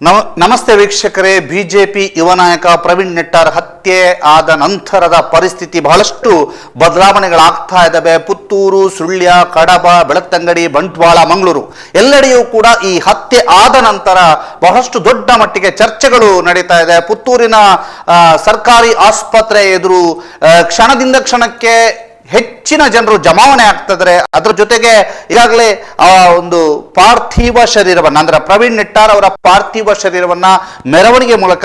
ನಮಸ್ತೆ ವೀಕ್ಷಕರೇ. ಬಿಜೆಪಿ ಯುವ ನಾಯಕ ಪ್ರವೀಣ್ ನೆಟ್ಟಾರ್ ಹತ್ಯೆ ಆದ ನಂತರದ ಪರಿಸ್ಥಿತಿ ಬಹಳಷ್ಟು ಬದಲಾವಣೆಗಳಾಗ್ತಾ ಇದ್ದಾವೆ. ಪುತ್ತೂರು, ಸುಳ್ಯ, ಕಡಬ, ಬೆಳತ್ತಂಗಡಿ, ಬಂಟ್ವಾಳ, ಮಂಗಳೂರು ಎಲ್ಲೆಡೆಯೂ ಕೂಡ ಈ ಹತ್ಯೆ ಆದ ನಂತರ ಬಹಳಷ್ಟು ದೊಡ್ಡ ಮಟ್ಟಿಗೆ ಚರ್ಚೆಗಳು ನಡೀತಾ ಇದೆ. ಪುತ್ತೂರಿನ ಸರ್ಕಾರಿ ಆಸ್ಪತ್ರೆ ಎದುರು ಕ್ಷಣದಿಂದ ಕ್ಷಣಕ್ಕೆ ಹೆಚ್ಚಿನ ಜನರು ಜಮಾವಣೆ ಆಗ್ತಿದ್ದಾರೆ. ಅದರ ಜೊತೆಗೆ ಈಗಾಗಲೇ ಒಂದು ಪಾರ್ಥಿವ ಶರೀರವನ್ನ ಅಂದ್ರೆ ಪ್ರವೀಣ್ ನೆಟ್ಟಾರ್ ಅವರ ಪಾರ್ಥಿವ ಶರೀರವನ್ನ ಮೆರವಣಿಗೆ ಮೂಲಕ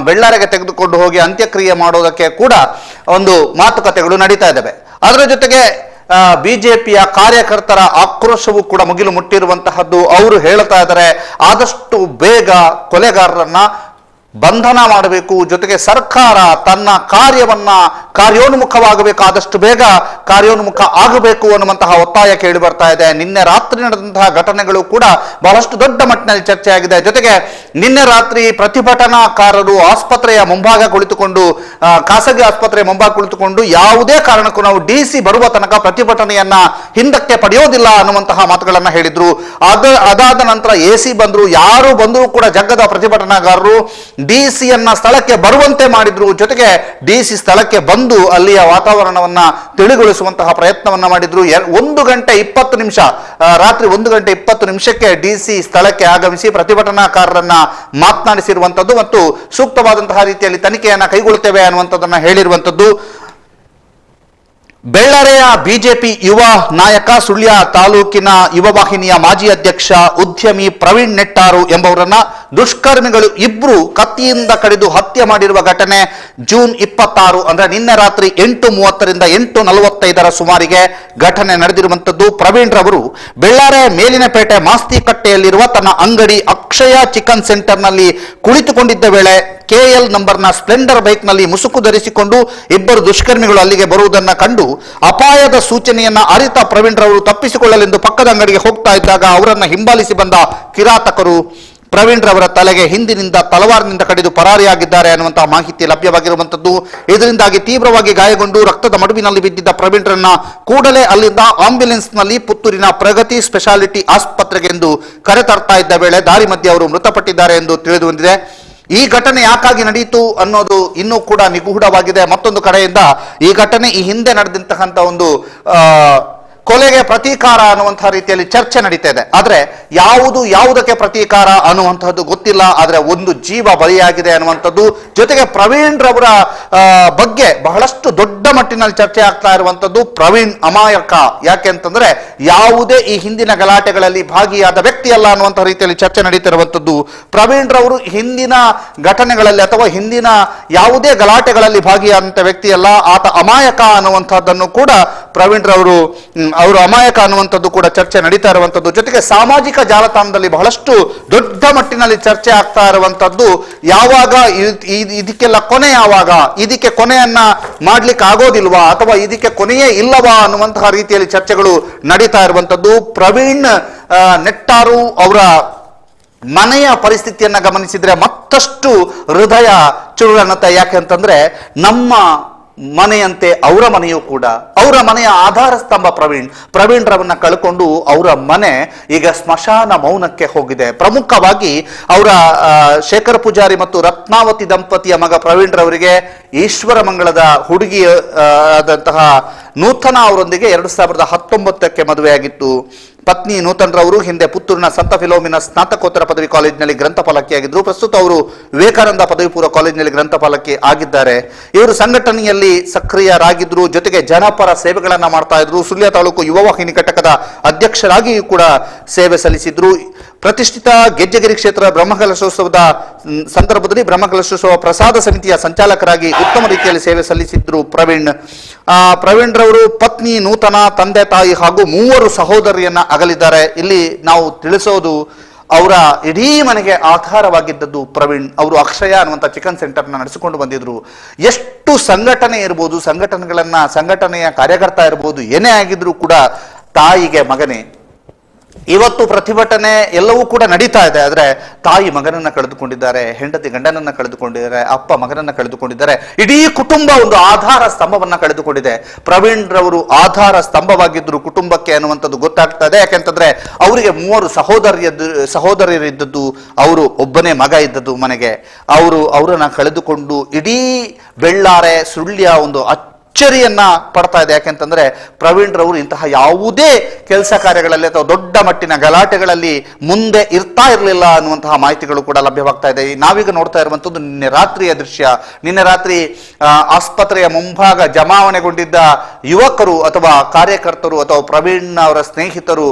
ಬೆಳ್ಳಾರಿಗೆ ತೆಗೆದುಕೊಂಡು ಹೋಗಿ ಅಂತ್ಯಕ್ರಿಯೆ ಮಾಡೋದಕ್ಕೆ ಕೂಡ ಒಂದು ಮಾತುಕತೆಗಳು ನಡೀತಾ ಇದ್ದಾವೆ. ಅದರ ಜೊತೆಗೆ ಬಿಜೆಪಿಯ ಕಾರ್ಯಕರ್ತರ ಆಕ್ರೋಶವೂ ಕೂಡ ಮುಗಿಲು ಮುಟ್ಟಿರುವಂತಹದ್ದು. ಅವರು ಹೇಳ್ತಾ ಇದ್ದಾರೆ, ಆದಷ್ಟು ಬೇಗ ಕೊಲೆಗಾರರನ್ನ ಬಂಧನ ಮಾಡಬೇಕು, ಜೊತೆಗೆ ಸರ್ಕಾರ ತನ್ನ ಕಾರ್ಯೋನ್ಮುಖವಾಗಬೇಕು, ಆದಷ್ಟು ಬೇಗ ಕಾರ್ಯೋನ್ಮುಖ ಆಗಬೇಕು ಅನ್ನುವಂತಹ ಒತ್ತಾಯ ಕೇಳಿ ಬರ್ತಾ ಇದೆ. ನಿನ್ನೆ ರಾತ್ರಿ ನಡೆದಂತಹ ಘಟನೆಗಳು ಕೂಡ ಬಹಳಷ್ಟು ದೊಡ್ಡ ಮಟ್ಟಿನಲ್ಲಿ ಚರ್ಚೆಯಾಗಿದೆ. ಜೊತೆಗೆ ನಿನ್ನೆ ರಾತ್ರಿ ಪ್ರತಿಭಟನಾಕಾರರು ಆಸ್ಪತ್ರೆಯ ಮುಂಭಾಗ ಕುಳಿತುಕೊಂಡು, ಖಾಸಗಿ ಆಸ್ಪತ್ರೆಯ ಮುಂಭಾಗ ಕುಳಿತುಕೊಂಡು ಯಾವುದೇ ಕಾರಣಕ್ಕೂ ನಾವು DC ಬರುವ ತನಕ ಪ್ರತಿಭಟನೆಯನ್ನ ಹಿಂದಕ್ಕೆ ಪಡೆಯೋದಿಲ್ಲ ಅನ್ನುವಂತಹ ಮಾತುಗಳನ್ನ ಹೇಳಿದ್ರು. ಅದಾದ ನಂತರ AC ಬಂದ್ರು. ಯಾರು ಬಂದರೂ ಕೂಡ ಜಗ್ಗದ ಪ್ರತಿಭಟನಾಕಾರರು DC ಸ್ಥಳಕ್ಕೆ ಬರುವಂತೆ ಮಾಡಿದ್ರು. ಜೊತೆಗೆ DC ಸ್ಥಳಕ್ಕೆ ಬಂದು ಅಲ್ಲಿಯ ವಾತಾವರಣವನ್ನ ತಿಳಿಗೊಳಿಸುವಂತಹ ಪ್ರಯತ್ನವನ್ನ ಮಾಡಿದ್ರು. 1 ಗಂಟೆ 20 ನಿಮಿಷ, ರಾತ್ರಿ 1 ಗಂಟೆ 20 ನಿಮಿಷಕ್ಕೆ DC ಸ್ಥಳಕ್ಕೆ ಆಗಮಿಸಿ ಪ್ರತಿಭಟನಾಕಾರರನ್ನ ಮಾತನಾಡಿಸಿರುವಂತದ್ದು ಮತ್ತು ಸೂಕ್ತವಾದಂತಹ ರೀತಿಯಲ್ಲಿ ತನಿಖೆಯನ್ನ ಕೈಗೊಳ್ಳುತ್ತೇವೆ ಅನ್ನುವಂಥದ್ದನ್ನ ಹೇಳಿರುವಂತದ್ದು. ಬೆಳ್ಳಾರೆಯ ಬಿಜೆಪಿ ಯುವ ನಾಯಕ, ಸುಳ್ಯ ತಾಲೂಕಿನ ಯುವ ವಾಹಿನಿಯ ಮಾಜಿ ಅಧ್ಯಕ್ಷ, ಉದ್ಯಮಿ ಪ್ರವೀಣ್ ನೆಟ್ಟಾರು ಎಂಬವರನ್ನ ದುಷ್ಕರ್ಮಿಗಳು ಇಬ್ರು ಕತ್ತಿಯಿಂದ ಕಡಿದು ಹತ್ಯೆ ಮಾಡಿರುವ ಘಟನೆ ಜೂನ್ 26 ಅಂದ್ರೆ ನಿನ್ನೆ ರಾತ್ರಿ 8:30ರಿಂದ 8:45 ಸುಮಾರಿಗೆ ಘಟನೆ ನಡೆದಿರುವಂತದ್ದು. ಪ್ರವೀಣ್ ರವರು ಬೆಳ್ಳಾರೆ ಮೇಲಿನಪೇಟೆ ಮಾಸ್ತಿಕಟ್ಟೆಯಲ್ಲಿರುವ ತನ್ನ ಅಂಗಡಿ ಅಕ್ಷಯ ಚಿಕನ್ ಸೆಂಟರ್ನಲ್ಲಿ ಕುಳಿತುಕೊಂಡಿದ್ದ ವೇಳೆ KL ನಂಬರ್ನ ಸ್ಪ್ಲೆಂಡರ್ ಬೈಕ್ನಲ್ಲಿ ಮುಸುಕು ಧರಿಸಿಕೊಂಡು ಇಬ್ಬರು ದುಷ್ಕರ್ಮಿಗಳು ಅಲ್ಲಿಗೆ ಬರುವುದನ್ನು ಕಂಡು ಅಪಾಯದ ಸೂಚನೆಯನ್ನ ಅರಿತ ಪ್ರವೀಣ್ ರವರು ತಪ್ಪಿಸಿಕೊಳ್ಳಲೆಂದು ಪಕ್ಕದ ಅಂಗಡಿಗೆ ಹೋಗ್ತಾ ಇದ್ದಾಗ ಅವರನ್ನ ಹಿಂಬಾಲಿಸಿ ಬಂದ ಕಿರಾತಕರು ಪ್ರವೀಣ್ ರವರ ತಲೆಗೆ ಹಿಂದಿನಿಂದ ತಲವಾರಿನಿಂದ ಕಡಿದು ಪರಾರಿಯಾಗಿದ್ದಾರೆ ಅನ್ನುವಂತಹ ಮಾಹಿತಿ ಲಭ್ಯವಾಗಿರುವಂತದ್ದು. ಇದರಿಂದಾಗಿ ತೀವ್ರವಾಗಿ ಗಾಯಗೊಂಡು ರಕ್ತದ ಮಡುವಿನಲ್ಲಿ ಬಿದ್ದಿದ್ದ ಪ್ರವೀಣ್ರನ್ನ ಕೂಡಲೇ ಅಲ್ಲಿಂದ ಆಂಬ್ಯುಲೆನ್ಸ್ನಲ್ಲಿ ಪುತ್ತೂರಿನ ಪ್ರಗತಿ ಸ್ಪೆಷಾಲಿಟಿ ಆಸ್ಪತ್ರೆಗೆ ಎಂದು ಕರೆತರ್ತಾ ಇದ್ದ ವೇಳೆ ದಾರಿ ಮಧ್ಯೆ ಅವರು ಮೃತಪಟ್ಟಿದ್ದಾರೆ ಎಂದು ತಿಳಿದು ಬಂದಿದೆ. ಈ ಘಟನೆ ಯಾಕಾಗಿ ನಡೆಯಿತು ಅನ್ನೋದು ಇನ್ನೂ ಕೂಡ ನಿಗೂಢವಾಗಿದೆ. ಮತ್ತೊಂದು ಕಡೆಯಿಂದ ಈ ಘಟನೆ ಈ ಹಿಂದೆ ನಡೆದಂತಹ ಒಂದು ಕೊಲೆಗೆ ಪ್ರತೀಕಾರ ಅನ್ನುವಂತಹ ರೀತಿಯಲ್ಲಿ ಚರ್ಚೆ ನಡೀತಾ ಇದೆ. ಆದ್ರೆ ಯಾವುದಕ್ಕೆ ಪ್ರತೀಕಾರ ಅನ್ನುವಂತಹದ್ದು ಗೊತ್ತಿಲ್ಲ. ಆದ್ರೆ ಒಂದು ಜೀವ ಬಲಿಯಾಗಿದೆ ಅನ್ನುವಂಥದ್ದು. ಜೊತೆಗೆ ಪ್ರವೀಣ್ ರವರ ಬಗ್ಗೆ ಬಹಳಷ್ಟು ದೊಡ್ಡ ಮಟ್ಟಿನಲ್ಲಿ ಚರ್ಚೆ ಆಗ್ತಾ ಇರುವಂತದ್ದು. ಪ್ರವೀಣ್ ಅಮಾಯಕ, ಯಾಕೆ ಅಂತಂದ್ರೆ ಯಾವುದೇ ಈ ಹಿಂದಿನ ಗಲಾಟೆಗಳಲ್ಲಿ ಭಾಗಿಯಾದ ವ್ಯಕ್ತಿ ಅಲ್ಲ ಅನ್ನುವಂತಹ ರೀತಿಯಲ್ಲಿ ಚರ್ಚೆ ನಡೀತಿರುವಂತದ್ದು. ಪ್ರವೀಣ್ ರವರು ಹಿಂದಿನ ಘಟನೆಗಳಲ್ಲಿ ಅಥವಾ ಹಿಂದಿನ ಯಾವುದೇ ಗಲಾಟೆಗಳಲ್ಲಿ ಭಾಗಿಯಾದಂತ ವ್ಯಕ್ತಿ ಅಲ್ಲ, ಆತ ಅಮಾಯಕ ಅನ್ನುವಂತಹದ್ದನ್ನು ಕೂಡ ಪ್ರವೀಣ್ ರವರು ಅವರು ಅಮಾಯಕ ಅನ್ನುವಂಥದ್ದು ಕೂಡ ಚರ್ಚೆ ನಡೀತಾ ಇರುವಂತದ್ದು. ಜೊತೆಗೆ ಸಾಮಾಜಿಕ ಜಾಲತಾಣದಲ್ಲಿ ಬಹಳಷ್ಟು ದೊಡ್ಡ ಮಟ್ಟಿನಲ್ಲಿ ಚರ್ಚೆ ಆಗ್ತಾ ಇರುವಂತದ್ದು. ಯಾವಾಗ ಇದಕ್ಕೆಲ್ಲ ಕೊನೆ, ಯಾವಾಗ ಇದಕ್ಕೆ ಕೊನೆಯನ್ನ ಮಾಡ್ಲಿಕ್ಕೆ ಆಗೋದಿಲ್ವಾ ಅಥವಾ ಇದಕ್ಕೆ ಕೊನೆಯೇ ಇಲ್ಲವಾ ಅನ್ನುವಂತಹ ರೀತಿಯಲ್ಲಿ ಚರ್ಚೆಗಳು ನಡೀತಾ ಇರುವಂತದ್ದು. ಪ್ರವೀಣ್ ನೆಟ್ಟಾರು ಅವರ ಮನೆಯ ಪರಿಸ್ಥಿತಿಯನ್ನ ಗಮನಿಸಿದ್ರೆ ಮತ್ತಷ್ಟು ಹೃದಯ ಚುರುಳನ್ನತ್ತೆ. ಯಾಕೆ ಅಂತಂದ್ರೆ ನಮ್ಮ ಮನೆಯಂತೆ ಅವರ ಮನೆಯೂ ಕೂಡ, ಅವರ ಮನೆಯ ಆಧಾರ ಸ್ತಂಭ ಪ್ರವೀಣ್ ರವನ್ನ ಕಳ್ಕೊಂಡು ಅವರ ಮನೆ ಈಗ ಸ್ಮಶಾನ ಮೌನಕ್ಕೆ ಹೋಗಿದೆ. ಪ್ರಮುಖವಾಗಿ ಅವರ ಶೇಖರ್ ಪೂಜಾರಿ ಮತ್ತು ರತ್ನಾವತಿ ದಂಪತಿಯ ಮಗ ಪ್ರವೀಣ್ ರವರಿಗೆ ಈಶ್ವರ ಮಂಗಳದ ಹುಡುಗಿ ಆದಂತಹ ನೂತನ ಅವರೊಂದಿಗೆ 2019ಕ್ಕೆ ಮದುವೆಯಾಗಿತ್ತು. ಪತ್ನಿ ನೂತನ್ ರವರು ಹಿಂದೆ ಪುತ್ತೂರಿನ ಸಂತ ಫಿಲೋಮಿನ ಸ್ನಾತಕೋತ್ತರ ಪದವಿ ಕಾಲೇಜಿನಲ್ಲಿ ಗ್ರಂಥಪಾಲಕಿಯಾಗಿದ್ದರು. ಪ್ರಸ್ತುತ ಅವರು ವಿವೇಕಾನಂದ ಪದವಿ ಪೂರ್ವ ಕಾಲೇಜಿನಲ್ಲಿ ಗ್ರಂಥಪಾಲಕಿ ಆಗಿದ್ದಾರೆ. ಇವರು ಸಂಘಟನೆಯಲ್ಲಿ ಸಕ್ರಿಯರಾಗಿದ್ರು. ಜೊತೆಗೆ ಜನಪರ ಸೇವೆಗಳನ್ನ ಮಾಡ್ತಾ ಇದ್ರು. ಸುಳ್ಯ ತಾಲೂಕು ಯುವ ವಾಹಿನಿ ಘಟಕದ ಅಧ್ಯಕ್ಷರಾಗಿಯೂ ಕೂಡ ಸೇವೆ ಸಲ್ಲಿಸಿದ್ರು. ಪ್ರತಿಷ್ಠಿತ ಗೆಜ್ಜೆಗಿರಿ ಕ್ಷೇತ್ರ ಬ್ರಹ್ಮಕಲಶೋತ್ಸವದ ಸಂದರ್ಭದಲ್ಲಿ ಬ್ರಹ್ಮಕಲಶೋತ್ಸವ ಪ್ರಸಾದ ಸಮಿತಿಯ ಸಂಚಾಲಕರಾಗಿ ಉತ್ತಮ ರೀತಿಯಲ್ಲಿ ಸೇವೆ ಸಲ್ಲಿಸಿದ್ರು ಪ್ರವೀಣ್ ರವರು ಪತ್ನಿ ನೂತನ, ತಂದೆ ತಾಯಿ ಹಾಗೂ 3 ಸಹೋದರಿಯನ್ನ ಅಗಲಿದ್ದಾರೆ. ಇಲ್ಲಿ ನಾವು ತಿಳಿಸೋದು, ಅವರ ಇಡೀ ಮನೆಗೆ ಆಧಾರವಾಗಿದ್ದದ್ದು ಪ್ರವೀಣ್. ಅವರು ಅಕ್ಷಯ ಅನ್ನುವಂಥ ಚಿಕನ್ ಸೆಂಟರ್ನ ನಡೆಸಿಕೊಂಡು ಬಂದಿದ್ರು. ಎಷ್ಟು ಸಂಘಟನೆ ಇರ್ಬೋದು, ಸಂಘಟನೆಯ ಕಾರ್ಯಕರ್ತ ಇರ್ಬೋದು, ಏನೇ ಆಗಿದ್ರು ಕೂಡ ತಾಯಿಗೆ ಮಗನೇ, ಇವತ್ತು ಪ್ರತಿಭಟನೆ ಎಲ್ಲವೂ ಕೂಡ ನಡೀತಾ ಇದೆ. ಆದ್ರೆ ತಾಯಿ ಮಗನನ್ನ ಕಳೆದುಕೊಂಡಿದ್ದಾರೆ, ಹೆಂಡತಿ ಗಂಡನನ್ನ ಕಳೆದುಕೊಂಡಿದ್ದಾರೆ, ಅಪ್ಪ ಮಗನನ್ನ ಕಳೆದುಕೊಂಡಿದ್ದಾರೆ, ಇಡೀ ಕುಟುಂಬ ಒಂದು ಆಧಾರ ಸ್ತಂಭವನ್ನ ಕಳೆದುಕೊಂಡಿದೆ. ಪ್ರವೀಣ್ ರವರು ಆಧಾರ ಸ್ತಂಭವಾಗಿದ್ರು ಕುಟುಂಬಕ್ಕೆ ಅನ್ನುವಂಥದ್ದು ಗೊತ್ತಾಗ್ತಾ ಇದೆ. ಯಾಕೆಂತಂದ್ರೆ ಅವರಿಗೆ 3 ಸಹೋದರಿಯರಿದ್ದದ್ದು, ಅವರು ಒಬ್ಬನೇ ಮಗ ಇದ್ದದ್ದು ಮನೆಗೆ. ಅವರನ್ನ ಕಳೆದುಕೊಂಡು ಇಡೀ ಬೆಳ್ಳಾರೆ ಸುಳ್ಯ ಒಂದು ಅಚ್ಚರಿಯನ್ನ ಪಡ್ತಾ ಇದೆ. ಯಾಕೆಂತಂದ್ರೆ ಪ್ರವೀಣ್ ರವರು ಇಂತಹ ಯಾವುದೇ ಕೆಲಸ ಕಾರ್ಯಗಳಲ್ಲಿ ಅಥವಾ ದೊಡ್ಡ ಮಟ್ಟಿನ ಗಲಾಟೆಗಳಲ್ಲಿ ಮುಂದೆ ಇರ್ತಾ ಇರಲಿಲ್ಲ ಅನ್ನುವಂತಹ ಮಾಹಿತಿಗಳು ಕೂಡ ಲಭ್ಯವಾಗ್ತಾ ಇದೆ. ನಾವೀಗ ನೋಡ್ತಾ ಇರುವಂತದ್ದು ನಿನ್ನೆ ರಾತ್ರಿಯ ದೃಶ್ಯ. ನಿನ್ನೆ ರಾತ್ರಿ ಆಸ್ಪತ್ರೆಯ ಮುಂಭಾಗ ಜಮಾವಣೆಗೊಂಡಿದ್ದ ಯುವಕರು ಅಥವಾ ಕಾರ್ಯಕರ್ತರು ಅಥವಾ ಪ್ರವೀಣ್ ಅವರ ಸ್ನೇಹಿತರು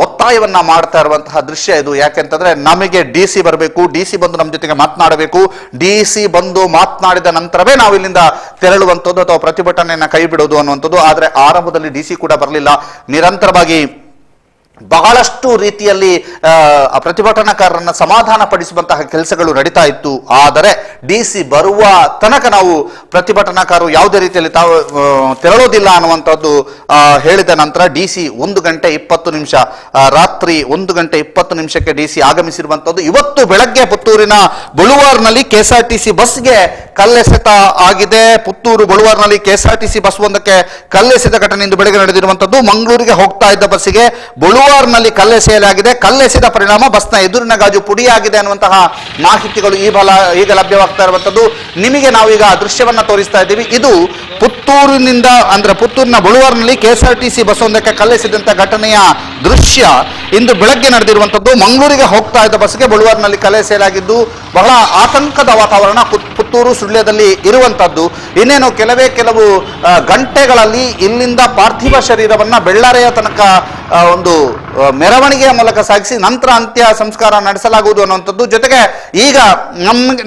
ಒತ್ತಾಯವನ್ನ ಮಾಡ್ತಾ ಇರುವಂತಹ ದೃಶ್ಯ ಇದು. ಯಾಕೆಂತಂದ್ರೆ ನಮಗೆ DC ಬರಬೇಕು, DC ಬಂದು ನಮ್ಮ ಜೊತೆಗೆ ಮಾತನಾಡಬೇಕು, DC ಬಂದು ಮಾತನಾಡಿದ ನಂತರವೇ ನಾವು ಇಲ್ಲಿಂದ ತೆರಳುವಂಥದ್ದು ಅಥವಾ ಪ್ರತಿಭಟನೆಯನ್ನ ಕೈ ಬಿಡೋದು ಅನ್ನುವಂಥದ್ದು. ಆದ್ರೆ ಆರಂಭದಲ್ಲಿ DC ಕೂಡ ಬರಲಿಲ್ಲ. ನಿರಂತರವಾಗಿ ಬಹಳಷ್ಟು ರೀತಿಯಲ್ಲಿ ಪ್ರತಿಭಟನಾಕಾರರನ್ನ ಸಮಾಧಾನ ಪಡಿಸುವಂತಹ ಕೆಲಸಗಳು ನಡೀತಾ ಇತ್ತು. ಆದರೆ DC ಬರುವ ತನಕ ನಾವು ಪ್ರತಿಭಟನಾಕಾರರು ಯಾವುದೇ ರೀತಿಯಲ್ಲಿ ತಾವು ತೆರಳೋದಿಲ್ಲ ಅನ್ನುವಂಥದ್ದು ಹೇಳಿದ ನಂತರ DC 1 ಗಂಟೆ 20 ನಿಮಿಷ ರಾತ್ರಿ 1 ಗಂಟೆ 20 ನಿಮಿಷಕ್ಕೆ DC ಆಗಮಿಸಿರುವಂಥದ್ದು. ಇವತ್ತು ಬೆಳಗ್ಗೆ ಪುತ್ತೂರಿನ ಬಳುವಾರ್ನಲ್ಲಿ KSRTC ಬಸ್ಗೆ ಕಲ್ಲೆಸೆತ ಆಗಿದೆ. ಪುತ್ತೂರು ಬಳುವಾರ್ನಲ್ಲಿ KSRTC ಬಸ್ ಒಂದಕ್ಕೆ ಕಲ್ಲೆಸೆದ ಘಟನೆ ಇಂದು ಬೆಳಗ್ಗೆ ನಡೆದಿರುವಂಥದ್ದು. ಮಂಗಳೂರಿಗೆ ಹೋಗ್ತಾ ಇದ್ದ ಬಸ್ಸಿಗೆ ಬಳುವಾರ್ನಲ್ಲಿ ಕಲ್ಲೆಸೆಯಲಾಗಿದೆ. ಕಲ್ಲೆಸೆದ ಪರಿಣಾಮ ಬಸ್ನ ಎದುರಿನ ಗಾಜು ಪುಡಿಯಾಗಿದೆ ಅನ್ನುವಂತಹ ಮಾಹಿತಿಗಳು ಈಗ ಲಭ್ಯವಾಗ್ತಾ ಇರುವಂತದ್ದು. ನಿಮಗೆ ನಾವೀಗ ದೃಶ್ಯವನ್ನ ತೋರಿಸ್ತಾ ಇದ್ದೀವಿ. ಇದು ಪುತ್ತೂರಿನಿಂದ ಅಂದ್ರೆ ಪುತ್ತೂರಿನ ಬಳುವಾರ್ನಲ್ಲಿ KSRTC ಬಸ್ ಒಂದಕ್ಕೆ ಕಲ್ಲೆಸೆದಂತ ಘಟನೆಯ ದೃಶ್ಯ ಇಂದು ಬೆಳಗ್ಗೆ ನಡೆದಿರುವಂತದ್ದು. ಮಂಗಳೂರಿಗೆ ಹೋಗ್ತಾ ಇದ್ದ ಬಸ್ಗೆ ಬಳುವಾರ್ನಲ್ಲಿ ಕಲ್ಲೆಸೆಯಲಾಗಿದ್ದು ಬಹಳ ಆತಂಕದ ವಾತಾವರಣ ಪುತ್ತೂರು ಸುಳ್ಯದಲ್ಲಿ ಇರುವಂತದ್ದು. ಇನ್ನೇನು ಕೆಲವು ಗಂಟೆಗಳಲ್ಲಿ ಇಲ್ಲಿಂದ ಪಾರ್ಥಿವ ಶರೀರವನ್ನ ಬೆಳ್ಳಾರೆಯ ತನಕ ಒಂದು ಮೆರವಣಿಗೆಯ ಮೂಲಕ ಸಾಗಿಸಿ ನಂತರ ಅಂತ್ಯ ಸಂಸ್ಕಾರ ನಡೆಸಲಾಗುವುದು ಅನ್ನುವಂಥದ್ದು. ಜೊತೆಗೆ ಈಗ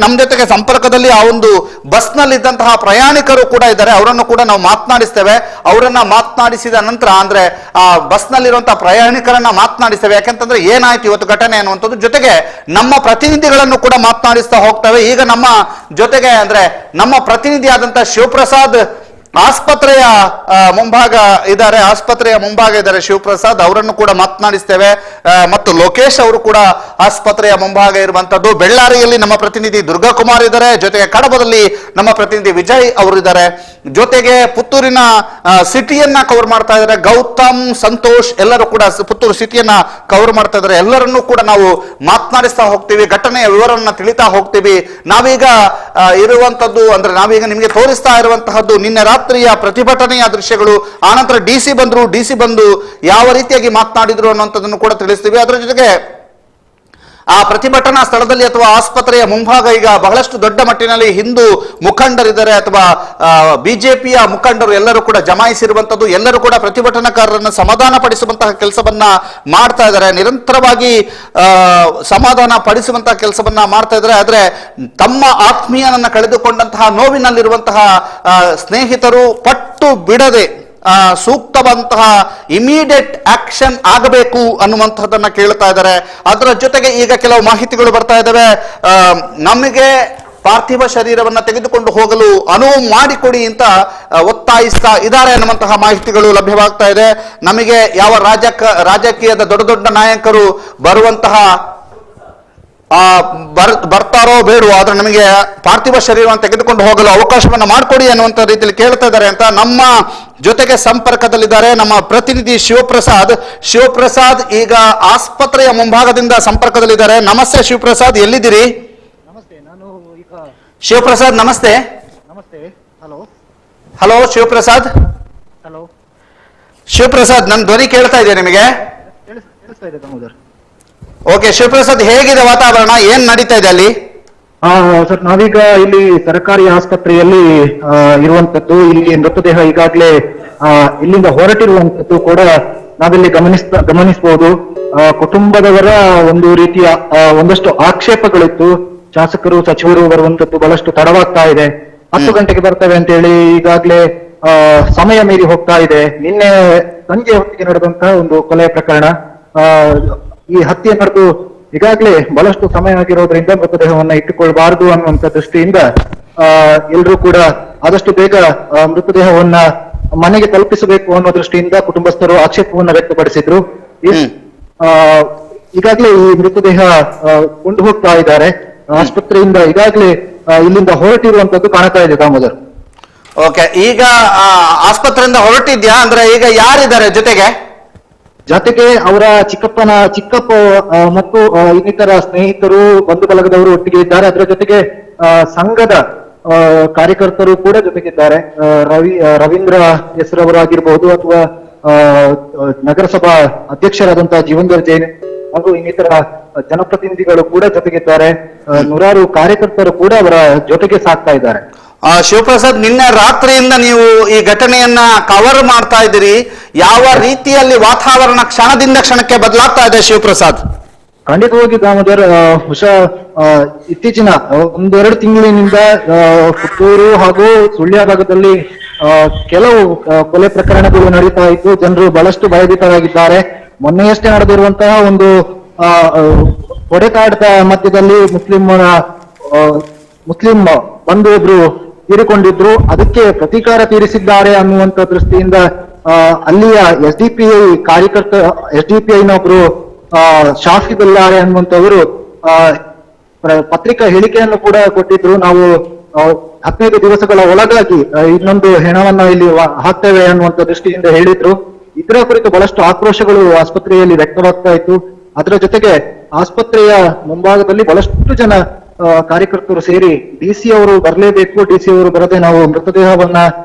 ನಮ್ಮ ಜೊತೆಗೆ ಸಂಪರ್ಕದಲ್ಲಿ ಆ ಒಂದು ಬಸ್ನಲ್ಲಿದ್ದಂತಹ ಪ್ರಯಾಣಿಕರು ಕೂಡ ಇದ್ದಾರೆ. ಅವರನ್ನು ಕೂಡ ನಾವು ಮಾತನಾಡಿಸ್ತೇವೆ. ಅವರನ್ನ ಮಾತನಾಡಿಸಿದ ನಂತರ ಅಂದ್ರೆ ಆ ಬಸ್ನಲ್ಲಿರುವಂತಹ ಪ್ರಯಾಣಿಕರನ್ನ ಮಾತನಾಡಿಸ್ತೇವೆ. ಯಾಕೆಂತಂದ್ರೆ ಏನಾಯ್ತು ಇವತ್ತು ಘಟನೆ ಅನ್ನುವಂಥದ್ದು. ಜೊತೆಗೆ ನಮ್ಮ ಪ್ರತಿನಿಧಿಗಳನ್ನು ಕೂಡ ಮಾತನಾಡಿಸ್ತಾ ಹೋಗ್ತೇವೆ. ಈಗ ನಮ್ಮ ಜೊತೆಗೆ ಅಂದ್ರೆ ನಮ್ಮ ಪ್ರತಿನಿಧಿ ಆದಂತಹ ಶಿವಪ್ರಸಾದ್ ಆಸ್ಪತ್ರೆಯ ಮುಂಭಾಗ ಇದ್ದಾರೆ ಶಿವಪ್ರಸಾದ್, ಅವರನ್ನು ಕೂಡ ಮಾತನಾಡಿಸ್ತೇವೆ. ಮತ್ತು ಲೋಕೇಶ್ ಅವರು ಕೂಡ ಆಸ್ಪತ್ರೆಯ ಮುಂಭಾಗ ಇರುವಂತದ್ದು. ಬೆಳ್ಳಾರಿಯಲ್ಲಿ ನಮ್ಮ ಪ್ರತಿನಿಧಿ ದುರ್ಗಾಕುಮಾರ್ ಇದ್ದಾರೆ. ಜೊತೆಗೆ ಕಡಬದಲ್ಲಿ ನಮ್ಮ ಪ್ರತಿನಿಧಿ ವಿಜಯ್ ಅವರು ಇದ್ದಾರೆ. ಜೊತೆಗೆ ಪುತ್ತೂರಿನ ಸಿಟಿಯನ್ನ ಕವರ್ ಮಾಡ್ತಾ ಇದ್ದಾರೆ ಗೌತಮ್, ಸಂತೋಷ್, ಎಲ್ಲರೂ ಕೂಡ ಪುತ್ತೂರು ಸಿಟಿಯನ್ನ ಕವರ್ ಮಾಡ್ತಾ ಇದ್ದಾರೆ. ಎಲ್ಲರನ್ನೂ ಕೂಡ ನಾವು ಮಾತನಾಡಿಸ್ತಾ ಹೋಗ್ತೀವಿ, ಘಟನೆಯ ವಿವರವನ್ನ ತಿಳಿತಾ ಹೋಗ್ತೀವಿ. ನಾವೀಗ ಇರುವಂತದ್ದು ಅಂದ್ರೆ ನಾವೀಗ ನಿಮಗೆ ತೋರಿಸ್ತಾ ಇರುವಂತಹದ್ದು ನಿನ್ನೆ ರಾತ್ರಿಯ ಪ್ರತಿಭಟನೆಯ ದೃಶ್ಯಗಳು. ಆನಂತರ DC ಬಂದು ಯಾವ ರೀತಿಯಾಗಿ ಮಾತನಾಡಿದ್ರು ಅನ್ನುವಂಥದ್ದನ್ನು ಕೂಡ ತಿಳಿಸ್ತೀವಿ. ಅದರ ಜೊತೆಗೆ ಆ ಪ್ರತಿಭಟನಾ ಸ್ಥಳದಲ್ಲಿ ಅಥವಾ ಆಸ್ಪತ್ರೆಯ ಮುಂಭಾಗ ಈಗ ಬಹಳಷ್ಟು ದೊಡ್ಡ ಮಟ್ಟಿನಲ್ಲಿ ಹಿಂದೂ ಮುಖಂಡರಿದ್ದಾರೆ ಅಥವಾ ಬಿಜೆಪಿಯ ಮುಖಂಡರು ಎಲ್ಲರೂ ಕೂಡ ಜಮಾಯಿಸಿರುವಂತದ್ದು. ಎಲ್ಲರೂ ಕೂಡ ಪ್ರತಿಭಟನಾಕಾರರನ್ನು ಸಮಾಧಾನ ಪಡಿಸುವಂತಹ ಕೆಲಸವನ್ನ ಮಾಡ್ತಾ ಇದ್ದಾರೆ. ನಿರಂತರವಾಗಿ ಸಮಾಧಾನ ಪಡಿಸುವಂತಹ ಕೆಲಸವನ್ನ ಮಾಡ್ತಾ ಇದ್ದಾರೆ. ಆದ್ರೆ ತಮ್ಮ ಆತ್ಮೀಯನನ್ನ ಕಳೆದುಕೊಂಡಂತಹ ನೋವಿನಲ್ಲಿರುವಂತಹ ಸ್ನೇಹಿತರು ಪಟ್ಟು ಬಿಡದೆ ಸೂಕ್ತವಂತಹ ಇಮಿಡಿಯೇಟ್ ಆಕ್ಷನ್ ಆಗಬೇಕು ಅನ್ನುವಂಥದ್ದನ್ನ ಕೇಳ್ತಾ ಇದ್ದಾರೆ. ಅದರ ಜೊತೆಗೆ ಈಗ ಕೆಲವು ಮಾಹಿತಿಗಳು ಬರ್ತಾ ಇದ್ದಾವೆ. ನಮಗೆ ಪಾರ್ಥಿವ ಶರೀರವನ್ನ ತೆಗೆದುಕೊಂಡು ಹೋಗಲು ಅನುವು ಮಾಡಿಕೊಡಿ ಅಂತ ಒತ್ತಾಯಿಸ್ತಾ ಇದ್ದಾರೆ ಅನ್ನುವಂತಹ ಮಾಹಿತಿಗಳು ಲಭ್ಯವಾಗ್ತಾ ಇದೆ. ನಮಗೆ ಯಾವ ರಾಜಕೀಯದ ದೊಡ್ಡ ನಾಯಕರು ಬರುವಂತಹ ಬರ್ತಾರೋ ಬೇಡವೋ ಆದ್ರೆ ನಮಗೆ ಪಾರ್ಥಿವ ಶರೀರವನ್ನು ತೆಗೆದುಕೊಂಡು ಹೋಗಲು ಅವಕಾಶವನ್ನ ಮಾಡಿಕೊಡಿ ಅನ್ನುವಂತ ರೀತಿಯಲ್ಲಿ ಕೇಳ್ತಾ ಇದ್ದಾರೆ ಅಂತ ನಮ್ಮ ಜೊತೆಗೆ ಸಂಪರ್ಕದಲ್ಲಿದ್ದಾರೆ ನಮ್ಮ ಪ್ರತಿನಿಧಿ ಶಿವಪ್ರಸಾದ್ ಈಗ ಆಸ್ಪತ್ರೆಯ ಮುಂಭಾಗದಿಂದ ಸಂಪರ್ಕದಲ್ಲಿದ್ದಾರೆ. ನಮಸ್ತೆ ಶಿವಪ್ರಸಾದ್, ಎಲ್ಲಿದ್ದೀರಿ? ನಮಸ್ತೆ, ನಾನು ಈಗ ಶಿವಪ್ರಸಾದ್ ನಮಸ್ತೆ. ನಮಸ್ತೆ. ಹಲೋ ಶಿವಪ್ರಸಾದ್. ಶಿವಪ್ರಸಾದ್, ನನ್ನ ಧ್ವನಿ ಕೇಳ್ತಾ ಇದೆ ನಿಮಗೆ? ಕೇಳಿಸ್ತಾ ಇದೆ ದಾಮೋದರ್. ಓಕೆ ಶಿವಪ್ರಸಾದ್, ಹೇಗಿದೆ ವಾತಾವರಣ, ಏನ್ ನಡೀತಾ ಇದೆ ಅಲ್ಲಿ? ಸರ್, ನಾವೀಗ ಇಲ್ಲಿ ಸರ್ಕಾರಿ ಆಸ್ಪತ್ರೆಯಲ್ಲಿ ಇರುವಂತದ್ದು. ಇಲ್ಲಿ ಮೃತದೇಹ ಈಗಾಗಲೇ ಇಲ್ಲಿಂದ ಹೊರಟಿರುವಂತದ್ದು ಕೂಡ ನಾವಿಲ್ಲಿ ಗಮನಿಸಬಹುದು. ಕುಟುಂಬದವರ ಒಂದು ರೀತಿಯ ಒಂದಷ್ಟು ಆಕ್ಷೇಪಗಳಿತ್ತು. ಶಾಸಕರು ಸಚಿವರು ಬರುವಂತದ್ದು ಬಹಳಷ್ಟು ತಡವಾಗ್ತಾ ಇದೆ, 10 ಗಂಟೆಗೆ ಬರ್ತವೆ ಅಂತ ಹೇಳಿ ಈಗಾಗಲೇ ಸಮಯ ಮೀರಿ ಹೋಗ್ತಾ ಇದೆ. ನಿನ್ನೆ ಸಂಜೆ ಹೊತ್ತಿಗೆ ನಡೆದಂತಹ ಒಂದು ಕೊಲೆ ಪ್ರಕರಣ, ಈ ಹತ್ಯೆ ನಡೆದು ಈಗಾಗಲೇ ಬಹಳಷ್ಟು ಸಮಯ ಆಗಿರೋದ್ರಿಂದ ಮೃತದೇಹವನ್ನ ಇಟ್ಟುಕೊಳ್ಬಾರದು ಅನ್ನುವಂತ ದೃಷ್ಟಿಯಿಂದ ಎಲ್ಲರೂ ಕೂಡ ಆದಷ್ಟು ಬೇಗ ಮೃತದೇಹವನ್ನ ಮನೆಗೆ ತಲುಪಿಸಬೇಕು ಅನ್ನೋ ದೃಷ್ಟಿಯಿಂದ ಕುಟುಂಬಸ್ಥರು ಆಕ್ಷೇಪವನ್ನ ವ್ಯಕ್ತಪಡಿಸಿದ್ರು. ಈಗಾಗಲೇ ಈ ಮೃತದೇಹ ಕೊಂಡು ಹೋಗ್ತಾ ಇದ್ದಾರೆ. ಆಸ್ಪತ್ರೆಯಿಂದ ಈಗಾಗಲೇ ಇಲ್ಲಿಂದ ಹೊರಟಿರುವಂತದ್ದು ಕಾಣ್ತಾ ಇದೆ ದಾಮೋದರ್. ಓಕೆ, ಈಗ ಆಸ್ಪತ್ರೆಯಿಂದ ಹೊರಟಿದ್ಯಾ? ಅಂದ್ರೆ ಈಗ ಯಾರಿದ್ದಾರೆ ಜೊತೆಗೆ ಅವರ ಚಿಕ್ಕಪ್ಪ ಮತ್ತು ಇನ್ನಿತರ ಸ್ನೇಹಿತರು, ಬಂಧು ಬಳಗದವರು ಒಟ್ಟಿಗೆ ಇದ್ದಾರೆ. ಅದರ ಜೊತೆಗೆ ಸಂಘದ ಕಾರ್ಯಕರ್ತರು ಕೂಡ ಜೊತೆಗಿದ್ದಾರೆ. ರವೀಂದ್ರ ಹೆಸರವರಾಗಿರ್ಬಹುದು ಅಥವಾ ನಗರಸಭಾ ಅಧ್ಯಕ್ಷರಾದಂತಹ ಜೀವನ್ಧರ್ ಜೈನ್ ಹಾಗೂ ಇನ್ನಿತರ ಜನಪ್ರತಿನಿಧಿಗಳು ಕೂಡ ಜೊತೆಗಿದ್ದಾರೆ. ನೂರಾರು ಕಾರ್ಯಕರ್ತರು ಕೂಡ ಅವರ ಜೊತೆಗೆ ಸಾಕ್ತಾ ಇದ್ದಾರೆ. ಶಿವಪ್ರಸಾದ್, ನಿನ್ನೆ ರಾತ್ರಿಯಿಂದ ನೀವು ಈ ಘಟನೆಯನ್ನ ಕವರ್ ಮಾಡ್ತಾ ಇದ್ದೀರಿ. ಯಾವ ರೀತಿಯಲ್ಲಿ ವಾತಾವರಣ ಕ್ಷಣದಿಂದ ಕ್ಷಣಕ್ಕೆ ಬದಲಾಗ್ತಾ ಇದೆ ಶಿವಪ್ರಸಾದ್? ಖಂಡಿತವಾಗಿ ದಾಮೋದರ್, ಇತ್ತೀಚಿನ ಒಂದೆರಡು ತಿಂಗಳಿನಿಂದ ಪುತ್ತೂರು ಹಾಗೂ ಸುಳ್ಯ ಭಾಗದಲ್ಲಿ ಕೆಲವು ಕೊಲೆ ಪ್ರಕರಣಗಳು ನಡೀತಾ ಇದ್ದು ಜನರು ಬಹಳಷ್ಟು ಭಯಭೀತರಾಗಿದ್ದಾರೆ. ಮೊನ್ನೆಯಷ್ಟೇ ನಡೆದಿರುವಂತಹ ಒಂದು ಹೊಡೆದಾಟದ ಮಧ್ಯದಲ್ಲಿ ಮುಸ್ಲಿಂ ಬಂಧು ಒಬ್ರು ತೀರಿಕೊಂಡಿದ್ರು. ಅದಕ್ಕೆ ಪ್ರತೀಕಾರ ತೀರಿಸಿದ್ದಾರೆ ಅನ್ನುವಂತ ದೃಷ್ಟಿಯಿಂದ ಅಲ್ಲಿಯ ಎಸ್ಡಿಪಿಐನೊಬ್ರು ಶಾಫಿ ಬಲ್ಲಾರೆ ಅನ್ನುವಂಥವರು ಪತ್ರಿಕಾ ಹೇಳಿಕೆಯನ್ನು ಕೂಡ ಕೊಟ್ಟಿದ್ರು. ನಾವು 15 ದಿವಸಗಳ ಒಳಗಾಗಿ ಇನ್ನೊಂದು ಹೆಣವನ್ನ ಇಲ್ಲಿ ಹಾಕ್ತೇವೆ ಅನ್ನುವಂತ ದೃಷ್ಟಿಯಿಂದ ಹೇಳಿದ್ರು. ಇದರ ಕುರಿತು ಬಹಳಷ್ಟು ಆಕ್ರೋಶಗಳು ಆಸ್ಪತ್ರೆಯಲ್ಲಿ ವ್ಯಕ್ತವಾಗ್ತಾ ಇತ್ತು. ಅದರ ಜೊತೆಗೆ ಆಸ್ಪತ್ರೆಯ ಮುಂಭಾಗದಲ್ಲಿ ಬಹಳಷ್ಟು ಜನ ಕಾರ್ಯಕರ್ತರು ಸೇರಿ ಡಿಸಿ ಅವರು ಬರಲೇಬೇಕು, ಡಿಸಿ ಅವರು ಬರದೆ ನಾವು ಮೃತದೇಹವನ್ನ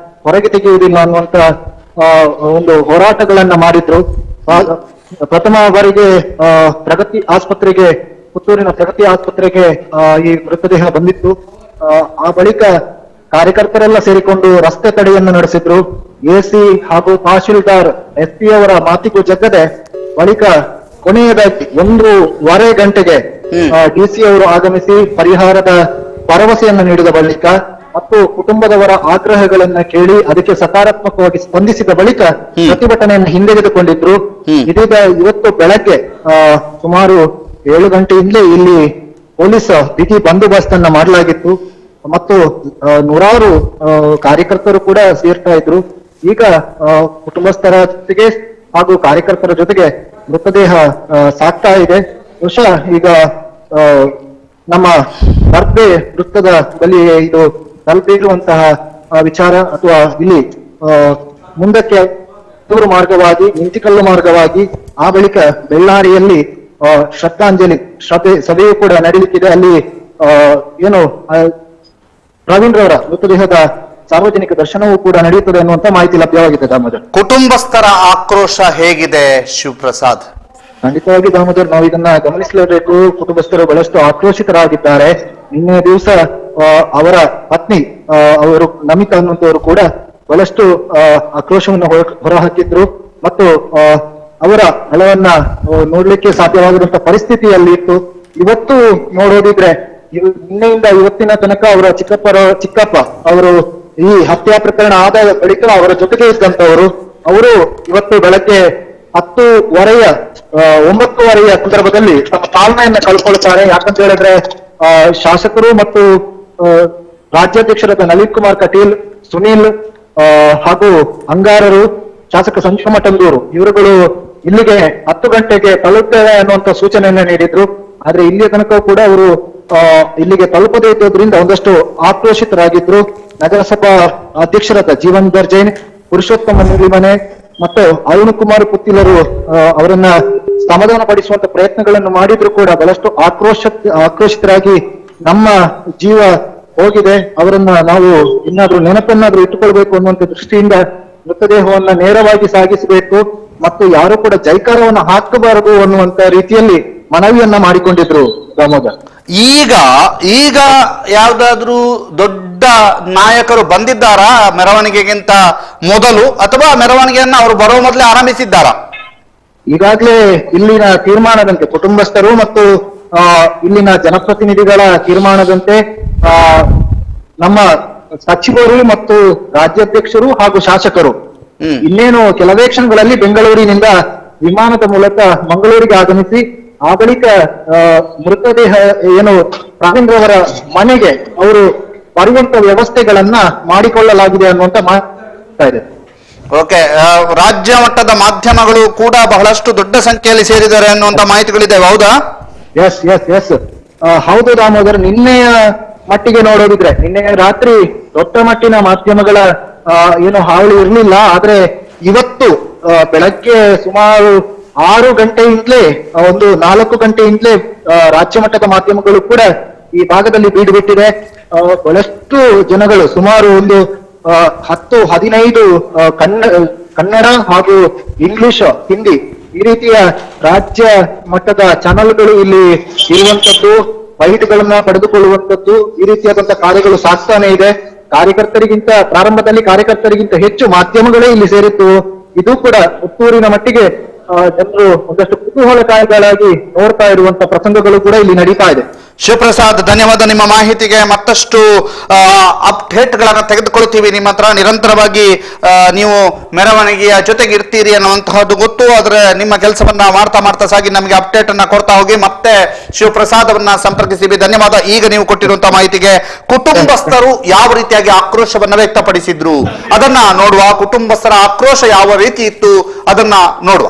ಹೊರಗೆ ತೆಗೆಯುವುದಿಲ್ಲ ಅನ್ನುವಂತ ಒಂದು ಹೋರಾಟಗಳನ್ನ ಮಾಡಿದ್ರು. ಪ್ರಥಮ ಬಾರಿಗೆ ಪುತ್ತೂರಿನ ಪ್ರಗತಿ ಆಸ್ಪತ್ರೆಗೆ ಈ ಮೃತದೇಹ ಬಂದಿತ್ತು. ಆ ಬಳಿಕ ಕಾರ್ಯಕರ್ತರೆಲ್ಲ ಸೇರಿಕೊಂಡು ರಸ್ತೆ ತಡೆಯನ್ನು ನಡೆಸಿದ್ರು. ಎಸಿ ಹಾಗೂ ತಹಶೀಲ್ದಾರ್ SP ಅವರ ಮಾತಿಗೂ ಜಗ್ಗದೆ ಬಳಿಕ ಕೊನೆಯದಾಗಿ 1.5 ಗಂಟೆಗೆ ಡಿಸಿ ಅವರು ಆಗಮಿಸಿ ಪರಿಹಾರದ ಭರವಸೆಯನ್ನು ನೀಡಿದ ಬಳಿಕ ಮತ್ತು ಕುಟುಂಬದವರ ಆಗ್ರಹಗಳನ್ನ ಕೇಳಿ ಅದಕ್ಕೆ ಸಕಾರಾತ್ಮಕವಾಗಿ ಸ್ಪಂದಿಸಿದ ಬಳಿಕ ಪ್ರತಿಭಟನೆಯನ್ನು ಹಿಂದೆಗೆದುಕೊಂಡಿದ್ರು. ಇದೀಗ ಇವತ್ತು ಬೆಳಗ್ಗೆ ಸುಮಾರು 7 ಗಂಟೆಯಿಂದಲೇ ಇಲ್ಲಿ ಪೊಲೀಸ್ ಬಿಗಿ ಬಂದೋಬಸ್ತ್ ಅನ್ನ ಮಾಡಲಾಗಿತ್ತು ಮತ್ತು ನೂರಾರು ಕಾರ್ಯಕರ್ತರು ಕೂಡ ಸೇರ್ತಾ ಇದ್ರು. ಈಗ ಕುಟುಂಬಸ್ಥರ ಜೊತೆಗೆ ಹಾಗೂ ಕಾರ್ಯಕರ್ತರ ಜೊತೆಗೆ ಮೃತದೇಹ ಸಾಕ್ತಾ ಇದೆ. ಬಹುಶಃ ಈಗ ನಮ್ಮ ಬರ್ದೆ ವೃತ್ತದ ಬಳಿ ಇದು ತಲುಪಿರುವಂತಹ ವಿಚಾರ ಅಥವಾ ಇಲ್ಲಿ ಮುಂದಕ್ಕೆ ಮಾರ್ಗವಾಗಿ ನಿಂತಿಕಲ್ಲು ಮಾರ್ಗವಾಗಿ ಆ ಬಳಿಕ ಬೆಳ್ಳಾರಿಯಲ್ಲಿ ಶ್ರದ್ಧಾಂಜಲಿ ಸಭೆಯು ಕೂಡ ನಡೆಯುತ್ತಿದೆ. ಅಲ್ಲಿ ಏನು ರವೀಂದ್ರವರ ಮೃತದೇಹದ ಸಾರ್ವಜನಿಕ ದರ್ಶನವೂ ಕೂಡ ನಡೆಯುತ್ತದೆ ಅನ್ನುವಂತ ಮಾಹಿತಿ ಲಭ್ಯವಾಗಿದೆ ದಾಮೋದರ್. ಕುಟುಂಬಸ್ಥರ ಆಕ್ರೋಶ ಹೇಗಿದೆ ಶಿವಪ್ರಸಾದ್? ಖಂಡಿತವಾಗಿ ದಾಮೋದರ್, ನಾವು ಇದನ್ನ ಗಮನಿಸಲೇಬೇಕು. ಕುಟುಂಬಸ್ಥರು ಬಹಳಷ್ಟು ಆಕ್ರೋಶಿತರಾಗಿದ್ದಾರೆ. ನಿನ್ನೆ ದಿವಸ ಅವರ ಪತ್ನಿ ಅವರು ನಮಿತಾ ಅನ್ನುವಂಥವರು ಕೂಡ ಬಹಳಷ್ಟು ಆಕ್ರೋಶವನ್ನು ಹೊರಹಾಕಿದ್ರು ಮತ್ತು ಅವರ ಹಣವನ್ನ ನೋಡ್ಲಿಕ್ಕೆ ಸಾಧ್ಯವಾಗದಂತ ಪರಿಸ್ಥಿತಿಯಲ್ಲಿ ಇತ್ತು. ಇವತ್ತು ನೋಡೋದಿದ್ರೆ ನಿನ್ನೆಯಿಂದ ಇವತ್ತಿನ ತನಕ ಅವರ ಚಿಕ್ಕಪ್ಪ ಅವರು ಈ ಹತ್ಯಾ ಪ್ರಕರಣ ಆದ ಬಳಿಕ ಅವರ ಜೊತೆಗೆ ಇದ್ದಂತವರು ಅವರು ಇವತ್ತು ಬೆಳಗ್ಗೆ 9:30 ಸಂದರ್ಭದಲ್ಲಿ ತಮ್ಮ ತಾಳ್ಮೆಯನ್ನ ಕಳ್ಕೊಳ್ತಾರೆ. ಯಾಕಂತ ಹೇಳಿದ್ರೆ ಶಾಸಕರು ಮತ್ತು ರಾಜ್ಯಾಧ್ಯಕ್ಷರಾದ ನಳಿನ್ ಕುಮಾರ್ ಕಟೀಲ್, ಸುನೀಲ್ ಹಾಗೂ ಅಂಗಾರರು, ಶಾಸಕ ಸಂಜೀವ ಮಠಂದೂರು ಇವರುಗಳು ಇಲ್ಲಿಗೆ 10 ಗಂಟೆಗೆ ತಲುಪ್ತೇವೆ ಅನ್ನುವಂತ ಸೂಚನೆಯನ್ನ ನೀಡಿದ್ರು. ಆದ್ರೆ ಇಲ್ಲಿಯ ತನಕ ಕೂಡ ಅವರು ಇಲ್ಲಿಗೆ ತಲುಪದೇ ಇದ್ದೋದ್ರಿಂದ ಒಂದಷ್ಟು ಆಕ್ರೋಶಿತರಾಗಿದ್ರು. ನಗರಸಭಾ ಅಧ್ಯಕ್ಷರಾದ ಜೀವನ್ಧರ್ ಜೈನ್, ಪುರುಷೋತ್ತಮ ನಿರ್ಮನೆ ಮತ್ತು ಅರುಣ್ ಕುಮಾರ್ ಪುತ್ತಿಲರು ಅವರನ್ನ ಸಮಾಧಾನ ಪಡಿಸುವಂತ ಪ್ರಯತ್ನಗಳನ್ನು ಮಾಡಿದ್ರು ಕೂಡ ಬಹಳಷ್ಟು ಆಕ್ರೋಶಿತರಾಗಿ ನಮ್ಮ ಜೀವ ಹೋಗಿದೆ, ಅವರನ್ನ ನಾವು ಇನ್ನಾದ್ರೂ ನೆನಪನ್ನಾದ್ರೂ ಇಟ್ಟುಕೊಳ್ಬೇಕು ಅನ್ನುವಂತ ದೃಷ್ಟಿಯಿಂದ ಮೃತದೇಹವನ್ನ ನೇರವಾಗಿ ಸಾಗಿಸಬೇಕು ಮತ್ತು ಯಾರು ಕೂಡ ಜೈಕಾರವನ್ನ ಹಾಕಬಾರದು ಅನ್ನುವಂತ ರೀತಿಯಲ್ಲಿ ಮನವಿಯನ್ನ ಮಾಡಿಕೊಂಡಿದ್ರು ದಾಮೋದರ್. ಈಗ ಯಾವ್ದಾದ್ರೂ ದೊಡ್ಡ ನಾಯಕರು ಬಂದಿದ್ದಾರಾ ಮೆರವಣಿಗೆಗಿಂತ ಮೊದಲು, ಅಥವಾ ಮೆರವಣಿಗೆಯನ್ನ ಅವರು ಬರೋ ಮೊದಲೇ ಆರಂಭಿಸಿದ್ದಾರಾ? ಈಗಾಗಲೇ ಇಲ್ಲಿನ ತೀರ್ಮಾನದಂತೆ ಕುಟುಂಬಸ್ಥರು ಮತ್ತು ಇಲ್ಲಿನ ಜನಪ್ರತಿನಿಧಿಗಳ ತೀರ್ಮಾನದಂತೆ ನಮ್ಮ ಸಚಿವರು ಮತ್ತು ರಾಜ್ಯಾಧ್ಯಕ್ಷರು ಹಾಗೂ ಶಾಸಕರು ಇನ್ನೇನು ಕೆಲವೇ ಕ್ಷಣಗಳಲ್ಲಿ ಬೆಂಗಳೂರಿನಿಂದ ವಿಮಾನದ ಮೂಲಕ ಮಂಗಳೂರಿಗೆ ಆಗಮಿಸಿ ಆ ಬಳಿಕ ಮೃತದೇಹ ಏನು ರವೀಂದ್ರವರ ಮನೆಗೆ ಅವರು ಬರುವಂತ ವ್ಯವಸ್ಥೆಗಳನ್ನ ಮಾಡಿಕೊಳ್ಳಲಾಗಿದೆ ಅನ್ನುವಂತ ಮಾಹಿತಿ ಇದೆ. ಓಕೆ, ರಾಜ್ಯ ಮಟ್ಟದ ಮಾಧ್ಯಮಗಳು ಕೂಡ ಬಹಳಷ್ಟು ದೊಡ್ಡ ಸಂಖ್ಯೆಯಲ್ಲಿ ಸೇರಿದ್ದಾರೆ ಅನ್ನುವಂತ ಮಾಹಿತಿಗಳಿದೆ, ಹೌದಾ? ಎಸ್ ಎಸ್ ಎಸ್ ಹೌದು ದಾಮೋದರ್. ನಿನ್ನೆಯ ಮಟ್ಟಿಗೆ ನೋಡೋದಿದ್ರೆ ನಿನ್ನೆ ರಾತ್ರಿ ದೊಡ್ಡ ಮಟ್ಟಿನ ಮಾಧ್ಯಮಗಳ ಏನು ಹಾವಳಿ ಇರಲಿಲ್ಲ. ಆದ್ರೆ ಇವತ್ತು ಬೆಳಗ್ಗೆ ಸುಮಾರು 6 ಗಂಟೆಯಿಂದಲೇ 4 ಗಂಟೆಯಿಂದಲೇ ರಾಜ್ಯ ಮಟ್ಟದ ಮಾಧ್ಯಮಗಳು ಕೂಡ ಈ ಭಾಗದಲ್ಲಿ ಬೀಡು ಬಿಟ್ಟಿದೆ. ಬಹಳಷ್ಟು ಜನಗಳು ಸುಮಾರು 10-15 ಕನ್ನಡ ಹಾಗೂ ಇಂಗ್ಲಿಷ್, ಹಿಂದಿ ಈ ರೀತಿಯ ರಾಜ್ಯ ಮಟ್ಟದ ಚಾನೆಲ್ಗಳು ಇಲ್ಲಿ ಇರುವಂತದ್ದು, ಬೈಟ್ಗಳನ್ನ ಪಡೆದುಕೊಳ್ಳುವಂತದ್ದು, ಈ ರೀತಿಯಾದಂತಹ ಕಾರ್ಯಗಳು ಸಾಗ್ತಾನೆ ಇದೆ. ಪ್ರಾರಂಭದಲ್ಲಿ ಕಾರ್ಯಕರ್ತರಿಗಿಂತ ಹೆಚ್ಚು ಮಾಧ್ಯಮಗಳೇ ಇಲ್ಲಿ ಸೇರಿತ್ತು. ಇದು ಕೂಡ ಪುತ್ತೂರಿನ ಮಟ್ಟಿಗೆ ಜನರು ಒಂದಷ್ಟು ಕುತೂಹಲಕಾರಿಗಳಾಗಿ ನೋಡ್ತಾ ಇರುವಂತಹ ಪ್ರಸಂಗಗಳು ಕೂಡ ಇಲ್ಲಿ ನಡೀತಾ ಇದೆ. ಶಿವಪ್ರಸಾದ್, ಧನ್ಯವಾದ ನಿಮ್ಮ ಮಾಹಿತಿಗೆ. ಮತ್ತಷ್ಟು ಅಪ್ಡೇಟ್ ಗಳನ್ನ ತೆಗೆದುಕೊಳ್ತೀವಿ ನಿಮ್ಮ ಹತ್ರ. ನಿರಂತರವಾಗಿ ನೀವು ಮೆರವಣಿಗೆಯ ಜೊತೆಗೆ ಇರ್ತೀರಿ ಅನ್ನುವಂತಹದ್ದು ಗೊತ್ತು. ಆದ್ರೆ ನಿಮ್ಮ ಕೆಲಸವನ್ನ ಮಾಡ್ತಾ ಸಾಗಿ ನಮಗೆ ಅಪ್ಡೇಟ್ ಅನ್ನ ಕೊಡ್ತಾ ಹೋಗಿ. ಮತ್ತೆ ಶಿವಪ್ರಸಾದ್ ಅವನ್ನ ಸಂಪರ್ಕಿಸಿವಿ. ಧನ್ಯವಾದ. ಈಗ ನೀವು ಕೊಟ್ಟಿರುವಂತಹ ಮಾಹಿತಿಗೆ ಕುಟುಂಬಸ್ಥರು ಯಾವ ರೀತಿಯಾಗಿ ಆಕ್ರೋಶವನ್ನ ವ್ಯಕ್ತಪಡಿಸಿದ್ರು ಅದನ್ನ ನೋಡುವ. ಕುಟುಂಬಸ್ಥರ ಆಕ್ರೋಶ ಯಾವ ರೀತಿ ಇತ್ತು ಅದನ್ನ ನೋಡುವ.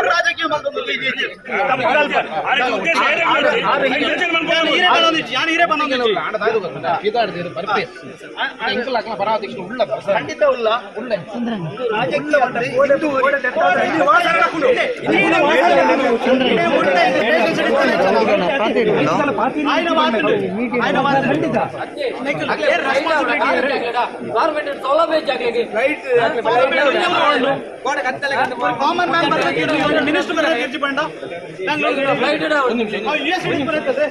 ರಾಜಕೀಯ ಗವರ್ಮೆಂಟ್ ಸೌಲಭ್ಯ ಜಾಗಕ್ಕೆ ರೈಟ್ ಕಾಮನ್ ಮ್ಯಾನ್ ಮಿನಿಸ್ಟರ್ ಬಂಡ ಬರ್ತದೆ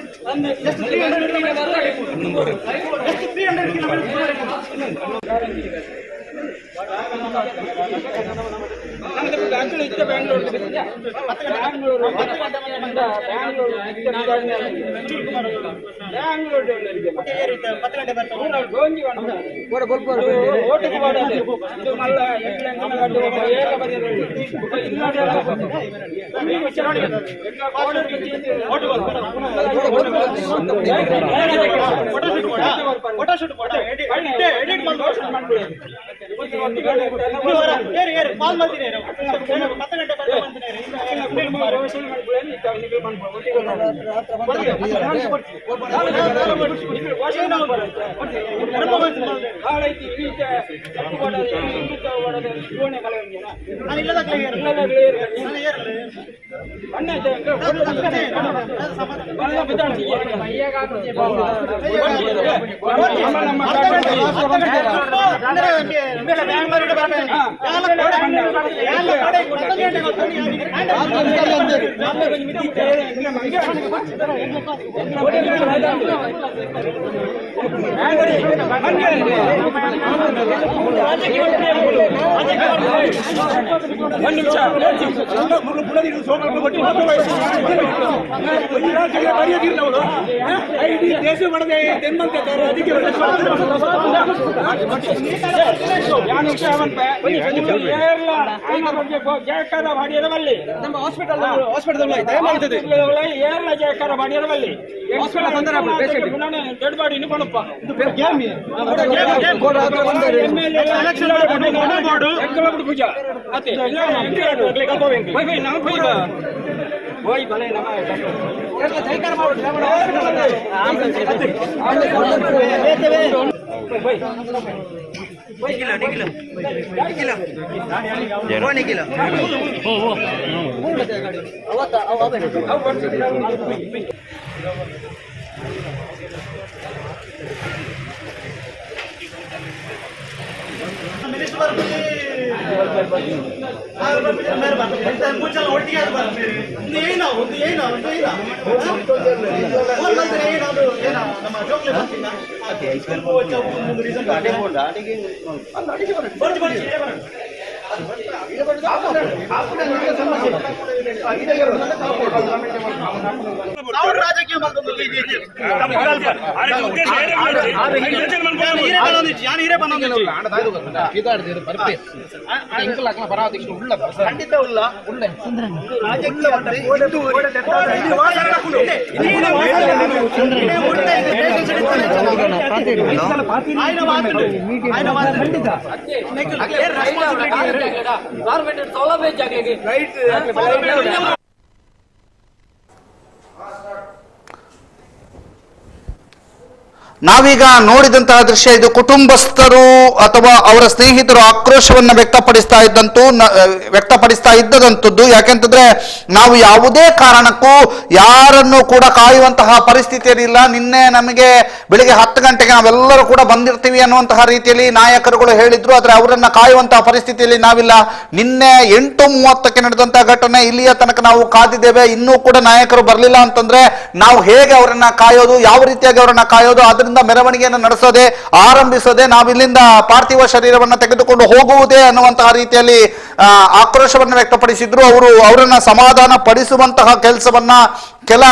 ದೇಶ ಮಾಡದೆ ಜಯಕಾರ ಬಾಡಿಯರವಲ್ಲಿ ನಮ್ಮ ಹಾಸ್ಪಿಟಲ್ ಏರ್ಲ ಜಯಕಾರ ಬಾಡಿಯರವಲ್ಲಿ ಡೆಡ್ ಬಾಡಿ ನಿಪಣಪ್ಪ ಪೂಜಾ ಅತ್ತೆ ಹೋಯ್ ಬಲೆ ನಮ್ಮ ಜಯಕಾರ ಒಟ್ಟಿಗೆ ನಮ್ಮ ಜೋಕ್ಲೆ ರಾಜಕೀಯ ಖಂಡಿತ ಉಲ್ಲ ಗವರ್ಮೆಂಟ್ ಸೌಲಭ್ಯ ಜಾಗಕ್ಕೆ ರೈಟ್ ನಾವೀಗ ನೋಡಿದಂತಹ ದೃಶ್ಯ ಇದು ಕುಟುಂಬಸ್ಥರು ಅಥವಾ ಅವರ ಸ್ನೇಹಿತರು ಆಕ್ರೋಶವನ್ನು ವ್ಯಕ್ತಪಡಿಸ್ತಾ ಇದ್ದದಂತದ್ದು. ಯಾಕೆಂತಂದ್ರೆ ನಾವು ಯಾವುದೇ ಕಾರಣಕ್ಕೂ ಯಾರನ್ನು ಕೂಡ ಕಾಯುವಂತಹ ಪರಿಸ್ಥಿತಿಯಲ್ಲಿಲ್ಲ. ನಿನ್ನೆ ನಮಗೆ ಬೆಳಿಗ್ಗೆ 10 ಗಂಟೆಗೆ ನಾವೆಲ್ಲರೂ ಕೂಡ ಬಂದಿರ್ತೀವಿ ಅನ್ನುವಂತಹ ರೀತಿಯಲ್ಲಿ ನಾಯಕರುಗಳು ಹೇಳಿದ್ರು. ಆದ್ರೆ ಅವರನ್ನ ಕಾಯುವಂತಹ ಪರಿಸ್ಥಿತಿಯಲ್ಲಿ ನಾವಿಲ್ಲ. ನಿನ್ನೆ 8:30ಕ್ಕೆ ನಡೆದಂತಹ ಘಟನೆ ಇಲ್ಲಿಯ ತನಕ ನಾವು ಕಾದಿದ್ದೇವೆ. ಇನ್ನೂ ಕೂಡ ನಾಯಕರು ಬರಲಿಲ್ಲ ಅಂತಂದ್ರೆ ನಾವು ಹೇಗೆ ಅವರನ್ನ ಕಾಯೋದು, ಯಾವ ರೀತಿಯಾಗಿ ಅವರನ್ನ ಕಾಯೋದು, ಅದರಿಂದ ಮೆರವಣಿಗೆಯನ್ನು ನಡೆಸೋದೆ, ಆರಂಭಿಸೋದೆ, ನಾವಿಲ್ಲಿಂದ ಪಾರ್ಥಿವ ಶರೀರವನ್ನು ತೆಗೆದುಕೊಂಡು ಹೋಗುವುದೇ ಅನ್ನುವಂತಹ ರೀತಿಯಲ್ಲಿ ಆಕ್ರೋಶವನ್ನು ವ್ಯಕ್ತಪಡಿಸಿದ್ರು. ಅವರನ್ನ ಸಮಾಧಾನ ಪಡಿಸುವಂತಹ ಕೆಲಸವನ್ನ ಕೆಲ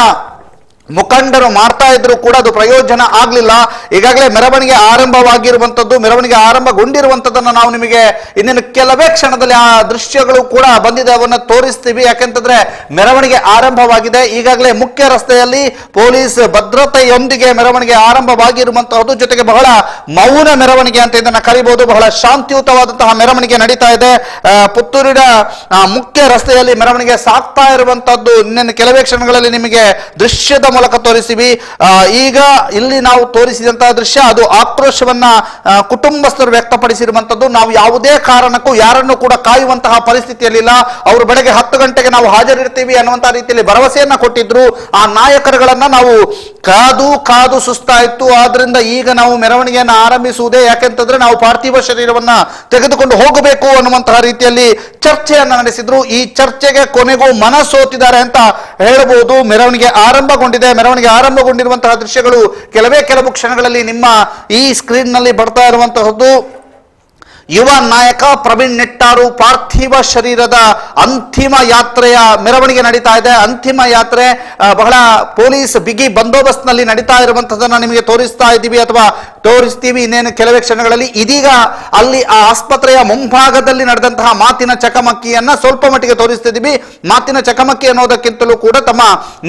ಮುಖಂಡರು ಮಾಡ್ತಾ ಇದ್ರು ಕೂಡ ಅದು ಪ್ರಯೋಜನ ಆಗ್ಲಿಲ್ಲ. ಈಗಾಗಲೇ ಮೆರವಣಿಗೆ ಆರಂಭವಾಗಿರುವಂತದ್ದು, ಮೆರವಣಿಗೆ ಆರಂಭಗೊಂಡಿರುವಂತದ್ದನ್ನು ನಾವು ನಿಮಗೆ ಇನ್ನೇನು ಕೆಲವೇ ಕ್ಷಣದಲ್ಲಿ ಆ ದೃಶ್ಯಗಳು ಕೂಡ ಬಂದಿದೆ, ಅವನ್ನ ತೋರಿಸ್ತೀವಿ. ಯಾಕೆಂತಂದ್ರೆ ಮೆರವಣಿಗೆ ಆರಂಭವಾಗಿದೆ. ಈಗಾಗಲೇ ಮುಖ್ಯ ರಸ್ತೆಯಲ್ಲಿ ಪೊಲೀಸ್ ಭದ್ರತೆಯೊಂದಿಗೆ ಮೆರವಣಿಗೆ ಆರಂಭವಾಗಿರುವಂತಹದ್ದು, ಜೊತೆಗೆ ಬಹಳ ಮೌನ ಮೆರವಣಿಗೆ ಅಂತ ಇದನ್ನ ಕರಿಬಹುದು. ಬಹಳ ಶಾಂತಿಯುತವಾದಂತಹ ಮೆರವಣಿಗೆ ನಡೀತಾ ಇದೆ. ಪುತ್ತೂರಿನ ಮುಖ್ಯ ರಸ್ತೆಯಲ್ಲಿ ಮೆರವಣಿಗೆ ಸಾಗ್ತಾ ಇರುವಂತದ್ದು ಇನ್ನೇನು ಕೆಲವೇ ಕ್ಷಣಗಳಲ್ಲಿ ನಿಮಗೆ ದೃಶ್ಯದ ಮೂಲಕ ತೋರಿಸ್ತೀವಿ. ಈಗ ಇಲ್ಲಿ ನಾವು ತೋರಿಸಿದಂತಹ ದೃಶ್ಯ ಅದು ಆಕ್ರೋಶವನ್ನ ಕುಟುಂಬಸ್ಥರು ವ್ಯಕ್ತಪಡಿಸಿರುವಂತದ್ದು. ನಾವು ಯಾವುದೇ ಕಾರಣಕ್ಕೂ ಯಾರನ್ನು ಕೂಡ ಕಾಯುವಂತಹ ಪರಿಸ್ಥಿತಿಯಲ್ಲಿಲ್ಲ. ಅವರು ಬೆಳಗ್ಗೆ 10 ಗಂಟೆಗೆ ನಾವು ಹಾಜರಿರ್ತೀವಿ ಅನ್ನುವಂತಹ ರೀತಿಯಲ್ಲಿ ಭರವಸೆಯನ್ನ ಕೊಟ್ಟಿದ್ರು. ಆ ನಾಯಕರುಗಳನ್ನ ನಾವು ಕಾದು ಸುಸ್ತಾಯಿತು. ಆದ್ರಿಂದ ಈಗ ನಾವು ಮೆರವಣಿಗೆಯನ್ನ ಆರಂಭಿಸುವುದೇ, ಯಾಕೆಂತಂದ್ರೆ ನಾವು ಪಾರ್ಥಿವ ಶರೀರವನ್ನ ತೆಗೆದುಕೊಂಡು ಹೋಗಬೇಕು ಅನ್ನುವಂತಹ ರೀತಿಯಲ್ಲಿ ಚರ್ಚೆಯನ್ನ ನಡೆಸಿದ್ರು. ಈ ಚರ್ಚೆಗೆ ಕೊನೆಗೂ ಮನಸೋತಿದ್ದಾರೆ ಅಂತ ಹೇಳಬಹುದು. ಮೆರವಣಿಗೆ ಆರಂಭಗೊಂಡಿದೆ. ಮೆರವಣಿಗೆ ಆರಂಭಗೊಂಡಿರುವಂತಹ ದೃಶ್ಯಗಳು ಕೆಲವು ಕ್ಷಣಗಳಲ್ಲಿ ನಿಮ್ಮ ಈ ಸ್ಕ್ರೀನ್ ನಲ್ಲಿ ಬರ್ತಾ ಇರುವಂತಹದ್ದು. ಯುವ ನಾಯಕ ಪ್ರವೀಣ್ ನೆಟ್ಟಾರು ಪಾರ್ಥಿವ ಶರೀರದ ಅಂತಿಮ ಯಾತ್ರೆಯ ಮೆರವಣಿಗೆ ನಡೀತಾ ಇದೆ. ಅಂತಿಮ ಯಾತ್ರೆ ಬಹಳ ಪೊಲೀಸ್ ಬಿಗಿ ಬಂದೋಬಸ್ತ್ನಲ್ಲಿ ನಡೀತಾ ಇರುವಂತದನ್ನ ನಿಮಗೆ ತೋರಿಸ್ತೀವಿ ಇನ್ನೇನು ಕೆಲವೇ ಕ್ಷಣಗಳಲ್ಲಿ. ಇದೀಗ ಅಲ್ಲಿ ಆ ಆಸ್ಪತ್ರೆಯ ಮುಂಭಾಗದಲ್ಲಿ ನಡೆದಂತಹ ಮಾತಿನ ಚಕಮಕಿಯನ್ನ ಸ್ವಲ್ಪ ಮಟ್ಟಿಗೆ ತೋರಿಸ್ತಿದ್ದೀವಿ. ಮಾತಿನ ಚಕಮಕಿ ಅನ್ನೋದಕ್ಕಿಂತಲೂ ಕೂಡ ತಮ್ಮ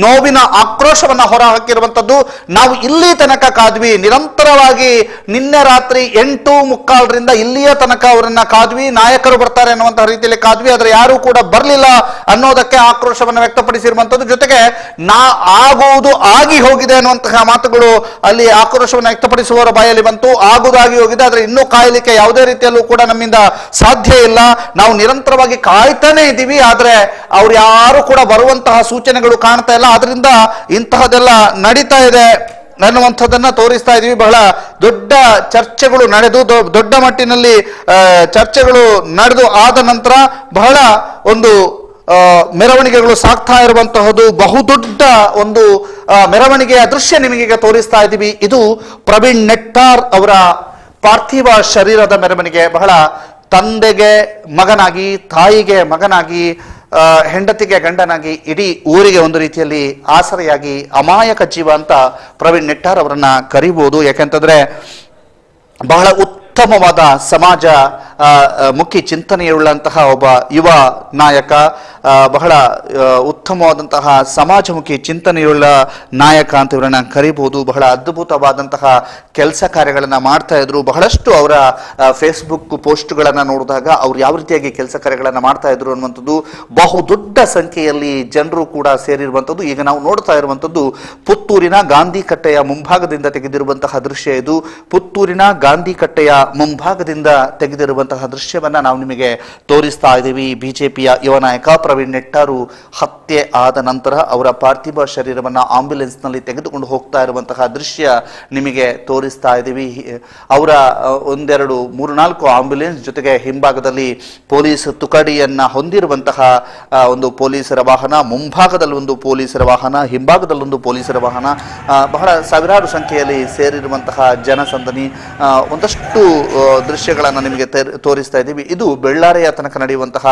ನೋವಿನ ಆಕ್ರೋಶವನ್ನ ಹೊರ ಹಾಕಿರುವಂತದ್ದು. ನಾವು ಇಲ್ಲಿ ತನಕ ಕಾದ್ವಿ, ನಿರಂತರವಾಗಿ ನಿನ್ನೆ ರಾತ್ರಿ 8:45ರಿಂದ ಇಲ್ಲಿಯ ತನಕ ಅವರನ್ನ ಕಾದ್ವಿ, ನಾಯಕರು ಬರ್ತಾರೆ ಅನ್ನುವಂತಹ ರೀತಿಯಲ್ಲಿ ಕಾದ್ವಿ, ಆದ್ರೆ ಯಾರು ಕೂಡ ಬರಲಿಲ್ಲ ಅನ್ನೋದಕ್ಕೆ ಆಕ್ರೋಶವನ್ನು ವ್ಯಕ್ತಪಡಿಸಿರುವಂತದ್ದು. ಜೊತೆಗೆ ಆಗುವುದು ಆಗಿ ಹೋಗಿದೆ ಅನ್ನುವಂತಹ ಮಾತುಗಳು ಅಲ್ಲಿ ಆಕ್ರೋಶವನ್ನು ವ್ಯಕ್ತಪಡಿಸುವವರ ಬಾಯಲ್ಲಿ ಬಂತು. ಆಗುವುದಾಗಿ ಹೋಗಿದೆ, ಆದ್ರೆ ಇನ್ನೂ ಕಾಯಲಿಕ್ಕೆ ಯಾವುದೇ ರೀತಿಯಲ್ಲೂ ಕೂಡ ನಮ್ಮಿಂದ ಸಾಧ್ಯ ಇಲ್ಲ. ನಾವು ನಿರಂತರವಾಗಿ ಕಾಯ್ತಾನೆ ಇದ್ದೀವಿ, ಆದ್ರೆ ಅವ್ರು ಯಾರು ಕೂಡ ಬರುವಂತಹ ಸೂಚನೆಗಳು ಕಾಣ್ತಾ ಇಲ್ಲ. ಆದ್ರಿಂದ ಇಂತಹದೆಲ್ಲ ನಡೀತಾ ಇದೆ ಅನ್ನುವಂಥದ್ದನ್ನ ತೋರಿಸ್ತಾ ಇದೀವಿ. ಬಹಳ ದೊಡ್ಡ ಚರ್ಚೆಗಳು ನಡೆದು ದೊಡ್ಡ ಮಟ್ಟಿನಲ್ಲಿ ಚರ್ಚೆಗಳು ನಡೆದು ಆದ ನಂತರ ಬಹಳ ಒಂದು ಮೆರವಣಿಗೆಗಳು ಸಾಗ್ತಾ ಇರುವಂತಹದ್ದು. ಬಹುದೊಡ್ಡ ಒಂದು ಮೆರವಣಿಗೆಯ ದೃಶ್ಯ ನಿಮಗೆ ತೋರಿಸ್ತಾ ಇದ್ದೀವಿ. ಇದು ಪ್ರವೀಣ್ ನೆಟ್ಟಾರ್ ಅವರ ಪಾರ್ಥಿವ ಶರೀರದ ಮೆರವಣಿಗೆ. ಬಹಳ ತಂದೆಗೆ ಮಗನಾಗಿ, ತಾಯಿಗೆ ಮಗನಾಗಿ, ಹೆಂಡತಿಗೆ ಗಂಡನಾಗಿ, ಇಡೀ ಊರಿಗೆ ಒಂದು ರೀತಿಯಲ್ಲಿ ಆಸರೆಯಾಗಿ ಅಮಾಯಕ ಜೀವ ಅಂತ ಪ್ರವೀಣ್ ನೆಟ್ಟಾರ್ ಅವರನ್ನ ಕರಿಬಹುದು. ಯಾಕೆಂತಂದ್ರೆ ಬಹಳ ಉತ್ತಮವಾದ ಸಮಾಜ ಮುಖಿ ಚಿಂತನೆಯುಳ್ಳಂತಹ ಒಬ್ಬ ಯುವ ನಾಯಕ, ಬಹಳ ಉತ್ತಮವಾದಂತಹ ಸಮಾಜಮುಖಿ ಚಿಂತನೆಯುಳ್ಳ ನಾಯಕ ಅಂತ ಇವರನ್ನ ಕರಿಬಹುದು. ಬಹಳ ಅದ್ಭುತವಾದಂತಹ ಕೆಲಸ ಕಾರ್ಯಗಳನ್ನ ಮಾಡ್ತಾ ಇದ್ರು. ಬಹಳಷ್ಟು ಅವರ ಫೇಸ್ಬುಕ್ ಪೋಸ್ಟ್ಗಳನ್ನ ನೋಡಿದಾಗ ಅವ್ರು ಯಾವ ರೀತಿಯಾಗಿ ಕೆಲಸ ಕಾರ್ಯಗಳನ್ನ ಮಾಡ್ತಾ ಇದ್ರು ಅನ್ನುವಂಥದ್ದು, ಬಹುದೊಡ್ಡ ಸಂಖ್ಯೆಯಲ್ಲಿ ಜನರು ಕೂಡ ಸೇರಿರುವಂಥದ್ದು. ಈಗ ನಾವು ನೋಡ್ತಾ ಇರುವಂಥದ್ದು ಪುತ್ತೂರಿನ ಗಾಂಧಿ ಕಟ್ಟೆಯ ಮುಂಭಾಗದಿಂದ ತೆಗೆದಿರುವಂತಹ ದೃಶ್ಯ ಇದು. ಪುತ್ತೂರಿನ ಗಾಂಧಿ ಕಟ್ಟೆಯ ಮುಂಭಾಗದಿಂದ ತೆಗೆದಿರುವಂತಹ ದೃಶ್ಯವನ್ನ ನಾವು ನಿಮಗೆ ತೋರಿಸ್ತಾ ಇದ್ದೀವಿ. ಬಿಜೆಪಿಯ ಯುವ ನಾಯಕ ಪ್ರವೀಣ್ ನೆಟ್ಟಾರು ಹತ್ಯೆ ಆದ ನಂತರ ಅವರ ಪಾರ್ಥಿವ ಶರೀರವನ್ನ ಆಂಬ್ಯುಲೆನ್ಸ್ ನಲ್ಲಿ ತೆಗೆದುಕೊಂಡು ಹೋಗ್ತಾ ಇರುವಂತಹ ದೃಶ್ಯ ನಿಮಗೆ ತೋರಿಸ್ತಾ ಇದ್ದೀವಿ. ಅವರ 3-4 ಆಂಬ್ಯುಲೆನ್ಸ್ ಜೊತೆಗೆ ಹಿಂಭಾಗದಲ್ಲಿ ಪೊಲೀಸ್ ತುಕಡಿಯನ್ನ ಹೊಂದಿರುವಂತಹ ಒಂದು ಪೊಲೀಸರ ವಾಹನ, ಮುಂಭಾಗದಲ್ಲಿ ಒಂದು ಪೊಲೀಸರ ವಾಹನ, ಹಿಂಭಾಗದಲ್ಲಿ ಒಂದು ಪೊಲೀಸರ ವಾಹನ, ಬಹಳ ಸಾವಿರಾರು ಸಂಖ್ಯೆಯಲ್ಲಿ ಸೇರಿರುವಂತಹ ಜನಸಂದಣಿ, ಒಂದಷ್ಟು ದೃಶ್ಯಗಳನ್ನು ನಿಮಗೆ ತೋರಿಸ್ತಾ ಇದ್ದೀವಿ. ಇದು ಬೆಳ್ಳಾರೆಯ ತನಕ ನಡೆಯುವಂತಹ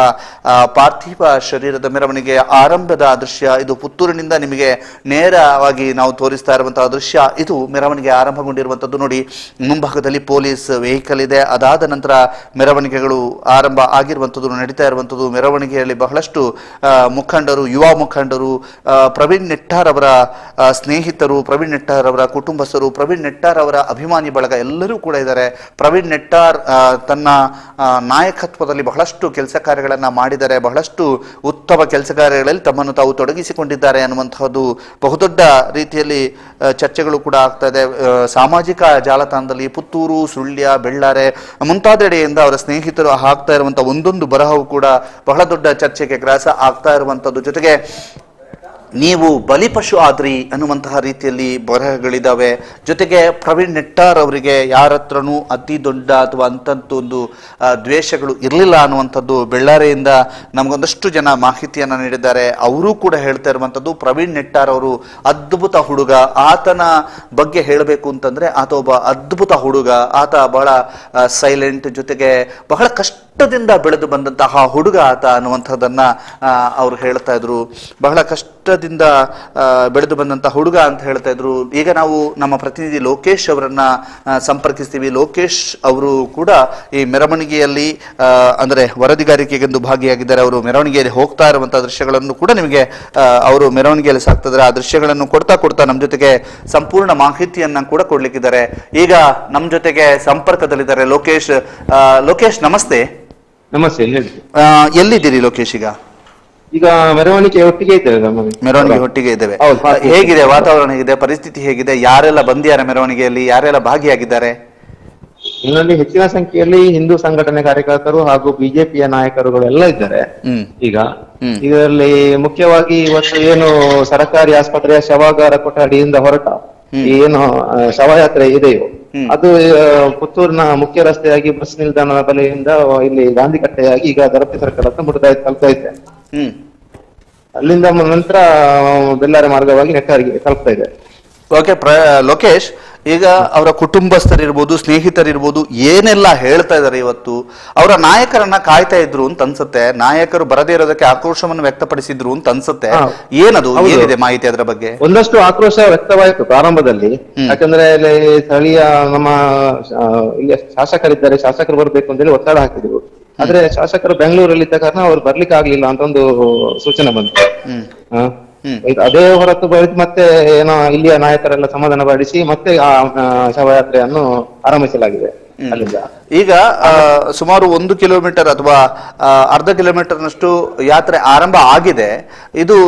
ಪಾರ್ಥಿವ ಶರೀರದ ಮೆರವಣಿಗೆಯ ಆರಂಭದ ದೃಶ್ಯ. ಇದು ಪುತ್ತೂರಿನಿಂದ ನಿಮಗೆ ನೇರವಾಗಿ ನಾವು ತೋರಿಸ್ತಾ ಇರುವಂತಹ ದೃಶ್ಯ. ಇದು ಮೆರವಣಿಗೆ ಆರಂಭಗೊಂಡಿರುವಂತದ್ದು. ನೋಡಿ, ಮುಂಭಾಗದಲ್ಲಿ ಪೊಲೀಸ್ ವೆಹಿಕಲ್ ಇದೆ. ಅದಾದ ನಂತರ ಮೆರವಣಿಗೆಗಳು ಆರಂಭ ಆಗಿರುವಂತದ್ದು, ನಡೀತಾ ಇರುವಂತದ್ದು. ಮೆರವಣಿಗೆಯಲ್ಲಿ ಬಹಳಷ್ಟು ಮುಖಂಡರು, ಯುವ ಮುಖಂಡರು, ಪ್ರವೀಣ್ ನೆಟ್ಟಾರ್ ಅವರ ಸ್ನೇಹಿತರು, ಪ್ರವೀಣ್ ನೆಟ್ಟಾರ್ ಅವರ ಕುಟುಂಬಸ್ಥರು, ಪ್ರವೀಣ್ ನೆಟ್ಟಾರ್ ಅವರ ಅಭಿಮಾನಿ ಬಳಗ ಎಲ್ಲರೂ ಕೂಡ ಇದ್ದಾರೆ. ಪ್ರವೀಣ್ ನೆಟ್ಟಾರ್ ತನ್ನ ನಾಯಕತ್ವದಲ್ಲಿ ಬಹಳಷ್ಟು ಕೆಲಸ ಕಾರ್ಯಗಳನ್ನ ಮಾಡಿದ್ದಾರೆ. ಬಹಳಷ್ಟು ಉತ್ತಮ ಕೆಲಸ ಕಾರ್ಯಗಳಲ್ಲಿ ತಮ್ಮನ್ನು ತಾವು ತೊಡಗಿಸಿಕೊಂಡಿದ್ದಾರೆ ಅನ್ನುವಂತಹದ್ದು ಬಹುದೊಡ್ಡ ರೀತಿಯಲ್ಲಿ ಚರ್ಚೆಗಳು ಕೂಡ ಆಗ್ತಾ ಇದೆ. ಸಾಮಾಜಿಕ ಜಾಲತಾಣದಲ್ಲಿ ಪುತ್ತೂರು, ಸುಳ್ಯ, ಬೆಳ್ಳಾರೆ ಮುಂತಾದೆಡೆಯಿಂದ ಅವರ ಸ್ನೇಹಿತರು ಹಾಕ್ತಾ ಇರುವಂತಹ ಒಂದೊಂದು ಬರಹವು ಕೂಡ ಬಹಳ ದೊಡ್ಡ ಚರ್ಚೆಗೆ ಗ್ರಾಸ ಆಗ್ತಾ ಇರುವಂತದ್ದು. ಜೊತೆಗೆ ನೀವು ಬಲಿಪಶು ಆದ್ರಿ ಅನ್ನುವಂತಹ ರೀತಿಯಲ್ಲಿ ಬರಹಗಳಿದ್ದಾವೆ. ಜೊತೆಗೆ ಪ್ರವೀಣ್ ನೆಟ್ಟಾರ್ ಅವರಿಗೆ ಯಾರ ಹತ್ರನೂ ಅತಿ ದೊಡ್ಡ ಅಥವಾ ಅಂತಂತೊಂದು ದ್ವೇಷಗಳು ಇರಲಿಲ್ಲ ಅನ್ನುವಂಥದ್ದು ಬೆಳ್ಳಾರೆಯಿಂದ ನಮಗೊಂದಷ್ಟು ಜನ ಮಾಹಿತಿಯನ್ನು ನೀಡಿದ್ದಾರೆ. ಅವರು ಕೂಡ ಹೇಳ್ತಾ ಇರುವಂಥದ್ದು, ಪ್ರವೀಣ್ ನೆಟ್ಟಾರ್ ಅವರು ಅದ್ಭುತ ಹುಡುಗ. ಆತನ ಬಗ್ಗೆ ಹೇಳಬೇಕು ಅಂತಂದ್ರೆ ಆತ ಒಬ್ಬ ಅದ್ಭುತ ಹುಡುಗ. ಆತ ಬಹಳ ಸೈಲೆಂಟ್, ಜೊತೆಗೆ ಬಹಳ ಕಷ್ಟದಿಂದ ಬೆಳೆದು ಬಂದಂತಹ ಹುಡುಗ ಆತ ಅನ್ನುವಂಥದ್ದನ್ನ ಅವರು ಹೇಳ್ತಾ ಇದ್ರು. ಬಹಳ ಕಷ್ಟದಿಂದ ಬೆಳೆದು ಬಂದಂತ ಹುಡುಗ ಅಂತ ಹೇಳ್ತಾ ಇದ್ರು. ಈಗ ನಾವು ನಮ್ಮ ಪ್ರತಿನಿಧಿ ಲೋಕೇಶ್ ಅವರನ್ನ ಸಂಪರ್ಕಿಸ್ತೀವಿ. ಲೋಕೇಶ್ ಅವರು ಕೂಡ ಈ ಮೆರವಣಿಗೆಯಲ್ಲಿ ಅಂದ್ರೆ ವರದಿಗಾರಿಕೆಗೆಂದು ಭಾಗಿಯಾಗಿದ್ದಾರೆ. ಅವರು ಮೆರವಣಿಗೆಯಲ್ಲಿ ಹೋಗ್ತಾ ಇರುವಂತಹ ದೃಶ್ಯಗಳನ್ನು ಕೂಡ ನಿಮಗೆ ಅವರು ಮೆರವಣಿಗೆಯಲ್ಲಿ ಸಾಕ್ತಾ ಇದ್ದಾರೆ. ಆ ದೃಶ್ಯಗಳನ್ನು ಕೊಡ್ತಾ ನಮ್ಮ ಜೊತೆಗೆ ಸಂಪೂರ್ಣ ಮಾಹಿತಿಯನ್ನ ಕೂಡ ಕೊಡ್ಲಿಕ್ಕಿದ್ದಾರೆ. ಈಗ ನಮ್ಮ ಜೊತೆಗೆ ಸಂಪರ್ಕದಲ್ಲಿದ್ದಾರೆ ಲೋಕೇಶ್. ಲೋಕೇಶ್ ನಮಸ್ತೆ. ನಮಸ್ತೆ. ಎಲ್ಲಿದ್ದೀರಿ ಲೋಕೇಶ್? ಈಗ ಮೆರವಣಿಗೆ ಒಟ್ಟಿಗೆ ಇದ್ದೇವೆ. ಮೆರವಣಿಗೆ ಒಟ್ಟಿಗೆ ಇದ್ದೇವೆ. ಹೌದು. ಹೇಗಿದೆ ವಾತಾವರಣ, ಹೇಗಿದೆ ಪರಿಸ್ಥಿತಿ, ಹೇಗಿದೆ? ಯಾರೆಲ್ಲ ಬಂದಿದ್ದಾರೆ ಮೆರವಣಿಗೆಯಲ್ಲಿ, ಯಾರೆಲ್ಲ ಭಾಗಿಯಾಗಿದ್ದಾರೆ? ಇದರಲ್ಲಿ ಹೆಚ್ಚಿನ ಸಂಖ್ಯೆಯಲ್ಲಿ ಹಿಂದೂ ಸಂಘಟನೆ ಕಾರ್ಯಕರ್ತರು ಹಾಗೂ ಬಿಜೆಪಿಯ ನಾಯಕರುಗಳೆಲ್ಲ ಇದ್ದಾರೆ. ಈಗ ಇದರಲ್ಲಿ ಮುಖ್ಯವಾಗಿ ಇವತ್ತು ಏನು ಸರ್ಕಾರಿ ಆಸ್ಪತ್ರೆಯ ಶವಾಗಾರ ಕೊಠಡಿಯಿಂದ ಹೊರಟ ಏನು ಶವಯಾತ್ರೆ ಇದೆಯೋ ಅದು ಪುತ್ತೂರಿನ ಮುಖ್ಯ ರಸ್ತೆಯಾಗಿ ಬಸ್ ನಿಲ್ದಾಣದ ಬಳಿಯಿಂದ ಇಲ್ಲಿ ಗಾಂಧಿ ಕಟ್ಟೆಯಾಗಿ ಈಗ ದರಪಿ ಸರ್ಕಲ್ ಅಂತ ತಲುಪ್ತಾ ಇದೆ. ಅಲ್ಲಿಂದ ನಂತರ ಬೆಳ್ಳಾರೆ ಮಾರ್ಗವಾಗಿ ನೆಟ್ಟಾರಿಗೆ ತಲುಪ್ತಾ ಇದೆ. ಓಕೆ ಲೋಕೇಶ್, ಈಗ ಅವರ ಕುಟುಂಬಸ್ಥರಿರ್ಬೋದು, ಸ್ನೇಹಿತರಿರ್ಬೋದು, ಏನೆಲ್ಲ ಹೇಳ್ತಾ ಇದ್ದಾರೆ ಇವತ್ತು? ಅವರ ನಾಯಕರನ್ನ ಕಾಯ್ತಾ ಇದ್ರು ಅಂತ ಅನ್ಸುತ್ತೆ. ನಾಯಕರು ಬರದೇ ಇರೋದಕ್ಕೆ ಆಕ್ರೋಶವನ್ನು ವ್ಯಕ್ತಪಡಿಸಿದ್ರು ಅಂತ ಅನ್ಸುತ್ತೆ. ಏನದು, ಏನಿದೆ ಮಾಹಿತಿ ಅದರ ಬಗ್ಗೆ? ಒಂದಷ್ಟು ಆಕ್ರೋಶ ವ್ಯಕ್ತವಾಯಿತು ಪ್ರಾರಂಭದಲ್ಲಿ. ಯಾಕಂದ್ರೆ ಇಲ್ಲಿ ಸ್ಥಳೀಯ ನಮ್ಮ ಇಲ್ಲಿ ಶಾಸಕರಿದ್ದಾರೆ, ಶಾಸಕರು ಬರ್ಬೇಕು ಅಂತ ಹೇಳಿ ಒತ್ತಡ ಹಾಕಿದ್ರು. ಆದ್ರೆ ಶಾಸಕರು ಬೆಂಗಳೂರಲ್ಲಿ ಇದ್ದ ಕಾರಣ ಅವ್ರು ಬರ್ಲಿಕ್ಕೆ ಆಗ್ಲಿಲ್ಲ ಅಂತ ಒಂದು ಸೂಚನೆ ಬಂತು. ಅದೇ ಹೊರತು ಮತ್ತೆ ಏನೋ ಇಲ್ಲಿಯ ನಾಯಕರೆಲ್ಲ ಸಮಾಧಾನ ಪಡಿಸಿ ಮತ್ತೆ ಆ ಶವಯಾತ್ರೆಯನ್ನು ಆರಂಭಿಸಲಾಗಿದೆ ಅಲ್ಲಿಂದ. ಈಗ ಸುಮಾರು 1 ಕಿಲೋಮೀಟರ್ ಅಥವಾ ಅರ್ಧ ಕಿಲೋಮೀಟರ್ನಷ್ಟು ಯಾತ್ರೆ ಆರಂಭ ಆಗಿದೆ. ಇದು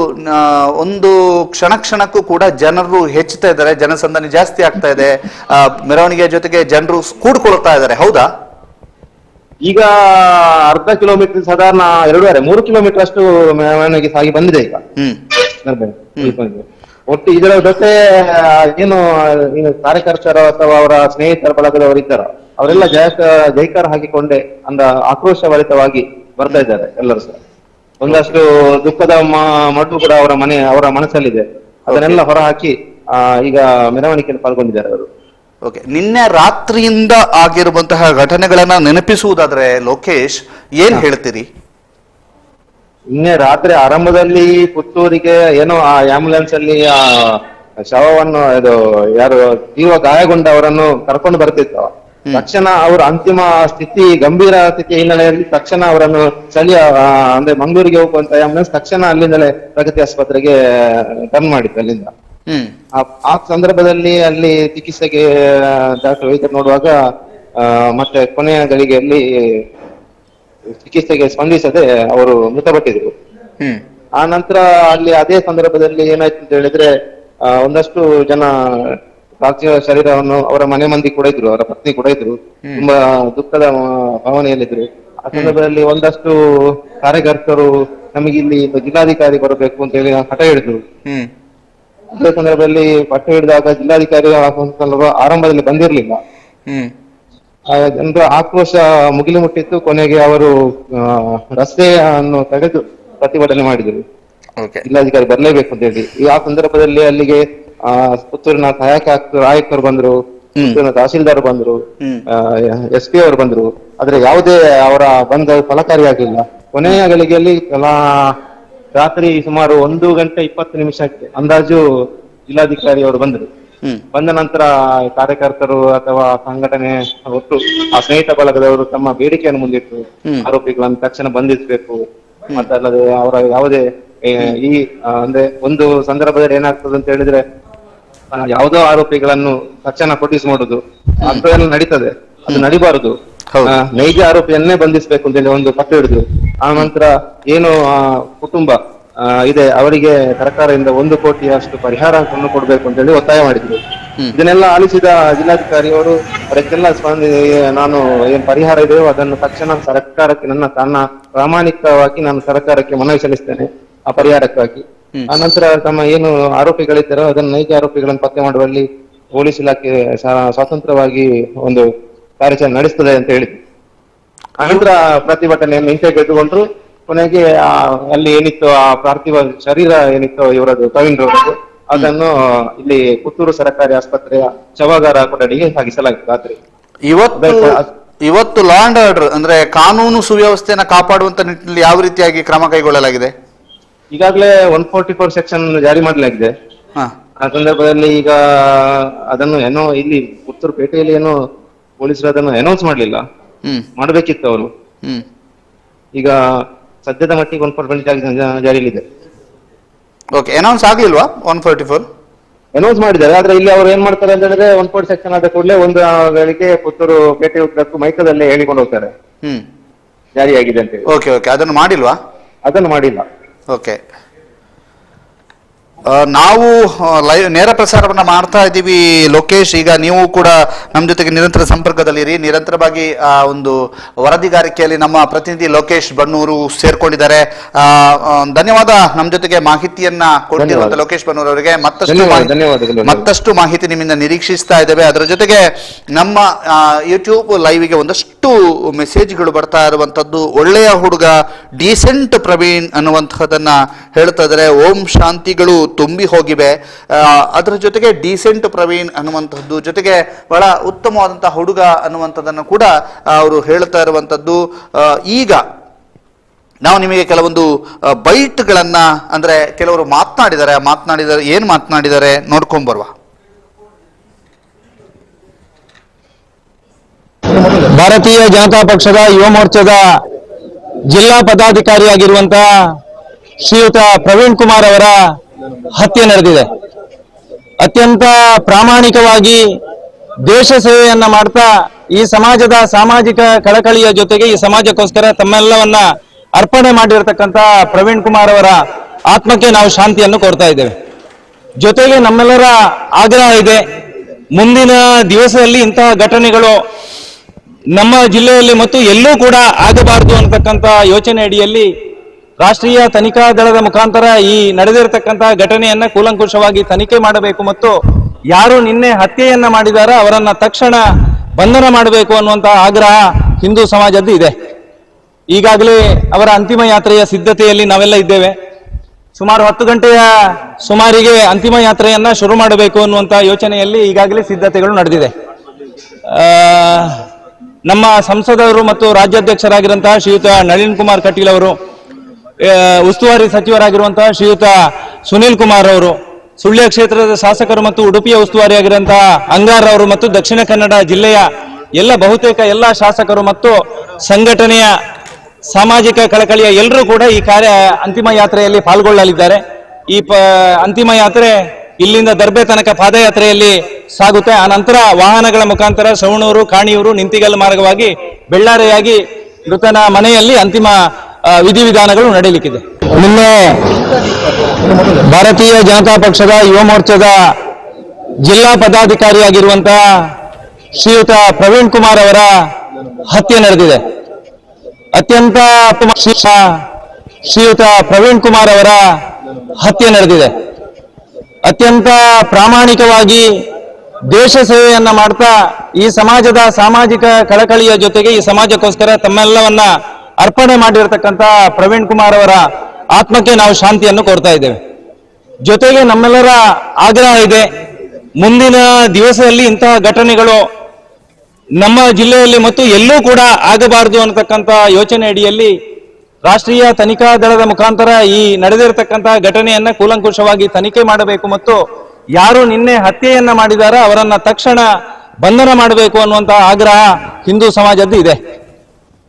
ಒಂದು ಕ್ಷಣಕ್ಕೂ ಕೂಡ ಜನರು ಹೆಚ್ಚುತ್ತಾ ಇದ್ದಾರೆ, ಜನಸಂದಣಿ ಜಾಸ್ತಿ ಆಗ್ತಾ ಇದೆ, ಮೆರವಣಿಗೆಯ ಜೊತೆಗೆ ಜನರು ಕೂಡ್ಕೊಳ್ತಾ ಇದ್ದಾರೆ, ಹೌದಾ? ಈಗ ಅರ್ಧ ಕಿಲೋಮೀಟರ್ ಸಾಧಾರಣ 2.5-3 ಕಿಲೋಮೀಟರ್ ಅಷ್ಟು ಮೆರವಣಿಗೆ ಸಾಗಿ ಬಂದಿದೆ ಈಗ. ಒಟ್ಟು ಇದರ ಜೊತೆ ಏನು ಕಾರ್ಯಕರ್ತರು ಅಥವಾ ಅವರ ಸ್ನೇಹಿತರ ಬಳಗದವರು ಇದ್ದಾರೋ ಅವರೆಲ್ಲ ಜೈಕಾರ ಹಾಕಿಕೊಂಡೆ ಅಂದ ಆಕ್ರೋಶಭರಿತವಾಗಿ ಬರ್ತಾ ಇದ್ದಾರೆ ಎಲ್ಲರೂ ಸಹ. ಒಂದಷ್ಟು ದುಃಖದ ಮಡು ಕೂಡ ಅವರ ಮನಸ್ಸಲ್ಲಿದೆ. ಅದನ್ನೆಲ್ಲ ಹೊರಹಾಕಿ ಈಗ ಮೆರವಣಿಗೆಯಲ್ಲಿ ಪಾಲ್ಗೊಂಡಿದ್ದಾರೆ ಅವರು. ಓಕೆ, ನಿನ್ನೆ ರಾತ್ರಿಯಿಂದ ಆಗಿರುವಂತಹ ಘಟನೆಗಳನ್ನ ನೆನಪಿಸುವುದಾದ್ರೆ ಲೋಕೇಶ್ ಏನ್ ಹೇಳ್ತೀರಿ? ನಿನ್ನೆ ರಾತ್ರಿ ಆರಂಭದಲ್ಲಿ ಪುತ್ತೂರಿಗೆ ಏನೋ ಆ ಆಂಬ್ಯುಲೆನ್ಸ್ ಅಲ್ಲಿ ಆ ಶವವನ್ನು ಇದು ಯಾರು ತೀವ್ರ ಗಾಯಗೊಂಡವರನ್ನು ಕರ್ಕೊಂಡು ಬರ್ತಿತ್ತು. ತಕ್ಷಣ ಅವರ ಅಂತಿಮ ಸ್ಥಿತಿ ಗಂಭೀರ ಸ್ಥಿತಿಯ ಹಿನ್ನೆಲೆಯಲ್ಲಿ ತಕ್ಷಣ ಅವರನ್ನು ಸ್ಥಳೀಯ ಅಂದ್ರೆ ಮಂಗಳೂರಿಗೆ ಹೋಗುವಂತ ಆಂಬ್ಯುಲೆನ್ಸ್ ತಕ್ಷಣ ಅಲ್ಲಿಂದಲೇ ಪ್ರಗತಿ ಆಸ್ಪತ್ರೆಗೆ ಟರ್ನ್ ಮಾಡಿತ್ತು ಅಲ್ಲಿಂದ. ಆ ಸಂದರ್ಭದಲ್ಲಿ ಅಲ್ಲಿ ಚಿಕಿತ್ಸೆಗೆ ಡಾಕ್ಟರ್ ವೈದ್ಯರು ನೋಡುವಾಗ ಮತ್ತೆ ಕೊನೆಯ ಗಳಿಗೆಯಲ್ಲಿ ಚಿಕಿತ್ಸೆಗೆ ಸ್ಪಂದಿಸದೆ ಅವರು ಮೃತಪಟ್ಟಿದ್ರು. ಆ ನಂತರ ಅಲ್ಲಿ ಅದೇ ಸಂದರ್ಭದಲ್ಲಿ ಏನಾಯ್ತು ಅಂತ ಹೇಳಿದ್ರೆ ಒಂದಷ್ಟು ಜನ ಪಾರ್ಥಿವ ಶರೀರವನ್ನು ಅವರ ಮನೆ ಮಂದಿ ಕೂಡ ಇದ್ರು, ಅವರ ಪತ್ನಿ ಕೂಡ ಇದ್ರು, ತುಂಬಾ ದುಃಖದ ಭಾವನೆಯಲ್ಲಿದ್ರು. ಆ ಸಂದರ್ಭದಲ್ಲಿ ಒಂದಷ್ಟು ಕಾರ್ಯಕರ್ತರು ನಮಗೆ ಇಲ್ಲಿ ಜಿಲ್ಲಾಧಿಕಾರಿ ಬರಬೇಕು ಅಂತ ಹೇಳಿ ಹಠ ಹಿಡಿದ್ರು. ಅದೇ ಸಂದರ್ಭದಲ್ಲಿ ಪಟ್ಟ ಹಿಡಿದಾಗ ಜಿಲ್ಲಾಧಿಕಾರಿ ಆರಂಭದಲ್ಲಿ ಬಂದಿರ್ಲಿಲ್ಲ. ಜನರ ಆಕ್ರೋಶ ಮುಗಿಲು ಮುಟ್ಟಿತ್ತು. ಕೊನೆಗೆ ಅವರು ರಸ್ತೆಯನ್ನು ತೆಗೆದು ಪ್ರತಿಭಟನೆ ಮಾಡಿದರು, ಜಿಲ್ಲಾಧಿಕಾರಿ ಬರಲೇಬೇಕು ಅಂತ ಹೇಳಿ. ಆ ಸಂದರ್ಭದಲ್ಲಿ ಅಲ್ಲಿಗೆ ಪುತ್ತೂರಿನ ಸಹಾಯಕ ಆಯುಕ್ತರು ಬಂದ್ರು, ಪುತ್ತೂರಿನ ತಹಸೀಲ್ದಾರ್ ಬಂದ್ರು, SP ಅವರು ಬಂದ್ರು. ಆದ್ರೆ ಯಾವುದೇ ಅವರ ಬಂದ ಫಲಕಾರಿಯಾಗಲಿಲ್ಲ. ಕೊನೆಯ ಗಳಿಗೆಯಲ್ಲಿ ರಾತ್ರಿ ಸುಮಾರು 1:20 ಅಂದಾಜು ಜಿಲ್ಲಾಧಿಕಾರಿ ಅವರು ಬಂದರು. ಬಂದ ನಂತರ ಕಾರ್ಯಕರ್ತರು ಅಥವಾ ಸಂಘಟನೆ ಒಟ್ಟು ಆ ಸ್ನೇಹಿತ ಬಳಗದವರು ತಮ್ಮ ಬೇಡಿಕೆಯನ್ನು ಮುಂದಿಟ್ಟು ಆರೋಪಿಗಳನ್ನು ತಕ್ಷಣ ಬಂಧಿಸಬೇಕು, ಮತ್ತಲ್ಲದೆ ಅವರ ಯಾವುದೇ ಈ ಅಂದ್ರೆ ಒಂದು ಸಂದರ್ಭದಲ್ಲಿ ಏನಾಗ್ತದೆ ಅಂತ ಹೇಳಿದ್ರೆ ಯಾವುದೋ ಆರೋಪಿಗಳನ್ನು ತಕ್ಷಣ ಪ್ರೊಡ್ಯೂಸ್ ಮಾಡುದು ಅಂಥವೆಲ್ಲ ನಡೀತದೆ, ಅದು ನಡಿಬಾರದು. ನೈಜ ಆರೋಪಿಯನ್ನೇ ಬಂಧಿಸಬೇಕು ಅಂತ ಹೇಳಿ ಒಂದು ಪಟ್ಟು ಹಿಡಿದು ಆ ನಂತರ ಏನು ಕುಟುಂಬ ಇದೆ ಅವರಿಗೆ ಸರ್ಕಾರದಿಂದ 1 ಕೋಟಿಯಷ್ಟು ಪರಿಹಾರವನ್ನು ಕೊಡ್ಬೇಕು ಅಂತ ಹೇಳಿ ಒತ್ತಾಯ ಮಾಡಿದ್ರು. ಇದನ್ನೆಲ್ಲ ಆಲಿಸಿದ ಜಿಲ್ಲಾಧಿಕಾರಿ ಅವರು ಅದಕ್ಕೆಲ್ಲ ನಾನು ಏನ್ ಪರಿಹಾರ ಇದೆಯೋ ಅದನ್ನು ತಕ್ಷಣ ಸರ್ಕಾರಕ್ಕೆ ತನ್ನ ಪ್ರಾಮಾಣಿಕವಾಗಿ ನಾನು ಸರ್ಕಾರಕ್ಕೆ ಮನವಿ ಸಲ್ಲಿಸ್ತೇನೆ ಆ ಪರಿಹಾರಕ್ಕಾಗಿ. ಆ ನಂತರ ತಮ್ಮ ಏನು ಆರೋಪಿಗಳಿದ್ದಾರೋ ಅದನ್ನು ನೈಜ ಆರೋಪಿಗಳನ್ನು ಪತ್ತೆ ಮಾಡುವಲ್ಲಿ ಪೊಲೀಸ್ ಇಲಾಖೆ ಸ್ವತಂತ್ರವಾಗಿ ಒಂದು ಕಾರ್ಯಾಚರಣೆ ನಡೆಸ್ತದೆ ಅಂತ ಹೇಳಿದ್ರು. ಆನಂತರ ಪ್ರತಿಭಟನೆಯನ್ನು ಹಿಂತೆಗೆದುಕೊಂಡ್ರು. ಕೊನೆಗೆ ಅಲ್ಲಿ ಏನಿತ್ತು ಆ ಪಾರ್ಥಿವ ಶರೀರ ಏನಿತ್ತು ಇವರದ್ದು ಪ್ರವೀಣ್ ರವರದ್ದು ಅದನ್ನು ಇಲ್ಲಿ ಪುತ್ತೂರು ಸರ್ಕಾರಿ ಆಸ್ಪತ್ರೆಯ ಶವಾಗಾರ ಕೊಠಡಿಗೆ ಸಾಗಿಸಲಾಗಿತ್ತು ರಾತ್ರಿ. ಇವತ್ತು ಲಾ ಅಂಡ್ ಆರ್ಡರ್ ಅಂದ್ರೆ ಕಾನೂನು ಸುವ್ಯವಸ್ಥೆಯನ್ನು ಕಾಪಾಡುವಂತ ನಿಟ್ಟಿನಲ್ಲಿ ಯಾವ ರೀತಿಯಾಗಿ ಕ್ರಮ ಕೈಗೊಳ್ಳಲಾಗಿದೆ? ಈಗಾಗಲೇ 144 ಸೆಕ್ಷನ್ ಜಾರಿ ಮಾಡಲಾಗಿದೆ. ಹಾ ಆ ಸಂದರ್ಭದಲ್ಲಿ ಈಗ ಅದನ್ನು ಏನೋ ಇಲ್ಲಿ ಪುತ್ತೂರು ಪೇಟೆಯಲ್ಲಿ ಏನೋ ಪೊಲೀಸರು ಅದನ್ನು ಅನೌನ್ಸ್ ಮಾಡ್ಲಿಲ್ಲ, ಮಾಡಬೇಕಿತ್ತು ಅವರು. ಈಗ ಸದ್ಯದ ಮಟ್ಟಿಗೆ 144 ಜಾರಿಯಲ್ಲಿದೆ. Okay, announce ಆಗ್ಲಿಲ್ವಾ 144? ಅನೌನ್ಸ್ ಮಾಡಿದ್ದಾರೆ, ಆದ್ರೆ ಇಲ್ಲಿ ಅವರು ಏನ್ ಮಾಡ್ತಾರೆ ಅಂತ ಹೇಳಿದ್ರೆ 140 ಸೆಕ್ಷನ್ ಆದ ಕೂಡಲೇ ಒಂದು ಗಳಿಗೆ ಪುತ್ತೂರು ಪೇಟೆ ಉದ್ದಕ್ಕೂ ಮೈಕದಲ್ಲೇ ಹೇಳಿಕೊಂಡು ಹೋಗ್ತಾರೆ ಜಾರಿಯಾಗಿದೆ ಅಂತ ಹೇಳಿ. ಓಕೆ ಓಕೆ, ಅದನ್ನು ಮಾಡಿಲ್ವಾ? ಅದನ್ನು ಮಾಡಿಲ್ಲ. ಓಕೆ, ನಾವು ಲೈವ್ ನೇರ ಪ್ರಸಾರವನ್ನು ಮಾಡ್ತಾ ಇದ್ದೀವಿ ಲೋಕೇಶ್. ಈಗ ನೀವು ಕೂಡ ನಮ್ಮ ಜೊತೆಗೆ ನಿರಂತರ ಸಂಪರ್ಕದಲ್ಲಿರಿ. ನಿರಂತರವಾಗಿ ಒಂದು ವರದಿಗಾರಿಕೆಯಲ್ಲಿ ನಮ್ಮ ಪ್ರತಿನಿಧಿ ಲೋಕೇಶ್ ಬನ್ನೂರು ಸೇರ್ಕೊಂಡಿದ್ದಾರೆ. ಧನ್ಯವಾದ ನಮ್ಮ ಜೊತೆಗೆ ಮಾಹಿತಿಯನ್ನ ಕೊಟ್ಟಿರುವಂತ ಲೋಕೇಶ್ ಬನ್ನೂರು ಅವರಿಗೆ. ಮತ್ತಷ್ಟು ಮಾಹಿತಿ ನಿಮ್ಮಿಂದ ನಿರೀಕ್ಷಿಸ್ತಾ ಇದ್ದೇವೆ. ಅದರ ಜೊತೆಗೆ ನಮ್ಮ ಯೂಟ್ಯೂಬ್ ಲೈವ್ಗೆ ಒಂದಷ್ಟು ಮೆಸೇಜ್ಗಳು ಬರ್ತಾ ಇರುವಂತದ್ದು. ಒಳ್ಳೆಯ ಹುಡುಗ, ಡೀಸೆಂಟ್ ಪ್ರವೀಣ್ ಅನ್ನುವಂತಹದನ್ನ ಹೇಳ್ತಾ ಇದ್ದಾರೆ. ಓಂ ಶಾಂತಿಗಳು ತುಂಬಿ ಹೋಗಿವೆ. ಅದರ ಜೊತೆಗೆ ಡೀಸೆಂಟ್ ಪ್ರವೀಣ್ ಅನ್ನುವಂಥದ್ದು, ಜೊತೆಗೆ ಬಹಳ ಉತ್ತಮವಾದಂತಹ ಹುಡುಗ ಅನ್ನುವಂಥದ್ದನ್ನು ಕೂಡ ಅವರು ಹೇಳ್ತಾ ಇರುವಂಥದ್ದು. ಈಗ ನಾವು ನಿಮಗೆ ಕೆಲವೊಂದು ಬೈಟ್ಗಳನ್ನ, ಅಂದ್ರೆ ಕೆಲವರು ಮಾತನಾಡಿದ್ದಾರೆ ಏನ್ ಮಾತನಾಡಿದ್ದಾರೆ ನೋಡ್ಕೊಂಡ್ ಬರುವ. ಭಾರತೀಯ ಜನತಾ ಪಕ್ಷದ ಯುವ ಮೋರ್ಚಾದ ಜಿಲ್ಲಾ ಪದಾಧಿಕಾರಿಯಾಗಿರುವಂತಹ ಶ್ರೀಯುತ ಪ್ರವೀಣ್ ಕುಮಾರ್ ಅವರ ಹತ್ಯೆ ನಡೆದಿದೆ. ಅತ್ಯಂತ ಪ್ರಾಮಾಣಿಕವಾಗಿ ದೇಶ ಸೇವೆಯನ್ನ ಮಾಡ್ತಾ ಈ ಸಮಾಜದ ಸಾಮಾಜಿಕ ಕಳಕಳಿಯ ಜೊತೆಗೆ ಈ ಸಮಾಜಕ್ಕೋಸ್ಕರ ತಮ್ಮೆಲ್ಲವನ್ನ ಅರ್ಪಣೆ ಮಾಡಿರತಕ್ಕಂತ ಪ್ರವೀಣ್ ಕುಮಾರ್ ಅವರ ಆತ್ಮಕ್ಕೆ ನಾವು ಶಾಂತಿಯನ್ನು ಕೋರ್ತಾ ಇದ್ದೇವೆ. ಜೊತೆಗೆ ನಮ್ಮೆಲ್ಲರ ಆಗ್ರಹ ಇದೆ, ಮುಂದಿನ ದಿವಸದಲ್ಲಿ ಇಂತಹ ಘಟನೆಗಳು ನಮ್ಮ ಜಿಲ್ಲೆಯಲ್ಲಿ ಮತ್ತು ಎಲ್ಲೂ ಕೂಡ ಆಗಬಾರದು ಅನ್ನತಕ್ಕಂಥ ಯೋಚನೆ ಅಡಿಯಲ್ಲಿ ರಾಷ್ಟ್ರೀಯ ತನಿಖಾ ದಳದ ಮುಖಾಂತರ ಈ ನಡೆದಿರತಕ್ಕಂತಹ ಘಟನೆಯನ್ನ ಕೂಲಂಕುಷವಾಗಿ ತನಿಖೆ ಮಾಡಬೇಕು ಮತ್ತು ಯಾರು ನಿನ್ನೆ ಹತ್ಯೆಯನ್ನ ಮಾಡಿದಾರ ಅವರನ್ನ ತಕ್ಷಣ ಬಂಧನ ಮಾಡಬೇಕು ಅನ್ನುವಂತಹ ಆಗ್ರಹ ಹಿಂದೂ ಸಮಾಜದ್ದು ಇದೆ. ಈಗಾಗಲೇ ಅವರ ಅಂತಿಮ ಯಾತ್ರೆಯ ಸಿದ್ಧತೆಯಲ್ಲಿ ನಾವೆಲ್ಲ ಇದ್ದೇವೆ. ಸುಮಾರು 10 ಗಂಟೆಯ ಸುಮಾರಿಗೆ ಅಂತಿಮ ಯಾತ್ರೆಯನ್ನ ಶುರು ಮಾಡಬೇಕು ಅನ್ನುವಂತಹ ಯೋಚನೆಯಲ್ಲಿ ಈಗಾಗಲೇ ಸಿದ್ಧತೆಗಳು ನಡೆದಿದೆ. ನಮ್ಮ ಸಂಸದರು ಮತ್ತು ರಾಜ್ಯಾಧ್ಯಕ್ಷರಾಗಿರುವಂತಹ ಶ್ರೀಯುತ ನಳಿನ್ ಕುಮಾರ್ ಕಟೀಲ್ ಅವರು, ಉಸ್ತುವಾರಿ ಸಚಿವರಾಗಿರುವಂತಹ ಶ್ರೀಯುತ ಸುನೀಲ್ ಕುಮಾರ್ ಅವರು, ಸುಳ್ಯ ಕ್ಷೇತ್ರದ ಶಾಸಕರು ಮತ್ತು ಉಡುಪಿಯ ಉಸ್ತುವಾರಿಯಾಗಿರುವಂತಹ ಅಂಗಾರ್ ಅವರು ಮತ್ತು ದಕ್ಷಿಣ ಕನ್ನಡ ಜಿಲ್ಲೆಯ ಬಹುತೇಕ ಎಲ್ಲ ಶಾಸಕರು ಮತ್ತು ಸಂಘಟನೆಯ ಸಾಮಾಜಿಕ ಕಳಕಳಿಯ ಎಲ್ಲರೂ ಕೂಡ ಈ ಅಂತಿಮ ಯಾತ್ರೆಯಲ್ಲಿ ಪಾಲ್ಗೊಳ್ಳಲಿದ್ದಾರೆ. ಈ ಅಂತಿಮ ಯಾತ್ರೆ ಇಲ್ಲಿಂದ ದರ್ಬೆ ತನಕ ಪಾದಯಾತ್ರೆಯಲ್ಲಿ ಸಾಗುತ್ತೆ. ಆ ನಂತರ ವಾಹನಗಳ ಮುಖಾಂತರ ಸವಣೂರು, ಕಾಣಿಯೂರು, ನಿಂತಿಗಲ್ ಮಾರ್ಗವಾಗಿ ಬೆಳ್ಳಾರೆಯಾಗಿ ಮೃತನ ಮನೆಯಲ್ಲಿ ಅಂತಿಮ ವಿಧಿವಿಧಾನಗಳು ನಡೆಯಲಿಕ್ಕಿದೆ. ನಿನ್ನೆ ಭಾರತೀಯ ಜನತಾ ಪಕ್ಷದ ಯುವ ಮೋರ್ಚಾದ ಜಿಲ್ಲಾ ಪದಾಧಿಕಾರಿಯಾಗಿರುವಂತಹ ಶ್ರೀಯುತ ಪ್ರವೀಣ್ ಕುಮಾರ್ ಅವರ ಹತ್ಯೆ ನಡೆದಿದೆ. ಅತ್ಯಂತ ಶ್ರೀಯುತ ಪ್ರವೀಣ್ ಕುಮಾರ್ ಅವರ ಹತ್ಯೆ ನಡೆದಿದೆ. ಅತ್ಯಂತ ಪ್ರಾಮಾಣಿಕವಾಗಿ ದೇಶ ಸೇವೆಯನ್ನ ಮಾಡ್ತಾ ಈ ಸಮಾಜದ ಸಾಮಾಜಿಕ ಕಳಕಳಿಯ ಜೊತೆಗೆ ಈ ಸಮಾಜಕ್ಕೋಸ್ಕರ ತಮ್ಮೆಲ್ಲವನ್ನ ಅರ್ಪಣೆ ಮಾಡಿರತಕ್ಕಂತ ಪ್ರವೀಣ್ ಕುಮಾರ್ ಅವರ ಆತ್ಮಕ್ಕೆ ನಾವು ಶಾಂತಿಯನ್ನು ಕೋರ್ತಾ ಇದ್ದೇವೆ. ಜೊತೆಗೆ ನಮ್ಮೆಲ್ಲರ ಆಗ್ರಹ ಇದೆ, ಮುಂದಿನ ದಿವಸದಲ್ಲಿ ಇಂತಹ ಘಟನೆಗಳು ನಮ್ಮ ಜಿಲ್ಲೆಯಲ್ಲಿ ಮತ್ತು ಎಲ್ಲೂ ಕೂಡ ಆಗಬಾರದು ಅನ್ನತಕ್ಕಂಥ ಯೋಚನೆ ಅಡಿಯಲ್ಲಿ ರಾಷ್ಟ್ರೀಯ ತನಿಖಾ ದಳದ ಮುಖಾಂತರ ಈ ನಡೆದಿರತಕ್ಕಂತಹ ಘಟನೆಯನ್ನ ಕೂಲಂಕುಷವಾಗಿ ತನಿಖೆ ಮಾಡಬೇಕು ಮತ್ತು ಯಾರು ನಿನ್ನೆ ಹತ್ಯೆಯನ್ನ ಮಾಡಿದಾರ ಅವರನ್ನ ತಕ್ಷಣ ಬಂಧನ ಮಾಡಬೇಕು ಅನ್ನುವಂತಹ ಆಗ್ರಹ ಹಿಂದೂ ಸಮಾಜದ್ದು ಇದೆ.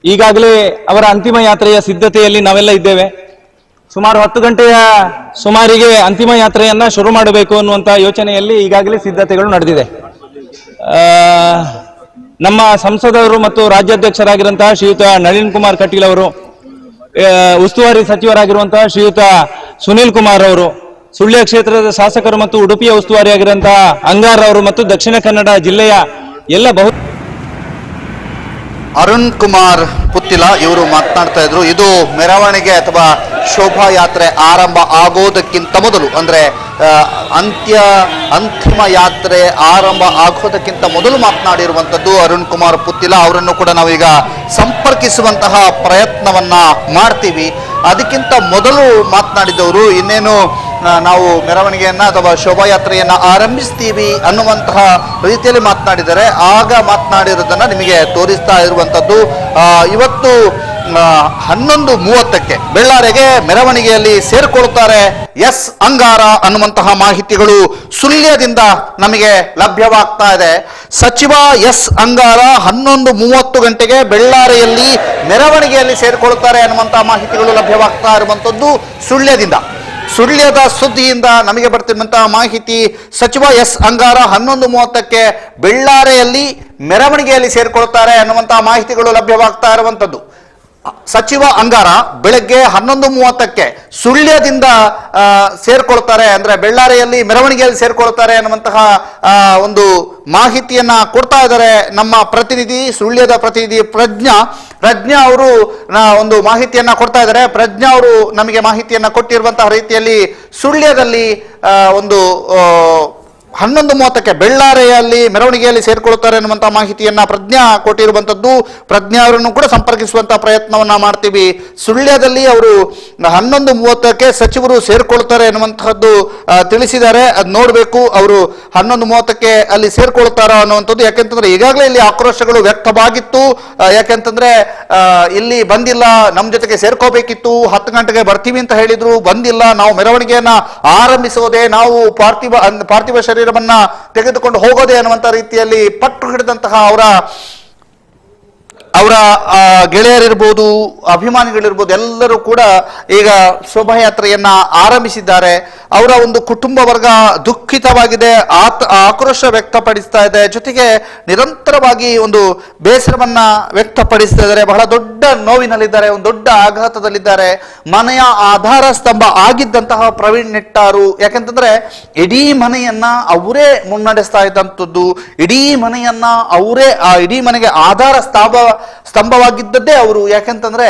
ಈಗಾಗಲೇ ಅವರ ಅಂತಿಮ ಯಾತ್ರೆಯ ಸಿದ್ಧತೆಯಲ್ಲಿ ನಾವೆಲ್ಲ ಇದ್ದೇವೆ. ಸುಮಾರು 10 ಗಂಟೆಯ ಸುಮಾರಿಗೆ ಅಂತಿಮ ಯಾತ್ರೆಯನ್ನ ಶುರು ಮಾಡಬೇಕು ಅನ್ನುವಂತಹ ಯೋಚನೆಯಲ್ಲಿ ಈಗಾಗಲೇ ಸಿದ್ಧತೆಗಳು ನಡೆದಿದೆ. ನಮ್ಮ ಸಂಸದರು ಮತ್ತು ರಾಜ್ಯಾಧ್ಯಕ್ಷರಾಗಿರುವಂತಹ ಶ್ರೀಯುತ ನಳಿನ್ ಕುಮಾರ್ ಕಟೀಲ್ ಅವರು, ಉಸ್ತುವಾರಿ ಸಚಿವರಾಗಿರುವಂತಹ ಶ್ರೀಯುತ ಸುನೀಲ್ ಕುಮಾರ್ ಅವರು, ಸುಳ್ಯ ಕ್ಷೇತ್ರದ ಶಾಸಕರು ಮತ್ತು ಉಡುಪಿಯ ಉಸ್ತುವಾರಿಯಾಗಿರುವಂತಹ ಅಂಗಾರ್ ಅವರು ಮತ್ತು ದಕ್ಷಿಣ ಕನ್ನಡ ಜಿಲ್ಲೆಯ ಅರುಣ್ ಕುಮಾರ್ ಪುತ್ತಿಲ ಇವರು ಮಾತನಾಡ್ತಾ ಇದ್ರು. ಇದು ಮೆರವಣಿಗೆ ಅಥವಾ ಶೋಭಾಯಾತ್ರೆ ಆರಂಭ ಆಗೋದಕ್ಕಿಂತ ಮೊದಲು, ಅಂದ್ರೆ ಅಂತಿಮ ಯಾತ್ರೆ ಆರಂಭ ಆಗೋದಕ್ಕಿಂತ ಮೊದಲು ಮಾತನಾಡಿರುವಂಥದ್ದು ಅರುಣ್ ಕುಮಾರ್ ಪುತ್ತಿಲ. ಅವರನ್ನು ಕೂಡ ನಾವೀಗ ಸಂಪರ್ಕಿಸುವಂತಹ ಪ್ರಯತ್ನವನ್ನ ಮಾಡ್ತೀವಿ. ಅದಕ್ಕಿಂತ ಮೊದಲು ಮಾತನಾಡಿದವರು ಇನ್ನೇನು ನಾವು ಮೆರವಣಿಗೆಯನ್ನ ಅಥವಾ ಶೋಭಾಯಾತ್ರೆಯನ್ನ ಆರಂಭಿಸ್ತೀವಿ ಅನ್ನುವಂತಹ ರೀತಿಯಲ್ಲಿ ಮಾತನಾಡಿದ್ದಾರೆ. ಆಗ ಮಾತನಾಡಿರೋದನ್ನ ನಿಮಗೆ ತೋರಿಸ್ತಾ ಇರುವಂಥದ್ದು. ಇವತ್ತು 11:30ಕ್ಕೆ ಬೆಳ್ಳಾರೆಗೆ ಮೆರವಣಿಗೆಯಲ್ಲಿ ಸೇರ್ಕೊಳ್ತಾರೆ ಎಸ್ ಅಂಗಾರ ಅನ್ನುವಂತಹ ಮಾಹಿತಿಗಳು ಸುಳ್ಯದಿಂದ ನಮಗೆ ಲಭ್ಯವಾಗ್ತಾ ಇದೆ. ಸಚಿವ ಎಸ್ ಅಂಗಾರ 11:30 ಗಂಟೆಗೆ ಬೆಳ್ಳಾರೆಯಲ್ಲಿ ಮೆರವಣಿಗೆಯಲ್ಲಿ ಸೇರ್ಕೊಳ್ತಾರೆ ಅನ್ನುವಂತಹ ಮಾಹಿತಿಗಳು ಲಭ್ಯವಾಗ್ತಾ ಇರುವಂತದ್ದು ಸುಳ್ಯದ ಸುದ್ದಿಯಿಂದ ನಮಗೆ ಬರ್ತಿರುವಂತಹ ಮಾಹಿತಿ. ಸಚಿವ ಎಸ್ ಅಂಗಾರ 11:30ಕ್ಕೆ ಬೆಳ್ಳಾರೆಯಲ್ಲಿ ಮೆರವಣಿಗೆಯಲ್ಲಿ ಸೇರ್ಕೊಳ್ತಾರೆ ಅನ್ನುವಂತಹ ಮಾಹಿತಿಗಳು ಲಭ್ಯವಾಗ್ತಾ ಇರುವಂತದ್ದು. ಸಚಿವ ಅಂಗಾರ ಬೆಳಗ್ಗೆ 11:30ಕ್ಕೆ ಸುಳ್ಯದಿಂದ ಸೇರ್ಕೊಳ್ತಾರೆ, ಅಂದ್ರೆ ಬೆಳ್ಳಾರೆಯಲ್ಲಿ ಮೆರವಣಿಗೆಯಲ್ಲಿ ಸೇರ್ಕೊಳ್ತಾರೆ ಅನ್ನುವಂತಹ ಒಂದು ಮಾಹಿತಿಯನ್ನ ಕೊಡ್ತಾ ಇದ್ದಾರೆ ನಮ್ಮ ಪ್ರತಿನಿಧಿ, ಸುಳ್ಯದ ಪ್ರತಿನಿಧಿ ಪ್ರಜ್ಞಾ ಅವರು ಒಂದು ಮಾಹಿತಿಯನ್ನ ಕೊಡ್ತಾ ಇದ್ದಾರೆ. ಪ್ರಜ್ಞಾ ಅವರು ನಮಗೆ ಮಾಹಿತಿಯನ್ನ ಕೊಟ್ಟಿರುವಂತಹ ರೀತಿಯಲ್ಲಿ ಸುಳ್ಯದಲ್ಲಿ ಒಂದು 11:30ಕ್ಕೆ ಬೆಳ್ಳಾರೆಯಲ್ಲಿ ಮೆರವಣಿಗೆಯಲ್ಲಿ ಸೇರ್ಕೊಳ್ತಾರೆ ಅನ್ನುವಂತಹ ಮಾಹಿತಿಯನ್ನ ಪ್ರಜ್ಞಾ ಕೊಟ್ಟಿರುವಂತದ್ದು. ಪ್ರಜ್ಞಾ ಅವರನ್ನು ಕೂಡ ಸಂಪರ್ಕಿಸುವಂತಹ ಪ್ರಯತ್ನವನ್ನ ಮಾಡ್ತೀವಿ. ಸುಳ್ಯದಲ್ಲಿ ಅವರು 11:30ಕ್ಕೆ ಸಚಿವರು ಸೇರ್ಕೊಳ್ತಾರೆ ಅನ್ನುವಂತಹದ್ದು ತಿಳಿಸಿದ್ದಾರೆ. ಅದು ನೋಡ್ಬೇಕು ಅವರು 11:30ಕ್ಕೆ ಅಲ್ಲಿ ಸೇರ್ಕೊಳ್ತಾರ ಅನ್ನುವಂಥದ್ದು. ಯಾಕೆಂತಂದ್ರೆ ಈಗಾಗಲೇ ಇಲ್ಲಿ ಆಕ್ರೋಶಗಳು ವ್ಯಕ್ತವಾಗಿತ್ತು. ಯಾಕೆಂತಂದ್ರೆ ಇಲ್ಲಿ ಬಂದಿಲ್ಲ, ನಮ್ಮ ಜೊತೆಗೆ ಸೇರ್ಕೋಬೇಕಿತ್ತು, 10 ಗಂಟೆಗೆ ಬರ್ತೀವಿ ಅಂತ ಹೇಳಿದ್ರು, ಬಂದಿಲ್ಲ, ನಾವು ಮೆರವಣಿಗೆಯನ್ನ ಆರಂಭಿಸೋದೆ, ನಾವು ಪಾರ್ಥಿವ ಶರೀರವನ್ನ ತೆಗೆದುಕೊಂಡು ಹೋಗೋದೆ ಅನ್ನುವಂತ ರೀತಿಯಲ್ಲಿ ಪಟ್ಟು ಹಿಡಿದಂತಹ ಅವರ ಗೆಳೆಯರಿರ್ಬೋದು, ಅಭಿಮಾನಿಗಳಿರ್ಬೋದು, ಎಲ್ಲರೂ ಕೂಡ ಈಗ ಶೋಭಾಯಾತ್ರೆಯನ್ನ ಆರಂಭಿಸಿದ್ದಾರೆ. ಅವರ ಒಂದು ಕುಟುಂಬ ವರ್ಗ ದುಃಖಿತವಾಗಿದೆ, ಆಕ್ರೋಶ ವ್ಯಕ್ತಪಡಿಸ್ತಾ ಇದೆ, ಜೊತೆಗೆ ನಿರಂತರವಾಗಿ ಒಂದು ಬೇಸರವನ್ನ ವ್ಯಕ್ತಪಡಿಸ್ತಾ ಇದ್ದಾರೆ. ಬಹಳ ದೊಡ್ಡ ನೋವಿನಲ್ಲಿದ್ದಾರೆ, ಒಂದು ದೊಡ್ಡ ಆಘಾತದಲ್ಲಿದ್ದಾರೆ. ಮನೆಯ ಆಧಾರ ಸ್ತಂಭ ಆಗಿದ್ದಂತಹ ಪ್ರವೀಣ್ ನೆಟ್ಟಾರು, ಯಾಕೆಂತಂದ್ರೆ ಇಡೀ ಮನೆಯನ್ನ ಅವರೇ ಮುನ್ನಡೆಸ್ತಾ ಇದ್ದಂಥದ್ದು, ಇಡೀ ಮನೆಯನ್ನ ಅವರೇ ಇಡೀ ಮನೆಗೆ ಆಧಾರ ಸ್ತಂಭವಾಗಿದ್ದದ್ದೇ ಅವರು. ಯಾಕೆಂತಂದ್ರೆ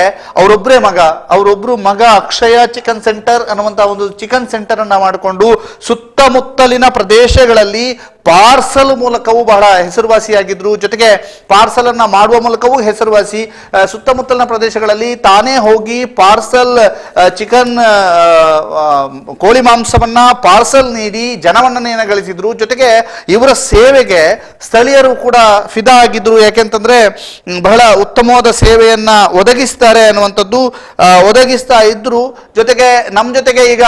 ಅವರೊಬ್ರು ಮಗ ಅಕ್ಷಯ ಚಿಕನ್ ಸೆಂಟರ್ ಅನ್ನುವಂತಹ ಒಂದು ಚಿಕನ್ ಸೆಂಟರ್ ಅನ್ನ ಮಾಡಿಕೊಂಡು ಸುತ್ತಮುತ್ತಲಿನ ಪ್ರದೇಶಗಳಲ್ಲಿ ಪಾರ್ಸಲ್ ಮೂಲಕವೂ ಬಹಳ ಹೆಸರುವಾಸಿಯಾಗಿದ್ರು. ಜೊತೆಗೆ ಪಾರ್ಸಲ್ ಅನ್ನ ಮಾಡುವ ಮೂಲಕವೂ ಹೆಸರುವಾಸಿ. ಸುತ್ತಮುತ್ತಲಿನ ಪ್ರದೇಶಗಳಲ್ಲಿ ತಾನೇ ಹೋಗಿ ಪಾರ್ಸಲ್ ಚಿಕನ್ ಕೋಳಿ ಮಾಂಸವನ್ನ ಪಾರ್ಸಲ್ ನೀಡಿ ಜನಮನ್ನಣೆಯನ್ನು ಗಳಿಸಿದ್ರು. ಜೊತೆಗೆ ಇವರ ಸೇವೆಗೆ ಸ್ಥಳೀಯರು ಕೂಡ ಫಿದಾ ಆಗಿದ್ರು. ಯಾಕೆಂತಂದ್ರೆ ಬಹಳ ಉತ್ತಮವಾದ ಸೇವೆಯನ್ನ ಒದಗಿಸ್ತಾರೆ ಒದಗಿಸ್ತಾ ಇದ್ರು. ಜೊತೆಗೆ ನಮ್ಮ ಜೊತೆಗೆ ಈಗ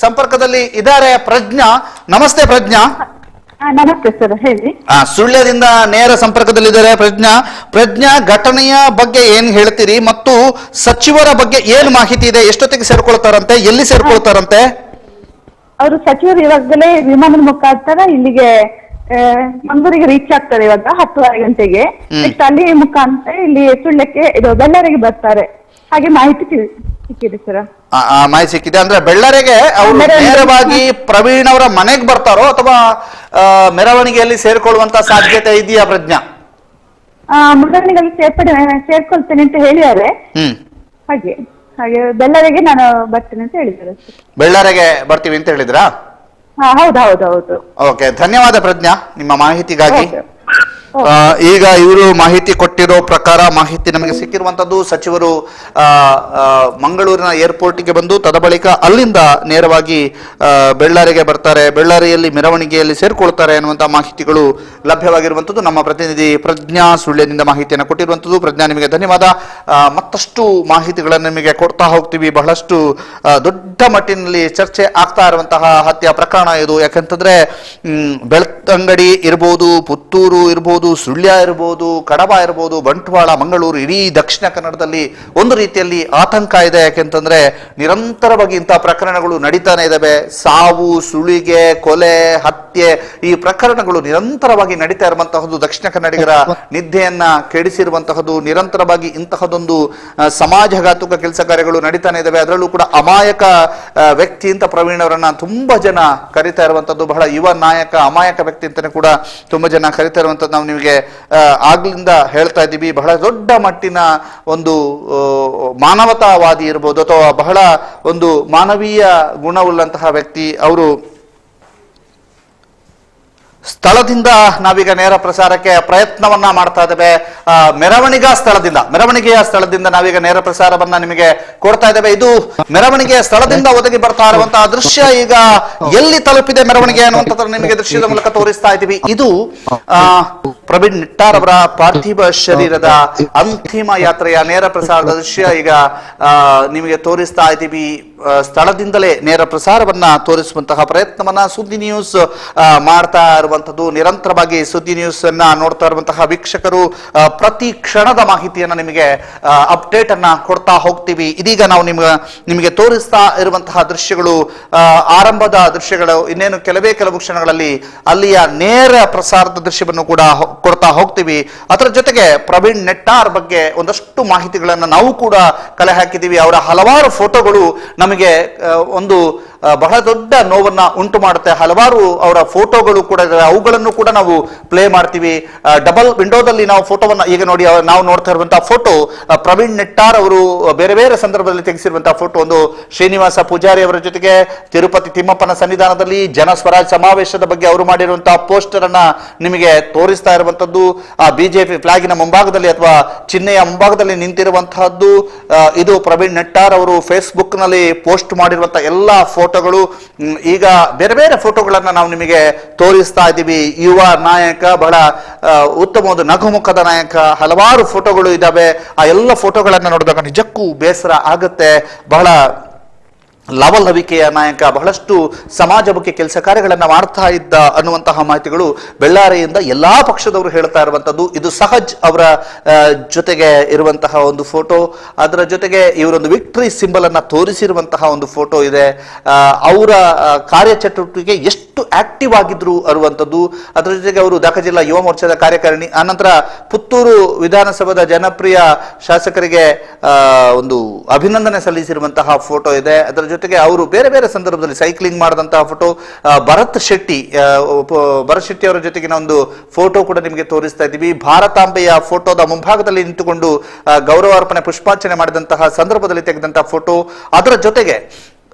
ಸಂಪರ್ಕದಲ್ಲಿ ಇದ್ದಾರೆ ಪ್ರಜ್ಞಾ. ನಮಸ್ತೆ ಪ್ರಜ್ಞಾ. ನಮಸ್ತೆ ಸರ್, ಹೇಳಿ. ಸುಳ್ಯದಿಂದ ನೇರ ಸಂಪರ್ಕದಲ್ಲಿದ್ದಾರೆ ಪ್ರಜ್ಞಾ. ಘಟನೆಯ ಬಗ್ಗೆ ಏನ್ ಹೇಳ್ತೀರಿ ಮತ್ತು ಸಚಿವರ ಬಗ್ಗೆ ಏನು ಮಾಹಿತಿ ಇದೆ? ಎಷ್ಟೊತ್ತಿಗೆ ಸೇರ್ಕೊಳ್ತಾರಂತೆ, ಎಲ್ಲಿ ಸೇರ್ಕೊಳ್ತಾರಂತೆ? ಅವರು ಸಚಿವರು ಇವಾಗಲೇ ವಿಮಾನದ ಮುಖಾಂತರ ಇಲ್ಲಿಗೆ ಮಂಗಳೂರಿಗೆ ರೀಚ್ ಆಗ್ತಾರೆ ಇವಾಗ 10:30 ಗಂಟೆಗೆ. ನೆಕ್ಸ್ಟ್ ಅಲ್ಲಿ ಮುಖಾಂತರ ಇಲ್ಲಿ ಸುಳ್ಯಕ್ಕೆ ಬೆಳ್ಳಾರಿಗೆ ಬರ್ತಾರೆ, ಹಾಗೆ ಮಾಹಿತಿ ಸಿಕ್ಕಿದೆ ಸರ್. ಮಾಹಿತಿ ಸಿಕ್ಕಿದೆ ಅಂದ್ರೆ ಬೆಳ್ಳಾರಿಗೆ ಅವರು ನೇರವಾಗಿ ಪ್ರವೀಣ್ ಅವರ ಮನೆಗೆ ಬರ್ತಾರೋ ಅಥವಾ ಮೆರವಣಿಗೆಯಲ್ಲಿ ಸೇರ್ಕೊಳ್ಳುವಂತ ಸಾಧ್ಯತೆ ಇದೆಯಾ ಪ್ರಜ್ಞಾ? ಮೆರವಣಿಗೆಯಲ್ಲಿ ಸೇರ್ಕೊಳ್ತೇನೆ ಅಂತ ಹೇಳಿದ್ದಾರೆ. ಹಾಗೆ ಬೆಳ್ಳಾರಿಗೆ ನಾನು ಬರ್ತೇನೆ ಅಂತ ಹೇಳಿದ್ದಾರೆ. ಬೆಳ್ಳಾರಿಗೆ ಬರ್ತೀವಿ ಅಂತ ಹೇಳಿದ್ರಾ? ಹೌದು. ಓಕೆ, ಧನ್ಯವಾದ ಪ್ರಜ್ಞಾ ನಿಮ್ಮ ಮಾಹಿತಿಗಾಗಿ. ಈಗ ಇವರು ಮಾಹಿತಿ ಕೊಟ್ಟಿರೋ ಪ್ರಕಾರ ಮಾಹಿತಿ ನಮಗೆ ಸಿಕ್ಕಿರುವಂತದ್ದು, ಸಚಿವರು ಮಂಗಳೂರಿನ ಏರ್ಪೋರ್ಟ್ಗೆ ಬಂದು ತದಬಳಿಕ ಅಲ್ಲಿಂದ ನೇರವಾಗಿ ಬೆಳ್ಳಾರಿಗೆ ಬರ್ತಾರೆ, ಬೆಳ್ಳಾರಿಯಲ್ಲಿ ಮೆರವಣಿಗೆಯಲ್ಲಿ ಸೇರ್ಕೊಳ್ತಾರೆ ಅನ್ನುವಂತಹ ಮಾಹಿತಿಗಳು ಲಭ್ಯವಾಗಿರುವಂತದ್ದು. ನಮ್ಮ ಪ್ರತಿನಿಧಿ ಪ್ರಜ್ಞಾ ಸುಳ್ಯದಿಂದ ಮಾಹಿತಿಯನ್ನು ಕೊಟ್ಟಿರುವಂತದ್ದು. ಪ್ರಜ್ಞಾ, ನಿಮಗೆ ಧನ್ಯವಾದ. ಮತ್ತಷ್ಟು ಮಾಹಿತಿಗಳನ್ನು ನಿಮಗೆ ಕೊಡ್ತಾ ಹೋಗ್ತೀವಿ. ಬಹಳಷ್ಟು ದೊಡ್ಡ ಮಟ್ಟಿನಲ್ಲಿ ಚರ್ಚೆ ಆಗ್ತಾ ಇರುವಂತಹ ಹತ್ಯೆ ಪ್ರಕರಣ ಇದು. ಯಾಕಂತಂದ್ರೆ ಬೆಳ್ತಂಗಡಿ ಇರ್ಬೋದು, ಪುತ್ತೂರು ಇರ್ಬೋದು, ಸುಳ್ಯ ಇರಬಹುದು, ಕಡಬ ಇರಬಹುದು, ಬಂಟ್ವಾಳ, ಮಂಗಳೂರು, ಇಡೀ ದಕ್ಷಿಣ ಕನ್ನಡದಲ್ಲಿ ಒಂದು ರೀತಿಯಲ್ಲಿ ಆತಂಕ ಇದೆ. ಯಾಕೆಂತಂದ್ರೆ ನಿರಂತರವಾಗಿ ಇಂತಹ ಪ್ರಕರಣಗಳು ನಡೀತಾನೆ ಇದಾವೆ. ಸಾವು, ಸುಳಿಗೆ, ಕೊಲೆ, ಹತ್ಯೆ, ಈ ಪ್ರಕರಣಗಳು ನಿರಂತರವಾಗಿ ನಡೀತಾ ಇರುವಂತಹದ್ದು. ದಕ್ಷಿಣ ಕನ್ನಡಿಗರ ನಿದ್ದೆಯನ್ನ ಕೆಡಿಸಿರುವಂತಹದ್ದು. ನಿರಂತರವಾಗಿ ಇಂತಹದೊಂದು ಸಮಾಜಘಾತುಕ ಕೆಲಸ ಕಾರ್ಯಗಳು ನಡೀತಾನೆ ಇದಾವೆ. ಅದರಲ್ಲೂ ಕೂಡ ಅಮಾಯಕ ವ್ಯಕ್ತಿ ಅಂತ ಪ್ರವೀಣ್ ಅವರನ್ನ ತುಂಬಾ ಜನ ಕರೀತಾ ಇರುವಂತದ್ದು. ಬಹಳ ಯುವ ನಾಯಕ, ಅಮಾಯಕ ವ್ಯಕ್ತಿ ಅಂತಾನೆ ಕೂಡ ತುಂಬಾ ಜನ ಕರೀತಾ ಇರುವಂತದ್ದು ನಾವು ನಿಮಗೆ ಆಗ್ಲಿಂದ ಹೇಳ್ತಾ ಇದ್ದೀವಿ. ಬಹಳ ದೊಡ್ಡ ಮಟ್ಟಿನ ಒಂದು ಮಾನವತಾವಾದಿ ಇರ್ಬೋದು ಅಥವಾ ಬಹಳ ಒಂದು ಮಾನವೀಯ ಗುಣವುಳ್ಳಂತಹ ವ್ಯಕ್ತಿ ಅವರು. ಸ್ಥಳದಿಂದ ನಾವೀಗ ನೇರ ಪ್ರಸಾರಕ್ಕೆ ಪ್ರಯತ್ನವನ್ನ ಮಾಡ್ತಾ ಇದ್ದೇವೆ. ಮೆರವಣಿಗೆಯ ಸ್ಥಳದಿಂದ ನಾವೀಗ ನೇರ ಪ್ರಸಾರವನ್ನ ನಿಮಗೆ ಕೊಡ್ತಾ ಇದ್ದೇವೆ. ಇದು ಮೆರವಣಿಗೆಯ ಸ್ಥಳದಿಂದ ಒದಗಿ ಬರ್ತಾ ಇರುವಂತಹ ದೃಶ್ಯ. ಈಗ ಎಲ್ಲಿ ತಲುಪಿದೆ ಮೆರವಣಿಗೆ ಅನ್ನುವಂಥದ್ದು ನಿಮಗೆ ದೃಶ್ಯದ ಮೂಲಕ ತೋರಿಸ್ತಾ ಇದ್ದೀವಿ. ಇದು ಪ್ರವೀಣ್ ನಿಟ್ಟಾರ್ ಅವರ ಪಾರ್ಥಿವ ಶರೀರದ ಅಂತಿಮ ಯಾತ್ರೆಯ ನೇರ ಪ್ರಸಾರದ ದೃಶ್ಯ ಈಗ ನಿಮಗೆ ತೋರಿಸ್ತಾ ಇದ್ದೀವಿ. ಸ್ಥಳದಿಂದಲೇ ನೇರ ಪ್ರಸಾರವನ್ನ ತೋರಿಸುವಂತಹ ಪ್ರಯತ್ನವನ್ನ ಸುದ್ದಿ ನ್ಯೂಸ್ ಮಾಡ್ತಾ ಇರುವಂತದ್ದು. ನಿರಂತರವಾಗಿ ಸುದ್ದಿ ನ್ಯೂಸ್ ಅನ್ನ ನೋಡ್ತಾ ಇರುವಂತಹ ವೀಕ್ಷಕರು ಪ್ರತಿ ಕ್ಷಣದ ಮಾಹಿತಿಯನ್ನ ನಿಮಗೆ ಅಪ್ಡೇಟ್ ಅನ್ನ ಕೊಡ್ತಾ ಹೋಗ್ತೀವಿ. ಇದೀಗ ನಾವು ನಿಮಗೆ ತೋರಿಸ್ತಾ ಇರುವಂತಹ ದೃಶ್ಯಗಳು ಆರಂಭದ ದೃಶ್ಯಗಳು. ಇನ್ನೇನು ಕೆಲವು ಕ್ಷಣಗಳಲ್ಲಿ ಅಲ್ಲಿಯ ನೇರ ಪ್ರಸಾರದ ದೃಶ್ಯವನ್ನು ಕೂಡ ಕೊಡ್ತಾ ಹೋಗ್ತೀವಿ. ಅದರ ಜೊತೆಗೆ ಪ್ರವೀಣ್ ನೆಟ್ಟಾರ್ ಬಗ್ಗೆ ಒಂದಷ್ಟು ಮಾಹಿತಿಗಳನ್ನು ನಾವು ಕೂಡ ಕಲೆ ಹಾಕಿದ್ದೀವಿ. ಅವರ ಹಲವಾರು ಫೋಟೋಗಳು ನಮಗೆ ಒಂದು ಬಹಳ ದೊಡ್ಡ ನೋವನ್ನ ಉಂಟು ಮಾಡುತ್ತೆ. ಹಲವಾರು ಅವರ ಫೋಟೋಗಳು ಕೂಡ ಅವುಗಳನ್ನು ಕೂಡ ನಾವು ಪ್ಲೇ ಮಾಡ್ತೀವಿ. ಡಬಲ್ ವಿಂಡೋದಲ್ಲಿ ನಾವು ಫೋಟೋವನ್ನ ಈಗ ನೋಡಿ ನಾವು ನೋಡ್ತಾ ಇರುವಂತಹ ಫೋಟೋ ಪ್ರವೀಣ್ ನೆಟ್ಟಾರ್ ಅವರು ಬೇರೆ ಬೇರೆ ಸಂದರ್ಭದಲ್ಲಿ ತೆಗೆಸಿರುವಂತಹ ಫೋಟೋ. ಒಂದು ಶ್ರೀನಿವಾಸ ಪೂಜಾರಿ ಅವರ ಜೊತೆಗೆ ತಿರುಪತಿ ತಿಮ್ಮಪ್ಪನ ಸನ್ನಿಧಾನದಲ್ಲಿ ಜನ ಸ್ವರಾಜ್ ಸಮಾವೇಶದ ಬಗ್ಗೆ ಅವರು ಮಾಡಿರುವಂತಹ ಪೋಸ್ಟರ್ ಅನ್ನ ನಿಮಗೆ ತೋರಿಸ್ತಾ ಇರುವಂತದ್ದು. ಆ ಬಿಜೆಪಿ ಫ್ಲಾಗಿನ ಮುಂಭಾಗದಲ್ಲಿ ಅಥವಾ ಚಿಹ್ನೆಯ ಮುಂಭಾಗದಲ್ಲಿ ನಿಂತಿರುವಂತಹದ್ದು ಇದು ಪ್ರವೀಣ್ ನೆಟ್ಟಾರ್ ಅವರು ಫೇಸ್ಬುಕ್ ನಲ್ಲಿ ಪೋಸ್ಟ್ ಮಾಡಿರುವಂತಹ ಎಲ್ಲಾ ಫೋಟೋಗಳು. ಈಗ ಬೇರೆ ಬೇರೆ ಫೋಟೋಗಳನ್ನ ನಾವು ನಿಮಗೆ ತೋರಿಸ್ತಾ ಇದ್ದೀವಿ. ಯುವ ನಾಯಕ, ಬಹಳ ಉತ್ತಮವಾದ ನಗುಮುಖದ ನಾಯಕ, ಹಲವಾರು ಫೋಟೋಗಳು ಇದಾವೆ. ಆ ಎಲ್ಲ ಫೋಟೋಗಳನ್ನ ನೋಡಿದಾಗ ನಿಜಕ್ಕೂ ಬೇಸರ ಆಗುತ್ತೆ. ಬಹಳ ಲವಲವಿಕೆಯ ನಾಯಕ, ಬಹಳಷ್ಟು ಸಮಾಜಮುಖಿ ಕೆಲಸ ಕಾರ್ಯಗಳನ್ನು ಮಾಡ್ತಾ ಇದ್ದ ಅನ್ನುವಂತಹ ಮಾಹಿತಿಗಳು ಬೆಳ್ಳಾರಿಯಿಂದ ಎಲ್ಲಾ ಪಕ್ಷದವರು ಹೇಳ್ತಾ ಇರುವಂತದ್ದು. ಇದು ಸಹಜ್ ಅವರ ಜೊತೆಗೆ ಇರುವಂತಹ ಒಂದು ಫೋಟೋ. ಅದರ ಜೊತೆಗೆ ಇವರೊಂದು ವಿಕ್ಟರಿ ಸಿಂಬಲ್ ಅನ್ನ ತೋರಿಸಿರುವಂತಹ ಒಂದು ಫೋಟೋ ಇದೆ. ಅವರ ಕಾರ್ಯಚಟುವಟಿಕೆ ಎಷ್ಟು ಆಕ್ಟಿವ್ ಆಗಿದ್ರು ಅನ್ನುವಂಥದ್ದು. ಅದರ ಜೊತೆಗೆ ಅವರು ದಾಖಲೆ ಜಿಲ್ಲಾ ಯುವ ಮೋರ್ಚಾದ ಕಾರ್ಯಕಾರಿಣಿ. ಆನಂತರ ಪುತ್ತೂರು ವಿಧಾನಸಭಾದ ಜನಪ್ರಿಯ ಶಾಸಕರಿಗೆ ಒಂದು ಅಭಿನಂದನೆ ಸಲ್ಲಿಸಿರುವಂತಹ ಫೋಟೋ ಇದೆ. ಅದರ ಜೊತೆಗೆ ಅವರು ಬೇರೆ ಬೇರೆ ಸಂದರ್ಭದಲ್ಲಿ ಸೈಕ್ಲಿಂಗ್ ಮಾಡಿದಂತಹ ಫೋಟೋ. ಭರತ್ ಶೆಟ್ಟಿ ಅವರ ಜೊತೆಗಿನ ಒಂದು ಫೋಟೋ ಕೂಡ ನಿಮಗೆ ತೋರಿಸ್ತಾ ಇದ್ದೀವಿ. ಭಾರತಾಂಬೆಯ ಫೋಟೋದ ಮುಂಭಾಗದಲ್ಲಿ ನಿಂತುಕೊಂಡು ಗೌರವಾರ್ಪಣೆ ಪುಷ್ಪಾರ್ಚನೆ ಮಾಡಿದಂತಹ ಸಂದರ್ಭದಲ್ಲಿ ತೆಗೆದಂತಹ ಫೋಟೋ. ಅದರ ಜೊತೆಗೆ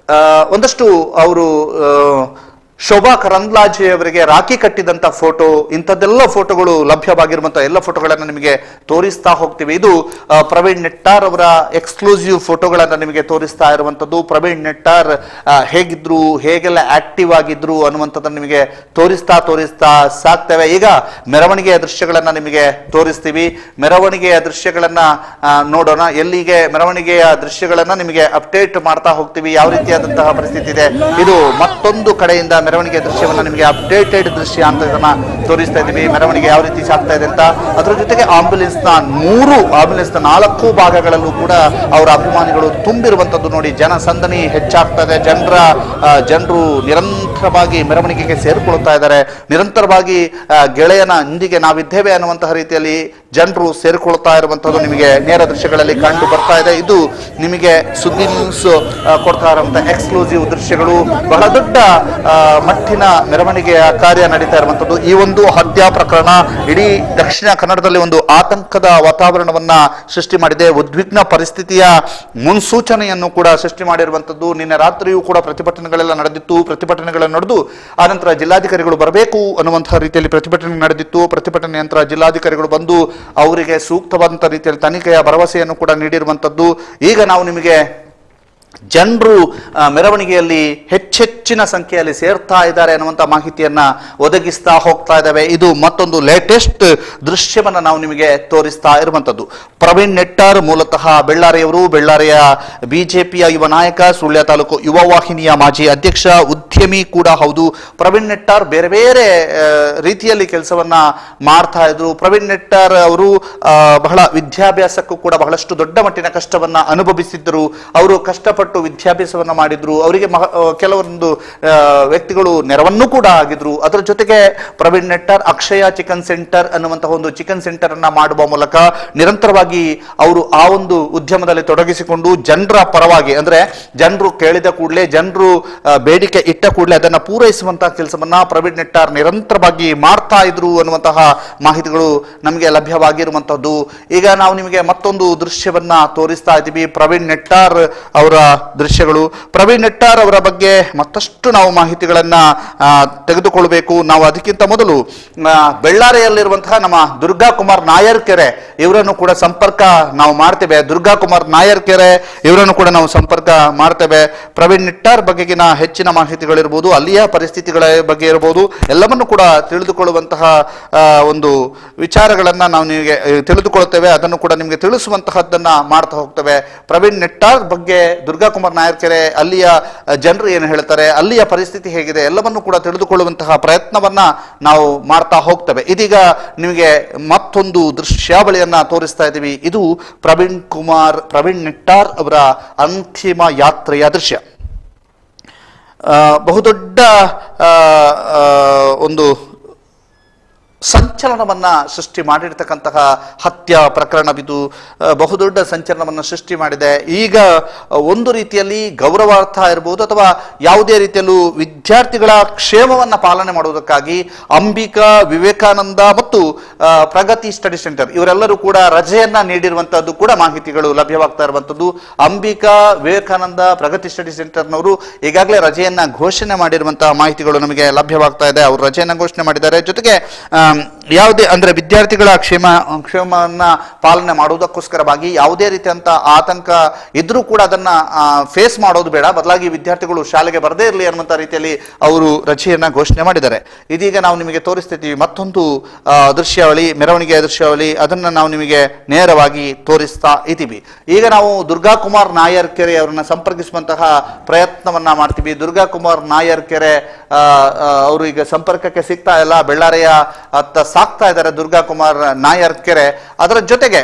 ಒಂದಷ್ಟು ಅವರು ಶೋಭಾ ಕರಂದ್ಲಾಜೆ ಅವರಿಗೆ ರಾಖಿ ಕಟ್ಟಿದಂತ ಫೋಟೋ. ಇಂಥದ್ದೆಲ್ಲ ಫೋಟೋಗಳು ಲಭ್ಯವಾಗಿರುವಂತಹ ಎಲ್ಲ ಫೋಟೋಗಳನ್ನು ನಿಮಗೆ ತೋರಿಸ್ತಾ ಹೋಗ್ತೀವಿ. ಇದು ಪ್ರವೀಣ್ ನೆಟ್ಟಾರ್ ಅವರ ಎಕ್ಸ್ಕ್ಲೂಸಿವ್ ಫೋಟೋಗಳನ್ನ ನಿಮಗೆ ತೋರಿಸ್ತಾ ಇರುವಂತದ್ದು. ಪ್ರವೀಣ್ ನೆಟ್ಟಾರ್ ಹೇಗಿದ್ರು, ಹೇಗೆಲ್ಲ ಆಕ್ಟಿವ್ ಆಗಿದ್ರು ಅನ್ನುವಂಥದ್ದನ್ನು ನಿಮಗೆ ತೋರಿಸ್ತಾ ಸಾಕ್ತೇವೆ. ಈಗ ಮೆರವಣಿಗೆಯ ದೃಶ್ಯಗಳನ್ನ ನಿಮಗೆ ತೋರಿಸ್ತೀವಿ. ಮೆರವಣಿಗೆಯ ದೃಶ್ಯಗಳನ್ನ ನೋಡೋಣ. ಎಲ್ಲಿಗೆ ಮೆರವಣಿಗೆಯ ದೃಶ್ಯಗಳನ್ನ ನಿಮಗೆ ಅಪ್ಡೇಟ್ ಮಾಡ್ತಾ ಹೋಗ್ತೀವಿ. ಯಾವ ರೀತಿಯಾದಂತಹ ಪರಿಸ್ಥಿತಿ ಇದೆ. ಇದು ಮತ್ತೊಂದು ಕಡೆಯಿಂದ ಮೆರವಣಿಗೆ ದೃಶ್ಯವನ್ನ ನಿಮಗೆ ಅಪ್ಡೇಟೆಡ್ ದೃಶ್ಯ ಅಂತ ಇದನ್ನ ತೋರಿಸ್ತಾ ಇದ್ದೀವಿ. ಮೆರವಣಿಗೆ ಯಾವ ರೀತಿ ಸಾಗ್ತಾ ಇದೆ ಅಂತ. ಅದರ ಜೊತೆಗೆ ಆಂಬ್ಯುಲೆನ್ಸ್ ನ 4 ಭಾಗಗಳಲ್ಲೂ ಕೂಡ ಅವರ ಅಭಿಮಾನಿಗಳು ತುಂಬಿರುವಂತದ್ದು ನೋಡಿ. ಜನಸಂದಣಿ ಹೆಚ್ಚಾಗ್ತಾ ಇದೆ. ಜನರು ನಿರಂತರವಾಗಿ ಮೆರವಣಿಗೆಗೆ ಸೇರಿಕೊಳ್ತಾ ಇದ್ದಾರೆ. ನಿರಂತರವಾಗಿ ಗೆಳೆಯನ ಇಂದಿಗೆ ನಾವಿದ್ದೇವೆ ಅನ್ನುವಂತಹ ರೀತಿಯಲ್ಲಿ ಜನರು ಸೇರಿಕೊಳ್ತಾ ಇರುವಂತದ್ದು ನಿಮಗೆ ನೇರ ದೃಶ್ಯಗಳಲ್ಲಿ ಕಂಡು ಬರ್ತಾ ಇದೆ. ಇದು ನಿಮಗೆ ಸುದ್ದಿ ನ್ಯೂಸ್ ಕೊಡ್ತಾ ಇರುವಂತಹ ಎಕ್ಸ್ಕ್ಲೂಸಿವ್ ದೃಶ್ಯಗಳು. ಬಹಳ ದೊಡ್ಡ ಮಟ್ಟಿನ ಮೆರವಣಿಗೆಯ ಕಾರ್ಯ ನಡೀತಾ ಇರುವಂತದ್ದು. ಈ ಒಂದು ಹತ್ಯಾ ಪ್ರಕರಣ ಇಡೀ ದಕ್ಷಿಣ ಕನ್ನಡದಲ್ಲಿ ಒಂದು ಆತಂಕದ ವಾತಾವರಣವನ್ನ ಸೃಷ್ಟಿ ಮಾಡಿದೆ. ಉದ್ವಿಗ್ನ ಪರಿಸ್ಥಿತಿಯ ಮುನ್ಸೂಚನೆಯನ್ನು ಕೂಡ ಸೃಷ್ಟಿ ಮಾಡಿರುವಂತದ್ದು. ನಿನ್ನೆ ರಾತ್ರಿಯೂ ಕೂಡ ಪ್ರತಿಭಟನೆಗಳೆಲ್ಲ ನಡೆದಿತ್ತು. ಪ್ರತಿಭಟನೆಗಳನ್ನು ನಡೆದು ಆನಂತರ ಜಿಲ್ಲಾಧಿಕಾರಿಗಳು ಬರಬೇಕು ಅನ್ನುವಂತಹ ರೀತಿಯಲ್ಲಿ ಪ್ರತಿಭಟನೆ ನಡೆದಿತ್ತು. ಪ್ರತಿಭಟನೆ ನಂತರ ಜಿಲ್ಲಾಧಿಕಾರಿಗಳು ಬಂದು ಅವರಿಗೆ ಸೂಕ್ತವಾದಂತಹ ರೀತಿಯಲ್ಲಿ ತನಿಖೆಯ ಭರವಸೆಯನ್ನು ಕೂಡ ನೀಡಿರುವಂತದ್ದು. ಈಗ ನಾವು ನಿಮಗೆ ಜನರು ಮೆರವಣಿಗೆಯಲ್ಲಿ ಹೆಚ್ಚೆಚ್ಚಿನ ಸಂಖ್ಯೆಯಲ್ಲಿ ಸೇರ್ತಾ ಇದ್ದಾರೆ ಅನ್ನುವಂಥ ಮಾಹಿತಿಯನ್ನ ಒದಗಿಸ್ತಾ ಹೋಗ್ತಾ ಇದ್ದಾವೆ. ಇದು ಮತ್ತೊಂದು ಲೇಟೆಸ್ಟ್ ದೃಶ್ಯವನ್ನ ನಾವು ನಿಮಗೆ ತೋರಿಸ್ತಾ ಇರುವಂತದ್ದು. ಪ್ರವೀಣ್ ನೆಟ್ಟಾರ್ ಮೂಲತಃ ಬೆಳ್ಳಾರಿಯವರು. ಬೆಳ್ಳಾರಿಯ ಬಿಜೆಪಿಯ ಯುವ ನಾಯಕ, ಸುಳ್ಯ ತಾಲೂಕು ಯುವ ವಾಹಿನಿಯ ಮಾಜಿ ಅಧ್ಯಕ್ಷ, ಉದ್ಯಮಿ ಕೂಡ ಹೌದು. ಪ್ರವೀಣ್ ನೆಟ್ಟಾರ್ ಬೇರೆ ಬೇರೆ ರೀತಿಯಲ್ಲಿ ಕೆಲಸವನ್ನ ಮಾಡ್ತಾ ಇದ್ರು. ಪ್ರವೀಣ್ ನೆಟ್ಟಾರ್ ಅವರು ಬಹಳ ವಿದ್ಯಾಭ್ಯಾಸಕ್ಕೂ ಕೂಡ ಬಹಳಷ್ಟು ದೊಡ್ಡ ಮಟ್ಟಿನ ಕಷ್ಟವನ್ನ ಅನುಭವಿಸಿದ್ದರು. ಅವರು ಕಷ್ಟಪಟ್ಟು ವಿದ್ಯಾಭ್ಯಾಸವನ್ನ ಮಾಡಿದ್ರು. ಅವರಿಗೆ ಕೆಲವೊಂದು ವ್ಯಕ್ತಿಗಳು ನೆರವನ್ನು ಕೂಡ ಆಗಿದ್ರು. ಅದರ ಜೊತೆಗೆ ಪ್ರವೀಣ್ ನೆಟ್ಟಾರ್ ಅಕ್ಷಯ ಚಿಕನ್ ಸೆಂಟರ್ ಅನ್ನುವಂತಹ ಒಂದು ಚಿಕನ್ ಸೆಂಟರ್ ಅನ್ನ ಮಾಡುವ ಮೂಲಕ ನಿರಂತರವಾಗಿ ಅವರು ಆ ಒಂದು ಉದ್ಯಮದಲ್ಲಿ ತೊಡಗಿಸಿಕೊಂಡು ಜನರ ಪರವಾಗಿ, ಅಂದ್ರೆ ಜನರು ಕೇಳಿದ ಕೂಡಲೇ, ಜನರು ಬೇಡಿಕೆ ಇಟ್ಟ ಕೂಡಲೇ ಅದನ್ನ ಪೂರೈಸುವಂತಹ ಕೆಲಸವನ್ನ ಪ್ರವೀಣ್ ನೆಟ್ಟಾರ್ ನಿರಂತರವಾಗಿ ಮಾಡ್ತಾ ಇದ್ರು ಅನ್ನುವಂತಹ ಮಾಹಿತಿಗಳು ನಮಗೆ ಲಭ್ಯವಾಗಿರುವಂತಹದ್ದು. ಈಗ ನಾವು ನಿಮಗೆ ಮತ್ತೊಂದು ದೃಶ್ಯವನ್ನ ತೋರಿಸ್ತಾ ಇದ್ದೀವಿ. ಪ್ರವೀಣ್ ನೆಟ್ಟಾರ್ ಅವರ ದೃಶ್ಯಗಳು. ಪ್ರವೀಣ್ ನೆಟ್ಟಾರ್ ಅವರ ಬಗ್ಗೆ ಮತ್ತಷ್ಟು ನಾವು ಮಾಹಿತಿಗಳನ್ನ ತೆಗೆದುಕೊಳ್ಬೇಕು. ನಾವು ಅದಕ್ಕಿಂತ ಮೊದಲು ಬೆಳ್ಳಾರಿಯಲ್ಲಿರುವಂತಹ ನಮ್ಮ ದುರ್ಗಾ ಕುಮಾರ್ ನಾಯರ್ ಕೆರೆ ಇವರನ್ನು ಕೂಡ ಸಂಪರ್ಕ ನಾವು ಮಾಡ್ತೇವೆ. ದುರ್ಗಾ ಕುಮಾರ್ ನಾಯರ್ ಕೆರೆ ಇವರನ್ನು ಕೂಡ ನಾವು ಸಂಪರ್ಕ ಮಾಡ್ತೇವೆ. ಪ್ರವೀಣ್ ನೆಟ್ಟಾರ್ ಬಗೆಗಿನ ಹೆಚ್ಚಿನ ಮಾಹಿತಿಗಳಿರ್ಬೋದು, ಅಲ್ಲಿಯ ಪರಿಸ್ಥಿತಿಗಳ ಬಗ್ಗೆ ಇರಬಹುದು, ಎಲ್ಲವನ್ನು ಕೂಡ ತಿಳಿದುಕೊಳ್ಳುವಂತಹ ಒಂದು ವಿಚಾರಗಳನ್ನ ನಾವು ನಿಮಗೆ ತಿಳಿದುಕೊಳ್ಳುತ್ತೇವೆ. ಅದನ್ನು ಕೂಡ ನಿಮಗೆ ತಿಳಿಸುವಂತಹದ್ದನ್ನ ಮಾಡ್ತಾ ಹೋಗ್ತೇವೆ. ಪ್ರವೀಣ್ ನೆಟ್ಟಾರ್ ಬಗ್ಗೆ ದುರ್ಗಾ ಕುಮಾರ್ ನಾಯರ್ ಕೆರೆ ಅಲ್ಲಿಯ ಜನರು ಏನು ಹೇಳ್ತಾರೆ, ಅಲ್ಲಿಯ ಪರಿಸ್ಥಿತಿ ಹೇಗಿದೆ, ಎಲ್ಲವನ್ನು ಕೂಡ ತಿಳಿದುಕೊಳ್ಳುವಂತಹ ಪ್ರಯತ್ನವನ್ನ ನಾವು ಮಾಡ್ತಾ ಹೋಗ್ತೇವೆ. ಇದೀಗ ನಿಮಗೆ ಮತ್ತೊಂದು ದೃಶ್ಯಾವಳಿಯನ್ನ ತೋರಿಸ್ತಾ ಇದ್ದೀವಿ. ಇದು ಪ್ರವೀಣ್ ನೆಟ್ಟಾರ್ ಅವರ ಅಂತಿಮ ಯಾತ್ರೆಯ ದೃಶ್ಯ. ಬಹುದೊಡ್ಡ ಒಂದು ಸಂಚಲನವನ್ನ ಸೃಷ್ಟಿ ಮಾಡಿರ್ತಕ್ಕಂತಹ ಹತ್ಯಾ ಪ್ರಕರಣವಿದು. ಬಹುದೊಡ್ಡ ಸಂಚಲನವನ್ನು ಸೃಷ್ಟಿ ಮಾಡಿದೆ. ಈಗ ಒಂದು ರೀತಿಯಲ್ಲಿ ಗೌರವಾರ್ಥ ಇರಬಹುದು ಅಥವಾ ಯಾವುದೇ ರೀತಿಯಲ್ಲೂ ವಿದ್ಯಾರ್ಥಿಗಳ ಕ್ಷೇಮವನ್ನ ಪಾಲನೆ ಮಾಡುವುದಕ್ಕಾಗಿ ಅಂಬಿಕಾ, ವಿವೇಕಾನಂದ ಮತ್ತು ಪ್ರಗತಿ ಸ್ಟಡಿ ಸೆಂಟರ್ ಇವರೆಲ್ಲರೂ ಕೂಡ ರಜೆಯನ್ನ ನೀಡಿರುವಂತಹದ್ದು ಕೂಡ ಮಾಹಿತಿಗಳು ಲಭ್ಯವಾಗ್ತಾ ಇರುವಂತದ್ದು. ಅಂಬಿಕಾ, ವಿವೇಕಾನಂದ, ಪ್ರಗತಿ ಸ್ಟಡಿ ಸೆಂಟರ್ನವರು ಈಗಾಗಲೇ ರಜೆಯನ್ನ ಘೋಷಣೆ ಮಾಡಿರುವಂತಹ ಮಾಹಿತಿಗಳು ನಮಗೆ ಲಭ್ಯವಾಗ್ತಾ ಇದೆ. ಅವರು ರಜೆಯನ್ನ ಘೋಷಣೆ ಮಾಡಿದ್ದಾರೆ. ಜೊತೆಗೆ ಯಾವುದೇ ಅಂದ್ರೆ ವಿದ್ಯಾರ್ಥಿಗಳ ಕ್ಷೇಮವನ್ನ ಪಾಲನೆ ಮಾಡುವುದಕ್ಕೋಸ್ಕರವಾಗಿ ಯಾವುದೇ ರೀತಿಯಂತ ಆತಂಕ ಇದ್ರೂ ಕೂಡ ಅದನ್ನ ಫೇಸ್ ಮಾಡೋದು ಬೇಡ, ಬದಲಾಗಿ ವಿದ್ಯಾರ್ಥಿಗಳು ಶಾಲೆಗೆ ಬರದೇ ಇರಲಿ ಅನ್ನುವಂಥ ರೀತಿಯಲ್ಲಿ ಅವರು ರಜೆಯನ್ನ ಘೋಷಣೆ ಮಾಡಿದ್ದಾರೆ. ಇದೀಗ ನಾವು ನಿಮಗೆ ತೋರಿಸ್ತಿದ್ದೀವಿ ಮತ್ತೊಂದು ದೃಶ್ಯಾವಳಿ, ಮೆರವಣಿಗೆಯ ದೃಶ್ಯಾವಳಿ. ಅದನ್ನ ನಾವು ನಿಮಗೆ ನೇರವಾಗಿ ತೋರಿಸ್ತಾ ಇದ್ದೀವಿ. ಈಗ ನಾವು ದುರ್ಗಾ ಕುಮಾರ್ ನಾಯರ್ ಕೆರೆ ಅವರನ್ನ ಸಂಪರ್ಕಿಸುವಂತಹ ಪ್ರಯತ್ನವನ್ನ ಮಾಡ್ತೀವಿ. ದುರ್ಗಾ ಕುಮಾರ್ ನಾಯರ್ ಕೆರೆ ಅವರು ಈಗ ಸಂಪರ್ಕಕ್ಕೆ ಸಿಗ್ತಾ ಇಲ್ಲ. ಬೆಳ್ಳಾರಿಯ ಅತ್ತ ಸಾಕ್ತಾ ಇದ್ದಾರೆ ದುರ್ಗಾ ಕುಮಾರ್ ನಾಯರ್ ಕೆರೆ. ಅದರ ಜೊತೆಗೆ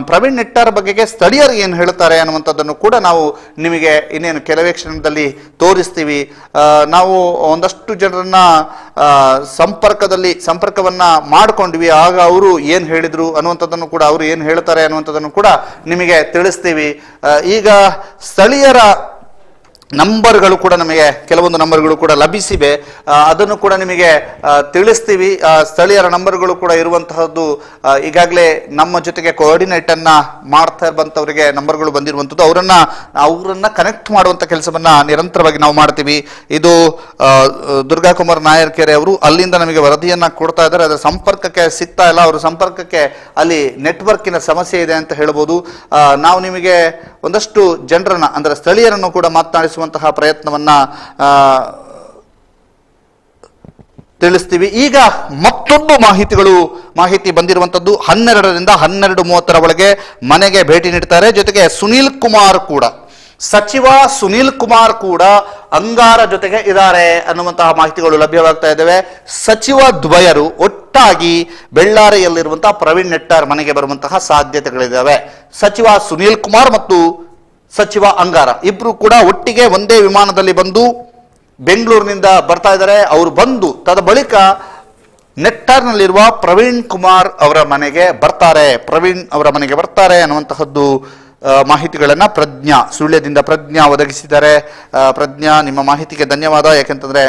ಪ್ರವೀಣ್ ನೆಟ್ಟಾರ್ ಬಗೆಗೆ ಸ್ಥಳೀಯರು ಏನು ಹೇಳ್ತಾರೆ ಅನ್ನುವಂಥದ್ದನ್ನು ಕೂಡ ನಾವು ನಿಮಗೆ ಇನ್ನೇನು ಕೆಲವೇ ಕ್ಷಣದಲ್ಲಿ ತೋರಿಸ್ತೀವಿ. ನಾವು ಒಂದಷ್ಟು ಜನರನ್ನ ಸಂಪರ್ಕವನ್ನ ಮಾಡ್ಕೊಂಡ್ವಿ. ಆಗ ಅವರು ಏನು ಹೇಳಿದ್ರು ಅನ್ನುವಂಥದ್ದನ್ನು ಕೂಡ, ಅವರು ಏನು ಹೇಳ್ತಾರೆ ಅನ್ನುವಂಥದ್ದನ್ನು ಕೂಡ ನಿಮಗೆ ತಿಳಿಸ್ತೀವಿ. ಈಗ ಸ್ಥಳೀಯರ ನಂಬರ್ಗಳು ಕೂಡ ನಮಗೆ ಕೆಲವೊಂದು ನಂಬರ್ಗಳು ಕೂಡ ಲಭಿಸಿವೆ. ಅದನ್ನು ಕೂಡ ನಿಮಗೆ ತಿಳಿಸ್ತೀವಿ. ಸ್ಥಳೀಯರ ನಂಬರ್ಗಳು ಕೂಡ ಇರುವಂತಹದ್ದು ಈಗಾಗಲೇ ನಮ್ಮ ಜೊತೆಗೆ ಕೋಆರ್ಡಿನೇಟ್ ಅನ್ನ ಮಾಡ್ತಾ ಇರುವಂತವರಿಗೆ ನಂಬರ್ಗಳು ಬಂದಿರುವಂಥದ್ದು. ಅವರನ್ನ ಕನೆಕ್ಟ್ ಮಾಡುವಂತ ಕೆಲಸವನ್ನ ನಿರಂತರವಾಗಿ ನಾವು ಮಾಡ್ತೀವಿ. ಇದು ದುರ್ಗಾ ಕುಮಾರ್ ನಾಯರ್ ಕೆರೆ ಅವರು ಅಲ್ಲಿಂದ ನಮಗೆ ವರದಿಯನ್ನ ಕೊಡ್ತಾ ಇದ್ದಾರೆ. ಅದರ ಸಂಪರ್ಕಕ್ಕೆ ಸಿಗ್ತಾ ಇಲ್ಲ. ಅವರ ಸಂಪರ್ಕಕ್ಕೆ ಅಲ್ಲಿ ನೆಟ್ವರ್ಕಿನ ಸಮಸ್ಯೆ ಇದೆ ಅಂತ ಹೇಳ್ಬೋದು. ನಾವು ನಿಮಗೆ ಒಂದಷ್ಟು ಜನರನ್ನ ಅಂದ್ರೆ ಸ್ಥಳೀಯರನ್ನು ಕೂಡ ಮಾತನಾಡಿಸುವಂತಹ ಪ್ರಯತ್ನವನ್ನ ತಿಳಿಸ್ತೀವಿ. ಈಗ ಮತ್ತೊಂದು ಮಾಹಿತಿ ಬಂದಿರುವಂತದ್ದು 12ರಿಂದ 12:30 ಒಳಗೆ ಮನೆಗೆ ಭೇಟಿ ನೀಡ್ತಾರೆ. ಜೊತೆಗೆ ಸಚಿವ ಸುನೀಲ್ ಕುಮಾರ್ ಕೂಡ ಅಂಗಾರ ಜೊತೆಗೆ ಇದ್ದಾರೆ ಅನ್ನುವಂತಹ ಮಾಹಿತಿಗಳು ಲಭ್ಯವಾಗ್ತಾ ಇದ್ದಾವೆ. ಸಚಿವ ದ್ವಯರು ಒಟ್ಟಾಗಿ ಬೆಳ್ಳಾರಿಯಲ್ಲಿರುವಂತಹ ಪ್ರವೀಣ್ ನೆಟ್ಟಾರ್ ಮನೆಗೆ ಬರುವಂತಹ ಸಾಧ್ಯತೆಗಳಿದ್ದಾವೆ. ಸಚಿವ ಸುನೀಲ್ ಕುಮಾರ್ ಮತ್ತು ಸಚಿವ ಅಂಗಾರ ಇಬ್ರು ಕೂಡ ಒಟ್ಟಿಗೆ ಒಂದೇ ವಿಮಾನದಲ್ಲಿ ಬಂದು ಬೆಂಗಳೂರಿನಿಂದ ಬರ್ತಾ ಇದ್ದಾರೆ. ಅವರು ಬಂದು ತದ ಬಳಿಕ ನೆಟ್ಟಾರ್ನಲ್ಲಿರುವ ಪ್ರವೀಣ್ ಕುಮಾರ್ ಅವರ ಮನೆಗೆ ಬರ್ತಾರೆ ಅನ್ನುವಂತಹದ್ದು ಮಾಹಿತಿಗಳನ್ನ ಸುಳ್ಯದಿಂದ ಪ್ರಜ್ಞಾ ಒದಗಿಸಿದ್ದಾರೆ. ಪ್ರಜ್ಞಾ, ನಿಮ್ಮ ಮಾಹಿತಿಗೆ ಧನ್ಯವಾದ. ಯಾಕೆಂತಂದ್ರೆ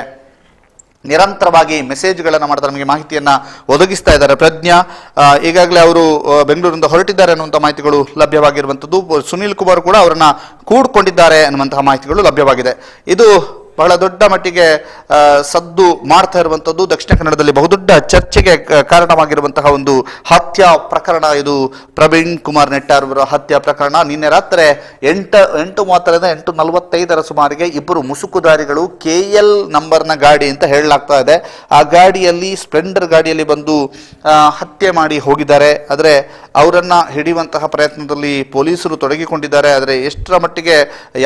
ನಿರಂತರವಾಗಿ ಮೆಸೇಜ್ಗಳನ್ನು ಮಾಡ್ತಾರೆ, ನಮಗೆ ಮಾಹಿತಿಯನ್ನ ಒದಗಿಸ್ತಾ ಇದ್ದಾರೆ ಪ್ರಜ್ಞಾ. ಈಗಾಗಲೇ ಅವರು ಬೆಂಗಳೂರಿಂದ ಹೊರಟಿದ್ದಾರೆ ಅನ್ನುವಂಥ ಮಾಹಿತಿಗಳು ಲಭ್ಯವಾಗಿರುವಂಥದ್ದು. ಸುನೀಲ್ ಕುಮಾರ್ ಕೂಡ ಅವರನ್ನ ಕೂಡ್ಕೊಂಡಿದ್ದಾರೆ ಅನ್ನುವಂತಹ ಮಾಹಿತಿಗಳು ಲಭ್ಯವಾಗಿದೆ. ಇದು ಬಹಳ ದೊಡ್ಡ ಮಟ್ಟಿಗೆ ಸದ್ದು ಮಾಡ್ತಾ ಇರುವಂಥದ್ದು. ದಕ್ಷಿಣ ಕನ್ನಡದಲ್ಲಿ ಬಹುದೊಡ್ಡ ಚರ್ಚೆಗೆ ಕಾರಣವಾಗಿರುವಂತಹ ಒಂದು ಹತ್ಯಾ ಪ್ರಕರಣ ಇದು. ಪ್ರವೀಣ್ ಕುಮಾರ್ ನೆಟ್ಟಾರ್ ಅವರ ಹತ್ಯಾ ಪ್ರಕರಣ. ನಿನ್ನೆ ರಾತ್ರಿ 8:30ರಿಂದ 8:45 ಸುಮಾರಿಗೆ ಇಬ್ಬರು ಮುಸುಕುದಾರಿಗಳು KL ನಂಬರ್ನ ಗಾಡಿ ಅಂತ ಹೇಳಲಾಗ್ತಾ ಇದೆ, ಆ ಗಾಡಿಯಲ್ಲಿ ಸ್ಪ್ಲೆಂಡರ್ ಗಾಡಿಯಲ್ಲಿ ಬಂದು ಹತ್ಯೆ ಮಾಡಿ ಹೋಗಿದ್ದಾರೆ. ಆದರೆ ಅವರನ್ನ ಹಿಡಿಯುವಂತಹ ಪ್ರಯತ್ನದಲ್ಲಿ ಪೊಲೀಸರು ತೊಡಗಿಕೊಂಡಿದ್ದಾರೆ. ಆದರೆ ಎಷ್ಟರ ಮಟ್ಟಿಗೆ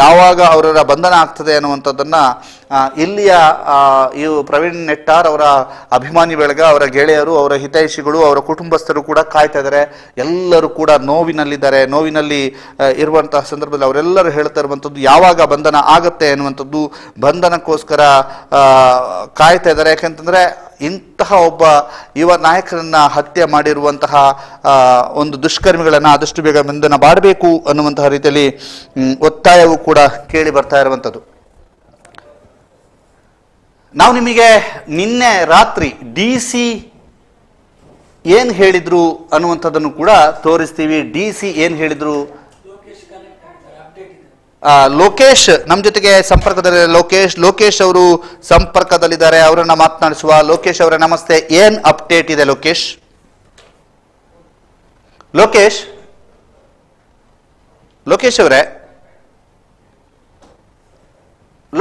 ಯಾವಾಗ ಅವರ ಬಂಧನ ಆಗ್ತದೆ ಅನ್ನುವಂಥದ್ದನ್ನ ಇಲ್ಲಿಯ ಪ್ರವೀಣ್ ನೆಟ್ಟಾರ್ ಅವರ ಅಭಿಮಾನಿ ಬಳಗ, ಅವರ ಗೆಳೆಯರು, ಅವರ ಹಿತೈಷಿಗಳು, ಅವರ ಕುಟುಂಬಸ್ಥರು ಕೂಡ ಕಾಯ್ತಾ ಇದ್ದಾರೆ. ಎಲ್ಲರೂ ಕೂಡ ನೋವಿನಲ್ಲಿದ್ದಾರೆ. ನೋವಿನಲ್ಲಿ ಇರುವಂತಹ ಸಂದರ್ಭದಲ್ಲಿ ಅವರೆಲ್ಲರೂ ಹೇಳ್ತಾ ಇರುವಂಥದ್ದು ಯಾವಾಗ ಬಂಧನ ಆಗತ್ತೆ ಅನ್ನುವಂಥದ್ದು. ಬಂಧನಕ್ಕೋಸ್ಕರ ಕಾಯ್ತಾ ಇದ್ದಾರೆ. ಯಾಕೆಂತಂದ್ರೆ ಇಂತಹ ಒಬ್ಬ ಯುವ ನಾಯಕರನ್ನ ಹತ್ಯೆ ಮಾಡಿರುವಂತಹ ಒಂದು ದುಷ್ಕರ್ಮಿಗಳನ್ನ ಆದಷ್ಟು ಬೇಗ ಬಂಧನ ಮಾಡಬೇಕು ಅನ್ನುವಂತಹ ರೀತಿಯಲ್ಲಿ ಒತ್ತಾಯವೂ ಕೂಡ ಕೇಳಿ ಬರ್ತಾ ಇರುವಂಥದ್ದು. ನಾವು ನಿಮಗೆ ನಿನ್ನೆ ರಾತ್ರಿ DC ಏನ್ ಹೇಳಿದ್ರು ಅನ್ನುವಂಥದ್ದನ್ನು ಕೂಡ ತೋರಿಸ್ತೀವಿ. DC ಏನ್ ಹೇಳಿದ್ರು ಲೋಕೇಶ್ ನಮ್ಮ ಜೊತೆಗೆ ಸಂಪರ್ಕದಲ್ಲಿ ಲೋಕೇಶ್ ಅವರು ಸಂಪರ್ಕದಲ್ಲಿದ್ದಾರೆ. ಅವರನ್ನ ಮಾತನಾಡಿಸುವ. ಲೋಕೇಶ್ ಅವರ ನಮಸ್ತೆ. ಏನ್ ಅಪ್ಡೇಟ್ ಇದೆ ಲೋಕೇಶ್? ಲೋಕೇಶ್ ಅವರೇ,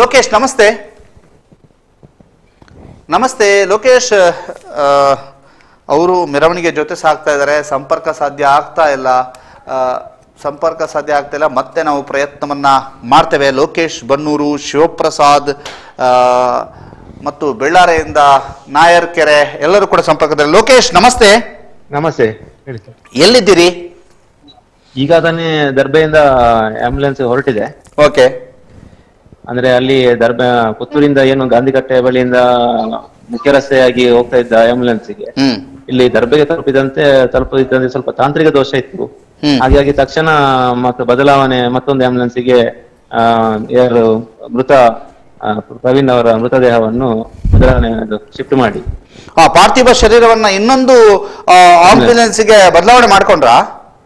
ಲೋಕೇಶ್ ನಮಸ್ತೆ. ನಮಸ್ತೆ ಲೋಕೇಶ್. ಅವರು ಮೆರವಣಿಗೆ ಜೊತೆ ಸಾಗ್ತಾ ಇದ್ದಾರೆ. ಸಂಪರ್ಕ ಸಾಧ್ಯ ಆಗ್ತಾ ಇಲ್ಲ. ಮತ್ತೆ ನಾವು ಪ್ರಯತ್ನವನ್ನ ಮಾಡ್ತೇವೆ. ಲೋಕೇಶ್ ಬನ್ನೂರು, ಶಿವಪ್ರಸಾದ್ ಮತ್ತು ಬೆಳ್ಳಾರೆಯಿಂದ ನಾಯರ್ಕೆರೆ ಎಲ್ಲರೂ ಕೂಡ ಸಂಪರ್ಕದಲ್ಲಿ. ಲೋಕೇಶ್ ನಮಸ್ತೆ. ನಮಸ್ತೆ. ಎಲ್ಲಿದ್ದೀರಿ? ಈಗ ತಾನೇ ದರ್ಬೆಯಿಂದ ಆಂಬ್ಯುಲೆನ್ಸ್ ಹೊರಟಿದೆ. ಓಕೆ. ಅಂದ್ರೆ ಅಲ್ಲಿ ಪುತ್ತೂರಿಂದ ಏನು ಗಾಂಧಿಕಟ್ಟೆ ಬಳಿಯಿಂದ ಮುಖ್ಯ ರಸ್ತೆಯಾಗಿ ಹೋಗ್ತಾ ಇದ್ದ ಆಂಬ್ಯುಲೆನ್ಸ್ಗೆ ಇಲ್ಲಿ ದರ್ಬೆಗೆ ತಲುಪಿದ್ದಂತೆ ಸ್ವಲ್ಪ ತಾಂತ್ರಿಕ ದೋಷ ಇತ್ತು. ಹಾಗಾಗಿ ತಕ್ಷಣ ಮತ್ತು ಬದಲಾವಣೆ ಮತ್ತೊಂದು ಆಂಬ್ಯುಲೆನ್ಸ್ಗೆ ಯಾರು ಮೃತ ಪ್ರವೀಣ್ ಅವರ ಮೃತದೇಹವನ್ನು ಶಿಫ್ಟ್ ಮಾಡಿ ಪಾರ್ಥಿವ ಶರೀರವನ್ನ ಇನ್ನೊಂದು ಆಂಬ್ಯುಲೆನ್ಸ್ಗೆ ಬದಲಾವಣೆ ಮಾಡ್ಕೊಂಡ್ರಾ?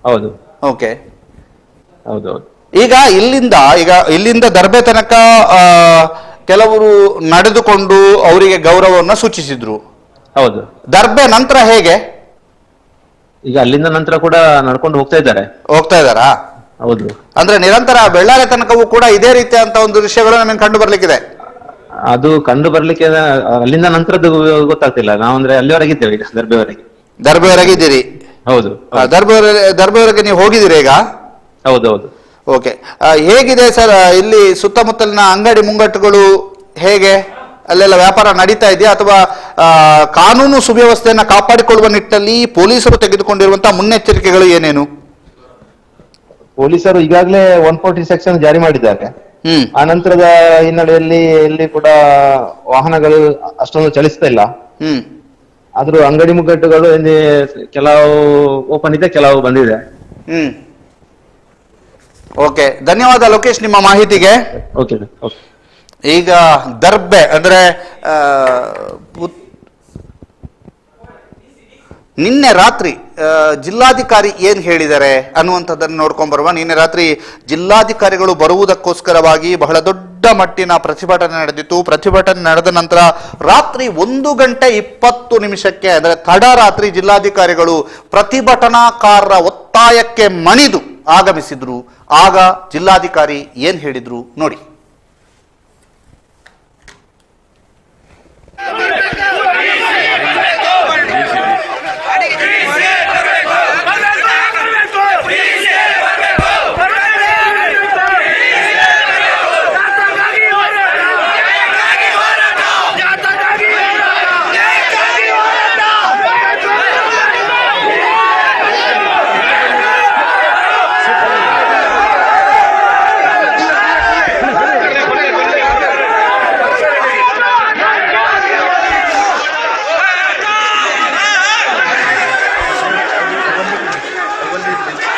ಹೌದು. ಓಕೆ. ಹೌದೌದು. ಈಗ ಇಲ್ಲಿಂದ ದರ್ಬೆ ತನಕ ಕೆಲವರು ನಡೆದುಕೊಂಡು ಅವರಿಗೆ ಗೌರವವನ್ನು ಸೂಚಿಸಿದ್ರು. ಹೌದು. ದರ್ಬೆ ನಂತರ ಹೇಗೆ? ಈಗ ಅಲ್ಲಿಂದ ನಂತರ ಕೂಡ ನಡ್ಕೊಂಡು ಹೋಗ್ತಾ ಇದ್ದಾರಾ? ಹೌದು. ಅಂದ್ರೆ ನಿರಂತರ ಬೆಳ್ಳಾರೆ ತನಕವೂ ಕೂಡ ಇದೇ ರೀತಿಯಂತ ಒಂದು ದೃಶ್ಯಗಳು ನಮಗೆ ಕಂಡು ಬರ್ಲಿಕ್ಕಿದೆ. ಅದು ಕಂಡು ಬರ್ಲಿಕ್ಕೆ ಅಲ್ಲಿಂದ ನಂತರದ್ದು ಗೊತ್ತಾಗ್ತಿಲ್ಲ. ನಾವು ಅಂದ್ರೆ ಅಲ್ಲಿವರೆಗಿದ್ದೇವೆ. ಈಗ ದರ್ಬೆವರೆಗಿದ್ದೀರಿ? ಹೌದು. ದರ್ಬೆವರೆಗೆ ನೀವು ಹೋಗಿದ್ದೀರಿ ಈಗ? ಹೌದೌದು. ಓಕೆ. ಹೇಗಿದೆ ಸರ್ ಇಲ್ಲಿ ಸುತ್ತಮುತ್ತಲಿನ ಅಂಗಡಿ ಮುಂಗಟ್ಟುಗಳು ಹೇಗೆ? ಅಲ್ಲೆಲ್ಲ ವ್ಯಾಪಾರ ನಡೀತಾ ಇದೆಯಾ ಅಥವಾ ಕಾನೂನು ಸುವ್ಯವಸ್ಥೆಯನ್ನ ಕಾಪಾಡಿಕೊಳ್ಳುವ ನಿಟ್ಟಿನಲ್ಲಿ ಪೊಲೀಸರು ತೆಗೆದುಕೊಂಡಿರುವಂತಹ ಮುನ್ನೆಚ್ಚರಿಕೆಗಳು ಏನೇನು? ಪೊಲೀಸರು ಈಗಾಗಲೇ 140 ಸೆಕ್ಷನ್ ಜಾರಿ ಮಾಡಿದ್ದಾರೆ. ಆ ನಂತರದ ಹಿನ್ನೆಲೆಯಲ್ಲಿ ಎಲ್ಲಿ ಕೂಡ ವಾಹನಗಳು ಅಷ್ಟೊಂದು ಚಲಿಸ್ತಾ ಇಲ್ಲ. ಆದ್ರೂ ಅಂಗಡಿ ಮುಗ್ಗಟ್ಟುಗಳು ಕೆಲವು ಓಪನ್ ಇದೆ, ಕೆಲವು ಬಂದಿದೆ. ಓಕೆ, ಧನ್ಯವಾದ ಲೋಕೇಶ್ ನಿಮ್ಮ ಮಾಹಿತಿಗೆ. ಓಕೆ. ಈಗ ದರ್ಬೆ ಅಂದ್ರೆ ನಿನ್ನೆ ರಾತ್ರಿ ಜಿಲ್ಲಾಧಿಕಾರಿ ಏನ್ ಹೇಳಿದ್ದಾರೆ ಅನ್ನುವಂಥದ್ದನ್ನು ನೋಡ್ಕೊಂಡ್ ಬರುವ. ನಿನ್ನೆ ರಾತ್ರಿ ಜಿಲ್ಲಾಧಿಕಾರಿಗಳು ಬರುವುದಕ್ಕೋಸ್ಕರವಾಗಿ ಬಹಳ ದೊಡ್ಡ ಮಟ್ಟಿನ ಪ್ರತಿಭಟನೆ ನಡೆದಿತ್ತು. ಪ್ರತಿಭಟನೆ ನಡೆದ ನಂತರ ರಾತ್ರಿ 1:20 ಅಂದ್ರೆ ತಡರಾತ್ರಿ ಜಿಲ್ಲಾಧಿಕಾರಿಗಳು ಪ್ರತಿಭಟನಾಕಾರರ ಒತ್ತಾಯಕ್ಕೆ ಮಣಿದು ಆಗಮಿಸಿದ್ರು. ಆಗ ಜಿಲ್ಲಾಧಿಕಾರಿ ಏನ್ ಹೇಳಿದ್ರು ನೋಡಿ.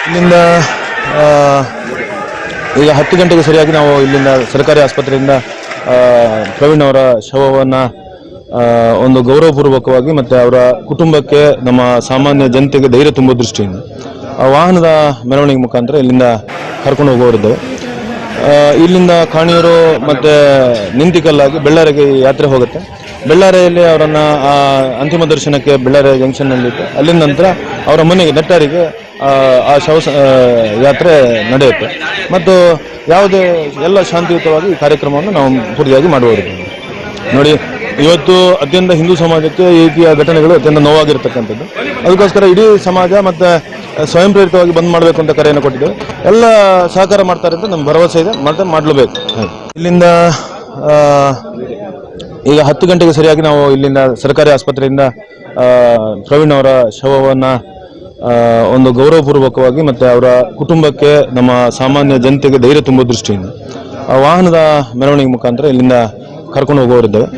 ಇಲ್ಲಿಂದ ಈಗ 10 ಗಂಟೆಗೆ ಸರಿಯಾಗಿ ನಾವು ಇಲ್ಲಿಂದ ಸರ್ಕಾರಿ ಆಸ್ಪತ್ರೆಯಿಂದ ಪ್ರವೀಣ್ ಅವರ ಶವವನ್ನು ಒಂದು ಗೌರವಪೂರ್ವಕವಾಗಿ ಮತ್ತು ಅವರ ಕುಟುಂಬಕ್ಕೆ ನಮ್ಮ ಸಾಮಾನ್ಯ ಜನತೆಗೆ ಧೈರ್ಯ ತುಂಬೋ ದೃಷ್ಟಿಯಿಂದ ವಾಹನದ ಮೆರವಣಿಗೆ ಮುಖಾಂತರ ಇಲ್ಲಿಂದ ಕರ್ಕೊಂಡು ಹೋಗೋರಿದ್ದೇವೆ. ಇಲ್ಲಿಂದ ಕಾಣಿಯೂರು ಮತ್ತು ನಿಂತಿಕಲ್ಲಾಗಿ ಬೆಳ್ಳಾರಿಗೆ ಯಾತ್ರೆ ಹೋಗುತ್ತೆ. ಬೆಳ್ಳಾರೆಯಲ್ಲಿ ಅವರನ್ನು ಅಂತಿಮ ದರ್ಶನಕ್ಕೆ ಬೆಳ್ಳಾರೆ ಜಂಕ್ಷನ್ನಲ್ಲಿಟ್ಟು ಅಲ್ಲಿಂದ ನಂತರ ಅವರ ಮನೆಗೆ ನೆಟ್ಟಾರಿಗೆ ಆ ಶವ ಯಾತ್ರೆ ನಡೆಯುತ್ತೆ. ಮತ್ತು ಯಾವುದೇ ಎಲ್ಲ ಶಾಂತಿಯುತವಾಗಿ ಈ ಕಾರ್ಯಕ್ರಮವನ್ನು ನಾವು ಪೂರ್ತಿಯಾಗಿ ಮಾಡುವವರಿದ್ದೇವೆ. ನೋಡಿ, ಇವತ್ತು ಅತ್ಯಂತ ಹಿಂದೂ ಸಮಾಜಕ್ಕೆ ಈ ರೀತಿಯ ಘಟನೆಗಳು ಅತ್ಯಂತ ನೋವಾಗಿರ್ತಕ್ಕಂಥದ್ದು. ಅದಕ್ಕೋಸ್ಕರ ಇಡೀ ಸಮಾಜ ಮತ್ತು ಸ್ವಯಂ ಪ್ರೇರಿತವಾಗಿ ಬಂದ್ ಮಾಡಬೇಕು ಅಂತ ಕರೆಯನ್ನು ಕೊಟ್ಟಿದ್ದೇವೆ. ಎಲ್ಲ ಸಹಕಾರ ಮಾಡ್ತಾರೆ ಅಂತ ನಮ್ಗೆ ಭರವಸೆ ಇದೆ, ಮತ್ತೆ ಮಾಡಲೇಬೇಕು. ಇಲ್ಲಿಂದ ಈಗ 10 ಗಂಟೆಗೆ ಸರಿಯಾಗಿ ನಾವು ಇಲ್ಲಿಂದ ಸರ್ಕಾರಿ ಆಸ್ಪತ್ರೆಯಿಂದ ಪ್ರವೀಣ್ ಅವರ ಶವವನ್ನು ಒಂದು ಗೌರವಪೂರ್ವಕವಾಗಿ ಮತ್ತು ಅವರ ಕುಟುಂಬಕ್ಕೆ ನಮ್ಮ ಸಾಮಾನ್ಯ ಜನತೆಗೆ ಧೈರ್ಯ ತುಂಬೋ ದೃಷ್ಟಿಯಿಂದ ವಾಹನದ ಮೆರವಣಿಗೆ ಮುಖಾಂತರ ಇಲ್ಲಿಂದ ಕರ್ಕೊಂಡು ಹೋಗೋರಿದ್ದೇವೆ.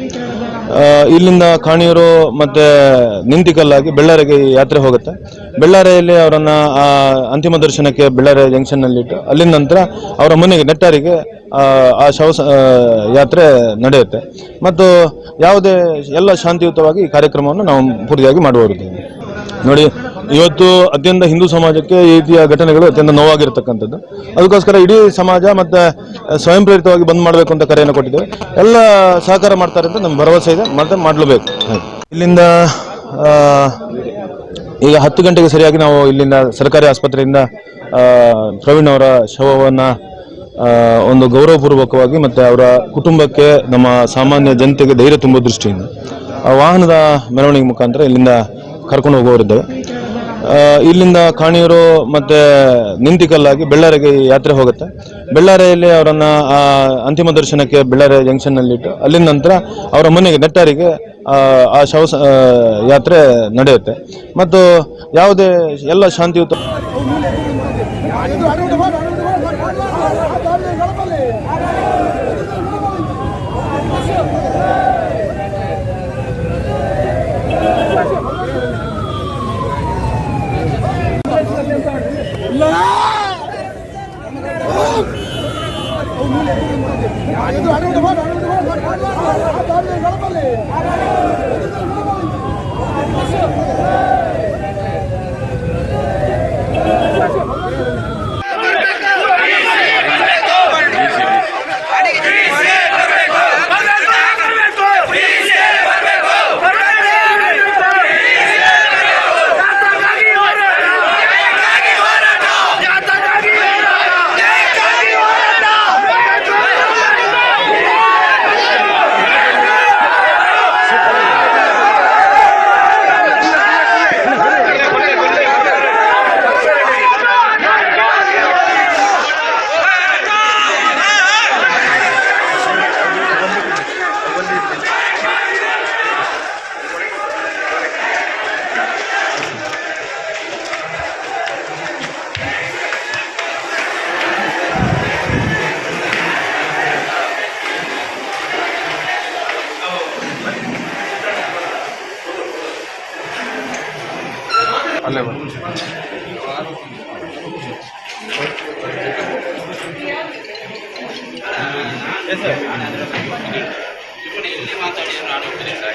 ಇಲ್ಲಿಂದ ಕಾಣಿಯೂರು ಮತ್ತು ನಿಂತಿಕಲ್ಲಾಗಿ ಬೆಳ್ಳಾರಿಗೆ ಯಾತ್ರೆ ಹೋಗುತ್ತೆ. ಬೆಳ್ಳಾರೆಯಲ್ಲಿ ಅವರನ್ನು ಅಂತಿಮ ದರ್ಶನಕ್ಕೆ ಬೆಳ್ಳಾರೆ ಜಂಕ್ಷನ್ನಲ್ಲಿಟ್ಟು ಅಲ್ಲಿಂದ ನಂತರ ಅವರ ಮನೆಗೆ ನೆಟ್ಟಾರಿಗೆ ಆ ಶವ ಯಾತ್ರೆ ನಡೆಯುತ್ತೆ. ಮತ್ತು ಯಾವುದೇ ಎಲ್ಲ ಶಾಂತಿಯುತವಾಗಿ ಈ ಕಾರ್ಯಕ್ರಮವನ್ನು ನಾವು ಪೂರ್ತಿಯಾಗಿ ಮಾಡುವವರಿದ್ದೇವೆ. ನೋಡಿ, ಇವತ್ತು ಅತ್ಯಂತ ಹಿಂದೂ ಸಮಾಜಕ್ಕೆ ಈ ರೀತಿಯ ಘಟನೆಗಳು ಅತ್ಯಂತ ನೋವಾಗಿರ್ತಕ್ಕಂಥದ್ದು. ಅದಕ್ಕೋಸ್ಕರ ಇಡೀ ಸಮಾಜ ಮತ್ತೆ ಸ್ವಯಂ ಪ್ರೇರಿತವಾಗಿ ಬಂದ್ ಮಾಡಬೇಕು ಅಂತ ಕರೆಯನ್ನು ಕೊಟ್ಟಿದ್ದೇವೆ. ಎಲ್ಲ ಸಹಕಾರ ಮಾಡ್ತಾರೆ ಅಂತ ನಮ್ಗೆ ಭರವಸೆ ಇದೆ, ಮತ್ತೆ ಮಾಡಲೇಬೇಕು. ಇಲ್ಲಿಂದ ಈಗ 10 ಗಂಟೆಗೆ ಸರಿಯಾಗಿ ನಾವು ಇಲ್ಲಿಂದ ಸರ್ಕಾರಿ ಆಸ್ಪತ್ರೆಯಿಂದ ಪ್ರವೀಣ್ ಅವರ ಶವವನ್ನು ಒಂದು ಗೌರವಪೂರ್ವಕವಾಗಿ ಮತ್ತೆ ಅವರ ಕುಟುಂಬಕ್ಕೆ, ನಮ್ಮ ಸಾಮಾನ್ಯ ಜನತೆಗೆ ಧೈರ್ಯ ತುಂಬುವ ದೃಷ್ಟಿಯಿಂದ ವಾಹನದ ಮೆರವಣಿಗೆ ಮುಖಾಂತರ ಇಲ್ಲಿಂದ ಕರ್ಕೊಂಡು ಹೋಗುವವರಿದ್ದೇವೆ. ಇಲ್ಲಿಂದ ಕಾಣಿಯೂರು ಮತ್ತೆ ನಿಂತಿಕಲ್ಲಾಗಿ ಬೆಳ್ಳಾರಿಗೆ ಯಾತ್ರೆ ಹೋಗುತ್ತೆ. ಬೆಳ್ಳಾರಿಯಲ್ಲಿ ಅವರನ್ನ ಅಂತಿಮ ದರ್ಶನಕ್ಕೆ ಬೆಳ್ಳಾರಿ ಜಂಕ್ಷನ್ ನಲ್ಲಿಟ್ಟು ಅಲ್ಲಿಂದ ನಂತರ ಅವರ ಮನೆಗೆ ನೆಟ್ಟಾರಿಗೆ ಆ ಶವ ಯಾತ್ರೆ ನಡೆಯುತ್ತೆ. ಮತ್ತು ಯಾವುದೇ ಎಲ್ಲ ಶಾಂತಿಯುತ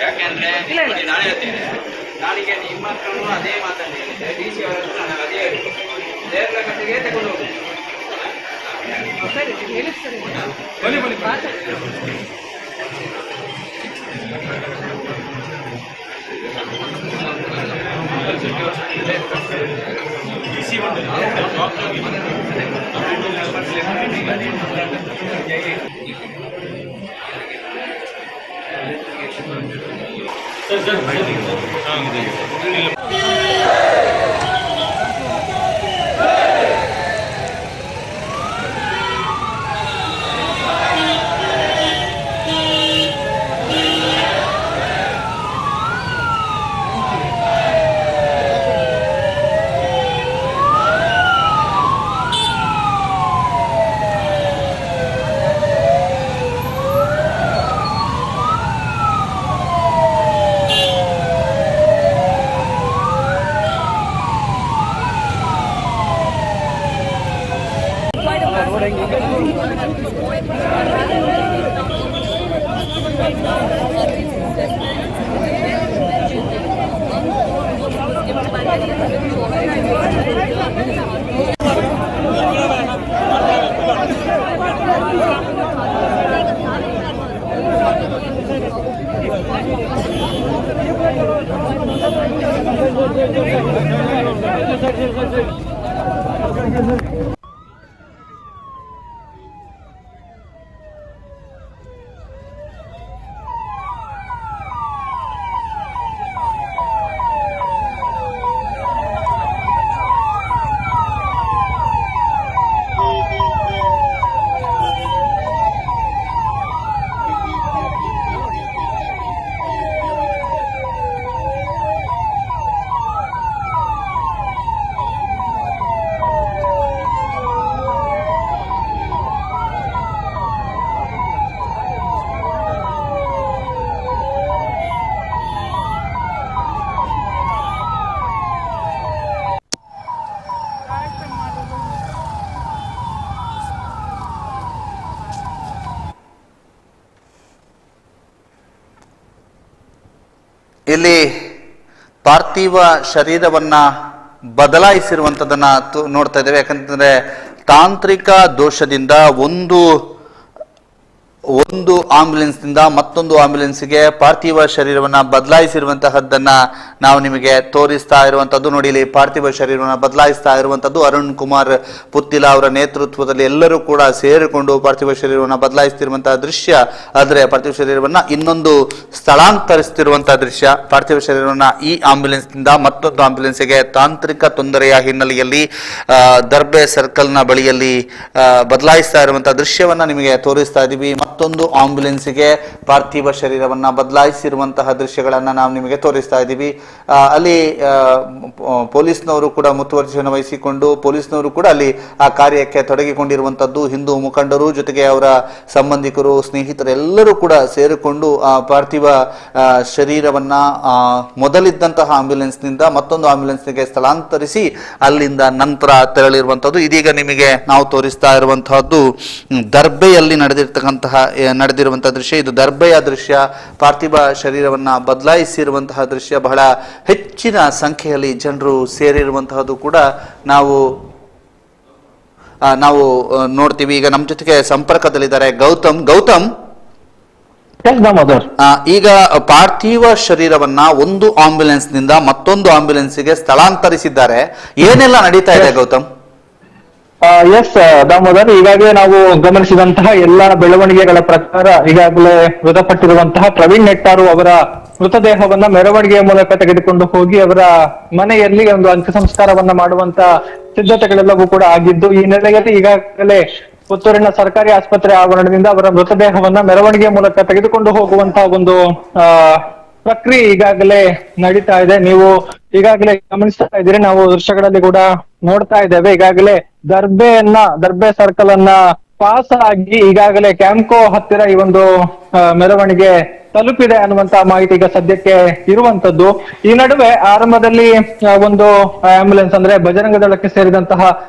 ಯಾಕೆಂದ್ರೆ ನಾನು ಹೇಳ್ತೇನೆ, ನಾಳೆಗೆ ನಿಮ್ಮ ಹತ್ರನೂ ಅದೇ ಮಾತನ್ನು ಹೇಳಿದ್ದೆ, DC ಅವರ ಹತ್ರ ನಾನು ಅದೇ ಹೇಳಿದ್ದೆ, ದೇರ್ಲಕಟ್ಟೆಗೆ ತಗೊಂಡು ಹೋಗಿ ಇಲ್ಲಿ ಪಾರ್ಥಿವ ಶರೀರವನ್ನ ಬದಲಾಯಿಸಿರುವಂಥದ್ದನ್ನ ನೋಡ್ತಾ ಇದ್ದೇವೆ. ಯಾಕಂತಂದ್ರೆ ತಾಂತ್ರಿಕ ದೋಷದಿಂದ ಒಂದು ಆಂಬ್ಯುಲೆನ್ಸ್ನಿಂದ ಮತ್ತೊಂದು ಆಂಬ್ಯುಲೆನ್ಸ್ಗೆ ಪಾರ್ಥಿವ ಶರೀರವನ್ನ ಬದಲಾಯಿಸಿರುವಂತಹದ್ದನ್ನ ನಾವು ನಿಮಗೆ ತೋರಿಸ್ತಾ ಇರುವಂತದ್ದು. ನೋಡಿ, ಇಲ್ಲಿ ಪಾರ್ಥಿವ ಶರೀರವನ್ನ ಬದಲಾಯಿಸ್ತಾ ಇರುವಂತದ್ದು ಅರುಣ್ ಕುಮಾರ್ ಪುತ್ತಿಲ ಅವರ ನೇತೃತ್ವದಲ್ಲಿ ಎಲ್ಲರೂ ಕೂಡ ಸೇರಿಕೊಂಡು ಪಾರ್ಥಿವ ಶರೀರವನ್ನ ಬದಲಾಯಿಸ್ತಿರುವಂತಹ ದೃಶ್ಯ. ಆದರೆ ಪಾರ್ಥಿವ ಶರೀರವನ್ನ ಇನ್ನೊಂದು ಸ್ಥಳಾಂತರಿಸ್ತಿರುವಂತಹ ದೃಶ್ಯ. ಪಾರ್ಥಿವ ಶರೀರವನ್ನ ಈ ಆಂಬ್ಯುಲೆನ್ಸ್ನಿಂದ ಮತ್ತೊಂದು ಆಂಬ್ಯುಲೆನ್ಸ್ಗೆ ತಾಂತ್ರಿಕ ತೊಂದರೆಯ ಹಿನ್ನೆಲೆಯಲ್ಲಿ ದರ್ಬೆ ಸರ್ಕಲ್ನ ಬಳಿಯಲ್ಲಿ ಬದಲಾಯಿಸ್ತಾ ಇರುವಂತಹ ದೃಶ್ಯವನ್ನ ನಿಮಗೆ ತೋರಿಸ್ತಾ ಇದ್ದೀವಿ. ಮತ್ತೊಂದು ಆಂಬ್ಯುಲೆನ್ಸ್ಗೆ ಪಾರ್ಥಿವ ಶರೀರವನ್ನ ಬದಲಾಯಿಸಿರುವಂತಹ ದೃಶ್ಯಗಳನ್ನ ನಾವು ನಿಮಗೆ ತೋರಿಸ್ತಾ ಇದ್ದೀವಿ. ಅಲ್ಲಿ ಪೊಲೀಸ್ನವರು ಕೂಡ ಮುತುವರ್ಜಿಯನ್ನು ವಹಿಸಿಕೊಂಡು ಪೊಲೀಸ್ನವರು ಕೂಡ ಅಲ್ಲಿ ಆ ಕಾರ್ಯಕ್ಕೆ ತೊಡಗಿಕೊಂಡಿರುವಂತದ್ದು. ಹಿಂದೂ ಮುಖಂಡರು ಜೊತೆಗೆ ಅವರ ಸಂಬಂಧಿಕರು, ಸ್ನೇಹಿತರು ಎಲ್ಲರೂ ಕೂಡ ಸೇರಿಕೊಂಡು ಆ ಪಾರ್ಥಿವ ಶರೀರವನ್ನ ಮೊದಲಿದ್ದಂತಹ ಆಂಬ್ಯುಲೆನ್ಸ್ನಿಂದ ಮತ್ತೊಂದು ಆಂಬ್ಯುಲೆನ್ಸ್ಗೆ ಸ್ಥಳಾಂತರಿಸಿ ಅಲ್ಲಿಂದ ನಂತರ ತೆರಳಿರುವಂತದ್ದು. ಇದೀಗ ನಿಮಗೆ ನಾವು ತೋರಿಸ್ತಾ ಇರುವಂತಹದ್ದು ದರ್ಬೆಯಲ್ಲಿ ನಡೆದಿರುವಂತಹ ದೃಶ್ಯ. ಇದು ದರ್ಬೆಯ ದೃಶ್ಯ. ಪಾರ್ಥಿವ ಶರೀರವನ್ನ ಬದಲಾಯಿಸಿರುವಂತಹ ದೃಶ್ಯ. ಬಹಳ ಹೆಚ್ಚಿನ ಸಂಖ್ಯೆಯಲ್ಲಿ ಜನರು ಸೇರಿರುವಂತಹದ್ದು ಕೂಡ ನಾವು ನೋಡ್ತೀವಿ. ಈಗ ನಮ್ಮ ಜೊತೆಗೆ ಸಂಪರ್ಕದಲ್ಲಿದ್ದಾರೆ ಗೌತಮ್. ಈಗ ಪಾರ್ಥಿವ ಶರೀರವನ್ನ ಒಂದು ಆಂಬ್ಯುಲೆನ್ಸ್ನಿಂದ ಮತ್ತೊಂದು ಆಂಬ್ಯುಲೆನ್ಸ್ಗೆ ಸ್ಥಳಾಂತರಿಸಿದ್ದಾರೆ. ಏನೆಲ್ಲ ನಡೀತಾ ಇದೆ ಗೌತಮ್? ಎಸ್ ದಾಮೋದರ್, ಈಗಾಗಲೇ ನಾವು ಗಮನಿಸಿದಂತಹ ಎಲ್ಲಾ ಬೆಳವಣಿಗೆಗಳ ಪ್ರಕಾರ ಈಗಾಗಲೇ ಮೃತಪಟ್ಟಿರುವಂತಹ ಪ್ರವೀಣ್ ನೆಟ್ಟಾರು ಅವರ ಮೃತದೇಹವನ್ನ ಮೆರವಣಿಗೆಯ ಮೂಲಕ ತೆಗೆದುಕೊಂಡು ಹೋಗಿ ಅವರ ಮನೆಯಲ್ಲಿ ಒಂದು ಅಂತ್ಯ ಸಂಸ್ಕಾರವನ್ನ ಮಾಡುವಂತ ಸಿದ್ಧತೆಗಳೆಲ್ಲವೂ ಕೂಡ ಆಗಿದ್ದು, ಈ ನೆಲೆಯಲ್ಲಿ ಈಗಾಗಲೇ ಪುತ್ತೂರಿನ ಸರ್ಕಾರಿ ಆಸ್ಪತ್ರೆ ಆವರಣದಿಂದ ಅವರ ಮೃತದೇಹವನ್ನ ಮೆರವಣಿಗೆಯ ಮೂಲಕ ತೆಗೆದುಕೊಂಡು ಹೋಗುವಂತಹ ಒಂದು ಪ್ರಕ್ರಿಯೆ ಈಗಾಗಲೇ ನಡೀತಾ ಇದೆ. ನೀವು ಈಗಾಗಲೇ ಗಮನಿಸ್ತಾ ಇದ್ದೀರಿ, ನಾವು ದೃಶ್ಯಗಳಲ್ಲಿ ಕೂಡ ನೋಡ್ತಾ ಇದ್ದೇವೆ. ಈಗಾಗಲೇ ದರ್ಬೆ ಸರ್ಕಲ್ ಅನ್ನ ಪಾಸ್ ಆಗಿ ಈಗಾಗಲೇ ಕ್ಯಾಂಪ್ಕೋ ಹತ್ತಿರ ಈ ಒಂದು ಮೆರವಣಿಗೆ ತಲುಪಿದೆ ಅನ್ನುವಂತಹ ಮಾಹಿತಿ ಈಗ ಸದ್ಯಕ್ಕೆ ಇರುವಂತದ್ದು. ಈ ನಡುವೆ ಆರಂಭದಲ್ಲಿ ಒಂದು ಆಂಬ್ಯುಲೆನ್ಸ್ ಅಂದ್ರೆ ಬಜರಂಗ ದಳಕ್ಕೆ ಸೇರಿದಂತಹ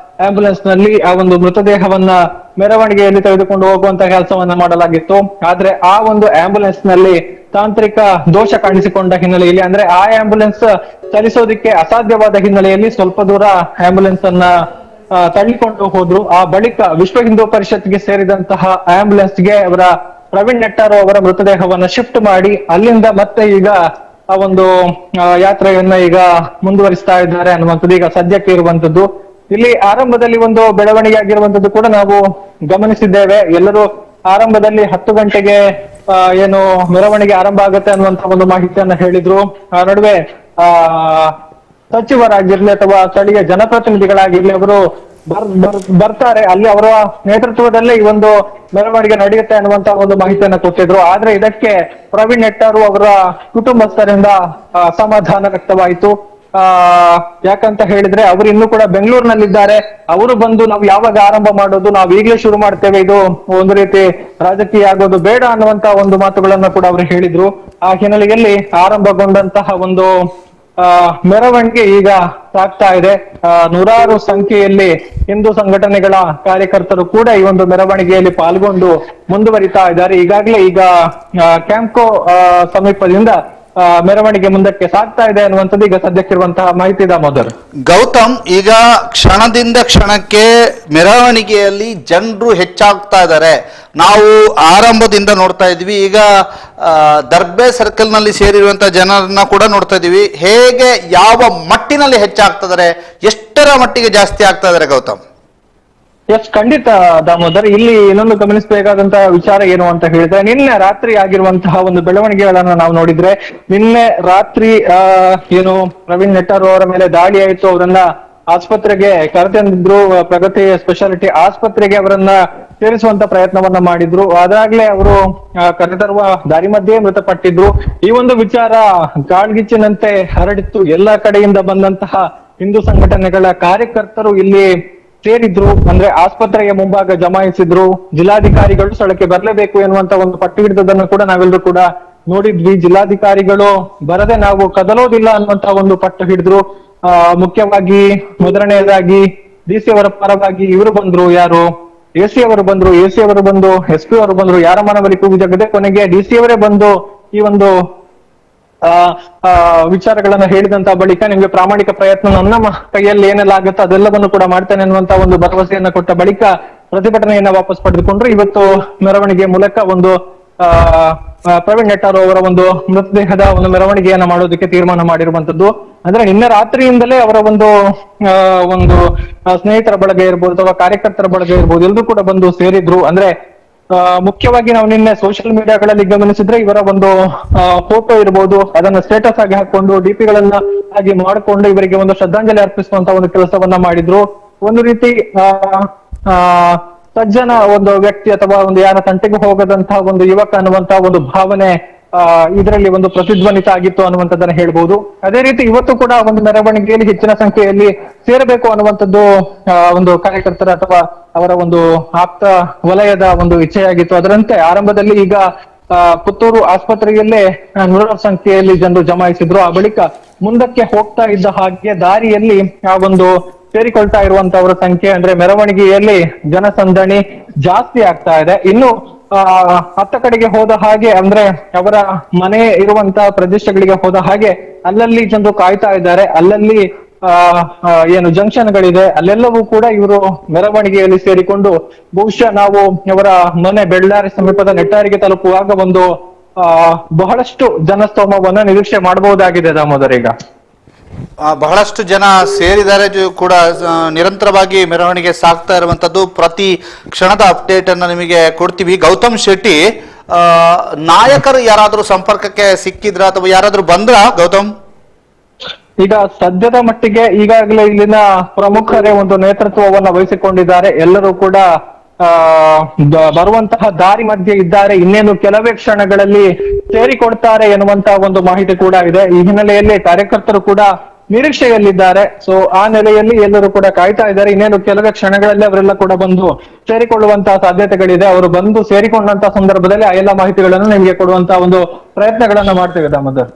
ಆಂಬ್ಯುಲೆನ್ಸ್ ನಲ್ಲಿ ಆ ಒಂದು ಮೃತದೇಹವನ್ನ ಮೆರವಣಿಗೆಯಲ್ಲಿ ತೆಗೆದುಕೊಂಡು ಹೋಗುವಂತಹ ಕೆಲಸವನ್ನ ಮಾಡಲಾಗಿತ್ತು. ಆದ್ರೆ ಆ ಒಂದು ಆಂಬ್ಯುಲೆನ್ಸ್ ನಲ್ಲಿ ತಾಂತ್ರಿಕ ದೋಷ ಕಾಣಿಸಿಕೊಂಡ ಹಿನ್ನೆಲೆಯಲ್ಲಿ, ಅಂದ್ರೆ ಆ ಆಂಬ್ಯುಲೆನ್ಸ್ ಚಲಿಸೋದಿಕ್ಕೆ ಅಸಾಧ್ಯವಾದ ಹಿನ್ನೆಲೆಯಲ್ಲಿ ಸ್ವಲ್ಪ ದೂರ ಆಂಬ್ಯುಲೆನ್ಸ್ ಅನ್ನ ತಳ್ಳಿಕೊಂಡು ಹೋದ್ರು. ಆ ಬಳಿಕ ವಿಶ್ವ ಹಿಂದೂ ಪರಿಷತ್ಗೆ ಸೇರಿದಂತಹ ಆಂಬ್ಯುಲೆನ್ಸ್ಗೆ ಅವರ ಪ್ರವೀಣ್ ನೆಟ್ಟಾರು ಅವರ ಮೃತದೇಹವನ್ನ ಶಿಫ್ಟ್ ಮಾಡಿ ಅಲ್ಲಿಂದ ಮತ್ತೆ ಈಗ ಆ ಒಂದು ಯಾತ್ರೆಯನ್ನ ಈಗ ಮುಂದುವರಿಸ್ತಾ ಇದ್ದಾರೆ ಅನ್ನುವಂಥದ್ದು ಈಗ ಸದ್ಯಕ್ಕೆ ಇರುವಂತದ್ದು. ಇಲ್ಲಿ ಆರಂಭದಲ್ಲಿ ಒಂದು ಬೆಳವಣಿಗೆ ಆಗಿರುವಂತದ್ದು ಕೂಡ ನಾವು ಗಮನಿಸಿದ್ದೇವೆ. ಎಲ್ಲರೂ ಆರಂಭದಲ್ಲಿ 10 ಗಂಟೆಗೆ ಏನು ಮೆರವಣಿಗೆ ಆರಂಭ ಆಗುತ್ತೆ ಅನ್ನುವಂತ ಒಂದು ಮಾಹಿತಿಯನ್ನ ಹೇಳಿದ್ರು. ಆ ನಡುವೆ ಸಚಿವರಾಗಿರ್ಲಿ ಅಥವಾ ಸ್ಥಳೀಯ ಜನಪ್ರತಿನಿಧಿಗಳಾಗಿರ್ಲಿ ಅವರು ಬರ್ತಾರೆ, ಅಲ್ಲಿ ಅವರ ನೇತೃತ್ವದಲ್ಲೇ ಈ ಒಂದು ಮೆರವಣಿಗೆ ನಡೆಯುತ್ತೆ ಅನ್ನುವಂತ ಒಂದು ಮಾಹಿತಿಯನ್ನ ಕೊಟ್ಟಿದ್ರು. ಆದ್ರೆ ಇದಕ್ಕೆ ಪ್ರವೀಣ್ ನೆಟ್ಟಾರು ಅವರ ಕುಟುಂಬಸ್ಥರಿಂದ ಅಸಮಾಧಾನ ವ್ಯಕ್ತವಾಯಿತು. ಯಾಕಂತ ಹೇಳಿದ್ರೆ ಅವರು ಇನ್ನೂ ಕೂಡ ಬೆಂಗಳೂರಿನಲ್ಲಿದ್ದಾರೆ. ಅವರು ಬಂದು ನಾವು ಯಾವಾಗ ಆರಂಭ ಮಾಡೋದು, ನಾವು ಈಗಲೇ ಶುರು ಮಾಡ್ತೇವೆ, ಇದು ಒಂದು ರೀತಿ ರಾಜಕೀಯ ಆಗೋದು ಬೇಡ ಅನ್ನುವಂತ ಒಂದು ಮಾತುಗಳನ್ನ ಕೂಡ ಅವರು ಹೇಳಿದ್ರು. ಆ ಹಿನ್ನೆಲೆಯಲ್ಲಿ ಆರಂಭಗೊಂಡಂತಹ ಒಂದು ಮೆರವಣಿಗೆ ಈಗ ಸಾಗ್ತಾ ಇದೆ. ನೂರಾರು ಸಂಖ್ಯೆಯಲ್ಲಿ ಹಿಂದೂ ಸಂಘಟನೆಗಳ ಕಾರ್ಯಕರ್ತರು ಕೂಡ ಈ ಒಂದು ಮೆರವಣಿಗೆಯಲ್ಲಿ ಪಾಲ್ಗೊಂಡು ಮುಂದುವರಿತಾ ಇದ್ದಾರೆ. ಈಗಾಗಲೇ ಈಗ ಕ್ಯಾಂಪ್ಕೋ ಸಮೀಪದಿಂದ ಮೆರವಣಿಗೆ ಮುಂದಕ್ಕೆ ಸಾಗ್ತಾ ಇದೆ ಅನ್ನುವಂಥದ್ದು ಈಗ ಸದ್ಯಕ್ಕಿರುವಂತಹ ಮಾಹಿತಿ. ದಾಮೋದರ್ ಗೌತಮ್, ಈಗ ಕ್ಷಣದಿಂದ ಕ್ಷಣಕ್ಕೆ ಮೆರವಣಿಗೆಯಲ್ಲಿ ಜನರು ಹೆಚ್ಚಾಗ್ತಾ ಇದ್ದಾರೆ. ನಾವು ಆರಂಭದಿಂದ ನೋಡ್ತಾ ಇದ್ವಿ, ಈಗ ದರ್ಬೆ ಸರ್ಕಲ್ ನಲ್ಲಿ ಸೇರಿರುವಂತಹ ಜನರನ್ನ ಕೂಡ ನೋಡ್ತಾ ಇದೀವಿ. ಹೇಗೆ, ಯಾವ ಮಟ್ಟಿನಲ್ಲಿ ಹೆಚ್ಚಾಗ್ತಿದ್ದಾರೆ, ಎಷ್ಟರ ಮಟ್ಟಿಗೆ ಜಾಸ್ತಿ ಆಗ್ತಾ ಇದ್ದಾರೆ ಗೌತಮ್? ಎಸ್, ಖಂಡಿತ ದಾಮೋದರ್. ಇಲ್ಲಿ ಇನ್ನೊಂದು ಗಮನಿಸಬೇಕಾದಂತಹ ವಿಚಾರ ಏನು ಅಂತ ಹೇಳಿದ್ರೆ, ನಿನ್ನೆ ರಾತ್ರಿ ಆಗಿರುವಂತಹ ಒಂದು ಬೆಳವಣಿಗೆಗಳನ್ನ ನಾವು ನೋಡಿದ್ರೆ, ನಿನ್ನೆ ರಾತ್ರಿ ಏನು ಪ್ರವೀಣ್ ನೆಟ್ಟಾರು ಅವರ ಮೇಲೆ ದಾಳಿ ಆಯಿತು. ಅವರನ್ನ ಆಸ್ಪತ್ರೆಗೆ ಕರೆತಂದಿದ್ರು. ಪ್ರಗತಿ ಸ್ಪೆಷಾಲಿಟಿ ಆಸ್ಪತ್ರೆಗೆ ಅವರನ್ನ ಸೇರಿಸುವಂತ ಪ್ರಯತ್ನವನ್ನ ಮಾಡಿದ್ರು. ಅದಾಗ್ಲೇ ಅವರು ಕರೆತರುವ ದಾರಿ ಮಧ್ಯೆ ಮೃತಪಟ್ಟಿದ್ರು. ಈ ಒಂದು ವಿಚಾರ ಕಾಳ್ಗಿಚ್ಚಿನಂತೆ ಹರಡಿತ್ತು. ಎಲ್ಲ ಕಡೆಯಿಂದ ಬಂದಂತಹ ಹಿಂದೂ ಸಂಘಟನೆಗಳ ಕಾರ್ಯಕರ್ತರು ಇಲ್ಲಿ ಸೇರಿದ್ರು. ಅಂದ್ರೆ ಆಸ್ಪತ್ರೆಯ ಮುಂಭಾಗ ಜಮಾಯಿಸಿದ್ರು. ಜಿಲ್ಲಾಧಿಕಾರಿಗಳು ಸ್ಥಳಕ್ಕೆ ಬರಲೇಬೇಕು ಎನ್ನುವಂತ ಒಂದು ಪಟ್ಟು ಹಿಡಿದದನ್ನು ಕೂಡ ನಾವೆಲ್ಲರೂ ಕೂಡ ನೋಡಿದ್ವಿ. ಜಿಲ್ಲಾಧಿಕಾರಿಗಳು ಬರದೆ ನಾವು ಕದಲೋದಿಲ್ಲ ಅನ್ನುವಂತ ಒಂದು ಪಟ್ಟು ಹಿಡಿದ್ರು. ಮುಖ್ಯವಾಗಿ ಮೊದಲನೆಯದಾಗಿ ಡಿಸಿ ಅವರ ಪರವಾಗಿ ಇವರು ಬಂದ್ರು, ಯಾರು ಎಸಿ ಅವರು ಬಂದ್ರು, ಎಸಿ ಅವರು ಬಂದು ಎಸ್ ಪಿ ಅವರು ಬಂದ್ರು. ಯಾರ ಮನವೊಲಿಕೆ ಜಗದೆ ಕೊನೆಗೆ ಡಿಸಿ ಅವರೇ ಬಂದು ಈ ಒಂದು ವಿಚಾರಗಳನ್ನ ಹೇಳಿದಂತ ಬಳಿಕ ನಿಮ್ಗೆ ಪ್ರಾಮಾಣಿಕ ಪ್ರಯತ್ನ ನನ್ನ ಕೈಯಲ್ಲಿ ಏನೆಲ್ಲ ಆಗುತ್ತೋ ಅದೆಲ್ಲವನ್ನು ಕೂಡ ಮಾಡ್ತೇನೆ ಅನ್ನುವಂತ ಒಂದು ಭರವಸೆಯನ್ನ ಕೊಟ್ಟ ಬಳಿಕ ಪ್ರತಿಭಟನೆಯನ್ನ ವಾಪಸ್ ಪಡೆದುಕೊಂಡ್ರು. ಇವತ್ತು ಮೆರವಣಿಗೆ ಮೂಲಕ ಒಂದು ಪ್ರವೀಣ್ ನೆಟ್ಟಾರು ಅವರ ಒಂದು ಮೃತದೇಹದ ಒಂದು ಮೆರವಣಿಗೆಯನ್ನ ಮಾಡೋದಕ್ಕೆ ತೀರ್ಮಾನ ಮಾಡಿರುವಂತದ್ದು. ಅಂದ್ರೆ ನಿನ್ನೆ ರಾತ್ರಿಯಿಂದಲೇ ಅವರ ಒಂದು ಸ್ನೇಹಿತರ ಬಳಗ ಇರ್ಬೋದು ಅಥವಾ ಕಾರ್ಯಕರ್ತರ ಬಳಗ ಇರ್ಬೋದು ಎಲ್ಲರೂ ಕೂಡ ಬಂದು ಸೇರಿದ್ರು. ಅಂದ್ರೆ ಮುಖ್ಯವಾಗಿ ನಾವು ನಿನ್ನೆ ಸೋಷಿಯಲ್ ಮೀಡಿಯಾಗಳಲ್ಲಿ ಗಮನಿಸಿದ್ರೆ ಇವರ ಒಂದು ಫೋಟೋ ಇರ್ಬೋದು ಅದನ್ನ ಸ್ಟೇಟಸ್ ಆಗಿ ಹಾಕೊಂಡು ಡಿಪಿಗಳನ್ನ ಆಗಿ ಮಾಡಿಕೊಂಡು ಇವರಿಗೆ ಒಂದು ಶ್ರದ್ಧಾಂಜಲಿ ಅರ್ಪಿಸುವಂತ ಒಂದು ಕೆಲಸವನ್ನ ಮಾಡಿದ್ರು. ಒಂದು ರೀತಿ ಸಜ್ಜನ ಒಂದು ವ್ಯಕ್ತಿ ಅಥವಾ ಒಂದು ಯಾರ ತಂಟೆಗೂ ಹೋಗದಂತಹ ಒಂದು ಯುವಕ ಅನ್ನುವಂತಹ ಒಂದು ಭಾವನೆ ಇದರಲ್ಲಿ ಒಂದು ಪ್ರತಿಧ್ವನಿತ ಆಗಿತ್ತು ಅನ್ನುವಂಥದ್ದನ್ನ ಹೇಳ್ಬೋದು. ಅದೇ ರೀತಿ ಇವತ್ತು ಕೂಡ ಒಂದು ಮೆರವಣಿಗೆಯಲ್ಲಿ ಹೆಚ್ಚಿನ ಸಂಖ್ಯೆಯಲ್ಲಿ ಸೇರಬೇಕು ಅನ್ನುವಂಥದ್ದು ಒಂದು ಕಾರ್ಯಕರ್ತರ ಅಥವಾ ಅವರ ಒಂದು ಆಪ್ತ ವಲಯದ ಒಂದು ಇಚ್ಛೆಯಾಗಿತ್ತು. ಅದರಂತೆ ಆರಂಭದಲ್ಲಿ ಈಗ ಪುತ್ತೂರು ಆಸ್ಪತ್ರೆಯಲ್ಲೇ 100 ಸಂಖ್ಯೆಯಲ್ಲಿ ಜನರು ಜಮಾಯಿಸಿದ್ರು. ಆ ಬಳಿಕ ಮುಂದಕ್ಕೆ ಹೋಗ್ತಾ ಇದ್ದ ಹಾಗೆ ದಾರಿಯಲ್ಲಿ ಆ ಒಂದು ಸೇರಿಕೊಳ್ತಾ ಇರುವಂತವರ ಸಂಖ್ಯೆ ಅಂದ್ರೆ ಮೆರವಣಿಗೆಯಲ್ಲಿ ಜನಸಂದಣಿ ಜಾಸ್ತಿ ಆಗ್ತಾ ಇದೆ. ಇನ್ನು ಹತ್ತ ಕಡೆಗೆ ಹೋದ ಹಾಗೆ ಅಂದ್ರೆ ಅವರ ಮನೆ ಇರುವಂತಹ ಪ್ರದೇಶಗಳಿಗೆ ಹೋದ ಹಾಗೆ ಅಲ್ಲಲ್ಲಿ ಜನರು ಕಾಯ್ತಾ ಇದ್ದಾರೆ. ಅಲ್ಲಲ್ಲಿ ಏನು ಜಂಕ್ಷನ್ಗಳಿದೆ ಅಲ್ಲೆಲ್ಲವೂ ಕೂಡ ಇವರು ಮೆರವಣಿಗೆಯಲ್ಲಿ ಸೇರಿಕೊಂಡು ಬಹುಶಃ ನಾವು ಅವರ ಮನೆ ಬೆಳ್ಳಾರಿ ಸಮೀಪದ ನೆಟ್ಟಾರಿಗೆ ತಲುಪುವಾಗ ಒಂದು ಬಹಳಷ್ಟು ಜನಸ್ತೋಮವನ್ನ ನಿರೀಕ್ಷೆ ಮಾಡಬಹುದಾಗಿದೆ ದಾಮೋದರ್. ಈಗ ಬಹಳಷ್ಟು ಜನ ಸೇರಿದ್ದಾರೆ ಕೂಡ ನಿರಂತರವಾಗಿ ಮೆರವಣಿಗೆ ಸಾಗ್ತಾ ಇರುವಂತದ್ದು. ಪ್ರತಿ ಕ್ಷಣದ ಅಪ್ಡೇಟ್ ಅನ್ನು ನಿಮಗೆ ಕೊಡ್ತೀವಿ. ಗೌತಮ್ ಶೆಟ್ಟಿ, ನಾಯಕರು ಯಾರಾದ್ರೂ ಸಂಪರ್ಕಕ್ಕೆ ಸಿಕ್ಕಿದ್ರ ಅಥವಾ ಯಾರಾದ್ರೂ ಬಂದ್ರ ಗೌತಮ್? ಈಗ ಸದ್ಯದ ಮಟ್ಟಿಗೆ ಈಗಾಗಲೇ ಇಲ್ಲಿನ ಪ್ರಮುಖರೇ ಒಂದು ನೇತೃತ್ವವನ್ನ ವಹಿಸಿಕೊಂಡಿದ್ದಾರೆ. ಎಲ್ಲರೂ ಕೂಡ ಬರುವಂತಹ ದಾರಿ ಮಧ್ಯೆ ಇದ್ದಾರೆ. ಇನ್ನೇನು ಕೆಲವೇ ಕ್ಷಣಗಳಲ್ಲಿ ಸೇರಿಕೊಡ್ತಾರೆ ಎನ್ನುವಂತಹ ಒಂದು ಮಾಹಿತಿ ಕೂಡ ಇದೆ. ಈ ಹಿನ್ನೆಲೆಯಲ್ಲಿ ಕಾರ್ಯಕರ್ತರು ಕೂಡ ನಿರೀಕ್ಷೆಯಲ್ಲಿದ್ದಾರೆ. ಸೊ ಆ ನೆಲೆಯಲ್ಲಿ ಎಲ್ಲರೂ ಕೂಡ ಕಾಯ್ತಾ ಇದ್ದಾರೆ. ಇನ್ನೇನು ಕೆಲವೇ ಕ್ಷಣಗಳಲ್ಲಿ ಅವರೆಲ್ಲ ಕೂಡ ಬಂದು ಸೇರಿಕೊಳ್ಳುವಂತಹ ಸಾಧ್ಯತೆಗಳಿದೆ. ಅವರು ಬಂದು ಸೇರಿಕೊಂಡಂತಹ ಸಂದರ್ಭದಲ್ಲಿ ಆ ಎಲ್ಲ ಮಾಹಿತಿಗಳನ್ನು ನಿಮಗೆ ಕೊಡುವಂತಹ ಒಂದು ಪ್ರಯತ್ನಗಳನ್ನ ಮಾಡ್ತೇವೆ ದಾಮೋದರ್.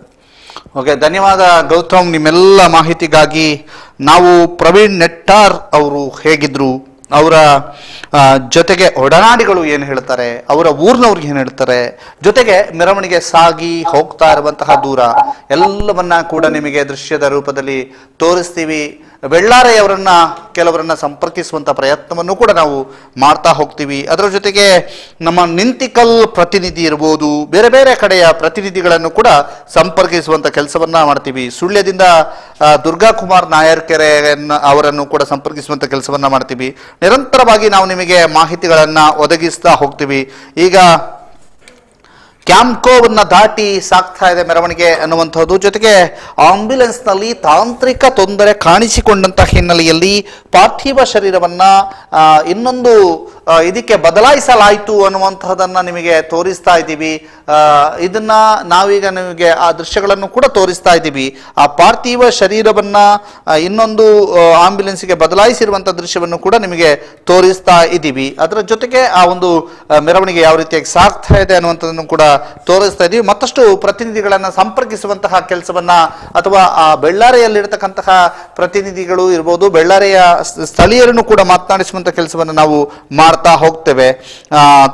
ಓಕೆ, ಧನ್ಯವಾದ ಗೌತಮ್ ನಿಮ್ಮೆಲ್ಲ ಮಾಹಿತಿಗಾಗಿ. ನಾವು ಪ್ರವೀಣ್ ನೆಟ್ಟಾರ್ ಅವರು ಹೇಗಿದ್ರು, ಅವರ ಜೊತೆಗೆ ಒಡನಾಡಿಗಳು ಏನು ಹೇಳ್ತಾರೆ, ಅವರ ಊರಿನವ್ರಿಗೆ ಏನು ಹೇಳ್ತಾರೆ, ಜೊತೆಗೆ ಮೆರವಣಿಗೆ ಸಾಗಿ ಹೋಗ್ತಾ ಇರುವಂತಹ ದೂರ ಎಲ್ಲವನ್ನ ಕೂಡ ನಿಮಗೆ ದೃಶ್ಯದ ರೂಪದಲ್ಲಿ ತೋರಿಸ್ತೀವಿ. ಬೆಳ್ಳಾರೆಯವರನ್ನ ಕೆಲವರನ್ನ ಸಂಪರ್ಕಿಸುವಂತ ಪ್ರಯತ್ನವನ್ನು ಕೂಡ ನಾವು ಮಾಡ್ತಾ ಹೋಗ್ತೀವಿ. ಅದರ ಜೊತೆಗೆ ನಮ್ಮ ನಿಂತಿಕಲ್ ಪ್ರತಿನಿಧಿ ಇರ್ಬೋದು, ಬೇರೆ ಬೇರೆ ಕಡೆಯ ಪ್ರತಿನಿಧಿಗಳನ್ನು ಕೂಡ ಸಂಪರ್ಕಿಸುವಂತ ಕೆಲಸವನ್ನ ಮಾಡ್ತೀವಿ. ಸುಳ್ಯದಿಂದ ದುರ್ಗಾ ಕುಮಾರ್ ನಾಯರ್ಕೆರೆ ಅವರನ್ನು ಕೂಡ ಸಂಪರ್ಕಿಸುವಂತ ಕೆಲಸವನ್ನ ಮಾಡ್ತೀವಿ. ನಿರಂತರವಾಗಿ ನಾವು ನಿಮಗೆ ಮಾಹಿತಿಗಳನ್ನ ಒದಗಿಸ್ತಾ ಹೋಗ್ತೀವಿ. ಈಗ ಕ್ಯಾಂಪ್ಕೋವನ್ನ ದಾಟಿ ಸಾಗ್ತಾ ಇದೆ ಮೆರವಣಿಗೆ ಅನ್ನುವಂಥದ್ದು. ಜೊತೆಗೆ ಆಂಬ್ಯುಲೆನ್ಸ್ ನಲ್ಲಿ ತಾಂತ್ರಿಕ ತೊಂದರೆ ಕಾಣಿಸಿಕೊಂಡಂತಹ ಹಿನ್ನೆಲೆಯಲ್ಲಿ ಪಾರ್ಥಿವ ಶರೀರವನ್ನ ಇನ್ನೊಂದು ಇದಕ್ಕೆ ಬದಲಾಯಿಸಲಾಯಿತು ಅನ್ನುವಂತಹದನ್ನ ನಿಮಗೆ ತೋರಿಸ್ತಾ ಇದ್ದೀವಿ. ಇದನ್ನ ನಾವೀಗ ನಿಮಗೆ ಆ ದೃಶ್ಯಗಳನ್ನು ಕೂಡ ತೋರಿಸ್ತಾ ಇದ್ದೀವಿ. ಆ ಪಾರ್ಥಿವ ಶರೀರವನ್ನ ಇನ್ನೊಂದು ಆಂಬ್ಯುಲೆನ್ಸ್ಗೆ ಬದಲಾಯಿಸಿರುವಂತಹ ದೃಶ್ಯವನ್ನು ಕೂಡ ನಿಮಗೆ ತೋರಿಸ್ತಾ ಇದ್ದೀವಿ. ಅದರ ಜೊತೆಗೆ ಆ ಒಂದು ಮೆರವಣಿಗೆ ಯಾವ ರೀತಿಯಾಗಿ ಸಾಗ್ತಾ ಇದೆ ಅನ್ನುವಂಥದ್ದನ್ನು ಕೂಡ ತೋರಿಸ್ತಾ ಇದ್ದೀವಿ. ಮತ್ತಷ್ಟು ಪ್ರತಿನಿಧಿಗಳನ್ನ ಸಂಪರ್ಕಿಸುವಂತಹ ಕೆಲಸವನ್ನ ಅಥವಾ ಆ ಬೆಳ್ಳಾರಿಯಲ್ಲಿರ್ತಕ್ಕಂತಹ ಪ್ರತಿನಿಧಿಗಳು ಇರ್ಬೋದು, ಬೆಳ್ಳಾರಿಯ ಸ್ಥಳೀಯರನ್ನು ಕೂಡ ಮಾತನಾಡಿಸುವಂತಹ ಕೆಲಸವನ್ನು ನಾವು ಮಾಡ್ತಾ ಹೋಗ್ತೇವೆ.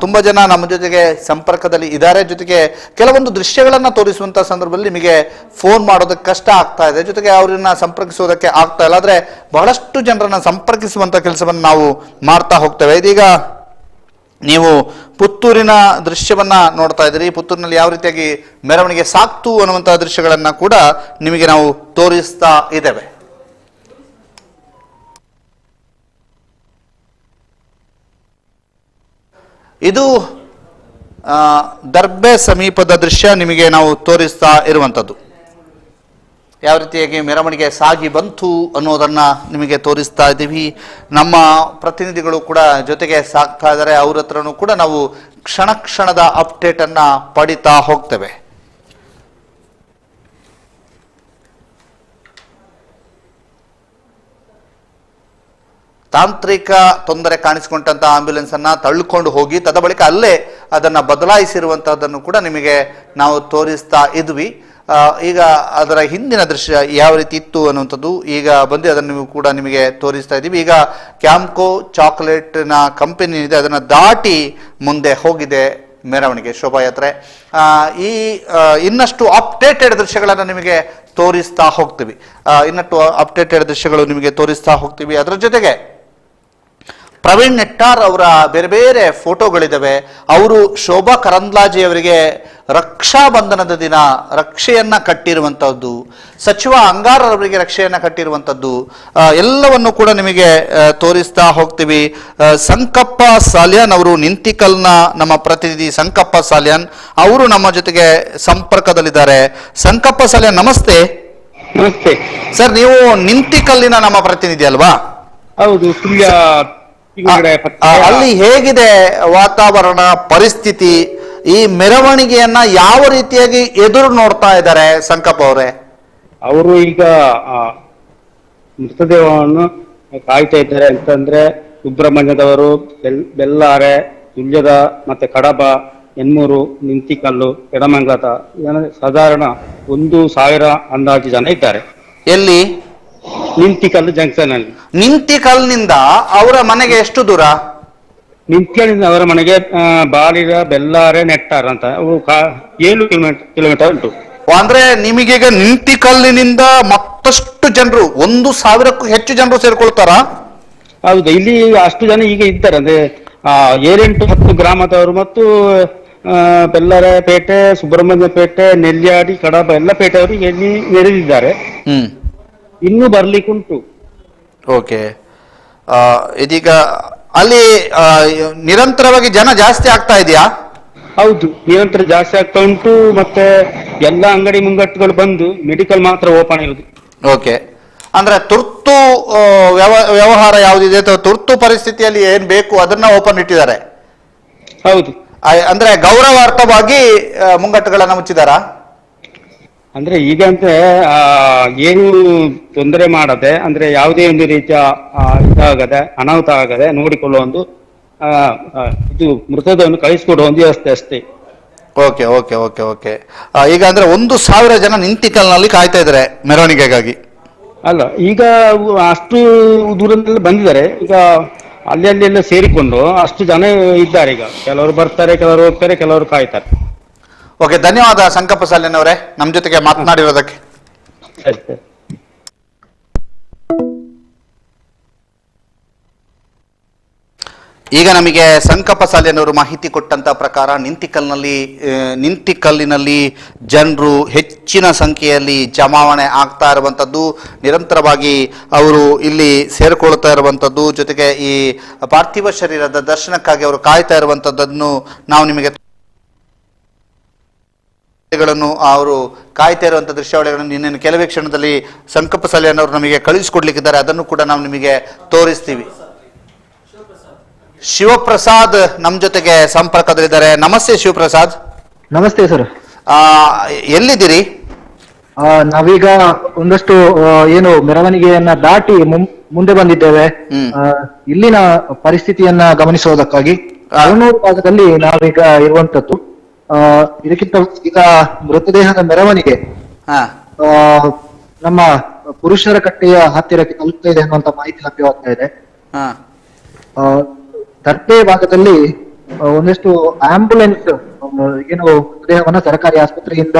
ತುಂಬಾ ಜನ ನಮ್ಮ ಜೊತೆಗೆ ಸಂಪರ್ಕದಲ್ಲಿ ಇದ್ದಾರೆ. ಜೊತೆಗೆ ಕೆಲವೊಂದು ದೃಶ್ಯಗಳನ್ನ ತೋರಿಸುವಂತಹ ಸಂದರ್ಭದಲ್ಲಿ ನಿಮಗೆ ಫೋನ್ ಮಾಡೋದಕ್ಕೆ ಕಷ್ಟ ಆಗ್ತಾ ಇದೆ, ಜೊತೆಗೆ ಅವರನ್ನ ಸಂಪರ್ಕಿಸೋದಕ್ಕೆ ಆಗ್ತಾ ಇಲ್ಲ. ಆದ್ರೆ ಬಹಳಷ್ಟು ಜನರನ್ನ ಸಂಪರ್ಕಿಸುವಂತ ಕೆಲಸವನ್ನು ನಾವು ಮಾಡ್ತಾ ಹೋಗ್ತೇವೆ. ಇದೀಗ ನೀವು ಪುತ್ತೂರಿನ ದೃಶ್ಯವನ್ನ ನೋಡ್ತಾ ಇದ್ದೀರಿ. ಪುತ್ತೂರಿನಲ್ಲಿ ಯಾವ ರೀತಿಯಾಗಿ ಮೆರವಣಿಗೆ ಸಾಕ್ತು ಅನ್ನುವಂತಹ ದೃಶ್ಯಗಳನ್ನ ಕೂಡ ನಿಮಗೆ ನಾವು ತೋರಿಸ್ತಾ ಇದ್ದೇವೆ. ಇದು ದರ್ಬೆ ಸಮೀಪದ ದೃಶ್ಯ ನಿಮಗೆ ನಾವು ತೋರಿಸ್ತಾ ಇರುವಂಥದ್ದು. ಯಾವ ರೀತಿಯಾಗಿ ಮೆರವಣಿಗೆ ಸಾಗಿ ಬಂತು ಅನ್ನೋದನ್ನ ನಿಮಗೆ ತೋರಿಸ್ತಾ ಇದ್ದೀವಿ. ನಮ್ಮ ಪ್ರತಿನಿಧಿಗಳು ಕೂಡ ಜೊತೆಗೆ ಸಾಗ್ತಾ ಇದ್ದಾರೆ. ಅವ್ರ ಹತ್ರನೂ ಕೂಡ ನಾವು ಕ್ಷಣ ಕ್ಷಣದ ಅಪ್ಡೇಟ್ ಅನ್ನ ಪಡಿತಾ ಹೋಗ್ತೇವೆ. ತಾಂತ್ರಿಕ ತೊಂದರೆ ಕಾಣಿಸಿಕೊಂಡಂತಹ ಆಂಬ್ಯುಲೆನ್ಸ್ ಅನ್ನ ತಳ್ಳಿಕೊಂಡು ಹೋಗಿ ತದ ಬಳಿಕ ಅಲ್ಲೇ ಅದನ್ನ ಬದಲಾಯಿಸಿರುವಂತಹದನ್ನು ಕೂಡ ನಿಮಗೆ ನಾವು ತೋರಿಸ್ತಾ ಇದ್ವಿ. ಈಗ ಅದರ ಹಿಂದಿನ ದೃಶ್ಯ ಯಾವ ರೀತಿ ಇತ್ತು ಅನ್ನುವಂಥದ್ದು ಈಗ ಬಂದು ಅದನ್ನು ಕೂಡ ನಿಮಗೆ ತೋರಿಸ್ತಾ ಇದ್ದೀವಿ. ಈಗ ಕ್ಯಾಂಪ್ಕೋ ಚಾಕ್ಲೇಟ್ನ ಕಂಪನಿ ಇದೆ, ಅದನ್ನು ದಾಟಿ ಮುಂದೆ ಹೋಗಿದೆ. ಮೆರವಣಿಗೆ ಶೋಭಾಯಾತ್ರೆ. ಈ ಇನ್ನಷ್ಟು ಅಪ್ಡೇಟೆಡ್ ದೃಶ್ಯಗಳನ್ನು ನಿಮಗೆ ತೋರಿಸ್ತಾ ಹೋಗ್ತೀವಿ. ಅದರ ಜೊತೆಗೆ ಪ್ರವೀಣ್ ನೆಟ್ಟಾರ್ ಅವರ ಬೇರೆ ಬೇರೆ ಫೋಟೋಗಳಿದ್ದಾವೆ. ಅವರು ಶೋಭಾ ಕರಂದ್ಲಾಜೆ ಅವರಿಗೆ ರಕ್ಷಾ ಬಂಧನದ ದಿನ ರಕ್ಷೆಯನ್ನ ಕಟ್ಟಿರುವಂತಹದ್ದು, ಸಚಿವ ಅಂಗಾರ ಅವರಿಗೆ ರಕ್ಷೆಯನ್ನ ಕಟ್ಟಿರುವಂತದ್ದು ಎಲ್ಲವನ್ನು ಕೂಡ ನಿಮಗೆ ತೋರಿಸ್ತಾ ಹೋಗ್ತೀವಿ. ಸಂಕಪ್ಪ ಸಾಲ್ಯಾನ್ ಅವರು ನಿಂತಿಕಲ್ನ ನಮ್ಮ ಪ್ರತಿನಿಧಿ ಸಂಕಪ್ಪ ಸಾಲ್ಯಾನ್ ಅವರು ನಮ್ಮ ಜೊತೆಗೆ ಸಂಪರ್ಕದಲ್ಲಿದ್ದಾರೆ. ಸಂಕಪ್ಪ ಸಾಲ್ಯಾನ್ ನಮಸ್ತೆ. ನಮಸ್ತೆ ಸರ್, ನೀವು ನಿಂತಿಕಲ್ಲಿನ ನಮ್ಮ ಪ್ರತಿನಿಧಿ ಅಲ್ವಾ? ಹೌದು. ಅಲ್ಲಿ ಹೇಗಿದೆ ವಾತಾವರಣ ಪರಿಸ್ಥಿತಿ? ಈ ಮೆರವಣಿಗೆಯನ್ನ ಯಾವ ರೀತಿಯಾಗಿ ಎದುರು ನೋಡ್ತಾ ಇದ್ದಾರೆ ಸಂಕಪ್ಪ ಅವರೇ? ಅವರು ಈಗ ಮೃತದೇಹವನ್ನು ಕಾಯ್ತಾ ಇದ್ದಾರೆ ಅಂತಂದ್ರೆ ಸುಬ್ರಹ್ಮಣ್ಯದವರು, ಬೆಲ್ಲಾರೆ, ತುಲ್ಯದ, ಮತ್ತೆ ಕಡಬ, ಎನ್ಮೂರು, ನಿಂತಿಕಲ್ಲು, ಎಡಮಂಗಲದ ಸಾಧಾರಣ 1,000 ಅಂದಾಜು ಜನ ಇದ್ದಾರೆ. ಎಲ್ಲಿ? ನಿಂತಿಕಲ್ಲು ಜಂಕ್ಷನ್ ಅಲ್ಲಿ. ನಿಂತಿಕಲ್ನಿಂದ ಅವರ ಮನೆಗೆ ಎಷ್ಟು ದೂರ? ನಿಂತಿಕಲ್ಲಿಂದ ಅವರ ಮನೆಗೆ ಬಾಳಿಗ, ಬೆಲ್ಲಾರೆ, ನೆಟ್ಟಾರ್ ಅಂತ 7 ಕಿಲೋಮೀಟರ್ ಉಂಟು. ಅಂದ್ರೆ ನಿಮಗೀಗ ನಿಂತಿಕಲ್ಲಿನಿಂದ ಮತ್ತಷ್ಟು ಜನರು 1,000ಕ್ಕೂ ಹೆಚ್ಚು ಜನರು ಸೇರ್ಕೊಳ್ತಾರ? ಹೌದು, ಇಲ್ಲಿ ಅಷ್ಟು ಜನ ಈಗ ಇದ್ದಾರೆ. ಅಂದ್ರೆ 7-10 ಗ್ರಾಮದವರು ಮತ್ತು ಬೆಲ್ಲರೆ ಪೇಟೆ, ಸುಬ್ರಹ್ಮಣ್ಯ ಪೇಟೆ, ನೆಲ್ಯಾಡಿ, ಕಡಬ ಎಲ್ಲ ಪೇಟೆಯವರು ಇಲ್ಲಿ ನೆರೆದಿದ್ದಾರೆ. ಇನ್ನೂ ಬರ್ಲಿಕ್ಕುಂಟು. ಓಕೆ. ಇದೀಗ ಅಲ್ಲಿ ನಿರಂತರವಾಗಿ ಜನ ಜಾಸ್ತಿ ಆಗ್ತಾ ಇದೆಯಾ? ಹೌದು, ನಿರಂತರ ಜಾಸ್ತಿ ಆಗ್ತಾ ಉಂಟು. ಮತ್ತೆ ಎಲ್ಲ ಅಂಗಡಿ ಮುಂಗಟ್ಟುಗಳು ಬಂದು ಮೆಡಿಕಲ್ ಮಾತ್ರ ಓಪನ್ ಇರುದು. ಓಕೆ. ಅಂದ್ರೆ ತುರ್ತು ವ್ಯವಹಾರ ಯಾವುದಿದೆ, ತುರ್ತು ಪರಿಸ್ಥಿತಿಯಲ್ಲಿ ಏನ್ ಬೇಕು ಅದನ್ನ ಓಪನ್ ಇಟ್ಟಿದ್ದಾರೆ. ಹೌದು. ಅಂದ್ರೆ ಗೌರವಾರ್ಥವಾಗಿ ಮುಂಗಟ್ಟುಗಳನ್ನ ಮುಚ್ಚಿದಾರಾ? ಅಂದ್ರೆ ಈಗ ಅಂದ್ರೆ ಏನು ತೊಂದರೆ ಮಾಡದೆ, ಅಂದ್ರೆ ಯಾವುದೇ ಒಂದು ರೀತಿಯ ಇದಾಗದೆ, ಅನಾಹುತ ಆಗದೆ ನೋಡಿಕೊಳ್ಳುವ ಒಂದು ಇದು ಮೃತದೇಹವನ್ನು ಕಳಿಸಿಕೊಡುವ ಒಂದು ವ್ಯವಸ್ಥೆ ಅಷ್ಟೇ. Okay okay okay okay. ಈಗ ಅಂದ್ರೆ 1,000 ಜನ ನಿಂತಿಕಲ್ನಲ್ಲಿ ಕಾಯ್ತಾ ಇದ್ದಾರೆ ಮೆರವಣಿಗೆಗಾಗಿ. ಅಲ್ಲ, ಈಗ ಅಷ್ಟು ದೂರದಲ್ಲಿ ಬಂದಿದ್ದಾರೆ. ಈಗ ಅಲ್ಲಿ ಎಲ್ಲ ಸೇರಿಕೊಂಡು ಅಷ್ಟು ಜನ ಇದ್ದಾರೆ. ಈಗ ಕೆಲವರು ಬರ್ತಾರೆ, ಕೆಲವರು ಹೋಗ್ತಾರೆ, ಕೆಲವರು ಕಾಯ್ತಾರೆ. ಓಕೆ, ಧನ್ಯವಾದ ಸಂಕಪ್ಪ ಸಾಲ್ಯಾನ್ ಅವರೇ ನಮ್ಮ ಜೊತೆಗೆ ಮಾತನಾಡಿರೋದಕ್ಕೆ. ಸರಿ ಸರಿ. ಈಗ ನಮಗೆ ಸಂಕಪ್ಪ ಸಾಲ್ಯಾನ್ ಅವರು ಮಾಹಿತಿ ಕೊಟ್ಟಂತ ಪ್ರಕಾರ ನಿಂತಿಕಲ್ಲಿನಲ್ಲಿ ಜನರು ಹೆಚ್ಚಿನ ಸಂಖ್ಯೆಯಲ್ಲಿ ಜಮಾವಣೆ ಆಗ್ತಾ ಇರುವಂಥದ್ದು, ನಿರಂತರವಾಗಿ ಅವರು ಇಲ್ಲಿ ಸೇರಿಕೊಳ್ತಾ ಇರುವಂಥದ್ದು, ಜೊತೆಗೆ ಈ ಪಾರ್ಥಿವ ಶರೀರದ ದರ್ಶನಕ್ಕಾಗಿ ಅವರು ಕಾಯ್ತಾ ಇರುವಂಥದ್ದನ್ನು ನಾವು ನಿಮಗೆ ಅವರು ಕಾಯ್ತಾ ಇರುವಂಥ ದೃಶ್ಯಾವಳಿಗಳನ್ನು ಇನ್ನೇನು ಕೆಲವೇ ಕ್ಷಣದಲ್ಲಿ ಸಂಕಪ್ಪ ಸಾಲ್ಯಾನ್ ಅವರು ನಮಗೆ ಕಳಿಸಿಕೊಡ್ಲಿಕ್ಕಿದ್ದಾರೆ. ಅದನ್ನು ಕೂಡ ನಾವು ನಿಮಗೆ ತೋರಿಸ್ತೀವಿ. ಶಿವಪ್ರಸಾದ್ ನಮ್ಮ ಜೊತೆಗೆ ಸಂಪರ್ಕದಲ್ಲಿದ್ದಾರೆ. ನಮಸ್ತೆ ಶಿವಪ್ರಸಾದ್. ನಮಸ್ತೆ ಸರ್. ಎಲ್ಲಿದ್ದೀರಿ? ನಾವೀಗ ಒಂದಷ್ಟು ಏನು ಮೆರವಣಿಗೆಯನ್ನ ದಾಟಿ ಮುಂದೆ ಬಂದಿದ್ದೇವೆ. ಇಲ್ಲಿನ ಪರಿಸ್ಥಿತಿಯನ್ನ ಗಮನಿಸುವುದಕ್ಕಾಗಿ ಅರನೂರು ಭಾಗದಲ್ಲಿ ನಾವೀಗ ಇರುವಂತದ್ದು. ಇದಕ್ಕಿಂತ ಈಗ ಮೃತದೇಹದ ಮೆರವಣಿಗೆ ನಮ್ಮ ಪುರುಷರ ಕಟ್ಟೆಯ ಹತ್ತಿರಕ್ಕೆ ತಲುಪ್ತಾ ಇದೆ ಅನ್ನುವಂತ ಮಾಹಿತಿ ಲಭ್ಯವಾಗ್ತಾ ಇದೆ. ತರ್ಪೆ ಭಾಗದಲ್ಲಿ ಒಂದಷ್ಟು ಆಂಬ್ಯುಲೆನ್ಸ್ ಏನು ಮೃತದೇಹವನ್ನ ಸರ್ಕಾರಿ ಆಸ್ಪತ್ರೆಯಿಂದ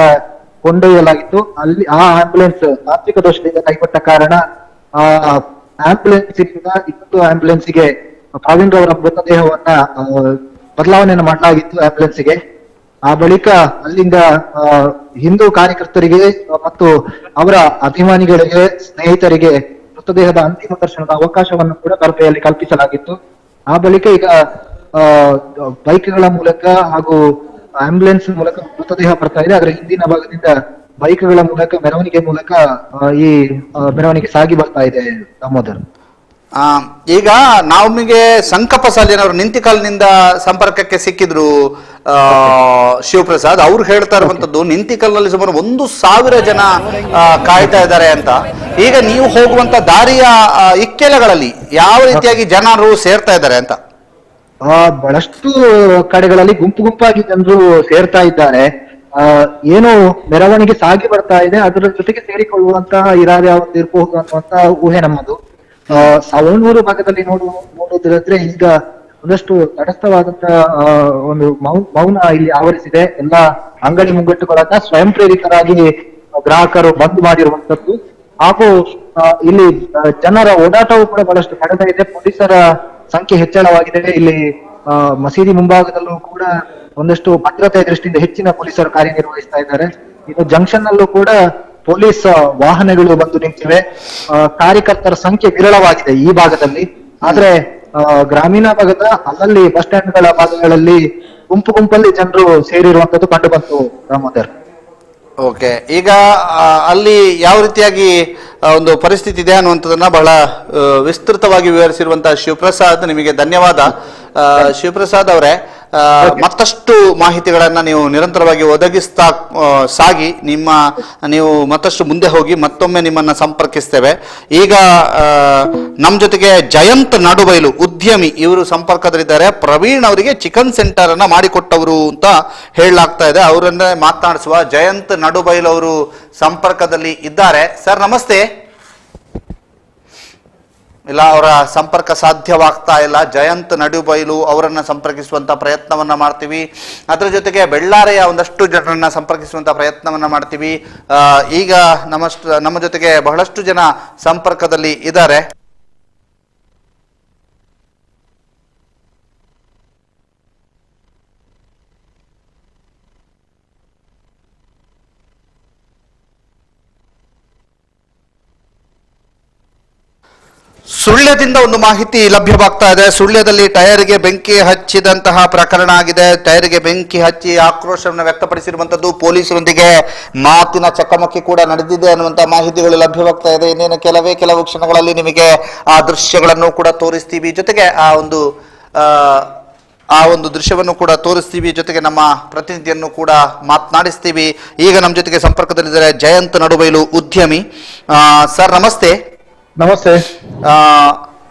ಕೊಂಡೊಯ್ಯಲಾಗಿತ್ತು. ಅಲ್ಲಿ ಆ ಆಂಬ್ಯುಲೆನ್ಸ್ ತಾಂತ್ರಿಕ ದೋಷದಿಂದ ಕೈಗೊಟ್ಟ ಕಾರಣ ಆ ಆಂಬ್ಯುಲೆನ್ಸ್ ಇನ್ನೊಂದು ಆಂಬ್ಯುಲೆನ್ಸ್ಗೆ ಪ್ರವೀಣ್ ರವರ ಮೃತದೇಹವನ್ನ ಬದಲಾವಣೆಯನ್ನು ಮಾಡಲಾಗಿತ್ತು ಆಂಬ್ಯುಲೆನ್ಸ್ಗೆ. ಆ ಬಳಿಕ ಅಲ್ಲಿಂದ ಹಿಂದೂ ಕಾರ್ಯಕರ್ತರಿಗೆ ಮತ್ತು ಅವರ ಅಭಿಮಾನಿಗಳಿಗೆ, ಸ್ನೇಹಿತರಿಗೆ ಮೃತದೇಹದ ಅಂತಿಮ ದರ್ಶನದ ಅವಕಾಶವನ್ನು ಕೂಡ ತರ್ಪೆಯಲ್ಲಿ ಕಲ್ಪಿಸಲಾಗಿತ್ತು. ಆ ಬಳಿಕ ಈಗ ಬೈಕ್ಗಳ ಮೂಲಕ ಹಾಗೂ ಆಂಬ್ಯುಲೆನ್ಸ್ ಮೂಲಕ ಮೃತದೇಹ ಬರ್ತಾ ಇದೆ. ಅದರ ಹಿಂದಿನ ಭಾಗದಿಂದ ಬೈಕ್ಗಳ ಮೂಲಕ, ಮೆರವಣಿಗೆ ಮೂಲಕ ಈ ಮೆರವಣಿಗೆ ಸಾಗಿ ಬರ್ತಾ ಇದೆ ದಾಮೋದರ್. ಈಗ ನಮಗೆ ಸಂಕಪ್ಪ ಸಾಲ್ಯಾನ್ ಅವರು ನಿಂತಿಕಲ್ನಿಂದ ಸಂಪರ್ಕಕ್ಕೆ ಸಿಕ್ಕಿದ್ರು ಶಿವಪ್ರಸಾದ್. ಅವ್ರು ಹೇಳ್ತಾ ಇರುವಂತದ್ದು ನಿಂತಿಕಲ್ನಲ್ಲಿ ಸುಮಾರು 1,000 ಜನ ಕಾಯ್ತಾ ಇದ್ದಾರೆ ಅಂತ. ಈಗ ನೀವು ಹೋಗುವಂತ ದಾರಿಯ ಇಕ್ಕೆಲಗಳಲ್ಲಿ ಯಾವ ರೀತಿಯಾಗಿ ಜನರು ಸೇರ್ತಾ ಇದ್ದಾರೆ ಅಂತ? ಬಹಳಷ್ಟು ಕಡೆಗಳಲ್ಲಿ ಗುಂಪಾಗಿ ಜನರು ಸೇರ್ತಾ ಇದ್ದಾರೆ. ಏನು ಮೆರವಣಿಗೆ ಸಾಗಿ ಬರ್ತಾ ಇದೆ, ಅದರ ಜೊತೆಗೆ ಸೇರಿಕೊಳ್ಳುವಂತಹ ಇರಾದೆ ಇರಬಹುದು ಅನ್ನುವಂತ ಊಹೆ ನಮ್ಮದು. 700 ಭಾಗದಲ್ಲಿ ನೋಡುವುದಾದ್ರೆ ಈಗ ಒಂದಷ್ಟು ತಟಸ್ಥವಾದಂತ ಒಂದು ಮೌನ ಇಲ್ಲಿ ಆವರಿಸಿದೆ. ಎಲ್ಲ ಅಂಗಡಿ ಮುಂಗಟ್ಟುಗಳನ್ನ ಸ್ವಯಂ ಪ್ರೇರಿತರಾಗಿ ಗ್ರಾಹಕರು ಬಂದ್ ಮಾಡಿರುವಂತದ್ದು ಹಾಗೂ ಇಲ್ಲಿ ಜನರ ಓಡಾಟವೂ ಕೂಡ ಬಹಳಷ್ಟು ಕಡಿಮೆ ಇದೆ. ಪೊಲೀಸರ ಸಂಖ್ಯೆ ಹೆಚ್ಚಳವಾಗಿದೆ. ಇಲ್ಲಿ ಮಸೀದಿ ಮುಂಭಾಗದಲ್ಲೂ ಕೂಡ ಒಂದಷ್ಟು ಭದ್ರತೆ ದೃಷ್ಟಿಯಿಂದ ಹೆಚ್ಚಿನ ಪೊಲೀಸರು ಕಾರ್ಯನಿರ್ವಹಿಸ್ತಾ ಇದ್ದಾರೆ. ಇನ್ನು ಜಂಕ್ಷನ್ ನಲ್ಲೂ ಕೂಡ ಪೊಲೀಸ್ ವಾಹನಗಳು ಬಂದು ನಿಂತಿವೆ. ಕಾರ್ಯಕರ್ತರ ಸಂಖ್ಯೆ ವಿರಳವಾಗಿದೆ ಈ ಭಾಗದಲ್ಲಿ. ಆದ್ರೆ ಗ್ರಾಮೀಣ ಭಾಗದ ಅಲ್ಲಲ್ಲಿ ಬಸ್ ಸ್ಟ್ಯಾಂಡ್ಗಳ ಭಾಗಗಳಲ್ಲಿ ಗುಂಪಲ್ಲಿ ಜನರು ಸೇರಿರುವಂತದ್ದು ಕಂಡು ಬಂತು ರಾಮೋದರ್. ಓಕೆ, ಈಗ ಅಲ್ಲಿ ಯಾವ ರೀತಿಯಾಗಿ ಒಂದು ಪರಿಸ್ಥಿತಿ ಇದೆ ಅನ್ನುವಂಥದ್ದನ್ನ ಬಹಳ ವಿಸ್ತೃತವಾಗಿ ವಿವರಿಸಿರುವಂತಹ ಶಿವಪ್ರಸಾದ್, ನಿಮಗೆ ಧನ್ಯವಾದ. ಶಿವಪ್ರಸಾದ್ ಅವರೇ, ಮತ್ತಷ್ಟು ಮಾಹಿತಿಗಳನ್ನ ನೀವು ನಿರಂತರವಾಗಿ ಒದಗಿಸ್ತಾ ಸಾಗಿ ನೀವು ಮತ್ತಷ್ಟು ಮುಂದೆ ಹೋಗಿ ಮತ್ತೊಮ್ಮೆ ನಿಮ್ಮನ್ನ ಸಂಪರ್ಕಿಸ್ತೇವೆ. ಈಗ ನಮ್ಮ ಜೊತೆಗೆ ಜಯಂತ್ ನಡುಬೈಲು ಉದ್ಯಮಿ ಇವರು ಸಂಪರ್ಕದಲ್ಲಿದ್ದಾರೆ. ಪ್ರವೀಣ್ ಅವರಿಗೆ ಚಿಕನ್ ಸೆಂಟರ್ ಅನ್ನ ಮಾಡಿಕೊಟ್ಟವರು ಅಂತ ಹೇಳಲಾಗ್ತಾ ಇದೆ. ಅವರನ್ನೇ ಮಾತನಾಡಿಸುವ ಜಯಂತ್ ನಡುಬೈಲು ಅವರು ಸಂಪರ್ಕದಲ್ಲಿ ಇದ್ದಾರೆ. ಸರ್ ನಮಸ್ತೆ. ಇಲ್ಲ, ಅವರ ಸಂಪರ್ಕ ಸಾಧ್ಯವಾಗ್ತಾ ಇಲ್ಲ. ಜಯಂತ್ ನಡುಬೈಲು ಅವರನ್ನ ಸಂಪರ್ಕಿಸುವಂತ ಪ್ರಯತ್ನವನ್ನ ಮಾಡ್ತೀವಿ. ಅದರ ಜೊತೆಗೆ ಬೆಳ್ಳಾರೆಯ ಒಂದಷ್ಟು ಜನರನ್ನ ಸಂಪರ್ಕಿಸುವಂತ ಪ್ರಯತ್ನವನ್ನ ಮಾಡ್ತೀವಿ. ಈಗ ನಮ್ಮ ಜೊತೆಗೆ ಬಹಳಷ್ಟು ಜನ ಸಂಪರ್ಕದಲ್ಲಿ ಇದ್ದಾರೆ. ಸುಳ್ಯದಿಂದ ಒಂದು ಮಾಹಿತಿ ಲಭ್ಯವಾಗ್ತಾ ಇದೆ. ಸುಳ್ಯದಲ್ಲಿ ಟೈರ್ಗೆ ಬೆಂಕಿ ಹಚ್ಚಿದಂತಹ ಪ್ರಕರಣ ಆಗಿದೆ. ಟೈರ್ಗೆ ಬೆಂಕಿ ಹಚ್ಚಿ ಆಕ್ರೋಶವನ್ನು ವ್ಯಕ್ತಪಡಿಸಿರುವಂತದ್ದು, ಪೊಲೀಸರೊಂದಿಗೆ ಮಾತಿನ ಚಕಮಕಿ ಕೂಡ ನಡೆದಿದೆ ಅನ್ನುವಂತಹ ಮಾಹಿತಿಗಳು ಲಭ್ಯವಾಗ್ತಾ ಇದೆ. ಇನ್ನೇನು ಕೆಲವು ಕ್ಷಣಗಳಲ್ಲಿ ನಿಮಗೆ ಆ ದೃಶ್ಯಗಳನ್ನು ಕೂಡ ತೋರಿಸ್ತೀವಿ. ಜೊತೆಗೆ ಆ ಒಂದು ದೃಶ್ಯವನ್ನು ಕೂಡ ತೋರಿಸ್ತೀವಿ. ಜೊತೆಗೆ ನಮ್ಮ ಪ್ರತಿನಿಧಿಯನ್ನು ಕೂಡ ಮಾತನಾಡಿಸ್ತೀವಿ. ಈಗ ನಮ್ಮ ಜೊತೆಗೆ ಸಂಪರ್ಕದಲ್ಲಿದ್ದಾರೆ ಜಯಂತ್ ನಡುಬೈಲು ಉದ್ಯಮಿ. ಸರ್ ನಮಸ್ತೆ. ನಮಸ್ತೆ.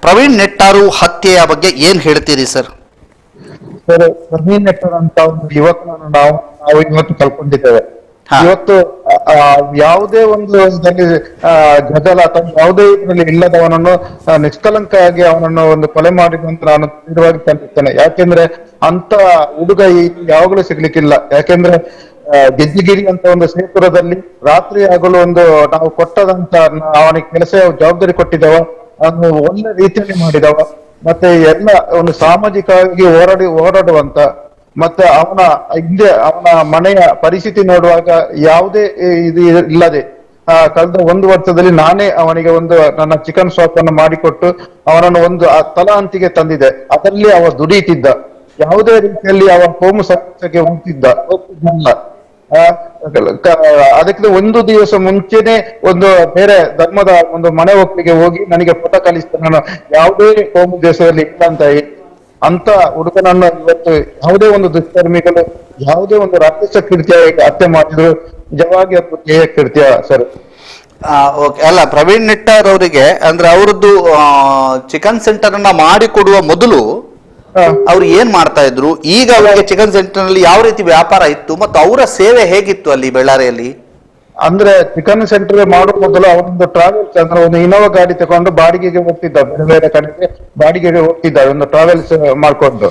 ಪ್ರವೀಣ್ ನೆಟ್ಟಾರು ಹತ್ಯೆಯ ಬಗ್ಗೆ ಏನ್ ಹೇಳ್ತೀರಿ ಸರ್? ಸರ್, ಪ್ರವೀಣ್ ನೆಟ್ಟಾರ್ ಅಂತ ಒಂದು ಯುವಕನನ್ನು ನಾವು ಇವತ್ತು ಕಳ್ಕೊಂಡಿದ್ದೇವೆ. ಇವತ್ತು ಯಾವುದೇ ಒಂದು ಗಜಲ ಅಥವಾ ಯಾವುದೇ ಇದರಲ್ಲಿ ಇಲ್ಲದವನನ್ನು ನಿಷ್ಕಲಂಕವಾಗಿ ಅವನನ್ನು ಒಂದು ಕೊಲೆ ಮಾಡಿದಂತ ನಾನು ತೀವ್ರವಾಗಿ ಖಂಡಿಸ್ತೇನೆ. ಯಾಕೆಂದ್ರೆ ಅಂತ ಹುಡುಗ ಯಾವಾಗಲೂ ಸಿಗ್ಲಿಕ್ಕಿಲ್ಲ. ಯಾಕೆಂದ್ರೆ ಗೆಜ್ಜಿಗಿರಿ ಅಂತ ಒಂದು ಸೇತುರದಲ್ಲಿ ರಾತ್ರಿ ಆಗಲು ಒಂದು ನಾವು ಕೊಟ್ಟದಂತ ಅವನಿಗೆ ಕೆಲಸ ಜವಾಬ್ದಾರಿ ಕೊಟ್ಟಿದ್ದೇವ, ಅದನ್ನು ಒಳ್ಳೆ ರೀತಿಯಲ್ಲಿ ಮಾಡಿದವ. ಮತ್ತೆ ಎಲ್ಲ ಒಂದು ಸಾಮಾಜಿಕವಾಗಿ ಹೋರಾಡುವಂತ, ಮತ್ತೆ ಅವನ ಮನೆಯ ಪರಿಸ್ಥಿತಿ ನೋಡುವಾಗ ಯಾವುದೇ ಇದು ಇಲ್ಲದೆ ಕಳೆದ 1 ವರ್ಷದಲ್ಲಿ ನಾನೇ ಅವನಿಗೆ ನನ್ನ ಚಿಕನ್ ಶಾಪ್ ಅನ್ನು ಮಾಡಿಕೊಟ್ಟು ಅವನನ್ನು ಒಂದು ತಲಾಂತಿಗೆ ತಂದಿದೆ. ಅದರಲ್ಲಿ ಅವ ದುಡಿಯುತ್ತಿದ್ದ. ಯಾವುದೇ ರೀತಿಯಲ್ಲಿ ಅವ ಕೋಮು ಸಮಸ್ಯೆಗೆ ಹೋಗ್ತಿದ್ದಲ್ಲ. ಅದಕ್ಕೆ 1 ದಿವಸ ಮುಂಚೆನೆ ಒಂದು ಬೇರೆ ಧರ್ಮದ ಒಂದು ಮನೆ ಒಪ್ಪಿಗೆ ಹೋಗಿ ನನಗೆ ಫೋಟೋ ಕಳಿಸ್ತಾನೆ, ನಾನು ಯಾವುದೇ ಕೋಮು ದೇಶದಲ್ಲಿ ಇಲ್ಲ ಅಂತ ಅಂತ ಹುಡುಗನನ್ನು ಇವತ್ತು ಯಾವುದೇ ಒಂದು ದುಷ್ಕರ್ಮಿಗಳು ಯಾವುದೇ ಒಂದು ರಾಕ್ಷಸ ಕೃತ್ಯ ಹತ್ಯೆ ಮಾಡಿದ್ರು, ನಿಜವಾಗಿ ಅದು ಕೃತ್ಯ ಸರ್. ಓಕೆ, ಅಲ್ಲ, ಪ್ರವೀಣ್ ನೆಟ್ಟಾರ್ ಅವರಿಗೆ ಅಂದ್ರೆ ಅವರದ್ದು ಚಿಕನ್ ಸೆಂಟರ್ ಅನ್ನ ಮಾಡಿಕೊಡುವ ಮೊದಲು ಅವ್ರು ಏನ್ ಮಾಡ್ತಾ ಇದ್ರು, ಈಗ ಅವರಿಗೆ ಚಿಕನ್ ಸೆಂಟರ್ ನಲ್ಲಿ ಯಾವ ರೀತಿ ವ್ಯಾಪಾರ ಇತ್ತು ಮತ್ತು ಅವರ ಸೇವೆ ಹೇಗಿತ್ತು ಅಲ್ಲಿ ಬೆಳ್ಳಾರಿಯಲ್ಲಿ? ಅಂದ್ರೆ ಚಿಕನ್ ಸೆಂಟರ್ ಮಾಡುವ ಮೊದಲು ಅವನೊಂದು ಟ್ರಾವೆಲ್ಸ್ ಅಂದ್ರೆ ಒಂದು ಇನೋವಾ ಗಾಡಿ ತಗೊಂಡು ಬಾಡಿಗೆಗೆ ಹೋಗ್ತಿದ್ದ, ಬೇರೆ ಬೇರೆ ಕಡೆಗೆ ಬಾಡಿಗೆಗೆ ಹೋಗ್ತಿದ್ದ ಒಂದು ಟ್ರಾವೆಲ್ಸ್ ಮಾಡ್ಕೊಂಡು.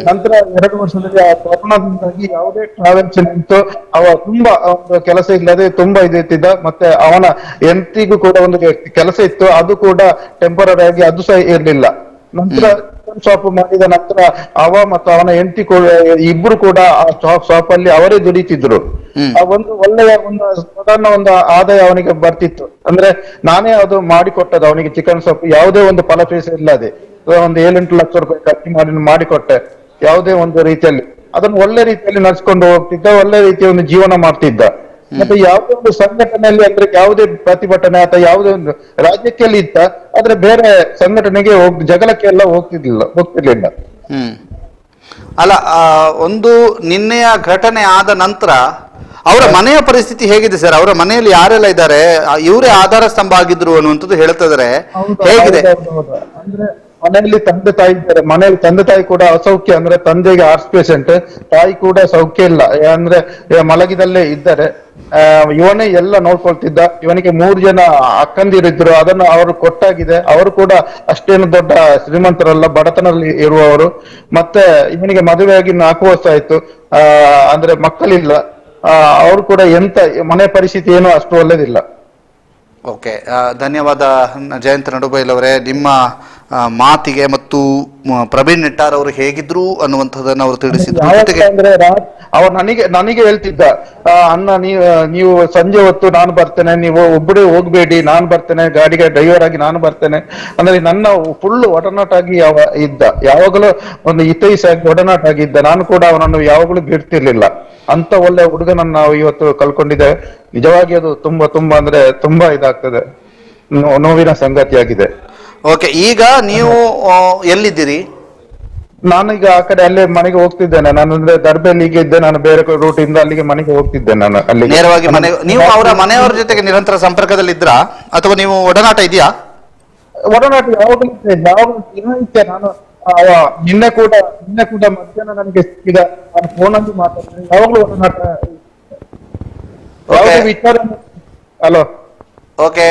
ನಂತರ 2 ವರ್ಷದಲ್ಲಿ ಆ ಕೊರೋನಾದಿಂದಾಗಿ ಯಾವುದೇ ಟ್ರಾವೆಲ್ಸ್ ನಿಂತು ಅವ ತುಂಬಾ ಒಂದು ಕೆಲಸ ಇಲ್ಲದೆ ತುಂಬಾ ಇದಿರ್ತಿದ್ದ. ಮತ್ತೆ ಅವನ ಹೆಂಡತಿಗೂ ಕೂಡ ಒಂದು ಕೆಲಸ ಇತ್ತು, ಅದು ಕೂಡ ಟೆಂಪರರಿ ಆಗಿ ಅದು ಸಹ ಇರ್ಲಿಲ್ಲ. ನಂತರ ಶಾಪ್ ಮಾಡಿದ ನಂತರ ಅವ ಮತ್ತು ಅವನ ಹೆಂಡತಿ ಇಬ್ರು ಕೂಡ ಆ ಶಾಪ್ ಅಲ್ಲಿ ಅವರೇ ದುಡಿತಿದ್ರು. ಒಂದು ಒಳ್ಳೆಯ ಒಂದು ಸಾಧಾರಣ ಒಂದು ಆದಾಯ ಅವನಿಗೆ ಬರ್ತಿತ್ತು. ಅಂದ್ರೆ ನಾನೇ ಅದು ಮಾಡಿಕೊಟ್ಟದ್ದು ಅವನಿಗೆ ಚಿಕನ್ ಶಾಪ್, ಯಾವುದೇ ಒಂದು ಫಲಫೇಸ ಇಲ್ಲದೆ ಒಂದು 7-8 ಲಕ್ಷ ರೂಪಾಯಿ ಖರ್ಚು ಮಾಡಿಕೊಟ್ಟೆ. ಯಾವುದೇ ಒಂದು ರೀತಿಯಲ್ಲಿ ಅದನ್ನು ಒಳ್ಳೆ ರೀತಿಯಲ್ಲಿ ನಡೆಸ್ಕೊಂಡು ಹೋಗ್ತಿದ್ದ, ಒಳ್ಳೆ ರೀತಿಯ ಒಂದು ಜೀವನ ಮಾಡ್ತಿದ್ದ. ಮತ್ತೆ ಯಾವುದೇ ಒಂದು ಸಂಘಟನೆಯಲ್ಲಿ ಅಂದ್ರೆ ಯಾವುದೇ ಪ್ರತಿಭಟನೆ ಅಥವಾ ಯಾವುದೇ ಒಂದು ರಾಜ್ಯಕ್ಕೆಲ್ಲ ಇತ್ತ, ಆದ್ರೆ ಬೇರೆ ಸಂಘಟನೆಗೆ ಜಗಳಕ್ಕೆ ಎಲ್ಲ ಹೋಗ್ತಿರ್ಲಿಲ್ಲ. ಅಲ್ಲ, ಒಂದು ನಿನ್ನೆಯ ಘಟನೆ ಆದ ನಂತರ ಅವರ ಮನೆಯ ಪರಿಸ್ಥಿತಿ ಹೇಗಿದೆ ಸರ್? ಅವರ ಮನೆಯಲ್ಲಿ ಯಾರೆಲ್ಲ ಇದ್ದಾರೆ? ಇವರೇ ಆಧಾರ ಸ್ತಂಭ ಆಗಿದ್ರು ಅನ್ನುವಂಥದ್ದು ಹೇಳ್ತಿದ್ದಾರೆ, ಹೇಗಿದೆ? ಅಂದ್ರೆ ಮನೆಯಲ್ಲಿ ತಂದೆ ತಾಯಿ ಇದ್ದಾರೆ, ಮನೆಯಲ್ಲಿ ತಂದೆ ತಾಯಿ ಕೂಡ ಅಸೌಖ್ಯ, ಅಂದ್ರೆ ತಂದೆಗೆ ಹಾರ್ಟ್ ಪೇಷಂಟ್, ತಾಯಿ ಕೂಡ ಸೌಖ್ಯ ಇಲ್ಲ, ಅಂದ್ರೆ ಮಲಗಿದಲ್ಲೇ ಇದ್ದಾರೆ. ಇವನೇ ಎಲ್ಲ ನೋಡ್ಕೊಳ್ತಿದ್ದ. ಇವನಿಗೆ 3 ಜನ ಅಕ್ಕಂದಿರಿದ್ರು, ಅದನ್ನು ಅವರು ಕೊಟ್ಟಾಗಿದೆ. ಅವರು ಕೂಡ ಅಷ್ಟೇನು ದೊಡ್ಡ ಶ್ರೀಮಂತರಲ್ಲ, ಬಡತನಲ್ಲಿ ಇರುವವರು. ಮತ್ತೆ ಇವನಿಗೆ ಮದುವೆಯಾಗಿ 4 ವರ್ಷ ಆಯ್ತು, ಅಂದ್ರೆ ಮಕ್ಕಳಿಲ್ಲ. ಅವರು ಕೂಡ ಎಂತ ಮನೆ ಪರಿಸ್ಥಿತಿ ಏನು ಅಷ್ಟು ಒಳ್ಳೇದಿಲ್ಲ. ಓಕೆ, ಧನ್ಯವಾದ ಜಯಂತ್ ನಡುಬೈಲವರೇ. ನಿಮ್ಮ ಮಾತಿಗೆ ಮತ್ತು ಪ್ರವೀಣ್ ನೆಟ್ಟಾರ್ ಅವರು ಹೇಗಿದ್ರು ಅನ್ನುವಂಥದ್ದನ್ನು ಅವರು ತಿಳಿಸಿದ್ರು. ಅಂದ್ರೆ ಅವ್ರು ನನಗೆ ಹೇಳ್ತಿದ್ದ, ಅಣ್ಣ ನೀವು ಸಂಜೆ ಹೊತ್ತು ನಾನು ಬರ್ತೇನೆ, ನೀವು ಒಬ್ಬರೇ ಹೋಗ್ಬೇಡಿ, ನಾನು ಬರ್ತೇನೆ, ಗಾಡಿಗೆ ಡ್ರೈವರ್ ಆಗಿ ನಾನು ಬರ್ತೇನೆ. ಅಂದ್ರೆ ನನ್ನ ಫುಲ್ ಒಡನಾಟ ಆಗಿ ಇದ್ದ, ಯಾವಾಗಲೂ ಒಂದು ಹಿತೈಷಾಗಿ ಒಡನಾಟ ಆಗಿದ್ದ. ನಾನು ಕೂಡ ಅವನನ್ನು ಯಾವಾಗಲೂ ಬಿಡ್ತಿರ್ಲಿಲ್ಲ. ಅಂತ ಒಳ್ಳೆ ಹುಡುಗನನ್ನು ನಾವು ಇವತ್ತು ಕಳ್ಕೊಂಡಿದ್ದೇವೆ. ನಿಜವಾಗಿ ಅದು ತುಂಬಾ ತುಂಬಾ ಅಂದ್ರೆ ತುಂಬಾ ಇದಾಗ್ತದೆ, ನೋವಿನ ಸಂಗತಿಯಾಗಿದೆ. ಓಕೆ, ಈಗ ನೀವು ಎಲ್ಲಿದ್ದೀರಿ? ನಾನೀಗ ಆ ಕಡೆ ಅಲ್ಲೇ ಮನೆಗೆ ಹೋಗ್ತಿದ್ದೇನೆ. ನಾನು ಅಂದ್ರೆ ದರ್ಬೆಲ್ಲಿಗೆ ಇದ್ದೆ, ನಾನು ಬೇರೆ ರೂಟ್ ಇಂದ ಅಲ್ಲಿಗೆ ಮನೆಗೆ ಹೋಗ್ತಿದ್ದೆ. ನಾನು ಅಲ್ಲಿ ನೇರವಾಗಿ ಮನೆ, ನೀವು ಅವರ ಮನೆಯವರ ಜೊತೆಗೆ ನಿರಂತರ ಸಂಪರ್ಕದಲ್ಲಿ ಇದ್ರಾ ಅಥವಾ ನೀವು ಒಡನಾಟ ಇದೆಯಾ? ಒಡನಾಟ ಯಾವಾಗಲೂ ಇದ್ದೆ. ನಾನು ನಿನ್ನೆ ಕೂಡ ಮಧ್ಯಾಹ್ನ ನನಗೆ ಸಿಕ್ಕಿದ, ನಾನು ಫೋನಲ್ಲಿ ಮಾತಾಡ್ತೇನೆ, ಯಾವಾಗಲೂ ಒಡನಾಟ. ವಿಚಾರ. ಹಲೋ. ಓಕೆ,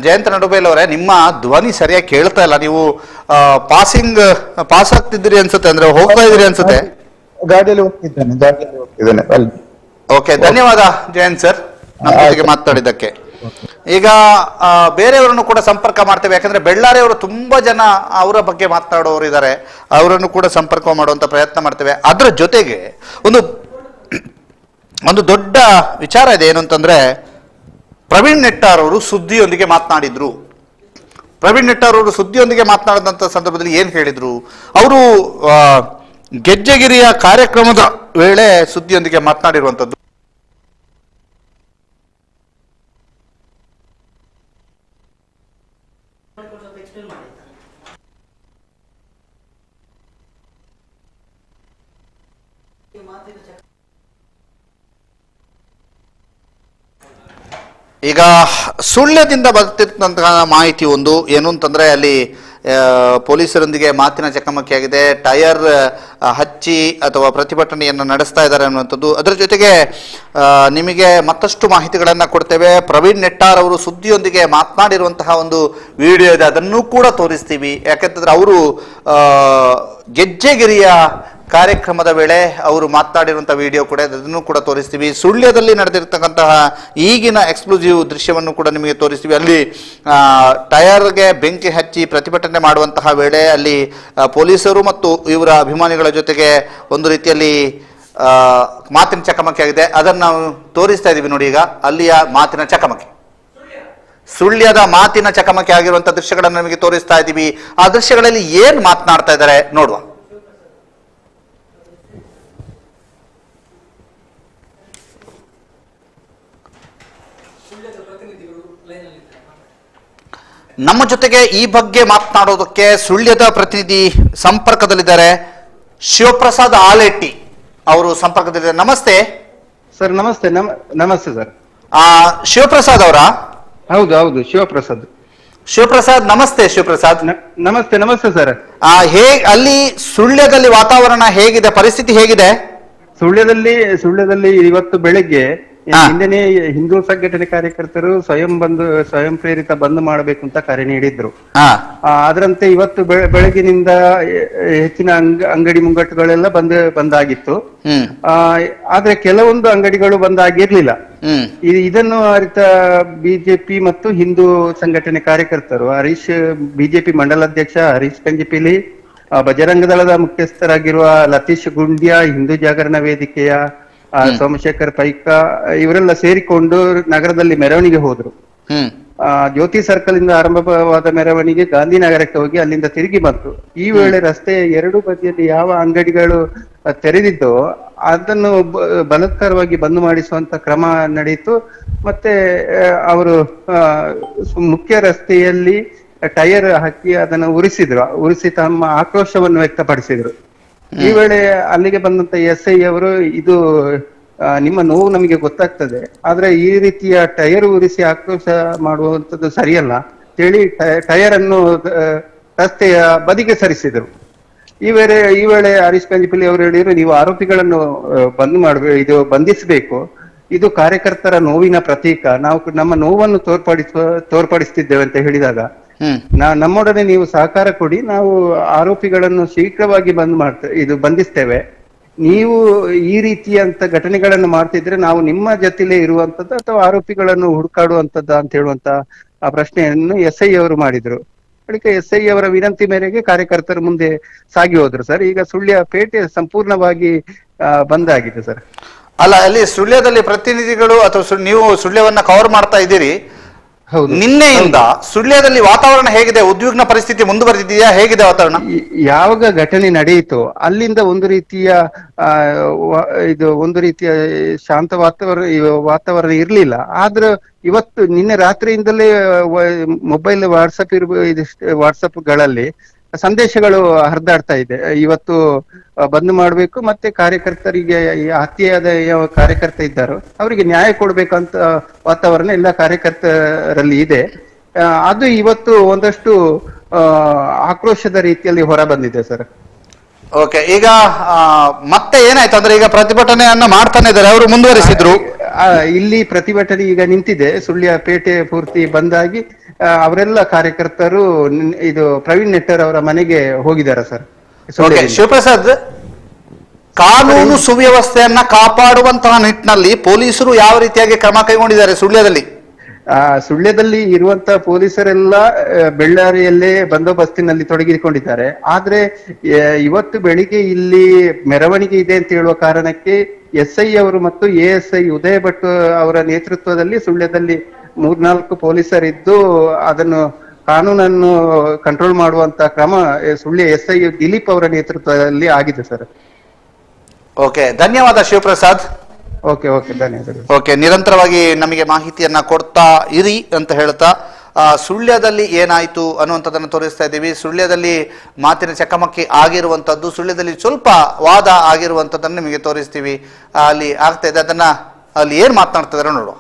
ಜಯಂತ್ ನಡುಬೈಲ್ ಅವರೇ, ನಿಮ್ಮ ಧ್ವನಿ ಸರಿಯಾಗಿ ಕೇಳ್ತಾ ಇಲ್ಲ. ನೀವು ಪಾಸ್ ಆಗ್ತಿದ್ದೀರಿ ಅನ್ಸುತ್ತೆ, ಅಂದ್ರೆ ಹೋಗ್ತಾ ಇದ್ದೀರಿ ಅನ್ಸುತ್ತೆ. ಗಾಡಿಯಲ್ಲಿ ಹೋಗ್ತಿದ್ದೇನೆ. ಓಕೆ, ಧನ್ಯವಾದ ಜಯಂತ್ ಸರ್ ನಮ್ಮ ಜೊತೆಗೆ ಮಾತಾಡಿದ್ದಕ್ಕೆ. ಈಗ ಬೇರೆಯವರನ್ನು ಕೂಡ ಸಂಪರ್ಕ ಮಾಡ್ತೇವೆ, ಯಾಕಂದ್ರೆ ಬೆಳ್ಳಾರಿಯವರು ತುಂಬಾ ಜನ ಅವರ ಬಗ್ಗೆ ಮಾತನಾಡೋರು ಇದ್ದಾರೆ, ಅವರನ್ನು ಕೂಡ ಸಂಪರ್ಕ ಮಾಡುವಂತ ಪ್ರಯತ್ನ ಮಾಡ್ತೇವೆ. ಅದರ ಜೊತೆಗೆ ಒಂದು ದೊಡ್ಡ ವಿಚಾರ ಇದೆ. ಏನು ಅಂತಂದ್ರೆ, ಪ್ರವೀಣ್ ನೆಟ್ಟಾರ್ ಅವರು ಸುದ್ದಿಯೊಂದಿಗೆ ಮಾತನಾಡಿದ್ರು. ಪ್ರವೀಣ್ ನೆಟ್ಟಾರ್ ಅವರು ಸುದ್ದಿಯೊಂದಿಗೆ ಮಾತನಾಡಿದಂಥ ಸಂದರ್ಭದಲ್ಲಿ ಏನು ಹೇಳಿದ್ರು? ಅವರು ಗೆಜ್ಜೆಗಿರಿಯ ಕಾರ್ಯಕ್ರಮದ ವೇಳೆ ಸುದ್ದಿಯೊಂದಿಗೆ ಮಾತನಾಡಿರುವಂಥದ್ದು. ಈಗ ಸುಳ್ಯದಿಂದ ಬರ್ತಿರ್ತಂತಹ ಮಾಹಿತಿ ಒಂದು ಏನು ಅಂತಂದ್ರೆ, ಅಲ್ಲಿ ಪೊಲೀಸರೊಂದಿಗೆ ಮಾತಿನ ಚಕಮಕಿಯಾಗಿದೆ, ಟೈರ್ ಹಚ್ಚಿ ಅಥವಾ ಪ್ರತಿಭಟನೆಯನ್ನು ನಡೆಸ್ತಾ ಇದ್ದಾರೆ ಅನ್ನುವಂಥದ್ದು. ಅದರ ಜೊತೆಗೆ ನಿಮಗೆ ಮತ್ತಷ್ಟು ಮಾಹಿತಿಗಳನ್ನು ಕೊಡ್ತೇವೆ. ಪ್ರವೀಣ್ ನೆಟ್ಟಾರ್ ಅವರು ಸುದ್ದಿಯೊಂದಿಗೆ ಮಾತನಾಡಿರುವಂತಹ ಒಂದು ವಿಡಿಯೋ ಇದೆ, ಅದನ್ನು ಕೂಡ ತೋರಿಸ್ತೀವಿ. ಯಾಕಂತಂದ್ರೆ ಅವರು ಗೆಜ್ಜೆಗಿರಿಯ ಕಾರ್ಯಕ್ರಮದ ವೇಳೆ ಅವರು ಮಾತನಾಡಿರುವಂತಹ ವಿಡಿಯೋ ಕೂಡ, ಅದನ್ನು ಕೂಡ ತೋರಿಸ್ತೀವಿ. ಸುಳ್ಯದಲ್ಲಿ ನಡೆದಿರ್ತಕ್ಕಂತಹ ಈಗಿನ ಎಕ್ಸ್ಕ್ಲೂಸಿವ್ ದೃಶ್ಯವನ್ನು ಕೂಡ ನಿಮಗೆ ತೋರಿಸ್ತೀವಿ. ಅಲ್ಲಿ ಟೈರ್ಗೆ ಬೆಂಕಿ ಹಚ್ಚಿ ಪ್ರತಿಭಟನೆ ಮಾಡುವಂತಹ ವೇಳೆ ಅಲ್ಲಿ ಪೊಲೀಸರು ಮತ್ತು ಇವರ ಅಭಿಮಾನಿಗಳ ಜೊತೆಗೆ ಒಂದು ರೀತಿಯಲ್ಲಿ ಮಾತಿನ ಚಕಮಕಿ ಆಗಿದೆ. ಅದನ್ನು ನಾವು ತೋರಿಸ್ತಾ ಇದ್ದೀವಿ ನೋಡಿ. ಈಗ ಅಲ್ಲಿಯ ಮಾತಿನ ಚಕಮಕಿ, ಸುಳ್ಯದ ಮಾತಿನ ಚಕಮಕಿ ಆಗಿರುವಂತಹ ದೃಶ್ಯಗಳನ್ನು ನಮಗೆ ತೋರಿಸ್ತಾ ಇದ್ದೀವಿ. ಆ ದೃಶ್ಯಗಳಲ್ಲಿ ಏನು ಮಾತನಾಡ್ತಾ ಇದ್ದಾರೆ ನೋಡುವ. ನಮ್ಮ ಜೊತೆಗೆ ಈ ಬಗ್ಗೆ ಮಾತನಾಡೋದಕ್ಕೆ ಸುಳ್ಯದ ಪ್ರತಿನಿಧಿ ಸಂಪರ್ಕದಲ್ಲಿದ್ದಾರೆ. ಶಿವಪ್ರಸಾದ್ ಆಲೆಟ್ಟಿ ಅವರು ಸಂಪರ್ಕದಲ್ಲಿದ್ದಾರೆ. ನಮಸ್ತೆ ಸರ್. ನಮಸ್ತೆ. ನಮಸ್ತೆ ಸರ್. ಶಿವಪ್ರಸಾದ್ ಅವರಾ? ಹೌದು ಹೌದು, ಶಿವಪ್ರಸಾದ್. ಶಿವಪ್ರಸಾದ್ ನಮಸ್ತೆ. ಶಿವಪ್ರಸಾದ್ ನಮಸ್ತೆ. ನಮಸ್ತೆ ಸರ್. ಅಲ್ಲಿ ಸುಳ್ಯದಲ್ಲಿ ವಾತಾವರಣ ಹೇಗಿದೆ, ಪರಿಸ್ಥಿತಿ ಹೇಗಿದೆ? ಸುಳ್ಯದಲ್ಲಿ ಇವತ್ತು ಬೆಳಗ್ಗೆ ಹಿಂದೆನೆ ಹಿಂದೂ ಸಂಘಟನೆ ಕಾರ್ಯಕರ್ತರು ಸ್ವಯಂ ಪ್ರೇರಿತ ಬಂದ್ ಮಾಡಬೇಕು ಅಂತ ಕರೆ ನೀಡಿದ್ರು. ಅದರಂತೆ ಇವತ್ತು ಬೆಳಗಿನಿಂದ ಹೆಚ್ಚಿನ ಅಂಗಡಿ ಮುಂಗಟ್ಟುಗಳೆಲ್ಲ ಬಂದಾಗಿತ್ತು. ಆದ್ರೆ ಕೆಲವೊಂದು ಅಂಗಡಿಗಳು ಬಂದಾಗಿರ್ಲಿಲ್ಲ. ಇದನ್ನು ಅರಿತ ಬಿಜೆಪಿ ಮತ್ತು ಹಿಂದೂ ಸಂಘಟನೆ ಕಾರ್ಯಕರ್ತರು ಬಿಜೆಪಿ ಮಂಡಲಾಧ್ಯಕ್ಷ ಹರೀಶ್ ಕಂಜಿಪಿಲಿ, ಬಜರಂಗ ದಳದ ಮುಖ್ಯಸ್ಥರಾಗಿರುವ ಲತೀಶ್ ಗುಂಡ್ಯ, ಹಿಂದೂ ಜಾಗರಣ ವೇದಿಕೆಯ ಸೋಮಶೇಖರ್ ಪೈಕ ಇವರೆಲ್ಲ ಸೇರಿಕೊಂಡು ನಗರದಲ್ಲಿ ಮೆರವಣಿಗೆ ಹೋದ್ರು. ಜ್ಯೋತಿ ಸರ್ಕಲ್ ಇಂದ ಆರಂಭವಾದ ಮೆರವಣಿಗೆ ಗಾಂಧಿನಗರಕ್ಕೆ ಹೋಗಿ ಅಲ್ಲಿಂದ ತಿರುಗಿ ಬಂತು. ಈ ವೇಳೆ ರಸ್ತೆಯ ಎರಡು ಬದಿಯಲ್ಲಿ ಯಾವ ಅಂಗಡಿಗಳು ತೆರೆದಿದ್ದೋ ಅದನ್ನು ಬಲಾತ್ಕಾರವಾಗಿ ಬಂದ್ ಮಾಡಿಸುವಂತ ಕ್ರಮ ನಡೆಯಿತು. ಮತ್ತೆ ಅವರು ಮುಖ್ಯ ರಸ್ತೆಯಲ್ಲಿ ಟೈರ್ ಹಾಕಿ ಅದನ್ನು ಉರಿಸಿ ತಮ್ಮ ಆಕ್ರೋಶವನ್ನು ವ್ಯಕ್ತಪಡಿಸಿದ್ರು. ಈ ವೇಳೆ ಅಲ್ಲಿಗೆ ಬಂದಂತ SI ಅವರು, ಇದು ನಿಮ್ಮ ನೋವು ನಮಗೆ ಗೊತ್ತಾಗ್ತದೆ, ಆದ್ರೆ ಈ ರೀತಿಯ ಟೈರ್ ಉರಿಸಿ ಆಕ್ರೋಶ ಮಾಡುವಂತದ್ದು ಸರಿಯಲ್ಲ ಹೇಳಿ ಟೈರ್ ಅನ್ನು ರಸ್ತೆಯ ಬದಿಗೆ ಸರಿಸಿದರು. ಈ ವೇಳೆ ಹರೀಶ್ ಗಂಜಿಪಲ್ಲಿ ಅವರು ಹೇಳಿದ್ರು, ನೀವು ಆರೋಪಿಗಳನ್ನು ಬಂಧಿಸಬೇಕು, ಇದು ಕಾರ್ಯಕರ್ತರ ನೋವಿನ ಪ್ರತೀಕ, ನಾವು ನಮ್ಮ ನೋವನ್ನು ತೋರ್ಪಡಿಸ್ತಿದ್ದೇವೆ ಅಂತ ಹೇಳಿದಾಗ, ನಮ್ಮೊಡನೆ ನೀವು ಸಹಕಾರ ಕೊಡಿ, ನಾವು ಆರೋಪಿಗಳನ್ನು ಶೀಘ್ರವಾಗಿ ಬಂಧಿಸ್ತೇವೆ, ನೀವು ಈ ರೀತಿಯಂತ ಘಟನೆಗಳನ್ನು ಮಾಡ್ತಿದ್ರೆ ನಾವು ನಿಮ್ಮ ಜೊತೆಲೇ ಇರುವಂತದ್ದು ಅಥವಾ ಆರೋಪಿಗಳನ್ನು ಹುಡುಕಾಡುವಂತದ್ದು ಅಂತ ಹೇಳುವಂತ ಆ ಪ್ರಶ್ನೆಯನ್ನು SI ಅವರು ಮಾಡಿದ್ರು. ಬಳಿಕ SI ಅವರ ವಿನಂತಿ ಮೇರೆಗೆ ಕಾರ್ಯಕರ್ತರು ಮುಂದೆ ಸಾಗಿ ಹೋದ್ರು ಸರ್. ಈಗ ಸುಳ್ಯ ಪೇಟೆ ಸಂಪೂರ್ಣವಾಗಿ ಬಂದ್ ಆಗಿದೆ ಸರ್. ಅಲ್ಲ, ಅಲ್ಲಿ ಸುಳ್ಯದಲ್ಲಿ ಪ್ರತಿನಿಧಿಗಳು ಅಥವಾ ನೀವು ಸುಳ್ಯವನ್ನ ಕವರ್ ಮಾಡ್ತಾ ಇದ್ದೀರಿ. ನಿನ್ನೆಯಿಂದ ಸುಳ್ಯದಲ್ಲಿ ವಾತಾವರಣ ಹೇಗಿದೆ? ಉದ್ವಿಗ್ನ ಪರಿಸ್ಥಿತಿ ಮುಂದುವರೆದಿದೆಯಾ? ಹೇಗಿದೆ ವಾತಾವರಣ? ಯಾವಾಗ ಘಟನೆ ನಡೆಯಿತು ಅಲ್ಲಿಂದ ಒಂದು ರೀತಿಯ ಶಾಂತ ವಾತಾವರಣ ಇರ್ಲಿಲ್ಲ. ಆದ್ರೆ ಇವತ್ತು ನಿನ್ನೆ ರಾತ್ರಿಯಿಂದಲೇ ಮೊಬೈಲ್ ವಾಟ್ಸಪ್ ಗಳಲ್ಲಿ ಸಂದೇಶಗಳು ಹರಿದಾಡ್ತಾ ಇದೆ. ಇವತ್ತು ಬಂದ್ ಮಾಡ್ಬೇಕು, ಮತ್ತೆ ಕಾರ್ಯಕರ್ತರಿಗೆ ಹತ್ಯೆಯಾದ ಯಾವ ಕಾರ್ಯಕರ್ತ ಇದ್ದಾರೋ ಅವರಿಗೆ ನ್ಯಾಯ ಕೊಡ್ಬೇಕಂತ ವಾತಾವರಣ ಎಲ್ಲ ಕಾರ್ಯಕರ್ತರಲ್ಲಿ ಇದೆ. ಅದು ಇವತ್ತು ಒಂದಷ್ಟು ಆಕ್ರೋಶದ ರೀತಿಯಲ್ಲಿ ಹೊರ ಬಂದಿದೆ ಸರ್. ಓಕೆ, ಈಗ ಮತ್ತೆ ಏನಾಯ್ತು ಅಂದ್ರೆ ಈಗ ಪ್ರತಿಭಟನೆಯನ್ನ ಮಾಡ್ತಾನೆ ಇದ್ದಾರೆ, ಅವರು ಮುಂದುವರಿಸಿದ್ರು. ಇಲ್ಲಿ ಪ್ರತಿಭಟನೆ ಈಗ ನಿಂತಿದೆ. ಸುಳ್ಯ ಪೇಟೆ ಪೂರ್ತಿ ಬಂದಾಗಿ ಅವರೆಲ್ಲ ಕಾರ್ಯಕರ್ತರು ಇದು ಪ್ರವೀಣ್ ನೆಟ್ಟರ್ ಅವರ ಮನೆಗೆ ಹೋಗಿದ್ದಾರೆ ಸರ್. ಶಿವಪ್ರಸಾದ್, ಕಾನೂನು ಸುವ್ಯವಸ್ಥೆಯನ್ನ ಕಾಪಾಡುವಂತಹ ನಿಟ್ಟಿನಲ್ಲಿ ಪೊಲೀಸರು ಯಾವ ರೀತಿಯಾಗಿ ಕ್ರಮ ಕೈಗೊಂಡಿದ್ದಾರೆ ಸುಳ್ಯದಲ್ಲಿ? ಸುಳ್ಯದಲ್ಲಿ ಇರುವಂತಹ ಪೊಲೀಸರೆಲ್ಲ ಬೆಳ್ಳಾರಿಯಲ್ಲೇ ಬಂದೋಬಸ್ತಿನಲ್ಲಿ ತೊಡಗಿಕೊಂಡಿದ್ದಾರೆ. ಆದ್ರೆ ಇವತ್ತು ಬೆಳಿಗ್ಗೆ ಇಲ್ಲಿ ಮೆರವಣಿಗೆ ಇದೆ ಅಂತ ಹೇಳುವ ಕಾರಣಕ್ಕೆ SI ಅವರು ಮತ್ತು ASI ಉದಯ ಭಟ್ ಅವರ ನೇತೃತ್ವದಲ್ಲಿ ಸುಳ್ಯದಲ್ಲಿ 3-4 ಪೊಲೀಸರಿದ್ದು ಅದನ್ನು ಕಾನೂನನ್ನು ಕಂಟ್ರೋಲ್ ಮಾಡುವಂತ ಕ್ರಮ ಸುಳ್ಯ SI ದಿಲೀಪ್ ಅವರ ನೇತೃತ್ವದಲ್ಲಿ ಆಗಿದೆ ಸರ್. ಓಕೆ, ಧನ್ಯವಾದ ಶಿವಪ್ರಸಾದ್. ಓಕೆ, ಧನ್ಯವಾದಗಳು. ಓಕೆ, ನಿರಂತರವಾಗಿ ನಮಗೆ ಮಾಹಿತಿಯನ್ನ ಕೊಡ್ತಾ ಇರಿ ಅಂತ ಹೇಳ್ತಾ ಸುಳ್ಯದಲ್ಲಿ ಏನಾಯ್ತು ಅನ್ನುವಂಥದ್ದನ್ನು ತೋರಿಸ್ತಾ ಇದ್ದೀವಿ. ಸುಳ್ಯದಲ್ಲಿ ಮಾತಿನ ಚಕಮಕಿ ಆಗಿರುವಂಥದ್ದು, ಸುಳ್ಯದಲ್ಲಿ ಸ್ವಲ್ಪ ವಾದ ಆಗಿರುವಂಥದ್ದನ್ನು ನಿಮಗೆ ತೋರಿಸ್ತೀವಿ. ಅಲ್ಲಿ ಆಗ್ತಾ ಇದೆ, ಅದನ್ನ ಅಲ್ಲಿ ಏನ್ ಮಾತನಾಡ್ತಿದಾರೆ ನೋಡುವ.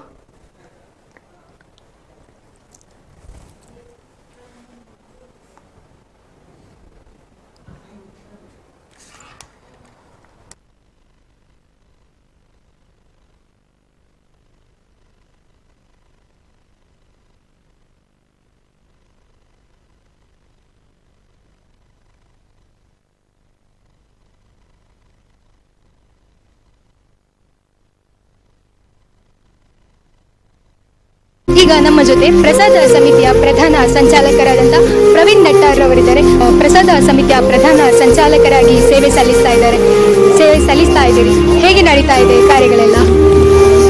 ಈಗ ನಮ್ಮ ಜೊತೆ ಪ್ರಸಾದ ಸಮಿತಿಯ ಪ್ರಧಾನ ಸಂಚಾಲಕರಾದಂಥ ಪ್ರವೀಣ್ ನೆಟ್ಟಾರ್ ಅವರಿದ್ದಾರೆ. ಪ್ರಸಾದ ಸಮಿತಿಯ ಪ್ರಧಾನ ಸಂಚಾಲಕರಾಗಿ ಸೇವೆ ಸಲ್ಲಿಸ್ತಾ ಇದ್ದೀರಿ. ಹೇಗೆ ನಡೀತಾ ಇದೆ ಕಾರ್ಯಗಳೆಲ್ಲ?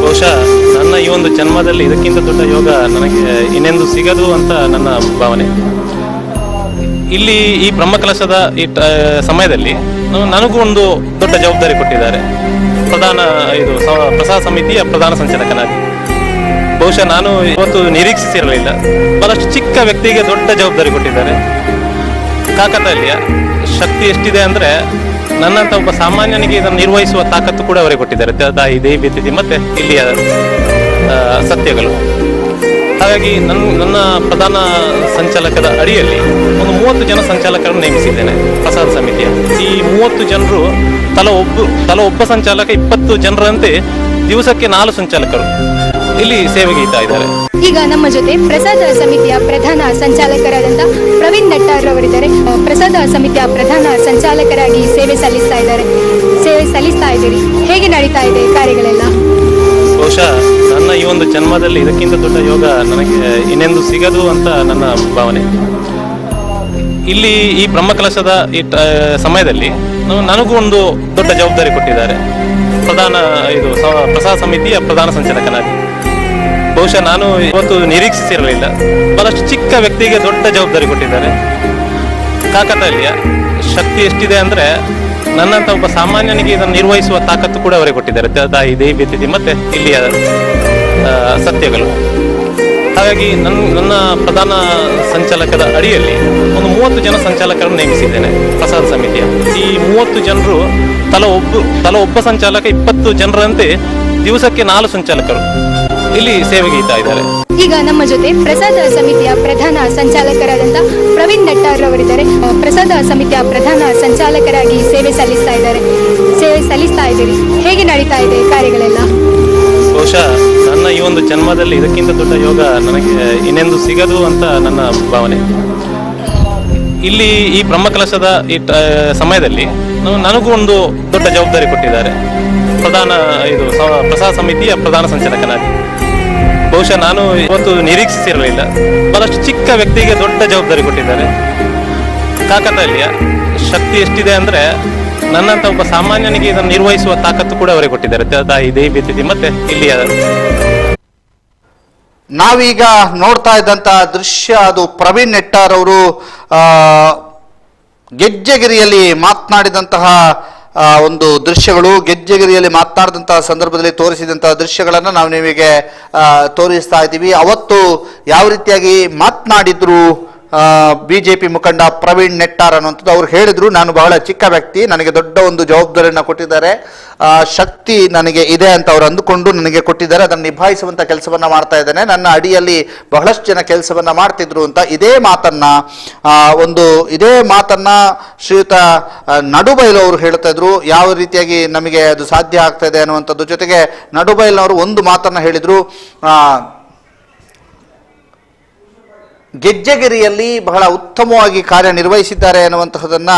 ಬಹುಶಃ ನನ್ನ ಈ ಒಂದು ಜನ್ಮದಲ್ಲಿ ಇದಕ್ಕಿಂತ ದೊಡ್ಡ ಯೋಗ ನನಗೆ ಇನ್ನೆಂದು ಸಿಗದು ಅಂತ ನನ್ನ ಭಾವನೆ. ಇಲ್ಲಿ ಈ ಬ್ರಹ್ಮಕಲಶದ ಈ ಸಮಯದಲ್ಲಿ ನನಗೂ ಒಂದು ದೊಡ್ಡ ಜವಾಬ್ದಾರಿ ಕೊಟ್ಟಿದ್ದಾರೆ. ಪ್ರಸಾದ ಸಮಿತಿಯ ಪ್ರಧಾನ ಸಂಚಾಲಕನಾಗಿ ಬಹುಶಃ ನಾನು ಇವತ್ತು ನಿರೀಕ್ಷಿಸಿರಲಿಲ್ಲ. ಬಹಳಷ್ಟು ಚಿಕ್ಕ ವ್ಯಕ್ತಿಗೆ ದೊಡ್ಡ ಜವಾಬ್ದಾರಿ ಕೊಟ್ಟಿದ್ದಾರೆ. ಕಾಕತಾಳೀಯ ಶಕ್ತಿ ಎಷ್ಟಿದೆ ಅಂದ್ರೆ ನನ್ನಂತ ಒಬ್ಬ ಸಾಮಾನ್ಯನಿಗೆ ಇದನ್ನು ನಿರ್ವಹಿಸುವ ತಾಕತ್ತು ಕೂಡ ಅವರೇ ಕೊಟ್ಟಿದ್ದಾರೆ. ತಾಯಿ ದೇವಿ ತಿಥಿ ಮತ್ತೆ ಇಲ್ಲಿಯ ಸತ್ಯಗಳು. ಹಾಗಾಗಿ ನನ್ನ ಪ್ರಧಾನ ಸಂಚಾಲಕದ ಅಡಿಯಲ್ಲಿ ಒಂದು 30 ಜನ ಸಂಚಾಲಕರನ್ನು ನೇಮಿಸಿದ್ದೇನೆ ಪ್ರಸಾದ ಸಮಿತಿಯ. ಈ 30 ಜನರು ತಲಾ ಒಬ್ಬ ಸಂಚಾಲಕ 20 ಜನರಂತೆ ದಿವಸಕ್ಕೆ 4 ಸಂಚಾಲಕರು ಇಲ್ಲಿ ಸೇವೆಗೆ ಇದ್ದಾರೆ. ಈಗ ನಮ್ಮ ಜೊತೆ ಪ್ರಸಾದ ಸಮಿತಿಯ ಪ್ರಧಾನ ಸಂಚಾಲಕರಾದಂಥ ಪ್ರವೀಣ್ ನೆಟ್ಟಾರ್ ಅವರಿದ್ದಾರೆ. ಪ್ರಸಾದ ಸಮಿತಿಯ ಪ್ರಧಾನ ಸಂಚಾಲಕರಾಗಿ ಸೇವೆ ಸಲ್ಲಿಸ್ತಾ ಇದ್ದೀರಿ. ಹೇಗೆ ನಡೀತಾ ಇದೆ ಕಾರ್ಯಗಳೆಲ್ಲ? ಬಹುಶಃ ನನ್ನ ಈ ಒಂದು ಜನ್ಮದಲ್ಲಿ ಇದಕ್ಕಿಂತ ದೊಡ್ಡ ಯೋಗ ನನಗೆ ಇನ್ನೆಂದು ಸಿಗದು ಅಂತ ನನ್ನ ಭಾವನೆ. ಇಲ್ಲಿ ಈ ಬ್ರಹ್ಮಕಲಶದ ಈ ಸಮಯದಲ್ಲಿ ನನಗೂ ಒಂದು ದೊಡ್ಡ ಜವಾಬ್ದಾರಿ ಕೊಟ್ಟಿದ್ದಾರೆ. ಪ್ರಸಾದ ಸಮಿತಿಯ ಪ್ರಧಾನ ಸಂಚಾಲಕನಾಗಿ ಬಹುಶಃ ನಾನು ಇವತ್ತು ನಿರೀಕ್ಷಿಸಿರಲಿಲ್ಲ. ಬಹಳಷ್ಟು ಚಿಕ್ಕ ವ್ಯಕ್ತಿಗೆ ದೊಡ್ಡ ಜವಾಬ್ದಾರಿ ಕೊಟ್ಟಿದ್ದಾರೆ. ಕಾಕತಾಳೀಯ ಶಕ್ತಿ ಎಷ್ಟಿದೆ ಅಂದ್ರೆ ನನ್ನಂತ ಒಬ್ಬ ಸಾಮಾನ್ಯನಿಗೆ ಇದನ್ನು ನಿರ್ವಹಿಸುವ ತಾಕತ್ತು ಕೂಡ ಅವರೇ ಕೊಟ್ಟಿದ್ದಾರೆ. ತಾಯಿ ದೇವಿ ತಿಥಿ ಮತ್ತೆ ಇಲ್ಲಿಯ ಸತ್ಯಗಳು. ಹಾಗಾಗಿ ನನ್ನ ಪ್ರಧಾನ ಸಂಚಾಲಕದ ಅಡಿಯಲ್ಲಿ ಒಂದು 30 ಜನ ಸಂಚಾಲಕರನ್ನು ನೇಮಿಸಿದ್ದೇನೆ ಪ್ರಸಾದ ಸಮಿತಿಯ. ಈ 30 ಜನರು ತಲಾ ಒಬ್ಬ ಸಂಚಾಲಕ 20 ಜನರಂತೆ ದಿವಸಕ್ಕೆ 4 ಸಂಚಾಲಕರು ಇಲ್ಲಿ ಸೇವೆಗೈತಾ ಇದ್ದಾರೆ. ಈಗ ನಮ್ಮ ಜೊತೆ ಪ್ರಸಾದ ಸಮಿತಿಯ ಪ್ರಧಾನ ಸಂಚಾಲಕರಾದಂಥ ಪ್ರವೀಣ್ ನೆಟ್ಟಾರ್ ಅವರಿದ್ದಾರೆ. ಪ್ರಸಾದ ಸಮಿತಿಯ ಪ್ರಧಾನ ಸಂಚಾಲಕರಾಗಿ ಸೇವೆ ಸಲ್ಲಿಸ್ತಾ ಇದ್ದೀರಿ. ಹೇಗೆ ನಡೀತಾ ಇದೆ ಕಾರ್ಯಗಳೆಲ್ಲ? ಬಹುಶಃ ನನ್ನ ಈ ಒಂದು ಜನ್ಮದಲ್ಲಿ ಇದಕ್ಕಿಂತ ದೊಡ್ಡ ಯೋಗ ನನಗೆ ಇನ್ನೆಂದು ಸಿಗದು ಅಂತ ನನ್ನ ಭಾವನೆ. ಇಲ್ಲಿ ಈ ಬ್ರಹ್ಮಕಲಶದ ಈ ಸಮಯದಲ್ಲಿ ನನಗೂ ಒಂದು ದೊಡ್ಡ ಜವಾಬ್ದಾರಿ ಕೊಟ್ಟಿದ್ದಾರೆ. ಪ್ರಸಾದ ಸಮಿತಿಯ ಪ್ರಧಾನ ಸಂಚಾಲಕನಾಗಿ. ಬಹುಶಃ ನಾನು ಇವತ್ತು ನಿರೀಕ್ಷಿಸಿರಲಿಲ್ಲ. ಬಹಳಷ್ಟು ಚಿಕ್ಕ ವ್ಯಕ್ತಿಗೆ ದೊಡ್ಡ ಜವಾಬ್ದಾರಿ ಕೊಟ್ಟಿದ್ದಾರೆ. ಕಾಕತಾಳೀಯ ಶಕ್ತಿ ಎಷ್ಟಿದೆ ಅಂದ್ರೆ ನನ್ನಂತ ಒಬ್ಬ ಸಾಮಾನ್ಯನಿಗೆ ಇದನ್ನು ನಿರ್ವಹಿಸುವ ತಾಕತ್ತು ಕೂಡ ಅವರೇ ಕೊಟ್ಟಿದ್ದಾರೆ. ತಾಯಿ ದೇವಿ ತಿಥಿ ಮತ್ತೆ ಇಲ್ಲಿಯ ನಾವೀಗ ನೋಡ್ತಾ ಇದ್ದಂತ ದೃಶ್ಯ ಅದು ಪ್ರವೀಣ್ ನೆಟ್ಟಾರ್ ಅವರು ಗೆಜ್ಜೆಗಿರಿಯಲ್ಲಿ ಮಾತನಾಡಿದಂತಹ ಒಂದು ದೃಶ್ಯಗಳು. ಗೆಜ್ಜೆಗಿರಿಯಲ್ಲಿ ಮಾತನಾಡಿದಂತಹ ಸಂದರ್ಭದಲ್ಲಿ ತೋರಿಸಿದಂತಹ ದೃಶ್ಯಗಳನ್ನು ನಾವು ನಿಮಗೆ ತೋರಿಸ್ತಾ ಇದ್ದೀವಿ. ಅವತ್ತು ಯಾವ ರೀತಿಯಾಗಿ ಮಾತನಾಡಿದ್ರು ಬಿಜೆಪಿ ಮುಖಂಡ ಪ್ರವೀಣ್ ನೆಟ್ಟಾರ್ ಅನ್ನುವಂಥದ್ದು. ಅವ್ರು ಹೇಳಿದ್ರು, ನಾನು ಬಹಳ ಚಿಕ್ಕ ವ್ಯಕ್ತಿ, ನನಗೆ ದೊಡ್ಡ ಒಂದು ಜವಾಬ್ದಾರಿಯನ್ನು ಕೊಟ್ಟಿದ್ದಾರೆ, ಶಕ್ತಿ ನನಗೆ ಇದೆ ಅಂತ ಅವ್ರು ಅಂದುಕೊಂಡು ನನಗೆ ಕೊಟ್ಟಿದ್ದಾರೆ, ಅದನ್ನು ನಿಭಾಯಿಸುವಂಥ ಕೆಲಸವನ್ನ ಮಾಡ್ತಾ ಇದ್ದೇನೆ, ನನ್ನ ಅಡಿಯಲ್ಲಿ ಬಹಳಷ್ಟು ಜನ ಕೆಲಸವನ್ನ ಮಾಡ್ತಿದ್ರು ಅಂತ ಇದೇ ಮಾತನ್ನ ಶ್ರೀಯುತ ನಡುಬೈಲು ಅವರು ಹೇಳ್ತಾ ಇದ್ರು. ಯಾವ ರೀತಿಯಾಗಿ ನಮಗೆ ಅದು ಸಾಧ್ಯ ಆಗ್ತಾ ಇದೆ ಅನ್ನುವಂಥದ್ದು. ಜೊತೆಗೆ ನಡುಬೈಲ್ನವರು ಒಂದು ಮಾತನ್ನ ಹೇಳಿದ್ರು, ಗೆಜ್ಜೆಗಿರಿಯಲ್ಲಿ ಬಹಳ ಉತ್ತಮವಾಗಿ ಕಾರ್ಯನಿರ್ವಹಿಸಿದ್ದಾರೆ ಅನ್ನುವಂತಹದನ್ನ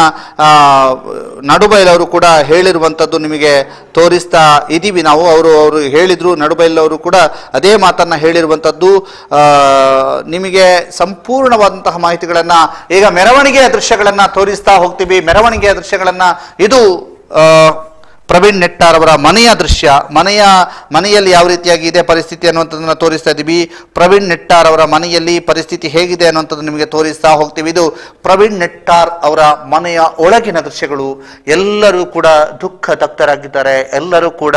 ನಡುಬೈಲವರು ಕೂಡ ಹೇಳಿರುವಂಥದ್ದು ನಿಮಗೆ ತೋರಿಸ್ತಾ ಇದ್ದೀವಿ ನಾವು. ಅವರು ಹೇಳಿದ್ರು, ನಡುಬೈಲವರು ಕೂಡ ಅದೇ ಮಾತನ್ನ ಹೇಳಿರುವಂಥದ್ದು. ನಿಮಗೆ ಸಂಪೂರ್ಣವಾದಂತಹ ಮಾಹಿತಿಗಳನ್ನ ಈಗ ಮೆರವಣಿಗೆಯ ದೃಶ್ಯಗಳನ್ನ ತೋರಿಸ್ತಾ ಹೋಗ್ತೀವಿ. ಮೆರವಣಿಗೆಯ ದೃಶ್ಯಗಳನ್ನ ಇದು ಪ್ರವೀಣ್ ನೆಟ್ಟಾರ್ ಅವರ ಮನೆಯ ದೃಶ್ಯ. ಮನೆಯಲ್ಲಿ ಯಾವ ರೀತಿಯಾಗಿ ಇದೆ ಪರಿಸ್ಥಿತಿ ಅನ್ನುವಂಥದ್ದನ್ನು ತೋರಿಸ್ತಾ ಇದ್ದೀವಿ. ಪ್ರವೀಣ್ ನೆಟ್ಟಾರ್ ಅವರ ಮನೆಯಲ್ಲಿ ಪರಿಸ್ಥಿತಿ ಹೇಗಿದೆ ಅನ್ನುವಂಥದ್ದು ನಿಮಗೆ ತೋರಿಸ್ತಾ ಹೋಗ್ತೀವಿ. ಇದು ಪ್ರವೀಣ್ ನೆಟ್ಟಾರ್ ಅವರ ಮನೆಯ ಒಳಗಿನ ದೃಶ್ಯಗಳು. ಎಲ್ಲರೂ ಕೂಡ ದುಃಖ ತಪ್ತರಾಗಿದ್ದಾರೆ, ಎಲ್ಲರೂ ಕೂಡ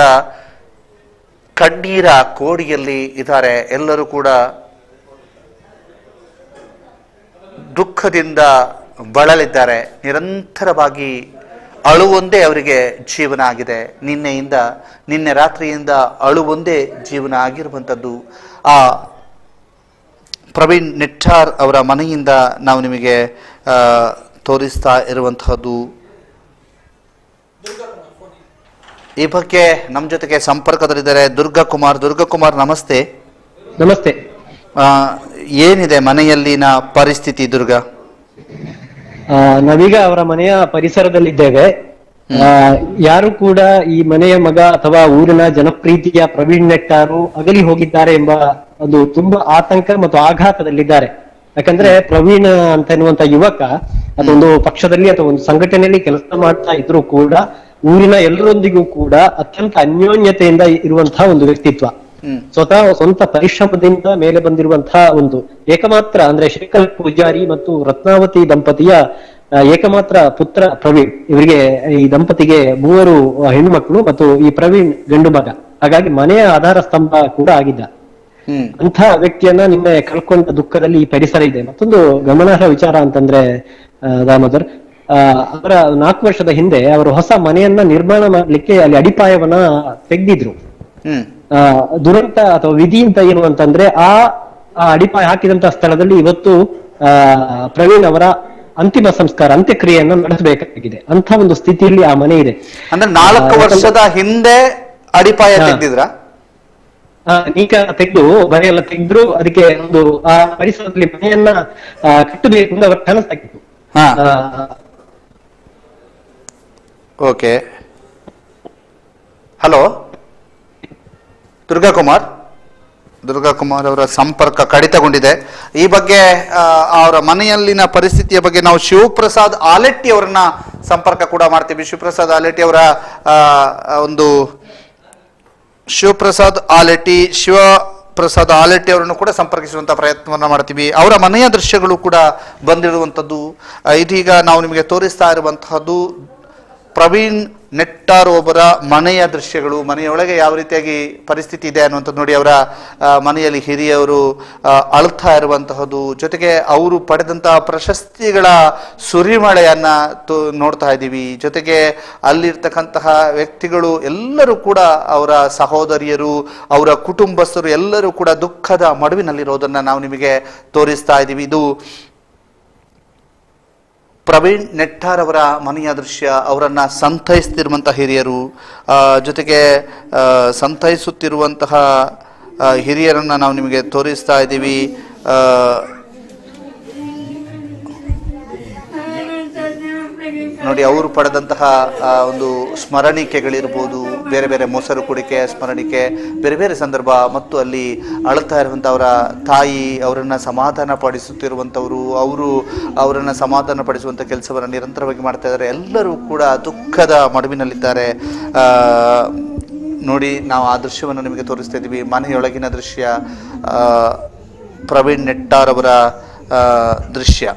ಕಣ್ಣೀರ ಕೋಡಿಯಲ್ಲಿ ಇದ್ದಾರೆ, ಎಲ್ಲರೂ ಕೂಡ ದುಃಖದಿಂದ ಬಳಲಿದ್ದಾರೆ. ನಿರಂತರವಾಗಿ ಅಳುವೊಂದೇ ಅವರಿಗೆ ಜೀವನ ಆಗಿದೆ. ನಿನ್ನೆ ರಾತ್ರಿಯಿಂದ ಅಳುವೊಂದೇ ಜೀವನ ಆಗಿರುವಂಥದ್ದು. ಆ ಪ್ರವೀಣ್ ನೆಟ್ಟಾರ್ ಅವರ ಮನೆಯಿಂದ ನಾವು ನಿಮಗೆ ತೋರಿಸ್ತಾ ಇರುವಂತಹದ್ದು. ಈ ಬಗ್ಗೆ ನಮ್ಮ ಜೊತೆಗೆ ಸಂಪರ್ಕದಲ್ಲಿದ್ದಾರೆ ದುರ್ಗಕುಮಾರ್. ನಮಸ್ತೆ. ನಮಸ್ತೆ. ಏನಿದೆ ಮನೆಯಲ್ಲಿನ ಪರಿಸ್ಥಿತಿ ದುರ್ಗ? ನಾವೀಗ ಅವರ ಮನೆಯ ಪರಿಸರದಲ್ಲಿದ್ದೇವೆ. ಯಾರು ಕೂಡ ಈ ಮನೆಯ ಮಗ ಅಥವಾ ಊರಿನ ಜನಪ್ರೀತಿಯ ಪ್ರವೀಣ್ ನೆಟ್ಟಾರು ಅಗಲಿ ಹೋಗಿದ್ದಾರೆ ಎಂಬ ಒಂದು ತುಂಬಾ ಆತಂಕ ಮತ್ತು ಆಘಾತದಲ್ಲಿದ್ದಾರೆ. ಯಾಕಂದ್ರೆ ಪ್ರವೀಣ್ ಅಂತ ಎನ್ನುವಂತ ಯುವಕ ಅದೊಂದು ಪಕ್ಷದಲ್ಲಿ ಅಥವಾ ಒಂದು ಸಂಘಟನೆಯಲ್ಲಿ ಕೆಲಸ ಮಾಡ್ತಾ ಇದ್ರು ಕೂಡ ಊರಿನ ಎಲ್ಲರೊಂದಿಗೂ ಕೂಡ ಅತ್ಯಂತ ಅನ್ಯೋನ್ಯತೆಯಿಂದ ಇರುವಂತಹ ಒಂದು ವ್ಯಕ್ತಿತ್ವ. ಸ್ವತಃ ಸ್ವಂತ ಪರಿಶ್ರಮದಿಂದ ಮೇಲೆ ಬಂದಿರುವಂತಹ ಒಂದು ಏಕಮಾತ್ರ ಅಂದ್ರೆ ಶ್ರೀಕಲ್ ಪೂಜಾರಿ ಮತ್ತು ರತ್ನಾವತಿ ದಂಪತಿಯ ಏಕಮಾತ್ರ ಪುತ್ರ ಪ್ರವೀಣ್. ಇವರಿಗೆ ಈ ದಂಪತಿಗೆ 3 ಹೆಣ್ಣುಮಕ್ಕಳು ಮತ್ತು ಈ ಪ್ರವೀಣ್ ಗಂಡು ಮಗ. ಹಾಗಾಗಿ ಮನೆಯ ಆಧಾರ ಸ್ತಂಭ ಕೂಡ ಆಗಿದ್ದ ಅಂಥ ವ್ಯಕ್ತಿಯನ್ನ ನಿನ್ನೆ ಕಳ್ಕೊಂಡ ದುಃಖದಲ್ಲಿ ಈ ಪರಿಸರ ಇದೆ. ಮತ್ತೊಂದು ಗಮನಾರ್ಹ ವಿಚಾರ ಅಂತಂದ್ರೆ ದಾಮೋದರ್, ಅವರ 4 ವರ್ಷದ ಹಿಂದೆ ಅವರು ಹೊಸ ಮನೆಯನ್ನ ನಿರ್ಮಾಣ ಮಾಡ್ಲಿಕ್ಕೆ ಅಲ್ಲಿ ಅಡಿಪಾಯವನ್ನ ತೆಗೆದಿದ್ರು. ದುರಂತ ಅಥವಾ ವಿಧಿ ಅಂತ ಏನು ಅಂತಂದ್ರೆ ಆ ಅಡಿಪಾಯ ಹಾಕಿದಂತ ಸ್ಥಳದಲ್ಲಿ ಇವತ್ತು ಪ್ರವೀಣ್ ಅವರ ಅಂತಿಮ ಸಂಸ್ಕಾರ ಅಂತ್ಯಕ್ರಿಯೆಯನ್ನು ನಡೆಸಬೇಕಾಗಿದೆ. ಅಂತ ಒಂದು ಸ್ಥಿತಿಯಲ್ಲಿ ಆ ಮನೆ ಇದೆ. ಅಂದ್ರೆ 4 ವರ್ಷದ ಹಿಂದೆ ಅಡಿಪಾಯ ತೆಗೆದಿದ್ರ? ಈಗ ತೆಗೆದು ಮನೆಯೆಲ್ಲ ತೆಗೆದ್ರು. ಅದಕ್ಕೆ ಒಂದು ಆ ಪರಿಸರದಲ್ಲಿ ಮನೆಯನ್ನ ಕಟ್ಟಬೇಕು ಅಂತ ಅವರ ಕನಸಾಗಿತ್ತು. ಓಕೆ. ಹಲೋ ದುರ್ಗಾಕುಮಾರ್ ಅವರ ಸಂಪರ್ಕ ಕಡಿತಗೊಂಡಿದೆ. ಈ ಬಗ್ಗೆ ಅವರ ಮನೆಯಲ್ಲಿನ ಪರಿಸ್ಥಿತಿಯ ಬಗ್ಗೆ ನಾವು ಶಿವಪ್ರಸಾದ್ ಆಲೆಟ್ಟಿ ಅವರನ್ನ ಸಂಪರ್ಕ ಕೂಡ ಮಾಡ್ತೀವಿ. ಶಿವಪ್ರಸಾದ್ ಆಲೆಟ್ಟಿ ಅವರನ್ನು ಕೂಡ ಸಂಪರ್ಕಿಸುವಂತ ಪ್ರಯತ್ನವನ್ನ ಮಾಡ್ತೀವಿ. ಅವರ ಮನೆಯ ದೃಶ್ಯಗಳು ಕೂಡ ಬಂದಿರುವಂಥದ್ದು. ಇದೀಗ ನಾವು ನಿಮಗೆ ತೋರಿಸ್ತಾ ಇರುವಂತಹದ್ದು ಪ್ರವೀಣ್ ನೆಟ್ಟಾರ್ ಒಬ್ಬರ ಮನೆಯ ದೃಶ್ಯಗಳು, ಮನೆಯೊಳಗೆ ಯಾವ ರೀತಿಯಾಗಿ ಪರಿಸ್ಥಿತಿ ಇದೆ ಅನ್ನುವಂಥದ್ದು ನೋಡಿ. ಅವರ ಮನೆಯಲ್ಲಿ ಹಿರಿಯವರು ಅಳ್ತಾ ಇರುವಂತಹದ್ದು, ಜೊತೆಗೆ ಅವರು ಪಡೆದಂತಹ ಪ್ರಶಸ್ತಿಗಳ ಸುರಿಮಳೆಯನ್ನ ನೋಡ್ತಾ ಇದ್ದೀವಿ. ಜೊತೆಗೆ ಅಲ್ಲಿರ್ತಕ್ಕಂತಹ ವ್ಯಕ್ತಿಗಳು ಎಲ್ಲರೂ ಕೂಡ, ಅವರ ಸಹೋದರಿಯರು, ಅವರ ಕುಟುಂಬಸ್ಥರು ಎಲ್ಲರೂ ಕೂಡ ದುಃಖದ ಮಡುವಿನಲ್ಲಿರೋದನ್ನ ನಾವು ನಿಮಗೆ ತೋರಿಸ್ತಾ ಇದ್ದೀವಿ. ಇದು ಪ್ರವೀಣ್ ನೆಟ್ಟಾರ್ ಅವರ ಮನೆಯ ದೃಶ್ಯ. ಅವರನ್ನ ಸಂತೈಸ್ತಿರುವಂತಹ ಹಿರಿಯರು, ಜೊತೆಗೆ ಸಂತೈಸುತ್ತಿರುವಂತಹ ಹಿರಿಯರನ್ನ ನಾವು ನಿಮಗೆ ತೋರಿಸ್ತಾ ಇದ್ದೀವಿ. ನೋಡಿ, ಅವರು ಪಡೆದಂತಹ ಒಂದು ಸ್ಮರಣಿಕೆಗಳಿರ್ಬೋದು, ಬೇರೆ ಬೇರೆ ಮೊಸರು ಕುಡಿಕೆ ಸ್ಮರಣಿಕೆ, ಬೇರೆ ಬೇರೆ ಸಂದರ್ಭ, ಮತ್ತು ಅಲ್ಲಿ ಅಳುತ್ತಾ ಇರುವಂಥ ಅವರ ತಾಯಿ, ಅವರನ್ನು ಸಮಾಧಾನ ಪಡಿಸುತ್ತಿರುವಂಥವರು, ಅವರನ್ನು ಸಮಾಧಾನ ಪಡಿಸುವಂಥ ಕೆಲಸವನ್ನು ನಿರಂತರವಾಗಿ ಮಾಡ್ತಾ ಇದ್ದಾರೆ. ಎಲ್ಲರೂ ಕೂಡ ದುಃಖದ ಮಡುವಿನಲ್ಲಿದ್ದಾರೆ. ನೋಡಿ, ನಾವು ಆ ದೃಶ್ಯವನ್ನು ನಿಮಗೆ ತೋರಿಸ್ತಾ ಇದ್ದೀವಿ. ಮನೆಯೊಳಗಿನ ದೃಶ್ಯ, ಪ್ರವೀಣ್ ನೆಟ್ಟಾರ್ ಅವರ ದೃಶ್ಯ,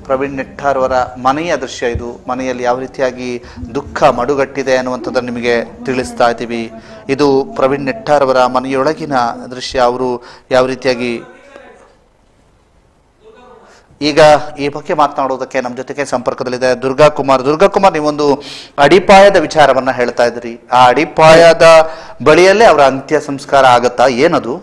ಪ್ರವೀಣ್ ನೆಟ್ಟಾರ್ ಅವರ ಮನೆಯ ದೃಶ್ಯ ಇದು. ಮನೆಯಲ್ಲಿ ಯಾವ ರೀತಿಯಾಗಿ ದುಃಖ ಮಡುಗಟ್ಟಿದೆ ಅನ್ನುವಂಥದ್ದನ್ನು ನಿಮಗೆ ತಿಳಿಸ್ತಾ ಇದ್ದೀವಿ. ಇದು ಪ್ರವೀಣ್ ನೆಟ್ಟಾರ್ ಅವರ ಮನೆಯೊಳಗಿನ ದೃಶ್ಯ. ಅವರು ಯಾವ ರೀತಿಯಾಗಿ, ಈಗ ಈ ಬಗ್ಗೆ ಮಾತನಾಡೋದಕ್ಕೆ ನಮ್ಮ ಜೊತೆಗೆ ಸಂಪರ್ಕದಲ್ಲಿದೆ ದುರ್ಗಾ ಕುಮಾರ್. ನೀವೊಂದು ಅಡಿಪಾಯದ ವಿಚಾರವನ್ನ ಹೇಳ್ತಾ ಇದ್ರಿ. ಆ ಅಡಿಪಾಯದ ಬಳಿಯಲ್ಲೇ ಅವರ ಅಂತ್ಯ ಸಂಸ್ಕಾರ ಆಗತ್ತಾ, ಏನದು?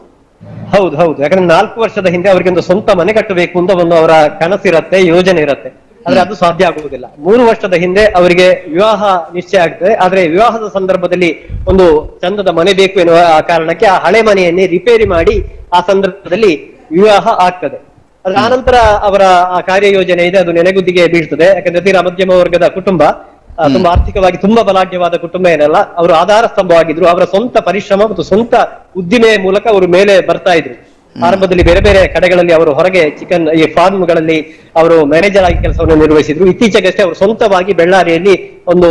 ಹೌದು, ಯಾಕಂದ್ರೆ 4 ವರ್ಷದ ಹಿಂದೆ ಅವರಿಗೆ ಒಂದು ಸ್ವಂತ ಮನೆ ಕಟ್ಟಬೇಕು ಅಂತ ಒಂದು ಅವರ ಕನಸಿರತ್ತೆ, ಯೋಜನೆ ಇರತ್ತೆ. ಆದ್ರೆ ಅದು ಸಾಧ್ಯ ಆಗುವುದಿಲ್ಲ. 3 ವರ್ಷದ ಹಿಂದೆ ಅವರಿಗೆ ವಿವಾಹ ನಿಶ್ಚಯ ಆಗ್ತದೆ. ಆದ್ರೆ ವಿವಾಹದ ಸಂದರ್ಭದಲ್ಲಿ ಒಂದು ಚಂದದ ಮನೆ ಬೇಕು ಎನ್ನುವ ಕಾರಣಕ್ಕೆ ಆ ಹಳೆ ಮನೆಯನ್ನೇ ರಿಪೇರಿ ಮಾಡಿ ಆ ಸಂದರ್ಭದಲ್ಲಿ ವಿವಾಹ ಆಗ್ತದೆ. ಅದ್ರ ಆನಂತರ ಅವರ ಆ ಕಾರ್ಯಯೋಜನೆ ಇದೆ, ಅದು ನೆನೆಗುದ್ದಿಗೆ ಬೀಳ್ತದೆ. ಯಾಕಂದ್ರೆ ತೀರಾ ಮಧ್ಯಮ ವರ್ಗದ ಕುಟುಂಬ, ತುಂಬಾ ಆರ್ಥಿಕವಾಗಿ ತುಂಬಾ ಬಲಾಢ್ಯವಾದ ಕುಟುಂಬ ಏನಲ್ಲ, ಅವರು ಆಧಾರ ಸ್ತಂಭವಾಗಿದ್ರು. ಅವರ ಸ್ವಂತ ಪರಿಶ್ರಮ ಮತ್ತು ಸ್ವಂತ ಉದ್ದಿಮೆಯ ಮೂಲಕ ಅವರು ಮೇಲೆ ಬರ್ತಾ ಇದ್ರು. ಆರಂಭದಲ್ಲಿ ಬೇರೆ ಬೇರೆ ಕಡೆಗಳಲ್ಲಿ ಅವರು ಹೊರಗೆ ಈ ಫಾರ್ಮ್ಗಳಲ್ಲಿ ಅವರು ಮ್ಯಾನೇಜರ್ ಆಗಿ ಕೆಲಸವನ್ನು ನಿರ್ವಹಿಸಿದ್ರು. ಇತ್ತೀಚೆಗಷ್ಟೇ ಅವರು ಸ್ವಂತವಾಗಿ ಬೆಳ್ಳಾರಿಯಲ್ಲಿ ಒಂದು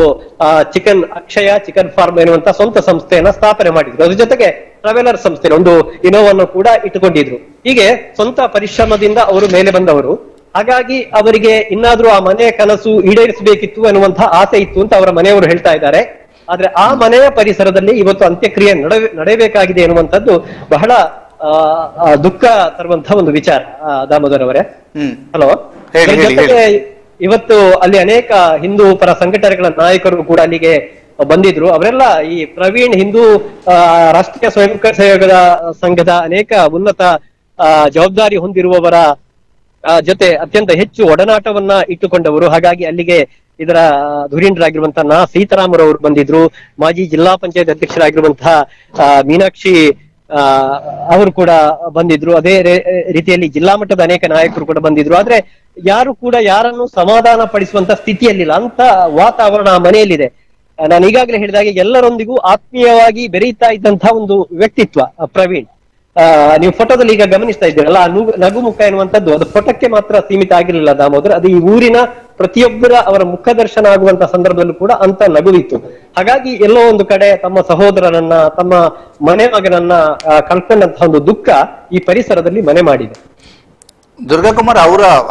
ಅಕ್ಷಯ ಚಿಕನ್ ಫಾರ್ಮ್ ಎನ್ನುವಂತ ಸ್ವಂತ ಸಂಸ್ಥೆಯನ್ನ ಸ್ಥಾಪನೆ ಮಾಡಿದ್ರು. ಅದ್ರ ಜೊತೆಗೆ ಟ್ರಾವೆಲರ್ ಸಂಸ್ಥೆ ಒಂದು ಇನೋವನ್ನು ಕೂಡ ಇಟ್ಟುಕೊಂಡಿದ್ರು. ಹೀಗೆ ಸ್ವಂತ ಪರಿಶ್ರಮದಿಂದ ಅವರು ಮೇಲೆ ಬಂದವರು. ಹಾಗಾಗಿ ಅವರಿಗೆ ಇನ್ನಾದ್ರೂ ಆ ಮನೆಯ ಕನಸು ಈಡೇರಿಸಬೇಕಿತ್ತು ಎನ್ನುವಂತಹ ಆಸೆ ಇತ್ತು ಅಂತ ಅವರ ಮನೆಯವರು ಹೇಳ್ತಾ ಇದ್ದಾರೆ. ಆದ್ರೆ ಆ ಮನೆಯ ಪರಿಸರದಲ್ಲಿ ಇವತ್ತು ಅಂತ್ಯಕ್ರಿಯೆ ನಡೆಯಬೇಕಾಗಿದೆ ಎನ್ನುವಂಥದ್ದು ಬಹಳ ದುಃಖ ತರುವಂತಹ ಒಂದು ವಿಚಾರ. ದಾಮೋದರ್ ಅವರೇ, ಹಲೋ. ಜೊತೆಗೆ ಇವತ್ತು ಅಲ್ಲಿ ಅನೇಕ ಹಿಂದೂ ಪರ ಸಂಘಟನೆಗಳ ನಾಯಕರು ಕೂಡ ಅಲ್ಲಿಗೆ ಬಂದಿದ್ರು. ಅವರೆಲ್ಲ ಈ ಪ್ರವೀಣ್ ಹಿಂದೂ ರಾಷ್ಟ್ರೀಯ ಸ್ವಯಂ ಸೇವಕರ ಸಂಘದ ಅನೇಕ ಉನ್ನತ ಜವಾಬ್ದಾರಿ ಹೊಂದಿರುವವರ ಜೊತೆ ಅತ್ಯಂತ ಹೆಚ್ಚು ಒಡನಾಟವನ್ನ ಇಟ್ಟುಕೊಂಡವರು. ಹಾಗಾಗಿ ಅಲ್ಲಿಗೆ ಇದರ ಧುರೀಣರಾಗಿರುವಂತಹ ಸೀತಾರಾಮರವರು ಬಂದಿದ್ರು. ಮಾಜಿ ಜಿಲ್ಲಾ ಪಂಚಾಯತ್ ಅಧ್ಯಕ್ಷರಾಗಿರುವಂತಹ ಮೀನಾಕ್ಷಿ ಅವರು ಕೂಡ ಬಂದಿದ್ರು. ಅದೇ ರೀತಿಯಲ್ಲಿ ಜಿಲ್ಲಾ ಮಟ್ಟದ ಅನೇಕ ನಾಯಕರು ಕೂಡ ಬಂದಿದ್ರು. ಆದ್ರೆ ಯಾರು ಕೂಡ ಯಾರನ್ನು ಸಮಾಧಾನ ಪಡಿಸುವಂತ ಸ್ಥಿತಿಯಲ್ಲಿಲ್ಲ. ಅಂತ ವಾತಾವರಣ ಆ ಮನೆಯಲ್ಲಿದೆ. ನಾನು ಈಗಾಗಲೇ ಹೇಳಿದಾಗೆ ಎಲ್ಲರೊಂದಿಗೂ ಆತ್ಮೀಯವಾಗಿ ಬೆರೀತಾ ಇದ್ದಂತಹ ಒಂದು ವ್ಯಕ್ತಿತ್ವ ಪ್ರವೀಣ್. ನೀವು ಫೋಟೋದಲ್ಲಿ ಈಗ ಗಮನಿಸ್ತಾ ಇದ್ದೀರಲ್ಲ, ನಗು ಮುಖ ಎನ್ನುವಂಥದ್ದು ಅದು ಫೋಟೋಕ್ಕೆ ಮಾತ್ರ ಸೀಮಿತ ಆಗಿರಲಿಲ್ಲ ದಾಮೋದರ್. ಅದು ಈ ಊರಿನ ಪ್ರತಿಯೊಬ್ಬರ ಅವರ ಮುಖ ದರ್ಶನ ಆಗುವಂತ ಸಂದರ್ಭದಲ್ಲೂ ಕೂಡ ಅಂತ ನಗುವಿತ್ತು. ಹಾಗಾಗಿ ಎಲ್ಲೋ ಒಂದು ಕಡೆ ತಮ್ಮ ಸಹೋದರನನ್ನ, ತಮ್ಮ ಮನೆ ಮಗನನ್ನ ಕಳ್ಕೊಂಡಂತಹ ಒಂದು ದುಃಖ ಈ ಪರಿಸರದಲ್ಲಿ ಮನೆ ಮಾಡಿದೆ. ದುರ್ಗಾಕುಮಾರ್,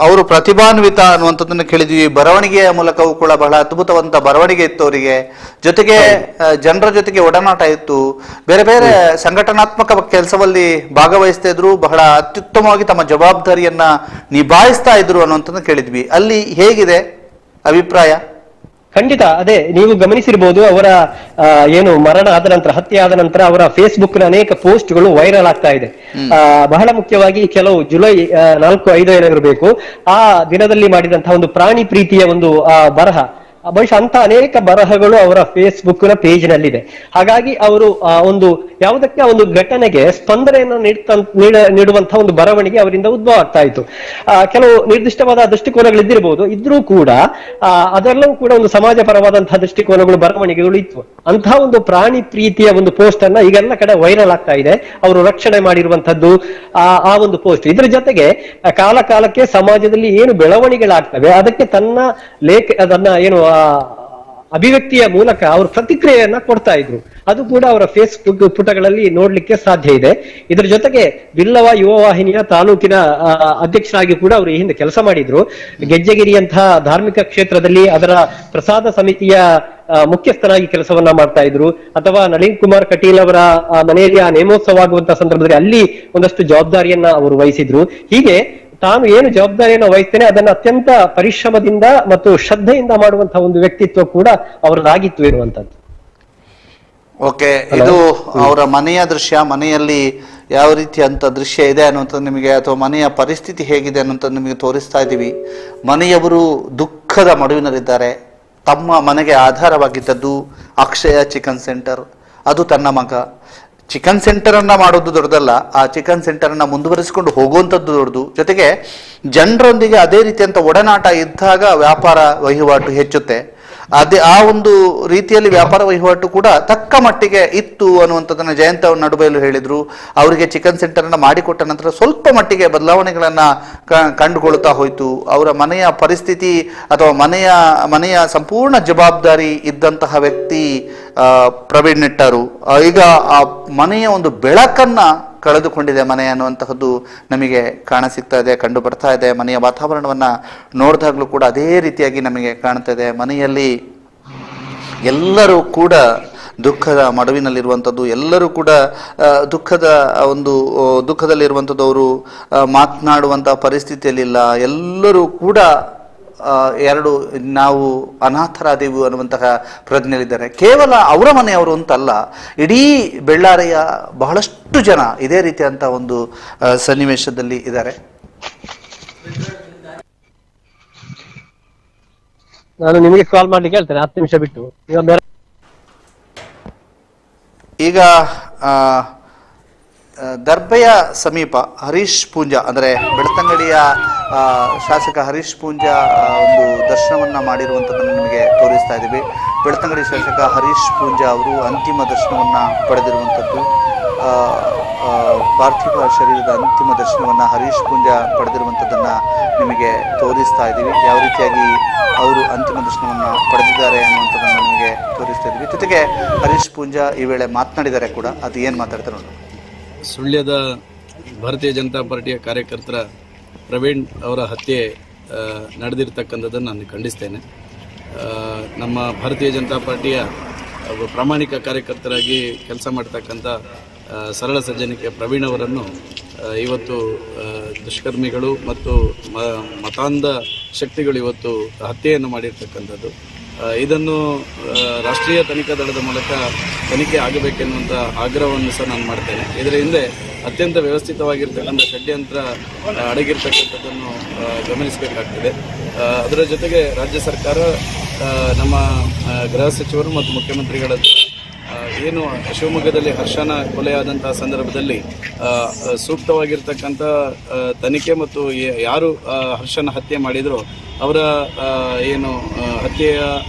ಅವರು ಪ್ರತಿಭಾನ್ವಿತ ಅನ್ನುವಂಥದ್ದನ್ನು ಕೇಳಿದ್ವಿ. ಬರವಣಿಗೆಯ ಮೂಲಕವೂ ಕೂಡ ಬಹಳ ಅದ್ಭುತವಂತ ಬರವಣಿಗೆ ಇತ್ತು ಅವರಿಗೆ. ಜೊತೆಗೆ ಜನರ ಜೊತೆಗೆ ಒಡನಾಟ ಇತ್ತು. ಬೇರೆ ಬೇರೆ ಸಂಘಟನಾತ್ಮಕ ಕೆಲಸದಲ್ಲಿ ಭಾಗವಹಿಸ್ತಾ ಇದ್ರು. ಬಹಳ ಅತ್ಯುತ್ತಮವಾಗಿ ತಮ್ಮ ಜವಾಬ್ದಾರಿಯನ್ನ ನಿಭಾಯಿಸ್ತಾ ಇದ್ರು ಅನ್ನುವಂಥದ್ದನ್ನು ಕೇಳಿದ್ವಿ. ಅಲ್ಲಿ ಹೇಗಿದೆ ಅಭಿಪ್ರಾಯ? ಖಂಡಿತ ಅದೇ ನೀವು ಗಮನಿಸಿರ್ಬೋದು. ಅವರ ಏನು ಮರಣ ಆದ ನಂತರ, ಹತ್ಯೆ ಆದ ನಂತರ ಅವರ ಫೇಸ್ಬುಕ್ ನ ಅನೇಕ ಪೋಸ್ಟ್ಗಳು ವೈರಲ್ ಆಗ್ತಾ ಇದೆ. ಬಹಳ ಮುಖ್ಯವಾಗಿ ಕೆಲವು ಜುಲೈ 4-5 ಏನಿರಬೇಕು ಆ ದಿನದಲ್ಲಿ ಮಾಡಿದಂತಹ ಒಂದು ಪ್ರಾಣಿ ಪ್ರೀತಿಯ ಒಂದು ಬರಹ, ಬಹುಶಃ ಅಂತ ಅನೇಕ ಬರಹಗಳು ಅವರ ಫೇಸ್ಬುಕ್ ನ ಪೇಜ್ ನಲ್ಲಿದೆ. ಹಾಗಾಗಿ ಅವರು ಒಂದು ಯಾವುದಕ್ಕೆ ಒಂದು ಘಟನೆಗೆ ಸ್ಪಂದನೆಯನ್ನು ನೀಡುವಂತಹ ಒಂದು ಬರವಣಿಗೆ ಅವರಿಂದ ಉದ್ಭವ ಆಗ್ತಾ ಇತ್ತು. ಕೆಲವು ನಿರ್ದಿಷ್ಟವಾದ ದೃಷ್ಟಿಕೋನಗಳಿದ್ದಿರಬಹುದು, ಇದ್ರೂ ಕೂಡ ಅದೆಲ್ಲವೂ ಕೂಡ ಒಂದು ಸಮಾಜ ಪರವಾದಂತಹ ದೃಷ್ಟಿಕೋನಗಳು, ಬರವಣಿಗೆಗಳು ಇತ್ತು. ಅಂತಹ ಒಂದು ಪ್ರಾಣಿ ಪ್ರೀತಿಯ ಒಂದು ಪೋಸ್ಟ್ ಅನ್ನ ಈಗೆಲ್ಲ ಕಡೆ ವೈರಲ್ ಆಗ್ತಾ ಇದೆ. ಅವರು ರಕ್ಷಣೆ ಮಾಡಿರುವಂತದ್ದು ಆ ಒಂದು ಪೋಸ್ಟ್. ಇದ್ರ ಜೊತೆಗೆ ಕಾಲ ಕಾಲಕ್ಕೆ ಸಮಾಜದಲ್ಲಿ ಏನು ಬೆಳವಣಿಗೆಗಳಾಗ್ತವೆ ಅದಕ್ಕೆ ತನ್ನ ಅದನ್ನ ಏನು ಅಭಿವ್ಯಕ್ತಿಯ ಮೂಲಕ ಅವರು ಪ್ರತಿಕ್ರಿಯೆಯನ್ನ ಕೊಡ್ತಾ ಇದ್ರು. ಅದು ಕೂಡ ಅವರ ಫೇಸ್ಬುಕ್ ಪುಟಗಳಲ್ಲಿ ನೋಡ್ಲಿಕ್ಕೆ ಸಾಧ್ಯ ಇದೆ. ಇದರ ಜೊತೆಗೆ ಬಿಲ್ಲವ ಯುವ ವಾಹಿನಿಯ ತಾಲೂಕಿನ ಅಧ್ಯಕ್ಷರಾಗಿ ಕೂಡ ಅವರು ಈ ಹಿಂದೆ ಕೆಲಸ ಮಾಡಿದ್ರು. ಗೆಜ್ಜೆಗಿರಿಯಂತಹ ಧಾರ್ಮಿಕ ಕ್ಷೇತ್ರದಲ್ಲಿ ಅದರ ಪ್ರಸಾದ ಸಮಿತಿಯ ಮುಖ್ಯಸ್ಥರಾಗಿ ಕೆಲಸವನ್ನ ಮಾಡ್ತಾ ಇದ್ರು. ಅಥವಾ ನಳಿನ್ ಕುಮಾರ್ ಕಟೀಲ್ ಅವರ ಮನೆಯಲ್ಲಿ ಆ ನೇಮೋತ್ಸವ ಆಗುವಂತಹ ಸಂದರ್ಭದಲ್ಲಿ ಅಲ್ಲಿ ಒಂದಷ್ಟು ಜವಾಬ್ದಾರಿಯನ್ನ ಅವರು ವಹಿಸಿದ್ರು. ಹೀಗೆ ತಾನು ಏನು ಜವಾಬ್ದಾರಿಯನ್ನು ವಹಿಸ್ತೇನೆ ಅದನ್ನ ಅತ್ಯಂತ ಪರಿಶ್ರಮದಿಂದ ಮತ್ತು ಶ್ರದ್ಧೆಯಿಂದ ಮಾಡುವಂತಹ ಒಂದು ವ್ಯಕ್ತಿತ್ವ ಕೂಡ ಅವರದಾಗಿತ್ತು ಇರುವಂತದ್ದು. ಓಕೆ, ಇದು ಅವರ ಮನೆಯ ದೃಶ್ಯ. ಮನೆಯಲ್ಲಿ ಯಾವ ರೀತಿಯಂತ ದೃಶ್ಯ ಇದೆ ಅನ್ನುವಂಥದ್ದು ನಿಮಗೆ, ಅಥವಾ ಮನೆಯ ಪರಿಸ್ಥಿತಿ ಹೇಗಿದೆ ಅನ್ನುವಂಥದ್ದು ನಿಮಗೆ ತೋರಿಸ್ತಾ ಇದ್ದೀವಿ. ಮನೆಯವರು ದುಃಖದ ಮಡುವಿನಲ್ಲಿದ್ದಾರೆ. ತಮ್ಮ ಮನೆಗೆ ಆಧಾರವಾಗಿದ್ದದ್ದು ಅಕ್ಷಯ ಚಿಕನ್ ಸೆಂಟರ್. ಅದು ತನ್ನ ಮಗ. ಚಿಕನ್ ಸೆಂಟರನ್ನು ಮಾಡೋದು ದೊಡ್ಡದಲ್ಲ, ಆ ಚಿಕನ್ ಸೆಂಟರನ್ನು ಮುಂದುವರಿಸಿಕೊಂಡು ಹೋಗುವಂಥದ್ದು ದೊಡ್ಡದು. ಜೊತೆಗೆ ಜನರೊಂದಿಗೆ ಅದೇ ರೀತಿಯಂಥ ಒಡನಾಟ ಇದ್ದಾಗ ವ್ಯಾಪಾರ ವಹಿವಾಟು ಹೆಚ್ಚುತ್ತೆ. ಆ ಒಂದು ರೀತಿಯಲ್ಲಿ ವ್ಯಾಪಾರ ವಹಿವಾಟು ಕೂಡ ತಕ್ಕ ಮಟ್ಟಿಗೆ ಇತ್ತು ಅನ್ನುವಂಥದ್ದನ್ನು ಜಯಂತ ನಡುಬೈಲು ಹೇಳಿದ್ರು. ಅವರಿಗೆ ಚಿಕನ್ ಸೆಂಟರನ್ನು ಮಾಡಿಕೊಟ್ಟ ನಂತರ ಸ್ವಲ್ಪ ಮಟ್ಟಿಗೆ ಬದಲಾವಣೆಗಳನ್ನು ಕಂಡುಕೊಳ್ತಾ ಹೋಯಿತು. ಅವರ ಮನೆಯ ಪರಿಸ್ಥಿತಿ ಅಥವಾ ಮನೆಯ ಸಂಪೂರ್ಣ ಜವಾಬ್ದಾರಿ ಇದ್ದಂತಹ ವ್ಯಕ್ತಿ ಪ್ರವೀಣ್ ನೆಟ್ಟಾರು. ಈಗ ಆ ಮನೆಯ ಒಂದು ಬೆಳಕನ್ನು ಕಳೆದುಕೊಂಡಿದೆ ಮನೆ ಅನ್ನುವಂತಹದ್ದು ನಮಗೆ ಕಾಣಸಿಗ್ತಾ ಇದೆ, ಕಂಡು ಬರ್ತಾ ಇದೆ. ಮನೆಯ ವಾತಾವರಣವನ್ನು ನೋಡಿದಾಗಲೂ ಕೂಡ ಅದೇ ರೀತಿಯಾಗಿ ನಮಗೆ ಕಾಣ್ತಾ ಇದೆ. ಮನೆಯಲ್ಲಿ ಎಲ್ಲರೂ ಕೂಡ ದುಃಖದ ಮಡುವಿನಲ್ಲಿರುವಂಥದ್ದು, ಎಲ್ಲರೂ ಕೂಡ ದುಃಖದಲ್ಲಿರುವಂಥದ್ದು. ಅವರು ಮಾತನಾಡುವಂಥ ಪರಿಸ್ಥಿತಿಯಲ್ಲಿಲ್ಲ. ಎಲ್ಲರೂ ಕೂಡ ನಾವು ಅನಾಥರಾದೆವು ಅನ್ನುವಂತಹ ಪ್ರಜ್ಞೆಯಲ್ಲಿದ್ದಾರೆ. ಕೇವಲ ಅವರ ಮನೆಯವರು ಅಂತಲ್ಲ, ಇಡೀ ಬೆಳ್ಳಾರಿಯ ಬಹಳಷ್ಟು ಜನ ಇದೇ ರೀತಿಯಂತ ಒಂದು ಸನ್ನಿವೇಶದಲ್ಲಿ ಇದ್ದಾರೆ. ನಾನು ನಿಮಗೆ ಕಾಲ್ ಮಾಡ್ಲಿಕ್ಕೆ ಹೇಳ್ತೇನೆ 10 ನಿಮಿಷ ಬಿಟ್ಟು. ಈಗ ದರ್ಬೆಯ ಸಮೀಪ ಹರೀಶ್ ಪೂಂಜಾ, ಅಂದರೆ ಬೆಳ್ತಂಗಡಿಯ ಶಾಸಕ ಹರೀಶ್ ಪೂಂಜಾ ಒಂದು ದರ್ಶನವನ್ನು ಮಾಡಿರುವಂಥದ್ದನ್ನು ನಿಮಗೆ ತೋರಿಸ್ತಾ ಇದ್ದೀವಿ. ಬೆಳ್ತಂಗಡಿ ಶಾಸಕ ಹರೀಶ್ ಪೂಂಜಾ ಅವರು ಅಂತಿಮ ದರ್ಶನವನ್ನು ಪಡೆದಿರುವಂಥದ್ದು. ಪಾರ್ಥಿವ ಶರೀರದ ಅಂತಿಮ ದರ್ಶನವನ್ನು ಹರೀಶ್ ಪೂಂಜಾ ಪಡೆದಿರುವಂಥದ್ದನ್ನು ನಿಮಗೆ ತೋರಿಸ್ತಾ ಇದ್ದೀವಿ. ಯಾವ ರೀತಿಯಾಗಿ ಅವರು ಅಂತಿಮ ದರ್ಶನವನ್ನು ಪಡೆದಿದ್ದಾರೆ ಅನ್ನುವಂಥದ್ದನ್ನು ನಿಮಗೆ ತೋರಿಸ್ತಾ ಇದ್ದೀವಿ. ಜೊತೆಗೆ ಹರೀಶ್ ಪೂಂಜಾ ಈ ವೇಳೆ ಮಾತನಾಡಿದ್ದಾರೆ ಕೂಡ. ಅದು ಏನು ಮಾತಾಡ್ತಾರೆ ನೋಡಿ. ಸುಳ್ಯದ ಭಾರತೀಯ ಜನತಾ ಪಾರ್ಟಿಯ ಕಾರ್ಯಕರ್ತರ ಪ್ರವೀಣ್ ಅವರ ಹತ್ಯೆ ನಡೆದಿರ್ತಕ್ಕಂಥದ್ದನ್ನು ನಾನು ಖಂಡಿಸ್ತೇನೆ. ನಮ್ಮ ಭಾರತೀಯ ಜನತಾ ಪಾರ್ಟಿಯ ಪ್ರಾಮಾಣಿಕ ಕಾರ್ಯಕರ್ತರಾಗಿ ಕೆಲಸ ಮಾಡ್ತಕ್ಕಂಥ ಸರಳ ಸಜ್ಜನಿಕೆ ಪ್ರವೀಣ್ ಅವರನ್ನು ಇವತ್ತು ದುಷ್ಕರ್ಮಿಗಳು ಮತ್ತು ಮತಾಂಧ ಶಕ್ತಿಗಳು ಇವತ್ತು ಹತ್ಯೆಯನ್ನು ಮಾಡಿರ್ತಕ್ಕಂಥದ್ದು. ಇದನ್ನು ರಾಷ್ಟ್ರೀಯ ತನಿಖಾ ದಳದ ಮೂಲಕ ತನಿಖೆ ಆಗಬೇಕೆನ್ನುವಂಥ ಆಗ್ರಹವನ್ನು ಸಹ ನಾನು ಮಾಡ್ತೇನೆ. ಇದರ ಹಿಂದೆ ಅತ್ಯಂತ ವ್ಯವಸ್ಥಿತವಾಗಿರ್ತಕ್ಕಂಥ ಷಡ್ಯಂತ್ರ ಅಡಗಿರ್ತಕ್ಕಂಥದ್ದನ್ನು ಗಮನಿಸಬೇಕಾಗ್ತದೆ. ಅದರ ಜೊತೆಗೆ ರಾಜ್ಯ ಸರ್ಕಾರ ನಮ್ಮ ಗೃಹ ಸಚಿವರು ಮತ್ತು ಮುಖ್ಯಮಂತ್ರಿಗಳ ಏನು ಶಿವಮೊಗ್ಗದಲ್ಲಿ ಹರ್ಷನ ಕೊಲೆಯಾದಂತಹ ಸಂದರ್ಭದಲ್ಲಿ ಸೂಕ್ತವಾಗಿರ್ತಕ್ಕಂಥ ತನಿಖೆ ಮತ್ತು ಯಾರು ಹರ್ಷನ ಹತ್ಯೆ ಮಾಡಿದರೋ ಅವರ ಏನು ಹತ್ಯೆಯ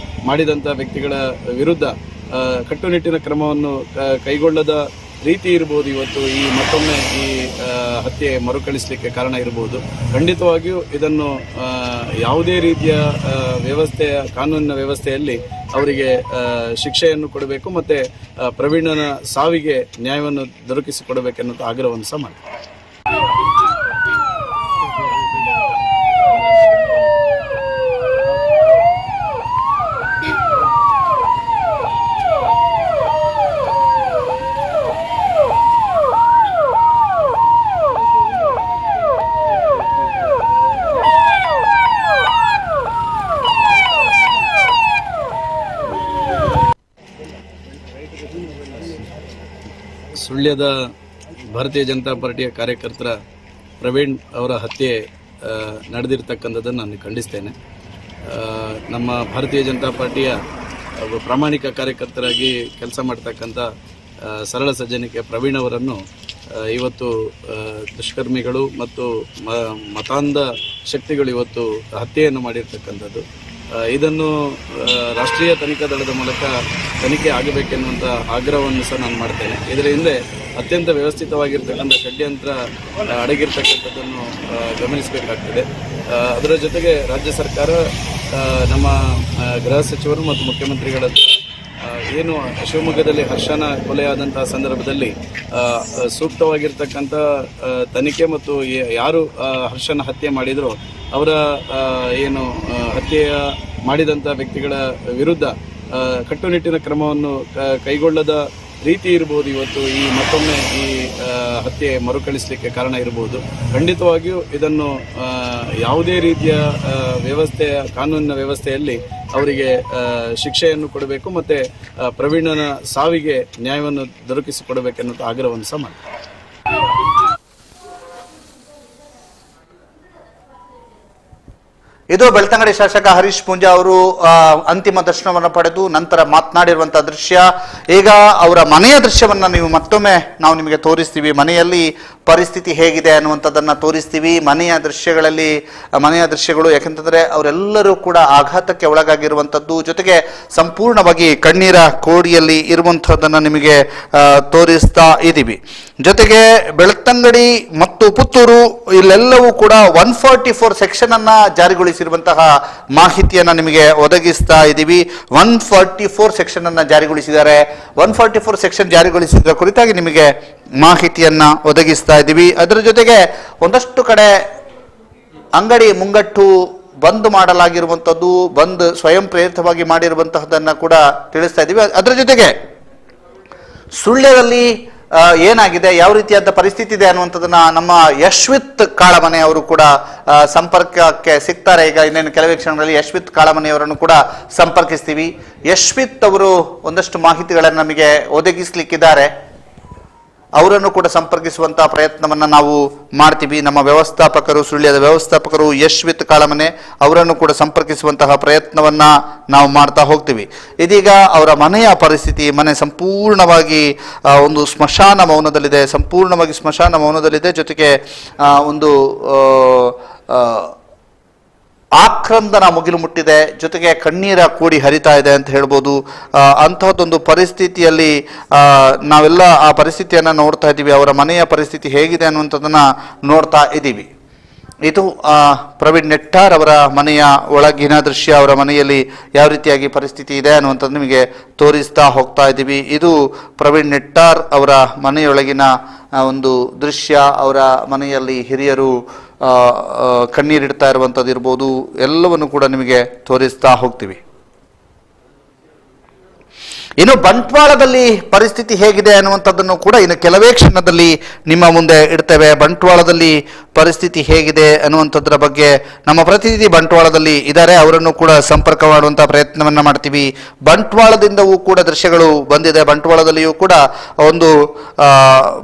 ಮಾಡಿದಂಥ ವ್ಯಕ್ತಿಗಳ ವಿರುದ್ಧ ಕಟ್ಟುನಿಟ್ಟಿನ ಕ್ರಮವನ್ನು ಕೈಗೊಳ್ಳದ ರೀತಿ ಇರ್ಬೋದು ಇವತ್ತು ಮತ್ತೊಮ್ಮೆ ಈ ಹತ್ಯೆ ಮರುಕಳಿಸಲಿಕ್ಕೆ ಕಾರಣ ಇರಬಹುದು. ಖಂಡಿತವಾಗಿಯೂ ಇದನ್ನು ಯಾವುದೇ ರೀತಿಯ ಕಾನೂನಿನ ವ್ಯವಸ್ಥೆಯಲ್ಲಿ ಅವರಿಗೆ ಶಿಕ್ಷೆಯನ್ನು ಕೊಡಬೇಕು ಮತ್ತು ಪ್ರವೀಣನ ಸಾವಿಗೆ ನ್ಯಾಯವನ್ನು ದೊರಕಿಸಿಕೊಡಬೇಕೆನ್ನುವ ಆಗ್ರಹವನ್ನು ಸಹ ಮಾಡ್ತಾರೆ. ಸುಳ್ಯದ ಭಾರತೀಯ ಜನತಾ ಪಾರ್ಟಿಯ ಕಾರ್ಯಕರ್ತರ ಪ್ರವೀಣ್ ಅವರ ಹತ್ಯೆ ನಡೆದಿರ್ತಕ್ಕಂಥದ್ದನ್ನು ನಾನು ಖಂಡಿಸ್ತೇನೆ. ನಮ್ಮ ಭಾರತೀಯ ಜನತಾ ಪಾರ್ಟಿಯ ಪ್ರಾಮಾಣಿಕ ಕಾರ್ಯಕರ್ತರಾಗಿ ಕೆಲಸ ಮಾಡ್ತಕ್ಕಂಥ ಸರಳ ಸಜ್ಜನಿಕೆ ಪ್ರವೀಣ್ ಅವರನ್ನು ಇವತ್ತು ದುಷ್ಕರ್ಮಿಗಳು ಮತ್ತು ಮತಾಂಧ ಶಕ್ತಿಗಳು ಇವತ್ತು ಹತ್ಯೆಯನ್ನು ಮಾಡಿರ್ತಕ್ಕಂಥದ್ದು. ಇದನ್ನು ರಾಷ್ಟ್ರೀಯ ತನಿಖಾ ದಳದ ಮೂಲಕ ತನಿಖೆ ಆಗಬೇಕೆನ್ನುವಂಥ ಆಗ್ರಹವನ್ನು ಸಹ ನಾನು ಮಾಡ್ತೇನೆ. ಇದರ ಹಿಂದೆ ಅತ್ಯಂತ ವ್ಯವಸ್ಥಿತವಾಗಿರ್ತಕ್ಕಂಥ ಷಡ್ಯಂತ್ರ ಅಡಗಿರ್ತಕ್ಕಂಥದ್ದನ್ನು ಗಮನಿಸಬೇಕಾಗ್ತದೆ. ಅದರ ಜೊತೆಗೆ ರಾಜ್ಯ ಸರ್ಕಾರ ನಮ್ಮ ಗೃಹ ಸಚಿವರು ಮತ್ತು ಮುಖ್ಯಮಂತ್ರಿಗಳ ಏನು ಶಿವಮೊಗ್ಗದಲ್ಲಿ ಹರ್ಷನ ಕೊಲೆಯಾದಂತಹ ಸಂದರ್ಭದಲ್ಲಿ ಸೂಕ್ತವಾಗಿರ್ತಕ್ಕಂಥ ತನಿಖೆ ಮತ್ತು ಯಾರು ಹರ್ಷನ ಹತ್ಯೆ ಮಾಡಿದರೋ ಅವರ ಏನು ಹತ್ಯೆಯ ಮಾಡಿದಂಥ ವ್ಯಕ್ತಿಗಳ ವಿರುದ್ಧ ಕಟ್ಟುನಿಟ್ಟಿನ ಕ್ರಮವನ್ನು ಕೈಗೊಳ್ಳದ ರೀತಿ ಇರ್ಬೋದು ಇವತ್ತು ಈ ಮತ್ತೊಮ್ಮೆ ಈ ಹತ್ಯೆ ಮರುಕಳಿಸಲಿಕ್ಕೆ ಕಾರಣ ಇರಬಹುದು. ಖಂಡಿತವಾಗಿಯೂ ಇದನ್ನು ಯಾವುದೇ ರೀತಿಯ ವ್ಯವಸ್ಥೆಯ ಕಾನೂನಿನ ವ್ಯವಸ್ಥೆಯಲ್ಲಿ ಅವರಿಗೆ ಶಿಕ್ಷೆಯನ್ನು ಕೊಡಬೇಕು ಮತ್ತು ಪ್ರವೀಣನ ಸಾವಿಗೆ ನ್ಯಾಯವನ್ನು ದೊರಕಿಸಿಕೊಡಬೇಕೆನ್ನುವ ಆಗ್ರಹವನ್ನು ಸಹ ಮಾಡ್ತಾರೆ. ಇದು ಬೆಳ್ತಂಗಡಿ ಶಾಸಕ ಹರೀಶ್ ಪೂಂಜಾ ಅವರು ಅಂತಿಮ ದರ್ಶನವನ್ನು ಪಡೆದು ನಂತರ ಮಾತನಾಡಿರುವಂತಹ ದೃಶ್ಯ. ಈಗ ಅವರ ಮನೆಯ ದೃಶ್ಯವನ್ನ ನೀವು ಮತ್ತೊಮ್ಮೆ ನಾವು ನಿಮಗೆ ತೋರಿಸ್ತೀವಿ. ಮನೆಯಲ್ಲಿ ಪರಿಸ್ಥಿತಿ ಹೇಗಿದೆ ಅನ್ನುವಂಥದ್ದನ್ನು ತೋರಿಸ್ತೀವಿ. ಮನೆಯ ದೃಶ್ಯಗಳು ಯಾಕೆಂತಂದ್ರೆ ಅವರೆಲ್ಲರೂ ಕೂಡ ಆಘಾತಕ್ಕೆ ಒಳಗಾಗಿರುವಂಥದ್ದು, ಜೊತೆಗೆ ಸಂಪೂರ್ಣವಾಗಿ ಕಣ್ಣೀರ ಕೋಡಿಯಲ್ಲಿ ಇರುವಂಥದ್ದನ್ನು ನಿಮಗೆ ತೋರಿಸ್ತಾ ಇದ್ದೀವಿ. ಜೊತೆಗೆ ಬೆಳ್ತಂಗಡಿ ಮತ್ತು ಪುತ್ತೂರು ಇಲ್ಲೆಲ್ಲವೂ ಕೂಡ 144 ಸೆಕ್ಷನ್ ಅನ್ನ ಜಾರಿಗೊಳಿಸಿರುವಂತಹ ಮಾಹಿತಿಯನ್ನ ನಿಮಗೆ ಒದಗಿಸ್ತಾ ಇದ್ದೀವಿ. 144 ಸೆಕ್ಷನ್ ಅನ್ನ ಜಾರಿಗೊಳಿಸಿದ್ದಾರೆ. 144 ಸೆಕ್ಷನ್ ಜಾರಿಗೊಳಿಸಿದ ಕುರಿತಾಗಿ ನಿಮಗೆ ಮಾಹಿತಿಯನ್ನ ಒದಗಿಸ್ತಾ ಇದ್ದೀವಿ. ಅದರ ಜೊತೆಗೆ ಒಂದಷ್ಟು ಕಡೆ ಅಂಗಡಿ ಮುಂಗಟ್ಟು ಬಂದ್ ಮಾಡಲಾಗಿರುವಂಥದ್ದು, ಬಂದ್ ಸ್ವಯಂ ಪ್ರೇರಿತವಾಗಿ ಮಾಡಿರುವಂತಹದನ್ನ ಕೂಡ ತಿಳಿಸ್ತಾ ಇದ್ದೀವಿ. ಅದರ ಜೊತೆಗೆ ಸುಳ್ಯದಲ್ಲಿ ಏನಾಗಿದೆ, ಯಾವ ರೀತಿಯಾದ ಪರಿಸ್ಥಿತಿ ಇದೆ ಅನ್ನುವಂಥದ್ದನ್ನ ನಮ್ಮ ಯಶ್ವಿತ್ ಕಾಳಮನೆ ಅವರು ಕೂಡ ಸಂಪರ್ಕಕ್ಕೆ ಸಿಗ್ತಾರೆ. ಈಗ ಇನ್ನೇನು ಕೆಲವೇ ಕ್ಷಣಗಳಲ್ಲಿ ಯಶ್ವಿತ್ ಕಾಳಮನೆಯವರನ್ನು ಕೂಡ ಸಂಪರ್ಕಿಸ್ತೀವಿ. ಯಶ್ವಿತ್ ಅವರು ಒಂದಷ್ಟು ಮಾಹಿತಿಗಳನ್ನು ನಮಗೆ ಒದಗಿಸ್ಲಿಕ್ಕಿದ್ದಾರೆ. ಅವರನ್ನು ಕೂಡ ಸಂಪರ್ಕಿಸುವಂತಹ ಪ್ರಯತ್ನವನ್ನ ನಾವು ಮಾಡ್ತೀವಿ. ನಮ್ಮ ವ್ಯವಸ್ಥಾಪಕರು, ಸುಳ್ಯದ ವ್ಯವಸ್ಥಾಪಕರು ಯಶ್ವಿತ್ ಕಾಳಮನೆ ಅವರನ್ನು ಕೂಡ ಸಂಪರ್ಕಿಸುವಂತಹ ಪ್ರಯತ್ನವನ್ನ ನಾವು ಮಾಡ್ತಾ ಹೋಗ್ತೀವಿ. ಇದೀಗ ಅವರ ಮನೆಯ ಪರಿಸ್ಥಿತಿ, ಮನೆ ಸಂಪೂರ್ಣವಾಗಿ ಒಂದು ಸ್ಮಶಾನ ಮೌನದಲ್ಲಿದೆ. ಜೊತೆಗೆ ಒಂದು ಆಕ್ರಂದನ ಮುಗಿಲು ಮುಟ್ಟಿದೆ, ಜೊತೆಗೆ ಕಣ್ಣೀರ ಕೂಡಿ ಹರಿತಾ ಇದೆ ಅಂತ ಹೇಳ್ಬೋದು. ಅಂತಹದ್ದೊಂದು ಪರಿಸ್ಥಿತಿಯಲ್ಲಿ ನಾವೆಲ್ಲ ಆ ಪರಿಸ್ಥಿತಿಯನ್ನು ನೋಡ್ತಾ ಇದ್ದೀವಿ. ಅವರ ಮನೆಯ ಪರಿಸ್ಥಿತಿ ಹೇಗಿದೆ ಅನ್ನುವಂಥದ್ದನ್ನ ನೋಡ್ತಾ ಇದ್ದೀವಿ. ಇದು ಪ್ರವೀಣ್ ನೆಟ್ಟಾರ್ ಅವರ ಮನೆಯ ಒಳಗಿನ ದೃಶ್ಯ. ಅವರ ಮನೆಯಲ್ಲಿ ಯಾವ ರೀತಿಯಾಗಿ ಪರಿಸ್ಥಿತಿ ಇದೆ ಅನ್ನುವಂಥದ್ದು ನಿಮಗೆ ತೋರಿಸ್ತಾ ಹೋಗ್ತಾ ಇದ್ದೀವಿ. ಇದು ಪ್ರವೀಣ್ ನೆಟ್ಟಾರ್ ಅವರ ಮನೆಯೊಳಗಿನ ಒಂದು ದೃಶ್ಯ. ಅವರ ಮನೆಯಲ್ಲಿ ಹಿರಿಯರು ಕಣ್ಣೀರಿಡ್ತಾ ಇರುವಂಥದ್ದು ಇರ್ಬೋದು, ಎಲ್ಲವನ್ನು ಕೂಡ ನಿಮಗೆ ತೋರಿಸ್ತಾ ಹೋಗ್ತೀವಿ. ಇನ್ನು ಬಂಟ್ವಾಳದಲ್ಲಿ ಪರಿಸ್ಥಿತಿ ಹೇಗಿದೆ ಅನ್ನುವಂಥದ್ದನ್ನು ಕೂಡ ಇನ್ನು ಕೆಲವೇ ಕ್ಷಣದಲ್ಲಿ ನಿಮ್ಮ ಮುಂದೆ ಇಡ್ತೇವೆ. ಬಂಟ್ವಾಳದಲ್ಲಿ ಪರಿಸ್ಥಿತಿ ಹೇಗಿದೆ ಅನ್ನುವಂಥದ್ರ ಬಗ್ಗೆ ನಮ್ಮ ಪ್ರತಿನಿಧಿ ಬಂಟ್ವಾಳದಲ್ಲಿ ಇದ್ದಾರೆ, ಅವರನ್ನು ಕೂಡ ಸಂಪರ್ಕ ಮಾಡುವಂತಹ ಪ್ರಯತ್ನವನ್ನ ಮಾಡ್ತೀವಿ. ಬಂಟ್ವಾಳದಿಂದವೂ ಕೂಡ ದೃಶ್ಯಗಳು ಬಂದಿದೆ. ಬಂಟ್ವಾಳದಲ್ಲಿಯೂ ಕೂಡ ಒಂದು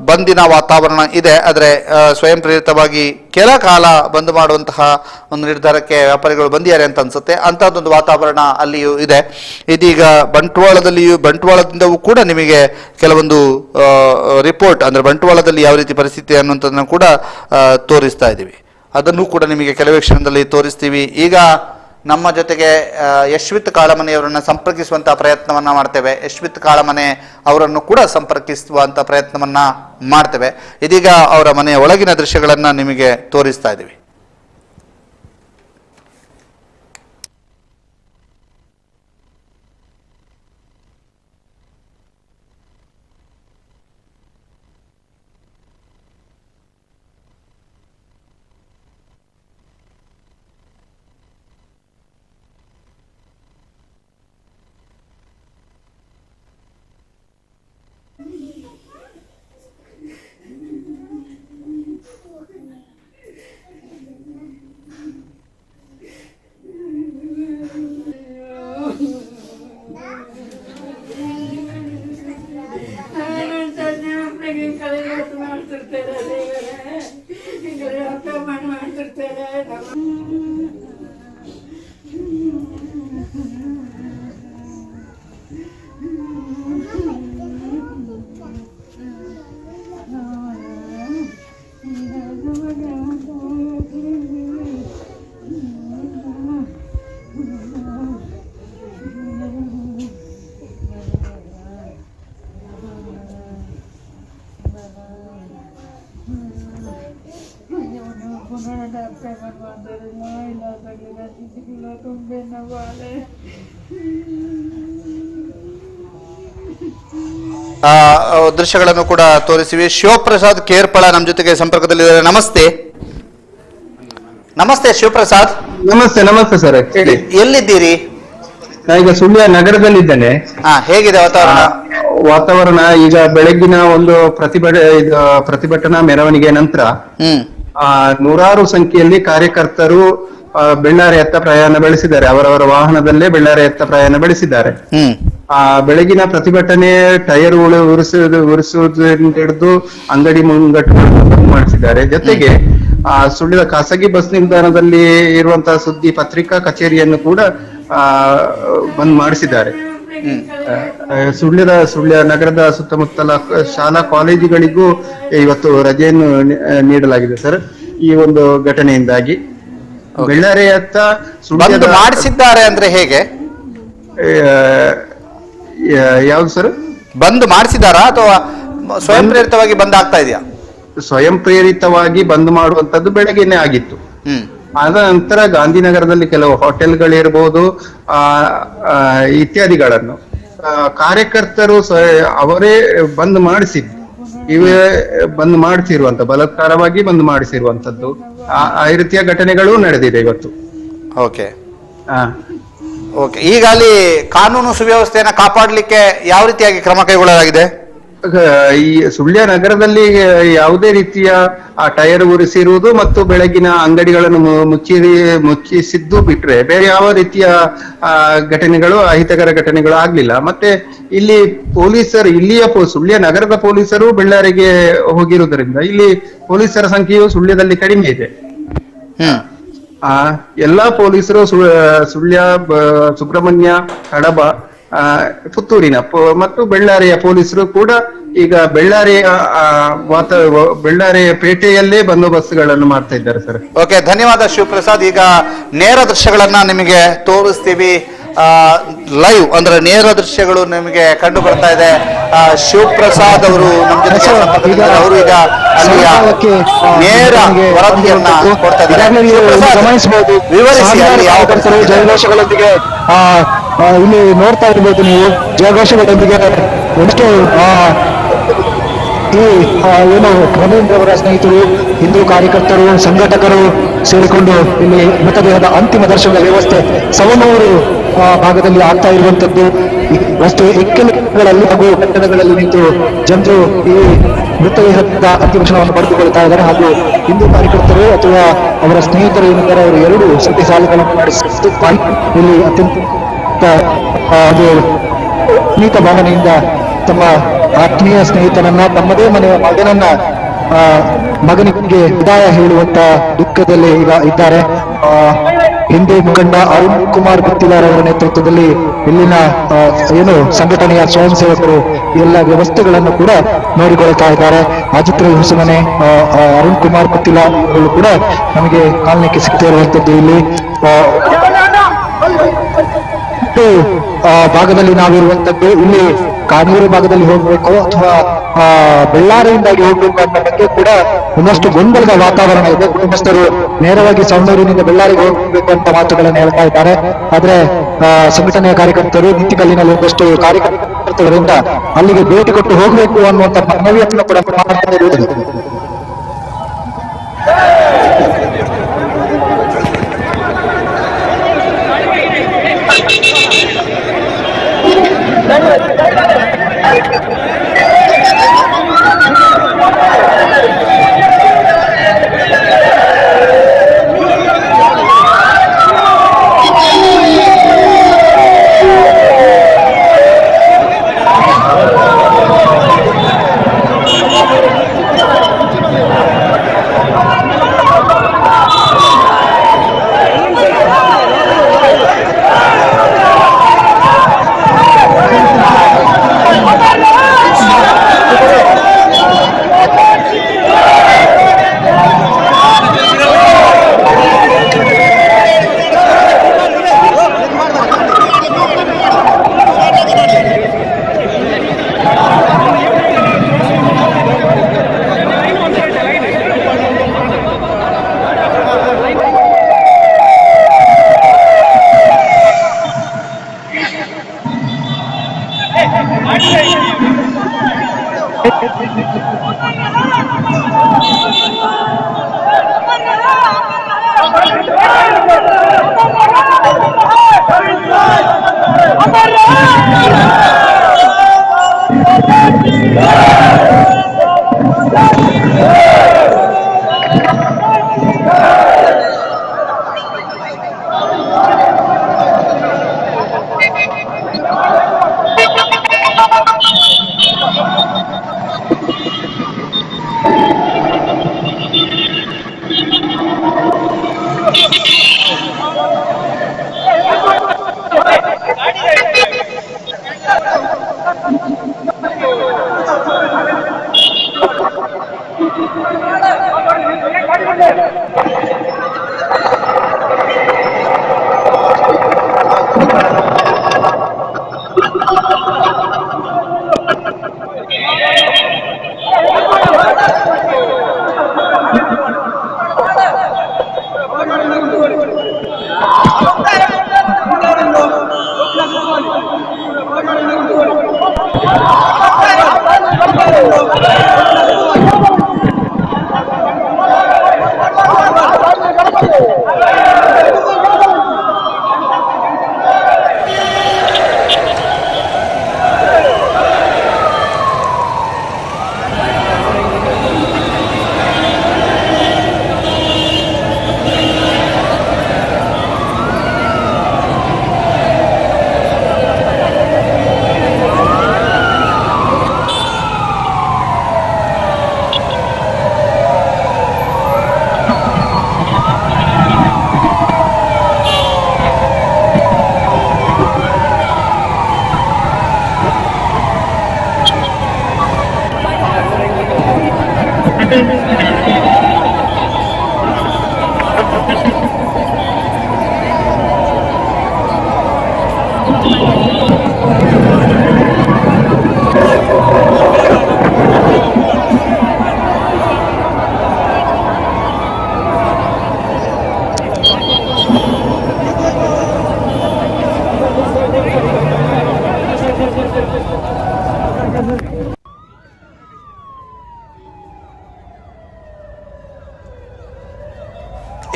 ಬಂದಿನ ವಾತಾವರಣ ಇದೆ. ಆದರೆ ಸ್ವಯಂ ಪ್ರೇರಿತವಾಗಿ ಕೆಲ ಕಾಲ ಬಂದ್ ಮಾಡುವಂತಹ ಒಂದು ನಿರ್ಧಾರಕ್ಕೆ ವ್ಯಾಪಾರಿಗಳು ಬಂದಿದ್ದಾರೆ ಅಂತ ಅನ್ಸುತ್ತೆ. ಅಂತಹದ್ದೊಂದು ವಾತಾವರಣ ಅಲ್ಲಿಯೂ ಇದೆ. ಇದೀಗ ಬಂಟ್ವಾಳದಿಂದವೂ ಕೂಡ ನಿಮಗೆ ಕೆಲವೊಂದು ರಿಪೋರ್ಟ್, ಅಂದ್ರೆ ಬಂಟ್ವಾಳದಲ್ಲಿ ಯಾವ ರೀತಿ ಪರಿಸ್ಥಿತಿ ಅನ್ನುವಂಥದ್ದನ್ನು ಕೂಡ ತೋರಿಸ್ತಾ ಇದ್ದೀವಿ. ಅದನ್ನು ಕೂಡ ನಿಮಗೆ ಕೆಲವೇ ಕ್ಷಣದಲ್ಲಿ ತೋರಿಸ್ತೀವಿ. ಈಗ ನಮ್ಮ ಜೊತೆಗೆ ಯಶ್ವಿತ್ ಕಾಳಮನೆಯವರನ್ನ ಸಂಪರ್ಕಿಸುವಂತಹ ಪ್ರಯತ್ನವನ್ನ ಮಾಡ್ತೇವೆ. ಯಶ್ವಿತ್ ಕಾಳಮನೆ ಅವರನ್ನು ಕೂಡ ಸಂಪರ್ಕಿಸುವಂತ ಪ್ರಯತ್ನವನ್ನ ಮಾಡ್ತೇವೆ. ಇದೀಗ ಅವರ ಮನೆಯ ಒಳಗಿನ ದೃಶ್ಯಗಳನ್ನ ನಿಮಗೆ ತೋರಿಸ್ತಾ ಇದ್ದೀವಿ. ದೃಶ್ಯಗಳನ್ನು ಕೂಡ ತೋರಿಸಿವಿ. ಶಿವಪ್ರಸಾದ್ ಕೇರ್ಪಳ ನಮ್ಮ ಜೊತೆಗೆ ಸಂಪರ್ಕದಲ್ಲಿದ್ದಾರೆ. ನಮಸ್ತೆ. ನಮಸ್ತೆ ಶಿವಪ್ರಸಾದ್. ನಮಸ್ತೆ. ನಮಸ್ತೆ ಸರ್, ಹೇಳಿ. ಎಲ್ಲಿದ್ದೀರಿ? ನಾನೀಗ ಸುಳ್ಯ ನಗರದಲ್ಲಿದ್ದೇನೆ. ಹೇಗಿದೆ ವಾತಾವರಣ? ವಾತಾವರಣ ಈಗ ಬೆಳಗ್ಗಿನ ಒಂದು ಪ್ರತಿಭಟನಾ ಮೆರವಣಿಗೆ ನಂತರ ನೂರಾರು ಸಂಖ್ಯೆಯಲ್ಲಿ ಕಾರ್ಯಕರ್ತರು ಬೆಳ್ಳಾರಿಯತ್ತ ಪ್ರಯಾಣ ಬೆಳೆಸಿದ್ದಾರೆ. ಅವರವರ ವಾಹನದಲ್ಲೇ ಬೆಳ್ಳಾರಿಯತ್ತ ಪ್ರಯಾಣ ಬೆಳೆಸಿದ್ದಾರೆ. ಬೆಳಗಿನ ಪ್ರತಿಭಟನೆ ಟೈರ್ ಉರಿಸುವುದರಿಂದ ಹಿಡಿದು ಅಂಗಡಿ ಮುಂಗಟ್ಟುಗಳನ್ನು ಬಂದ್ ಮಾಡಿಸಿದ್ದಾರೆ. ಜೊತೆಗೆ ಸುಳ್ಯದ ಖಾಸಗಿ ಬಸ್ ನಿಲ್ದಾಣದಲ್ಲಿ ಇರುವಂತಹ ಸುದ್ದಿ ಪತ್ರಿಕಾ ಕಚೇರಿಯನ್ನು ಕೂಡ ಬಂದ್ ಮಾಡಿಸಿದ್ದಾರೆ. ಸುಳ್ಯ ನಗರದ ಸುತ್ತಮುತ್ತಲ ಶಾಲಾ ಕಾಲೇಜುಗಳಿಗೂ ಇವತ್ತು ರಜೆಯನ್ನು ನೀಡಲಾಗಿದೆ ಸರ್. ಈ ಒಂದು ಘಟನೆಯಿಂದಾಗಿ ಬೆಳ್ಳಾರಿಯತ್ತ ಬಂದ್ ಮಾಡಿಸಿದ್ದಾರೆ ಅಂದ್ರೆ ಹೇಗೆ? ಯಾವ್ದು ಸರ್? ಬಂದ್ ಮಾಡಿಸಿದಾರಾ ಅಥವಾ ಸ್ವಯಂ ಪ್ರೇರಿತವಾಗಿ ಬಂದ್ ಆಗ್ತಾ ಇದೆಯಾ? ಸ್ವಯಂ ಪ್ರೇರಿತವಾಗಿ ಬಂದ್ ಮಾಡುವಂತದ್ದು ಬೆಳಗ್ಗೆನೆ ಆಗಿತ್ತು. ಆದ ನಂತರ ಗಾಂಧಿನಗರದಲ್ಲಿ ಕೆಲವು ಹೋಟೆಲ್ಗಳಿರ್ಬೋದು ಇತ್ಯಾದಿಗಳನ್ನು ಕಾರ್ಯಕರ್ತರು ಅವರೇ ಬಂದ್ ಮಾಡಿಸಿದ್ದು. ಇವೇ ಬಂದ್ ಮಾಡಿಸಿರುವಂತ ಬಲಾತ್ಕಾರವಾಗಿ ಬಂದ್ ಮಾಡಿಸಿರುವಂತದ್ದು ಆ ರೀತಿಯ ಘಟನೆಗಳು ನಡೆದಿದೆ ಇವತ್ತು. ಓಕೆ. ಈಗ ಅಲ್ಲಿ ಕಾನೂನು ಸುವ್ಯವಸ್ಥೆಯನ್ನ ಕಾಪಾಡಲಿಕ್ಕೆ ಯಾವ ರೀತಿಯಾಗಿ ಕ್ರಮ ಕೈಗೊಳ್ಳಲಾಗಿದೆ? ಈ ಸುಳ್ಯ ನಗರದಲ್ಲಿ ಯಾವುದೇ ರೀತಿಯ ಟೈರ್ ಉರಿಸಿರುವುದು ಮತ್ತು ಬೆಳಗಿನ ಅಂಗಡಿಗಳನ್ನು ಮುಚ್ಚಿಸಿದ್ದು ಬಿಟ್ರೆ ಬೇರೆ ಯಾವ ರೀತಿಯ ಘಟನೆಗಳು ಅಹಿತಕರ ಘಟನೆಗಳು ಆಗ್ಲಿಲ್ಲ. ಮತ್ತೆ ಇಲ್ಲಿ ಪೊಲೀಸರು ಸುಳ್ಯ ನಗರದ ಪೊಲೀಸರು ಬೆಳ್ಳಾರಿಗೆ ಹೋಗಿರುವುದರಿಂದ ಇಲ್ಲಿ ಪೊಲೀಸರ ಸಂಖ್ಯೆಯು ಸುಳ್ಯದಲ್ಲಿ ಕಡಿಮೆ ಇದೆ. ಎಲ್ಲಾ ಪೊಲೀಸರು ಸುಳ್ಯ, ಸುಬ್ರಹ್ಮಣ್ಯ, ಕಡಬ, ಪುತ್ತೂರಿನ ಮತ್ತು ಬೆಳ್ಳಾರಿಯ ಪೊಲೀಸರು ಕೂಡ ಈಗ ಬೆಳ್ಳಾರಿಯ ಪೇಟೆಯಲ್ಲೇ ಬಂದೋಬಸ್ತ್ಗಳನ್ನು ಮಾಡ್ತಾ ಇದ್ದಾರೆ ಸರ್. ಓಕೆ, ಧನ್ಯವಾದ ಶಿವಪ್ರಸಾದ್. ಈಗ ನೇರ ದೃಶ್ಯಗಳನ್ನ ನಿಮಗೆ ತೋರಿಸ್ತೀವಿ. ಲೈವ್ ಅಂದ್ರೆ ನೇರ ದೃಶ್ಯಗಳು ನಿಮಗೆ ಕಂಡು ಬರ್ತಾ ಇದೆ. ಶಿವಪ್ರಸಾದ್ ಅವರು ನಮ್ಮ ಜೊತೆ ಅವರು ಈಗ ಅಲ್ಲಿಯ ನೇರ ವರದಿಯನ್ನ ಕೊಡ್ತಾ ಇದ್ದಾರೆ. ವಿವರಿಸಿ ಅಲ್ಲಿ ಯಾವ ಜಯಘೋಷಗಳೊಂದಿಗೆ ಇಲ್ಲಿ ನೋಡ್ತಾ ಇರ್ಬೋದು ನೀವು. ಜಯಘೋಷಗಳೊಂದಿಗೆ ಎಷ್ಟು ಈ ಏನು ಪ್ರವೀಣ್ ಅವರ ಸ್ನೇಹಿತರು, ಹಿಂದೂ ಕಾರ್ಯಕರ್ತರು, ಸಂಘಟಕರು ಸೇರಿಕೊಂಡು ಇಲ್ಲಿ ಮೃತದೇಹದ ಅಂತಿಮ ದರ್ಶನದ ವ್ಯವಸ್ಥೆ ಸವನೂರು ಭಾಗದಲ್ಲಿ ಆಗ್ತಾ ಇರುವಂತದ್ದು. ಅಷ್ಟು ಇಕ್ಕೆಲುಗಳಲ್ಲಿ ಹಾಗೂ ಕಟ್ಟಡಗಳಲ್ಲಿ ನಿಂತು ಜನರು ಈ ಮೃತದೇಹದ ಅಂತಿಮ ದರ್ಶನವನ್ನು ಪಡೆದುಕೊಳ್ತಾ ಇದ್ದಾರೆ. ಹಾಗೂ ಹಿಂದೂ ಕಾರ್ಯಕರ್ತರು ಅಥವಾ ಅವರ ಸ್ನೇಹಿತರು ಏನಿದ್ದಾರೆ ಅವರು ಎರಡು ಸತಿ ಸಾಲುಗಳನ್ನು ಮಾಡಿಸಿ ಇಲ್ಲಿ ಅತ್ಯಂತ ನೀತ ಭಾವನೆಯಿಂದ ತಮ್ಮ ಆತ್ಮೀಯ ಸ್ನೇಹಿತನನ್ನ, ತಮ್ಮದೇ ಮನೆಯ ಮಗನಿಗೆ ವಿದಾಯ ಹೇಳುವಂತ ದುಃಖದಲ್ಲಿ ಈಗ ಇದ್ದಾರೆ. ಹಿಂದೂ ಮುಖಂಡ ಅರುಣ್ ಕುಮಾರ್ ಗುತ್ತಿಲಾರ್ ಅವರ ನೇತೃತ್ವದಲ್ಲಿ ಇಲ್ಲಿನ ಏನು ಸಂಘಟನೆಯ ಸ್ವಯಂ ಸೇವಕರು ಎಲ್ಲ ವ್ಯವಸ್ಥೆಗಳನ್ನು ಕೂಡ ನೋಡಿಕೊಳ್ತಾ ಇದ್ದಾರೆ. ಅಜಿತ್ ಹೊಸಮನೆ, ಅರುಣ್ ಕುಮಾರ್ ಗುತ್ತಿಲಾರ್ ಅವರು ಕೂಡ ನಮಗೆ ಕಾಲನಿಕೆ ಸಿಗ್ತಾ ಇರುವಂತದ್ದು. ಇಲ್ಲಿ ಭಾಗದಲ್ಲಿ ನಾವಿರುವಂತದ್ದು. ಇಲ್ಲಿ ಕಾನೂರು ಭಾಗದಲ್ಲಿ ಹೋಗ್ಬೇಕು ಅಥವಾ ಬೆಳ್ಳಾರಿಯಿಂದಾಗಿ ಹೋಗ್ಬೇಕು ಅನ್ನೋ ಬಗ್ಗೆ ಕೂಡ ಒಂದಷ್ಟು ಗೊಂದಲದ ವಾತಾವರಣ ಇದೆ. ಕುಟುಂಬಸ್ಥರು ನೇರವಾಗಿ ಸವಣೂರಿನಿಂದ ಬೆಳ್ಳಾರಿಗೆ ಹೋಗ್ಬೇಕು ಅಂತ ಮಾತುಗಳನ್ನು ಹೇಳ್ತಾ ಇದ್ದಾರೆ. ಆದ್ರೆ ಸಂಘಟನೆಯ ಕಾರ್ಯಕರ್ತರು ನಿಂತಿಕಲ್ಲಿನಲ್ಲಿ ಒಂದಷ್ಟು ಕಾರ್ಯಕರ್ತರಿಂದ ಅಲ್ಲಿಗೆ ಭೇಟಿ ಕೊಟ್ಟು ಹೋಗ್ಬೇಕು ಅನ್ನುವಂತ ಮನವಿಯನ್ನು ಕೂಡ ಮಾಡ್ತಾ ಇರುವುದು.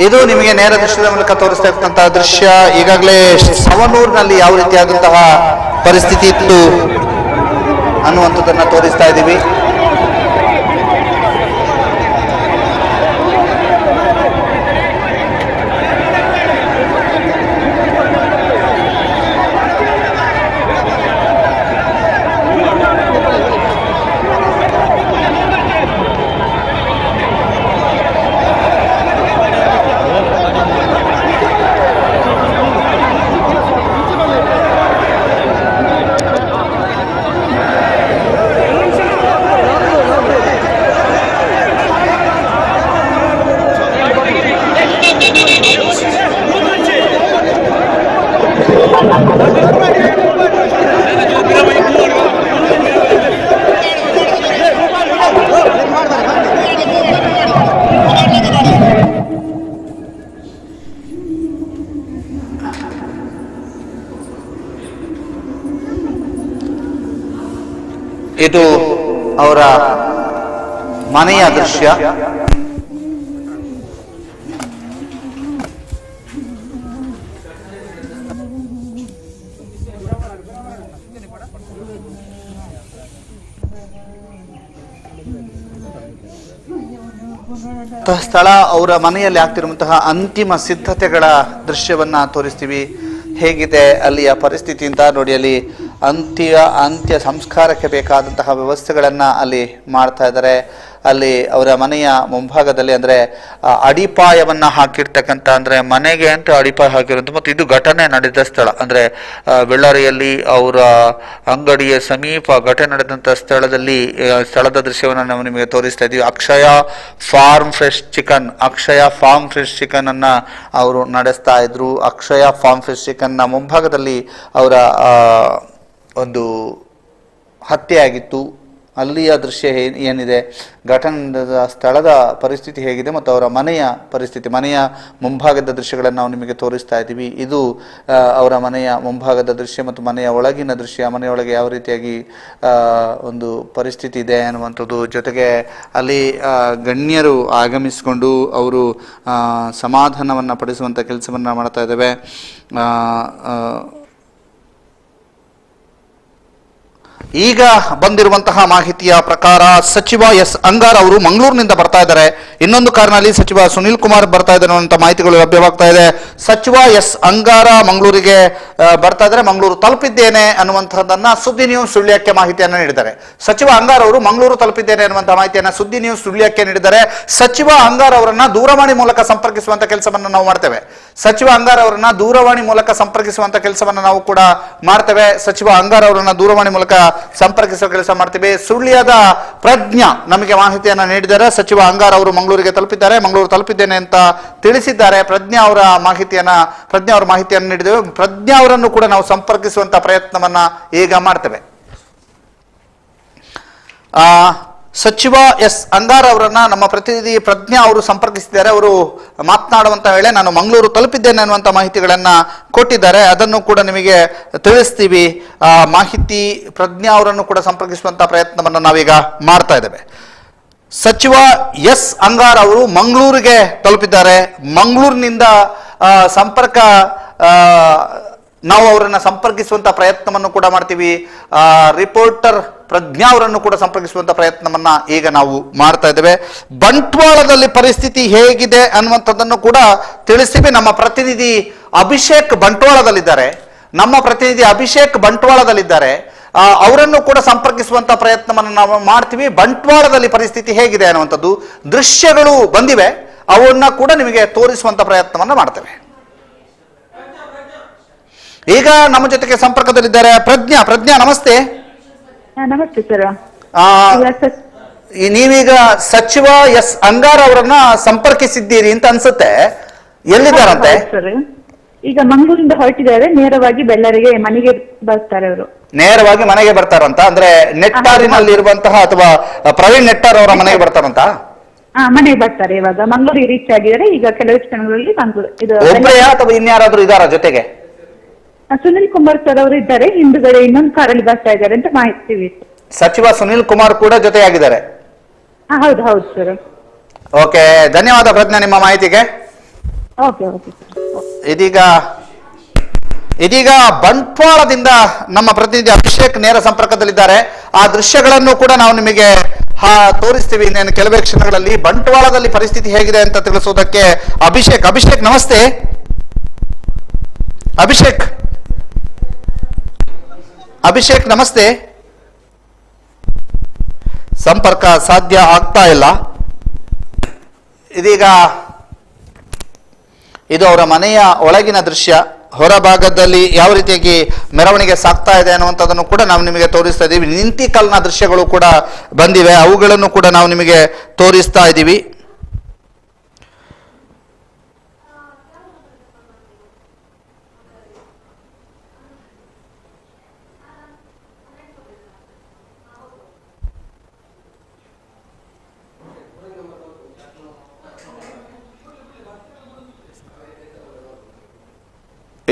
ಇದು ನಿಮಗೆ ನೇರ ದೃಶ್ಯದ ಮೂಲಕ ತೋರಿಸ್ತಾ ಇರ್ತಕ್ಕಂತಹ ದೃಶ್ಯ. ಈಗಾಗಲೇ ಸವಣೂರಿನಲ್ಲಿ ಯಾವ ರೀತಿಯಾದಂತಹ ಪರಿಸ್ಥಿತಿ ಇತ್ತು ಅನ್ನುವಂಥದ್ದನ್ನ ತೋರಿಸ್ತಾ ಇದ್ದೀವಿ. ಇದು ಅವರ ಮನೆಯ ದೃಶ್ಯ. ಸ್ಥಳ ಅವರ ಮನೆಯಲ್ಲಿ ಆಗ್ತಿರುವಂತಹ ಅಂತಿಮ ಸಿದ್ಧತೆಗಳ ದೃಶ್ಯವನ್ನ ತೋರಿಸ್ತೀವಿ. ಹೇಗಿದೆ ಅಲ್ಲಿಯ ಪರಿಸ್ಥಿತಿ ಅಂತ ನೋಡಿ. ಅಲ್ಲಿ ಅಂತ್ಯ ಸಂಸ್ಕಾರಕ್ಕೆ ಬೇಕಾದಂತಹ ವ್ಯವಸ್ಥೆಗಳನ್ನು ಅಲ್ಲಿ ಮಾಡ್ತಾ ಇದ್ದಾರೆ. ಅಲ್ಲಿ ಅವರ ಮನೆಯ ಮುಂಭಾಗದಲ್ಲಿ ಅಂದರೆ ಅಡಿಪಾಯವನ್ನು ಹಾಕಿರ್ತಕ್ಕಂಥ, ಅಂದರೆ ಮನೆಗೆ ಅಂತ ಅಡಿಪಾಯ ಹಾಕಿರೋದು. ಮತ್ತು ಇದು ಘಟನೆ ನಡೆದ ಸ್ಥಳ ಅಂದರೆ ಬೆಳ್ಳಾರಿಯಲ್ಲಿ ಅವರ ಅಂಗಡಿಯ ಸಮೀಪ ಘಟನೆ ನಡೆದಂಥ ಸ್ಥಳದ ದೃಶ್ಯವನ್ನು ನಾವು ನಿಮಗೆ ತೋರಿಸ್ತಾ ಇದ್ದೀವಿ. ಅಕ್ಷಯ ಫಾರ್ಮ್ ಫ್ರೆಶ್ ಚಿಕನ್ ಅನ್ನ ಅವರು ನಡೆಸ್ತಾ ಇದ್ರು. ಅಕ್ಷಯ ಫಾರ್ಮ್ ಫ್ರೆಶ್ ಚಿಕನ್ನ ಮುಂಭಾಗದಲ್ಲಿ ಅವರ ಒಂದು ಹತ್ಯೆ ಆಗಿತ್ತು. ಅಲ್ಲಿಯ ದೃಶ್ಯ ಏನಿದೆ, ಘಟನೆಯ ಸ್ಥಳದ ಪರಿಸ್ಥಿತಿ ಹೇಗಿದೆ ಮತ್ತು ಅವರ ಮನೆಯ ಪರಿಸ್ಥಿತಿ, ಮನೆಯ ಮುಂಭಾಗದ ದೃಶ್ಯಗಳನ್ನು ನಾವು ನಿಮಗೆ ತೋರಿಸ್ತಾ ಇದ್ದೀವಿ. ಇದು ಅವರ ಮನೆಯ ಮುಂಭಾಗದ ದೃಶ್ಯ ಮತ್ತು ಮನೆಯ ಒಳಗಿನ ದೃಶ್ಯ, ಮನೆಯೊಳಗೆ ಯಾವ ರೀತಿಯಾಗಿ ಒಂದು ಪರಿಸ್ಥಿತಿ ಇದೆ ಅನ್ನುವಂಥದ್ದು. ಜೊತೆಗೆ ಅಲ್ಲಿ ಗಣ್ಯರು ಆಗಮಿಸಿಕೊಂಡು ಅವರು ಸಮಾಧಾನವನ್ನು ಪಡಿಸುವಂಥ ಕೆಲಸವನ್ನು ಮಾಡ್ತಾ ಇದ್ದೇವೆ. ಈಗ ಬಂದಿರುವಂತಹ ಮಾಹಿತಿಯ ಪ್ರಕಾರ ಸಚಿವ ಎಸ್ ಅಂಗಾರ್ ಅವರು ಮಂಗಳೂರಿನಿಂದ ಬರ್ತಾ ಇದ್ದಾರೆ. ಇನ್ನೊಂದು ಕಾರಿನಲ್ಲಿ ಸಚಿವ ಸುನಿಲ್ ಕುಮಾರ್ ಬರ್ತಾ ಇದ್ದಾರೆ ಅನ್ನುವಂಥ ಮಾಹಿತಿಗಳು ಲಭ್ಯವಾಗ್ತಾ ಇದೆ. ಸಚಿವ ಎಸ್ ಅಂಗಾರ ಮಂಗಳೂರಿಗೆ ಬರ್ತಾ ಇದ್ದಾರೆ, ಮಂಗಳೂರು ತಲುಪಿದ್ದೇನೆ ಅನ್ನುವಂಥದ್ದನ್ನ ಸುದ್ದಿ ನ್ಯೂಸ್ ಸುಳ್ಯಕ್ಕೆ ಮಾಹಿತಿಯನ್ನು ನೀಡಿದ್ದಾರೆ. ಸಚಿವ ಅಂಗಾರ್ ಅವರು ಮಂಗಳೂರು ತಲುಪಿದ್ದೇನೆ ಅನ್ನುವಂಥ ಮಾಹಿತಿಯನ್ನು ಸುದ್ದಿ ನ್ಯೂಸ್ ಸುಳ್ಯಕ್ಕೆ ನೀಡಿದ್ದಾರೆ. ಸಚಿವ ಅಂಗಾರ್ ಅವರನ್ನ ದೂರವಾಣಿ ಮೂಲಕ ಸಂಪರ್ಕಿಸುವಂತ ಕೆಲಸವನ್ನು ನಾವು ಮಾಡ್ತೇವೆ. ಸಚಿವ ಅಂಗಾರ್ ಅವರನ್ನ ದೂರವಾಣಿ ಮೂಲಕ ಸಂಪರ್ಕಿಸುವಂತ ಕೆಲಸವನ್ನು ನಾವು ಕೂಡ ಮಾಡ್ತೇವೆ. ಸಚಿವ ಅಂಗಾರ್ ಅವರನ್ನ ದೂರವಾಣಿ ಮೂಲಕ ಸಂಪರ್ಕಿಸುವ ಕೆಲಸ ಮಾಡ್ತೀವಿ. ಸುಳ್ಯದ ಪ್ರಜ್ಞಾ ನಮಗೆ ಮಾಹಿತಿಯನ್ನು ನೀಡಿದ್ದಾರೆ. ಸಚಿವ ಅಂಗಾರ್ ಅವರು ಮಂಗಳೂರಿಗೆ ತಲುಪಿದ್ದಾರೆ, ಮಂಗಳೂರು ತಲುಪಿದ್ದೇನೆ ಅಂತ ತಿಳಿಸಿದ್ದಾರೆ. ಪ್ರಜ್ಞಾ ಅವರ ಮಾಹಿತಿಯನ್ನು ನೀಡಿದ್ದೇವೆ. ಪ್ರಜ್ಞಾ ಅವರನ್ನು ಕೂಡ ನಾವು ಸಂಪರ್ಕಿಸುವಂತ ಪ್ರಯತ್ನವನ್ನ ಈಗ ಮಾಡ್ತೇವೆ. ಸಚಿವ ಎಸ್ ಅಂಗಾರ್ ಅವರನ್ನ ನಮ್ಮ ಪ್ರತಿನಿಧಿ ಪ್ರಜ್ಞಾ ಅವರು ಸಂಪರ್ಕಿಸಿದ್ದಾರೆ. ಅವರು ಮಾತನಾಡುವಂತ ವೇಳೆ ನಾನು ಮಂಗಳೂರು ತಲುಪಿದ್ದೇನೆ ಅನ್ನುವಂಥ ಮಾಹಿತಿಗಳನ್ನ ಕೊಟ್ಟಿದ್ದಾರೆ. ಅದನ್ನು ಕೂಡ ನಿಮಗೆ ತಿಳಿಸ್ತೀವಿ. ಮಾಹಿತಿ ಪ್ರಜ್ಞಾ ಅವರನ್ನು ಕೂಡ ಸಂಪರ್ಕಿಸುವಂತ ಪ್ರಯತ್ನವನ್ನು ನಾವೀಗ ಮಾಡ್ತಾ ಇದ್ದೇವೆ. ಸಚಿವ ಎಸ್ ಅಂಗಾರ್ ಅವರು ಮಂಗಳೂರಿಗೆ ತಲುಪಿದ್ದಾರೆ. ಮಂಗಳೂರಿನಿಂದ ಸಂಪರ್ಕ ನಾವು ಅವರನ್ನು ಸಂಪರ್ಕಿಸುವಂತ ಪ್ರಯತ್ನವನ್ನು ಕೂಡ ಮಾಡ್ತೀವಿ. ರಿಪೋರ್ಟರ್ ಪ್ರಜ್ಞಾ ಅವರನ್ನು ಕೂಡ ಸಂಪರ್ಕಿಸುವಂತ ಪ್ರಯತ್ನವನ್ನ ಈಗ ನಾವು ಮಾಡ್ತಾ ಇದ್ದೇವೆ. ಬಂಟ್ವಾಳದಲ್ಲಿ ಪರಿಸ್ಥಿತಿ ಹೇಗಿದೆ ಅನ್ನುವಂಥದ್ದನ್ನು ಕೂಡ ತಿಳಿಸ್ತೀವಿ. ನಮ್ಮ ಪ್ರತಿನಿಧಿ ಅಭಿಷೇಕ್ ಬಂಟ್ವಾಳದಲ್ಲಿದ್ದಾರೆ. ಅವರನ್ನು ಕೂಡ ಸಂಪರ್ಕಿಸುವಂತ ಪ್ರಯತ್ನವನ್ನು ನಾವು ಮಾಡ್ತೀವಿ. ಬಂಟ್ವಾಳದಲ್ಲಿ ಪರಿಸ್ಥಿತಿ ಹೇಗಿದೆ ಅನ್ನುವಂಥದ್ದು ದೃಶ್ಯಗಳು ಬಂದಿವೆ, ಅವನ್ನ ಕೂಡ ನಿಮಗೆ ತೋರಿಸುವಂತ ಪ್ರಯತ್ನವನ್ನ ಮಾಡ್ತೇವೆ. ಈಗ ನಮ್ಮ ಜೊತೆಗೆ ಸಂಪರ್ಕದಲ್ಲಿದ್ದಾರೆ ಪ್ರಜ್ಞಾ ನಮಸ್ತೆ. ನಮಸ್ತೆ ಸರ್. ನೀವೀಗ ಸಚಿವ ಎಸ್ ಅಂಗಾರ್ ಅವರನ್ನ ಸಂಪರ್ಕಿಸಿದ್ದೀರಿ ಅಂತ ಅನ್ಸುತ್ತೆ. ಎಲ್ಲಿದ್ದಾರಂತೆ? ಈಗ ಮಂಗಳೂರಿಂದ ಹೊರಟಿದ್ದಾರೆ, ನೇರವಾಗಿ ಬೆಳ್ಳರಿಗೆ ಮನೆಗೆ ಬರ್ತಾರೆ. ಅವರು ನೇರವಾಗಿ ಮನೆಗೆ ಬರ್ತಾರಂತ ಅಂದ್ರೆ ನೆಟ್ಟಾರಿನಲ್ಲಿ ಇರುವಂತಹ ಅಥವಾ ಪ್ರವೀಣ್ ನೆಟ್ಟಾರ್ ಅವರ ಮನೆಗೆ ಬರ್ತಾರಂತ? ಮನೆಗೆ ಬರ್ತಾರೆ. ಇವಾಗ ಮಂಗಳೂರಿಗೆ ರೀಚ್ ಆಗಿದ್ದಾರೆ. ಈಗ ಕೆಲವು ಕ್ಷಣಗಳಲ್ಲಿ ಒಬ್ಬರೇ ಅಥವಾ ಇನ್ಯಾರಾದ್ರೂ ಇದ್ದಾರಾ ಜೊತೆಗೆ? ಸುನಿಲ್ ಕುಮಾರ್ ಸರ್ ಅವರು ಇದ್ದಾರೆ, ಹಿಂದುಗಡೆ ಇನ್ನೊಂದು ಕಾರಲ್ಲಿ ಬರ್ತಾ ಇದ್ದಾರೆ ಅಂತ ಮಾಹಿತಿ. ಸಚಿವ ಸುನಿಲ್ ಕುಮಾರ್ ಕೂಡ ಜೊತೆಯಾಗಿದ್ದಾರೆ? ಹೌದು ಸರ್. ಓಕೆ, ಧನ್ಯವಾದ ಪ್ರಜ್ಞಾ ನಿಮ್ಮ ಮಾಹಿತಿಗೆ. ಇದೀಗ ಬಂಟ್ವಾಳದಿಂದ ನಮ್ಮ ಪ್ರತಿನಿಧಿ ಅಭಿಷೇಕ್ ನೇರ ಸಂಪರ್ಕದಲ್ಲಿದ್ದಾರೆ. ಆ ದೃಶ್ಯಗಳನ್ನು ಕೂಡ ನಾವು ನಿಮಗೆ ತೋರಿಸ್ತೀವಿ ಇನ್ನೇನು ಕೆಲವೇ ಕ್ಷಣಗಳಲ್ಲಿ. ಬಂಟ್ವಾಳದಲ್ಲಿ ಪರಿಸ್ಥಿತಿ ಹೇಗಿದೆ ಅಂತ ತಿಳಿಸೋದಕ್ಕೆ ಅಭಿಷೇಕ್ ನಮಸ್ತೆ. ಅಭಿಷೇಕ್ ನಮಸ್ತೆ. ಸಂಪರ್ಕ ಸಾಧ್ಯ ಆಗ್ತಾ ಇಲ್ಲ. ಇದೀಗ ಇದು ಅವರ ಮನೆಯ ಒಳಗಿನ ದೃಶ್ಯ. ಹೊರಭಾಗದಲ್ಲಿ ಯಾವ ರೀತಿಯಾಗಿ ಮೆರವಣಿಗೆ ಸಾಗ್ತಾ ಇದೆ ಅನ್ನುವಂಥದ್ದನ್ನು ಕೂಡ ನಾವು ನಿಮಗೆ ತೋರಿಸ್ತಾ ಇದ್ದೀವಿ. ನಿಂತಿಕಲ್ನ ದೃಶ್ಯಗಳು ಕೂಡ ಬಂದಿವೆ, ಅವುಗಳನ್ನು ಕೂಡ ನಾವು ನಿಮಗೆ ತೋರಿಸ್ತಾ ಇದ್ದೀವಿ.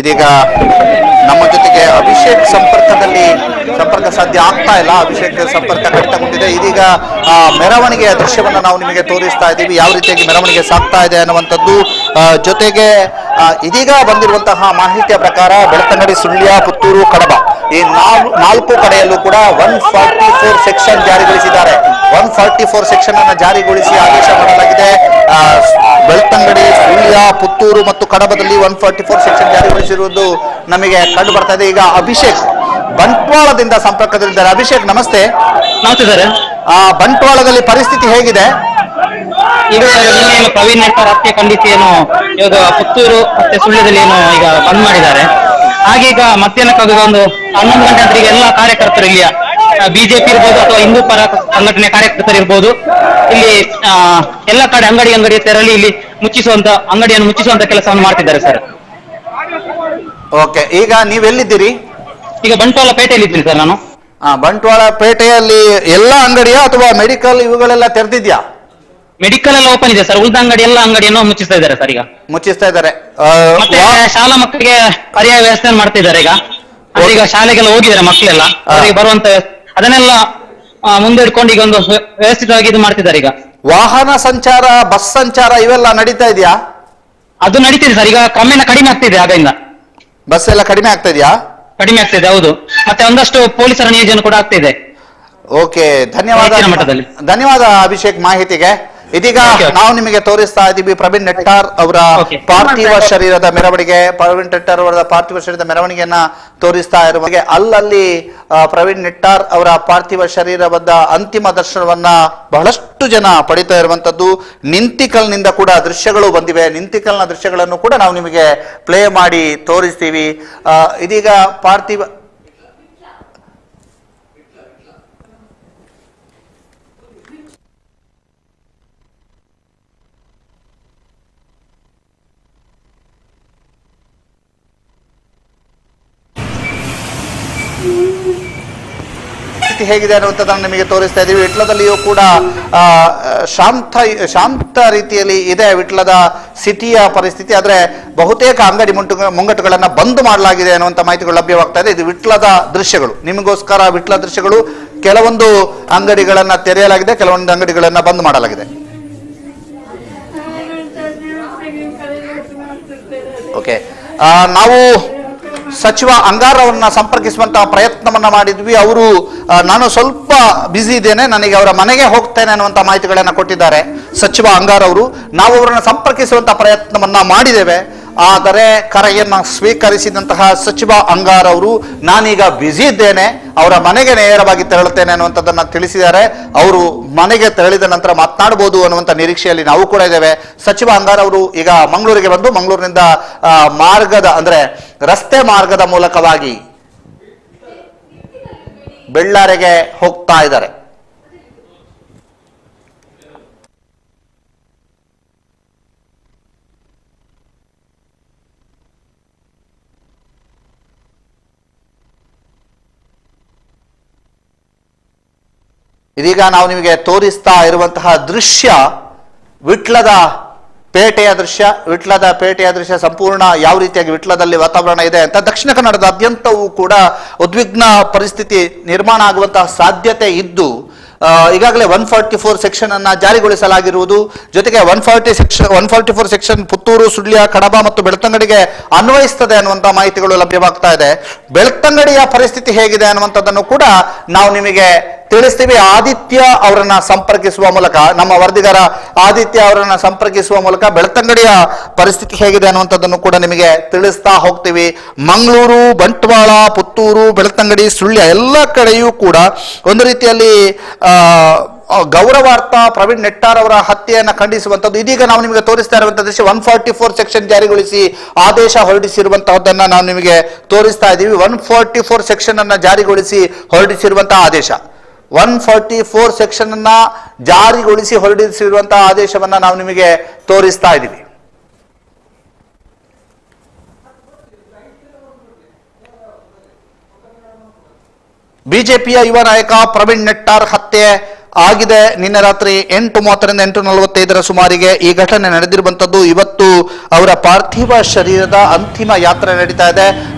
ಇದೀಗ ನಮ್ಮ ಜೊತೆಗೆ ಅಭಿಷೇಕ್ ಸಂಪರ್ಕ ಸಾಧ್ಯ ಆಗ್ತಾ ಇಲ್ಲ. ಅಭಿಷೇಕ್ ಸಂಪರ್ಕ ಕಡಿತಗೊಂಡಿದೆ. ಇದೀಗ ಮೆರವಣಿಗೆಯ ದೃಶ್ಯವನ್ನು ನಾವು ನಿಮಗೆ ತೋರಿಸ್ತಾ ಇದ್ದೀವಿ, ಯಾವ ರೀತಿಯಾಗಿ ಮೆರವಣಿಗೆ ಸಾಗ್ತಾ ಇದೆ ಅನ್ನುವಂಥದ್ದು. ಜೊತೆಗೆ ಇದೀಗ ಬಂದಿರುವಂತಹ ಮಾಹಿತಿಯ ಪ್ರಕಾರ ಬೆಳ್ತಂಗಡಿ, ಸುಳ್ಯ, ಪುತ್ತೂರು, ಕಡಬ ಈ ನಾಲ್ಕು ಕಡೆಯಲ್ಲೂ ಕೂಡ 144 ಸೆಕ್ಷನ್ ಜಾರಿಗೊಳಿಸಿದ್ದಾರೆ. 144 ಸೆಕ್ಷನ್ ಅನ್ನು ಜಾರಿಗೊಳಿಸಿ ಆದೇಶ ಮಾಡಲಾಗಿದೆ. ಬೆಳ್ತಂಗಡಿ, ಸುಳ್ಯ, ಪುತ್ತೂರು ಮತ್ತು ಕಡಬದಲ್ಲಿ 144 ಸೆಕ್ಷನ್ ಜಾರಿಗೊಳಿಸಿರುವುದು ನಮಗೆ ಕಂಡು ಬರ್ತಾ ಇದೆ. ಈಗ ಅಭಿಷೇಕ್ ಬಂಟ್ವಾಳದಿಂದ ಸಂಪರ್ಕದಲ್ಲಿದ್ದಾರೆ. ಅಭಿಷೇಕ್ ನಮಸ್ತೆ. ಸರ್. ಬಂಟ್ವಾಳದಲ್ಲಿ ಪರಿಸ್ಥಿತಿ ಹೇಗಿದೆ? ಈಗ ನಿನ್ನೆ ಪ್ರವೀಣ್ ನೆಟ್ಟಾರ್ ಹತ್ಯೆ ಖಂಡಿಸಿ ಇವಾಗ ಪುತ್ತೂರು ಮತ್ತೆ ಸುಳ್ಯದಲ್ಲಿ ಈಗ ಬಂದ್ ಮಾಡಿದ್ದಾರೆ. ಹಾಗೆ ಈಗ ಮಧ್ಯಾಹ್ನಕ್ಕಾಗ ಒಂದು 11 ಗಂಟೆ ನಂತರ ಎಲ್ಲ ಕಾರ್ಯಕರ್ತರು ಇಲ್ಲಿಯ ಬಿಜೆಪಿ ಇರ್ಬೋದು ಅಥವಾ ಹಿಂದೂ ಪರ ಸಂಘಟನೆ ಕಾರ್ಯಕರ್ತರು ಇರ್ಬೋದು, ಇಲ್ಲಿ ಎಲ್ಲ ಕಡೆ ಅಂಗಡಿ ತೆರಳಿ ಇಲ್ಲಿ ಅಂಗಡಿಯನ್ನು ಮುಚ್ಚಿಸುವಂತ ಕೆಲಸವನ್ನು ಮಾಡ್ತಿದ್ದಾರೆ ಸರ್. ಓಕೆ, ಈಗ ನೀವೆಲ್ಲಿದ್ದೀರಿ? ಈಗ ಬಂಟ್ವಾಳ ಪೇಟೆಯಲ್ಲಿ ಇದ್ದೀನಿ ಸರ್ ನಾನು. ಬಂಟ್ವಾಳ ಪೇಟೆಯಲ್ಲಿ ಎಲ್ಲ ಅಂಗಡಿಯ ಅಥವಾ ಮೆಡಿಕಲ್ ಇವುಗಳೆಲ್ಲ ತೆರೆದಿದ್ಯಾ? ಮೆಡಿಕಲ್ ಎಲ್ಲ ಓಪನ್ ಇದೆ ಸರ್, ಉಳಿದ ಅಂಗಡಿ ಎಲ್ಲ ಅಂಗಡಿಯನ್ನು ಮುಚ್ಚಿಸ್ತಾ ಇದ್ದಾರೆ ಸರ್ ಈಗ. ಮುಚ್ಚಿಸ್ತಾ ಇದ್ದಾರೆ. ಮತ್ತೆ ಶಾಲಾ ಮಕ್ಕಳಿಗೆ ಪರ್ಯಾಯ ವ್ಯವಸ್ಥೆ ಮಾಡ್ತಿದ್ದಾರೆ ಈಗ. ಅಂದ್ರೆ ಈಗ ಶಾಲೆಗೆಲ್ಲ ಹೋಗಿದ್ದಾರೆ ಮಕ್ಕಳೆಲ್ಲ, ಅವರಿಗೆ ಬರುವಂತ ಅದನ್ನೆಲ್ಲ ಮುಂದೆ ಇಟ್ಕೊಂಡು ಈಗ ಒಂದು ವ್ಯವಸ್ಥಿತವಾಗಿ ಇದು ಮಾಡ್ತಿದ್ದಾರೆ ಈಗ. ವಾಹನ ಸಂಚಾರ, ಬಸ್ ಸಂಚಾರ ಇವೆಲ್ಲ ನಡೀತಾ ಇದೆಯಾ? ಅದು ನಡೀತಿದೆ ಸರ್, ಈಗ ಕ್ರಮೇಣ ಕಡಿಮೆ ಆಗ್ತಿದೆ ಆಗಿಂದ. ಬಸ್ ಎಲ್ಲ ಕಡಿಮೆ ಆಗ್ತಾ ಇದೆಯಾ? ಕಡಿಮೆ ಆಗ್ತಿದೆ, ಹೌದು. ಮತ್ತೆ ಒಂದಷ್ಟು ಪೊಲೀಸರ ನಿಯೋಜನೆ ಕೂಡ ಆಗ್ತಿದೆ. ಓಕೆ, ಧನ್ಯವಾದ ಅಭಿಷೇಕ್ ಮಾಹಿತಿಗೆ. ಇದೀಗ ನಾವು ನಿಮಗೆ ತೋರಿಸ್ತಾ ಇದ್ದೀವಿ ಪ್ರವೀಣ್ ನೆಟ್ಟಾರ್ ಅವರ ಪಾರ್ಥಿವ ಶರೀರದ ಮೆರವಣಿಗೆ. ಪ್ರವೀಣ್ ನೆಟ್ಟಾರ್ ಅವರ ಪಾರ್ಥಿವ ಶರೀರದ ಮೆರವಣಿಗೆಯನ್ನ ತೋರಿಸ್ತಾ ಇರುವ ಅಲ್ಲಲ್ಲಿ ಪ್ರವೀಣ್ ನೆಟ್ಟಾರ್ ಅವರ ಪಾರ್ಥಿವ ಶರೀರವಾದ ಅಂತಿಮ ದರ್ಶನವನ್ನ ಬಹಳಷ್ಟು ಜನ ಪಡಿತಾ ಇರುವಂತದ್ದು. ನಿಂತಿಕಲ್ನಿಂದ ಕೂಡ ದೃಶ್ಯಗಳು ಬಂದಿವೆ. ನಿಂತಿಕಲ್ನ ದೃಶ್ಯಗಳನ್ನು ಕೂಡ ನಾವು ನಿಮಗೆ ಪ್ಲೇ ಮಾಡಿ ತೋರಿಸ್ತೀವಿ. ಇದೀಗ ಪಾರ್ಥಿವ ಹೇಗಿದೆ ಅನ್ನುವಂಥದ್ದನ್ನು ನಿಮಗೆ ತೋರಿಸ್ತಾ ಇದ್ದೀವಿ. ವಿಟ್ಲದಲ್ಲಿಯೂ ಕೂಡ ಶಾಂತ ರೀತಿಯಲ್ಲಿ ಇದೆ ವಿಟ್ಲದ ಸಿಟಿಯ ಪರಿಸ್ಥಿತಿ. ಆದರೆ ಬಹುತೇಕ ಅಂಗಡಿ ಮುಂಗಟ್ಟುಗಳನ್ನು ಬಂದ್ ಮಾಡಲಾಗಿದೆ ಅನ್ನುವಂಥ ಮಾಹಿತಿಗಳು ಲಭ್ಯವಾಗ್ತಾ ಇದೆ. ಇದು ವಿಟ್ಲದ ದೃಶ್ಯಗಳು, ನಿಮಗೋಸ್ಕರ ವಿಟ್ಲ ದೃಶ್ಯಗಳು. ಕೆಲವೊಂದು ಅಂಗಡಿಗಳನ್ನು ತೆರೆಯಲಾಗಿದೆ, ಕೆಲವೊಂದು ಅಂಗಡಿಗಳನ್ನು ಬಂದ್ ಮಾಡಲಾಗಿದೆ. ಓಕೆ, ನಾವು ಸಚಿವ ಅಂಗಾರ್ ಅವರನ್ನ ಸಂಪರ್ಕಿಸುವಂತಹ ಪ್ರಯತ್ನವನ್ನ ಮಾಡಿದ್ವಿ. ಅವರು ನಾನು ಸ್ವಲ್ಪ ಬ್ಯುಸಿ ಇದ್ದೇನೆ, ನನಗೆ ಅವರ ಮನೆಗೆ ಹೋಗ್ತೇನೆ ಅನ್ನುವಂಥ ಮಾಹಿತಿಗಳನ್ನು ಕೊಟ್ಟಿದ್ದಾರೆ ಸಚಿವ ಅಂಗಾರ್ ಅವರು. ನಾವು ಅವರನ್ನು ಸಂಪರ್ಕಿಸುವಂತಹ ಪ್ರಯತ್ನವನ್ನ ಮಾಡಿದ್ದೇವೆ. ಆದರೆ ಕರೆಯನ್ನು ಸ್ವೀಕರಿಸಿದಂತಹ ಸಚಿವ ಅಂಗಾರ್ ಅವರು ನಾನೀಗ ಬ್ಯುಸಿ ಇದ್ದೇನೆ, ಅವರ ಮನೆಗೆ ನೇರವಾಗಿ ತೆರಳುತ್ತೇನೆ ಅನ್ನುವಂಥದ್ದನ್ನು ತಿಳಿಸಿದ್ದಾರೆ. ಅವರು ಮನೆಗೆ ತೆರಳಿದ ನಂತರ ಮಾತನಾಡಬಹುದು ಅನ್ನುವಂಥ ನಿರೀಕ್ಷೆಯಲ್ಲಿ ನಾವು ಕೂಡ ಇದ್ದೇವೆ. ಸಚಿವ ಅಂಗಾರ್ ಅವರು ಈಗ ಮಂಗಳೂರಿಗೆ ಬಂದು ಮಂಗಳೂರಿನಿಂದ ರಸ್ತೆ ಮಾರ್ಗದ ಮೂಲಕವಾಗಿ ಬೆಳ್ಳಾರಿಗೆ ಹೋಗ್ತಾ ಇದ್ದಾರೆ. ಇದೀಗ ನಾವು ನಿಮಗೆ ತೋರಿಸ್ತಾ ಇರುವಂತಹ ದೃಶ್ಯ ವಿಟ್ಲದ ಪೇಟೆಯ ದೃಶ್ಯ. ಸಂಪೂರ್ಣ ಯಾವ ರೀತಿಯಾಗಿ ವಿಟ್ಲದಲ್ಲಿ ವಾತಾವರಣ ಇದೆ ಅಂತ. ದಕ್ಷಿಣ ಕನ್ನಡದಾದ್ಯಂತವೂ ಕೂಡ ಉದ್ವಿಗ್ನ ಪರಿಸ್ಥಿತಿ ನಿರ್ಮಾಣ ಆಗುವಂತಹ ಸಾಧ್ಯತೆ ಇದ್ದು ಈಗಾಗಲೇ 144 ಸೆಕ್ಷನ್ ಅನ್ನ ಜಾರಿಗೊಳಿಸಲಾಗಿರುವುದು. ಜೊತೆಗೆ 144 ಸೆಕ್ಷನ್ ಪುತ್ತೂರು, ಸುಳ್ಯ, ಕಡಬ ಮತ್ತು ಬೆಳ್ತಂಗಡಿಗೆ ಅನ್ವಯಿಸ್ತದೆ ಅನ್ನುವಂಥ ಮಾಹಿತಿಗಳು ಲಭ್ಯವಾಗ್ತಾ ಇದೆ. ಬೆಳ್ತಂಗಡಿಯ ಪರಿಸ್ಥಿತಿ ಹೇಗಿದೆ ಅನ್ನುವಂಥದ್ದನ್ನು ಕೂಡ ನಾವು ನಿಮಗೆ ತಿಳಿಸ್ತೀವಿ. ಆದಿತ್ಯ ಅವರನ್ನ ಸಂಪರ್ಕಿಸುವ ಮೂಲಕ, ನಮ್ಮ ವರದಿಗಾರ ಆದಿತ್ಯ ಅವರನ್ನ ಸಂಪರ್ಕಿಸುವ ಮೂಲಕ ಬೆಳ್ತಂಗಡಿಯ ಪರಿಸ್ಥಿತಿ ಹೇಗಿದೆ ಅನ್ನುವಂಥದ್ದನ್ನು ಕೂಡ ನಿಮಗೆ ತಿಳಿಸ್ತಾ ಹೋಗ್ತೀವಿ. ಮಂಗಳೂರು, ಬಂಟ್ವಾಳ, ಪುತ್ತೂರು, ಬೆಳ್ತಂಗಡಿ, ಸುಳ್ಯ ಎಲ್ಲ ಕಡೆಯೂ ಕೂಡ ಒಂದು ರೀತಿಯಲ್ಲಿ ಗೌರವಾರ್ಥ ಪ್ರವೀಣ್ ನೆಟ್ಟಾರ್ ಅವರ ಹತ್ಯೆಯನ್ನು ಖಂಡಿಸುವಂಥದ್ದು. ಇದೀಗ ನಾವು ನಿಮಗೆ ತೋರಿಸ್ತಾ ಇರುವಂತಹ ದೃಶ್ಯ 144 ಸೆಕ್ಷನ್ ಜಾರಿಗೊಳಿಸಿ ಆದೇಶ ಹೊರಡಿಸಿರುವಂತಹದ್ದನ್ನ ನಾವು ನಿಮಗೆ ತೋರಿಸ್ತಾ ಇದ್ದೀವಿ. 144 ಸೆಕ್ಷನ್ ಅನ್ನ ಜಾರಿಗೊಳಿಸಿ ಹೊರಡಿಸಿರುವಂತಹ ಆದೇಶ, 144 ಸೆಕ್ಷನ್ ಅನ್ನ ಜಾರಿಗೊಳಿಸಿ ಹೊರಡಿಸಿರುವಂತಹ ಆದೇಶವನ್ನ ನಾವು ನಿಮಗೆ ತೋರಿಸ್ತಾ ಇದ್ದೀವಿ. ಬಿಜೆಪಿಯ ಯುವ ನಾಯಕ ಪ್ರವೀಣ್ ನೆಟ್ಟಾರ್ ಹತ್ಯೆ ಆಗಿದೆ. ನಿನ್ನೆ ರಾತ್ರಿ 8:30ರಿಂದ 8:45 ಸುಮಾರಿಗೆ ಈ ಘಟನೆ ನಡೆದಿರುವಂತದ್ದು. ಇವತ್ತು ಅವರ ಪಾರ್ಥಿವ ಶರೀರದ ಅಂತಿಮ ಯಾತ್ರೆ ನಡೀತಾ ಇದೆ.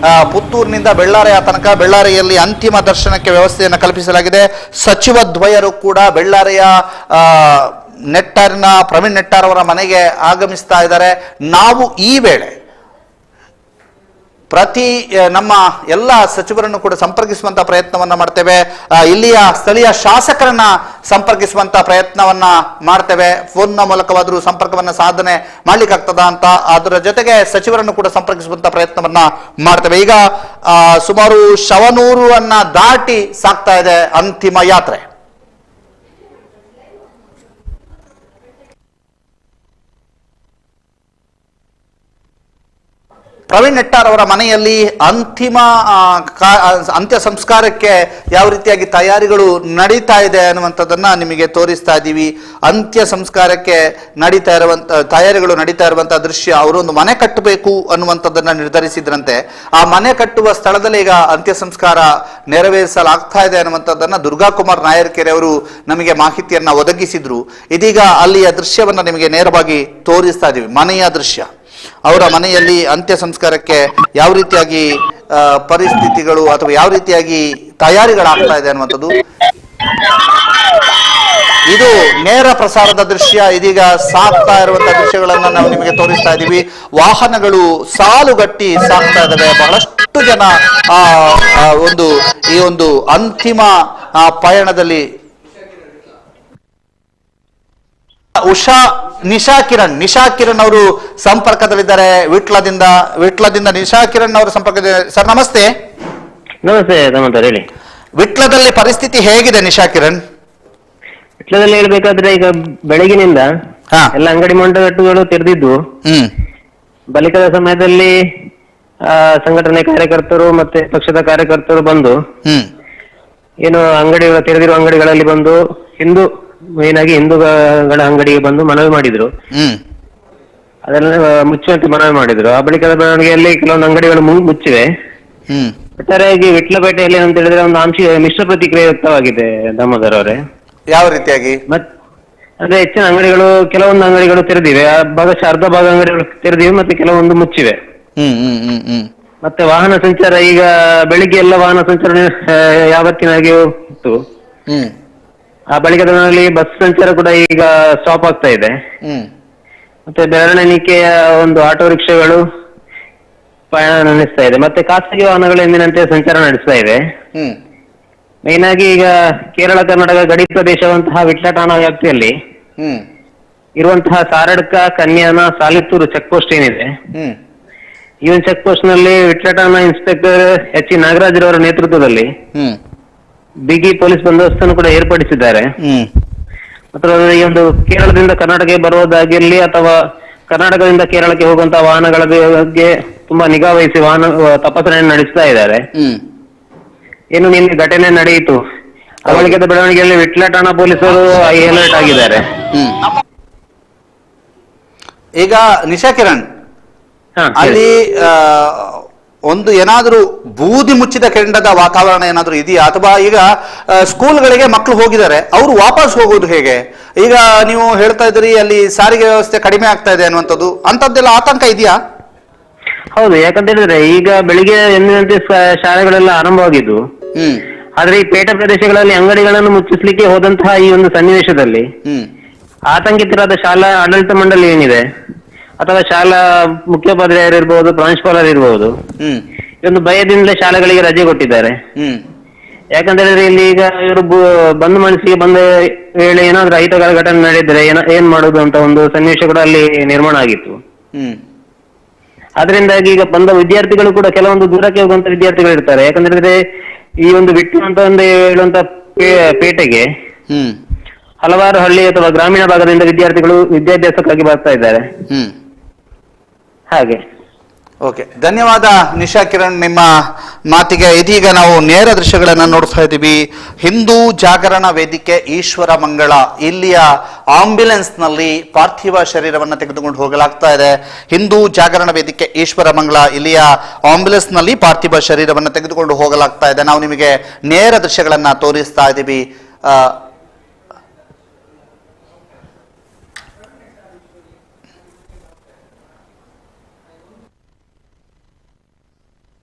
ಪುತ್ತೂರಿನಿಂದ ಬೆಳ್ಳಾರಿಯ ತನಕ, ಬೆಳ್ಳಾರಿಯಲ್ಲಿ ಅಂತಿಮ ದರ್ಶನಕ್ಕೆ ವ್ಯವಸ್ಥೆಯನ್ನು ಕಲ್ಪಿಸಲಾಗಿದೆ. ಸಚಿವ ದ್ವಯರು ಕೂಡ ಬೆಳ್ಳಾರಿಯ ಪ್ರವೀಣ್ ನೆಟ್ಟಾರ್ ಅವರ ಮನೆಗೆ ಆಗಮಿಸ್ತಾ ಇದ್ದಾರೆ. ನಾವು ಈ ವೇಳೆ ಪ್ರತಿ ನಮ್ಮ ಎಲ್ಲ ಸಚಿವರನ್ನು ಕೂಡ ಸಂಪರ್ಕಿಸುವಂತ ಪ್ರಯತ್ನವನ್ನ ಮಾಡ್ತೇವೆ. ಇಲ್ಲಿಯ ಸ್ಥಳೀಯ ಶಾಸಕರನ್ನ ಸಂಪರ್ಕಿಸುವಂತ ಪ್ರಯತ್ನವನ್ನ ಮಾಡ್ತೇವೆ. ಫೋನ್ನ ಮೂಲಕವಾದರೂ ಸಂಪರ್ಕವನ್ನ ಸಾಧನೆ ಮಾಡ್ಲಿಕ್ಕಾಗ್ತದ ಅಂತ. ಅದರ ಜೊತೆಗೆ ಸಚಿವರನ್ನು ಕೂಡ ಸಂಪರ್ಕಿಸುವಂತ ಪ್ರಯತ್ನವನ್ನ ಮಾಡ್ತೇವೆ. ಈಗ ಸುಮಾರು ಶವನೂರನ್ನ ದಾಟಿ ಸಾಗ್ತಾ ಇದೆ ಅಂತಿಮ ಯಾತ್ರೆ. ಪ್ರವೀಣ್ ನೆಟ್ಟಾರ್ ಅವರ ಮನೆಯಲ್ಲಿ ಅಂತ್ಯ ಸಂಸ್ಕಾರಕ್ಕೆ ಯಾವ ರೀತಿಯಾಗಿ ತಯಾರಿಗಳು ನಡೀತಾ ಇದೆ ಅನ್ನುವಂಥದ್ದನ್ನ ನಿಮಗೆ ತೋರಿಸ್ತಾ ಇದ್ದೀವಿ. ಅಂತ್ಯ ಸಂಸ್ಕಾರಕ್ಕೆ ತಯಾರಿಗಳು ನಡೀತಾ ಇರುವಂತಹ ದೃಶ್ಯ. ಅವರು ಒಂದು ಮನೆ ಕಟ್ಟಬೇಕು ಅನ್ನುವಂಥದ್ದನ್ನ ನಿರ್ಧರಿಸಿದ್ರಂತೆ. ಆ ಮನೆ ಕಟ್ಟುವ ಸ್ಥಳದಲ್ಲಿ ಈಗ ಅಂತ್ಯ ಸಂಸ್ಕಾರ ನೆರವೇರಿಸಲಾಗ್ತಾ ಇದೆ ಅನ್ನುವಂಥದ್ದನ್ನ ದುರ್ಗಾಕುಮಾರ್ ನಾಯರ್ಕೆರೆ ಅವರು ನಮಗೆ ಮಾಹಿತಿಯನ್ನ ಒದಗಿಸಿದ್ರು. ಇದೀಗ ಅಲ್ಲಿಯ ದೃಶ್ಯವನ್ನ ನಿಮಗೆ ನೇರವಾಗಿ ತೋರಿಸ್ತಾ ಇದ್ದೀವಿ. ಮನೆಯ ದೃಶ್ಯ, ಅವರ ಮನೆಯಲ್ಲಿ ಅಂತ್ಯ ಸಂಸ್ಕಾರಕ್ಕೆ ಯಾವ ರೀತಿಯಾಗಿ ಪರಿಸ್ಥಿತಿಗಳು ಅಥವಾ ಯಾವ ರೀತಿಯಾಗಿ ತಯಾರಿಗಳಾಗ್ತಾ ಇದೆ ಅನ್ನುವಂಥದ್ದು ಇದು ನೇರ ಪ್ರಸಾರದ ದೃಶ್ಯ. ಇದೀಗ ಸಾಗ್ತಾ ಇರುವಂತಹ ದೃಶ್ಯಗಳನ್ನ ನಾವು ನಿಮಗೆ ತೋರಿಸ್ತಾ ಇದ್ದೀವಿ. ವಾಹನಗಳು ಸಾಲುಗಟ್ಟಿ ಸಾಗ್ತಾ ಇದ್ದಾವೆ. ಬಹಳಷ್ಟು ಜನ ಈ ಒಂದು ಅಂತಿಮ ಪಯಣದಲ್ಲಿ ನಿಶಾ ಕಿರಣ್ ಅವರು ಸಂಪರ್ಕದಲ್ಲಿದ್ದಾರೆ. ವಿಟ್ಲದಿಂದ ನಿಶಾ ಕಿರಣ್ ಅವರು ಸಂಪರ್ಕದಲ್ಲಿದ್ದಾರೆ. ಸರ್ ನಮಸ್ತೆ. ನಮಸ್ತೆ ಹೇಳಿ. ವಿಟ್ಲದಲ್ಲಿ ಪರಿಸ್ಥಿತಿ ಹೇಗಿದೆ ನಿಶಾ ಕಿರಣ್? ವಿಟ್ಲದಲ್ಲಿ ಹೇಳ್ಬೇಕಾದ್ರೆ ಈಗ ಬೆಳಗಿನಿಂದ ಎಲ್ಲ ಅಂಗಡಿ ಮುಂಗಟ್ಟುಗಳು ತೆರೆದಿದ್ದು, ಬಳಿಕದ ಸಮಯದಲ್ಲಿ ಸಂಘಟನೆ ಕಾರ್ಯಕರ್ತರು ಮತ್ತೆ ಪಕ್ಷದ ಕಾರ್ಯಕರ್ತರು ಬಂದು ಏನು ಅಂಗಡಿಗಳು ತೆರೆದಿರುವ ಅಂಗಡಿಗಳಲ್ಲಿ ಬಂದು ಮೇನ್ ಆಗಿ ಹಿಂದೂಗಳ ಅಂಗಡಿಗೆ ಬಂದು ಮನವಿ ಮಾಡಿದ್ರು. ಅದೆಲ್ಲ ಮುಚ್ಚುವಂತೆ ಮನವಿ ಮಾಡಿದ್ರು. ಆ ಬಳಿಕದ ಬೆಳವಣಿಗೆಯಲ್ಲಿ ಕೆಲವೊಂದು ಅಂಗಡಿಗಳು ಮುಚ್ಚಿವೆ. ಒಟ್ಟಾರೆಯಾಗಿ ವಿಟ್ಲಪೇಟೆಯಲ್ಲಿ ಅಂತ ಹೇಳಿದ್ರೆ ಒಂದು ಮಿಶ್ರ ಪ್ರತಿಕ್ರಿಯೆ ವ್ಯಕ್ತವಾಗಿದೆ. ದಾಮೋದರ್ ಅವರೇ, ಯಾವ ರೀತಿಯಾಗಿ? ಅಂದ್ರೆ ಹೆಚ್ಚಿನ ಅಂಗಡಿಗಳು, ಕೆಲವೊಂದು ಅಂಗಡಿಗಳು ತೆರೆದಿವೆ, ಭಾಗಶಃ ಅರ್ಧ ಭಾಗ ಅಂಗಡಿಗಳು ತೆರೆದಿವೆ, ಮತ್ತೆ ಕೆಲವೊಂದು ಮುಚ್ಚಿವೆ. ಮತ್ತೆ ವಾಹನ ಸಂಚಾರ ಈಗ ಬೆಳಿಗ್ಗೆ ಎಲ್ಲ ವಾಹನ ಸಂಚಾರ ಯಾವತ್ತಿನಾಗಿ ಇತ್ತು. ಆ ಬಳಿಕದಲ್ಲಿ ಬಸ್ ಸಂಚಾರ ಕೂಡ ಈಗ ಸ್ಟಾಪ್ ಆಗ್ತಾ ಇದೆ. ಮತ್ತೆ ಬೆರಳೆಣಿಕೆಯ ಒಂದು ಆಟೋ ರಿಕ್ಷಾಗಳು ಪ್ರಯಾಣ ನಡೆಸ್ತಾ ಇದೆ. ಮತ್ತೆ ಖಾಸಗಿ ವಾಹನಗಳು ಎಂದಿನಂತೆ ಸಂಚಾರ ನಡೆಸ್ತಾ ಇದೆ. ಮೇನ್ ಆಗಿ ಈಗ ಕೇರಳ ಕರ್ನಾಟಕ ಗಡಿ ಪ್ರದೇಶವಂತಹ ವಿಟ್ಲಠಾಣಾ ವ್ಯಾಪ್ತಿಯಲ್ಲಿ ಇರುವಂತಹ ಸಾರಡ್ಕ, ಕನ್ಯಾನ, ಸಾಲಿತ್ತೂರು ಚೆಕ್ ಪೋಸ್ಟ್ ಏನಿದೆ, ಈ ಒಂದು ಚೆಕ್ ಪೋಸ್ಟ್ ನಲ್ಲಿ ವಿಟ್ಲಠಾಣಾ ಇನ್ಸ್ಪೆಕ್ಟರ್ ಎಚ್ ನಾಗರಾಜ್ರವರ ನೇತೃತ್ವದಲ್ಲಿ ಬಿಗಿ ಪೊಲೀಸ್ ಬಂದೋಬಸ್ತನ್ನು ಕೂಡ ಏರ್ಪಡಿಸಿದ್ದಾರೆ. ಮತ್ತು ಈ ಒಂದು ಕೇರಳದಿಂದ ಕರ್ನಾಟಕಕ್ಕೆ ಬರುವುದಾಗಿರ್ಲಿ ಅಥವಾ ಕರ್ನಾಟಕದಿಂದ ಕೇರಳಕ್ಕೆ ಹೋಗುವಂತಹ ವಾಹನಗಳ ಬಗ್ಗೆ ತುಂಬಾ ನಿಗಾ ವಹಿಸಿ ವಾಹನ ತಪಾಸಣೆಯನ್ನು ನಡೆಸ್ತಾ ಇದ್ದಾರೆ. ಏನು ನಿನ್ನೆ ಘಟನೆ ನಡೆಯಿತು, ಆ ಬಳಿಕದ ಬೆಳವಣಿಗೆಯಲ್ಲಿ ವಿಟ್ಲಠಾಣಾ ಪೊಲೀಸರು ಅಲರ್ಟ್ ಆಗಿದ್ದಾರೆ. ಈಗ ನಿಶಾ ಕಿರಣ್, ಅಲ್ಲಿ ಒಂದು ಏನಾದ್ರೂ ಬೂದಿ ಮುಚ್ಚಿದ ಕೆಂಡದ ವಾತಾವರಣ ಏನಾದ್ರೂ ಇದೆಯಾ? ಅಥವಾ ಈಗ ಸ್ಕೂಲ್ಗಳಿಗೆ ಮಕ್ಕಳು ಹೋಗಿದ್ದಾರೆ, ಅವರು ವಾಪಸ್ ಹೋಗೋದು ಹೇಗೆ? ಈಗ ನೀವು ಹೇಳ್ತಾ ಇದ್ರಿ ಅಲ್ಲಿ ಸಾರಿಗೆ ವ್ಯವಸ್ಥೆ ಕಡಿಮೆ ಆಗ್ತಾ ಇದೆ ಅನ್ನುವಂಥದ್ದು, ಅಂತದ್ದೆಲ್ಲ ಆತಂಕ ಇದೆಯಾ? ಹೌದು, ಯಾಕಂತ ಹೇಳಿದ್ರೆ ಈಗ ಬೆಳಿಗ್ಗೆ ಎಂದಿನಂತೆ ಶಾಲೆಗಳೆಲ್ಲ ಆರಂಭವಾಗಿದ್ದು, ಆದ್ರೆ ಈ ಪೇಟೆ ಪ್ರದೇಶಗಳಲ್ಲಿ ಅಂಗಡಿಗಳನ್ನು ಮುಚ್ಚಿಸ್ಲಿಕ್ಕೆ ಹೋದಂತಹ ಈ ಒಂದು ಸನ್ನಿವೇಶದಲ್ಲಿ ಆತಂಕಿತರಾದ ಶಾಲಾ ಆಡಳಿತ ಮಂಡಳಿ ಏನಿದೆ ಅಥವಾ ಶಾಲಾ ಮುಖ್ಯೋಪಾಧ್ಯಾಯರಿರ್ಬಹುದು, ಪ್ರಾಂಶುಪಾಲರು ಇರಬಹುದು, ಈ ಒಂದು ಭಯದಿಂದಲೇ ಶಾಲೆಗಳಿಗೆ ರಜೆ ಕೊಟ್ಟಿದ್ದಾರೆ. ಯಾಕಂತ ಹೇಳಿದ್ರೆ ಇಲ್ಲಿ ಈಗ ಇವರು ಬಂದ್ ಮನಸ್ಸಿಗೆ ಬಂದ ವೇಳೆ ಏನಾದ್ರೂ ಅಹಿತಕರ ಘಟನೆ ನಡೆದ್ರೆ ಏನ್ ಮಾಡುದು ಅಂತ ಒಂದು ಸನ್ನಿವೇಶ ಕೂಡ ಅಲ್ಲಿ ನಿರ್ಮಾಣ ಆಗಿತ್ತು. ಅದರಿಂದಾಗಿ ಈಗ ಬಂದ ವಿದ್ಯಾರ್ಥಿಗಳು ಕೂಡ ಕೆಲವೊಂದು ದೂರಕ್ಕೆ ಹೋಗುವಂತ ವಿದ್ಯಾರ್ಥಿಗಳು ಇರ್ತಾರೆ. ಯಾಕಂತ ಹೇಳಿದ್ರೆ ಈ ಒಂದು ಬಿಟ್ಟು ಅಂತ ಒಂದು ಹೇಳುವಂತ ಪೇಟೆಗೆ ಹಲವಾರು ಹಳ್ಳಿ ಅಥವಾ ಗ್ರಾಮೀಣ ಭಾಗದಿಂದ ವಿದ್ಯಾರ್ಥಿಗಳು ವಿದ್ಯಾಭ್ಯಾಸಕ್ಕಾಗಿ ಬರ್ತಾ ಇದ್ದಾರೆ. ಹಾಗೆ. ಓಕೆ, ಧನ್ಯವಾದ ನಿಶಾ ಕಿರಣ್ ನಿಮ್ಮ ಮಾತಿಗೆ. ಇದೀಗ ನಾವು ನೇರ ದೃಶ್ಯಗಳನ್ನು ನೋಡ್ತಾ ಇದ್ದೀವಿ. ಹಿಂದೂ ಜಾಗರಣ ವೇದಿಕೆ ಈಶ್ವರ ಮಂಗಳ ಇಲ್ಲಿಯ ಆಂಬ್ಯುಲೆನ್ಸ್ ನಲ್ಲಿ ಪಾರ್ಥಿವ ಶರೀರವನ್ನು ತೆಗೆದುಕೊಂಡು ಹೋಗಲಾಗ್ತಾ ಇದೆ. ಹಿಂದೂ ಜಾಗರಣ ವೇದಿಕೆ ಈಶ್ವರ ಮಂಗಳ ಇಲ್ಲಿಯ ಆಂಬ್ಯುಲೆನ್ಸ್ ನಲ್ಲಿ ಪಾರ್ಥಿವ ಶರೀರವನ್ನು ತೆಗೆದುಕೊಂಡು ಹೋಗಲಾಗ್ತಾ ಇದೆ. ನಾವು ನಿಮಗೆ ನೇರ ದೃಶ್ಯಗಳನ್ನ ತೋರಿಸ್ತಾ ಇದ್ದೀವಿ.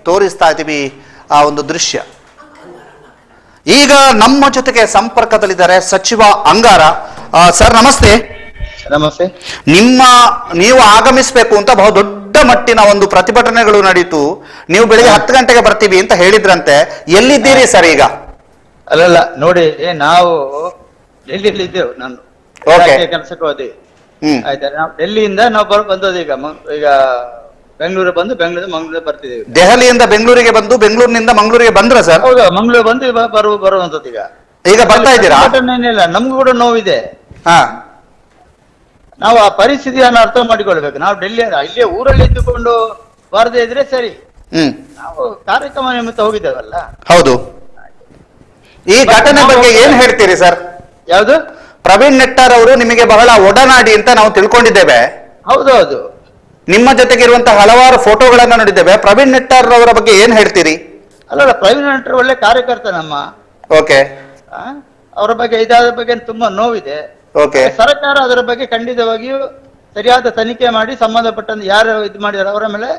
ತೋರಿಸ್ತಾ ಇದ್ದೀವಿ ಆ ಒಂದು ದೃಶ್ಯ. ಈಗ ನಮ್ಮ ಜೊತೆಗೆ ಸಂಪರ್ಕದಲ್ಲಿದ್ದಾರೆ ಸಚಿವ ಅಂಗಾರ. ಸರ್ ನಮಸ್ತೆ. ನಮಸ್ತೆ. ನೀವು ಆಗಮಿಸಬೇಕು ಅಂತ ಬಹು ದೊಡ್ಡ ಮಟ್ಟಿನ ಒಂದು ಪ್ರತಿಭಟನೆಗಳು ನಡೀತು. ನೀವು ಬೆಳಿಗ್ಗೆ 10 ಗಂಟೆಗೆ ಬರ್ತೀವಿ ಅಂತ ಹೇಳಿದ್ರಂತೆ. ಎಲ್ಲಿದ್ದೀರಿ ಸರ್ ಈಗ? ಅಲ್ಲಲ್ಲ ನೋಡಿ, ನಾವು ಡೆಲ್ಲಿಯಲ್ಲಿ ಇದ್ದೇವೆ. ನಾನು ಕೆಲಸಕ್ಕೆ ಹೋದೆ. ಆಯ್ತಾ, ನಾವು ಡೆಲ್ಲಿಯಿಂದ ನಾವು ಬಂದದ್ದು. ಈಗ ಬೆಂಗಳೂರು ಬಂದು ಬೆಂಗಳೂರಿಂದ ಮಂಗಳೂರಿಗೆ ಬರ್ತಿದ್ದೀವಿ. ದೆಹಲಿಯಿಂದ ಬೆಂಗಳೂರಿಗೆ ಬಂದು ಬೆಂಗಳೂರಿನಿಂದ ಮಂಗಳೂರಿಗೆ ಬಂದ್ರ ಸರ್? ಹೌದು, ಮಂಗಳೂರು ಬಂದು ಬರುವಂತದ್ದು. ಈಗ ಬರ್ತಾ ಇದ್ದೀರಾ? ಏನಿಲ್ಲ, ನಮ್ಗೂ ಕೂಡ ನೋವಿದೆ. ನಾವು ಆ ಪರಿಸ್ಥಿತಿಯನ್ನು ಅರ್ಥ ಮಾಡಿಕೊಳ್ಬೇಕು. ನಾವು ಇಲ್ಲೇ ಊರಲ್ಲಿ ಇದ್ದುಕೊಂಡು ಬರದೇ ಇದ್ರೆ ಸರಿ. ನಾವು ಕಾರ್ಯಕ್ರಮ ನಿಮಿತ್ತ ಹೋಗಿದ್ದೇವಲ್ಲ. ಹೌದು. ಈ ಘಟನೆ ಬಗ್ಗೆ ಏನ್ ಹೇಳ್ತೀರಿ ಸರ್? ಯಾವುದು? ಪ್ರವೀಣ್ ನೆಟ್ಟಾರ್ ಅವರು ನಿಮಗೆ ಬಹಳ ಒಡನಾಡಿ ಅಂತ ನಾವು ತಿಳ್ಕೊಂಡಿದ್ದೇವೆ. ಹೌದೌದು. ನಿಮ್ಮ ಜೊತೆಗಿರುವಂತಹ ಹಲವಾರು ಫೋಟೋಗಳನ್ನ ನೋಡಿದ್ದೇವೆ. ಪ್ರವೀಣ್ ನೆಟ್ಟಾರ್ ಅವರ ಬಗ್ಗೆ ಏನ್ ಹೇಳ್ತೀರಿ? ಅಲ್ಲ, ಪ್ರವೀಣ್ ನೆಟ್ಟಾರ್ ಒಳ್ಳೆ ಕಾರ್ಯಕರ್ತ ನಮ್ಮ. ಓಕೆ. ಅವರ ಬಗ್ಗೆ ಇದಾದ ಬಗ್ಗೆ ತುಂಬಾ ನೋವಿದೆ. ಓಕೆ. ಸರ್ಕಾರ ಅದರ ಬಗ್ಗೆ ಖಂಡಿತವಾಗಿಯೂ ಸರಿಯಾದ ತನಿಖೆ ಮಾಡಿ ಸಂಬಂಧಪಟ್ಟಂತೆ ಯಾರು ಇದು ಮಾಡಿದಾರೆ ಅವರ ಮೇಲೆ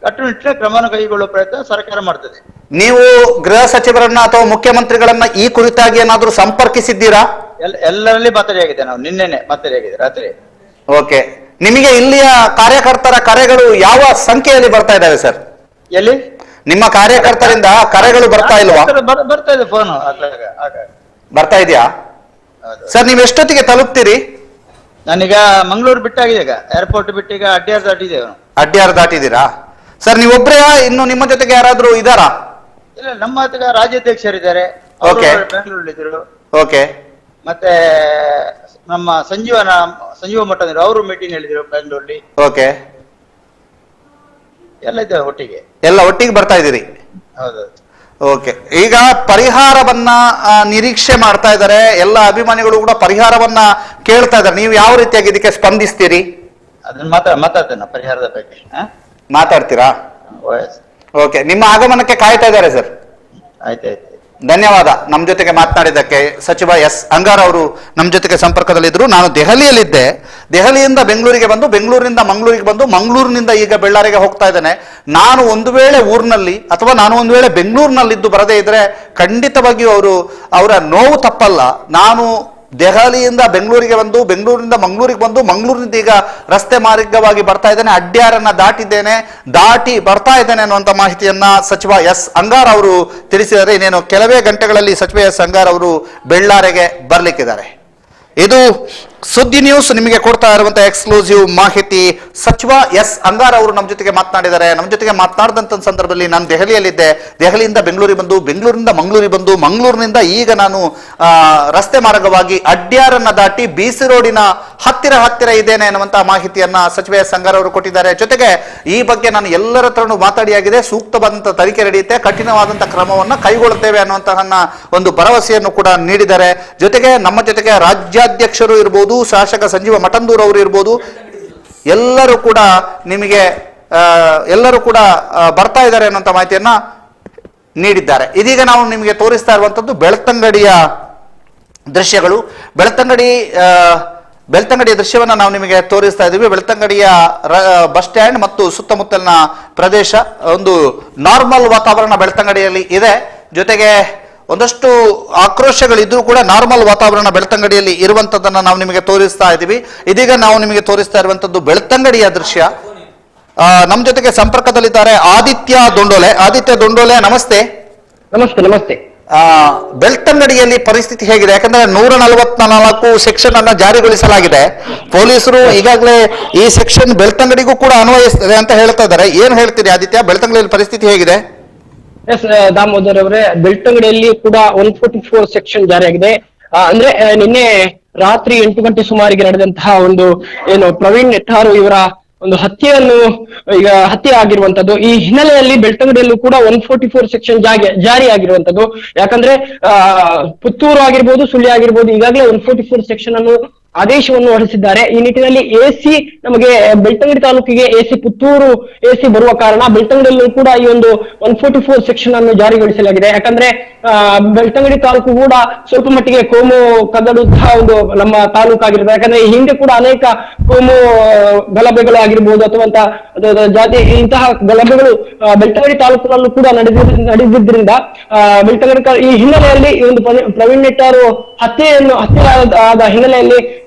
ಕಟ್ಟುನಿಟ್ಟಿನ ಕ್ರಮವನ್ನು ಕೈಗೊಳ್ಳುವ ಪ್ರಯತ್ನ ಸರ್ಕಾರ ಮಾಡ್ತದೆ. ನೀವು ಗೃಹ ಸಚಿವರನ್ನ ಅಥವಾ ಮುಖ್ಯಮಂತ್ರಿಗಳನ್ನ ಈ ಕುರಿತಾಗಿ ಏನಾದ್ರೂ ಸಂಪರ್ಕಿಸಿದ್ದೀರಾ? ಎಲ್ಲರಲ್ಲಿ ಮಾತರಿಯಾಗಿದೆ. ನಾವು ನಿನ್ನೆನೆ ಮಾತರಿಯಾಗಿದೆ ರಾತ್ರಿ. ಓಕೆ. ನಿಮಗೆ ಇಲ್ಲಿಯ ಕಾರ್ಯಕರ್ತರ ಕರೆಗಳು ಯಾವ ಸಂಖ್ಯೆಯಲ್ಲಿ ಬರ್ತಾ ಇದ್ದಾವೆ ಸರ್? ಎಲ್ಲಿ ನಿಮ್ಮ ಕಾರ್ಯಕರ್ತರಿಂದ ಕರೆಗಳು ಬರ್ತಾ ಇಲ್ವಾ? ಬರ್ತಾ ಇದೆ ಫೋನ್ ಬರ್ತಾ ಇದೆಯಾ ಸರ್? ನೀವು ಎಷ್ಟೊತ್ತಿಗೆ ತಲುಪ್ತೀರಿ? ನಾನೀಗ ಮಂಗಳೂರು ಬಿಟ್ಟಾಗಿದೆ, ಈಗ ಏರ್ಪೋರ್ಟ್ ಬಿಟ್ಟು ಈಗ ಅಡ್ಯಾರ್ ದಾಟಿದ್ದೇವೆ. ಅಡ್ಯಾರ್ ದಾಟಿದ್ದೀರಾ ಸರ್? ನೀವೊಬ್ಬರೇ ಇನ್ನು ನಿಮ್ಮ ಜೊತೆಗೆ ಯಾರಾದ್ರೂ ಇದ್ದಾರಾ? ಇಲ್ಲ, ನಮ್ಮ ಹತ್ರ ರಾಜ್ಯಾಧ್ಯಕ್ಷರಿದ್ದಾರೆ, ಬೆಂಗಳೂರಲ್ಲಿದ್ದರು. ಓಕೆ. ಮತ್ತೆ ನಮ್ಮ ಸಂಜೀವ ಮಠಂದ್ರು ಅವರು ಮೀಟಿಂಗ್ ಹೇಳಿದ್ರು ಬೆಂಗಳೂರಲ್ಲಿ. ಓಕೆ. ಎಲ್ಲ ಇದ್ದೇವೆ ಒಟ್ಟಿಗೆ. ಎಲ್ಲ ಒಟ್ಟಿಗೆ ಬರ್ತಾ ಇದ್ದೀರಿ? ಹೌದು. ಓಕೆ. ಈಗ ಪರಿಹಾರವನ್ನ ನಿರೀಕ್ಷೆ ಮಾಡ್ತಾ ಇದ್ದಾರೆ ಎಲ್ಲ ಅಭಿಮಾನಿಗಳು ಕೂಡ, ಪರಿಹಾರವನ್ನ ಕೇಳ್ತಾ ಇದ್ದಾರೆ. ನೀವು ಯಾವ ರೀತಿಯಾಗಿ ಇದಕ್ಕೆ ಸ್ಪಂದಿಸ್ತೀರಿ? ಅದನ್ನ ಮಾತಾಡ್ತೇನೆ ಪರಿಹಾರದ ಬಗ್ಗೆ. ಮಾತಾಡ್ತೀರಾ? ಓಕೆ. ನಿಮ್ಮ ಆಗಮನಕ್ಕೆ ಕಾಯ್ತಾ ಇದ್ದಾರೆ ಸರ್. ಆಯ್ತಾಯ್ತು. ಧನ್ಯವಾದ ನಮ್ಮ ಜೊತೆಗೆ ಮಾತನಾಡಿದ್ದಕ್ಕೆ. ಸಚಿವ ಎಸ್ ಅಂಗಾರ್ ಅವರು ನಮ್ಮ ಜೊತೆಗೆ ಸಂಪರ್ಕದಲ್ಲಿದ್ದರು. ನಾನು ದೆಹಲಿಯಲ್ಲಿದ್ದೆ. ದೆಹಲಿಯಿಂದ ಬೆಂಗಳೂರಿಗೆ ಬಂದು, ಬೆಂಗಳೂರಿನಿಂದ ಮಂಗಳೂರಿಗೆ ಬಂದು, ಮಂಗಳೂರಿನಿಂದ ಈಗ ಬೆಳ್ಳಾರಿಗೆ ಹೋಗ್ತಾ ಇದ್ದೇನೆ. ನಾನು ಒಂದು ವೇಳೆ ಊರಿನಲ್ಲಿ ಅಥವಾ ನಾನು ಒಂದು ವೇಳೆ ಬೆಂಗಳೂರಿನಲ್ಲಿದ್ದು ಬರದೇ ಇದ್ರೆ ಖಂಡಿತವಾಗಿಯೂ ಅವರ ನೋವು ತಪ್ಪಲ್ಲ. ನಾನು ದೆಹಲಿಯಿಂದ ಬೆಂಗಳೂರಿಗೆ ಬಂದು, ಬೆಂಗಳೂರಿನಿಂದ ಮಂಗಳೂರಿಗೆ ಬಂದು, ಮಂಗಳೂರಿನಿಂದ ಈಗ ರಸ್ತೆ ಮಾರ್ಗವಾಗಿ ಬರ್ತಾ ಇದ್ದೇನೆ. ಅಡ್ಯಾರನ್ನ ದಾಟಿ ಬರ್ತಾ ಇದ್ದೇನೆ ಅನ್ನುವಂಥ ಮಾಹಿತಿಯನ್ನ ಸಚಿವ ಎಸ್ ಅಂಗಾರ್ ಅವರು ತಿಳಿಸಿದ್ದಾರೆ. ಇನ್ನೇನು ಕೆಲವೇ ಗಂಟೆಗಳಲ್ಲಿ ಸಚಿವ ಎಸ್ ಅಂಗಾರ್ ಅವರು ಬೆಳ್ಳಾರಿಗೆ ಬರ್ಲಿಕ್ಕಿದ್ದಾರೆ. ಇದು ಸುದ್ದಿ ನ್ಯೂಸ್ ನಿಮಗೆ ಕೊಡ್ತಾ ಇರುವಂತಹ ಎಕ್ಸ್ಕ್ಲೂಸಿವ್ ಮಾಹಿತಿ. ಸಚಿವ ಎಸ್ ಅಂಗಾರ್ ಅವರು ನಮ್ಮ ಜೊತೆಗೆ ಮಾತನಾಡಿದ್ದಾರೆ. ನಮ್ಮ ಜೊತೆಗೆ ಮಾತನಾಡಿದಂಥ ಸಂದರ್ಭದಲ್ಲಿ ನಾನು ದೆಹಲಿಯಲ್ಲಿದ್ದೆ. ದೆಹಲಿಯಿಂದ ಬೆಂಗಳೂರಿಗೆ ಬಂದು, ಬೆಂಗಳೂರಿನಿಂದ ಮಂಗಳೂರಿಗೆ ಬಂದು, ಮಂಗಳೂರಿನಿಂದ ಈಗ ನಾನು ರಸ್ತೆ ಮಾರ್ಗವಾಗಿ ಅಡ್ಯಾರನ್ನ ದಾಟಿ BC ರೋಡಿನ ಹತ್ತಿರ ಇದ್ದೇನೆ ಅನ್ನುವಂತಹ ಮಾಹಿತಿಯನ್ನ ಸಚಿವ ಎಸ್ ಅಂಗಾರ್ ಅವರು ಕೊಟ್ಟಿದ್ದಾರೆ. ಜೊತೆಗೆ ಈ ಬಗ್ಗೆ ನಾನು ಎಲ್ಲರ ಹತ್ರನೂ ಮಾತಾಡಿಯಾಗಿದೆ. ಸೂಕ್ತವಾದಂತಹ ತನಿಖೆ ನಡೆಯುತ್ತೆ, ಕಠಿಣವಾದಂತಹ ಕ್ರಮವನ್ನ ಕೈಗೊಳ್ಳುತ್ತೇವೆ ಅನ್ನುವಂತಹ ಒಂದು ಭರವಸೆಯನ್ನು ಕೂಡ ನೀಡಿದ್ದಾರೆ. ಜೊತೆಗೆ ನಮ್ಮ ಜೊತೆಗೆ ರಾಜ್ಯಾಧ್ಯಕ್ಷರು ಇರಬಹುದು, ಶಾಸಕ ಸಂಜೀವ ಮಠಂದೂರ್ ಅವರು ಇರ್ಬೋದು, ಎಲ್ಲರೂ ಕೂಡ ಬರ್ತಾ ಇದ್ದಾರೆ ಅನ್ನುವಂಥ ಮಾಹಿತಿಯನ್ನ ನೀಡಿದ್ದಾರೆ. ಇದೀಗ ನಾವು ನಿಮಗೆ ತೋರಿಸ್ತಾ ಇರುವಂತದ್ದು ಬೆಳ್ತಂಗಡಿಯ ದೃಶ್ಯಗಳು. ಬೆಳ್ತಂಗಡಿಯ ದೃಶ್ಯವನ್ನ ನಾವು ನಿಮಗೆ ತೋರಿಸ್ತಾ ಇದ್ದೀವಿ. ಬೆಳ್ತಂಗಡಿಯ ಬಸ್ ಸ್ಟ್ಯಾಂಡ್ ಮತ್ತು ಸುತ್ತಮುತ್ತಲಿನ ಪ್ರದೇಶ ಒಂದು ನಾರ್ಮಲ್ ವಾತಾವರಣ ಬೆಳ್ತಂಗಡಿಯಲ್ಲಿ ಇದೆ. ಜೊತೆಗೆ ಒಂದಷ್ಟು ಆಕ್ರೋಶಗಳಿದ್ರೂ ಕೂಡ ನಾರ್ಮಲ್ ವಾತಾವರಣ ಬೆಳ್ತಂಗಡಿಯಲ್ಲಿ ಇರುವಂತದ್ದನ್ನ ನಾವು ನಿಮಗೆ ತೋರಿಸ್ತಾ ಇದ್ದೀವಿ. ಇದೀಗ ನಾವು ನಿಮಗೆ ತೋರಿಸ್ತಾ ಇರುವಂತದ್ದು ಬೆಳ್ತಂಗಡಿಯ ದೃಶ್ಯ. ನಮ್ಮ ಜೊತೆಗೆ ಸಂಪರ್ಕದಲ್ಲಿದ್ದಾರೆ ಆದಿತ್ಯ ದೊಂಡೋಲೆ. ನಮಸ್ತೆ. ನಮಸ್ತೆ. ಬೆಳ್ತಂಗಡಿಯಲ್ಲಿ ಪರಿಸ್ಥಿತಿ ಹೇಗಿದೆ? ಯಾಕಂದ್ರೆ 144 ಸೆಕ್ಷನ್ ಅನ್ನ ಜಾರಿಗೊಳಿಸಲಾಗಿದೆ. ಪೊಲೀಸರು ಈಗಾಗಲೇ ಈ ಸೆಕ್ಷನ್ ಬೆಳ್ತಂಗಡಿಗೂ ಕೂಡ ಅನ್ವಯಿಸ್ತದೆ ಅಂತ ಹೇಳ್ತಾ ಇದ್ದಾರೆ. ಏನ್ ಹೇಳ್ತೀರಿ ಆದಿತ್ಯ, ಬೆಳ್ತಂಗಡಿಯಲ್ಲಿ ಪರಿಸ್ಥಿತಿ ಹೇಗಿದೆ? ಎಸ್ ದಾಮೋದರ್ ಅವರೇ, ಬೆಳ್ತಂಗಡಿಯಲ್ಲಿ ಕೂಡ 144 ಸೆಕ್ಷನ್ ಜಾರಿಯಾಗಿದೆ. ಅಂದ್ರೆ ನಿನ್ನೆ ರಾತ್ರಿ 8 ಗಂಟೆ ಸುಮಾರಿಗೆ ನಡೆದಂತಹ ಒಂದು ಪ್ರವೀಣ್ ನೆಟ್ಟಾರು ಇವರ ಒಂದು ಹತ್ಯೆ ಆಗಿರುವಂತದ್ದು. ಈ ಹಿನ್ನೆಲೆಯಲ್ಲಿ ಬೆಳ್ತಂಗಡಿಯಲ್ಲೂ ಕೂಡ 144 ಸೆಕ್ಷನ್ ಜಾರಿಯಾಗಿರುವಂತದ್ದು. ಯಾಕಂದ್ರೆ ಪುತ್ತೂರು ಆಗಿರ್ಬೋದು, ಸುಳ್ಯ ಆಗಿರ್ಬೋದು, ಈಗಾಗಲೇ 144 ಸೆಕ್ಷನ್ ಅನ್ನು ಆದೇಶವನ್ನು ಹೊರಡಿಸಿದ್ದಾರೆ. ಈ ನಿಟ್ಟಿನಲ್ಲಿ AC ನಮಗೆ ಬೆಳ್ತಂಗಡಿ ತಾಲೂಕಿಗೆ AC ಪುತ್ತೂರು AC ಬರುವ ಕಾರಣ ಬೆಳ್ತಂಗಡಿಯಲ್ಲೂ ಕೂಡ ಈ ಒಂದು 144 ಸೆಕ್ಷನ್ ಅನ್ನು ಜಾರಿಗೊಳಿಸಲಾಗಿದೆ. ಯಾಕಂದ್ರೆ ಬೆಳ್ತಂಗಡಿ ತಾಲೂಕು ಕೂಡ ಸ್ವಲ್ಪ ಮಟ್ಟಿಗೆ ಕೋಮು ಕದಡುತ್ತಾ ಒಂದು ನಮ್ಮ ತಾಲೂಕಾಗಿರುತ್ತೆ. ಯಾಕಂದ್ರೆ ಹಿಂದೆ ಕೂಡ ಅನೇಕ ಕೋಮು ಗಲಭೆಗಳು ಆಗಿರ್ಬೋದು ಅಥವಾ ಜಾತಿ ಇಂತಹ ಗಲಭೆಗಳು ಬೆಳ್ತಂಗಡಿ ತಾಲೂಕಿನಲ್ಲೂ ಕೂಡ ನಡೆದಿದ್ದರಿಂದ ಬೆಳ್ತಂಗಡಿ ಈ ಹಿನ್ನೆಲೆಯಲ್ಲಿ ಈ ಒಂದು ಪ್ರವೀಣ್ ನೆಟ್ಟಾರು ಹತ್ಯೆ ಆದ ಹಿನ್ನೆಲೆಯಲ್ಲಿ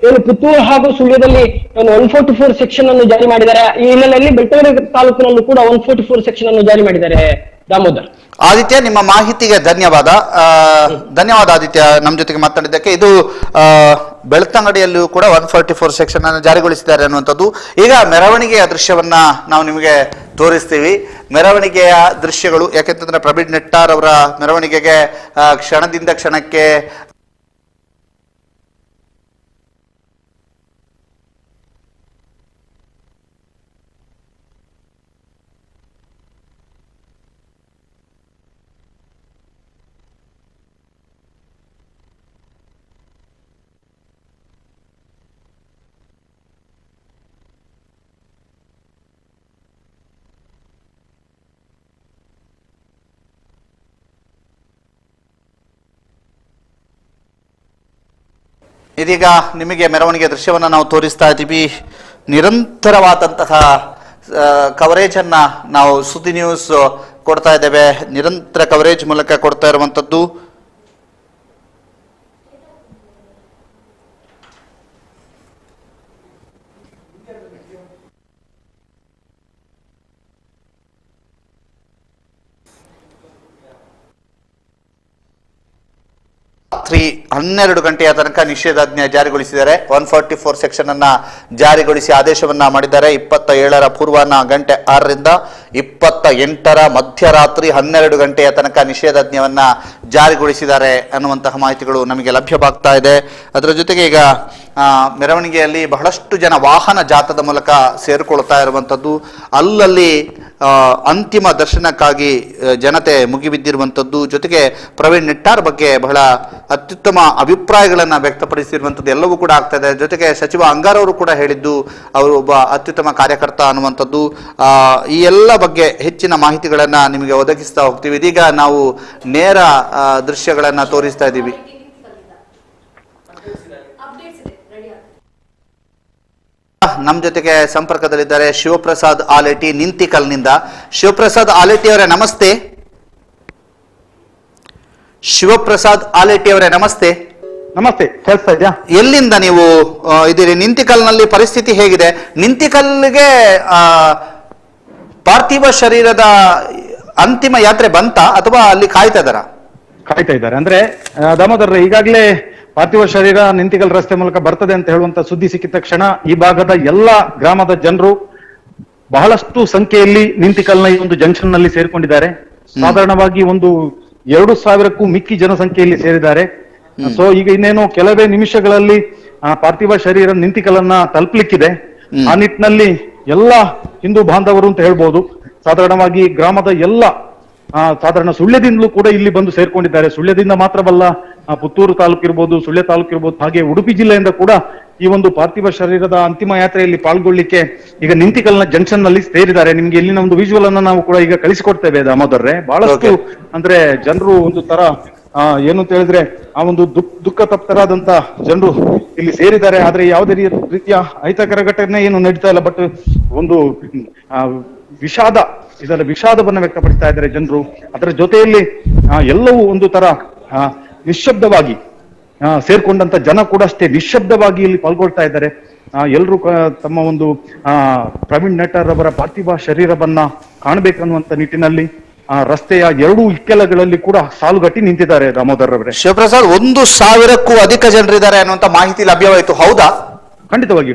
ಪುತ್ತೂರು ಹಾಗೂ ಸುಳ್ಯದಲ್ಲಿ 144 ಸೆಕ್ಷನ್ ಅನ್ನು ಜಾರಿ ಮಾಡಿದ್ದಾರೆ. ಈ ಹಿನ್ನೆಲೆಯಲ್ಲಿ ಬೆಳ್ತಂಗಡಿ ತಾಲೂಕಿನಲ್ಲೂ ಕೂಡ 144 ಸೆಕ್ಷನ್ ಅನ್ನು ಜಾರಿ ಮಾಡಿದ್ದಾರೆ. ದಾಮೋದರ್. ಆದಿತ್ಯ, ನಿಮ್ಮ ಮಾಹಿತಿಗೆ ಧನ್ಯವಾದ ಆದಿತ್ಯ ನಮ್ಮ ಜೊತೆಗೆ ಮಾತನಾಡಿದ್ದಕ್ಕೆ. ಇದು ಬೆಳ್ತಂಗಡಿಯಲ್ಲೂ ಕೂಡ 144 ಸೆಕ್ಷನ್ ಅನ್ನು ಜಾರಿಗೊಳಿಸಿದ್ದಾರೆ ಅನ್ನುವಂಥದ್ದು. ಈಗ ಮೆರವಣಿಗೆಯ ದೃಶ್ಯವನ್ನ ನಾವು ನಿಮಗೆ ತೋರಿಸ್ತೀವಿ. ಮೆರವಣಿಗೆಯ ದೃಶ್ಯಗಳು, ಯಾಕೆಂತಂದ್ರೆ ಪ್ರವೀಣ್ ನೆಟ್ಟಾರ್ ಅವರ ಮೆರವಣಿಗೆಗೆ ಕ್ಷಣದಿಂದ ಕ್ಷಣಕ್ಕೆ ಇದೀಗ ನಿಮಗೆ ಮೆರವಣಿಗೆ ದೃಶ್ಯವನ್ನು ನಾವು ತೋರಿಸ್ತಾ ಇದ್ದೀವಿ. ನಿರಂತರವಾದಂತಹ ಕವರೇಜನ್ನು ನಾವು ಸುದ್ದಿ ನ್ಯೂಸ್ ಕೊಡ್ತಾ ಇದ್ದೇವೆ. ನಿರಂತರ ಕವರೇಜ್ ಮೂಲಕ ಕೊಡ್ತಾ ಇರುವಂಥದ್ದು. ರಾತ್ರಿ 12 ಗಂಟೆಯ ತನಕ ನಿಷೇಧಾಜ್ಞೆ ಜಾರಿಗೊಳಿಸಿದ್ದಾರೆ. 144 ಸೆಕ್ಷನ್ ಅನ್ನ ಜಾರಿಗೊಳಿಸಿ ಆದೇಶವನ್ನ ಮಾಡಿದ್ದಾರೆ. 27ರ ಪೂರ್ವಾಹ್ನ ಗಂಟೆ 6ರಿಂದ 28ರ ಮಧ್ಯರಾತ್ರಿ 12 ಗಂಟೆಯ ತನಕ ನಿಷೇಧಾಜ್ಞೆಯನ್ನ ಜಾರಿಗೊಳಿಸಿದ್ದಾರೆ ಅನ್ನುವಂತಹ ಮಾಹಿತಿಗಳು ನಮಗೆ ಲಭ್ಯವಾಗ್ತಾ ಇದೆ. ಅದರ ಜೊತೆಗೆ ಈಗ ಮೆರವಣಿಗೆಯಲ್ಲಿ ಬಹಳಷ್ಟು ಜನ ವಾಹನ ಜಾಥದ ಮೂಲಕ ಸೇರಿಕೊಳ್ತಾ ಇರುವಂಥದ್ದು. ಅಲ್ಲಲ್ಲಿ ಅಂತಿಮ ದರ್ಶನಕ್ಕಾಗಿ ಜನತೆ ಮುಗಿಬಿದ್ದಿರುವಂಥದ್ದು. ಜೊತೆಗೆ ಪ್ರವೀಣ್ ನೆಟ್ಟಾರ್ ಬಗ್ಗೆ ಬಹಳ ಅತ್ಯುತ್ತಮ ಅಭಿಪ್ರಾಯಗಳನ್ನು ವ್ಯಕ್ತಪಡಿಸಿರುವಂಥದ್ದು ಎಲ್ಲವೂ ಕೂಡ ಆಗ್ತಾ ಇದೆ. ಜೊತೆಗೆ ಸಚಿವ ಅಂಗಾರ್ ಅವರು ಕೂಡ ಹೇಳಿದ್ದು ಅವರು ಒಬ್ಬ ಅತ್ಯುತ್ತಮ ಕಾರ್ಯಕರ್ತ ಅನ್ನುವಂಥದ್ದು. ಈ ಎಲ್ಲ ಬಗ್ಗೆ ಹೆಚ್ಚಿನ ಮಾಹಿತಿಗಳನ್ನು ನಿಮಗೆ ಒದಗಿಸ್ತಾ ಹೋಗ್ತೀವಿ. ಇದೀಗ ನಾವು ನೇರ ದೃಶ್ಯಗಳನ್ನು ತೋರಿಸ್ತಾ ಇದ್ದೀವಿ. ನಮ್ಮ ಜೊತೆಗೆ ಸಂಪರ್ಕದಲ್ಲಿದ್ದಾರೆ ಶಿವಪ್ರಸಾದ್ ಆಲೇಟಿ ನಿಂತಿಕಲ್ನಿಂದ. ಶಿವಪ್ರಸಾದ್ ಆಲೇಟಿ ಅವರೇ ನಮಸ್ತೆ. ಶಿವಪ್ರಸಾದ್ ಆಲೇಟಿ ಅವರೇ ನಮಸ್ತೆ. ನಮಸ್ತೆ, ಕೇಳಿಸ್ತಾ ಇದೆಯಾ? ಎಲ್ಲಿಂದ ನೀವು ಇದ್ದೀರಿ? ನಿಂತಿಕಲ್ನಲ್ಲಿ ಪರಿಸ್ಥಿತಿ ಹೇಗಿದೆ? ನಿಂತಿಕಲ್ಗೆ ಪಾರ್ಥಿವ ಶರೀರದ ಅಂತಿಮ ಯಾತ್ರೆ ಬಂತ ಅಥವಾ ಅಲ್ಲಿ ಕಾಯ್ತಾ ಇದ್ದಾರೆ? ಅಂದ್ರೆ ದಾಮೋದರ ಈಗಾಗಲೇ ಪಾರ್ಥಿವ ಶರೀರ ನಿಂತಿಕಲ್ ರಸ್ತೆ ಮೂಲಕ ಬರ್ತದೆ ಅಂತ ಹೇಳುವಂತ ಸುದ್ದಿ ಸಿಕ್ಕಿದ ತಕ್ಷಣ ಈ ಭಾಗದ ಎಲ್ಲ ಗ್ರಾಮದ ಜನರು ಬಹಳಷ್ಟು ಸಂಖ್ಯೆಯಲ್ಲಿ ನಿಂತಿಕಲ್ನ ಈ ಒಂದು ಜಂಕ್ಷನ್ ನಲ್ಲಿ ಸೇರಿಕೊಂಡಿದ್ದಾರೆ. ಸಾಧಾರಣವಾಗಿ ಒಂದು 2,000ಕ್ಕೂ ಮಿಕ್ಕಿ ಜನಸಂಖ್ಯೆಯಲ್ಲಿ ಸೇರಿದ್ದಾರೆ. ಸೊ ಈಗ ಇನ್ನೇನು ಕೆಲವೇ ನಿಮಿಷಗಳಲ್ಲಿ ಪಾರ್ಥಿವ ಶರೀರ ನಿಂತಿಕಲನ್ನ ತಲುಪಲಿಕ್ಕಿದೆ. ಆ ನಿಟ್ಟಿನಲ್ಲಿ ಎಲ್ಲ ಹಿಂದೂ ಬಾಂಧವರು ಅಂತ ಹೇಳ್ಬೋದು. ಸಾಧಾರಣವಾಗಿ ಗ್ರಾಮದ ಎಲ್ಲ ಸಾಧಾರಣ ಸುಳ್ಯದಿಂದಲೂ ಕೂಡ ಇಲ್ಲಿ ಬಂದು ಸೇರ್ಕೊಂಡಿದ್ದಾರೆ. ಸುಳ್ಯದಿಂದ ಮಾತ್ರವಲ್ಲ, ಪುತ್ತೂರು ತಾಲೂಕು ಇರ್ಬೋದು, ಸುಳ್ಯ ತಾಲೂಕು ಇರ್ಬೋದು, ಹಾಗೆ ಉಡುಪಿ ಜಿಲ್ಲೆಯಿಂದ ಕೂಡ ಈ ಒಂದು ಪಾರ್ಥಿವ ಶರೀರದ ಅಂತಿಮ ಯಾತ್ರೆಯಲ್ಲಿ ಪಾಲ್ಗೊಳ್ಳಿಕ್ಕೆ ಈಗ ನಿಂತಿಕಲ್ನ ಜಂಕ್ಷನ್ ನಲ್ಲಿ ಸೇರಿದ್ದಾರೆ. ನಿಮ್ಗೆ ಇಲ್ಲಿನ ಒಂದು ವಿಜುವಲ್ ಅನ್ನ ನಾವು ಕೂಡ ಈಗ ಕಳಿಸಿಕೊಡ್ತೇವೆ ದಾಮೋದರ್ರೆ. ಬಹಳಷ್ಟು ಅಂದ್ರೆ ಜನರು ಒಂದು ತರ ಏನು ಅಂತ ಹೇಳಿದ್ರೆ ಆ ಒಂದು ದುಃಖ ತಪ್ತರಾದಂತ ಜನರು ಇಲ್ಲಿ ಸೇರಿದ್ದಾರೆ. ಆದ್ರೆ ಯಾವುದೇ ರೀತಿಯ ಅಹಿತಕರ ಘಟನೆ ಏನು ನಡೀತಾ ಇಲ್ಲ. ಬಟ್ ಒಂದು ವಿಷಾದವನ್ನ ವ್ಯಕ್ತಪಡಿಸ್ತಾ ಇದ್ದಾರೆ ಜನರು. ಅದರ ಜೊತೆಯಲ್ಲಿ ಎಲ್ಲವೂ ಒಂದು ತರ ನಿಶ್ಶಬ್ದವಾಗಿ ಸೇರ್ಕೊಂಡಂತ ಜನ ಕೂಡ ಅಷ್ಟೇ ನಿಶ್ಶಬ್ದವಾಗಿ ಇಲ್ಲಿ ಪಾಲ್ಗೊಳ್ತಾ ಇದ್ದಾರೆ. ಎಲ್ಲರೂ ತಮ್ಮ ಒಂದು ಪ್ರವೀಣ್ ನೆಟ್ಟಾರ್ ಅವರ ಪಾರ್ಥಿವ ಶರೀರವನ್ನ ಕಾಣಬೇಕನ್ನುವಂತ ನಿಟ್ಟಿನಲ್ಲಿ ರಸ್ತೆಯ 2 ಇಕ್ಕೆಲಗಳಲ್ಲಿ ಕೂಡ ಸಾಲುಗಟ್ಟಿ ನಿಂತಿದ್ದಾರೆ ದಾಮೋದರ್ ಅವರೇ. ಶಿವಪ್ರಸಾದ್, 1,000ಕ್ಕೂ ಅಧಿಕ ಜನರಿದ್ದಾರೆ ಅನ್ನುವಂತ ಮಾಹಿತಿ ಲಭ್ಯವಾಯಿತು, ಹೌದಾ? ಖಂಡಿತವಾಗಿಯೂ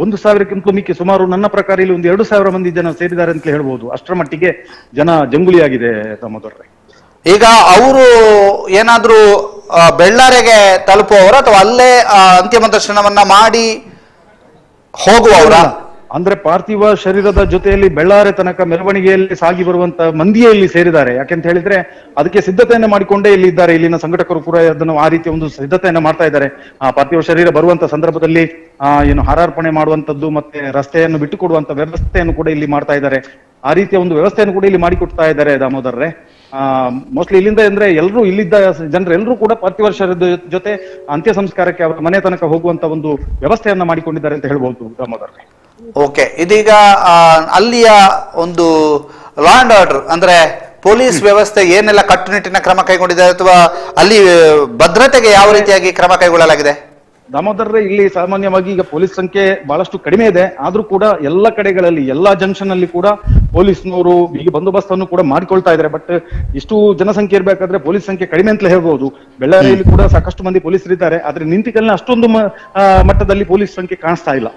1,000ಕ್ಕಿಂತಲೂ ಮಿಕ್ಕಿ ಸುಮಾರು ನನ್ನ ಪ್ರಕಾರ ಇಲ್ಲಿ ಒಂದು 2,000 ಮಂದಿ ಜನ ಸೇರಿದ್ದಾರೆ ಅಂತ ಹೇಳ್ಬೋದು. ಅಷ್ಟರ ಮಟ್ಟಿಗೆ ಜನ ಜಂಗುಳಿಯಾಗಿದೆ ದಾಮೋದರ್. ಈಗ ಅವರು ಏನಾದ್ರೂ ಬೆಳ್ಳಾರೆಗೆ ತಲುಪುವವರ ಅಥವಾ ಅಲ್ಲೇ ಅಂತಿಮ ದರ್ಶನವನ್ನ ಮಾಡಿ ಹೋಗುವವರ? ಅಂದ್ರೆ ಪಾರ್ಥಿವ ಶರೀರದ ಜೊತೆಯಲ್ಲಿ ಬೆಳ್ಳಾರೆ ತನಕ ಮೆರವಣಿಗೆಯಲ್ಲಿ ಸಾಗಿ ಬರುವಂತ ಮಂದಿಯೇ ಇಲ್ಲಿ ಸೇರಿದ್ದಾರೆ. ಯಾಕೆಂತ ಹೇಳಿದ್ರೆ ಅದಕ್ಕೆ ಸಿದ್ಧತೆಯನ್ನ ಮಾಡಿಕೊಂಡೇ ಇಲ್ಲಿ ಇದ್ದಾರೆ. ಇಲ್ಲಿನ ಸಂಘಟಕರು ಕೂಡ ಅದನ್ನು ಆ ರೀತಿಯ ಒಂದು ಸಿದ್ಧತೆಯನ್ನ ಮಾಡ್ತಾ ಇದ್ದಾರೆ. ಪಾರ್ಥಿವ ಶರೀರ ಬರುವಂತ ಸಂದರ್ಭದಲ್ಲಿ ಏನು ಹಾರಾರ್ಪಣೆ ಮಾಡುವಂತದ್ದು ಮತ್ತೆ ರಸ್ತೆಯನ್ನು ಬಿಟ್ಟು ಕೊಡುವಂತ ವ್ಯವಸ್ಥೆಯನ್ನು ಕೂಡ ಇಲ್ಲಿ ಮಾಡ್ತಾ ಇದ್ದಾರೆ. ಆ ರೀತಿಯ ಒಂದು ವ್ಯವಸ್ಥೆಯನ್ನು ಕೂಡ ಇಲ್ಲಿ ಮಾಡಿಕೊಡ್ತಾ ಇದ್ದಾರೆ ದಾಮೋದರ್ರೆ. ಮೋಸ್ಟ್ಲಿ ಇಲ್ಲಿಂದ ಅಂದ್ರೆ ಎಲ್ಲರೂ ಇಲ್ಲಿದ್ದ ಜನರೆಲ್ಲರೂ ಕೂಡ ಪಾರ್ಥಿವ ಶರೀರದ ಜೊತೆ ಅಂತ್ಯ ಸಂಸ್ಕಾರಕ್ಕೆ ಅವರ ಮನೆ ತನಕ ಹೋಗುವಂತ ಒಂದು ವ್ಯವಸ್ಥೆಯನ್ನ ಮಾಡಿಕೊಂಡಿದ್ದಾರೆ ಅಂತ ಹೇಳ್ಬಹುದು ದಾಮೋದರ್ರೆ. ಓಕೆ, ಇದೀಗ ಅಲ್ಲಿಯ ಒಂದು ಲಾ ಅಂಡ್ ಆರ್ಡರ್ ಅಂದ್ರೆ ಪೊಲೀಸ್ ವ್ಯವಸ್ಥೆ ಏನೆಲ್ಲ ಕಟ್ಟುನಿಟ್ಟಿನ ಕ್ರಮ ಕೈಗೊಂಡಿದೆ ಅಥವಾ ಅಲ್ಲಿ ಭದ್ರತೆಗೆ ಯಾವ ರೀತಿಯಾಗಿ ಕ್ರಮ ಕೈಗೊಳ್ಳಲಾಗಿದೆ? ದಾಮೋದರ್ರೆ, ಇಲ್ಲಿ ಸಾಮಾನ್ಯವಾಗಿ ಈಗ ಪೊಲೀಸ್ ಸಂಖ್ಯೆ ಬಹಳಷ್ಟು ಕಡಿಮೆ ಇದೆ. ಆದ್ರೂ ಕೂಡ ಎಲ್ಲ ಕಡೆಗಳಲ್ಲಿ ಎಲ್ಲಾ ಜಂಕ್ಷನ್ ಅಲ್ಲಿ ಕೂಡ ಪೊಲೀಸ್ನವರು ಈಗ ಬಂದೋಬಸ್ತ್ ಅನ್ನು ಕೂಡ ಮಾಡಿಕೊಳ್ತಾ ಇದ್ದಾರೆ. ಬಟ್ ಇಷ್ಟು ಜನಸಂಖ್ಯೆ ಇರಬೇಕಾದ್ರೆ ಪೊಲೀಸ್ ಸಂಖ್ಯೆ ಕಡಿಮೆ ಅಂತ ಹೇಳ್ಬೋದು. ಬೆಳ್ಳಾರಿಯಲ್ಲಿ ಕೂಡ ಸಾಕಷ್ಟು ಮಂದಿ ಪೊಲೀಸರಿದ್ದಾರೆ. ಆದ್ರೆ ನಿಂತಿಕಲ್ನ ಅಷ್ಟೊಂದು ಮಟ್ಟದಲ್ಲಿ ಪೊಲೀಸ್ ಸಂಖ್ಯೆ ಕಾಣಿಸ್ತಾ ಇಲ್ಲ.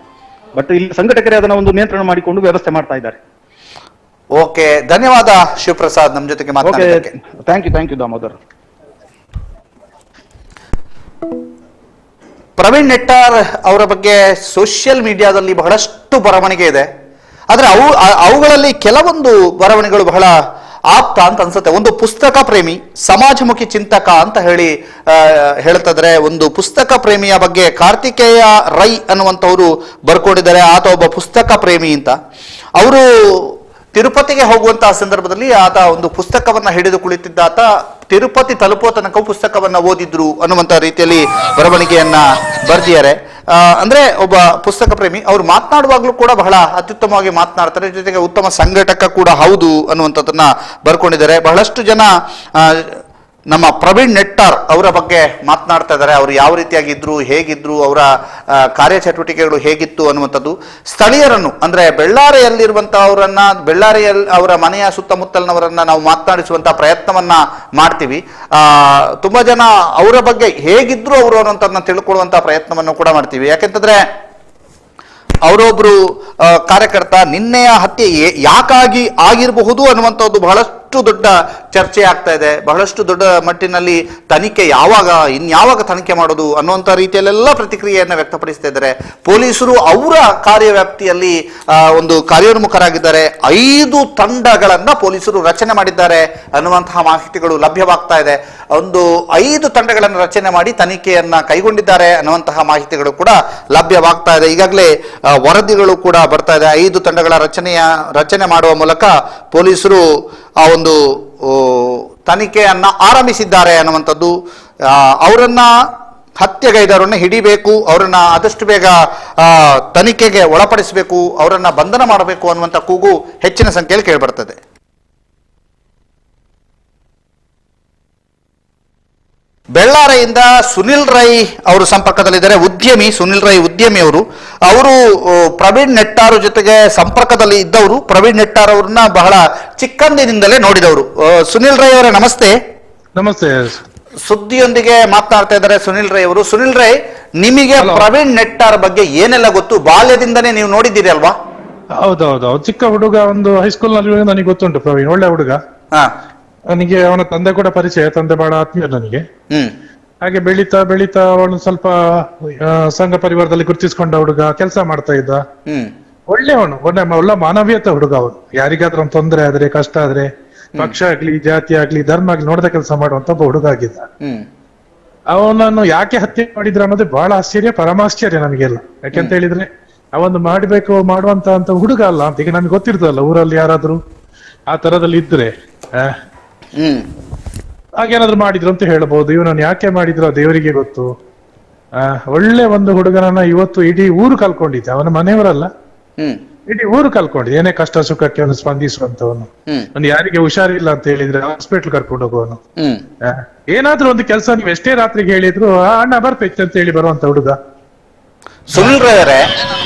ಬಟ್ ಇಲ್ಲಿ ಸಂಘಟಕರೇ ಅದನ್ನ ಒಂದು ನಿಯಂತ್ರಣ ಮಾಡಿಕೊಂಡು ವ್ಯವಸ್ಥೆ ಮಾಡ್ತಾ ಇದ್ದಾರೆ. ಓಕೆ, ಧನ್ಯವಾದ ಶಿವಪ್ರಸಾದ್ ನಮ್ಮ ಜೊತೆಗೆ ಮಾತನಾಡಿದ್ದಕ್ಕೆ. Thank you Damodar. ಪ್ರವೀಣ್ ನೆಟ್ಟಾರ್ ಅವರ ಬಗ್ಗೆ ಸೋಷಿಯಲ್ ಮೀಡಿಯಾದಲ್ಲಿ ಬಹಳಷ್ಟು ಬರವಣಿಗೆ ಇದೆ. ಆದ್ರೆ ಅವುಗಳಲ್ಲಿ ಕೆಲವೊಂದು ಬರವಣಿಗೆಗಳು ಬಹಳ ಆಪ್ತ ಅಂತ ಅನ್ಸುತ್ತೆ. ಒಂದು ಪುಸ್ತಕ ಪ್ರೇಮಿ, ಸಮಾಜಮುಖಿ ಚಿಂತಕ ಅಂತ ಹೇಳ್ತಿದ್ರೆ, ಒಂದು ಪುಸ್ತಕ ಪ್ರೇಮಿಯ ಬಗ್ಗೆ ಕಾರ್ತಿಕೇಯ ರೈ ಅನ್ನುವಂಥವ್ರು ಬರ್ಕೊಂಡಿದ್ದಾರೆ. ಆತ ಒಬ್ಬ ಪುಸ್ತಕ ಪ್ರೇಮಿ ಅಂತ. ಅವರು ತಿರುಪತಿಗೆ ಹೋಗುವಂತಹ ಸಂದರ್ಭದಲ್ಲಿ ಆತ ಒಂದು ಪುಸ್ತಕವನ್ನ ಹಿಡಿದು ಕುಳಿತಿದ್ದ ಆತ ತಿರುಪತಿ ತಲುಪುವ ತನಕ ಪುಸ್ತಕವನ್ನ ಓದಿದ್ರು ಅನ್ನುವಂತ ರೀತಿಯಲ್ಲಿ ಬರವಣಿಗೆಯನ್ನ ಬರ್ದಿದ್ದಾರೆ. ಅಂದ್ರೆ ಒಬ್ಬ ಪುಸ್ತಕ ಪ್ರೇಮಿ. ಅವ್ರು ಮಾತನಾಡುವಾಗ್ಲೂ ಕೂಡ ಬಹಳ ಅತ್ಯುತ್ತಮವಾಗಿ ಮಾತನಾಡ್ತಾರೆ, ಜೊತೆಗೆ ಉತ್ತಮ ಸಂಘಟಕ ಕೂಡ ಹೌದು ಅನ್ನುವಂಥದ್ದನ್ನ ಬರ್ಕೊಂಡಿದ್ದಾರೆ. ಬಹಳಷ್ಟು ಜನ ನಮ್ಮ ಪ್ರವೀಣ್ ನೆಟ್ಟಾರ್ ಅವರ ಬಗ್ಗೆ ಮಾತನಾಡ್ತಾ ಇದ್ದಾರೆ. ಅವರು ಯಾವ ರೀತಿಯಾಗಿದ್ರು, ಹೇಗಿದ್ರು, ಅವರ ಕಾರ್ಯಚಟುವಟಿಕೆಗಳು ಹೇಗಿತ್ತು ಅನ್ನುವಂಥದ್ದು. ಸ್ಥಳೀಯರನ್ನು ಅಂದ್ರೆ ಬೆಳ್ಳಾರಿಯಲ್ಲಿರುವಂತಹವರನ್ನ, ಬೆಳ್ಳಾರಿಯಲ್ಲಿ ಅವರ ಮನೆಯ ಸುತ್ತಮುತ್ತಲಿನವರನ್ನ ನಾವು ಮಾತನಾಡಿಸುವಂತಹ ಪ್ರಯತ್ನವನ್ನ ಮಾಡ್ತೀವಿ. ತುಂಬಾ ಜನ ಅವರ ಬಗ್ಗೆ ಹೇಗಿದ್ರು ಅವರು ಅನ್ನೋಂಥದ್ದನ್ನ ತಿಳ್ಕೊಳ್ಳುವಂತಹ ಪ್ರಯತ್ನವನ್ನು ಕೂಡ ಮಾಡ್ತೀವಿ. ಯಾಕೆಂತಂದ್ರೆ ಅವರೊಬ್ರು ಕಾರ್ಯಕರ್ತ ನಿನ್ನೆಯ ಹತ್ಯೆ ಯಾಕಾಗಿ ಆಗಿರಬಹುದು ಅನ್ನುವಂಥದ್ದು ಬಹಳಷ್ಟು ದೊಡ್ಡ ಚರ್ಚೆ ಆಗ್ತಾ ಇದೆ. ಬಹಳಷ್ಟು ದೊಡ್ಡ ಮಟ್ಟಿನಲ್ಲಿ ತನಿಖೆ ಇನ್ಯಾವಾಗ ತನಿಖೆ ಮಾಡೋದು ಅನ್ನುವಂಥ ರೀತಿಯಲ್ಲೆಲ್ಲ ಪ್ರತಿಕ್ರಿಯೆಯನ್ನು ವ್ಯಕ್ತಪಡಿಸ್ತಾ ಇದ್ದಾರೆ. ಪೊಲೀಸರು ಅವರ ಕಾರ್ಯವ್ಯಾಪ್ತಿಯಲ್ಲಿ ಒಂದು ಕಾರ್ಯೋನ್ಮುಖರಾಗಿದ್ದಾರೆ. 5 ತಂಡಗಳನ್ನ ಪೊಲೀಸರು ರಚನೆ ಮಾಡಿದ್ದಾರೆ ಅನ್ನುವಂತಹ ಮಾಹಿತಿಗಳು ಲಭ್ಯವಾಗ್ತಾ ಇದೆ. ಒಂದು 5 ತಂಡಗಳನ್ನು ರಚನೆ ಮಾಡಿ ತನಿಖೆಯನ್ನ ಕೈಗೊಂಡಿದ್ದಾರೆ ಅನ್ನುವಂತಹ ಮಾಹಿತಿಗಳು ಕೂಡ ಲಭ್ಯವಾಗ್ತಾ ಇದೆ. ಈಗಾಗಲೇ ವರದಿಗಳು ಕೂಡ ಬರ್ತಾ ಇದೆ. 5 ತಂಡಗಳ ರಚನೆ ಮಾಡುವ ಮೂಲಕ ಪೊಲೀಸರು ಆ ಒಂದು ತನಿಖೆಯನ್ನ ಆರಂಭಿಸಿದ್ದಾರೆ ಅನ್ನುವಂಥದ್ದು. ಅವರನ್ನ ಹತ್ಯೆಗೈದವರನ್ನ ಹಿಡಿಬೇಕು, ಅವರನ್ನ ಆದಷ್ಟು ಬೇಗ ತನಿಖೆಗೆ ಒಳಪಡಿಸಬೇಕು, ಅವರನ್ನ ಬಂಧನ ಮಾಡಬೇಕು ಅನ್ನುವಂಥ ಕೂಗು ಹೆಚ್ಚಿನ ಸಂಖ್ಯೆಯಲ್ಲಿ ಕೇಳಿಬರ್ತದೆ. ಬೆಳ್ಳಾರಿಯಿಂದ ಸುನಿಲ್ ರೈ ಅವರು ಸಂಪರ್ಕದಲ್ಲಿದ್ದಾರೆ. ಉದ್ಯಮಿ ಸುನಿಲ್ ರೈ ಉದ್ಯಮಿ ಅವರು ಪ್ರವೀಣ್ ನೆಟ್ಟಾರ್ ಜೊತೆಗೆ ಸಂಪರ್ಕದಲ್ಲಿ ಇದ್ದವರು. ಪ್ರವೀಣ್ ನೆಟ್ಟಾರ್ ಅವ್ರನ್ನ ಬಹಳ ಚಿಕ್ಕಂದಿನಿಂದಲೇ ನೋಡಿದವರು. ಸುನಿಲ್ ರೈ ಅವರೇ ನಮಸ್ತೆ. ನಮಸ್ತೆ. ಸುದ್ದಿಯೊಂದಿಗೆ ಮಾತನಾಡ್ತಾ ಇದ್ದಾರೆ ಸುನಿಲ್ ರೈ ಅವರು. ಸುನಿಲ್ ರೈ, ನಿಮಗೆ ಪ್ರವೀಣ್ ನೆಟ್ಟಾರ್ ಬಗ್ಗೆ ಏನೆಲ್ಲ ಗೊತ್ತು? ಬಾಲ್ಯದಿಂದನೇ ನೀವು ನೋಡಿದ್ದೀರಿ ಅಲ್ವಾ? ಹೌದೌದು, ಚಿಕ್ಕ ಹುಡುಗ, ಒಂದು ಹೈಸ್ಕೂಲ್ ನಲ್ಲಿ ನನಗೆ ಗೊತ್ತುಂಟು ಪ್ರವೀಣ್, ಒಳ್ಳೆ ಹುಡುಗ. ನನಗೆ ಅವನ ತಂದೆ ಕೂಡ ಪರಿಚಯ, ತಂದೆ ಬಹಳ ಆತ್ಮೀಯ ನನಗೆ. ಹಾಗೆ ಬೆಳೀತಾ ಬೆಳೀತಾ ಅವನು ಸ್ವಲ್ಪ ಸಂಘ ಪರಿವಾರದಲ್ಲಿ ಗುರುತಿಸಿಕೊಂಡ ಹುಡುಗ, ಕೆಲಸ ಮಾಡ್ತಾ ಇದ್ದ. ಒಳ್ಳೆಯವನು, ಒಳ್ಳೆ ಮಾನವೀಯತೆ ಹುಡುಗ ಅವನು. ಯಾರಿಗಾದ್ರೂ ಒಂದು ತೊಂದರೆ ಆದ್ರೆ, ಕಷ್ಟ ಆದ್ರೆ, ಪಕ್ಷ ಆಗ್ಲಿ, ಜಾತಿ ಆಗ್ಲಿ, ಧರ್ಮ ಆಗ್ಲಿ ನೋಡದ ಕೆಲಸ ಮಾಡುವಂತ ಒಬ್ಬ ಹುಡುಗ ಆಗಿದ್ದ. ಅವನನ್ನು ಯಾಕೆ ಹತ್ಯೆ ಮಾಡಿದ್ರು ಅನ್ನೋದೇ ಬಹಳ ಆಶ್ಚರ್ಯ, ಪರಮಾಶ್ಚರ್ಯ ನಮಗೆಲ್ಲ. ಯಾಕೆಂತ ಹೇಳಿದ್ರೆ ಅವನು ಮಾಡುವಂತ ಹುಡುಗ ಅಲ್ಲ ಅಂತ ಈಗ ನಮ್ಗೆ ಗೊತ್ತಿರ್ತದಲ್ಲ. ಊರಲ್ಲಿ ಯಾರಾದ್ರೂ ಆ ತರದಲ್ಲಿ ಇದ್ರೆ ಹಾಗೇನಾದ್ರು ಮಾಡಿದ್ರು ಅಂತ ಹೇಳ್ಬಹುದು. ಇವನನ್ನು ಯಾಕೆ ಮಾಡಿದ್ರು ದೇವರಿಗೆ ಗೊತ್ತು. ಒಳ್ಳೆ ಒಂದು ಹುಡುಗನನ್ನ ಇವತ್ತು ಇಡೀ ಊರು ಕಲ್ಕೊಂಡಿದ್ದೆ. ಅವನ ಮನೆಯವರಲ್ಲ, ಇಡೀ ಊರು ಕಲ್ಕೊಂಡಿದ್ದೆ. ಏನೇ ಕಷ್ಟ ಸುಖಕ್ಕೆ ಅವನು ಸ್ಪಂದಿಸುವಂತವನು. ಒಂದು ಯಾರಿಗೆ ಹುಷಾರಿಲ್ಲ ಅಂತ ಹೇಳಿದ್ರೆ ಹಾಸ್ಪಿಟ್ಲ್ ಕರ್ಕೊಂಡು ಹೋಗುವನು. ಏನಾದ್ರೂ ಒಂದು ಕೆಲಸ ನೀವು ಎಷ್ಟೇ ರಾತ್ರಿಗೆ ಹೇಳಿದ್ರು ಅಣ್ಣ ಬರ್ಬೇಕು ಅಂತ ಹೇಳಿ ಬರುವಂತ ಹುಡುಗ. ಸುನಿಲ್ ರೈ ಅವರೇ,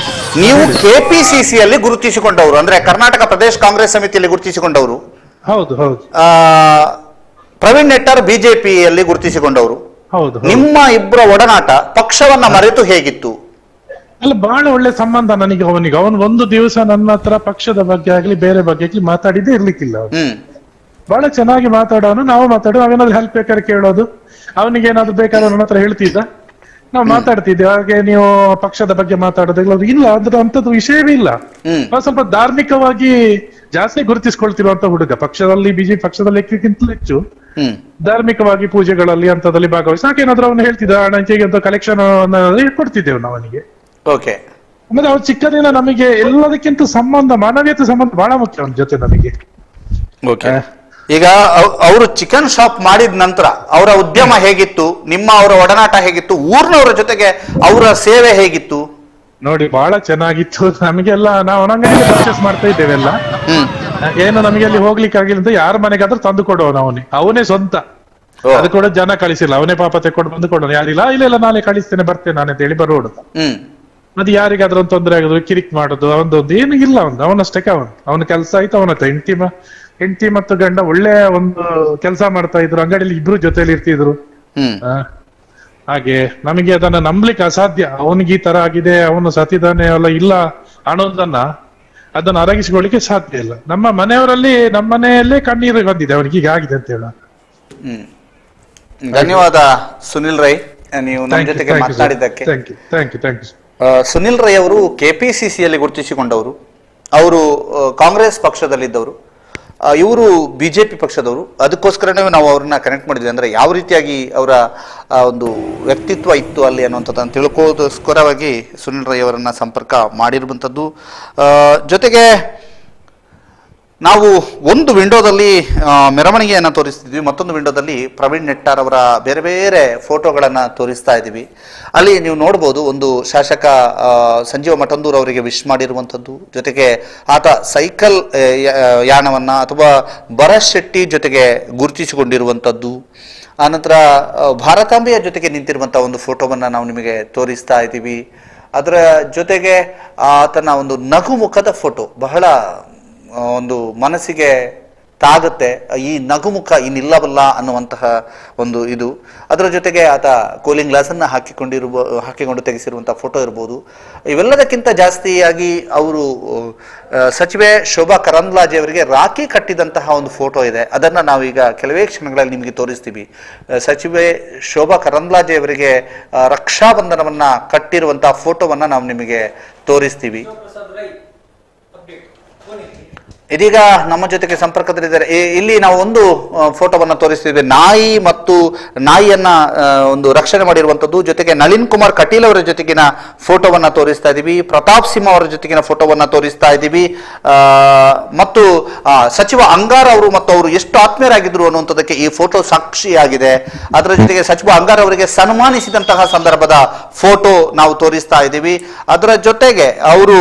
ನೀವು ಕೆಪಿಸಿಸಿಯಲ್ಲಿ ಗುರುತಿಸಿಕೊಂಡವರು, ಅಂದ್ರೆ ಕರ್ನಾಟಕ ಪ್ರದೇಶ ಕಾಂಗ್ರೆಸ್ ಸಮಿತಿಯಲ್ಲಿ ಗುರುತಿಸಿಕೊಂಡವರು. ಹೌದು ಹೌದು. ಪ್ರವೀಣ್ ನೆಟ್ಟಾರ್ ಬಿಜೆಪಿಯಲ್ಲಿ ಗುರುತಿಸಿಕೊಂಡವರು. ಹೌದು. ನಿಮ್ಮ ಇಬ್ಬರ ಒಡನಾಟ ಪಕ್ಷವನ್ನ ಮರೆತು ಹೇಗಿತ್ತು? ಅಲ್ಲ, ಬಹಳ ಒಳ್ಳೆ ಸಂಬಂಧ ನನಗೆ ಅವನಿಗೆ. ಅವನು ಒಂದು ದಿವಸ ನನ್ನ ಹತ್ರ ಪಕ್ಷದ ಬಗ್ಗೆ ಆಗ್ಲಿ ಬೇರೆ ಬಗ್ಗೆ ಆಗ್ಲಿ ಮಾತಾಡಿದ್ದೇ ಇರ್ಲಿಕ್ಕಿಲ್ಲ. ಬಹಳ ಚೆನ್ನಾಗಿ ಮಾತಾಡೋನು, ನಾವು ಮಾತಾಡೋದು. ಅವೇನಾದ್ರು ಹೆಲ್ಪ್ ಬೇಕಾದ್ರೆ ಕೇಳೋದು, ಅವನಿಗೆ ಏನಾದ್ರು ಬೇಕಾದ್ರೆ ನನ್ನ ಹತ್ರ ಹೇಳ್ತಿದ್ದ, ನಾವು ಮಾತಾಡ್ತಿದ್ದೆ. ಹಾಗೆ ನೀವು ಪಕ್ಷದ ಬಗ್ಗೆ ಮಾತಾಡೋದಿಲ್ಲ ಇಲ್ಲ, ಅದ್ರ ಅಂತದ್ದು ವಿಷಯವೇ ಇಲ್ಲ. ಸ್ವಲ್ಪ ಧಾರ್ಮಿಕವಾಗಿ ಜಾಸ್ತಿ ಗುರುತಿಸ್ಕೊಳ್ತಿರುವಂತ ಹುಡುಗ. ಪಕ್ಷದಲ್ಲಿ ಬಿಜೆಪಿ ಪಕ್ಷದಲ್ಲಿ ಲೆಕ್ಕಕ್ಕಿಂತಲೂ ಹೆಚ್ಚು ಧಾರ್ಮಿಕವಾಗಿ ಪೂಜೆಗಳಲ್ಲಿ ಅಂತದಲ್ಲಿ ಭಾಗವಹಿಸಿ. ಹಾಗೇನಾದ್ರೂ ಅವನು ಹೇಳ್ತಿದ್ದ ಹಣಕ್ಕೆ ಅಂತ ಕಲೆಕ್ಷನ್ ಕೊಡ್ತಿದ್ದೇವೆ ನಾವು ಅವನಿಗೆ. ಆಮೇಲೆ ಅವ್ರು ಚಿಕ್ಕದಿನ ನಮಗೆ ಎಲ್ಲದಕ್ಕಿಂತ ಸಂಬಂಧ, ಮಾನವೀಯತೆ ಸಂಬಂಧ ಬಹಳ ಮುಖ್ಯ ಅವನ ಜೊತೆ ನಮಗೆ. ಈಗ ಅವರು ಚಿಕನ್ ಶಾಪ್ ಮಾಡಿದ ನಂತರ ಅವರ ಉದ್ಯಮ ಹೇಗಿತ್ತು? ಅವರ ಒಡನಾಟ ಹೇಗಿತ್ತು? ಊರಿನವರ ಜೊತೆಗೆ ಅವರ ಸೇವೆ ಹೇಗಿತ್ತು? ನೋಡಿ, ಬಹಳ ಚೆನ್ನಾಗಿತ್ತು. ನಮಗೆಲ್ಲ ನಾವು ಅಂಗಡಿಯಲ್ಲಿ ಪರ್ಚೇಸ್ ಮಾಡ್ತಾ ಇದ್ದೇವೆಲ್ಲ. ಏನು ನಮಗೆ ಅಲ್ಲಿ ಹೋಗ್ಲಿಕ್ಕೆ ಆಗಿಲ್ಲ ಅಂತ ಯಾರ ಮನೆಗಾದ್ರೂ ತಂದು ಕೊಡೋನು ಅವನೇ ಸ್ವಂತ. ಅದು ಕೂಡ ಜನ ಕಳಿಸಿಲ್ಲ, ಅವನೇ ಪಾಪ ತೆಕೊಂಡು ಬಂದು ಕೊಡೋನು. ಯಾರಿಲ್ಲ ಇಲ್ಲ ನಾಳೆ ಕಳಿಸ್ತೇನೆ ಬರ್ತೇನೆ ನಾನು ಅಂತ ಹೇಳಿ ಬರೋಡು. ಮತ್ತೆ ಯಾರಿಗಾದ್ರೂ ಒಂದು ತೊಂದರೆ ಆಗೋದು, ಕಿರಿಕ್ ಮಾಡೋದು, ಅವನದೊಂದು ಏನು ಇಲ್ಲ. ಅವನಷ್ಟಕ್ಕೆ ಅವನ ಕೆಲಸ ಆಯ್ತು. ಅವನ ಹೆಂಡತಿ ಮತ್ತು ಗಂಡ ಒಳ್ಳೆ ಒಂದು ಕೆಲಸ ಮಾಡ್ತಾ ಇದ್ರು. ಅಂಗಡಿಯಲ್ಲಿ ಇಬ್ರು ಜೊತೆಲಿ ಇರ್ತಿದ್ರು. ಹಾಗೆ ನಮಗೆ ಅದನ್ನ ನಂಬಲಿಕ್ಕೆ ಅಸಾಧ್ಯ. ಅವನಿಗೆ ಈ ತರ ಆಗಿದೆ, ಅವನು ಸತ್ತಿದ್ದಾನೆ ಅಲ್ಲ ಇಲ್ಲ ಅನ್ನೋದನ್ನ ಅದನ್ನ ಅರಗಿಸಿಕೊಳ್ಳಿಕ್ಕೆ ಸಾಧ್ಯ ಇಲ್ಲ. ನಮ್ಮ ಮನೆಯಲ್ಲೇ ಕಣ್ಣೀರು ಬಂದಿದೆ ಅವನಿಗೆ ಈಗ ಆಗಿದೆ ಅಂತ ಹೇಳ. ಧನ್ಯವಾದ ಸುನಿಲ್ ರೈ, ನೀವು ನಮ್ಮ ಜೊತೆಗೆ ಮಾತನಾಡಿದ್ದಕ್ಕೆ. ಸುನಿಲ್ ರೈ ಅವರು ಕೆಪಿಸಿಸಿಯಲ್ಲಿ ಗುರುತಿಸಿಕೊಂಡವರು. ಅವರು ಕಾಂಗ್ರೆಸ್ ಪಕ್ಷದಲ್ಲಿದ್ದವರು, ಇವರು ಬಿಜೆಪಿ ಪಕ್ಷದವರು. ಅದಕ್ಕೋಸ್ಕರನೇ ನಾವು ಅವ್ರನ್ನ ಕನೆಕ್ಟ್ ಮಾಡಿದ್ವಿ. ಅಂದ್ರೆ ಯಾವ ರೀತಿಯಾಗಿ ಅವರ ಒಂದು ವ್ಯಕ್ತಿತ್ವ ಇತ್ತು ಅಲ್ಲಿ ಅನ್ನುವಂಥದ್ದನ್ನು ತಿಳ್ಕೋದಕ್ಕೋಸ್ಕರವಾಗಿ ಸುನಿಲ್ ರೈ ಅವರನ್ನ ಸಂಪರ್ಕ ಮಾಡಿರುವಂಥದ್ದು. ಜೊತೆಗೆ ನಾವು ಒಂದು ವಿಂಡೋದಲ್ಲಿ ಮೆರವಣಿಗೆಯನ್ನು ತೋರಿಸ್ತಿದ್ವಿ, ಮತ್ತೊಂದು ವಿಂಡೋದಲ್ಲಿ ಪ್ರವೀಣ್ ನೆಟ್ಟಾರ್ ಅವರ ಬೇರೆ ಬೇರೆ ಫೋಟೋಗಳನ್ನು ತೋರಿಸ್ತಾ ಇದ್ದೀವಿ. ಅಲ್ಲಿ ನೀವು ನೋಡ್ಬೋದು, ಒಂದು ಶಾಸಕ ಸಂಜೀವ ಮಠಂದೂರ್ ಅವರಿಗೆ ವಿಶ್ ಮಾಡಿರುವಂಥದ್ದು, ಜೊತೆಗೆ ಆತ ಸೈಕಲ್ ಯಾನವನ್ನು ಅಥವಾ ಭರತ್ ಶೆಟ್ಟಿ ಜೊತೆಗೆ ಗುರುತಿಸಿಕೊಂಡಿರುವಂಥದ್ದು, ಆನಂತರ ಭಾರತಾಂಬೆಯ ಜೊತೆಗೆ ನಿಂತಿರುವಂಥ ಒಂದು ಫೋಟೋವನ್ನು ನಾವು ನಿಮಗೆ ತೋರಿಸ್ತಾ ಇದ್ದೀವಿ. ಅದರ ಜೊತೆಗೆ ಆತನ ಒಂದು ನಗುಮುಖದ ಫೋಟೋ ಬಹಳ ಒಂದು ಮನಸ್ಸಿಗೆ ತಾಗುತ್ತೆ. ಈ ನಗುಮುಖ ಇನ್ನಿಲ್ಲವಲ್ಲ ಅನ್ನುವಂತಹ ಒಂದು ಇದು. ಅದರ ಜೊತೆಗೆ ಆತ ಕೂಲಿಂಗ್ ಗ್ಲಾಸನ್ನು ಹಾಕಿಕೊಂಡು ತೆಗೆಸಿರುವಂತಹ ಫೋಟೋ ಇರ್ಬೋದು. ಇವೆಲ್ಲದಕ್ಕಿಂತ ಜಾಸ್ತಿಯಾಗಿ ಅವರು ಸಚಿವೆ ಶೋಭಾ ಕರಂದ್ಲಾಜೆ ಅವರಿಗೆ ರಾಖಿ ಕಟ್ಟಿದಂತಹ ಒಂದು ಫೋಟೋ ಇದೆ. ಅದನ್ನು ನಾವೀಗ ಕೆಲವೇ ಕ್ಷಣಗಳಲ್ಲಿ ನಿಮಗೆ ತೋರಿಸ್ತೀವಿ. ಸಚಿವೆ ಶೋಭಾ ಕರಂದ್ಲಾಜೆ ಅವರಿಗೆ ರಕ್ಷಾಬಂಧನವನ್ನ ಕಟ್ಟಿರುವಂತಹ ಫೋಟೋವನ್ನ ನಾವು ನಿಮಗೆ ತೋರಿಸ್ತೀವಿ. ಇದೀಗ ನಮ್ಮ ಜೊತೆಗೆ ಸಂಪರ್ಕದಲ್ಲಿದ್ದಾರೆ. ಇಲ್ಲಿ ನಾವು ಒಂದು ಫೋಟೋವನ್ನು ತೋರಿಸ್ತಿದ್ವಿ, ನಾಯಿ ಮತ್ತು ನಾಯಿಯನ್ನ ಒಂದು ರಕ್ಷಣೆ ಮಾಡಿರುವಂಥದ್ದು. ಜೊತೆಗೆ ನಳಿನ್ ಕುಮಾರ್ ಕಟೀಲ್ ಅವರ ಜೊತೆಗಿನ ಫೋಟೋವನ್ನ ತೋರಿಸ್ತಾ ಇದ್ದೀವಿ, ಪ್ರತಾಪ್ ಸಿಂಹ ಅವರ ಜೊತೆಗಿನ ಫೋಟೋವನ್ನ ತೋರಿಸ್ತಾ ಇದ್ದೀವಿ, ಮತ್ತು ಸಚಿವ ಅಂಗಾರ ಅವರು ಮತ್ತು ಅವರು ಎಷ್ಟು ಆತ್ಮೀಯರಾಗಿದ್ರು ಅನ್ನುವಂಥದ್ದಕ್ಕೆ ಈ ಫೋಟೋ ಸಾಕ್ಷಿಯಾಗಿದೆ. ಅದರ ಜೊತೆಗೆ ಸಚಿವ ಅಂಗಾರ ಅವರಿಗೆ ಸನ್ಮಾನಿಸಿದಂತಹ ಸಂದರ್ಭದ ಫೋಟೋ ನಾವು ತೋರಿಸ್ತಾ ಇದ್ದೀವಿ. ಅದರ ಜೊತೆಗೆ ಅವರು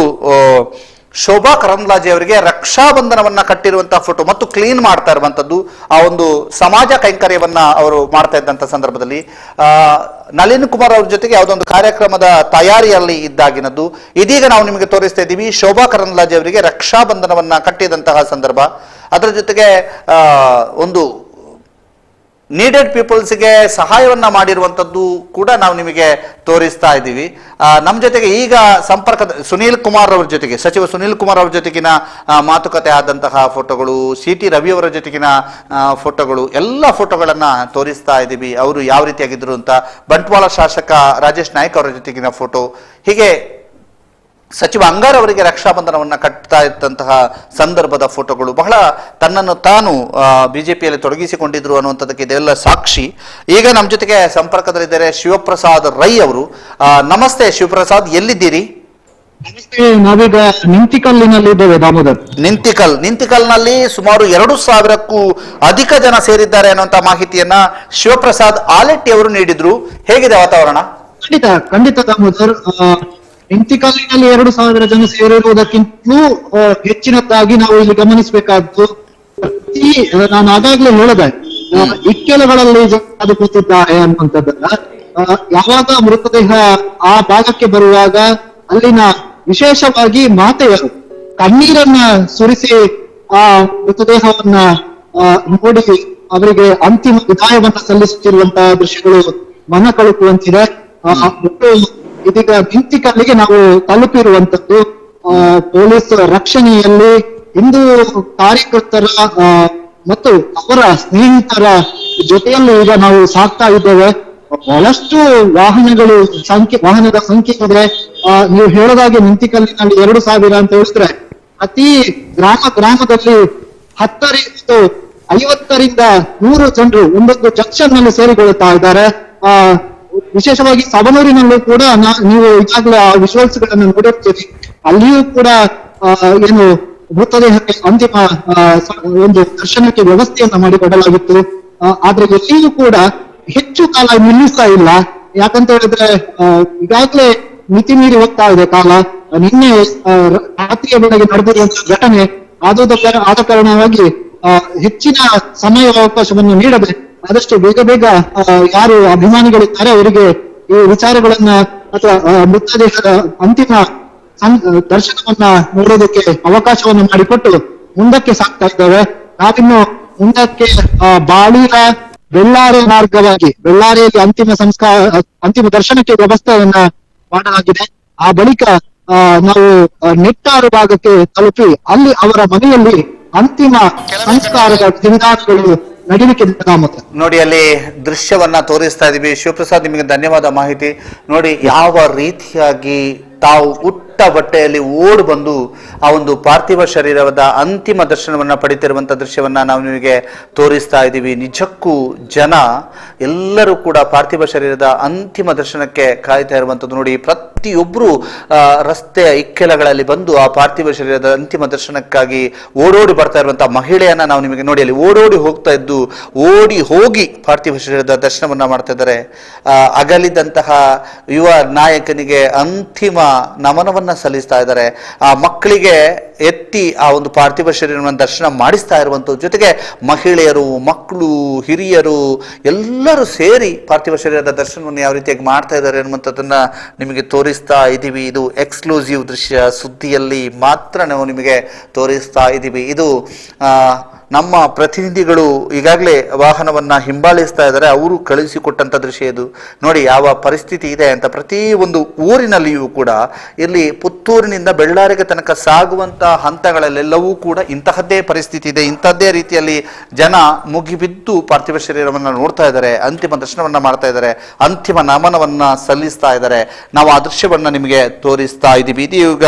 ಶೋಭಾ ಕರಂದ್ಲಾಜೆ ಅವರಿಗೆ ರಕ್ಷಾಬಂಧನವನ್ನ ಕಟ್ಟಿರುವಂತಹ ಫೋಟೋ ಮತ್ತು ಕ್ಲೀನ್ ಮಾಡ್ತಾ ಇರುವಂತದ್ದು, ಆ ಒಂದು ಸಮಾಜ ಕೈಂಕರ್ಯವನ್ನ ಅವರು ಮಾಡ್ತಾ ಇದ್ದಂತ ಸಂದರ್ಭದಲ್ಲಿ ನಳಿನ್ ಕುಮಾರ್ ಅವ್ರ ಜೊತೆಗೆ ಯಾವುದೊಂದು ಕಾರ್ಯಕ್ರಮದ ತಯಾರಿಯಲ್ಲಿ ಇದ್ದಾಗಿನದ್ದು. ಇದೀಗ ನಾವು ನಿಮಗೆ ತೋರಿಸ್ತಾ ಇದ್ದೀವಿ ಶೋಭಾ ಕರಂದ್ಲಾಜೆ ಅವರಿಗೆ ರಕ್ಷಾಬಂಧನವನ್ನ ಕಟ್ಟಿದಂತಹ ಸಂದರ್ಭ. ಅದರ ಜೊತೆಗೆ ಒಂದು ನೀಡೆಡ್ ಪೀಪಲ್ಸ್ಗೆ ಸಹಾಯವನ್ನ ಮಾಡಿರುವಂಥದ್ದು ಕೂಡ ನಾವು ನಿಮಗೆ ತೋರಿಸ್ತಾ ಇದ್ದೀವಿ. ನಮ್ಮ ಜೊತೆಗೆ ಈಗ ಸಂಪರ್ಕದ ಸುನೀಲ್ ಕುಮಾರ್ ಅವ್ರ ಜೊತೆಗೆ, ಸಚಿವ ಸುನೀಲ್ ಕುಮಾರ್ ಅವ್ರ ಜೊತೆಗಿನ ಮಾತುಕತೆ ಆದಂತಹ ಫೋಟೋಗಳು, CT ರವಿ ಅವರ ಜೊತೆಗಿನ ಫೋಟೋಗಳು, ಎಲ್ಲ ಫೋಟೋಗಳನ್ನ ತೋರಿಸ್ತಾ ಇದ್ದೀವಿ. ಅವರು ಯಾವ ರೀತಿಯಾಗಿದ್ರು ಅಂತ, ಬಂಟ್ವಾಳ ಶಾಸಕ ರಾಜೇಶ್ ನಾಯ್ಕ್ ಅವರ ಜೊತೆಗಿನ ಫೋಟೋ, ಹೀಗೆ ಸಚಿವ ಅಂಗಾರ್ ಅವರಿಗೆ ರಕ್ಷಾಬಂಧನವನ್ನ ಕಟ್ತಾ ಇದ್ದಂತಹ ಸಂದರ್ಭದ ಫೋಟೋಗಳು, ಬಹಳ ತನ್ನನ್ನು ತಾನು ಬಿಜೆಪಿಯಲ್ಲಿ ತೊಡಗಿಸಿಕೊಂಡಿದ್ರು ಅನ್ನುವಂಥದ್ದಕ್ಕೆ ಇದೆಲ್ಲ ಸಾಕ್ಷಿ. ಈಗ ನಮ್ಮ ಜೊತೆಗೆ ಸಂಪರ್ಕದಲ್ಲಿದ್ದಾರೆ ಶಿವಪ್ರಸಾದ್ ರೈ ಅವರು. ನಮಸ್ತೆ ಶಿವಪ್ರಸಾದ್, ಎಲ್ಲಿದ್ದೀರಿ? ನಾವೀಗ ನಿಂತಿಕಲ್ಲಿನಲ್ಲಿದ್ದೇವೆ ದಾಮೋದರ್. ನಿಂತಿಕಲ್ನಲ್ಲಿ ಸುಮಾರು 2,000ಕ್ಕೂ ಅಧಿಕ ಜನ ಸೇರಿದ್ದಾರೆ ಅನ್ನುವಂತ ಮಾಹಿತಿಯನ್ನ ಶಿವಪ್ರಸಾದ್ ಆಲೆಟ್ಟಿ ಅವರು ನೀಡಿದ್ರು. ಹೇಗಿದೆ ವಾತಾವರಣ? ಖಂಡಿತ ದಾಮೋದರ್, ನಿಂತಿಕಲ್ಲಿನಲ್ಲಿ 2,000 ಜನ ಸೇರಿರುವುದಕ್ಕಿಂತಲೂ ಹೆಚ್ಚಿನದ್ದಾಗಿ ನಾವು ಇಲ್ಲಿ ಗಮನಿಸಬೇಕಾದ್ದು, ನಾನು ಆಗಾಗ್ಲೇ ಹೇಳಿದೆ, ಇಕ್ಕೆಲಗಳಲ್ಲಿ ಜನ ಕೂತಿದ್ದಾರೆ ಅನ್ನುವಂಥದ್ದನ್ನ. ಯಾವಾಗ ಮೃತದೇಹ ಆ ಭಾಗಕ್ಕೆ ಬರುವಾಗ ಅಲ್ಲಿನ ವಿಶೇಷವಾಗಿ ಮಾತೆಯರು ಕಣ್ಣೀರನ್ನ ಸುರಿಸಿ ಆ ಮೃತದೇಹವನ್ನ ನೋಡಿ ಅವರಿಗೆ ಅಂತಿಮ ವಿದಾಯವನ್ನ ಸಲ್ಲಿಸುತ್ತಿರುವಂತಹ ದೃಶ್ಯಗಳು ಮನ ಕಳುಕುವಂತಿದೆ. ಇದೀಗ ನಿಂತಿಕಲ್ಲಿಗೆ ನಾವು ತಲುಪಿರುವಂತದ್ದು ಪೊಲೀಸ್ ರಕ್ಷಣೆಯಲ್ಲಿ ಹಿಂದೂ ಕಾರ್ಯಕರ್ತರ ಮತ್ತು ಅವರ ಸ್ನೇಹಿತರ ಜೊತೆಯಲ್ಲಿ ಈಗ ನಾವು ಸಾಕ್ತಾ ಇದ್ದೇವೆ. ಬಹಳಷ್ಟು ವಾಹನದ ಸಂಖ್ಯೆ ಇದೆ. ನೀವು ಹೇಳೋದಾಗಿ ನಿಂತಿಕಲ್ಲಿನಲ್ಲಿ 2,000 ಅಂತ ಹೇಳಿದ್ರೆ, ಪ್ರತಿ ಗ್ರಾಮದಲ್ಲಿ 50ರಿಂದ 100 ಜನರು ಒಂದೊಂದು ಜಂಕ್ಷನ್ ನಲ್ಲಿ ಸೇರಿಕೊಳ್ಳುತ್ತಾ ಇದ್ದಾರೆ. ವಿಶೇಷವಾಗಿ ಸವನೂರಿನಲ್ಲೂ ಕೂಡ ನೀವು ಈಗಾಗಲೇ ಆ ವಿಜುವಲ್ಸ್ ಗಳನ್ನು ನೋಡಿರ್ತೀರಿ. ಅಲ್ಲಿಯೂ ಕೂಡ ಏನು ಮೃತದೇಹಕ್ಕೆ ಅಂತಿಮ ಒಂದು ದರ್ಶನಕ್ಕೆ ವ್ಯವಸ್ಥೆಯನ್ನ ಮಾಡಿಕೊಡಲಾಗಿತ್ತು. ಆದ್ರೆ ಎಲ್ಲಿಯೂ ಕೂಡ ಹೆಚ್ಚು ಕಾಲ ನಿಲ್ಲಿಸ್ತಾ ಇಲ್ಲ. ಯಾಕಂತ ಹೇಳಿದ್ರೆ ಈಗಾಗಲೇ ಮಿತಿ ಮೀರಿ ಹೋಗ್ತಾ ಇದೆ ಕಾಲ. ನಿನ್ನೆ ರಾತ್ರಿಯ ವೇಳೆಗೆ ನಡೆದಿರುವಂತಹ ಘಟನೆ ಆದ ಕಾರಣವಾಗಿ ಹೆಚ್ಚಿನ ಸಮಯಾವಕಾಶವನ್ನು ನೀಡದೆ ಆದಷ್ಟು ಬೇಗ ಯಾರು ಅಭಿಮಾನಿಗಳಿದ್ದಾರೆ ಅವರಿಗೆ ಈ ವಿಚಾರಗಳನ್ನ ಅಥವಾ ಮೃತದೇಹದ ಅಂತಿಮ ದರ್ಶನವನ್ನ ನೋಡೋದಕ್ಕೆ ಅವಕಾಶವನ್ನು ಮಾಡಿಕೊಟ್ಟು ಮುಂದಕ್ಕೆ ಸಾಕ್ತಾ ಇದ್ದೇವೆ. ನಾವಿನ್ನು ಮುಂದಕ್ಕೆ ಬೆಳ್ಳಾರೆ ಮಾರ್ಗವಾಗಿ ಬೆಳ್ಳಾರಿಯಲ್ಲಿ ಅಂತಿಮ ದರ್ಶನಕ್ಕೆ ವ್ಯವಸ್ಥೆಯನ್ನ ಮಾಡಲಾಗಿದೆ. ಆ ಬಳಿಕ ನಾವು ನೆಟ್ಟಾರು ಭಾಗಕ್ಕೆ ತಲುಪಿ ಅಲ್ಲಿ ಅವರ ಮನೆಯಲ್ಲಿ ಅಂತಿಮ ಸಂಸ್ಕಾರದ ವಿಧಾನಗಳು ನಡೀಲಿಕ್ಕೆ ನೋಡಿ, ಅಲ್ಲಿ ದೃಶ್ಯವನ್ನ ತೋರಿಸ್ತಾ ಇದೀವಿ. ಶಿವಪ್ರಸಾದ್, ನಿಮಗೆ ಧನ್ಯವಾದ ಮಾಹಿತಿ. ನೋಡಿ ಯಾವ ರೀತಿಯಾಗಿ ತಾವು ಉಟ್ಟ ಬಟ್ಟೆಯಲ್ಲಿ ಓಡಿ ಬಂದು ಆ ಒಂದು ಪಾರ್ಥಿವ ಶರೀರದ ಅಂತಿಮ ದರ್ಶನವನ್ನ ಪಡಿತಿರುವಂತಹ ದೃಶ್ಯವನ್ನ ನಾವು ನಿಮಗೆ ತೋರಿಸ್ತಾ ಇದ್ದೀವಿ. ನಿಜಕ್ಕೂ ಜನ ಎಲ್ಲರೂ ಕೂಡ ಪಾರ್ಥಿವ ಶರೀರದ ಅಂತಿಮ ದರ್ಶನಕ್ಕೆ ಕಾಯ್ತಾ ಇರುವಂತದ್ದು ನೋಡಿ. ಪ್ರತಿಯೊಬ್ಬರು ರಸ್ತೆಯ ಇಕ್ಕೆಲಗಳಲ್ಲಿ ಬಂದು ಆ ಪಾರ್ಥಿವ ಶರೀರದ ಅಂತಿಮ ದರ್ಶನಕ್ಕಾಗಿ ಓಡೋಡಿ ಬರ್ತಾ ಇರುವಂತಹ ಮಹಿಳೆಯನ್ನ ನಾವು ನಿಮಗೆ ನೋಡಿ, ಅಲ್ಲಿ ಓಡೋಡಿ ಹೋಗ್ತಾ ಇದ್ದು ಓಡಿ ಹೋಗಿ ಪಾರ್ಥಿವ ಶರೀರದ ದರ್ಶನವನ್ನ ಮಾಡ್ತಾ ಇದ್ದಾರೆ. ಅಗಲಿದಂತಹ ಯುವ ನಾಯಕನಿಗೆ ಅಂತಿಮ ನಮನವನ್ನ ಸಲ್ಲಿಸ್ತಾ ಇದ್ದಾರೆ. ಆ ಮಕ್ಕಳಿಗೆ ಎತ್ತಿ ಆ ಒಂದು ಪಾರ್ಥಿವ ಶರೀರವನ್ನು ದರ್ಶನ ಮಾಡಿಸ್ತಾ ಇರುವಂಥದ್ದು, ಜೊತೆಗೆ ಮಹಿಳೆಯರು, ಮಕ್ಕಳು, ಹಿರಿಯರು ಎಲ್ಲರೂ ಸೇರಿ ಪಾರ್ಥಿವ ಶರೀರದ ದರ್ಶನವನ್ನು ಯಾವ ರೀತಿಯಾಗಿ ಮಾಡ್ತಾ ಇದ್ದಾರೆ ಅನ್ನುವಂಥದ್ದನ್ನ ನಿಮಗೆ ತೋರಿಸ್ತಾ ಇದ್ದೀವಿ. ಇದು ಎಕ್ಸ್ಕ್ಲೂಸಿವ್ ದೃಶ್ಯ, ಸುದ್ದಿಯಲ್ಲಿ ಮಾತ್ರ ನಾವು ನಿಮಗೆ ತೋರಿಸ್ತಾ ಇದ್ದೀವಿ. ಇದು ನಮ್ಮ ಪ್ರತಿನಿಧಿಗಳು ಈಗಾಗಲೇ ವಾಹನವನ್ನ ಹಿಂಬಾಲಿಸ್ತಾ ಇದ್ದಾರೆ, ಅವರು ಕಳುಹಿಸಿಕೊಟ್ಟಂತ ದೃಶ್ಯ ಇದು. ನೋಡಿ ಯಾವ ಪರಿಸ್ಥಿತಿ ಇದೆ ಅಂತ. ಪ್ರತಿ ಒಂದು ಊರಿನಲ್ಲಿಯೂ ಕೂಡ ಇಲ್ಲಿ ಪುತ್ತೂರಿನಿಂದ ಬೆಳ್ಳಾರಿಗೆ ತನಕ ಸಾಗುವಂತ ಹಂತಗಳಲ್ಲೆಲ್ಲವೂ ಕೂಡ ಇಂತಹದ್ದೇ ಪರಿಸ್ಥಿತಿ ಇದೆ. ಇಂಥದ್ದೇ ರೀತಿಯಲ್ಲಿ ಜನ ಮುಗಿಬಿದ್ದು ಪಾರ್ಥಿವ ಶರೀರವನ್ನ ನೋಡ್ತಾ ಇದ್ದಾರೆ, ಅಂತಿಮ ದರ್ಶನವನ್ನ ಮಾಡ್ತಾ ಇದ್ದಾರೆ, ಅಂತಿಮ ನಮನವನ್ನ ಸಲ್ಲಿಸ್ತಾ ಇದ್ದಾರೆ. ನಾವು ಆ ದೃಶ್ಯವನ್ನ ನಿಮಗೆ ತೋರಿಸ್ತಾ ಇದ್ದೀವಿ. ಇದು ಈಗ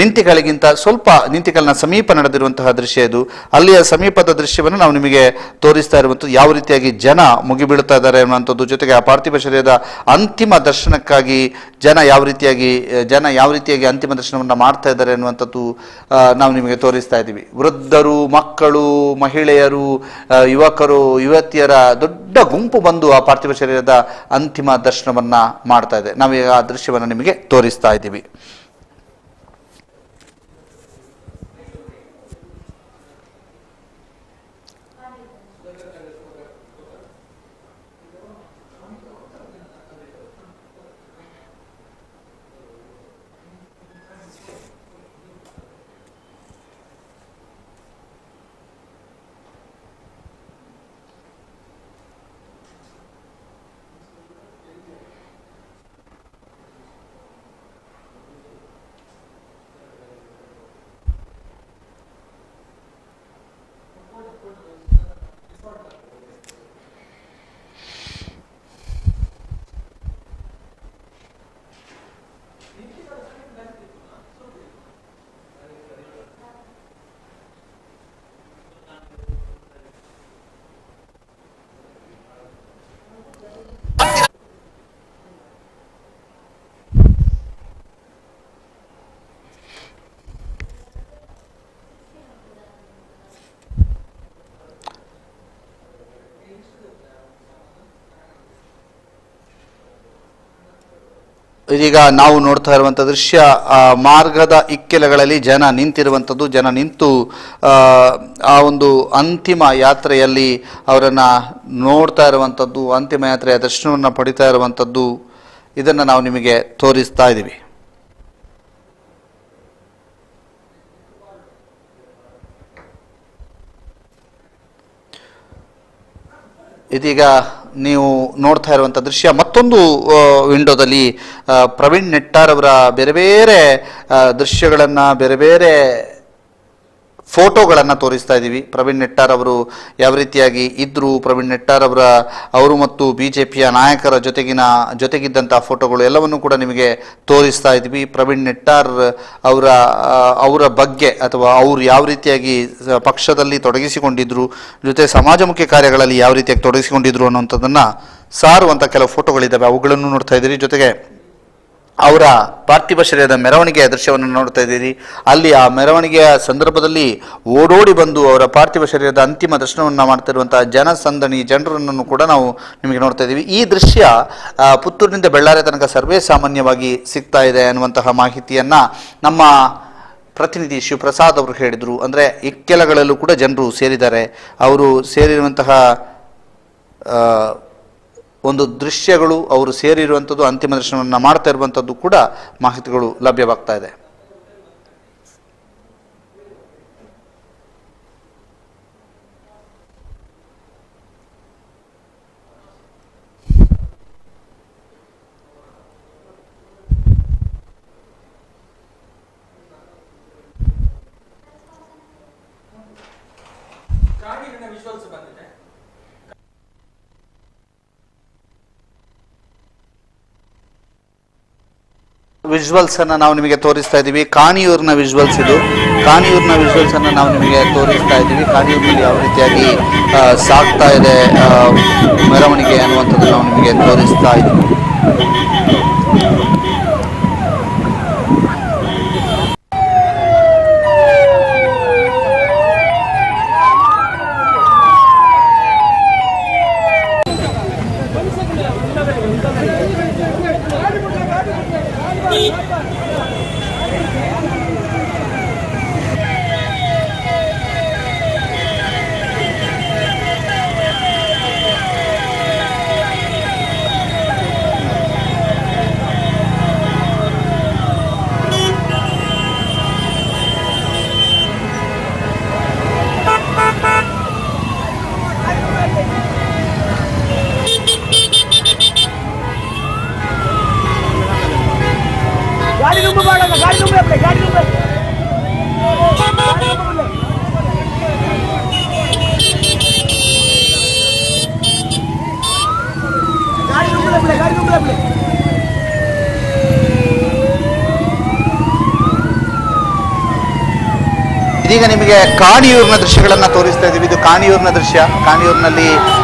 ನಿಂತಿಗಳಿಗಿಂತ ಸ್ವಲ್ಪ ನಿಂತಿಗಳಿನ ಸಮೀಪ ನಡೆದಿರುವಂತಹ ದೃಶ್ಯ ಇದು. ಅಲ್ಲಿಯ ಸಮೀಪದ ದೃಶ್ಯವನ್ನು ನಾವು ನಿಮಗೆ ತೋರಿಸ್ತಾ ಇರುವಂಥದ್ದು, ಯಾವ ರೀತಿಯಾಗಿ ಜನ ಮುಗಿಬೀಳ್ತಾ ಇದ್ದಾರೆ ಅನ್ನುವಂಥದ್ದು, ಜೊತೆಗೆ ಆ ಪಾರ್ಥಿವ ಶರೀರದ ಅಂತಿಮ ದರ್ಶನಕ್ಕಾಗಿ ಜನ ಯಾವ ರೀತಿಯಾಗಿ ಅಂತಿಮ ದರ್ಶನವನ್ನ ಮಾಡ್ತಾ ಇದ್ದಾರೆ ಅನ್ನುವಂಥದ್ದು ನಾವು ನಿಮಗೆ ತೋರಿಸ್ತಾ ಇದ್ದೀವಿ. ವೃದ್ಧರು, ಮಕ್ಕಳು, ಮಹಿಳೆಯರು, ಯುವಕರು, ಯುವತಿಯರ ದೊಡ್ಡ ಗುಂಪು ಬಂದು ಆ ಪಾರ್ಥಿವ ಶರೀರದ ಅಂತಿಮ ದರ್ಶನವನ್ನ ಮಾಡ್ತಾ ಇದೆ. ನಾವೀಗ ಆ ದೃಶ್ಯವನ್ನು ನಿಮಗೆ ತೋರಿಸ್ತಾ ಇದ್ದೀವಿ. ಇದೀಗ ನಾವು ನೋಡ್ತಾ ಇರುವಂಥ ದೃಶ್ಯ ಮಾರ್ಗದ ಇಕ್ಕೆಲಗಳಲ್ಲಿ ಜನ ನಿಂತಿರುವಂಥದ್ದು. ಜನ ನಿಂತು ಆ ಒಂದು ಅಂತಿಮ ಯಾತ್ರೆಯಲ್ಲಿ ಅವರನ್ನು ನೋಡ್ತಾ ಇರುವಂಥದ್ದು, ಅಂತಿಮ ಯಾತ್ರೆಯ ದರ್ಶನವನ್ನು ಪಡಿತಾ ಇರುವಂಥದ್ದು, ಇದನ್ನು ನಾವು ನಿಮಗೆ ತೋರಿಸ್ತಾ ಇದ್ದೀವಿ. ಇದೀಗ ನೀವು ನೋಡ್ತಾ ಇರುವಂಥ ದೃಶ್ಯ ಮತ್ತೊಂದು ವಿಂಡೋದಲ್ಲಿ ಪ್ರವೀಣ್ ನೆಟ್ಟಾರ್ ಅವರ ಬೇರೆ ಬೇರೆ ದೃಶ್ಯಗಳನ್ನು, ಬೇರೆ ಬೇರೆ ಫೋಟೋಗಳನ್ನು ತೋರಿಸ್ತಾ ಇದ್ದೀವಿ. ಪ್ರವೀಣ್ ನೆಟ್ಟಾರ್ ಅವರು ಯಾವ ರೀತಿಯಾಗಿ ಇದ್ದರು, ಪ್ರವೀಣ್ ನೆಟ್ಟಾರ್ ಅವರು ಮತ್ತು BJPಯ ನಾಯಕರ ಜೊತೆಗಿದ್ದಂಥ ಫೋಟೋಗಳು ಎಲ್ಲವನ್ನು ಕೂಡ ನಿಮಗೆ ತೋರಿಸ್ತಾ ಇದ್ವಿ. ಪ್ರವೀಣ್ ನೆಟ್ಟಾರ್ ಅವರ ಬಗ್ಗೆ ಅಥವಾ ಅವರು ಯಾವ ರೀತಿಯಾಗಿ ಪಕ್ಷದಲ್ಲಿ ತೊಡಗಿಸಿಕೊಂಡಿದ್ರು, ಜೊತೆ ಸಮಾಜಮುಖಿ ಕಾರ್ಯಗಳಲ್ಲಿ ಯಾವ ರೀತಿಯಾಗಿ ತೊಡಗಿಸಿಕೊಂಡಿದ್ರು ಅನ್ನುವಂಥದ್ದನ್ನು ಸಾರುವಂಥ ಕೆಲವು ಫೋಟೋಗಳಿದ್ದಾವೆ, ಅವುಗಳನ್ನು ನೋಡ್ತಾ ಇದ್ದೀರಿ. ಜೊತೆಗೆ ಅವರ ಪಾರ್ಥಿವ ಶರೀರದ ಮೆರವಣಿಗೆಯ ದೃಶ್ಯವನ್ನು ನೋಡ್ತಾ ಇದ್ದೀರಿ. ಅಲ್ಲಿ ಆ ಮೆರವಣಿಗೆಯ ಸಂದರ್ಭದಲ್ಲಿ ಓಡೋಡಿ ಬಂದು ಅವರ ಪಾರ್ಥಿವ ಶರೀರದ ಅಂತಿಮ ದರ್ಶನವನ್ನು ಮಾಡ್ತಿರುವಂತಹ ಜನಸಂದಣಿ, ಜನರನ್ನು ಕೂಡ ನಾವು ನಿಮಗೆ ನೋಡ್ತಾ ಇದ್ದೀವಿ. ಈ ದೃಶ್ಯ ಪುತ್ತೂರಿನಿಂದ ಬೆಳ್ಳಾರಿ ತನಕ ಸರ್ವೇ ಸಾಮಾನ್ಯವಾಗಿ ಸಿಗ್ತಾ ಇದೆ ಅನ್ನುವಂತಹ ಮಾಹಿತಿಯನ್ನು ನಮ್ಮ ಪ್ರತಿನಿಧಿ ಶಿವಪ್ರಸಾದ್ ಅವರು ಹೇಳಿದರು. ಅಂದರೆ ಇಕ್ಕೆಲಗಳಲ್ಲೂ ಕೂಡ ಜನರು ಸೇರಿದ್ದಾರೆ. ಅವರು ಸೇರಿರುವಂತಹ ಒಂದು ದೃಶ್ಯಗಳು, ಅವರು ಸೇರಿರುವಂಥದ್ದು, ಅಂತಿಮ ದರ್ಶನವನ್ನು ಮಾಡ್ತಾ ಇರುವಂಥದ್ದು ಕೂಡ ಮಾಹಿತಿಗಳು ಲಭ್ಯವಾಗ್ತಾ ಇದೆ. ವಿಜುವಲ್ಸ್ ಅನ್ನ ನಾವು ನಿಮಗೆ ತೋರಿಸ್ತಾ ಇದ್ದೀವಿ. ಕಾಣಿಯೂರಿನ ವಿಜುವಲ್ಸ್ ಇದು. ಕಾಣಿಯೂರಿನ ವಿಜುವಲ್ಸ್ ಅನ್ನ ನಾವು ನಿಮಗೆ ತೋರಿಸ್ತಾ ಇದ್ದೀವಿ. ಕಾಣಿಯೂರಿನಲ್ಲಿ ಯಾವ ರೀತಿಯಾಗಿ ಸಾಗ್ತಾ ಇದೆ ಮೆರವಣಿಗೆ ಅನ್ನುವಂಥದ್ದು ನಾವು ನಿಮಗೆ ತೋರಿಸ್ತಾ ಇದ್ದೀವಿ. ಇದೀಗ ನಿಮಗೆ ಕಾಣಿಯೂರಿನ ದೃಶ್ಯಗಳನ್ನು ತೋರಿಸ್ತಾ ಇದ್ದೀವಿ. ಇದು ಕಾಣಿಯೂರಿನ ದೃಶ್ಯ. ಕಾಣಿಯೂರಿನಲ್ಲಿ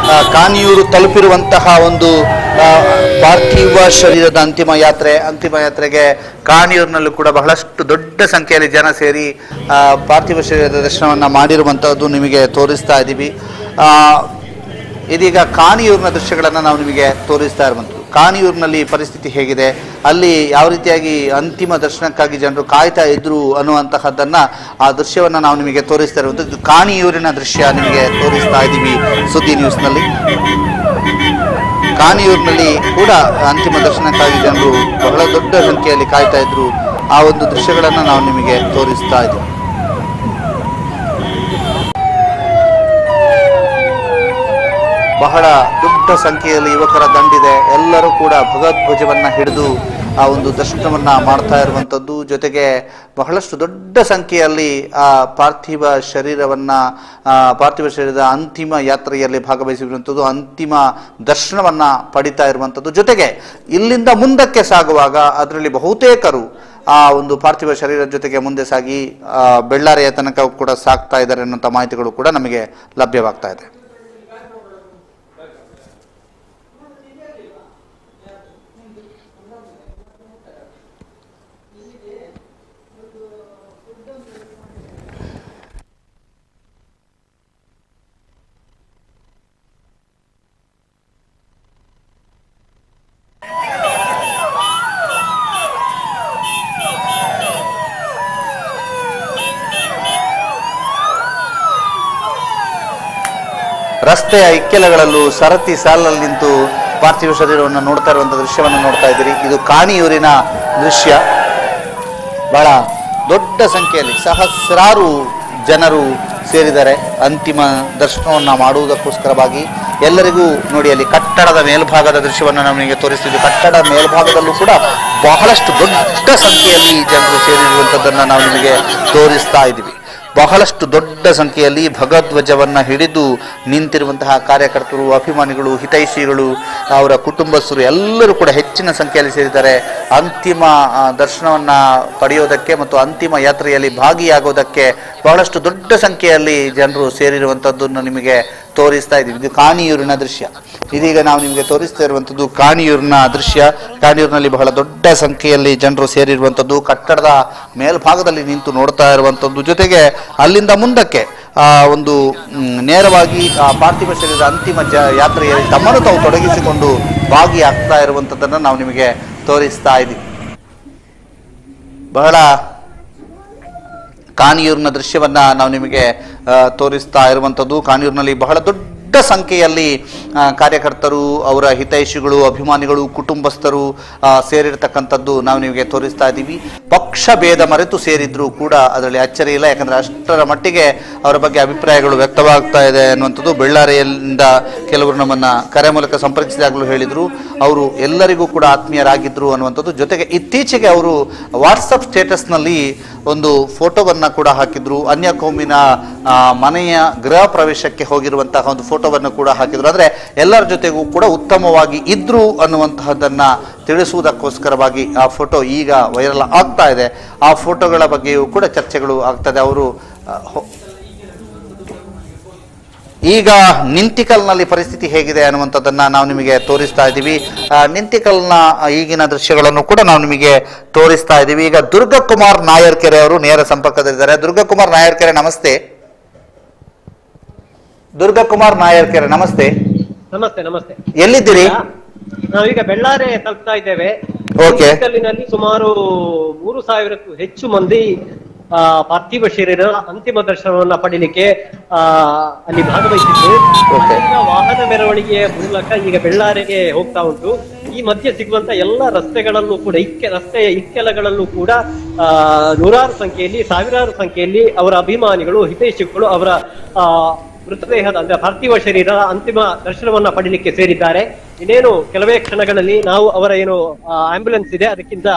ಕಾಣಿಯೂರು ತಲುಪಿರುವಂತಹ ಒಂದು ಪಾರ್ಥಿವ ಶರೀರದ ಅಂತಿಮ ಯಾತ್ರೆಗೆ ಕಾಣಿಯೂರಿನಲ್ಲೂ ಕೂಡ ಬಹಳಷ್ಟು ದೊಡ್ಡ ಸಂಖ್ಯೆಯಲ್ಲಿ ಜನ ಸೇರಿ ಪಾರ್ಥಿವ ಶರೀರದ ದರ್ಶನವನ್ನು ಮಾಡಿರುವಂಥದ್ದು ನಿಮಗೆ ತೋರಿಸ್ತಾ ಇದ್ದೀವಿ. ಇದೀಗ ಕಾಣಿಯೂರಿನ ದೃಶ್ಯಗಳನ್ನು ನಾವು ನಿಮಗೆ ತೋರಿಸ್ತಾ ಇರುವಂಥದ್ದು. ಕಾಣಿಯೂರಿನಲ್ಲಿ ಪರಿಸ್ಥಿತಿ ಹೇಗಿದೆ, ಅಲ್ಲಿ ಯಾವ ರೀತಿಯಾಗಿ ಅಂತಿಮ ದರ್ಶನಕ್ಕಾಗಿ ಜನರು ಕಾಯ್ತಾ ಇದ್ರು ಅನ್ನುವಂತಹದ್ದನ್ನ ಆ ದೃಶ್ಯವನ್ನು ನಾವು ನಿಮಗೆ ತೋರಿಸ್ತಾ ಇರುವಂಥದ್ದು. ಕಾಣಿಯೂರಿನ ದೃಶ್ಯ ನಿಮಗೆ ತೋರಿಸ್ತಾ ಇದ್ದೀವಿ ಸುದ್ದಿ ನ್ಯೂಸ್ನಲ್ಲಿ. ಕಾಣಿಯೂರಿನಲ್ಲಿ ಕೂಡ ಅಂತಿಮ ದರ್ಶನಕ್ಕಾಗಿ ಜನರು ಬಹಳ ದೊಡ್ಡ ಸಂಖ್ಯೆಯಲ್ಲಿ ಕಾಯ್ತಾ ಇದ್ರು. ಆ ಒಂದು ದೃಶ್ಯಗಳನ್ನು ನಾವು ನಿಮಗೆ ತೋರಿಸ್ತಾ ಇದ್ದೀವಿ. ಬಹಳ ದೊಡ್ಡ ಸಂಖ್ಯೆಯಲ್ಲಿ ಯುವಕರ ದಂಡಿದೆ. ಎಲ್ಲರೂ ಕೂಡ ಭಗವದ್ಧ್ವಜವನ್ನ ಹಿಡಿದು ಆ ಒಂದು ದರ್ಶನವನ್ನ ಮಾಡ್ತಾ ಇರುವಂಥದ್ದು. ಜೊತೆಗೆ ಬಹಳಷ್ಟು ದೊಡ್ಡ ಸಂಖ್ಯೆಯಲ್ಲಿ ಆ ಪಾರ್ಥಿವ ಶರೀರದ ಅಂತಿಮ ಯಾತ್ರೆಯಲ್ಲಿ ಭಾಗವಹಿಸಿರುವಂಥದ್ದು, ಅಂತಿಮ ದರ್ಶನವನ್ನ ಪಡಿತಾ ಇರುವಂಥದ್ದು. ಜೊತೆಗೆ ಇಲ್ಲಿಂದ ಮುಂದಕ್ಕೆ ಸಾಗುವಾಗ ಅದರಲ್ಲಿ ಬಹುತೇಕರು ಆ ಒಂದು ಪಾರ್ಥಿವ ಶರೀರದ ಜೊತೆಗೆ ಮುಂದೆ ಸಾಗಿ ಬೆಳ್ಳಾರಿಯ ತನಕ ಕೂಡ ಸಾಗ್ತಾ ಇದ್ದಾರೆ ಅನ್ನೋಂಥ ಮಾಹಿತಿಗಳು ಕೂಡ ನಮಗೆ ಲಭ್ಯವಾಗ್ತಾ ಇದೆ. ರಸ್ತೆಯ ಇಕ್ಕೆಲಗಳಲ್ಲೂ ಸರತಿ ಸಾಲಲ್ಲಿ ನಿಂತು ಪಾರ್ಥಿವ ಶರೀರವನ್ನು ನೋಡ್ತಾ ಇರುವಂಥ ದೃಶ್ಯವನ್ನು ನೋಡ್ತಾ ಇದ್ದೀರಿ. ಇದು ಕಾಣಿಯೂರಿನ ದೃಶ್ಯ. ಬಹಳ ದೊಡ್ಡ ಸಂಖ್ಯೆಯಲ್ಲಿ ಸಹಸ್ರಾರು ಜನರು ಸೇರಿದ್ದಾರೆ ಅಂತಿಮ ದರ್ಶನವನ್ನು ಮಾಡುವುದಕ್ಕೋಸ್ಕರವಾಗಿ. ಎಲ್ಲರಿಗೂ ನೋಡಿ, ಅಲ್ಲಿ ಕಟ್ಟಡದ ಮೇಲ್ಭಾಗದ ದೃಶ್ಯವನ್ನು ನಮಗೆ ತೋರಿಸ್ತಿದ್ವಿ. ಕಟ್ಟಡ ಮೇಲ್ಭಾಗದಲ್ಲೂ ಕೂಡ ಬಹಳಷ್ಟು ದೊಡ್ಡ ಸಂಖ್ಯೆಯಲ್ಲಿ ಜನರು ಸೇರಿರುವಂಥದ್ದನ್ನು ನಾವು ನಿಮಗೆ ತೋರಿಸ್ತಾ ಇದ್ದೀವಿ. ಬಹಳಷ್ಟು ದೊಡ್ಡ ಸಂಖ್ಯೆಯಲ್ಲಿ ಭಗವದ್ಧ್ವಜವನ್ನು ಹಿಡಿದು ನಿಂತಿರುವಂತಹ ಕಾರ್ಯಕರ್ತರು, ಅಭಿಮಾನಿಗಳು, ಹಿತೈಷಿಗಳು, ಅವರ ಕುಟುಂಬಸ್ಥರು ಎಲ್ಲರೂ ಕೂಡ ಹೆಚ್ಚಿನ ಸಂಖ್ಯೆಯಲ್ಲಿ ಸೇರಿದ್ದಾರೆ. ಅಂತಿಮ ದರ್ಶನವನ್ನು ಪಡೆಯೋದಕ್ಕೆ ಮತ್ತು ಅಂತಿಮ ಯಾತ್ರೆಯಲ್ಲಿ ಭಾಗಿಯಾಗೋದಕ್ಕೆ ಬಹಳಷ್ಟು ದೊಡ್ಡ ಸಂಖ್ಯೆಯಲ್ಲಿ ಜನರು ಸೇರಿರುವಂಥದ್ದನ್ನು ನಿಮಗೆ ತೋರಿಸ್ತಾ ಇದ್ದೀವಿ. ಇದು ಕಾಣಿಯೂರಿನ ದೃಶ್ಯ. ಇದೀಗ ನಾವು ನಿಮಗೆ ತೋರಿಸ್ತಾ ಇರುವಂಥದ್ದು ಕಾಣಿಯೂರಿನ ದೃಶ್ಯ. ಕಾಣಿಯೂರಿನಲ್ಲಿ ಬಹಳ ದೊಡ್ಡ ಸಂಖ್ಯೆಯಲ್ಲಿ ಜನರು ಸೇರಿರುವಂಥದ್ದು, ಕಟ್ಟಡದ ಮೇಲ್ಭಾಗದಲ್ಲಿ ನಿಂತು ನೋಡ್ತಾ ಇರುವಂಥದ್ದು. ಜೊತೆಗೆ ಅಲ್ಲಿಂದ ಮುಂದಕ್ಕೆ ಒಂದು ನೇರವಾಗಿ ಪಾರ್ಥಿವ ಶರೀರದ ಅಂತಿಮ ಯಾತ್ರೆಯಲ್ಲಿ ತಮ್ಮನ್ನು ತಾವು ತೊಡಗಿಸಿಕೊಂಡು ಭಾಗಿಯಾಗ್ತಾ ಇರುವಂಥದ್ದನ್ನು ನಾವು ನಿಮಗೆ ತೋರಿಸ್ತಾ ಇದ್ದೀವಿ. ಬಹಳ ಕಾಣಿಯೂರಿನ ದೃಶ್ಯವನ್ನ ನಾವು ನಿಮಗೆ ತೋರಿಸ್ತಾ ಇರುವಂಥದ್ದು. ಕಾಣಿಯೂರಿನಲ್ಲಿ ಬಹಳ ದೊಡ್ಡ ಸಂಖ್ಯೆಯಲ್ಲಿ ಕಾರ್ಯಕರ್ತರು, ಅವರ ಹಿತೈಷಿಗಳು, ಅಭಿಮಾನಿಗಳು, ಕುಟುಂಬಸ್ಥರು ಸೇರಿರ್ತಕ್ಕಂಥದ್ದು ನಾವು ನಿಮಗೆ ತೋರಿಸ್ತಾ ಇದ್ದೀವಿ. ಪಕ್ಷ ಭೇದ ಮರೆತು ಸೇರಿದ್ರು ಕೂಡ ಅದರಲ್ಲಿ ಅಚ್ಚರಿ ಇಲ್ಲ. ಯಾಕಂದರೆ ಅಷ್ಟರ ಮಟ್ಟಿಗೆ ಅವರ ಬಗ್ಗೆ ಅಭಿಪ್ರಾಯಗಳು ವ್ಯಕ್ತವಾಗ್ತಾ ಇದೆ ಅನ್ನುವಂಥದ್ದು. ಬೆಳ್ಳಾರಿಯಿಂದ ಕೆಲವರು ನಮ್ಮನ್ನು ಕರೆ ಮೂಲಕ ಸಂಪರ್ಕಿಸಿದಾಗಲೂ ಹೇಳಿದರು, ಅವರು ಎಲ್ಲರಿಗೂ ಕೂಡ ಆತ್ಮೀಯರಾಗಿದ್ದರು ಅನ್ನುವಂಥದ್ದು. ಜೊತೆಗೆ ಇತ್ತೀಚೆಗೆ ಅವರು ವಾಟ್ಸಪ್ ಸ್ಟೇಟಸ್ನಲ್ಲಿ ಒಂದು ಫೋಟೋವನ್ನು ಕೂಡ ಹಾಕಿದ್ರು. ಅನ್ಯಕೋಮಿನ ಮನೆಯ ಗೃಹ ಪ್ರವೇಶಕ್ಕೆ ಹೋಗಿರುವಂತಹ ಒಂದು ಫೋಟೋವನ್ನು ಕೂಡ ಹಾಕಿದ್ರು. ಅಂದರೆ ಎಲ್ಲರ ಜೊತೆಗೂ ಕೂಡ ಉತ್ತಮವಾಗಿ ಇದ್ರು ಅನ್ನುವಂತಹದ್ದನ್ನು ತಿಳಿಸುವುದಕ್ಕೋಸ್ಕರವಾಗಿ ಆ ಫೋಟೋ ಈಗ ವೈರಲ್ ಆಗ್ತಾ ಇದೆ. ಆ ಫೋಟೋಗಳ ಬಗ್ಗೆಯೂ ಕೂಡ ಚರ್ಚೆಗಳು ಆಗ್ತದೆ. ಅವರು ಈಗ ನಿಂತಿಕಲ್ನಲ್ಲಿ ಪರಿಸ್ಥಿತಿ ಹೇಗಿದೆ ಅನ್ನುವಂಥದ್ದನ್ನು ನಾವು ನಿಮಗೆ ತೋರಿಸ್ತಾ ಇದ್ದೀವಿ. ನಿಂತಿಕಲ್ನ ಈಗಿನ ದೃಶ್ಯಗಳನ್ನು ಕೂಡ ನಾವು ನಿಮಗೆ ತೋರಿಸ್ತಾ ಇದ್ದೀವಿ. ಈಗ ದುರ್ಗಕುಮಾರ್ ನಾಯರ್ಕೆರೆ ಅವರು ನೇರ ಸಂಪರ್ಕದಲ್ಲಿದ್ದಾರೆ. ದುರ್ಗಕುಮಾರ್ ನಾಯರ್ಕೆರೆ ನಮಸ್ತೆ. ದುರ್ಗಕುಮಾರ್ ನಾಯರ್ಕೆರೆ ನಮಸ್ತೆ. ನಮಸ್ತೆ ನಮಸ್ತೆ. ಎಲ್ಲಿದ್ದೀರಿ? ನಾವೀಗ ಬೆಳ್ಳಾರೆ ತಲುಪ್ತಾ ಇದ್ದೇವೆ. ನಿಂತಿಕಲ್ಲಿನಲ್ಲಿ ಸುಮಾರು 3,000ಕ್ಕೂ ಹೆಚ್ಚು ಮಂದಿ ಪಾರ್ಥಿವ ಶರೀರ ಅಂತಿಮ ದರ್ಶನವನ್ನ ಪಡೀಲಿಕ್ಕೆ ಅಲ್ಲಿ ಭಾಗವಹಿಸಿದ್ರು. ವಾಹನ ಮೆರವಣಿಗೆಯ ಮೂಲಕ ಈಗ ಬೆಳ್ಳಾರೆಗೆ ಹೋಗ್ತಾ ಉಂಟು. ಈ ಮಧ್ಯೆ ಸಿಗುವಂತ ಎಲ್ಲ ರಸ್ತೆಗಳಲ್ಲೂ ಕೂಡ ರಸ್ತೆಯ ಇಕ್ಕೆಲಗಳಲ್ಲೂ ಕೂಡ ನೂರಾರು ಸಂಖ್ಯೆಯಲ್ಲಿ, ಸಾವಿರಾರು ಸಂಖ್ಯೆಯಲ್ಲಿ ಅವರ ಅಭಿಮಾನಿಗಳು, ಹಿತೈಷಿಗಳು ಅವರ ಮೃತದೇಹದ ಅಂದ್ರೆ ಪಾರ್ಥಿವ ಶರೀರದ ಅಂತಿಮ ದರ್ಶನವನ್ನ ಪಡೀಲಿಕ್ಕೆ ಸೇರಿದ್ದಾರೆ. ಇನ್ನೇನು ಕೆಲವೇ ಕ್ಷಣಗಳಲ್ಲಿ ನಾವು ಅವರ ಏನು ಆಂಬ್ಯುಲೆನ್ಸ್ ಇದೆ ಅದಕ್ಕಿಂತ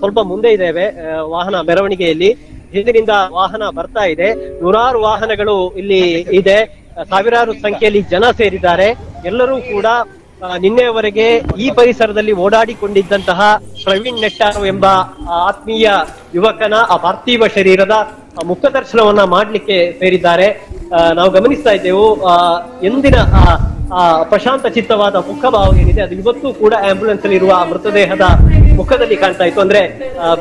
ಸ್ವಲ್ಪ ಮುಂದೆ ಇದ್ದೇವೆ. ವಾಹನ ಮೆರವಣಿಗೆಯಲ್ಲಿ ಹಿಂದಿನಿಂದ ವಾಹನ ಬರ್ತಾ ಇದೆ. ನೂರಾರು ವಾಹನಗಳು ಇಲ್ಲಿ ಇದೆ. ಸಾವಿರಾರು ಸಂಖ್ಯೆಯಲ್ಲಿ ಜನ ಸೇರಿದ್ದಾರೆ. ಎಲ್ಲರೂ ಕೂಡ ನಿನ್ನೆಯವರೆಗೆ ಈ ಪರಿಸರದಲ್ಲಿ ಓಡಾಡಿಕೊಂಡಿದ್ದಂತಹ ಪ್ರವೀಣ್ ನೆಟ್ಟಾರು ಎಂಬ ಆತ್ಮೀಯ ಯುವಕನ ಆ ಪಾರ್ಥಿವ ಶರೀರದ ಮುಖ ದರ್ಶನವನ್ನ ಮಾಡ್ಲಿಕ್ಕೆ ಸೇರಿದ್ದಾರೆ. ನಾವು ಗಮನಿಸ್ತಾ ಇದ್ದೆವು ಎಂದಿನ ಪ್ರಶಾಂತ ಚಿತ್ತವಾದ ಮುಖಭಾವ ಏನಿದೆ ಅದು ಇವತ್ತು ಕೂಡ ಆಂಬ್ಯುಲೆನ್ಸ್ ಅಲ್ಲಿ ಇರುವ ಮೃತದೇಹದ ಮುಖದಲ್ಲಿ ಕಾಣ್ತಾ ಇತ್ತು. ಅಂದ್ರೆ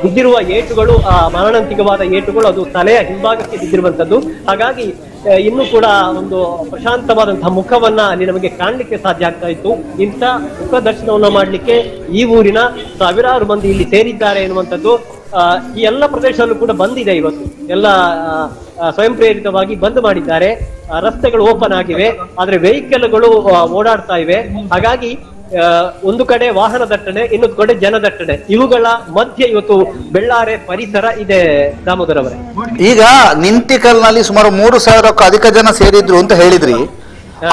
ಬಿದ್ದಿರುವ ಏಟುಗಳು, ಮರಣಾಂತಿಕವಾದ ಏಟುಗಳು ಅದು ತಲೆಯ ಹಿಂಭಾಗಕ್ಕೆ ಬಿದ್ದಿರುವಂತದ್ದು. ಹಾಗಾಗಿ ಇನ್ನೂ ಕೂಡ ಒಂದು ಪ್ರಶಾಂತವಾದಂತಹ ಮುಖವನ್ನ ಅಲ್ಲಿ ನಮಗೆ ಕಾಣ್ಲಿಕ್ಕೆ ಸಾಧ್ಯ ಆಗ್ತಾ ಇತ್ತು. ಇಂಥ ಮುಖ ದರ್ಶನವನ್ನ ಮಾಡ್ಲಿಕ್ಕೆ ಈ ಊರಿನ ಸಾವಿರಾರು ಮಂದಿ ಇಲ್ಲಿ ಸೇರಿದ್ದಾರೆ ಎನ್ನುವಂಥದ್ದು ಈ ಎಲ್ಲ ಪ್ರದೇಶದಲ್ಲೂ ಕೂಡ ಬಂದಿದೆ. ಇವತ್ತು ಎಲ್ಲ ಸ್ವಯಂ ಪ್ರೇರಿತವಾಗಿ ಬಂದ್ ಮಾಡಿದ್ದಾರೆ. ರಸ್ತೆಗಳು ಓಪನ್ ಆಗಿವೆ, ಆದ್ರೆ ವೆಹಿಕಲ್ಗಳು ಓಡಾಡ್ತಾ ಇವೆ. ಹಾಗಾಗಿ ಒಂದು ಕಡೆ ವಾಹನ ದಟ್ಟಣೆ, ಇನ್ನೊಂದು ಕಡೆ ಜನದಟ್ಟಣೆ, ಇವುಗಳ ಮಧ್ಯೆ ಇವತ್ತು ಬೆಳ್ಳಾರೆ ಪರಿಸರ ಇದೆ. ದಾಮೋದರ್ ಅವರೇ, ಈಗ ನಿಂತಿಕಲ್ನಲ್ಲಿ ಸುಮಾರು 3,000ಕ್ಕೂ ಅಧಿಕ ಜನ ಸೇರಿದ್ರು ಅಂತ ಹೇಳಿದ್ರಿ.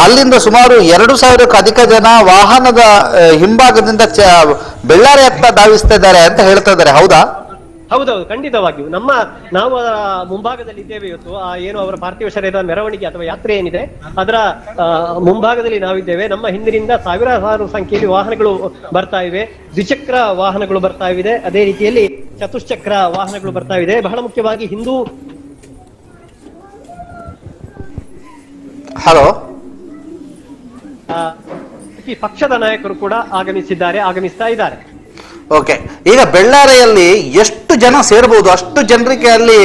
ಅಲ್ಲಿಂದ ಸುಮಾರು 2,000ಕ್ಕೂ ಅಧಿಕ ಜನ ವಾಹನದ ಹಿಂಭಾಗದಿಂದ ಬೆಳ್ಳಾರೆ ಹತ್ತ ಧಾವಿಸ್ತಾ ಇದ್ದಾರೆ ಅಂತ ಹೇಳ್ತಾ ಇದ್ದಾರೆ. ಹೌದಾ? ಹೌದೌದು, ಖಂಡಿತವಾಗಿಯೂ. ನಾವು ಮುಂಭಾಗದಲ್ಲಿ ಇದ್ದೇವೆ ಇವತ್ತು. ಏನು ಅವರ ಪಾರ್ಥಿವ ಶರೀರದ ಮೆರವಣಿಗೆ ಅಥವಾ ಯಾತ್ರೆ ಏನಿದೆ ಅದರ ಮುಂಭಾಗದಲ್ಲಿ ನಾವಿದ್ದೇವೆ. ನಮ್ಮ ಹಿಂದಿನಿಂದ ಸಾವಿರಾರು ಸಂಖ್ಯೆಯಲ್ಲಿ ವಾಹನಗಳು ಬರ್ತಾ ಇವೆ. ದ್ವಿಚಕ್ರ ವಾಹನಗಳು ಬರ್ತಾ ಇದೆ, ಅದೇ ರೀತಿಯಲ್ಲಿ ಚತುಶ್ಚಕ್ರ ವಾಹನಗಳು ಬರ್ತಾ ಇದೆ. ಬಹಳ ಮುಖ್ಯವಾಗಿ ಹಿಂದೂ ಪಕ್ಷದ ನಾಯಕರು ಕೂಡ ಆಗಮಿಸ್ತಾ ಇದ್ದಾರೆ. ಓಕೆ, ಈಗ ಬೆಳ್ಳಾರೆಯಲ್ಲಿ ಎಷ್ಟು ಜನ ಸೇರಬಹುದು? ಅಷ್ಟು ಜನರಿಗೆ ಅಲ್ಲಿ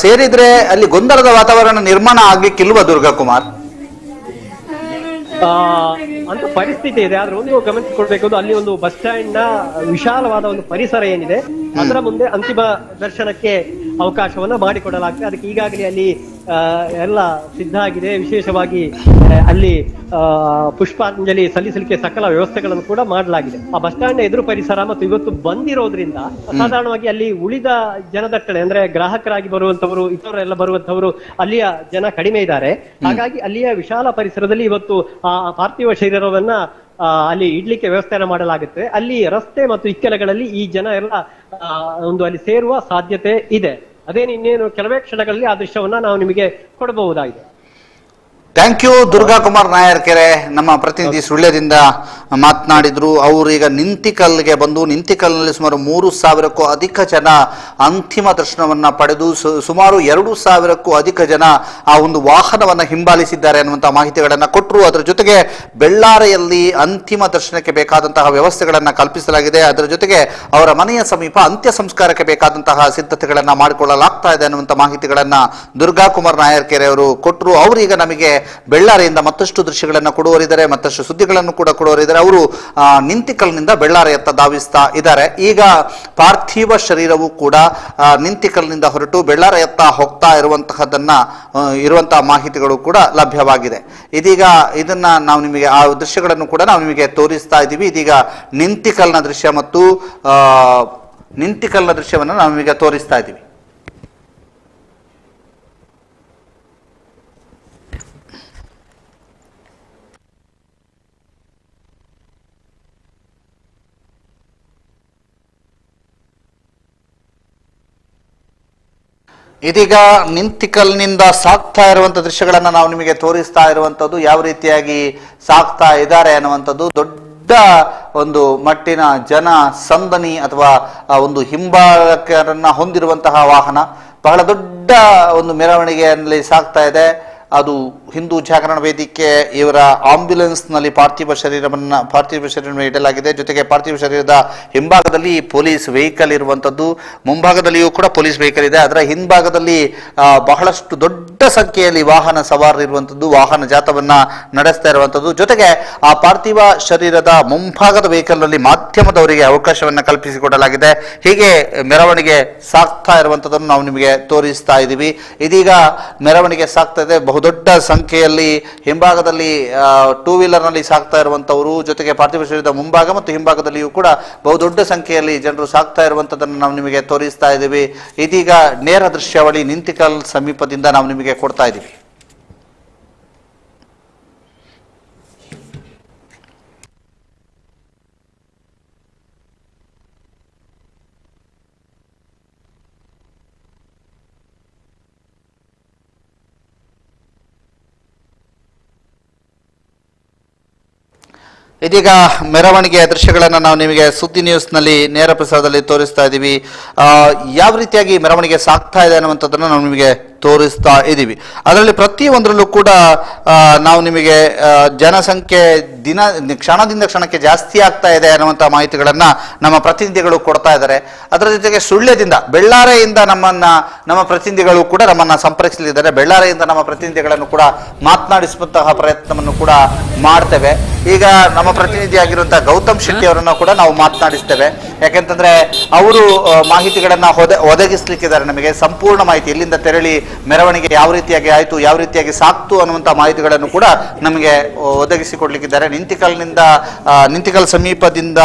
ಸೇರಿದ್ರೆ ಅಲ್ಲಿ ಗೊಂದಲದ ವಾತಾವರಣ ನಿರ್ಮಾಣ ಆಗ್ಲಿಕ್ಕಿಲ್ವಾ ದುರ್ಗಾಕುಮಾರ್? ಅಂತ ಪರಿಸ್ಥಿತಿ ಇದೆ. ಆದ್ರೆ ಒಂದು ಗಮನಿಸಿಕೊಳ್ಬೇಕು, ಅಲ್ಲಿ ಒಂದು ಬಸ್ ಸ್ಟ್ಯಾಂಡ್ ನ ವಿಶಾಲವಾದ ಒಂದು ಪರಿಸರ ಏನಿದೆ ಅದರ ಮುಂದೆ ಅಂತಿಮ ದರ್ಶನಕ್ಕೆ ಅವಕಾಶವನ್ನ ಮಾಡಿಕೊಡಲಾಗ್ತದೆ. ಅದಕ್ಕೆ ಈಗಾಗಲೇ ಅಲ್ಲಿ ಎಲ್ಲ ಸಿದ್ಧ ಆಗಿದೆ. ವಿಶೇಷವಾಗಿ ಅಲ್ಲಿ ಪುಷ್ಪಾಂಜಲಿ ಸಲ್ಲಿಸಲಿಕ್ಕೆ ಸಕಲ ವ್ಯವಸ್ಥೆಗಳನ್ನು ಕೂಡ ಮಾಡಲಾಗಿದೆ. ಆ ಬಸ್ ಸ್ಟ್ಯಾಂಡ್ ಎದುರು ಪರಿಸರ ಮತ್ತು ಇವತ್ತು ಬಂದಿರೋದ್ರಿಂದ ಸಾಧಾರಣವಾಗಿ ಅಲ್ಲಿ ಉಳಿದ ಜನದಟ್ಟಣೆ ಅಂದ್ರೆ ಗ್ರಾಹಕರಾಗಿ ಬರುವಂತವರು, ಇತರರೆಲ್ಲ ಬರುವಂತವರು ಅಲ್ಲಿಯ ಜನ ಕಡಿಮೆ ಇದ್ದಾರೆ. ಹಾಗಾಗಿ ಅಲ್ಲಿಯ ವಿಶಾಲ ಪರಿಸರದಲ್ಲಿ ಇವತ್ತು ಆ ಪಾರ್ಥಿವ ಶರೀರವನ್ನ ಅಲ್ಲಿ ಇಡ್ಲಿಕ್ಕೆ ವ್ಯವಸ್ಥೆಯನ್ನು ಮಾಡಲಾಗುತ್ತೆ. ಅಲ್ಲಿ ರಸ್ತೆ ಮತ್ತು ಇಕ್ಕೆಲಗಳಲ್ಲಿ ಈ ಜನ ಎಲ್ಲ ಅಲ್ಲಿ ಸೇರುವ ಸಾಧ್ಯತೆ ಇದೆ. ಅದೇನು ಇನ್ನೇನು ಕೆಲವೇ ಕ್ಷಣಗಳಲ್ಲಿ ಆ ದೃಶ್ಯವನ್ನ ನಾವು ನಿಮಗೆ ಕೊಡಬಹುದಾಗಿದೆ. ಥ್ಯಾಂಕ್ ಯು ದುರ್ಗಾಕುಮಾರ್ ನಾಯರ್ಕೆರೆ, ನಮ್ಮ ಪ್ರತಿನಿಧಿ ಸುಳ್ಯದಿಂದ ಮಾತನಾಡಿದ್ರು. ಅವರು ಈಗ ನಿಂತಿಕಲ್ಗೆ ಬಂದು ನಿಂತಿಕಲ್ನಲ್ಲಿ ಸುಮಾರು 3,000ಕ್ಕೂ ಅಧಿಕ ಜನ ಅಂತಿಮ ದರ್ಶನವನ್ನ ಪಡೆದು ಸುಮಾರು 2,000ಕ್ಕೂ ಅಧಿಕ ಜನ ಆ ಒಂದು ವಾಹನವನ್ನ ಹಿಂಬಾಲಿಸಿದ್ದಾರೆ ಅನ್ನುವಂತಹ ಮಾಹಿತಿಗಳನ್ನ ಕೊಟ್ಟರು. ಅದರ ಜೊತೆಗೆ ಬೆಳ್ಳಾರೆಯಲ್ಲಿ ಅಂತಿಮ ದರ್ಶನಕ್ಕೆ ಬೇಕಾದಂತಹ ವ್ಯವಸ್ಥೆಗಳನ್ನ ಕಲ್ಪಿಸಲಾಗಿದೆ. ಅದರ ಜೊತೆಗೆ ಅವರ ಮನೆಯ ಸಮೀಪ ಅಂತ್ಯ ಸಂಸ್ಕಾರಕ್ಕೆ ಬೇಕಾದಂತಹ ಸಿದ್ಧತೆಗಳನ್ನ ಮಾಡಿಕೊಳ್ಳಲಾಗ್ತಾ ಇದೆ ಅನ್ನುವಂಥ ಮಾಹಿತಿಗಳನ್ನ ದುರ್ಗಾಕುಮಾರ್ ನಾಯರ್ಕೆರೆ ಅವರು ಕೊಟ್ಟರು. ಅವರೀಗ ನಮಗೆ ಬೆಳ್ಳಾರೆಯಿಂದ ಮತ್ತಷ್ಟು ದೃಶ್ಯಗಳನ್ನು ಕೊಡುವರಿದ್ದಾರೆ, ಮತ್ತಷ್ಟು ಸುದ್ದಿಗಳನ್ನು ಕೂಡ ಕೊಡುವರಿದ್ದಾರೆ. ಅವರು ನಿಂತಿಕಲ್ನಿಂದ ಬೆಳ್ಳಾರೆಯತ್ತ ಧಾವಿಸ್ತಾ ಇದ್ದಾರೆ. ಈಗ ಪಾರ್ಥಿವ ಶರೀರವು ಕೂಡ ನಿಂತಿಕಲ್ನಿಂದ ಹೊರಟು ಬೆಳ್ಳಾರೆಯತ್ತ ಹೋಗ್ತಾ ಇರುವಂತಹ ಮಾಹಿತಿಗಳು ಕೂಡ ಲಭ್ಯವಾಗಿದೆ. ಇದೀಗ ಇದನ್ನ ನಾವು ನಿಮಗೆ ಆ ದೃಶ್ಯಗಳನ್ನು ಕೂಡ ನಾವು ನಿಮಗೆ ತೋರಿಸ್ತಾ ಇದ್ದೀವಿ. ಇದೀಗ ನಿಂತಿಕಲ್ನ ದೃಶ್ಯ ಮತ್ತು ನಿಂತಿಕಲ್ನ ದೃಶ್ಯವನ್ನು ನಾವು ನಿಮಗೆ ತೋರಿಸ್ತಾ ಇದ್ದೀವಿ. ಇದೀಗ ನಿಂತಿಕಲ್ನಿಂದ ಸಾಗ್ತಾ ಇರುವಂತ ದೃಶ್ಯಗಳನ್ನ ನಾವು ನಿಮಗೆ ತೋರಿಸ್ತಾ ಇರುವಂತದ್ದು, ಯಾವ ರೀತಿಯಾಗಿ ಸಾಗ್ತಾ ಇದ್ದಾರೆ ಅನ್ನುವಂಥದ್ದು. ದೊಡ್ಡ ಒಂದು ಮಟ್ಟಿನ ಜನ ಸಂದಣಿ ಅಥವಾ ಒಂದು ಹಿಂಬಾಲಕರನ್ನ ಹೊಂದಿರುವಂತಹ ವಾಹನ ಬಹಳ ದೊಡ್ಡ ಒಂದು ಮೆರವಣಿಗೆಯಲ್ಲಿ ಸಾಗ್ತಾ ಇದೆ. ಅದು ಹಿಂದೂ ಜಾಗರಣ ವೇದಿಕೆ ಇವರ ಆಂಬ್ಯುಲೆನ್ಸ್ ನಲ್ಲಿ ಪಾರ್ಥಿವ ಶರೀರವನ್ನು ಇಡಲಾಗಿದೆ. ಜೊತೆಗೆ ಪಾರ್ಥಿವ ಶರೀರದ ಹಿಂಭಾಗದಲ್ಲಿ ಪೊಲೀಸ್ ವೆಹಿಕಲ್ ಇರುವಂತದ್ದು, ಮುಂಭಾಗದಲ್ಲಿಯೂ ಕೂಡ ಪೊಲೀಸ್ ವೆಹಿಕಲ್ ಇದೆ. ಅದರ ಹಿಂಭಾಗದಲ್ಲಿ ಬಹಳಷ್ಟು ದೊಡ್ಡ ಸಂಖ್ಯೆಯಲ್ಲಿ ವಾಹನ ಸವಾರರು ಇರುವಂತದ್ದು, ವಾಹನ ಜಾಥವನ್ನ ನಡೆಸ್ತಾ ಇರುವಂತದ್ದು. ಜೊತೆಗೆ ಆ ಪಾರ್ಥಿವ ಶರೀರದ ಮುಂಭಾಗದ ವೆಹಿಕಲ್ ನಲ್ಲಿ ಮಾಧ್ಯಮದವರಿಗೆ ಅವಕಾಶವನ್ನ ಕಲ್ಪಿಸಿಕೊಡಲಾಗಿದೆ. ಹೀಗೆ ಮೆರವಣಿಗೆ ಸಾಗ್ತಾ ಇರುವಂತದ್ದನ್ನು ನಾವು ನಿಮಗೆ ತೋರಿಸ್ತಾ ಇದ್ದೀವಿ. ಇದೀಗ ಮೆರವಣಿಗೆ ಸಾಗ್ತಾ ಇದೆ. ಬಹುದೊಡ್ಡ ಸಂಖ್ಯೆಯಲ್ಲಿ ಹಿಂಭಾಗದಲ್ಲಿ ಟೂ ವೀಲರ್ ನಲ್ಲಿ ಸಾಗ್ತಾ ಇರುವಂತವರು, ಜೊತೆಗೆ ಪಾರ್ಥಿವ ಶರೀರದ ಮುಂಭಾಗ ಮತ್ತು ಹಿಂಭಾಗದಲ್ಲಿಯೂ ಕೂಡ ಬಹುದೊಡ್ಡ ಸಂಖ್ಯೆಯಲ್ಲಿ ಜನರು ಸಾಗ್ತಾ ಇರುವಂತದ್ದನ್ನು ನಾವು ನಿಮಗೆ ತೋರಿಸ್ತಾ ಇದ್ದೀವಿ. ಇದೀಗ ನೇರ ದೃಶ್ಯಾವಳಿ ನಿಂತಿಕಲ್ ಸಮೀಪದಿಂದ ನಾವು ನಿಮಗೆ ಕೊಡ್ತಾ ಇದ್ದೀವಿ. ಇದೀಗ ಮೆರವಣಿಗೆಯ ದೃಶ್ಯಗಳನ್ನು ನಾವು ನಿಮಗೆ ಸುದ್ದಿ ನ್ಯೂಸ್ನಲ್ಲಿ ನೇರ ಪ್ರಸಾರದಲ್ಲಿ ತೋರಿಸ್ತಾ ಇದ್ದೀವಿ. ಯಾವ ರೀತಿಯಾಗಿ ಮೆರವಣಿಗೆ ಸಾಗ್ತಾ ಇದೆ ಅನ್ನುವಂಥದ್ದನ್ನು ನಾವು ನಿಮಗೆ ತೋರಿಸ್ತಾ ಇದ್ದೀವಿ. ಅದರಲ್ಲಿ ಪ್ರತಿಯೊಂದರಲ್ಲೂ ಕೂಡ ನಾವು ನಿಮಗೆ ಜನಸಂಖ್ಯೆ ಕ್ಷಣದಿಂದ ಕ್ಷಣಕ್ಕೆ ಜಾಸ್ತಿ ಆಗ್ತಾ ಇದೆ ಅನ್ನುವಂಥ ಮಾಹಿತಿಗಳನ್ನು ನಮ್ಮ ಪ್ರತಿನಿಧಿಗಳು ಕೊಡ್ತಾ ಇದ್ದಾರೆ. ಅದರ ಜೊತೆಗೆ ಸುಳ್ಯದಿಂದ, ಬೆಳ್ಳಾರೆಯಿಂದ ನಮ್ಮ ಪ್ರತಿನಿಧಿಗಳು ಕೂಡ ನಮ್ಮನ್ನು ಸಂಪರ್ಕಿಸಲಿದ್ದಾರೆ. ಬೆಳ್ಳಾರೆಯಿಂದ ನಮ್ಮ ಪ್ರತಿನಿಧಿಗಳನ್ನು ಕೂಡ ಮಾತನಾಡಿಸುವಂತಹ ಪ್ರಯತ್ನವನ್ನು ಕೂಡ ಮಾಡ್ತೇವೆ. ಈಗ ನಮ್ಮ ಪ್ರತಿನಿಧಿಯಾಗಿರುವಂತಹ ಗೌತಮ್ ಶೆಟ್ಟಿ ಅವರನ್ನು ಕೂಡ ನಾವು ಮಾತನಾಡಿಸ್ತೇವೆ. ಯಾಕೆಂತಂದ್ರೆ ಅವರು ಮಾಹಿತಿಗಳನ್ನ ಒದಗಿಸ್ಲಿಕ್ಕಿದ್ದಾರೆ ನಮಗೆ ಸಂಪೂರ್ಣ ಮಾಹಿತಿ. ಇಲ್ಲಿಂದ ತೆರಳಿ ಮೆರವಣಿಗೆ ಯಾವ ರೀತಿಯಾಗಿ ಆಯಿತು, ಯಾವ ರೀತಿಯಾಗಿ ಸಾಕ್ತು ಅನ್ನುವಂಥ ಮಾಹಿತಿಗಳನ್ನು ಕೂಡ ನಮಗೆ ಒದಗಿಸಿಕೊಡ್ಲಿಕ್ಕಿದ್ದಾರೆ. ನಿಂತಿಕಲ್ ಸಮೀಪದಿಂದ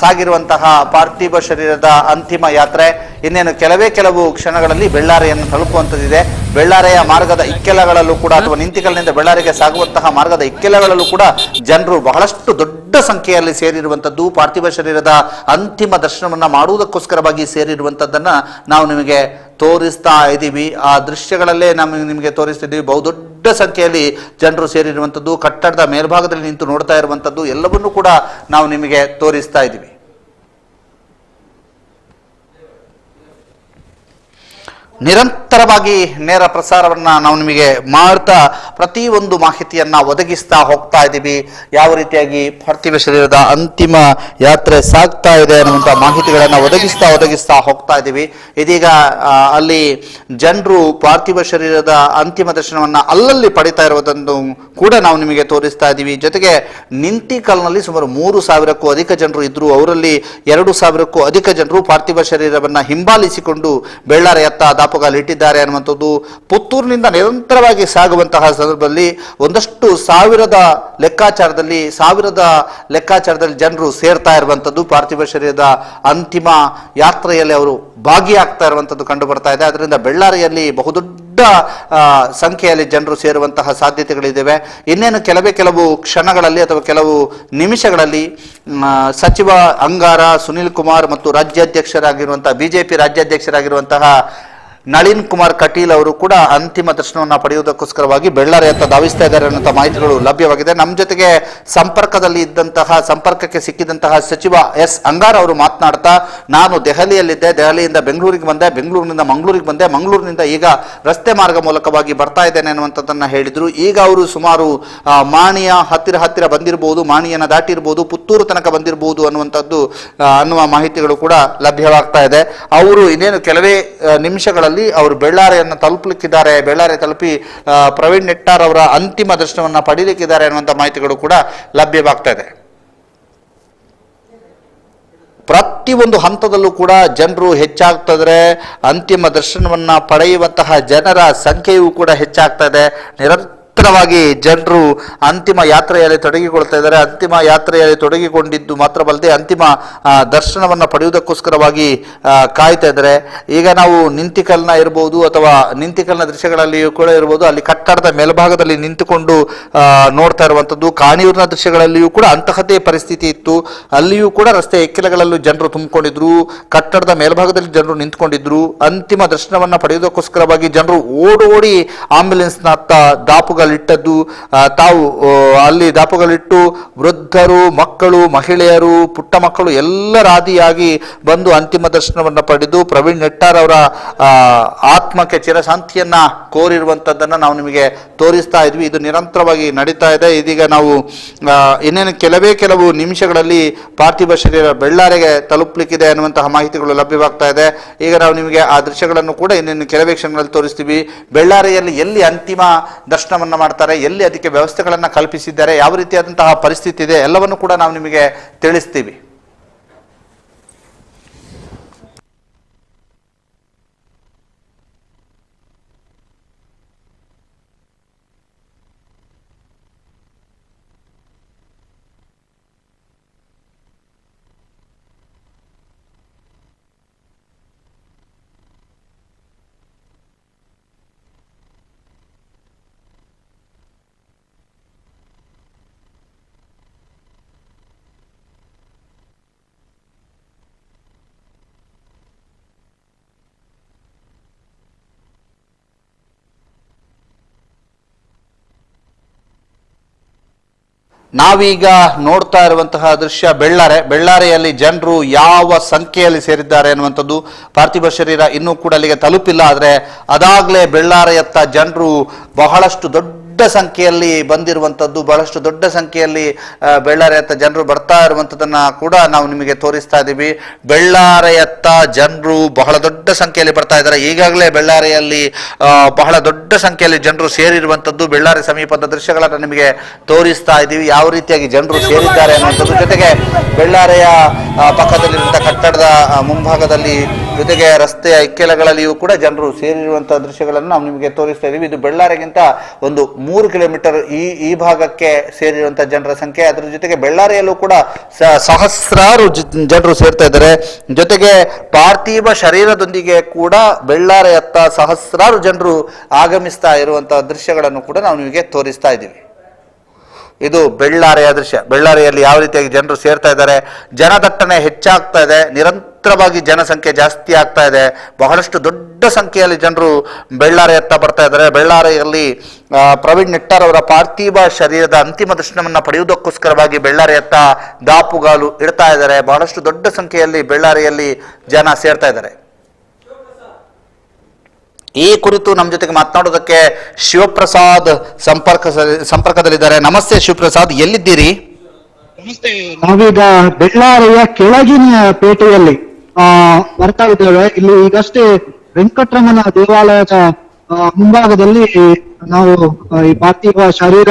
ಸಾಗಿರುವಂತಹ ಪಾರ್ಥಿವ ಶರೀರದ ಅಂತಿಮ ಯಾತ್ರೆ ಇನ್ನೇನು ಕೆಲವು ಕ್ಷಣಗಳಲ್ಲಿ ಬೆಳ್ಳಾರೆಯನ್ನು ತಲುಪುವಂಥದ್ದಿದೆ. ಬೆಳ್ಳಾರೆಯ ಮಾರ್ಗದ ಇಕ್ಕೆಲಗಳಲ್ಲೂ ಕೂಡ ಅಥವಾ ನಿಂತಿಕಲ್ನಿಂದ ಬೆಳ್ಳಾರಿಗೆ ಸಾಗುವಂತಹ ಮಾರ್ಗದ ಇಕ್ಕೆಲಗಳಲ್ಲೂ ಕೂಡ ಜನರು ಬಹಳಷ್ಟು ದೊಡ್ಡ ಸಂಖ್ಯೆಯಲ್ಲಿ ಸೇರಿರುವಂಥದ್ದು, ಪಾರ್ಥಿವ ಶರೀರದ ಅಂತಿಮ ದರ್ಶನವನ್ನ ಮಾಡುವುದಕ್ಕೋಸ್ಕರವಾಗಿ ಸೇರಿರುವಂಥದ್ದನ್ನ ನಾವು ನಿಮಗೆ ತೋರಿಸ್ತಾ ಇದ್ದೀವಿ. ಆ ದೃಶ್ಯಗಳಲ್ಲೇ ನಿಮಗೆ ತೋರಿಸ್ತಿದ್ದೀವಿ. ಬಹುದೊಡ್ಡ ಸಂಖ್ಯೆಯಲ್ಲಿ ಜನರು ಸೇರಿರುವಂಥದ್ದು, ಕಟ್ಟಡದ ಮೇಲ್ಭಾಗದಲ್ಲಿ ನಿಂತು ನೋಡ್ತಾ ಇರುವಂಥದ್ದು ಎಲ್ಲವನ್ನೂ ಕೂಡ ನಾವು ನಿಮಗೆ ತೋರಿಸ್ತಾ ಇದ್ದೀವಿ. ನಿರಂತರವಾಗಿ ನೇರ ಪ್ರಸಾರವನ್ನ ನಾವು ನಿಮಗೆ ಮಾಡ್ತಾ ಪ್ರತಿಯೊಂದು ಮಾಹಿತಿಯನ್ನ ಒದಗಿಸ್ತಾ ಹೋಗ್ತಾ ಇದ್ದೀವಿ. ಯಾವ ರೀತಿಯಾಗಿ ಪಾರ್ಥಿವ ಶರೀರದ ಅಂತಿಮ ಯಾತ್ರೆ ಸಾಗ್ತಾ ಇದೆ ಅನ್ನುವಂಥ ಮಾಹಿತಿಗಳನ್ನು ಒದಗಿಸ್ತಾ ಹೋಗ್ತಾ ಇದ್ದೀವಿ. ಇದೀಗ ಅಲ್ಲಿ ಜನರು ಪಾರ್ಥಿವ ಶರೀರದ ಅಂತಿಮ ದರ್ಶನವನ್ನ ಅಲ್ಲಲ್ಲಿ ಪಡಿತಾ ಇರುವುದನ್ನು ಕೂಡ ನಾವು ನಿಮಗೆ ತೋರಿಸ್ತಾ ಇದ್ದೀವಿ. ಜೊತೆಗೆ ನಿಂತಿಕಲ್ನಲ್ಲಿ ಸುಮಾರು 3,000ಕ್ಕೂ ಅಧಿಕ ಜನರು ಇದ್ರು. ಅವರಲ್ಲಿ 2,000ಕ್ಕೂ ಅಧಿಕ ಜನರು ಪಾರ್ಥಿವ ಶರೀರವನ್ನ ಹಿಂಬಾಲಿಸಿಕೊಂಡು ಬೆಳ್ಳಾರೆಯತ್ತ ಇಟ್ಟಿದ್ದಾರೆ ಅನ್ನುವಂಥದ್ದು. ಪುತ್ತೂರಿನಿಂದ ನಿರಂತರವಾಗಿ ಸಾಗುವಂತಹ ಸಂದರ್ಭದಲ್ಲಿ ಒಂದಷ್ಟು ಸಾವಿರದ ಲೆಕ್ಕಾಚಾರದಲ್ಲಿ ಜನರು ಸೇರ್ತಾ ಇರುವಂಥದ್ದು, ಪಾರ್ಥಿವ ಶರೀರದ ಅಂತಿಮ ಯಾತ್ರೆಯಲ್ಲಿ ಅವರು ಭಾಗಿಯಾಗ್ತಾ ಇರುವಂಥದ್ದು ಕಂಡು ಬರ್ತಾ ಇದೆ. ಅದರಿಂದ ಬೆಳ್ಳಾರಿಯಲ್ಲಿ ಬಹುದೊಡ್ಡ ಸಂಖ್ಯೆಯಲ್ಲಿ ಜನರು ಸೇರುವಂತಹ ಸಾಧ್ಯತೆಗಳಿದ್ದಾವೆ. ಇನ್ನೇನು ಕೆಲವು ಕ್ಷಣಗಳಲ್ಲಿ ಅಥವಾ ಕೆಲವು ನಿಮಿಷಗಳಲ್ಲಿ ಸಚಿವ ಅಂಗಾರ ಸುನಿಲ್ ಕುಮಾರ್ ಮತ್ತು ಬಿಜೆಪಿ ರಾಜ್ಯಾಧ್ಯಕ್ಷರಾಗಿರುವಂತಹ ನಳಿನ್ ಕುಮಾರ್ ಕಟೀಲ್ ಅವರು ಕೂಡ ಅಂತಿಮ ದರ್ಶನವನ್ನು ಪಡೆಯುವುದಕ್ಕೋಸ್ಕರವಾಗಿ ಬೆಳ್ಳಾರಿಯತ್ತ ಧಾವಿಸ್ತಾ ಇದ್ದಾರೆ ಅನ್ನುವಂಥ ಮಾಹಿತಿಗಳು ಲಭ್ಯವಾಗಿದೆ. ನಮ್ಮ ಜೊತೆಗೆ ಸಂಪರ್ಕಕ್ಕೆ ಸಿಕ್ಕಿದಂತಹ ಸಚಿವ ಎಸ್ ಅಂಗಾರ್ ಅವರು ಮಾತನಾಡ್ತಾ, ನಾನು ದೆಹಲಿಯಲ್ಲಿದ್ದೆ, ದೆಹಲಿಯಿಂದ ಬೆಂಗಳೂರಿಗೆ ಬಂದೆ, ಬೆಂಗಳೂರಿನಿಂದ ಮಂಗಳೂರಿಗೆ ಬಂದೆ, ಮಂಗಳೂರಿನಿಂದ ಈಗ ರಸ್ತೆ ಮಾರ್ಗ ಮೂಲಕವಾಗಿ ಬರ್ತಾ ಇದ್ದೇನೆ ಅನ್ನುವಂಥದ್ದನ್ನ ಹೇಳಿದ್ರು. ಈಗ ಅವರು ಸುಮಾರು ಮಾಣಿಯ ಹತ್ತಿರ ಬಂದಿರಬಹುದು, ಮಾಣಿಯನ್ನ ದಾಟಿರ್ಬೋದು, ಪುತ್ತೂರು ತನಕ ಬಂದಿರಬಹುದು ಅನ್ನುವ ಮಾಹಿತಿಗಳು ಕೂಡ ಲಭ್ಯವಾಗ್ತಾ ಇದೆ. ಅವರು ಇನ್ನೇನು ಕೆಲವೇ ನಿಮಿಷಗಳಲ್ಲಿ ಅವರು ಬೆಳ್ಳಾರೆಯನ್ನು ತಲುಪಲಿಕ್ಕಿದ್ದಾರೆ. ಬೆಳ್ಳಾರೆ ತಲುಪಿ ಪ್ರವೀಣ್ ನೆಟ್ಟಾರ್ ಅವರ ಅಂತಿಮ ದರ್ಶನವನ್ನ ಪಡೀಲಿಕ್ಕಿದ್ದಾರೆ ಅನ್ನುವಂಥ ಮಾಹಿತಿಗಳು ಕೂಡ ಲಭ್ಯವಾಗ್ತಾ ಇದೆ. ಪ್ರತಿಯೊಂದು ಹಂತದಲ್ಲೂ ಕೂಡ ಜನರು ಹೆಚ್ಚಾಗ್ತಿದ್ರೆ, ಅಂತಿಮ ದರ್ಶನವನ್ನ ಪಡೆಯುವಂತಹ ಜನರ ಸಂಖ್ಯೆಯೂ ಕೂಡ ಹೆಚ್ಚಾಗ್ತಾ ಇದೆ. ನಿರಂತರವಾಗಿ ಜನರು ಅಂತಿಮ ಯಾತ್ರೆಯಲ್ಲಿ ತೊಡಗಿಕೊಳ್ತಾ ಇದ್ದಾರೆ. ಅಂತಿಮ ಯಾತ್ರೆಯಲ್ಲಿ ತೊಡಗಿಕೊಂಡಿದ್ದು ಮಾತ್ರವಲ್ಲದೆ ಅಂತಿಮ ದರ್ಶನವನ್ನು ಪಡೆಯುವುದಕ್ಕೋಸ್ಕರವಾಗಿ ಕಾಯ್ತಾ ಇದ್ದಾರೆ. ಈಗ ನಾವು ನಿಂತಿಕಲ್ನ ಇರ್ಬೋದು ಅಥವಾ ನಿಂತಿಕಲ್ನ ದೃಶ್ಯಗಳಲ್ಲಿಯೂ ಕೂಡ ಇರ್ಬೋದು, ಅಲ್ಲಿ ಕಟ್ಟಡದ ಮೇಲ್ಭಾಗದಲ್ಲಿ ನಿಂತುಕೊಂಡು ನೋಡ್ತಾ ಇರುವಂಥದ್ದು. ಕಾಣಿಯೂರಿನ ದೃಶ್ಯಗಳಲ್ಲಿಯೂ ಕೂಡ ಅಂತಹದ್ದೇ ಪರಿಸ್ಥಿತಿ ಇತ್ತು. ಅಲ್ಲಿಯೂ ಕೂಡ ರಸ್ತೆ ಎಕ್ಕೆಲಗಳಲ್ಲೂ ಜನರು ತುಂಬಿಕೊಂಡಿದ್ರು, ಕಟ್ಟಡದ ಮೇಲ್ಭಾಗದಲ್ಲಿ ಜನರು ನಿಂತ್ಕೊಂಡಿದ್ರು. ಅಂತಿಮ ದರ್ಶನವನ್ನ ಪಡೆಯುವುದಕ್ಕೋಸ್ಕರವಾಗಿ ಜನರು ಓಡೋಡಿ ಆಂಬ್ಯುಲೆನ್ಸ್ನತ್ತ ದಾಪುಗಳಿಟ್ಟದ್ದು. ತಾವು ಅಲ್ಲಿ ದಾಪುಗಳಿಟ್ಟು ವೃದ್ಧರು, ಮಕ್ಕಳು, ಮಹಿಳೆಯರು, ಪುಟ್ಟ ಮಕ್ಕಳು ಎಲ್ಲರಾದಿಯಾಗಿ ಬಂದು ಅಂತಿಮ ದರ್ಶನವನ್ನ ಪಡೆದು ಪ್ರವೀಣ್ ನೆಟ್ಟಾರ್ ಅವರ ಆತ್ಮಕ್ಕೆ ಚಿರಶಾಂತಿಯನ್ನ ಕೋರಿರುವಂತದ್ದನ್ನ ನಾವು ನಿಮಗೆ ತೋರಿಸ್ತಾ ಇದ್ವಿ. ಇದು ನಿರಂತರವಾಗಿ ನಡೀತಾ ಇದೆ. ಇದೀಗ ನಾವು ಇನ್ನೇನು ಕೆಲವು ನಿಮಿಷಗಳಲ್ಲಿ ಪಾರ್ಥಿವ ಶರೀರ ಬೆಳ್ಳಾರಿಗೆ ತಲುಪಲಿಕ್ಕಿದೆ ಅನ್ನುವಂತಹ ಮಾಹಿತಿಗಳು ಲಭ್ಯವಾಗ್ತಾ ಇದೆ. ಈಗ ನಾವು ನಿಮಗೆ ಆ ದೃಶ್ಯಗಳನ್ನು ಕೂಡ ಇನ್ನೇನು ಕೆಲವೇ ಕ್ಷಣಗಳಲ್ಲಿ ತೋರಿಸ್ತೀವಿ. ಬೆಳ್ಳಾರಿಯಲ್ಲಿ ಎಲ್ಲಿ ಅಂತಿಮ ದರ್ಶನವನ್ನ ಮಾಡ್ತಾರೆ, ಎಲ್ಲಿ ಅದಕ್ಕೆ ವ್ಯವಸ್ಥೆಗಳನ್ನು ಕಲ್ಪಿಸಿದ್ದಾರೆ, ಯಾವ ರೀತಿಯಾದಂತಹ ಪರಿಸ್ಥಿತಿ ಇದೆ ಎಲ್ಲವನ್ನು ಕೂಡ ನಾವು ನಿಮಗೆ ತಿಳಿಸ್ತೀವಿ. ನಾವೀಗ ನೋಡ್ತಾ ಇರುವಂತಹ ದೃಶ್ಯ ಬೆಳ್ಳಾರೆಯಲ್ಲಿ ಜನರು ಯಾವ ಸಂಖ್ಯೆಯಲ್ಲಿ ಸೇರಿದ್ದಾರೆ ಅನ್ನುವಂಥದ್ದು. ಪಾರ್ಥಿವ ಶರೀರ ಇನ್ನೂ ಕೂಡ ಅಲ್ಲಿಗೆ ತಲುಪಿಲ್ಲ, ಆದರೆ ಅದಾಗಲೇ ಬೆಳ್ಳಾರೆಯತ್ತ ಜನರು ಬಹಳಷ್ಟು ದೊಡ್ಡ ಸಂಖ್ಯೆಯಲ್ಲಿ ಬಂದಿರುವಂಥದ್ದು, ಬಹಳಷ್ಟು ದೊಡ್ಡ ಸಂಖ್ಯೆಯಲ್ಲಿ ಬೆಳ್ಳಾರೆಯತ್ತ ಜನರು ಬರ್ತಾ ಇರುವಂಥದ್ದನ್ನ ಕೂಡ ನಾವು ನಿಮಗೆ ತೋರಿಸ್ತಾ ಇದ್ದೀವಿ. ಬೆಳ್ಳಾರೆಯತ್ತ ಜನರು ಬಹಳ ದೊಡ್ಡ ಸಂಖ್ಯೆಯಲ್ಲಿ ಬರ್ತಾ ಇದ್ದಾರೆ. ಈಗಾಗಲೇ ಬೆಳ್ಳಾರೆಯಲ್ಲಿ ಬಹಳ ದೊಡ್ಡ ಸಂಖ್ಯೆಯಲ್ಲಿ ಜನರು ಸೇರಿರುವಂಥದ್ದು. ಬೆಳ್ಳಾರಿ ಸಮೀಪದ ದೃಶ್ಯಗಳನ್ನು ನಿಮಗೆ ತೋರಿಸ್ತಾ ಇದ್ದೀವಿ, ಯಾವ ರೀತಿಯಾಗಿ ಜನರು ಸೇರಿದ್ದಾರೆ ಅನ್ನುವಂಥದ್ದು. ಜೊತೆಗೆ ಬೆಳ್ಳಾರೆಯ ಪಕ್ಕದಲ್ಲಿರುವಂತಹ ಕಟ್ಟಡದ ಮುಂಭಾಗದಲ್ಲಿ, ಜೊತೆಗೆ ರಸ್ತೆಯ ಇಕ್ಕೆಲಗಳಲ್ಲಿಯೂ ಕೂಡ ಜನರು ಸೇರಿರುವಂತಹ ದೃಶ್ಯಗಳನ್ನು ನಾವು ನಿಮಗೆ ತೋರಿಸ್ತಾ ಇದ್ದೀವಿ. ಇದು ಬೆಳ್ಳಾರಿಗಿಂತ ಒಂದು 3 ಕಿಲೋಮೀಟರ್ ಈ ಭಾಗಕ್ಕೆ ಸೇರಿರುವಂತಹ ಜನರ ಸಂಖ್ಯೆ. ಅದರ ಜೊತೆಗೆ ಬೆಳ್ಳಾರಿಯಲ್ಲೂ ಕೂಡ ಸಹಸ್ರಾರು ಜನರು ಸೇರ್ತಾ ಇದ್ದಾರೆ. ಜೊತೆಗೆ ಪಾರ್ಥಿವ ಶರೀರದೊಂದಿಗೆ ಕೂಡ ಬೆಳ್ಳಾರಿಯತ್ತ ಸಹಸ್ರಾರು ಜನರು ಆಗಮಿಸ್ತಾ ಇರುವಂತಹ ದೃಶ್ಯಗಳನ್ನು ಕೂಡ ನಾವು ನಿಮಗೆ ತೋರಿಸ್ತಾ ಇದ್ದೀವಿ. ಇದು ಬೆಳ್ಳಾರೆಯ ದೃಶ್ಯ. ಬೆಳ್ಳಾರಿಯಲ್ಲಿ ಯಾವ ರೀತಿಯಾಗಿ ಜನರು ಸೇರ್ತಾ ಇದ್ದಾರೆ, ಜನದಟ್ಟಣೆ ಹೆಚ್ಚಾಗ್ತಾ ಇದೆ, ನಿರಂತರವಾಗಿ ಜನಸಂಖ್ಯೆ ಜಾಸ್ತಿ ಆಗ್ತಾ ಇದೆ. ಬಹಳಷ್ಟು ದೊಡ್ಡ ಸಂಖ್ಯೆಯಲ್ಲಿ ಜನರು ಬೆಳ್ಳಾರಿಯತ್ತ ಬರ್ತಾ ಇದ್ದಾರೆ. ಬೆಳ್ಳಾರಿಯಲ್ಲಿ ಪ್ರವೀಣ್ ನೆಟ್ಟಾರ್ ಅವರ ಪಾರ್ಥಿವ ಶರೀರದ ಅಂತಿಮ ದರ್ಶನವನ್ನ ಪಡೆಯುವುದಕ್ಕೋಸ್ಕರವಾಗಿ ಬೆಳ್ಳಾರಿಯತ್ತ ದಾಪುಗಾಲು ಇಡ್ತಾ ಇದ್ದಾರೆ. ಬಹಳಷ್ಟು ದೊಡ್ಡ ಸಂಖ್ಯೆಯಲ್ಲಿ ಬೆಳ್ಳಾರಿಯಲ್ಲಿ ಜನ ಸೇರ್ತಾ ಇದ್ದಾರೆ. ಈ ಕುರಿತು ನಮ್ಮ ಜೊತೆಗೆ ಮಾತನಾಡೋದಕ್ಕೆ ಶಿವಪ್ರಸಾದ್ ಸಂಪರ್ಕದಲ್ಲಿದ್ದಾರೆ. ನಮಸ್ತೆ ಶಿವಪ್ರಸಾದ್, ಎಲ್ಲಿದ್ದೀರಿ? ನಾವೀಗ ಬೆಳ್ಳಾರಿಯ ಕೆಳಗಿನ ಪೇಟೆಯಲ್ಲಿ ಬರ್ತಾ ಇದ್ದೇವೆ. ಇಲ್ಲಿ ಈಗಷ್ಟೇ ವೆಂಕಟರಮಣ ದೇವಾಲಯದ ಮುಂಭಾಗದಲ್ಲಿ ನಾವು ಈ ಪಾರ್ಥಿವ ಶರೀರ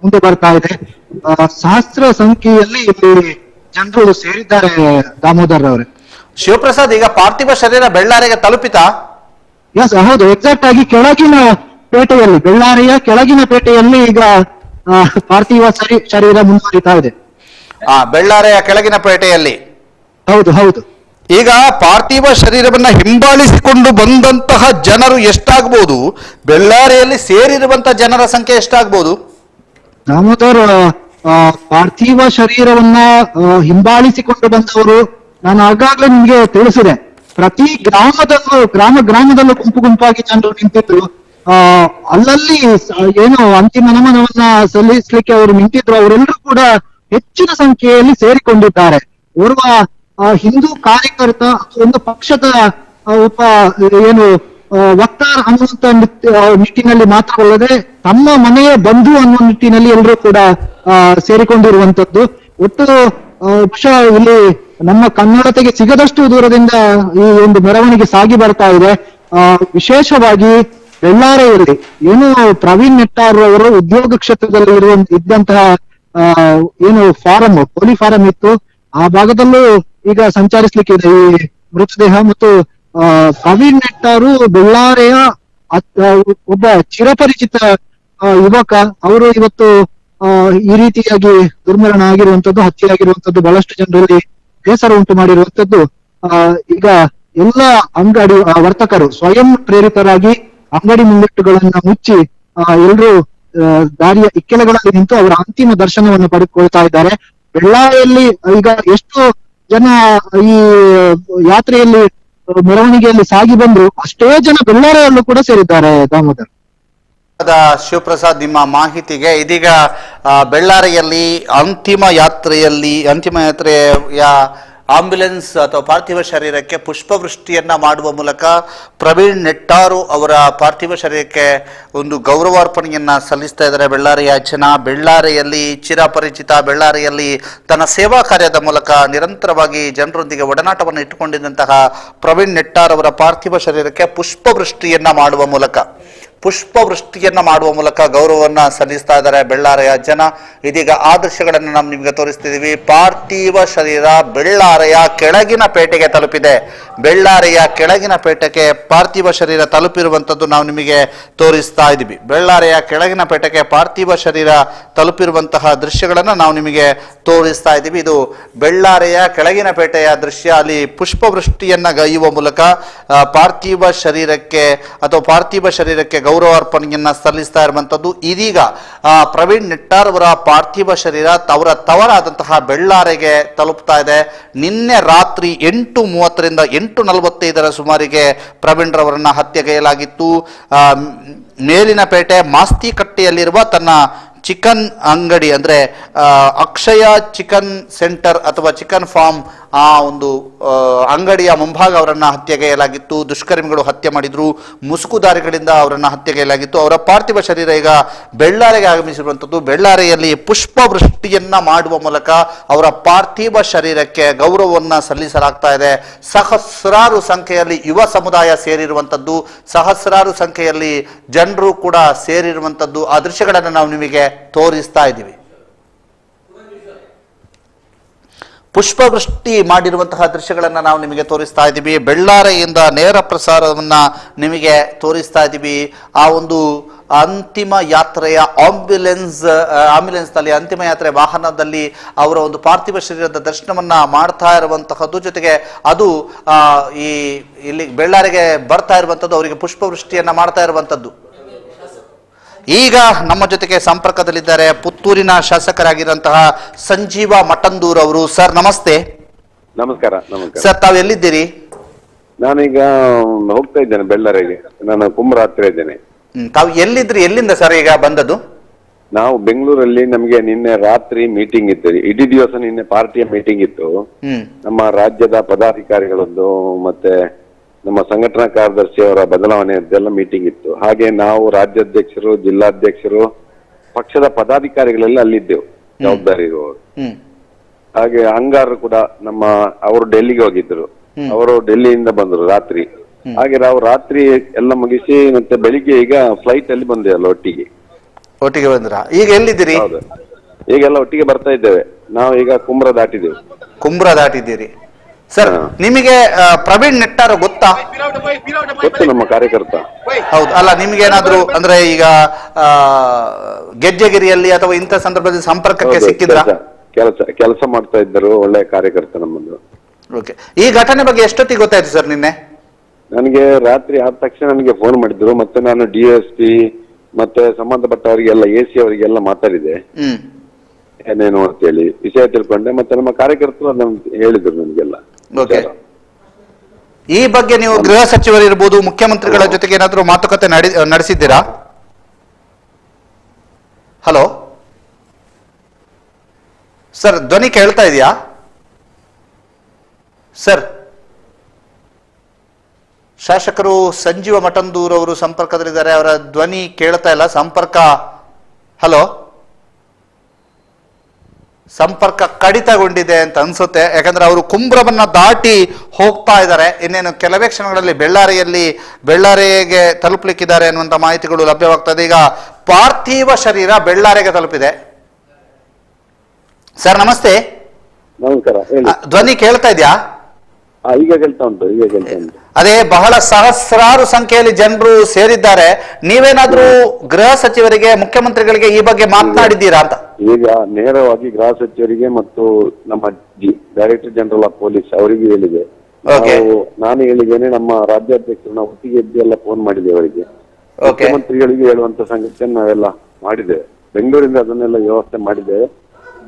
ಮುಂದೆ ಬರ್ತಾ ಇದೆ. ಸಹಸ್ರ ಸಂಖ್ಯೆಯಲ್ಲಿ ಇಲ್ಲಿ ಜನರು ಸೇರಿದ್ದಾರೆ. ದಾಮೋದರ್ ಅವರೇ, ಶಿವಪ್ರಸಾದ್, ಈಗ ಪಾರ್ಥಿವ ಶರೀರ ಬೆಳ್ಳಾರಿಗೆ ತಲುಪಿತಾ? ಎಸ್, ಹೌದು, ಎಕ್ಸಾಕ್ಟ್ ಆಗಿ ಕೆಳಗಿನ ಪೇಟೆಯಲ್ಲಿ, ಬೆಳ್ಳಾರಿಯ ಕೆಳಗಿನ ಪೇಟೆಯಲ್ಲಿ ಈಗ ಪಾರ್ಥಿವ ಶರೀರ ಮುಂದುವರಿತಾ ಇದೆ. ಬೆಳ್ಳಾರಿಯ ಕೆಳಗಿನ ಪೇಟೆಯಲ್ಲಿ? ಹೌದು ಹೌದು. ಈಗ ಪಾರ್ಥಿವ ಶರೀರವನ್ನ ಹಿಂಬಾಲಿಸಿಕೊಂಡು ಬಂದಂತಹ ಜನರು ಎಷ್ಟಾಗಬಹುದು? ಬೆಳ್ಳಾರಿಯಲ್ಲಿ ಸೇರಿರುವಂತಹ ಜನರ ಸಂಖ್ಯೆ ಎಷ್ಟಾಗಬಹುದು? ದಾಮೋದರ್, ಪಾರ್ಥಿವ ಶರೀರವನ್ನ ಹಿಂಬಾಲಿಸಿಕೊಂಡು ಬಂದವರು ನಾನು ಆಗಾಗ್ಲೇ ನಿಮ್ಗೆ ತಿಳಿಸಿದೆ. ಪ್ರತಿ ಗ್ರಾಮದಲ್ಲೂ ಗುಂಪು ಗುಂಪಾಗಿ ಜನರು ನಿಂತಿದ್ರು. ಅಲ್ಲಲ್ಲಿ ಏನು ಅಂತಿಮ ನಮನವನ್ನ ಸಲ್ಲಿಸಲಿಕ್ಕೆ ಅವರು ನಿಂತಿದ್ರು. ಅವರೆಲ್ಲರೂ ಕೂಡ ಹೆಚ್ಚಿನ ಸಂಖ್ಯೆಯಲ್ಲಿ ಸೇರಿಕೊಂಡಿದ್ದಾರೆ. ಓರ್ವ ಹಿಂದೂ ಕಾರ್ಯಕರ್ತ, ಒಂದು ಪಕ್ಷದ ವಕ್ತಾರ ಅನ್ನುವಂತ ನಿಟ್ಟಿನಲ್ಲಿ ಮಾತ್ರವಲ್ಲದೆ ತಮ್ಮ ಮನೆಯ ಬಂಧು ಅನ್ನುವ ನಿಟ್ಟಿನಲ್ಲಿ ಎಲ್ಲರೂ ಕೂಡ ಸೇರಿಕೊಂಡಿರುವಂತದ್ದು. ಒಟ್ಟು ಬಹುಶಃ ಇಲ್ಲಿ ನಮ್ಮ ಕನ್ನಡತೆಗೆ ಸಿಗದಷ್ಟು ದೂರದಿಂದ ಈ ಒಂದು ಮೆರವಣಿಗೆ ಸಾಗಿ ಬರ್ತಾ ಇದೆ. ವಿಶೇಷವಾಗಿ ಬೆಳ್ಳಾರಿಯಲ್ಲಿ ಏನು ಪ್ರವೀಣ್ ನೆಟ್ಟಾರ್ ಅವರು ಉದ್ಯೋಗ ಕ್ಷೇತ್ರದಲ್ಲಿ ಇದ್ದಂತಹ ಕೋಳಿ ಫಾರಂ ಇತ್ತು, ಆ ಭಾಗದಲ್ಲೂ ಈಗ ಸಂಚರಿಸಲಿಕ್ಕೆ ಇದೆ ಈ ಮೃತದೇಹ. ಮತ್ತು ಪ್ರವೀಣ್ ನೆಟ್ಟಾರು ಬೆಳ್ಳಾರಿಯ ಒಬ್ಬ ಚಿರಪರಿಚಿತ ಯುವಕ ಅವರು ಇವತ್ತು ಈ ರೀತಿಯಾಗಿ ದುರ್ಮರಣ ಆಗಿರುವಂತದ್ದು, ಹತ್ಯೆ ಆಗಿರುವಂತದ್ದು ಬಹಳಷ್ಟು ಜನರಲ್ಲಿ ಬೇಸರ ಉಂಟು ಮಾಡಿರುವಂತದ್ದು. ಈಗ ಎಲ್ಲ ಅಂಗಡಿ ವರ್ತಕರು ಸ್ವಯಂ ಪ್ರೇರಿತರಾಗಿ ಅಂಗಡಿ ಮುಂಗಟ್ಟುಗಳನ್ನ ಮುಚ್ಚಿ ಎಲ್ಲರೂ ದಾರಿಯ ಇಕ್ಕೆಲಗಳಲ್ಲಿ ನಿಂತು ಅವರ ಅಂತಿಮ ದರ್ಶನವನ್ನು ಪಡೆದುಕೊಳ್ತಾ ಇದ್ದಾರೆ. ಬೆಳ್ಳಾರಿಯಲ್ಲಿ ಈಗ ಎಷ್ಟು ಜನ ಈ ಯಾತ್ರೆಯಲ್ಲಿ ಮೆರವಣಿಗೆಯಲ್ಲಿ ಸಾಗಿ ಬಂದ್ರು ಅಷ್ಟೇ ಜನ ಬೆಳ್ಳಾರಿಯಲ್ಲೂ ಕೂಡ ಸೇರಿದ್ದಾರೆ. ದಾಮೋದರ್, ಶಿವಪ್ರಸಾದ್, ನಿಮ್ಮ ಮಾಹಿತಿಗೆ ಇದೀಗ ಬೆಳ್ಳಾರಿಯಲ್ಲಿ ಅಂತಿಮ ಯಾತ್ರೆಯ ಆಂಬ್ಯುಲೆನ್ಸ್ ಅಥವಾ ಪಾರ್ಥಿವ ಶರೀರಕ್ಕೆ ಪುಷ್ಪವೃಷ್ಟಿಯನ್ನ ಮಾಡುವ ಮೂಲಕ ಪ್ರವೀಣ್ ನೆಟ್ಟಾರು ಅವರ ಪಾರ್ಥಿವ ಶರೀರಕ್ಕೆ ಒಂದು ಗೌರವಾರ್ಪಣೆಯನ್ನ ಸಲ್ಲಿಸ್ತಾ ಇದ್ದಾರೆ ಬೆಳ್ಳಾರಿಯ ಜನ. ಬೆಳ್ಳಾರಿಯಲ್ಲಿ ಚಿರಪರಿಚಿತ, ಬೆಳ್ಳಾರಿಯಲ್ಲಿ ತನ್ನ ಸೇವಾ ಕಾರ್ಯದ ಮೂಲಕ ನಿರಂತರವಾಗಿ ಜನರೊಂದಿಗೆ ಒಡನಾಟವನ್ನು ಇಟ್ಟುಕೊಂಡಿದ್ದಂತಹ ಪ್ರವೀಣ್ ನೆಟ್ಟಾರ್ ಅವರ ಪಾರ್ಥಿವ ಶರೀರಕ್ಕೆ ಪುಷ್ಪವೃಷ್ಟಿಯನ್ನ ಮಾಡುವ ಮೂಲಕ ಗೌರವವನ್ನ ಸಲ್ಲಿಸ್ತಾ ಇದ್ದಾರೆ ಬೆಳ್ಳಾರಿಯ ಜನ. ಇದೀಗ ಆ ದೃಶ್ಯಗಳನ್ನು ನಾವು ನಿಮಗೆ ತೋರಿಸ್ತಿದ್ದೀವಿ. ಪಾರ್ಥಿವ ಶರೀರ ಬೆಳ್ಳಾರಿಯ ಕೆಳಗಿನ ಪೇಟೆಗೆ ತಲುಪಿದೆ. ಬೆಳ್ಳಾರಿಯ ಕೆಳಗಿನ ಪೇಟೆಗೆ ಪಾರ್ಥಿವ ಶರೀರ ತಲುಪಿರುವಂತದ್ದು ನಾವು ನಿಮಗೆ ತೋರಿಸ್ತಾ ಇದ್ದೀವಿ. ಬೆಳ್ಳಾರಿಯ ಕೆಳಗಿನ ಪೇಟೆಗೆ ಪಾರ್ಥಿವ ಶರೀರ ತಲುಪಿರುವಂತಹ ದೃಶ್ಯಗಳನ್ನು ನಾವು ನಿಮಗೆ ತೋರಿಸ್ತಾ ಇದ್ದೀವಿ. ಇದು ಬೆಳ್ಳಾರಿಯ ಕೆಳಗಿನ ಪೇಟೆಯ ದೃಶ್ಯ. ಅಲ್ಲಿ ಪುಷ್ಪವೃಷ್ಟಿಯನ್ನ ಗೈಯುವ ಮೂಲಕ ಪಾರ್ಥಿವ ಶರೀರಕ್ಕೆ ಗೌರವಾರ್ಪಣೆಯನ್ನ ಸಲ್ಲಿಸ್ತಾ ಇರುವಂತದ್ದು. ಇದೀಗ ಪ್ರವೀಣ್ ನೆಟ್ಟಾರ್ ಅವರ ಪಾರ್ಥಿವ ಶರೀರ ಅವರ ತವರಾದಂತಹ ಬೆಳ್ಳಾರಿಗೆ ತಲುಪ್ತಾ ಇದೆ. ನಿನ್ನೆ ರಾತ್ರಿ 8:30ರಿಂದ 8:45 ಸುಮಾರಿಗೆ ಪ್ರವೀಣ್ ರವರನ್ನ ಹತ್ಯೆಗೈಯಲಾಗಿತ್ತು. ಮೇಲಿನ ಪೇಟೆ ಮಾಸ್ತಿಕಟ್ಟೆಯಲ್ಲಿರುವ ತನ್ನ ಚಿಕನ್ ಅಂಗಡಿ ಅಂದ್ರೆ ಅಕ್ಷಯ ಚಿಕನ್ ಸೆಂಟರ್ ಅಥವಾ ಚಿಕನ್ ಫಾರ್ಮ್ ಆ ಒಂದು ಅಂಗಡಿಯ ಮುಂಭಾಗ ಅವರನ್ನ ಹತ್ಯೆಗೈಯಲಾಗಿತ್ತು. ದುಷ್ಕರ್ಮಿಗಳು ಹತ್ಯೆ ಮಾಡಿದ್ರು. ಮುಸುಕುದಾರಿಗಳಿಂದ ಅವರನ್ನ ಹತ್ಯೆಗೈಯಲಾಗಿತ್ತು. ಅವರ ಪಾರ್ಥಿವ ಶರೀರ ಈಗ ಬೆಳ್ಳಾರಿಗೆ ಆಗಮಿಸಿರುವಂಥದ್ದು. ಬೆಳ್ಳಾರಿಯಲ್ಲಿ ಪುಷ್ಪವೃಷ್ಟಿಯನ್ನ ಮಾಡುವ ಮೂಲಕ ಅವರ ಪಾರ್ಥಿವ ಶರೀರಕ್ಕೆ ಗೌರವವನ್ನ ಸಲ್ಲಿಸಲಾಗ್ತಾ ಇದೆ. ಸಹಸ್ರಾರು ಸಂಖ್ಯೆಯಲ್ಲಿ ಯುವ ಸಮುದಾಯ ಸೇರಿರುವಂಥದ್ದು, ಸಹಸ್ರಾರು ಸಂಖ್ಯೆಯಲ್ಲಿ ಜನರು ಕೂಡ ಸೇರಿರುವಂಥದ್ದು. ಆ ದೃಶ್ಯಗಳನ್ನು ನಾವು ನಿಮಗೆ ತೋರಿಸ್ತಾ ಇದ್ದೀವಿ. ಪುಷ್ಪವೃಷ್ಟಿ ಮಾಡಿರುವಂತಹ ದೃಶ್ಯಗಳನ್ನು ನಾವು ನಿಮಗೆ ತೋರಿಸ್ತಾ ಇದ್ದೀವಿ. ಬೆಳ್ಳಾರಿಯಿಂದ ನೇರ ಪ್ರಸಾರವನ್ನ ನಿಮಗೆ ತೋರಿಸ್ತಾ ಇದ್ದೀವಿ. ಆ ಒಂದು ಅಂತಿಮ ಯಾತ್ರೆಯ ಆಂಬ್ಯುಲೆನ್ಸ್ನಲ್ಲಿ ಅಂತಿಮ ಯಾತ್ರೆ ವಾಹನದಲ್ಲಿ ಅವರ ಒಂದು ಪಾರ್ಥಿವ ಶರೀರದ ದರ್ಶನವನ್ನ ಮಾಡ್ತಾ ಇರುವಂತಹದ್ದು. ಜೊತೆಗೆ ಅದು ಇಲ್ಲಿ ಬೆಳ್ಳಾರಿಗೆ ಬರ್ತಾ ಇರುವಂತದ್ದು, ಅವರಿಗೆ ಪುಷ್ಪವೃಷ್ಟಿಯನ್ನ ಮಾಡ್ತಾ ಇರುವಂತದ್ದು. ಈಗ ನಮ್ಮ ಜೊತೆಗೆ ಸಂಪರ್ಕದಲ್ಲಿದ್ದಾರೆ ಪುತ್ತೂರಿನ ಶಾಸಕರಾಗಿರುವಂತಹ ಸಂಜೀವ ಮಠಂದೂರ್ ಅವರು. ಸರ್ ನಮಸ್ತೆ. ನಮಸ್ಕಾರ. ಸರ್ ತಾವು ಎಲ್ಲಿದ್ದೀರಿ? ನಾನೀಗ ಹೋಗ್ತಾ ಇದ್ದೇನೆ ಬೆಳ್ಳಾರಿಗೆ. ನಾನು ಕುಂಬ್ರ ಹತ್ರ ಇದ್ದೇನೆ. ತಾವು ಎಲ್ಲಿದ್ರಿ? ಎಲ್ಲಿಂದ ಸರ್ ಈಗ ಬಂದದ್ದು? ನಾವು ಬೆಂಗಳೂರಲ್ಲಿ ನಮಗೆ ನಿನ್ನೆ ರಾತ್ರಿ ಮೀಟಿಂಗ್ ಇತ್ತು. ಇಡೀ ದಿವಸ ನಿನ್ನೆ ಪಾರ್ಟಿಯ ಮೀಟಿಂಗ್ ಇತ್ತು. ನಮ್ಮ ರಾಜ್ಯದ ಪದಾಧಿಕಾರಿಗಳದ್ದು ಮತ್ತೆ ನಮ್ಮ ಸಂಘಟನಾ ಕಾರ್ಯದರ್ಶಿ ಅವರ ಬದಲಾವಣೆಯದ್ದೆಲ್ಲ ಮೀಟಿಂಗ್ ಇತ್ತು. ಹಾಗೆ ನಾವು ರಾಜ್ಯಾಧ್ಯಕ್ಷರು, ಜಿಲ್ಲಾಧ್ಯಕ್ಷರು, ಪಕ್ಷದ ಪದಾಧಿಕಾರಿಗಳೆಲ್ಲ ಅಲ್ಲಿದ್ದೆವು, ಜವಾಬ್ದಾರಿ ಇರುವವರು. ಹಾಗೆ ಅಂಗಾರರು ಕೂಡ ಅವರು ಡೆಲ್ಲಿಗೆ ಹೋಗಿದ್ರು. ಅವರು ಡೆಲ್ಲಿಯಿಂದ ಬಂದ್ರು ರಾತ್ರಿ. ಹಾಗೆ ನಾವು ರಾತ್ರಿ ಎಲ್ಲ ಮುಗಿಸಿ ಮತ್ತೆ ಬೆಳಿಗ್ಗೆ ಈಗ ಫ್ಲೈಟ್ ಅಲ್ಲಿ ಬಂದೇವಲ್ಲ ಒಟ್ಟಿಗೆ ಬಂದ್ರ. ಈಗ ಎಲ್ಲಿದ್ದೀರಿ? ಹೌದು, ಈಗೆಲ್ಲ ಒಟ್ಟಿಗೆ ಬರ್ತಾ ಇದ್ದೇವೆ. ನಾವು ಈಗ ಕುಂಬ್ರ ದಾಟಿದ್ದೀರಿ. ಸರ್ ನಿಮಗೆ ಪ್ರವೀಣ್ ನೆಟ್ಟಾರ್ ಗೊತ್ತಾ? ಗೊತ್ತು, ನಮ್ಮ ಕಾರ್ಯಕರ್ತ. ಹೌದು. ಅಲ್ಲ, ನಿಮ್ಗೇನಾದ್ರು ಅಂದ್ರೆ ಈಗ ಗೆಜ್ಜೆಗಿರಿಯಲ್ಲಿ ಅಥವಾ ಇಂಥ ಸಂದರ್ಭದಲ್ಲಿ ಸಂಪರ್ಕಕ್ಕೆ ಸಿಕ್ಕಿದ್ರ? ಕೆಲಸ ಮಾಡ್ತಾ ಇದ್ದರು, ಒಳ್ಳೆ ಕಾರ್ಯಕರ್ತ ನಮ್ಮದು. ಓಕೆ. ಈ ಘಟನೆ ಬಗ್ಗೆ ಎಷ್ಟೊತ್ತಿಗೆ ಗೊತ್ತಾಯ್ತು ಸರ್ ನಿನ್ನೆ? ನನಗೆ ರಾತ್ರಿ ಆದ ತಕ್ಷಣ ನನಗೆ ಫೋನ್ ಮಾಡಿದ್ರು. ಮತ್ತೆ ನಾನು DSP ಮತ್ತೆ ಸಂಬಂಧಪಟ್ಟವರಿಗೆಲ್ಲ AC ಅವರಿಗೆಲ್ಲ ಮಾತಾಡಿದೆ, ಏನೇನು ಅಂತ ಹೇಳಿ ವಿಷಯ ತಿಳ್ಕೊಂಡೆ. ಮತ್ತೆ ನಮ್ಮ ಕಾರ್ಯಕರ್ತರು ಅದನ್ನು ಹೇಳಿದ್ರು ನನಗೆಲ್ಲ. ಈ ಬಗ್ಗೆ ನೀವು ಗೃಹ ಸಚಿವರು ಇರ್ಬೋದು, ಮುಖ್ಯಮಂತ್ರಿಗಳ ಜೊತೆಗೆ ಏನಾದ್ರು ಮಾತುಕತೆ ನಡೆಸಿದ್ದೀರಾ? ಹಲೋ ಸರ್, ಧ್ವನಿ ಕೇಳ್ತಾ ಇದೆಯಾ ಸರ್? ಶಾಸಕರು ಸಂಜೀವ ಮಠಂದೂರ್ ಅವರು ಸಂಪರ್ಕದಲ್ಲಿದ್ದಾರೆ. ಅವರ ಧ್ವನಿ ಕೇಳ್ತಾ ಇಲ್ಲ. ಸಂಪರ್ಕ ಕಡಿತಗೊಂಡಿದೆ ಅಂತ ಅನ್ಸುತ್ತೆ. ಯಾಕಂದ್ರೆ ಅವರು ಕುಂಬ್ರವನ್ನ ದಾಟಿ ಹೋಗ್ತಾ ಇದ್ದಾರೆ. ಇನ್ನೇನು ಕೆಲವೇ ಕ್ಷಣಗಳಲ್ಲಿ ಬೆಳ್ಳಾರಿಗೆ ತಲುಪಲಿಕ್ಕಿದ್ದಾರೆ ಅನ್ನುವಂಥ ಮಾಹಿತಿಗಳು ಲಭ್ಯವಾಗ್ತದೆ. ಈಗ ಪಾರ್ಥಿವ ಶರೀರ ಬೆಳ್ಳಾರಿಗೆ ತಲುಪಿದೆ. ಸರ್ ನಮಸ್ತೆ. ನಮಸ್ಕಾರ. ಧ್ವನಿ ಕೇಳ್ತಾ ಇದೆಯಾ? ಈಗ ಗೆಲ್ತಾ ಉಂಟು. ಅದೇ ಬಹಳ ಸಹಸ್ರಾರು ಸಂಖ್ಯೆಯಲ್ಲಿ ಜನರು ಸೇರಿದ್ದಾರೆ. ನೀವೇನಾದ್ರೂ ಗೃಹ ಸಚಿವರಿಗೆ, ಮುಖ್ಯಮಂತ್ರಿಗಳಿಗೆ ಈ ಬಗ್ಗೆ ಮಾತನಾಡಿದ್ದೀರಾ ಅಂತ? ಈಗ ನೇರವಾಗಿ ಗೃಹ ಸಚಿವರಿಗೆ ಮತ್ತು ನಮ್ಮ ಡೈರೆಕ್ಟರ್ ಜನರಲ್ ಆಫ್ ಪೊಲೀಸ್ ಅವರಿಗೆ ಹೇಳಿದೆ. ನಾನು ಹೇಳಿದ್ದೇನೆ, ನಮ್ಮ ರಾಜ್ಯಾಧ್ಯಕ್ಷರು ನಾವು ಒಟ್ಟಿಗೆ ಇದ್ದು ಎಲ್ಲ ಫೋನ್ ಮಾಡಿದೆ ಅವರಿಗೆ. ಮುಖ್ಯಮಂತ್ರಿಗಳಿಗೆ ಹೇಳುವಂತ ಸಂಗತಿಯನ್ನು ನಾವೆಲ್ಲ ಮಾಡಿದ್ದೇವೆ. ಬೆಂಗಳೂರಿಂದ ಅದನ್ನೆಲ್ಲ ವ್ಯವಸ್ಥೆ ಮಾಡಿದ್ದೇವೆ.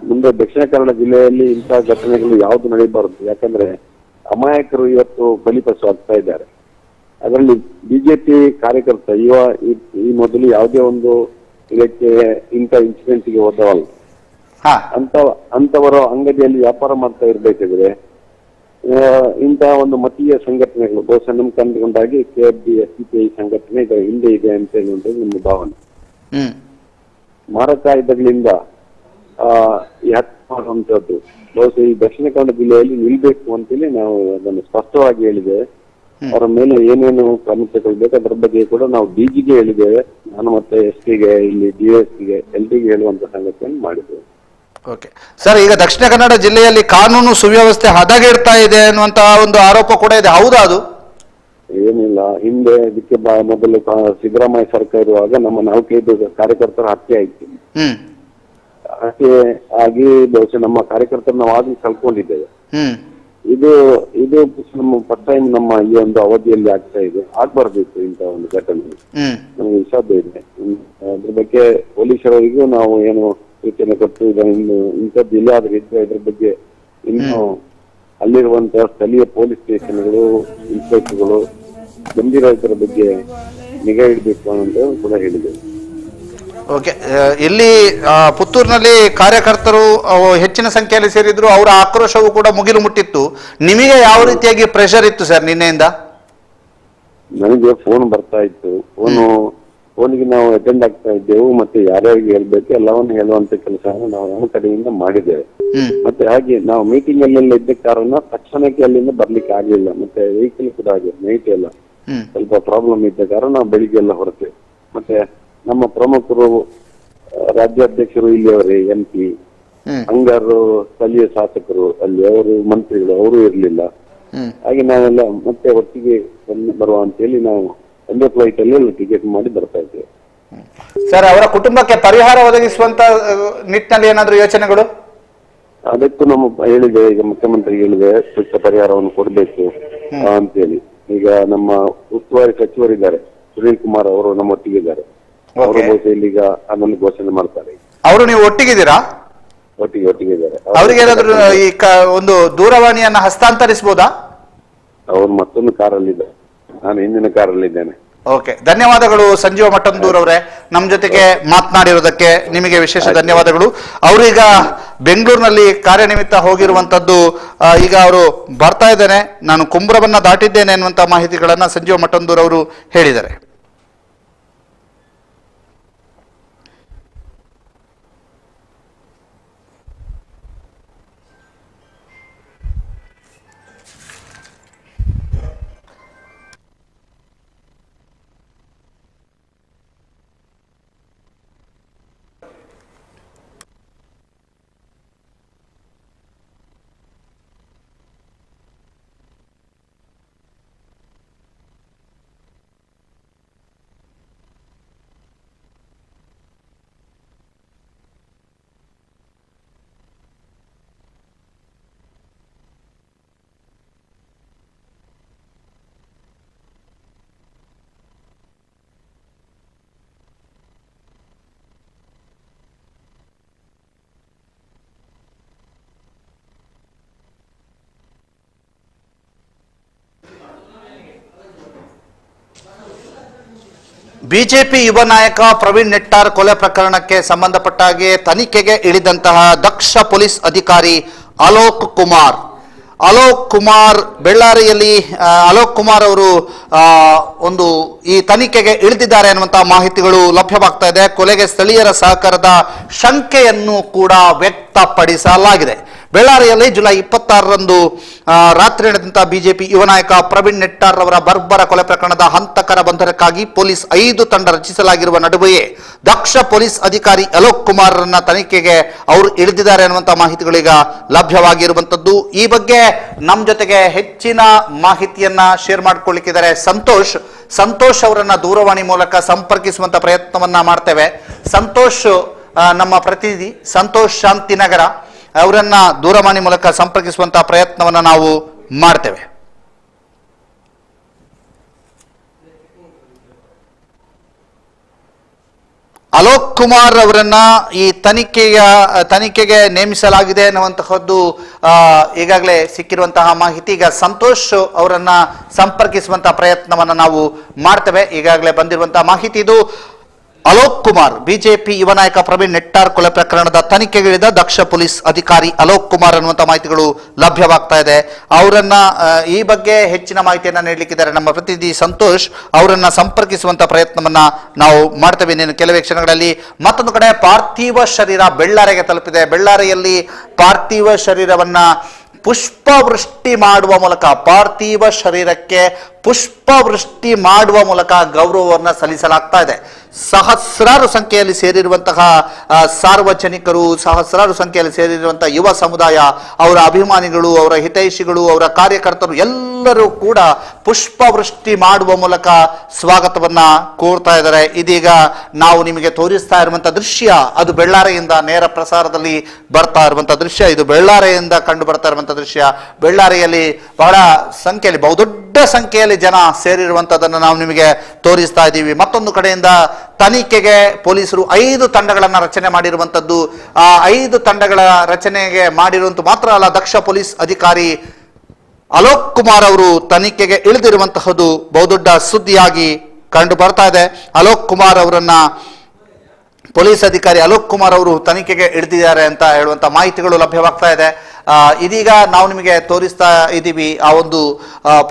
ಮುಂದೆ ದಕ್ಷಿಣ ಕನ್ನಡ ಜಿಲ್ಲೆಯಲ್ಲಿ ಇಂತಹ ಘಟನೆಗಳು ಯಾವ್ದು ನಡೀಬಾರದು. ಯಾಕಂದ್ರೆ ಅಮಾಯಕರು ಇವತ್ತು ಬಲಿಪಶು ಆಗ್ತಾ ಇದ್ದಾರೆ. ಅದರಲ್ಲಿ ಬಿಜೆಪಿ ಕಾರ್ಯಕರ್ತ ಈ ಮೊದಲು ಯಾವುದೇ ಒಂದು ಇದಕ್ಕೆ ಇಂಥ ಇನ್ಸಿಡೆಂಟ್ಗೆ ಹೋದವಲ್ಲ. ಅಂತವರ ಅಂಗಡಿಯಲ್ಲಿ ವ್ಯಾಪಾರ ಮಾಡ್ತಾ ಇರ್ಬೇಕಿದ್ರೆ ಇಂತಹ ಒಂದು ಮತೀಯ ಸಂಘಟನೆಗಳು ಬಹುಶಃ ನಮ್ ಕಂಡುಕೊಂಡಾಗಿ KFD SDPI ಸಂಘಟನೆ ಹಿಂದೆ ಇದೆ ಅಂತ ಹೇಳುವಂಥದ್ದು ನಮ್ಮ ಭಾವನೆ. ಮಾರಕಾಯುಧಗಳಿಂದ ಈ ಹತ್ಯೆ ಮಾಡುವಂತದ್ದು ಬಹುಶಃ ಈ ದಕ್ಷಿಣ ಕನ್ನಡ ಜಿಲ್ಲೆಯಲ್ಲಿ ನಿಲ್ಬೇಕು ಅಂತೇಳಿ ನಾವು ಅದನ್ನು ಸ್ಪಷ್ಟವಾಗಿ ಹೇಳಿದ್ದೇವೆ. ಅವರ ಮೇಲೆ ಏನೇನು ಕ್ರಮ ತಗೊಳ್ಬೇಕು ಅದರ ಬಗ್ಗೆ ಕೂಡ ನಾವು DGಗೆ ಹೇಳಿದ್ದೇವೆ. ನಾನು ಮತ್ತೆ SPಗೆ, ಇಲ್ಲಿ DSPಗೆ ಎಲ್ರಿಗೂ ಹೇಳುವಂತ ಸಂಗತಿಯನ್ನು ಮಾಡಿದ್ದೇವೆ. ಓಕೆ ಸರ್, ಈಗ ದಕ್ಷಿಣ ಕನ್ನಡ ಜಿಲ್ಲೆಯಲ್ಲಿ ಕಾನೂನು ಸುವ್ಯವಸ್ಥೆ ಹದಗೆಡ್ತಾ ಇದೆ ಅನ್ನುವಂತಹ ಒಂದು ಆರೋಪ ಕೂಡ ಇದೆ, ಹೌದಾ ಅದು? ಏನಿಲ್ಲ, ಹಿಂದೆ ಇದಕ್ಕೆ ಮೊದಲು ಸಿದ್ದರಾಮಯ್ಯ ಸರ್ಕಾರ ಇರುವಾಗ ನಮ್ಮ 4-5 ಕಾರ್ಯಕರ್ತರ ಹತ್ಯೆ ಆಯ್ತು. ಹತ್ಯೆ ಆಗಿ ಬಹುಶಃ ನಮ್ಮ ಕಾರ್ಯಕರ್ತರು ನಾವು ಆಗ್ಲಿ ಕಳ್ಕೊಂಡಿದ್ದೇವೆ. ಇದು ನಮ್ಮ ಫಸ್ಟ್ ಟೈಮ್ ನಮ್ಮ ಈ ಒಂದು ಅವಧಿಯಲ್ಲಿ ಆಗ್ತಾ ಇದೆ. ಆಗ್ಬಾರ್ದಿತ್ತು ಇಂತ ಒಂದು ಘಟನೆ, ನಮ್ಗೆ ವಿಷಾದ ಇದೆ. ಅದ್ರ ಬಗ್ಗೆ ಪೊಲೀಸರವರಿಗೂ ನಾವು ಏನು ಸೂಚನೆ ಕೊಟ್ಟು ಇಂಥದ್ದು ಇಲ್ಲಾದ್ರೂ ಇದ್ರೆ ಇದ್ರ ಬಗ್ಗೆ ಇನ್ನು ಅಲ್ಲಿರುವಂತಹ ಸ್ಥಳೀಯ ಪೊಲೀಸ್ ಸ್ಟೇಷನ್ಗಳು, ಇನ್ಸ್ಪೆಕ್ಟರ್ಗಳು ಗಂಭೀರ ಇದರ ಬಗ್ಗೆ ನಿಗಾ ಇಡಬೇಕು ಅಂತ ಕೂಡ ಹೇಳಿದೆ. ಓಕೆ, ಇಲ್ಲಿ ಪುತ್ತೂರಿನಲ್ಲಿ ಕಾರ್ಯಕರ್ತರು ಹೆಚ್ಚಿನ ಸಂಖ್ಯೆಯಲ್ಲಿ ಸೇರಿದ್ರು, ಅವರ ಆಕ್ರೋಶವು ಕೂಡ ಮುಗಿಲು ಮುಟ್ಟಿತ್ತು. ನಿಮಗೆ ಯಾವ ರೀತಿಯಾಗಿ ಪ್ರೆಷರ್ ಇತ್ತು ಸರ್ ನಿನ್ನೆಯಿಂದ? ನನಗೆ ಫೋನ್ ಬರ್ತಾ ಇತ್ತು. ಫೋನಿಗೆ ನಾವು ಅಟೆಂಡ್ ಆಗ್ತಾ ಇದ್ದೆವು. ಮತ್ತೆ ಯಾರ್ಯಾರಿಗೆ ಹೇಳ್ಬೇಕು ಎಲ್ಲವನ್ನು ಹೇಳುವಂತ ಕೆಲಸವನ್ನು ನಾವು ನಮ್ಮ ಕಡೆಯಿಂದ ಮಾಡಿದ್ದೇವೆ. ಮತ್ತೆ ಹಾಗೆ ನಾವು ಮೀಟಿಂಗ್ ಅಲ್ಲೆಲ್ಲ ಇದ್ದ ಕಾರಣ ತಕ್ಷಣಕ್ಕೆ ಅಲ್ಲಿಂದ ಬರ್ಲಿಕ್ಕೆ ಆಗ್ಲಿಲ್ಲ. ಮತ್ತೆ ವೆಹಿಕಲ್ ಕೂಡ ಆಗಿದೆ, ನೈಟ್ ಎಲ್ಲ ಸ್ವಲ್ಪ ಪ್ರಾಬ್ಲಮ್ ಇದ್ದ ಕಾರಣ ನಾವು ಬೆಳಿಗ್ಗೆ ಎಲ್ಲ ಹೊರಟೆ. ಮತ್ತೆ ನಮ್ಮ ಪ್ರಮುಖರು, ರಾಜ್ಯಾಧ್ಯಕ್ಷರು ಇಲ್ಲಿಯವರೇ, MP, ಹಂಗಾರು ಸ್ಥಳೀಯ ಶಾಸಕರು ಅಲ್ಲಿ, ಅವರು ಮಂತ್ರಿಗಳು ಅವರು ಇರ್ಲಿಲ್ಲ. ಹಾಗೆ ನಾವೆಲ್ಲ ಮತ್ತೆ ಒಟ್ಟಿಗೆ ಬರುವ ಅಂತ ಹೇಳಿ ನಾವು ಒಂದೇ ಫ್ಲೈಟ್ ಅಲ್ಲಿ ಟಿಕೆಟ್ ಮಾಡಿ ಬರ್ತಾ ಇದ್ದೇವೆ. ಸರ್, ಅವರ ಕುಟುಂಬಕ್ಕೆ ಪರಿಹಾರ ಒದಗಿಸುವಂತ ನಿಟ್ಟಿನಲ್ಲಿ ಏನಾದ್ರು ಯೋಚನೆಗಳು? ಅದಕ್ಕೂ ನಮ್ಮ ಹೇಳಿದೆ, ಈಗ ಮುಖ್ಯಮಂತ್ರಿಗೆ ಹೇಳಿದೆ ಸೂಕ್ತ ಪರಿಹಾರವನ್ನು ಕೊಡ್ಬೇಕು ಅಂತೇಳಿ. ಈಗ ನಮ್ಮ ಉಸ್ತುವಾರಿ ಸಚಿವರಿದ್ದಾರೆ, ಸುನೀಲ್ ಕುಮಾರ್ ಅವರು ನಮ್ಮೊಟ್ಟಿಗೆ ಇದ್ದಾರೆ. ಅವರು ಬಹುಶಃ ಇಲ್ಲಿಗ ಅದನ್ನು ಘೋಷಣೆ ಮಾಡ್ತಾರೆ. ಅವರು ನೀವು ಒಟ್ಟಿಗಿದ್ದೀರಾ? ಒಟ್ಟಿಗೆ ಇದ್ದಾರೆ. ಅವರಿಗೆ ಏನಾದ್ರು ಈ ಒಂದು ದೂರವಾಣಿಯನ್ನ ಹಸ್ತಾಂತರಿಸಬಹುದಾ? ಅವರು ಮತ್ತೊಂದು ಕಾರಲ್ಲಿದ್ದಾರೆ, ನಾನು ಹಿಂದಿನ ಕಾರಲ್ಲಿದ್ದೇನೆ. ಓಕೆ, ಧನ್ಯವಾದಗಳು ಸಂಜೀವ ಮಠಂದೂರ್ ಅವರೇ, ನಮ್ಮ ಜೊತೆಗೆ ಮಾತನಾಡಿರೋದಕ್ಕೆ ನಿಮಗೆ ವಿಶೇಷ ಧನ್ಯವಾದಗಳು. ಅವರೀಗ ಬೆಂಗಳೂರಿನಲ್ಲಿ ಕಾರ್ಯನಿಮಿತ್ತ ಹೋಗಿರುವಂತದ್ದು, ಈಗ ಅವರು ಬರ್ತಾ ಇದ್ದೇನೆ, ನಾನು ಕುಂಬ್ರವನ್ನ ದಾಟಿದ್ದೇನೆ ಅನ್ನುವಂತ ಮಾಹಿತಿಗಳನ್ನ ಸಂಜೀವ ಮಠಂದೂರ್ ಅವರು ಹೇಳಿದ್ದಾರೆ. ಬಿಜೆಪಿ ಯುವ ನಾಯಕ ಪ್ರವೀಣ್ ನೆಟ್ಟಾರ್ ಕೊಲೆ ಪ್ರಕರಣಕ್ಕೆ ಸಂಬಂಧಪಟ್ಟ ಹಾಗೆ ತನಿಖೆಗೆ ಇಳಿದಂತಹ ದಕ್ಷ ಪೊಲೀಸ್ ಅಧಿಕಾರಿ ಅಲೋಕ್ ಕುಮಾರ್ ಬೆಳ್ಳಾರಿಯಲ್ಲಿ ಅಲೋಕ್ ಕುಮಾರ್ ಅವರು ಈ ತನಿಖೆಗೆ ಇಳಿದಿದ್ದಾರೆ ಅನ್ನುವಂತಹ ಮಾಹಿತಿಗಳು ಲಭ್ಯವಾಗ್ತಾ ಇದೆ. ಕೊಲೆಗೆ ಸ್ಥಳೀಯರ ಸಹಕಾರದ ಶಂಕೆಯನ್ನು ಕೂಡ ವ್ಯಕ್ತಪಡಿಸಲಾಗಿದೆ. ಬೆಳ್ಳಾರಿಯಲ್ಲಿ ಜುಲೈ 26ರಂದು ರಾತ್ರಿ ನಡೆದಂತಹ ಬಿಜೆಪಿ ಯುವ ನಾಯಕ ಪ್ರವೀಣ್ ನೆಟ್ಟಾರ್ ಅವರ ಬರ್ಬರ ಕೊಲೆ ಪ್ರಕರಣದ ಹಂತಕರ ಬಂಧನಕ್ಕಾಗಿ ಪೊಲೀಸ್ 5 ತಂಡ ರಚಿಸಲಾಗಿರುವ ನಡುವೆಯೇ ದಕ್ಷ ಪೊಲೀಸ್ ಅಧಿಕಾರಿ ಅಲೋಕ್ ಕುಮಾರ್ರನ್ನ ತನಿಖೆಗೆ ಅವರು ಇಳಿದಿದ್ದಾರೆ ಅನ್ನುವಂತಹ ಮಾಹಿತಿಗಳೀಗ ಲಭ್ಯವಾಗಿರುವಂತದ್ದು. ಈ ಬಗ್ಗೆ ನಮ್ಮ ಜೊತೆಗೆ ಹೆಚ್ಚಿನ ಮಾಹಿತಿಯನ್ನ ಶೇರ್ ಮಾಡಿಕೊಳ್ಳಿಕ್ಕಿದ್ದಾರೆ ಸಂತೋಷ್ ಅವರನ್ನ ದೂರವಾಣಿ ಮೂಲಕ ಸಂಪರ್ಕಿಸುವಂತ ಪ್ರಯತ್ನವನ್ನ ಮಾಡ್ತೇವೆ. ಸಂತೋಷ್, ನಮ್ಮ ಪ್ರತಿನಿಧಿ ಸಂತೋಷ್ ಶಾಂತಿನಗರ ಅವರನ್ನ ದೂರವಾಣಿ ಮೂಲಕ ಸಂಪರ್ಕಿಸುವಂತಹ ಪ್ರಯತ್ನವನ್ನ ನಾವು ಮಾಡ್ತೇವೆ. ಅಲೋಕ್ ಕುಮಾರ್ ಅವರನ್ನ ಈ ತನಿಖೆಗೆ ನೇಮಿಸಲಾಗಿದೆ ಅನ್ನುವಂತಹದ್ದು ಈಗಾಗಲೇ ಸಿಕ್ಕಿರುವಂತಹ ಮಾಹಿತಿ. ಈಗ ಸಂತೋಷ್ ಅವರನ್ನ ಸಂಪರ್ಕಿಸುವಂತಹ ಪ್ರಯತ್ನವನ್ನ ನಾವು ಮಾಡ್ತೇವೆ. ಈಗಾಗಲೇ ಬಂದಿರುವಂತಹ ಮಾಹಿತಿ ಇದು. ಅಲೋಕ್ ಕುಮಾರ್, ಬಿಜೆಪಿ ಯುವ ನಾಯಕ ಪ್ರವೀಣ್ ನೆಟ್ಟಾರ್ ಕೊಲೆ ಪ್ರಕರಣದ ತನಿಖೆಗಿಳಿದ ದಕ್ಷ ಪೊಲೀಸ್ ಅಧಿಕಾರಿ ಅಲೋಕ್ ಕುಮಾರ್ ಅನ್ನುವಂಥ ಮಾಹಿತಿಗಳು ಲಭ್ಯವಾಗ್ತಾ ಇದೆ. ಅವರನ್ನ ಈ ಬಗ್ಗೆ ಹೆಚ್ಚಿನ ಮಾಹಿತಿಯನ್ನ ನೀಡಲಿಕ್ಕಿದ್ದಾರೆ ನಮ್ಮ ಪ್ರತಿನಿಧಿ ಸಂತೋಷ್. ಅವರನ್ನ ಸಂಪರ್ಕಿಸುವಂತ ಪ್ರಯತ್ನವನ್ನ ನಾವು ಮಾಡ್ತೇವೆ ಇನ್ನೇನು ಕೆಲವೇ ಕ್ಷಣಗಳಲ್ಲಿ. ಮತ್ತೊಂದು ಕಡೆ ಪಾರ್ಥಿವ ಶರೀರ ಬೆಳ್ಳಾರಿಗೆ ತಲುಪಿದೆ. ಬೆಳ್ಳಾರಿಯಲ್ಲಿ ಪಾರ್ಥಿವ ಶರೀರವನ್ನ ಪುಷ್ಪವೃಷ್ಟಿ ಮಾಡುವ ಮೂಲಕ, ಪಾರ್ಥಿವ ಶರೀರಕ್ಕೆ ಪುಷ್ಪವೃಷ್ಟಿ ಮಾಡುವ ಮೂಲಕ ಗೌರವವನ್ನು ಸಲ್ಲಿಸಲಾಗ್ತಾ ಇದೆ. ಸಹಸ್ರಾರು ಸಂಖ್ಯೆಯಲ್ಲಿ ಸೇರಿರುವಂತಹ ಸಾರ್ವಜನಿಕರು, ಸಹಸ್ರಾರು ಸಂಖ್ಯೆಯಲ್ಲಿ ಸೇರಿರುವಂತಹ ಯುವ ಸಮುದಾಯ, ಅವರ ಅಭಿಮಾನಿಗಳು, ಅವರ ಹಿತೈಷಿಗಳು, ಅವರ ಕಾರ್ಯಕರ್ತರು ಎಲ್ಲರೂ ಕೂಡ ಪುಷ್ಪವೃಷ್ಟಿ ಮಾಡುವ ಮೂಲಕ ಸ್ವಾಗತವನ್ನ ಕೋರ್ತಾ ಇದ್ದಾರೆ. ಇದೀಗ ನಾವು ನಿಮಗೆ ತೋರಿಸ್ತಾ ಇರುವಂತಹ ದೃಶ್ಯ ಅದು ಬೆಳ್ಳಾರಿಯಿಂದ ನೇರ ಪ್ರಸಾರದಲ್ಲಿ ಬರ್ತಾ ಇರುವಂತಹ ದೃಶ್ಯ. ಇದು ಬೆಳ್ಳಾರಿಯಿಂದ ಕಂಡು ಬರ್ತಾ ಇರುವಂತಹ ದೃಶ್ಯ. ಬೆಳ್ಳಾರಿಯಲ್ಲಿ ಬಹಳ ಸಂಖ್ಯೆಯಲ್ಲಿ, ಬಹುದೊಡ್ಡ ಸಂಖ್ಯೆಯಲ್ಲಿ ಜನ ಸೇರಿರುವಂತದನ್ನು ನಾವು ನಿಮಗೆ ತೋರಿಸ್ತಾ ಇದ್ದೀವಿ. ಮತ್ತೊಂದು ಕಡೆಯಿಂದ ತನಿಖೆಗೆ ಪೊಲೀಸರು 5 ತಂಡಗಳನ್ನು ರಚನೆ ಮಾಡಿರುವಂತದ್ದು. ಆ 5 ತಂಡಗಳ ರಚನೆಗೆ ಮಾಡಿರುವಂತ ಮಾತ್ರ ಅಲ್ಲ, ದಕ್ಷ ಪೊಲೀಸ್ ಅಧಿಕಾರಿ ಅಲೋಕ್ ಕುಮಾರ್ ಅವರು ತನಿಖೆಗೆ ಇಳಿದಿರುವಂತಹದ್ದು ಬಹುದೊಡ್ಡ ಸುದ್ದಿಯಾಗಿ ಕಂಡು ಬರ್ತಾ ಇದೆ. ಅಲೋಕ್ ಕುಮಾರ್ ಅವರನ್ನ, ಪೊಲೀಸ್ ಅಧಿಕಾರಿ ಅಲೋಕ್ ಕುಮಾರ್ ಅವರು ತನಿಖೆಗೆ ಇಳಿದಿದ್ದಾರೆ ಅಂತ ಹೇಳುವಂತ ಮಾಹಿತಿಗಳು ಲಭ್ಯವಾಗ್ತಾ ಇದೆ. ಇದೀಗ ನಾವು ನಿಮಗೆ ತೋರಿಸ್ತಾ ಇದ್ದೀವಿ ಆ ಒಂದು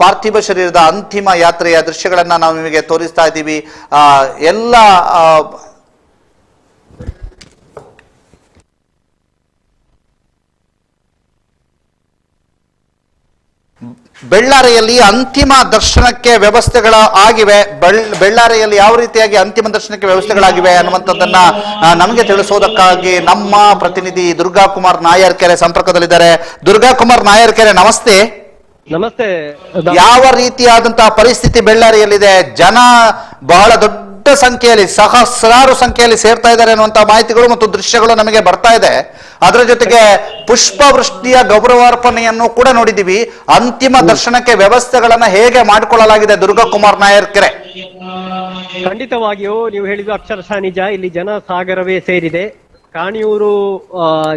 ಪಾರ್ಥಿವ ಶರೀರದ ಅಂತಿಮ ಯಾತ್ರೆಯ ದೃಶ್ಯಗಳನ್ನ ನಾವು ನಿಮಗೆ ತೋರಿಸ್ತಾ ಇದ್ದೀವಿ. ಎಲ್ಲ ಬೆಳ್ಳಾರಿಯಲ್ಲಿ ಅಂತಿಮ ದರ್ಶನಕ್ಕೆ ವ್ಯವಸ್ಥೆಗಳ ಆಗಿವೆ. ಬೆಳ್ಳಾರಿಯಲ್ಲಿ ಯಾವ ರೀತಿಯಾಗಿ ಅಂತಿಮ ದರ್ಶನಕ್ಕೆ ವ್ಯವಸ್ಥೆಗಳಾಗಿವೆ ಅನ್ನುವಂಥದ್ದನ್ನ ನಮಗೆ ತಿಳಿಸೋದಕ್ಕಾಗಿ ನಮ್ಮ ಪ್ರತಿನಿಧಿ ದುರ್ಗಾ ಕುಮಾರ್ ನಾಯರ್ಕೆರೆ ಸಂಪರ್ಕದಲ್ಲಿದ್ದಾರೆ. ದುರ್ಗಾ ಕುಮಾರ್ ನಾಯರ್ಕೆರೆ, ನಮಸ್ತೆ. ನಮಸ್ತೆ. ಯಾವ ರೀತಿಯಾದಂತಹ ಪರಿಸ್ಥಿತಿ ಬೆಳ್ಳಾರಿಯಲ್ಲಿದೆ? ಜನ ಬಹಳ ದೊಡ್ಡ ಸಂಖ್ಯೆಯಲ್ಲಿ, ಸಹಸ್ರಾರು ಸಂಖ್ಯೆಯಲ್ಲಿ ಸೇರ್ತಾ ಇದ್ದಾರೆ ಅನ್ನುವಂತಹ ಮಾಹಿತಿಗಳು ಮತ್ತು ದೃಶ್ಯಗಳು ನಮಗೆ ಬರ್ತಾ ಇದೆ. ಅದರ ಜೊತೆಗೆ ಪುಷ್ಪವೃಷ್ಟಿಯ ಗೌರವಾರ್ಪಣೆಯನ್ನು ಕೂಡ ನೋಡಿದ್ದೀವಿ. ಅಂತಿಮ ದರ್ಶನಕ್ಕೆ ವ್ಯವಸ್ಥೆಗಳನ್ನ ಹೇಗೆ ಮಾಡಿಕೊಳ್ಳಲಾಗಿದೆ ದುರ್ಗಾ ಕುಮಾರ್ ನಾಯರ್ಕೆರೆ? ಖಂಡಿತವಾಗಿಯೂ ನೀವು ಹೇಳಿದ ಅಕ್ಷರಶಃ ನಿಜ. ಇಲ್ಲಿ ಜನ ಸಾಗರವೇ ಸೇರಿದೆ. ಕಾಣಿಯೂರು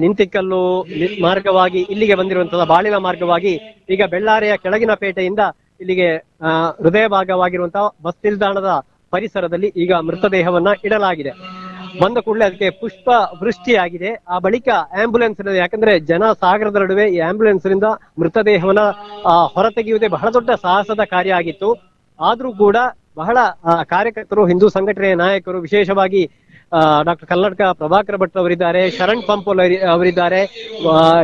ನಿಂತಿಕಲ್ಲು ಮಾರ್ಗವಾಗಿ ಇಲ್ಲಿಗೆ ಬಂದಿರುವಂತಹ ಬಾಳಿನ ಮಾರ್ಗವಾಗಿ ಈಗ ಬೆಳ್ಳಾರಿಯ ಕೆಳಗಿನ ಪೇಟೆಯಿಂದ ಇಲ್ಲಿಗೆ ಹೃದಯ ಭಾಗವಾಗಿರುವಂತಹ ಬಸ್ ನಿಲ್ದಾಣದ ಪರಿಸರದಲ್ಲಿ ಈಗ ಮೃತದೇಹವನ್ನ ಇಡಲಾಗಿದೆ. ಬಂದ ಕೂಡಲೇ ಅದಕ್ಕೆ ಪುಷ್ಪ ವೃಷ್ಟಿಯಾಗಿದೆ. ಆ ಬಳಿಕ ಆಂಬ್ಯುಲೆನ್ಸ್, ಯಾಕಂದ್ರೆ ಜನ ಸಾಗರದ ನಡುವೆ ಈ ಆಂಬ್ಯುಲೆನ್ಸ್ ನಿಂದ ಮೃತದೇಹವನ್ನ ಹೊರತೆಗೆಯುವುದೇ ಬಹಳ ದೊಡ್ಡ ಸಾಹಸದ ಕಾರ್ಯ ಆಗಿತ್ತು. ಆದ್ರೂ ಕೂಡ ಬಹಳ ಕಾರ್ಯಕರ್ತರು, ಹಿಂದೂ ಸಂಘಟನೆಯ ನಾಯಕರು, ವಿಶೇಷವಾಗಿ ಡಾಕ್ಟರ್ ಕಲ್ಲಡ್ಕ ಪ್ರಭಾಕರ ಭಟ್ ಅವರಿದ್ದಾರೆ, ಶರಣ್ ಪಂಪೋಲ್ ಅವರಿದ್ದಾರೆ,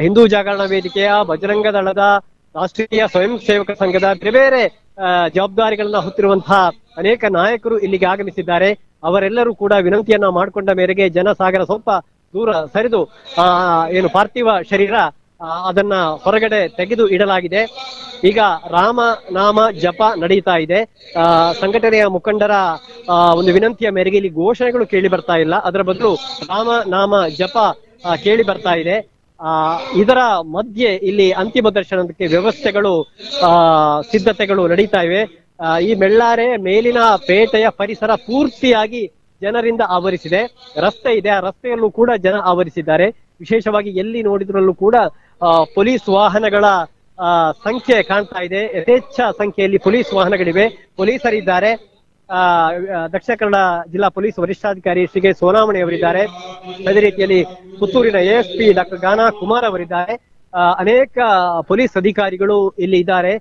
ಹಿಂದೂ ಜಾಗರಣ ವೇದಿಕೆಯ, ಬಜರಂಗ ದಳದ, ರಾಷ್ಟ್ರೀಯ ಸ್ವಯಂ ಸೇವಕ ಸಂಘದ ಬೇರೆ ಬೇರೆ ಜವಾಬ್ದಾರಿಗಳನ್ನ ಹೊತ್ತಿರುವಂತಹ ಅನೇಕ ನಾಯಕರು ಇಲ್ಲಿಗೆ ಆಗಮಿಸಿದ್ದಾರೆ. ಅವರೆಲ್ಲರೂ ಕೂಡ ವಿನಂತಿಯನ್ನ ಮಾಡಿಕೊಂಡ ಮೇರೆಗೆ ಜನಸಾಗರ ಸ್ವಲ್ಪ ದೂರ ಸರಿದು ಏನು ಪಾರ್ಥಿವ ಶರೀರ ಅದನ್ನ ಹೊರಗಡೆ ತೆಗೆದು ಇಡಲಾಗಿದೆ. ಈಗ ರಾಮ ನಾಮ ಜಪ ನಡೀತಾ ಇದೆ. ಸಂಘಟನೆಯ ಮುಖಂಡರ ಒಂದು ವಿನಂತಿಯ ಮೇರೆಗೆ ಇಲ್ಲಿ ಘೋಷಣೆಗಳು ಕೇಳಿ ಬರ್ತಾ ಇಲ್ಲ, ಅದರ ಬದಲು ರಾಮ ನಾಮ ಜಪ ಕೇಳಿ ಬರ್ತಾ ಇದೆ. ಇದರ ಮಧ್ಯೆ ಇಲ್ಲಿ ಅಂತಿಮ ದರ್ಶನಕ್ಕೆ ವ್ಯವಸ್ಥೆಗಳು ಸಿದ್ಧತೆಗಳು ನಡೀತಾ ಇವೆ. ಈ ಬೆಳ್ಳಾರೆ ಮೇಲಿನ ಪೇಟೆಯ ಪರಿಸರ ಪೂರ್ತಿಯಾಗಿ ಜನರಿಂದ ಆವರಿಸಿದೆ. ರಸ್ತೆ ಇದೆ, ಆ ರಸ್ತೆಯಲ್ಲೂ ಕೂಡ ಜನ ಆವರಿಸಿದ್ದಾರೆ. ವಿಶೇಷವಾಗಿ ಎಲ್ಲಿ ನೋಡಿದ್ರಲ್ಲೂ ಕೂಡ ಪೊಲೀಸ್ ವಾಹನಗಳ ಸಂಖ್ಯೆ ಕಾಣ್ತಾ ಇದೆ. ಯಥೇಚ್ಛ ಸಂಖ್ಯೆಯಲ್ಲಿ ಪೊಲೀಸ್ ವಾಹನಗಳಿವೆ, ಪೊಲೀಸರಿದ್ದಾರೆ. ದಕ್ಷಿಣ ಕನ್ನಡ ಜಿಲ್ಲಾ ಪೊಲೀಸ್ ವರಿಷ್ಠಾಧಿಕಾರಿ ಶ್ರೀ ಕೆ ಸೋನಾಮಣಿ ಅವರಿದ್ದಾರೆ. ಅದೇ ರೀತಿಯಲ್ಲಿ ಪುತ್ತೂರಿನ ASP ಡಾಕ್ಟರ್ ಗಾನಾ ಕುಮಾರ್ ಅವರಿದ್ದಾರೆ. ಅನೇಕ ಪೊಲೀಸ್ ಅಧಿಕಾರಿಗಳು ಇಲ್ಲಿ ಇದ್ದಾರೆ,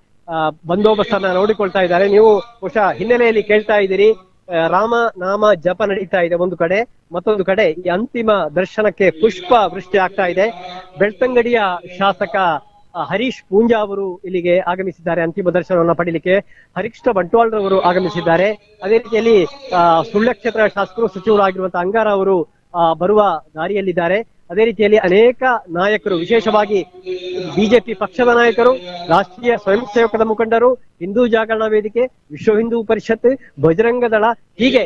ಬಂದೋಬಸ್ತನ್ನ ನೋಡಿಕೊಳ್ತಾ ಇದ್ದಾರೆ. ನೀವು ಬಹುಶಃ ಹಿನ್ನೆಲೆಯಲ್ಲಿ ಕೇಳ್ತಾ ಇದ್ದೀರಿ ರಾಮ ನಾಮ ಜಪ ನಡೀತಾ ಇದೆ ಒಂದು ಕಡೆ, ಮತ್ತೊಂದು ಕಡೆ ಈ ಅಂತಿಮ ದರ್ಶನಕ್ಕೆ ಪುಷ್ಪ ವೃಷ್ಟಿ ಆಗ್ತಾ ಇದೆ. ಬೆಳ್ತಂಗಡಿಯ ಶಾಸಕ ಹರೀಶ್ ಪೂಂಜಾ ಅವರು ಇಲ್ಲಿಗೆ ಆಗಮಿಸಿದ್ದಾರೆ ಅಂತಿಮ ದರ್ಶನವನ್ನು ಪಡೀಲಿಕ್ಕೆ. ಹರಿಕೃಷ್ಣ ಬಂಟ್ವಾಳರವರು ಆಗಮಿಸಿದ್ದಾರೆ. ಅದೇ ರೀತಿಯಲ್ಲಿ ಸುಳ್ಯ ಕ್ಷೇತ್ರ ಶಾಸಕರು ಸಚಿವರು ಆಗಿರುವಂತಹ ಅಂಗಾರ ಅವರು ಬರುವ ದಾರಿಯಲ್ಲಿದ್ದಾರೆ. ಅದೇ ರೀತಿಯಲ್ಲಿ ಅನೇಕ ನಾಯಕರು, ವಿಶೇಷವಾಗಿ ಬಿಜೆಪಿ ಪಕ್ಷದ ನಾಯಕರು, ರಾಷ್ಟ್ರೀಯ ಸ್ವಯಂ ಸೇವಕದ ಮುಖಂಡರು, ಹಿಂದೂ ಜಾಗರಣ ವೇದಿಕೆ, ವಿಶ್ವ ಹಿಂದೂ ಪರಿಷತ್, ಬಜರಂಗ ದಳ, ಹೀಗೆ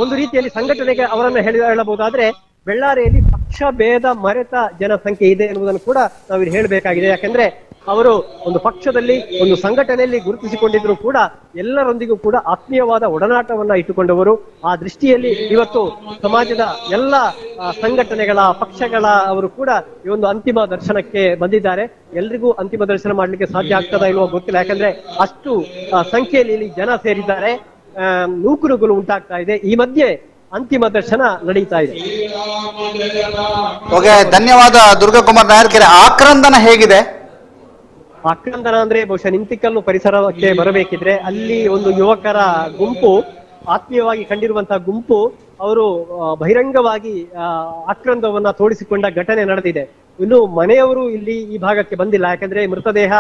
ಒಂದು ರೀತಿಯಲ್ಲಿ ಸಂಘಟನೆಗೆ ಅವರನ್ನು ಹೇಳಬಹುದಾದ್ರೆ ಬೆಳ್ಳಾರಿಯಲ್ಲಿ ಪಕ್ಷ ಭೇದ ಮರೆತ ಜನಸಂಖ್ಯೆ ಇದೆ ಎನ್ನುವುದನ್ನು ಕೂಡ ನಾವಿಲ್ಲಿ ಹೇಳಬೇಕಾಗಿದೆ. ಯಾಕಂದ್ರೆ ಅವರು ಒಂದು ಪಕ್ಷದಲ್ಲಿ, ಒಂದು ಸಂಘಟನೆಯಲ್ಲಿ ಗುರುತಿಸಿಕೊಂಡಿದ್ರು ಕೂಡ ಎಲ್ಲರೊಂದಿಗೂ ಕೂಡ ಆತ್ಮೀಯವಾದ ಒಡನಾಟವನ್ನ ಇಟ್ಟುಕೊಂಡವರು. ಆ ದೃಷ್ಟಿಯಲ್ಲಿ ಇವತ್ತು ಸಮಾಜದ ಎಲ್ಲ ಸಂಘಟನೆಗಳ, ಪಕ್ಷಗಳ ಅವರು ಕೂಡ ಈ ಒಂದು ಅಂತಿಮ ದರ್ಶನಕ್ಕೆ ಬಂದಿದ್ದಾರೆ. ಎಲ್ರಿಗೂ ಅಂತಿಮ ದರ್ಶನ ಮಾಡ್ಲಿಕ್ಕೆ ಸಾಧ್ಯ ಆಗ್ತದಾ ಇಲ್ವೋ ಗೊತ್ತಿಲ್ಲ. ಯಾಕಂದ್ರೆ ಅಷ್ಟು ಸಂಖ್ಯೆಯಲ್ಲಿ ಇಲ್ಲಿ ಜನ ಸೇರಿದ್ದಾರೆ, ನೂಕುನುಗ್ಗಲು ಉಂಟಾಗ್ತಾ ಇದೆ. ಈ ಮಧ್ಯೆ ಅಂತಿಮ ದರ್ಶನ ನಡೀತಾ ಇದೆ. ಓಕೆ, ಧನ್ಯವಾದ ದುರ್ಗಾಕುಮಾರ್ ನಾಯರ್ಕೆರೆ. ಆಕ್ರಂದನ ಹೇಗಿದೆ? ಆಕ್ರಂದನ ಅಂದ್ರೆ ಬಹುಶಃ ನಿಂತಿಕಲ್ಲು ಪರಿಸರಕ್ಕೆ ಬರಬೇಕಿದ್ರೆ ಅಲ್ಲಿ ಒಂದು ಯುವಕರ ಗುಂಪು, ಆತ್ಮೀಯವಾಗಿ ಕಂಡಿರುವಂತಹ ಗುಂಪು, ಅವರು ಬಹಿರಂಗವಾಗಿ ಆಕ್ರಂದವನ್ನ ತೋಡಿಸಿಕೊಂಡ ಘಟನೆ ನಡೆದಿದೆ. ಇನ್ನು ಮನೆಯವರು ಇಲ್ಲಿ ಈ ಭಾಗಕ್ಕೆ ಬಂದಿಲ್ಲ. ಯಾಕಂದ್ರೆ ಮೃತದೇಹ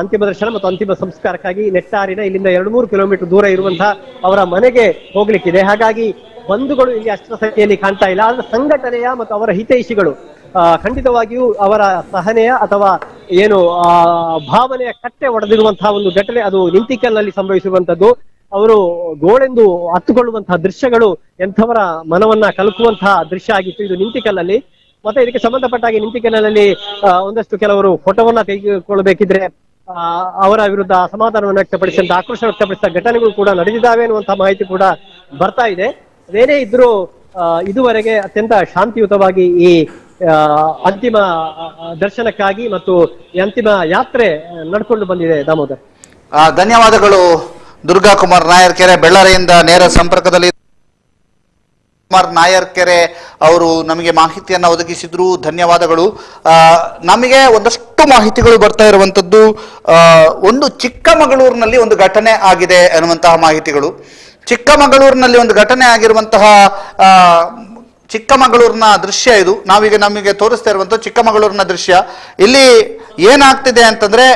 ಅಂತಿಮ ದರ್ಶನ ಮತ್ತು ಅಂತಿಮ ಸಂಸ್ಕಾರಕ್ಕಾಗಿ ನೆಟ್ಟಾರಿನ ಇಲ್ಲಿಂದ 2-3 ಕಿಲೋಮೀಟರ್ ದೂರ ಇರುವಂತಹ ಅವರ ಮನೆಗೆ ಹೋಗ್ಲಿಕ್ಕಿದೆ. ಹಾಗಾಗಿ ಬಂಧುಗಳು ಇಲ್ಲಿ ಅಷ್ಟರ ಸಂಖ್ಯೆಯಲ್ಲಿ ಕಾಣ್ತಾ ಇಲ್ಲ. ಆದ್ರೆ ಸಂಘಟನೆಯ ಮತ್ತು ಅವರ ಹಿತೈಷಿಗಳು ಖಂಡಿತವಾಗಿಯೂ ಅವರ ಸಹನೆಯ ಅಥವಾ ಏನು ಭಾವನೆಯ ಕಟ್ಟೆ ಒಡೆದಿರುವಂತಹ ಒಂದು ಘಟನೆ ಅದು ನಿಂತಿಕಲ್ನಲ್ಲಿ ಸಂಭವಿಸಿರುವಂತದ್ದು. ಅವರು ಗೋಳೆಂದು ಹತ್ತುಕೊಳ್ಳುವಂತಹ ದೃಶ್ಯಗಳು ಎಂಥವರ ಮನವನ್ನ ಕಲಕುವಂತಹ ದೃಶ್ಯ ಆಗಿತ್ತು ಇದು ನಿಂತಿಕಲ್ಲಲ್ಲಿ. ಮತ್ತೆ ಇದಕ್ಕೆ ಸಂಬಂಧಪಟ್ಟ ಹಾಗೆ ನಿಂತಿಕಲ್ನಲ್ಲಿ ಒಂದಷ್ಟು ಕೆಲವರು ಫೋಟೋವನ್ನ ತೆಗೆದುಕೊಳ್ಬೇಕಿದ್ರೆ ಅವರ ವಿರುದ್ಧ ಅಸಮಾಧಾನವನ್ನು ವ್ಯಕ್ತಪಡಿಸಿದಂತ, ಆಕ್ರೋಶ ವ್ಯಕ್ತಪಡಿಸಿದ ಘಟನೆಗಳು ಕೂಡ ನಡೆದಿದ್ದಾವೆ ಅನ್ನುವಂತಹ ಮಾಹಿತಿ ಕೂಡ ಬರ್ತಾ ಇದೆ. ಅದೇನೇ ಇದ್ರೂ ಇದುವರೆಗೆ ಅತ್ಯಂತ ಶಾಂತಿಯುತವಾಗಿ ಈ ಅಂತಿಮ ದರ್ಶನಕ್ಕಾಗಿ ಮತ್ತು ಈ ಅಂತಿಮ ಯಾತ್ರೆ ನಡ್ಕೊಂಡು ಬಂದಿದೆ. ದಾಮೋದರ್, ಧನ್ಯವಾದಗಳು ದುರ್ಗಾಕುಮಾರ್ ನಾಯರ್ಕೆರೆ. ಬೆಳ್ಳಾರಿಯಿಂದ ನೇರ ಸಂಪರ್ಕದಲ್ಲಿ ಕುಮಾರ್ ನಾಯರ್ಕೆರೆ ಅವರು ನಮಗೆ ಮಾಹಿತಿಯನ್ನ ಒದಗಿಸಿದ್ರು. ಧನ್ಯವಾದಗಳು. ನಮಗೆ ಒಂದಷ್ಟು ಮಾಹಿತಿಗಳು ಬರ್ತಾ ಇರುವಂತದ್ದು, ಒಂದು ಚಿಕ್ಕಮಗಳೂರಿನಲ್ಲಿ ಒಂದು ಘಟನೆ ಆಗಿದೆ ಅನ್ನುವಂತಹ ಮಾಹಿತಿಗಳು. ಚಿಕ್ಕಮಗಳೂರಿನಲ್ಲಿ ಒಂದು ಘಟನೆ ಆಗಿರುವಂತಹ ಚಿಕ್ಕಮಗಳೂರಿನ ದೃಶ್ಯ ಇದು. ನಾವೀಗ ನಮಗೆ ತೋರಿಸ್ತಾ ಇರುವಂತಹ ಚಿಕ್ಕಮಗಳೂರಿನ ದೃಶ್ಯ. ಇಲ್ಲಿ ಏನಾಗ್ತಿದೆ ಅಂತಂದ್ರೆ,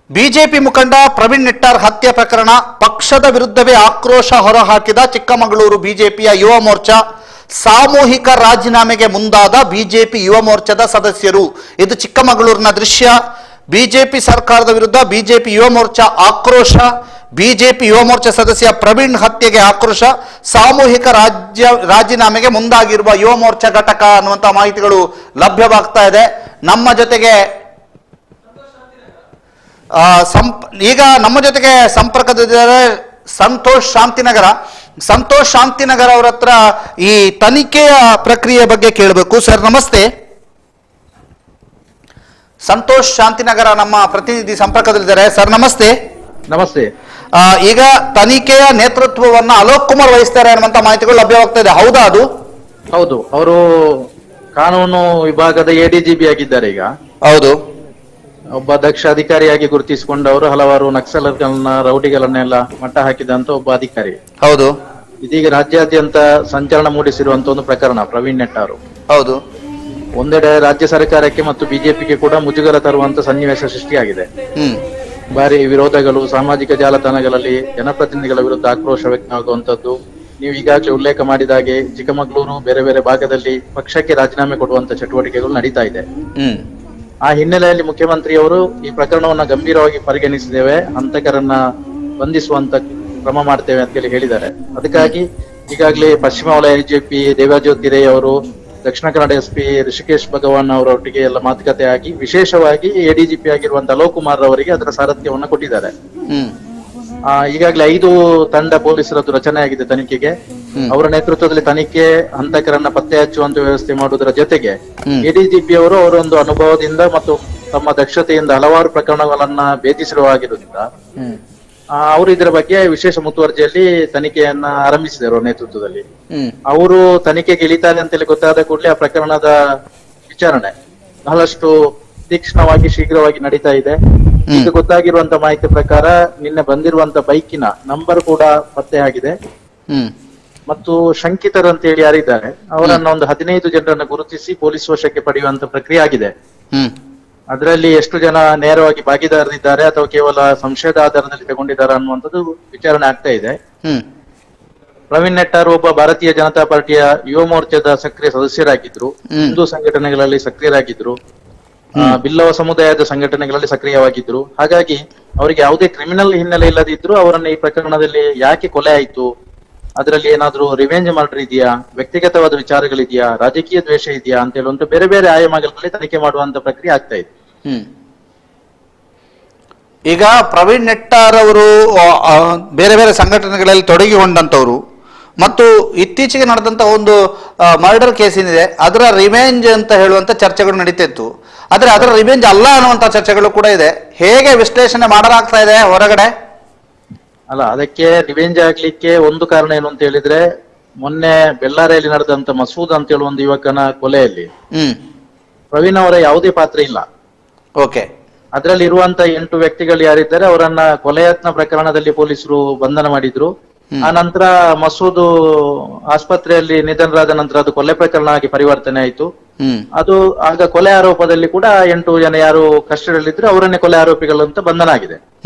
ಬಿಜೆಪಿ ಮುಖಂಡ ಪ್ರವೀಣ್ ನೆಟ್ಟಾರ್ ಹತ್ಯೆ ಪ್ರಕರಣ, ಪಕ್ಷದ ವಿರುದ್ಧವೇ ಆಕ್ರೋಶ ಹೊರಹಾಕಿದ ಚಿಕ್ಕಮಗಳೂರು ಬಿಜೆಪಿಯ ಯುವ ಮೋರ್ಚಾ, ಸಾಮೂಹಿಕ ರಾಜೀನಾಮೆಗೆ ಮುಂದಾದ ಬಿಜೆಪಿ ಯುವ ಮೋರ್ಚಾದ ಸದಸ್ಯರು. ಇದು ಚಿಕ್ಕಮಗಳೂರಿನ ದೃಶ್ಯ. ಬಿಜೆಪಿ ಸರ್ಕಾರದ ವಿರುದ್ಧ ಬಿಜೆಪಿ ಯುವ ಮೋರ್ಚಾ ಆಕ್ರೋಶ, ಬಿಜೆಪಿ ಯುವ ಮೋರ್ಚಾ ಸದಸ್ಯ ಪ್ರವೀಣ್ ಹತ್ಯೆಗೆ ಆಕ್ರೋಶ, ಸಾಮೂಹಿಕ ರಾಜೀನಾಮೆಗೆ ಮುಂದಾಗಿರುವ ಯುವ ಮೋರ್ಚಾ ಘಟಕ ಅನ್ನುವಂತಹ ಮಾಹಿತಿಗಳು ಲಭ್ಯವಾಗ್ತಾ ಇದೆ. ನಮ್ಮ ಜೊತೆಗೆ ಈಗ ನಮ್ಮ ಜೊತೆಗೆ ಸಂಪರ್ಕದಿದ್ದಾರೆ ಸಂತೋಷ್ ಶಾಂತಿನಗರ. ಸಂತೋಷ್ ಶಾಂತಿನಗರ ಅವರ ಹತ್ರ ಈ ತನಿಖೆಯ ಪ್ರಕ್ರಿಯೆ ಬಗ್ಗೆ ಕೇಳಬೇಕು. ಸರ್ ನಮಸ್ತೆ. ಸಂತೋಷ್ ಶಾಂತಿನಗರ ನಮ್ಮ ಪ್ರತಿನಿಧಿ ಸಂಪರ್ಕದಲ್ಲಿದ್ದಾರೆ. ಸರ್ ನಮಸ್ತೆ. ನಮಸ್ತೆ. ಈಗ ತನಿಖೆಯ ನೇತೃತ್ವವನ್ನ ಅಲೋಕ್ ಕುಮಾರ್ ವಹಿಸ್ತಾರೆ ಅನ್ನುವಂತ ಮಾಹಿತಿಗಳು ಲಭ್ಯವಾಗ್ತಾ ಇದೆ, ಹೌದಾ? ಅದು ಹೌದು, ಅವರು ಕಾನೂನು ವಿಭಾಗದ ಎಡಿಜಿಪಿ ಆಗಿದ್ದಾರೆ ಈಗ. ಹೌದು, ಒಬ್ಬ ದಕ್ಷ ಅಧಿಕಾರಿಯಾಗಿ ಗುರುತಿಸಿಕೊಂಡವರು ಹಲವಾರು ನಕ್ಸಲರ್ಗಳನ್ನ, ರೌಡಿಗಳನ್ನೆಲ್ಲ ಮಟ್ಟ ಹಾಕಿದಂತ ಒಬ್ಬ ಅಧಿಕಾರಿ. ಹೌದು. ಇದೀಗ ರಾಜ್ಯಾದ್ಯಂತ ಸಂಚಲನ ಮೂಡಿಸಿರುವಂತ ಒಂದು ಪ್ರಕರಣ ಪ್ರವೀಣ್ ನೆಟ್ಟಾರು. ಹೌದು. ಒಂದೆಡೆ ರಾಜ್ಯ ಸರ್ಕಾರಕ್ಕೆ ಮತ್ತು ಬಿಜೆಪಿಗೆ ಕೂಡ ಮುಜುಗರ ತರುವಂತ ಸನ್ನಿವೇಶ ಸೃಷ್ಟಿಯಾಗಿದೆ. ಭಾರಿ ವಿರೋಧಗಳು, ಸಾಮಾಜಿಕ ಜಾಲತಾಣಗಳಲ್ಲಿ ಜನಪ್ರತಿನಿಧಿಗಳ ವಿರುದ್ಧ ಆಕ್ರೋಶ ವ್ಯಕ್ತವಾಗುವಂತದ್ದು. ನೀವು ಈಗಾಗಲೇ ಉಲ್ಲೇಖ ಮಾಡಿದ ಹಾಗೆ ಚಿಕ್ಕಮಗಳೂರು, ಬೇರೆ ಬೇರೆ ಭಾಗದಲ್ಲಿ ಪಕ್ಷಕ್ಕೆ ರಾಜೀನಾಮೆ ಕೊಡುವಂತ ಚಟುವಟಿಕೆಗಳು ನಡೀತಾ ಇದೆ. ಆ ಹಿನ್ನೆಲೆಯಲ್ಲಿ ಮುಖ್ಯಮಂತ್ರಿಯವರು ಈ ಪ್ರಕರಣವನ್ನ ಗಂಭೀರವಾಗಿ ಪರಿಗಣಿಸಿದ್ದೇವೆ, ಹಂತಕರನ್ನ ಬಂಧಿಸುವಂತ ಕ್ರಮ ಮಾಡ್ತೇವೆ ಅಂತ ಹೇಳಿ ಹೇಳಿದ್ದಾರೆ. ಅದಕ್ಕಾಗಿ ಈಗಾಗಲೇ ಪಶ್ಚಿಮ ವಲಯ ಎಜಿಪಿ ದೇವಜ್ಯೋತಿ ರೈ ಅವರು, ದಕ್ಷಿಣ ಕನ್ನಡ ಎಸ್ಪಿ ಋಷಿಕೇಶ್ ಭಗವಾನ್ ಅವರೊಟ್ಟಿಗೆ ಎಲ್ಲ ಮಾತುಕತೆ ಆಗಿ ವಿಶೇಷವಾಗಿ ಎಡಿಜಿಪಿ ಆಗಿರುವಂತಹ ಅಲೋಕ್ ಕುಮಾರ್ ಅವರಿಗೆ ಅದರ ಸಾರಥ್ಯವನ್ನ ಕೊಟ್ಟಿದ್ದಾರೆ. ಈಗಾಗಲೇ 5 ತಂಡ ಪೊಲೀಸರದ್ದು ರಚನೆ ಆಗಿದೆ ತನಿಖೆಗೆ. ಅವರ ನೇತೃತ್ವದಲ್ಲಿ ತನಿಖೆ, ಹಂತಕರನ್ನ ಪತ್ತೆ ಹಚ್ಚುವಂತ ವ್ಯವಸ್ಥೆ ಮಾಡುವುದರ ಜೊತೆಗೆ ಎಡಿಜಿಪಿ ಅವರು ಅವರೊಂದು ಅನುಭವದಿಂದ ಮತ್ತು ತಮ್ಮ ದಕ್ಷತೆಯಿಂದ ಹಲವಾರು ಪ್ರಕರಣಗಳನ್ನ ಭೇದಿಸಿರುವಾಗಿರುವುದರಿಂದ ಅವರು ಇದರ ಬಗ್ಗೆ ವಿಶೇಷ ಮುತುವರ್ಜಿಯಲ್ಲಿ ತನಿಖೆಯನ್ನ ಆರಂಭಿಸಿದರು ನೇತೃತ್ವದಲ್ಲಿ. ಅವರು ತನಿಖೆಗೆ ಇಳಿತಾರೆ ಅಂತೇಳಿ ಗೊತ್ತಾದ ಕೂಡಲೇ ಆ ಪ್ರಕರಣದ ವಿಚಾರಣೆ ಬಹಳಷ್ಟು ತೀಕ್ಷ್ಣವಾಗಿ ಶೀಘ್ರವಾಗಿ ನಡೀತಾ ಇದೆ. ಈಗ ಗೊತ್ತಾಗಿರುವಂತ ಮಾಹಿತಿ ಪ್ರಕಾರ ನಿನ್ನೆ ಬಂದಿರುವಂತ ಬೈಕಿನ ನಂಬರ್ ಕೂಡ ಪತ್ತೆ ಆಗಿದೆ. ಮತ್ತು ಶಂಕಿತರಂತೇಳಿ ಯಾರಿದ್ದಾರೆ ಅವರನ್ನ ಒಂದು 15 ಜನರನ್ನ ಗುರುತಿಸಿ ಪೊಲೀಸ್ ವಶಕ್ಕೆ ಪಡೆಯುವಂತ ಪ್ರಕ್ರಿಯೆ ಆಗಿದೆ. ಅದರಲ್ಲಿ ಎಷ್ಟು ಜನ ನೇರವಾಗಿ ಭಾಗಿದಾರರಿದ್ದಾರೆ ಅಥವಾ ಕೇವಲ ಸಂಶಯದ ಆಧಾರದಲ್ಲಿ ತಗೊಂಡಿದ್ದಾರೆ ಅನ್ನುವಂಥದ್ದು ವಿಚಾರಣೆ ಆಗ್ತಾ ಇದೆ. ಪ್ರವೀಣ್ ನೆಟ್ಟಾರ್ ಒಬ್ಬ ಭಾರತೀಯ ಜನತಾ ಪಾರ್ಟಿಯ ಯುವ ಮೋರ್ಚಾದ ಸಕ್ರಿಯ ಸದಸ್ಯರಾಗಿದ್ರು, ಹಿಂದೂ ಸಂಘಟನೆಗಳಲ್ಲಿ ಸಕ್ರಿಯರಾಗಿದ್ರು, ಬಿಲ್ಲವ ಸಮುದಾಯದ ಸಂಘಟನೆಗಳಲ್ಲಿ ಸಕ್ರಿಯವಾಗಿದ್ರು. ಹಾಗಾಗಿ ಅವರಿಗೆ ಯಾವುದೇ ಕ್ರಿಮಿನಲ್ ಹಿನ್ನೆಲೆ ಇಲ್ಲದಿದ್ರು ಅವರನ್ನ ಈ ಪ್ರಕರಣದಲ್ಲಿ ಯಾಕೆ ಕೊಲೆ ಆಯ್ತು, ಅದರಲ್ಲಿ ಏನಾದ್ರೂ ರಿವೆಂಜ್ ಮರ್ಡರ್ ಇದೆಯಾ, ವ್ಯಕ್ತಿಗತವಾದ ವಿಚಾರಗಳಿದೆಯಾ, ರಾಜಕೀಯ ದ್ವೇಷ ಇದೆಯಾ ಅಂತ ಹೇಳುವಂತ ಬೇರೆ ಬೇರೆ ಆಯಾಮಗಳಲ್ಲಿ ತನಿಖೆ ಮಾಡುವಂತ ಪ್ರಕ್ರಿಯೆ ಆಗ್ತಾ ಇದೆ. ಈಗ ಪ್ರವೀಣ್ ನೆಟ್ಟಾರ್ ಅವರು ಬೇರೆ ಬೇರೆ ಸಂಘಟನೆಗಳಲ್ಲಿ ತೊಡಗಿಕೊಂಡಂತವ್ರು ಮತ್ತು ಇತ್ತೀಚೆಗೆ ನಡೆದಂತ ಒಂದು ಮರ್ಡರ್ ಕೇಸ್ ಏನಿದೆ ಅದರ ರಿವೆಂಜ್ ಅಂತ ಹೇಳುವಂತ ಚರ್ಚೆಗಳು ನಡೀತಿತ್ತು. ಆದ್ರೆ ಅದರ ರಿವೆಂಜ್ ಅಲ್ಲ ಅನ್ನುವಂತ ಚರ್ಚೆಗಳು ಕೂಡ ಇದೆ. ಹೇಗೆ ವಿಶ್ಲೇಷಣೆ ಮಾಡಲಾಗ್ತಾ ಇದೆ ಹೊರಗಡೆ? ಅಲ್ಲ, ಅದಕ್ಕೆ ರಿವೆಂಜ್ ಆಗ್ಲಿಕ್ಕೆ ಒಂದು ಕಾರಣ ಏನು ಅಂತ ಹೇಳಿದ್ರೆ, ಮೊನ್ನೆ ಬೆಳ್ಳಾರಿಯಲ್ಲಿ ನಡೆದಂತ ಮಸೂದ್ ಅಂತ ಹೇಳುವ ಒಂದು ಯುವಕನ ಕೊಲೆಯಲ್ಲಿ ಪ್ರವೀಣ್ ಅವರ ಯಾವುದೇ ಪಾತ್ರ ಇಲ್ಲ. ಓಕೆ. ಅದರಲ್ಲಿ ಇರುವಂತ 8 ವ್ಯಕ್ತಿಗಳು ಯಾರಿದ್ದಾರೆ ಅವರನ್ನ ಕೊಲೆಯತ್ನ ಪ್ರಕರಣದಲ್ಲಿ ಪೊಲೀಸರು ಬಂಧನ ಮಾಡಿದ್ರು. ಆ ನಂತರ ಮಸೂದ್ ಆಸ್ಪತ್ರೆಯಲ್ಲಿ ನಿಧನರಾದ ನಂತರ ಅದು ಕೊಲೆ ಪ್ರಕರಣ ಆಗಿ ಪರಿವರ್ತನೆ ಆಯಿತು. ಅದು ಆಗ ಕೊಲೆ ಆರೋಪದಲ್ಲಿ ಕೂಡ 8 ಜನ ಯಾರು ಕಸ್ಟಡಿಯಲ್ಲಿದ್ರು ಅವರನ್ನೇ ಕೊಲೆ ಆರೋಪಿಗಳು ಅಂತ ಬಂಧನ ಆಗಿದೆ.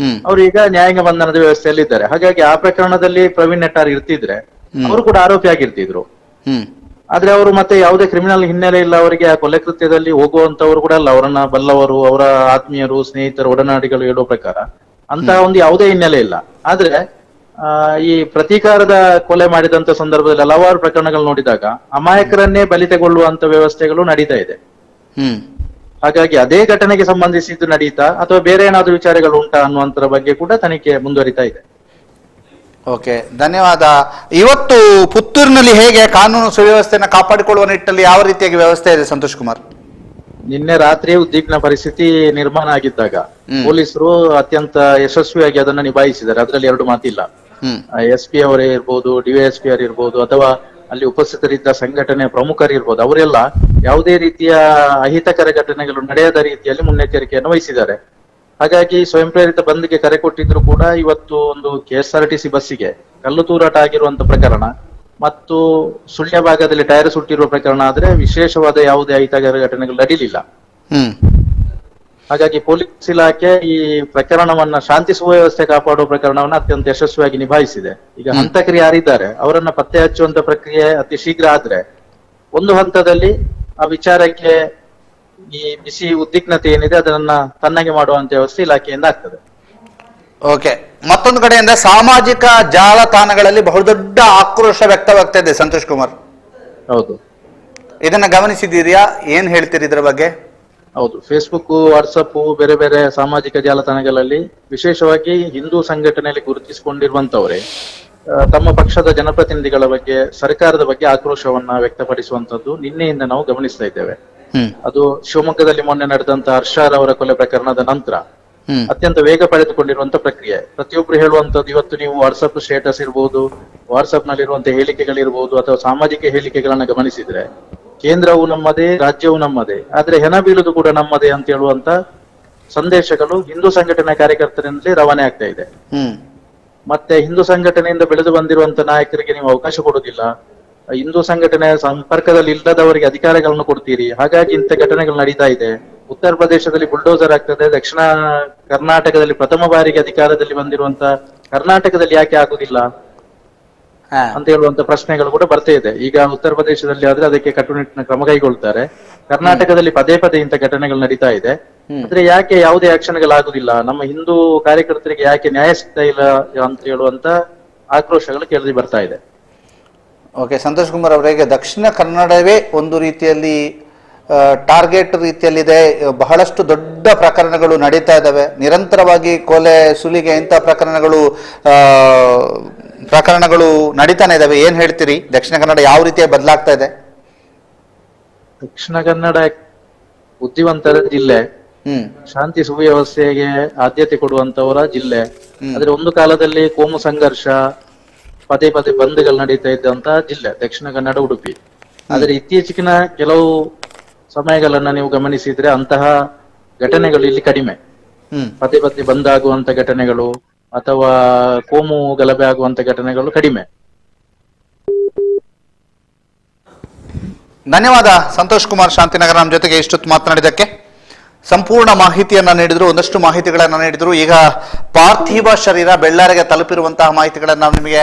ಅವರು ಈಗ ನ್ಯಾಯಾಂಗ ಬಂಧನದ ವ್ಯವಸ್ಥೆಯಲ್ಲಿ ಇದ್ದಾರೆ. ಹಾಗಾಗಿ ಆ ಪ್ರಕರಣದಲ್ಲಿ ಪ್ರವೀಣ್ ನೆಟ್ಟಾರ್ ಇರ್ತಿದ್ರೆ ಅವರು ಕೂಡ ಆರೋಪಿ ಆಗಿರ್ತಿದ್ರು. ಆದ್ರೆ ಅವರು ಮತ್ತೆ ಯಾವುದೇ ಕ್ರಿಮಿನಲ್ ಹಿನ್ನೆಲೆ ಇಲ್ಲ ಅವರಿಗೆ. ಆ ಕೊಲೆ ಕೃತ್ಯದಲ್ಲಿ ಹೋಗುವಂತವ್ರು ಕೂಡ ಅಲ್ಲ, ಅವರನ್ನ ಬಲ್ಲವರು, ಅವರ ಆತ್ಮೀಯರು, ಸ್ನೇಹಿತರು, ಒಡನಾಡಿಗಳು ಹೇಳೋ ಪ್ರಕಾರ ಅಂತ ಒಂದು ಯಾವುದೇ ಹಿನ್ನೆಲೆ ಇಲ್ಲ. ಆದ್ರೆ ಈ ಪ್ರತೀಕಾರದ ಕೊಲೆ ಮಾಡಿದಂತ ಸಂದರ್ಭದಲ್ಲಿ ಹಲವಾರು ಪ್ರಕರಣಗಳು ನೋಡಿದಾಗ ಅಮಾಯಕರನ್ನೇ ಬಲಿ ತೆಗೊಳ್ಳುವಂತ ವ್ಯವಸ್ಥೆಗಳು ನಡೀತಾ ಇದೆ. ಹಾಗಾಗಿ ಅದೇ ಘಟನೆಗೆ ಸಂಬಂಧಿಸಿದ್ದು ನಡೀತಾ ಅಥವಾ ಬೇರೆ ಏನಾದ್ರೂ ವಿಚಾರಗಳು ಉಂಟಾ ಅನ್ನುವಂತರ ಬಗ್ಗೆ ಕೂಡ ತನಿಖೆ ಮುಂದುವರಿತಾ ಇದೆ. ಓಕೆ, ಧನ್ಯವಾದ. ಇವತ್ತು ಪುತ್ತೂರಿನಲ್ಲಿ ಹೇಗೆ ಕಾನೂನು ಸುವ್ಯವಸ್ಥೆಯನ್ನು ಕಾಪಾಡಿಕೊಳ್ಳುವ ನಿಟ್ಟಿನಲ್ಲಿ ಯಾವ ರೀತಿಯಾಗಿ ವ್ಯವಸ್ಥೆ ಇದೆ ಸಂತೋಷ್ ಕುಮಾರ್? ನಿನ್ನೆ ರಾತ್ರಿ ಉದ್ವಿಗ್ನ ಪರಿಸ್ಥಿತಿ ನಿರ್ಮಾಣ ಆಗಿದ್ದಾಗ ಪೊಲೀಸರು ಅತ್ಯಂತ ಯಶಸ್ವಿಯಾಗಿ ಅದನ್ನ ನಿಭಾಯಿಸಿದ್ದಾರೆ. ಅದರಲ್ಲಿ 2 ಮಾತಿಲ್ಲ. SP ಅವರೇ ಇರ್ಬೋದು, DYSP ಅವರು ಇರ್ಬೋದು, ಅಥವಾ ಅಲ್ಲಿ ಉಪಸ್ಥಿತರಿದ್ದ ಸಂಘಟನೆ ಪ್ರಮುಖರಿರ್ಬೋದು, ಅವರೆಲ್ಲ ಯಾವುದೇ ರೀತಿಯ ಅಹಿತಕರ ಘಟನೆಗಳು ನಡೆಯದ ರೀತಿಯಲ್ಲಿ ಮುನ್ನೆಚ್ಚರಿಕೆಯನ್ನು ವಹಿಸಿದ್ದಾರೆ. ಹಾಗಾಗಿ ಸ್ವಯಂ ಪ್ರೇರಿತ ಬಂದ್ಗೆ ಕರೆ ಕೊಟ್ಟಿದ್ರು ಕೂಡ ಇವತ್ತು ಒಂದು KSRTC ಬಸ್ಸಿಗೆ ಕಲ್ಲು ತೂರಾಟ ಆಗಿರುವಂತ ಪ್ರಕರಣ ಮತ್ತು ಸುಳ್ಯ ಭಾಗದಲ್ಲಿ ಟೈರ್ ಸುಟ್ಟಿರುವ ಪ್ರಕರಣ ಆದ್ರೆ ವಿಶೇಷವಾದ ಯಾವುದೇ ಅಹಿತಕರ ಘಟನೆಗಳು ನಡೀಲಿಲ್ಲ. ಹಾಗಾಗಿ ಪೊಲೀಸ್ ಇಲಾಖೆ ಈ ಪ್ರಕರಣವನ್ನ ಶಾಂತಿ ಸುವ್ಯವಸ್ಥೆ ಕಾಪಾಡುವ ಪ್ರಕರಣವನ್ನ ಅತ್ಯಂತ ಯಶಸ್ವಿಯಾಗಿ ನಿಭಾಯಿಸಿದೆ. ಈಗ ಹಂತಕರು ಯಾರಿದ್ದಾರೆ ಅವರನ್ನ ಪತ್ತೆ ಹಚ್ಚುವಂತ ಪ್ರಕ್ರಿಯೆ ಅತಿ ಶೀಘ್ರ ಆದ್ರೆ ಒಂದು ಹಂತದಲ್ಲಿ ಆ ವಿಚಾರಕ್ಕೆ ಈ ಬಿಸಿ ಉದ್ವಿಗ್ನತೆ ಏನಿದೆ ಅದನ್ನ ತಣ್ಣಗೆ ಮಾಡುವಂತ ವ್ಯವಸ್ಥೆ ಇಲಾಖೆಯಿಂದ ಆಗ್ತದೆ. ಓಕೆ, ಮತ್ತೊಂದು ಕಡೆಯಿಂದ ಸಾಮಾಜಿಕ ಜಾಲತಾಣಗಳಲ್ಲಿ ಬಹುದೊಡ್ಡ ಆಕ್ರೋಶ ವ್ಯಕ್ತವಾಗ್ತಾ ಇದೆ ಸಂತೋಷ್ ಕುಮಾರ್. ಹೌದು, ಇದನ್ನ ಗಮನಿಸಿದ್ದೀರಿಯಾ? ಏನ್ ಹೇಳ್ತೀರಿ ಇದ್ರ ಬಗ್ಗೆ? ಹೌದು, ಫೇಸ್ಬುಕ್, ವಾಟ್ಸಪ್, ಬೇರೆ ಬೇರೆ ಸಾಮಾಜಿಕ ಜಾಲತಾಣಗಳಲ್ಲಿ ವಿಶೇಷವಾಗಿ ಹಿಂದೂ ಸಂಘಟನೆಯಲ್ಲಿ ಗುರುತಿಸಿಕೊಂಡಿರುವಂತವರೇ ತಮ್ಮ ಪಕ್ಷದ ಜನಪ್ರತಿನಿಧಿಗಳ ಬಗ್ಗೆ, ಸರ್ಕಾರದ ಬಗ್ಗೆ ಆಕ್ರೋಶವನ್ನ ವ್ಯಕ್ತಪಡಿಸುವಂತದ್ದು ನಿನ್ನೆಯಿಂದ ನಾವು ಗಮನಿಸ್ತಾ ಇದ್ದೇವೆ. ಅದು ಶಿವಮೊಗ್ಗದಲ್ಲಿ ಮೊನ್ನೆ ನಡೆದಂತ ಹರ್ಷಾರ್ ಅವರ ಕೊಲೆ ಪ್ರಕರಣದ ನಂತರ ಅತ್ಯಂತ ವೇಗ ಪಡೆದುಕೊಂಡಿರುವಂತ ಪ್ರಕ್ರಿಯೆ. ಪ್ರತಿಯೊಬ್ರು ಹೇಳುವಂತದ್ದು, ಇವತ್ತು ನೀವು ವಾಟ್ಸಪ್ ಸ್ಟೇಟಸ್ ಇರ್ಬೋದು, ವಾಟ್ಸಪ್ ನಲ್ಲಿರುವಂತಹ ಹೇಳಿಕೆಗಳಿರ್ಬೋದು ಅಥವಾ ಸಾಮಾಜಿಕ ಹೇಳಿಕೆಗಳನ್ನ ಗಮನಿಸಿದ್ರೆ ಕೇಂದ್ರವು ನಮ್ಮದೇ, ರಾಜ್ಯವು ನಮ್ಮದೇ, ಆದ್ರೆ ಹೆಣ ಬೀಳುದು ಕೂಡ ನಮ್ಮದೇ ಅಂತ ಹೇಳುವಂತ ಸಂದೇಶಗಳು ಹಿಂದೂ ಸಂಘಟನೆ ಕಾರ್ಯಕರ್ತರಲ್ಲಿ ರವಾನೆ ಆಗ್ತಾ ಇದೆ. ಮತ್ತೆ ಹಿಂದೂ ಸಂಘಟನೆಯಿಂದ ಬೆಳೆದು ಬಂದಿರುವಂತ ನಾಯಕರಿಗೆ ನೀವು ಅವಕಾಶ ಕೊಡುದಿಲ್ಲ, ಹಿಂದೂ ಸಂಘಟನೆ ಸಂಪರ್ಕದಲ್ಲಿ ಇಲ್ಲದವರಿಗೆ ಅಧಿಕಾರಗಳನ್ನು ಕೊಡ್ತೀರಿ, ಹಾಗಾಗಿ ಇಂಥ ಘಟನೆಗಳು ನಡೀತಾ ಇದೆ. ಉತ್ತರ ಪ್ರದೇಶದಲ್ಲಿ ಬುಲ್ಡೋಸರ್ ಆಗ್ತದೆ, ದಕ್ಷಿಣ ಕರ್ನಾಟಕದಲ್ಲಿ ಪ್ರಥಮ ಬಾರಿಗೆ ಅಧಿಕಾರದಲ್ಲಿ ಬಂದಿರುವಂತ ಕರ್ನಾಟಕದಲ್ಲಿ ಯಾಕೆ ಆಗುದಿಲ್ಲ ಅಂತ ಹೇಳುವಂತ ಪ್ರಶ್ನೆಗಳು ಕೂಡ ಬರ್ತಾ ಇದೆ. ಈಗ ಉತ್ತರ ಪ್ರದೇಶದಲ್ಲಿ ಆದ್ರೆ ಅದಕ್ಕೆ ಕಟ್ಟುನಿಟ್ಟಿನ ಕ್ರಮ ಕೈಗೊಳ್ತಾರೆ, ಕರ್ನಾಟಕದಲ್ಲಿ ಪದೇ ಪದೇ ಇಂಥ ಘಟನೆಗಳು ನಡೀತಾ ಇದೆ. ಆದ್ರೆ ಯಾಕೆ ಯಾವುದೇ ಆಕ್ಷನ್ಗಳಾಗುದಿಲ್ಲ, ನಮ್ಮ ಹಿಂದೂ ಕಾರ್ಯಕರ್ತರಿಗೆ ಯಾಕೆ ನ್ಯಾಯ ಸಿಗ್ತಾ ಇಲ್ಲ ಅಂತ ಹೇಳುವಂತ ಆಕ್ರೋಶಗಳು ಕೇಳಿ ಬರ್ತಾ ಇದೆ. ಓಕೆ, ಸಂತೋಷ್ ಕುಮಾರ್ ಅವರಿಗೆ ದಕ್ಷಿಣ ಕನ್ನಡವೇ ಒಂದು ರೀತಿಯಲ್ಲಿ ಟಾರ್ಗೆಟ್ ರೀತಿಯಲ್ಲಿದೆ. ಬಹಳಷ್ಟು ದೊಡ್ಡ ಪ್ರಕರಣಗಳು ನಡೀತಾ ಇದ್ದಾವೆ, ನಿರಂತರವಾಗಿ ಕೊಲೆ, ಸುಲಿಗೆ ಇಂಥ ಪ್ರಕರಣಗಳು ನಡೀತಾನೆ ಇದಾವೆ. ಏನ್ ಹೇಳ್ತೀರಿ? ದಕ್ಷಿಣ ಕನ್ನಡ ಯಾವ ರೀತಿಯ ಬದಲಾಗ್ತಾ ಇದೆ? ದಕ್ಷಿಣ ಕನ್ನಡ ಬುದ್ಧಿವಂತರ ಜಿಲ್ಲೆ, ಶಾಂತಿ ಸುವ್ಯವಸ್ಥೆಗೆ ಆದ್ಯತೆ ಕೊಡುವಂತವರ ಜಿಲ್ಲೆ. ಆದ್ರೆ ಒಂದು ಕಾಲದಲ್ಲಿ ಕೋಮು ಸಂಘರ್ಷ, ಪದೇ ಪದೇ ಬಂದ್ಗಳು ನಡೀತಾ ಇದ್ದಂತ ಜಿಲ್ಲೆ ದಕ್ಷಿಣ ಕನ್ನಡ, ಉಡುಪಿ. ಆದ್ರೆ ಇತ್ತೀಚಿನ ಕೆಲವು ಸಮಯಗಳನ್ನ ನೀವು ಗಮನಿಸಿದ್ರೆ ಅಂತಹ ಘಟನೆಗಳು ಇಲ್ಲಿ ಕಡಿಮೆ. ಪದೇ ಪದೇ ಬಂದಾಗುವಂತ ಘಟನೆಗಳು ಅಥವಾ ಕೋಮು ಗಲಭೆ ಆಗುವಂತ ಘಟನೆಗಳು ಕಡಿಮೆ. ಧನ್ಯವಾದ ಸಂತೋಷ್ ಕುಮಾರ್ ಶಾಂತಿನಗರ ನಮ್ಮ ಜೊತೆಗೆ ಇಷ್ಟೊತ್ತು ಮಾತನಾಡಿದ್ದಕ್ಕೆ. ಸಂಪೂರ್ಣ ಮಾಹಿತಿಯನ್ನ ನೀಡಿದ್ರು, ಒಂದಷ್ಟು ಮಾಹಿತಿಗಳನ್ನ ನೀಡಿದ್ರು. ಈಗ ಪಾರ್ಥಿವ ಶರೀರ ಬೆಳ್ಳಾರಿಗೆ ತಲುಪಿರುವಂತಹ ಮಾಹಿತಿಗಳನ್ನ ನಾವು ನಿಮಗೆ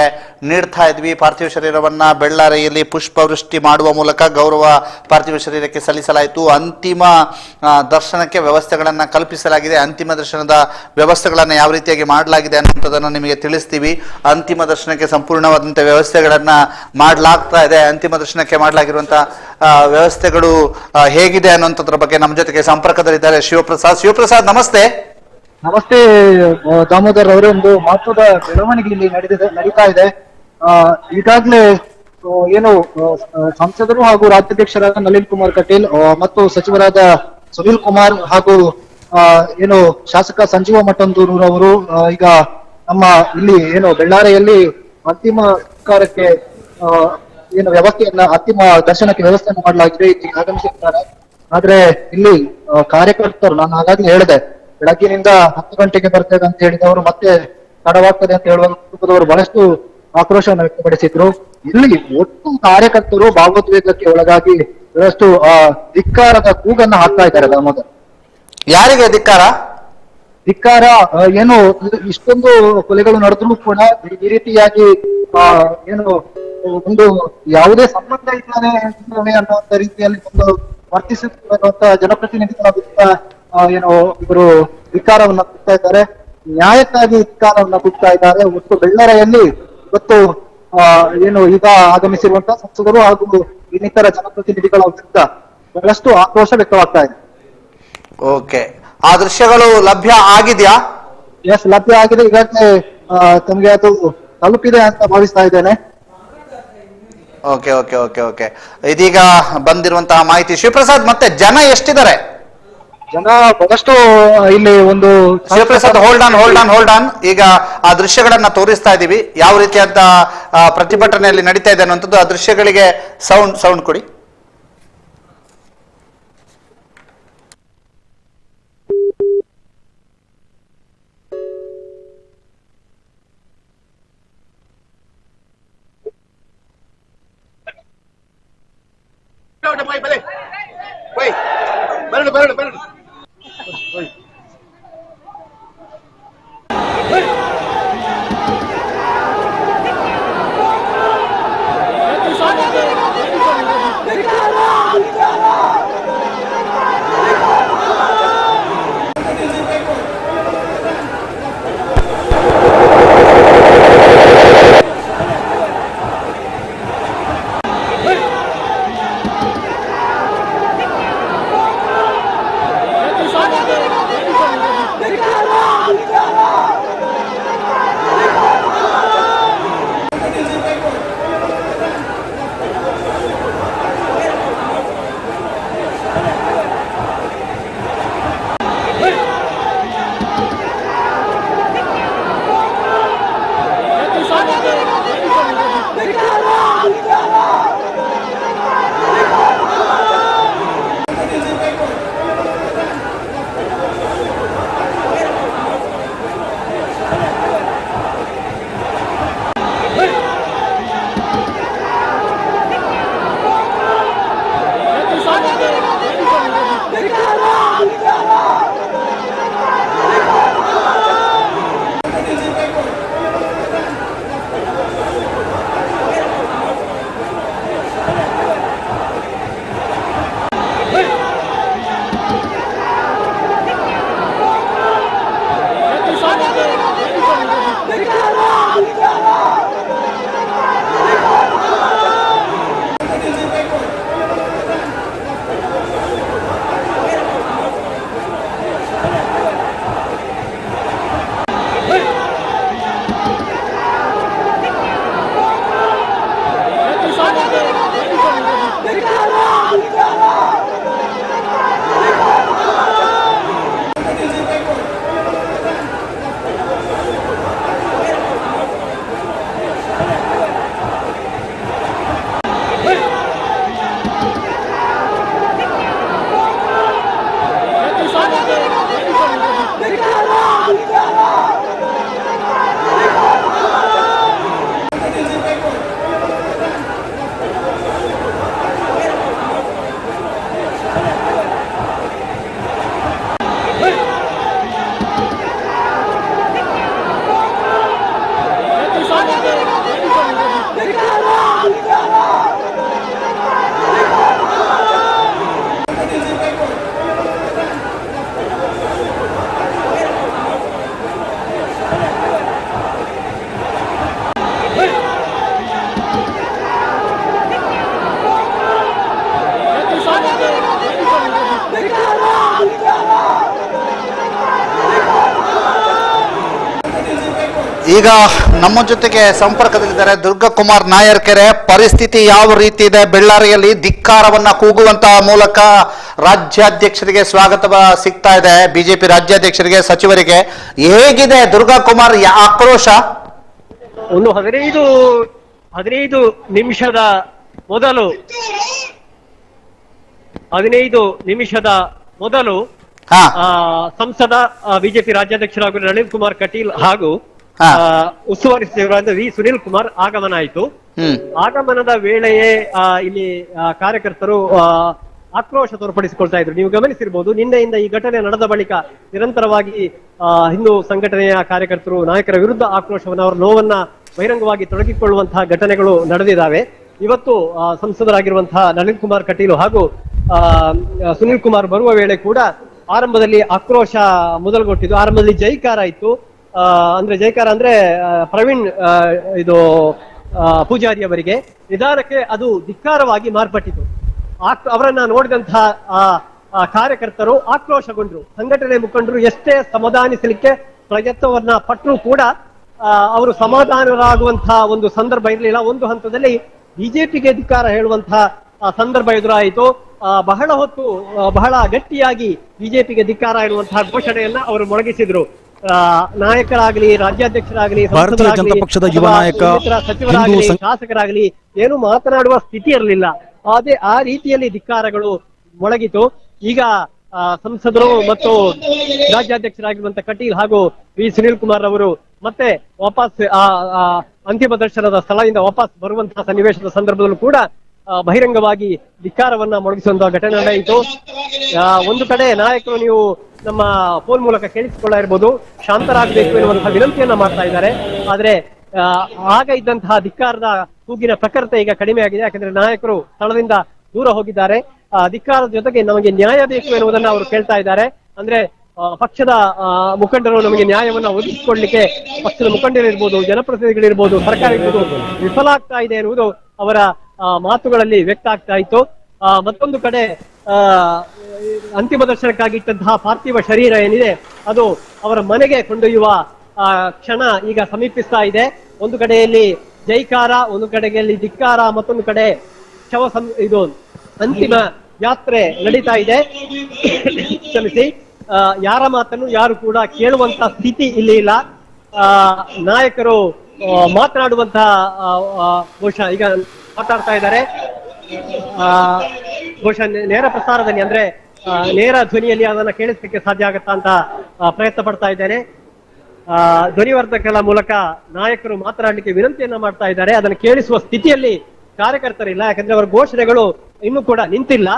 ನೀಡ್ತಾ ಇದ್ವಿ. ಪಾರ್ಥಿವ ಶರೀರವನ್ನ ಬೆಳ್ಳಾರಿಯಲ್ಲಿ ಪುಷ್ಪವೃಷ್ಟಿ ಮಾಡುವ ಮೂಲಕ ಗೌರವ ಪಾರ್ಥಿವ ಶರೀರಕ್ಕೆ ಸಲ್ಲಿಸಲಾಯಿತು. ಅಂತಿಮ ದರ್ಶನಕ್ಕೆ ವ್ಯವಸ್ಥೆಗಳನ್ನ ಕಲ್ಪಿಸಲಾಗಿದೆ. ಅಂತಿಮ ದರ್ಶನದ ವ್ಯವಸ್ಥೆಗಳನ್ನ ಯಾವ ರೀತಿಯಾಗಿ ಮಾಡಲಾಗಿದೆ ಅನ್ನುವಂಥದ್ದನ್ನು ನಿಮಗೆ ತಿಳಿಸ್ತೀವಿ. ಅಂತಿಮ ದರ್ಶನಕ್ಕೆ ಸಂಪೂರ್ಣವಾದಂಥ ವ್ಯವಸ್ಥೆಗಳನ್ನ ಮಾಡಲಾಗ್ತಾ ಇದೆ. ಅಂತಿಮ ದರ್ಶನಕ್ಕೆ ಮಾಡಲಾಗಿರುವಂತಹ ವ್ಯವಸ್ಥೆಗಳು ಹೇಗಿದೆ ಅನ್ನುವಂಥದ್ರ ಬಗ್ಗೆ ನಮ್ಮ ಜೊತೆಗೆ ಸಂಪರ್ಕದಲ್ಲಿದ್ದಾರೆ ಶಿವಪ್ರಸಾದ್ ನಮಸ್ತೆ. ನಮಸ್ತೆ ದಾಮೋದರ್ ಅವರೇ, ಒಂದು ಮಹತ್ವದ ಬೆಳವಣಿಗೆ ಇಲ್ಲಿ ನಡೀತಾ ಇದೆ. ಈಗಾಗಲೇ ಏನು ಸಂಸದರು ಹಾಗೂ ರಾಜ್ಯಾಧ್ಯಕ್ಷರಾದ ನಳಿನ್ ಕುಮಾರ್ ಕಟೀಲ್ ಮತ್ತು ಸಚಿವರಾದ ಸುನೀಲ್ ಕುಮಾರ್ ಹಾಗೂ ಏನು ಶಾಸಕ ಸಂಜೀವ ಮಠಂದೂರವರು ಈಗ ನಮ್ಮ ಇಲ್ಲಿ ಏನು ಬೆಳ್ಳಾರಿಯಲ್ಲಿ ಅಂತಿಮ ಸಂಸ್ಕಾರಕ್ಕೆ ಏನು ವ್ಯವಸ್ಥೆಯನ್ನ ಅಂತಿಮ ದರ್ಶನಕ್ಕೆ ವ್ಯವಸ್ಥೆಯನ್ನು ಮಾಡಲಾಗಿದೆ, ಇಲ್ಲಿ ಆಗಮಿಸಿರ್ತಾರೆ. ಆದ್ರೆ ಇಲ್ಲಿ ಕಾರ್ಯಕರ್ತರು, ನಾನು ಆಗಾಗ್ಲೇ ಹೇಳಿದೆ, ಬೆಳಗ್ಗಿನಿಂದ 10 ಗಂಟೆಗೆ ಬರ್ತೇವೆ ಅಂತ ಹೇಳಿದವರು ಮತ್ತೆ ತಡವಾಗ್ತದೆ ಅಂತ ಹೇಳುವ ಕುಟುಂಬದವರು ಬಹಳಷ್ಟು ಆಕ್ರೋಶವನ್ನು ವ್ಯಕ್ತಪಡಿಸಿದ್ರು. ಇಲ್ಲಿ ಒಟ್ಟು ಕಾರ್ಯಕರ್ತರು ಭಾವೋದ್ವೇಗಕ್ಕೆ ಒಳಗಾಗಿ ಬಹಳಷ್ಟು ಧಿಕ್ಕಾರದ ಕೂಗನ್ನ ಹಾಕ್ತಾ ಇದ್ದಾರೆ. ದಾಮೋದರ್, ಯಾರಿಗೆ ಧಿಕ್ಕಾರ? ಏನು ಇಷ್ಟೊಂದು ಕೊಲೆಗಳು ನಡೆದ್ರು ಕೂಡ ಈ ರೀತಿಯಾಗಿ ಏನು ಒಂದು ಯಾವುದೇ ಸಂಬಂಧ ಇದ್ದಾರೆ ಅನ್ನುವಂತ ರೀತಿಯಲ್ಲಿ ಒಂದು ವರ್ತಿಸುತ್ತಿರುವಂತ ಜನಪ್ರತಿನಿಧಿಗಳ ವಿರುದ್ಧ ಏನು ಇವರು ಧಿಕ್ಕಾರವನ್ನ ಕೊಡ್ತಾ ಇದ್ದಾರೆ, ನ್ಯಾಯಕ್ಕಾಗಿ ಧಿಕ್ಕಾರವನ್ನ ಕೊಡ್ತಾ ಇದ್ದಾರೆ. ಒಟ್ಟು ಬೆಳ್ಳಾರಿಯಲ್ಲಿ ಇವತ್ತು ಏನು ಈಗ ಆಗಮಿಸಿರುವಂತಹ ಸಂಸದರು ಹಾಗೂ ಇನ್ನಿತರ ಜನಪ್ರತಿನಿಧಿಗಳ ವಿರುದ್ಧ ಬಹಳಷ್ಟು ಆಕ್ರೋಶ ವ್ಯಕ್ತವಾಗ್ತಾ ಇದೆ. ಓಕೆ, ಆ ದೃಶ್ಯಗಳು ಲಭ್ಯ ಆಗಿದೆಯಾ? ಎಸ್, ಲಭ್ಯ ಆಗಿದೆ. ಈಗಾಗಲೇ ತಮಗೆ ಅದು ತಲುಪಿದೆ ಅಂತ ಭಾವಿಸ್ತಾ ಇದ್ದೇನೆ. ಓಕೆ ಓಕೆ ಓಕೆ ಓಕೆ ಇದೀಗ ಬಂದಿರುವಂತಹ ಮಾಹಿತಿ. ಶಿವಪ್ರಸಾದ್, ಮತ್ತೆ ಜನ ಎಷ್ಟಿದ್ದಾರೆ? ಜನ ಬಹಳಷ್ಟು ಇಲ್ಲಿ ಒಂದು ಶಿವಪ್ರಸಾದ್ ಹೋಲ್ಡ್ ಆನ್. ಈಗ ಆ ದೃಶ್ಯಗಳನ್ನ ತೋರಿಸ್ತಾ ಇದೀವಿ, ಯಾವ ರೀತಿಯಾದ ಪ್ರತಿಭಟನೆಯಲ್ಲಿ ನಡೀತಾ ಇದೆ ಅನ್ನುವಂಥದ್ದು. ಆ ದೃಶ್ಯಗಳಿಗೆ ಸೌಂಡ್ ಕೊಡಿ. ಈಗ ನಮ್ಮ ಜೊತೆಗೆ ಸಂಪರ್ಕದಲ್ಲಿದ್ದಾರೆ ದುರ್ಗಕುಮಾರ್ ನಾಯರ್ಕೆರೆ. ಪರಿಸ್ಥಿತಿ ಯಾವ ರೀತಿ ಇದೆ ಬೆಳ್ಳಾರಿಯಲ್ಲಿ? ಧಿಕ್ಕಾರವನ್ನ ಕೂಗುವಂತಹ ಮೂಲಕ ರಾಜ್ಯಾಧ್ಯಕ್ಷರಿಗೆ ಸ್ವಾಗತ ಸಿಗ್ತಾ ಇದೆ, ಬಿಜೆಪಿ ರಾಜ್ಯಾಧ್ಯಕ್ಷರಿಗೆ, ಸಚಿವರಿಗೆ. ಹೇಗಿದೆ ದುರ್ಗಕುಮಾರ್ ಆಕ್ರೋಶ? ಒಂದು 15 ನಿಮಿಷದ ಮೊದಲು ಸಂಸದ ಬಿಜೆಪಿ ರಾಜ್ಯಾಧ್ಯಕ್ಷರಾಗಿರುವ ನಳಿನ್ ಕುಮಾರ್ ಕಟೀಲ್ ಹಾಗೂ ಉಸ್ತುವಾರಿ ಸಚಿವರಾದ ವಿ ಸುನಿಲ್ ಕುಮಾರ್ ಆಗಮನ ಆಯಿತು. ಆಗಮನದ ವೇಳೆಯೇ ಇಲ್ಲಿ ಕಾರ್ಯಕರ್ತರು ಆಕ್ರೋಶ ತೋರ್ಪಡಿಸಿಕೊಳ್ತಾ ಇದ್ರು. ನೀವು ಗಮನಿಸಿರ್ಬೋದು, ನಿನ್ನೆಯಿಂದ ಈ ಘಟನೆ ನಡೆದ ಬಳಿಕ ನಿರಂತರವಾಗಿ ಹಿಂದೂ ಸಂಘಟನೆಯ ಕಾರ್ಯಕರ್ತರು ನಾಯಕರ ವಿರುದ್ಧ ಆಕ್ರೋಶವನ್ನು, ಅವರ ನೋವನ್ನ ಬಹಿರಂಗವಾಗಿ ತೊಡಗಿಕೊಳ್ಳುವಂತಹ ಘಟನೆಗಳು ನಡೆದಿದ್ದಾವೆ. ಇವತ್ತು ಸಂಸದರಾಗಿರುವಂತಹ ನಳಿನ್ ಕುಮಾರ್ ಕಟೀಲು ಹಾಗೂ ಸುನಿಲ್ ಕುಮಾರ್ ಬರುವ ವೇಳೆ ಕೂಡ ಆರಂಭದಲ್ಲಿ ಆಕ್ರೋಶ ಮೊದಲುಗೊಟ್ಟಿದ್ದು. ಆರಂಭದಲ್ಲಿ ಜೈಕಾರ ಇತ್ತು. ಜೈಕಾರ ಅಂದ್ರೆ ಪ್ರವೀಣ್ ಪೂಜಾರಿ ಅವರಿಗೆ. ನಿಧಾನಕ್ಕೆ ಅದು ಧಿಕ್ಕಾರವಾಗಿ ಮಾರ್ಪಟ್ಟಿತು. ಅವರನ್ನ ನೋಡಿದಂತಹ ಕಾರ್ಯಕರ್ತರು ಆಕ್ರೋಶಗೊಂಡ್ರು. ಸಂಘಟನೆ ಮುಖಂಡರು ಎಷ್ಟೇ ಸಮಾಧಾನಿಸಲಿಕ್ಕೆ ಪ್ರಯತ್ನವನ್ನ ಪಟ್ಟರೂ ಕೂಡ ಅವರು ಸಮಾಧಾನರಾಗುವಂತಹ ಒಂದು ಸಂದರ್ಭ ಇರಲಿಲ್ಲ. ಒಂದು ಹಂತದಲ್ಲಿ ಬಿಜೆಪಿಗೆ ಧಿಕ್ಕಾರ ಹೇಳುವಂತಹ ಸಂದರ್ಭ ಎದುರಾಯಿತು. ಬಹಳ ಹೊತ್ತು ಬಹಳ ಗಟ್ಟಿಯಾಗಿ ಬಿಜೆಪಿಗೆ ಧಿಕ್ಕಾರ ಹೇಳುವಂತಹ ಘೋಷಣೆಯನ್ನ ಅವರು ಮೊಳಗಿಸಿದ್ರು. ನಾಯಕರಾಗಲಿ, ರಾಜ್ಯಾಧ್ಯಕ್ಷರಾಗಲಿ, ಭಾರತೀಯ ಜನತಾ ಪಕ್ಷದ ಯುವ ನಾಯಕ, ಸಚಿವರಾಗಲಿ, ಶಾಸಕರಾಗಲಿ ಏನು ಮಾತನಾಡುವ ಸ್ಥಿತಿ ಇರಲಿಲ್ಲ. ಆ ರೀತಿಯಲ್ಲಿ ಧಿಕ್ಕಾರಗಳು ಮೊಳಗಿತು. ಈಗ ಸಂಸದರು ಮತ್ತು ರಾಜ್ಯಾಧ್ಯಕ್ಷರಾಗಿರುವಂತಹ ಕಟೀಲ್ ಹಾಗೂ ವಿ ಸುನಿಲ್ ಕುಮಾರ್ ಅವರು ಮತ್ತೆ ವಾಪಸ್ ಅಂತಿಮ ದರ್ಶನದ ಸ್ಥಳದಿಂದ ವಾಪಸ್ ಬರುವಂತಹ ಸನ್ನಿವೇಶದ ಸಂದರ್ಭದಲ್ಲೂ ಕೂಡ ಬಹಿರಂಗವಾಗಿ ಧಿಕ್ಕಾರವನ್ನ ಮೊಳಗಿಸುವಂತಹ ಘಟನೆ ನಡೆಯಿತು. ಒಂದು ಕಡೆ ನಾಯಕರು, ನೀವು ನಮ್ಮ ಫೋನ್ ಮೂಲಕ ಕೇಳಿಸಿಕೊಳ್ಳ ಇರಬಹುದು, ಶಾಂತರಾಗಬೇಕು ಎನ್ನುವಂತಹ ವಿನಂತಿಯನ್ನ ಮಾಡ್ತಾ ಇದ್ದಾರೆ. ಆದ್ರೆ ಆಗ ಇದ್ದಂತಹ ಧಿಕ್ಕಾರದ ಕೂಗಿನ ಪ್ರಖರತೆ ಈಗ ಕಡಿಮೆ ಆಗಿದೆ. ಯಾಕಂದ್ರೆ ನಾಯಕರು ಸ್ಥಳದಿಂದ ದೂರ ಹೋಗಿದ್ದಾರೆ. ಧಿಕ್ಕಾರದ ಜೊತೆಗೆ ನಮಗೆ ನ್ಯಾಯ ಬೇಕು ಎನ್ನುವುದನ್ನ ಅವರು ಕೇಳ್ತಾ ಇದ್ದಾರೆ. ಅಂದ್ರೆ ಪಕ್ಷದ ಮುಖಂಡರು ನಮಗೆ ನ್ಯಾಯವನ್ನ ಒದಗಿಸಿಕೊಡ್ಲಿಕ್ಕೆ ಪಕ್ಷದ ಮುಖಂಡರಿರ್ಬೋದು, ಜನಪ್ರತಿನಿಧಿಗಳಿರ್ಬೋದು, ಸರ್ಕಾರ ಇರ್ಬೋದು ವಿಫಲ ಆಗ್ತಾ ಇದೆ ಎನ್ನುವುದು ಅವರ ಮಾತುಗಳಲ್ಲಿ ವ್ಯಕ್ತ ಆಗ್ತಾ ಇತ್ತು. ಮತ್ತೊಂದು ಕಡೆ ಅಂತಿಮ ದರ್ಶನಕ್ಕಾಗಿ ಇಟ್ಟಂತಹ ಪಾರ್ಥಿವ ಶರೀರ ಏನಿದೆ ಅದು ಅವರ ಮನೆಗೆ ಕೊಂಡೊಯ್ಯುವ ಕ್ಷಣ ಈಗ ಸಮೀಪಿಸ್ತಾ ಇದೆ. ಒಂದು ಕಡೆಯಲ್ಲಿ ಜೈಕಾರ, ಒಂದು ಕಡೆಯಲ್ಲಿ ಧಿಕ್ಕಾರ, ಮತ್ತೊಂದು ಕಡೆ ಅಂತಿಮ ಯಾತ್ರೆ ನಡೀತಾ ಇದೆ. ಕ್ಷಮಿಸಿ, ಯಾರ ಮಾತನ್ನು ಯಾರು ಕೂಡ ಕೇಳುವಂತ ಸ್ಥಿತಿ ಇಲ್ಲಿ ಇಲ್ಲ. ನಾಯಕರು ಮಾತನಾಡುವಂತಹ ಬಹುಶಃ ಈಗ ಮಾತಾಡ್ತಾ ಇದ್ದಾರೆ. ಬಹುಶಃ ನೇರ ಪ್ರಸಾರದಲ್ಲಿ, ಅಂದ್ರೆ ನೇರ ಧ್ವನಿಯಲ್ಲಿ ಅದನ್ನ ಕೇಳಿಸಲಿಕ್ಕೆ ಸಾಧ್ಯ ಆಗತ್ತಾ ಅಂತ ಪ್ರಯತ್ನ ಪಡ್ತಾ ಇದ್ದೇನೆ. ಧ್ವನಿವರ್ಧಕಗಳ ಮೂಲಕ ನಾಯಕರು ಮಾತನಾಡಲಿಕ್ಕೆ ವಿನಂತಿಯನ್ನ ಮಾಡ್ತಾ ಇದ್ದಾರೆ. ಅದನ್ನು ಕೇಳಿಸುವ ಸ್ಥಿತಿಯಲ್ಲಿ ಕಾರ್ಯಕರ್ತರಿಲ್ಲ. ಯಾಕಂದ್ರೆ ಅವರ ಘೋಷಣೆಗಳು ಇನ್ನೂ ಕೂಡ ನಿಂತಿಲ್ಲ.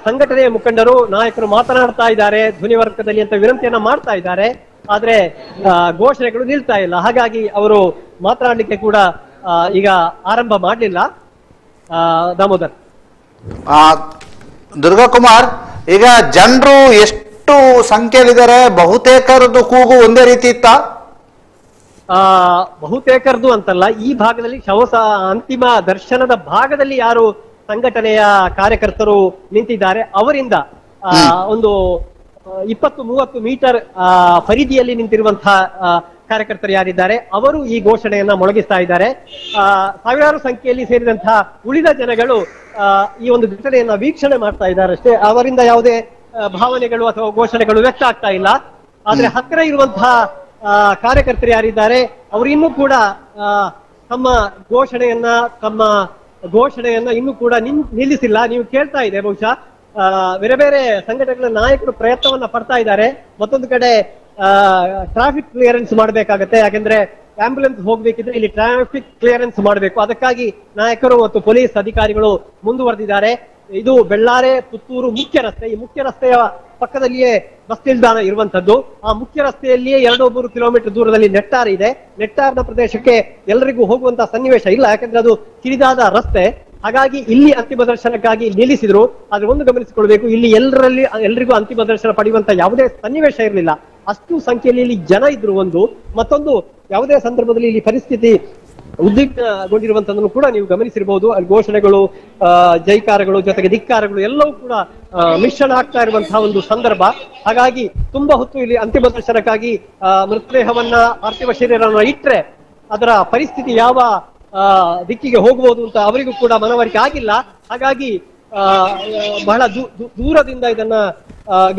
ಸಂಘಟನೆಯ ಮುಖಂಡರು, ನಾಯಕರು ಮಾತನಾಡ್ತಾ ಇದ್ದಾರೆ ಧ್ವನಿವರ್ಧಕದಲ್ಲಿ ಅಂತ ವಿನಂತಿಯನ್ನ ಮಾಡ್ತಾ ಇದ್ದಾರೆ. ಆದ್ರೆ ಘೋಷಣೆಗಳು ನಿಲ್ತಾ ಇಲ್ಲ. ಹಾಗಾಗಿ ಅವರು ಮಾತನಾಡಲಿಕ್ಕೆ ಕೂಡ ಈಗ ಆರಂಭ ಮಾಡಲಿಲ್ಲ. ದಾಮೋದರ್, ದುರ್ಗಕುಮಾರ್, ಈಗ ಜನರು ಎಷ್ಟು ಸಂಖ್ಯೆಯಲ್ಲಿದ್ದಾರೆ? ಬಹುತೇಕರದ್ದು ಕೂಗು ಒಂದೇ ರೀತಿ ಇತ್ತ? ಬಹುತೇಕರದು ಅಂತಲ್ಲ, ಈ ಭಾಗದಲ್ಲಿ ಅಂತಿಮ ದರ್ಶನದ ಭಾಗದಲ್ಲಿ ಯಾರು ಸಂಘಟನೆಯ ಕಾರ್ಯಕರ್ತರು ನಿಂತಿದ್ದಾರೆ ಅವರಿಂದ ಒಂದು 20-30 ಮೀಟರ್ ಪರಿಧಿಯಲ್ಲಿ ನಿಂತಿರುವಂತಹ ಕಾರ್ಯಕರ್ತರು ಯಾರಿದ್ದಾರೆ ಅವರು ಈ ಘೋಷಣೆಯನ್ನ ಮೊಳಗಿಸ್ತಾ ಇದ್ದಾರೆ. ಸಾವಿರಾರು ಸಂಖ್ಯೆಯಲ್ಲಿ ಸೇರಿದಂತಹ ಉಳಿದ ಜನಗಳು ಈ ಒಂದು ಘಟನೆಯನ್ನ ವೀಕ್ಷಣೆ ಮಾಡ್ತಾ ಇದ್ದಾರೆ ಅಷ್ಟೇ. ಅವರಿಂದ ಯಾವುದೇ ಭಾವನೆಗಳು ಅಥವಾ ಘೋಷಣೆಗಳು ವ್ಯಕ್ತ ಆಗ್ತಾ ಇಲ್ಲ. ಆದ್ರೆ ಹತ್ತಿರ ಇರುವಂತಹ ಕಾರ್ಯಕರ್ತರು ಯಾರಿದ್ದಾರೆ ಅವರು ಇನ್ನೂ ಕೂಡ ತಮ್ಮ ಘೋಷಣೆಯನ್ನ ಇನ್ನೂ ಕೂಡ ನಿಲ್ಲಿಸಿಲ್ಲ. ನೀವು ಕೇಳ್ತಾ ಇದೆ, ಬಹುಶಃ ಬೇರೆ ಬೇರೆ ಸಂಘಟನೆಗಳ ನಾಯಕರು ಪ್ರಯತ್ನವನ್ನ ಪಡ್ತಾ ಇದ್ದಾರೆ. ಮತ್ತೊಂದು ಕಡೆ ಟ್ರಾಫಿಕ್ ಕ್ಲಿಯರೆನ್ಸ್ ಮಾಡಬೇಕಾಗತ್ತೆ. ಯಾಕಂದ್ರೆ ಆಂಬ್ಯುಲೆನ್ಸ್ ಹೋಗ್ಬೇಕಿದ್ರೆ ಇಲ್ಲಿ ಟ್ರಾಫಿಕ್ ಕ್ಲಿಯರೆನ್ಸ್ ಮಾಡಬೇಕು. ಅದಕ್ಕಾಗಿ ನಾಯಕರು ಮತ್ತು ಪೊಲೀಸ್ ಅಧಿಕಾರಿಗಳು ಮುಂದುವರೆದಿದ್ದಾರೆ. ಇದು ಬೆಳ್ಳಾರೆ ಪುತ್ತೂರು ಮುಖ್ಯ ರಸ್ತೆ. ಈ ಮುಖ್ಯ ರಸ್ತೆಯ ಪಕ್ಕದಲ್ಲಿಯೇ ಬಸ್ ನಿಲ್ದಾಣ ಇರುವಂತದ್ದು. ಆ ಮುಖ್ಯ ರಸ್ತೆಯಲ್ಲಿಯೇ 2-3 ಕಿಲೋಮೀಟರ್ ದೂರದಲ್ಲಿ ನೆಟ್ಟಾರ್ ಇದೆ. ನೆಟ್ಟಾರ್ನ ಪ್ರದೇಶಕ್ಕೆ ಎಲ್ಲರಿಗೂ ಹೋಗುವಂತಹ ಸನ್ನಿವೇಶ ಇಲ್ಲ, ಯಾಕಂದ್ರೆ ಅದು ಕಿರಿದಾದ ರಸ್ತೆ. ಹಾಗಾಗಿ ಇಲ್ಲಿ ಅಂತಿಮ ದರ್ಶನಕ್ಕಾಗಿ ನಿಲ್ಲಿಸಿದ್ರು. ಆದ್ರೆ ಒಂದು ಗಮನಿಸಿಕೊಳ್ಬೇಕು, ಇಲ್ಲಿ ಎಲ್ರಿಗೂ ಅಂತಿಮ ದರ್ಶನ ಪಡೆಯುವಂತ ಯಾವುದೇ ಸನ್ನಿವೇಶ ಇರಲಿಲ್ಲ. ಅಷ್ಟು ಸಂಖ್ಯೆಯಲ್ಲಿ ಇಲ್ಲಿ ಜನ ಇದ್ರು. ಮತ್ತೊಂದು ಯಾವುದೇ ಸಂದರ್ಭದಲ್ಲಿ ಇಲ್ಲಿ ಪರಿಸ್ಥಿತಿ ಉದ್ವಿಗ್ನಗೊಂಡಿರುವಂತದನ್ನು ಕೂಡ ನೀವು ಗಮನಿಸಿರಬಹುದು. ಅಲ್ಲಿ ಘೋಷಣೆಗಳು, ಜೈಕಾರಗಳು, ಜೊತೆಗೆ ಧಿಕ್ಕಾರಗಳು ಎಲ್ಲವೂ ಕೂಡ ಮಿಶ್ರಣ ಆಗ್ತಾ ಇರುವಂತಹ ಒಂದು ಸಂದರ್ಭ. ಹಾಗಾಗಿ ತುಂಬಾ ಹೊತ್ತು ಇಲ್ಲಿ ಅಂತಿಮ ದರ್ಶನಕ್ಕಾಗಿ ಮೃತದೇಹವನ್ನ, ಪಾರ್ಥಿವ ಶರೀರವನ್ನ ಇಟ್ರೆ ಅದರ ಪರಿಸ್ಥಿತಿ ಯಾವ ದಿಕ್ಕಿಗೆ ಹೋಗಬಹುದು ಅಂತ ಅವರಿಗೂ ಕೂಡ ಮನವರಿಕೆ ಆಗಿಲ್ಲ. ಹಾಗಾಗಿ ಬಹಳ ದೂರದಿಂದ ಇದನ್ನ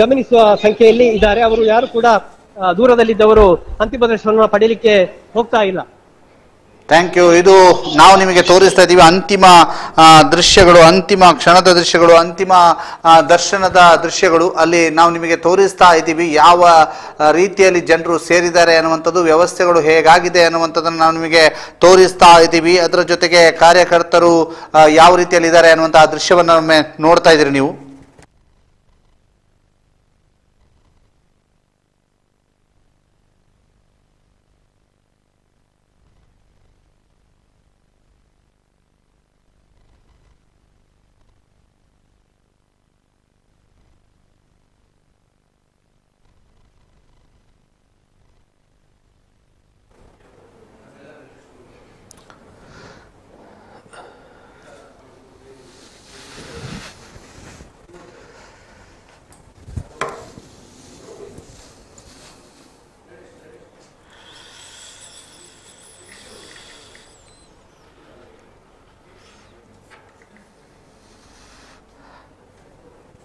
ಗಮನಿಸುವ ಸಂಖ್ಯೆಯಲ್ಲಿ ಇದ್ದಾರೆ. ಅವರು ಯಾರು ಕೂಡ ದೂರದಲ್ಲಿದ್ದವರು ಅಂತಿಮ ದರ್ಶನ ಪಡೆಯಲಿಕ್ಕೆ ಹೋಗ್ತಾ ಇಲ್ಲ. Thank you. ಇದು ನಾವು ನಿಮಗೆ ತೋರಿಸ್ತಾ ಇದ್ದೀವಿ ಅಂತಿಮ ದೃಶ್ಯಗಳು, ಅಂತಿಮ ಕ್ಷಣದ ದೃಶ್ಯಗಳು, ಅಂತಿಮ ದರ್ಶನದ ದೃಶ್ಯಗಳು. ಅಲ್ಲಿ ನಾವು ನಿಮಗೆ ತೋರಿಸ್ತಾ ಇದ್ದೀವಿ ಯಾವ ರೀತಿಯಲ್ಲಿ ಜನರು ಸೇರಿದ್ದಾರೆ ಅನ್ನುವಂಥದ್ದು, ವ್ಯವಸ್ಥೆಗಳು ಹೇಗಾಗಿದೆ ಅನ್ನುವಂಥದ್ದನ್ನು ನಾವು ನಿಮಗೆ ತೋರಿಸ್ತಾ ಇದ್ದೀವಿ. ಅದರ ಜೊತೆಗೆ ಕಾರ್ಯಕರ್ತರು ಯಾವ ರೀತಿಯಲ್ಲಿ ಇದ್ದಾರೆ ಅನ್ನುವಂತಹ ದೃಶ್ಯವನ್ನು ನೋಡ್ತಾ ಇದ್ದೀರಿ ನೀವು.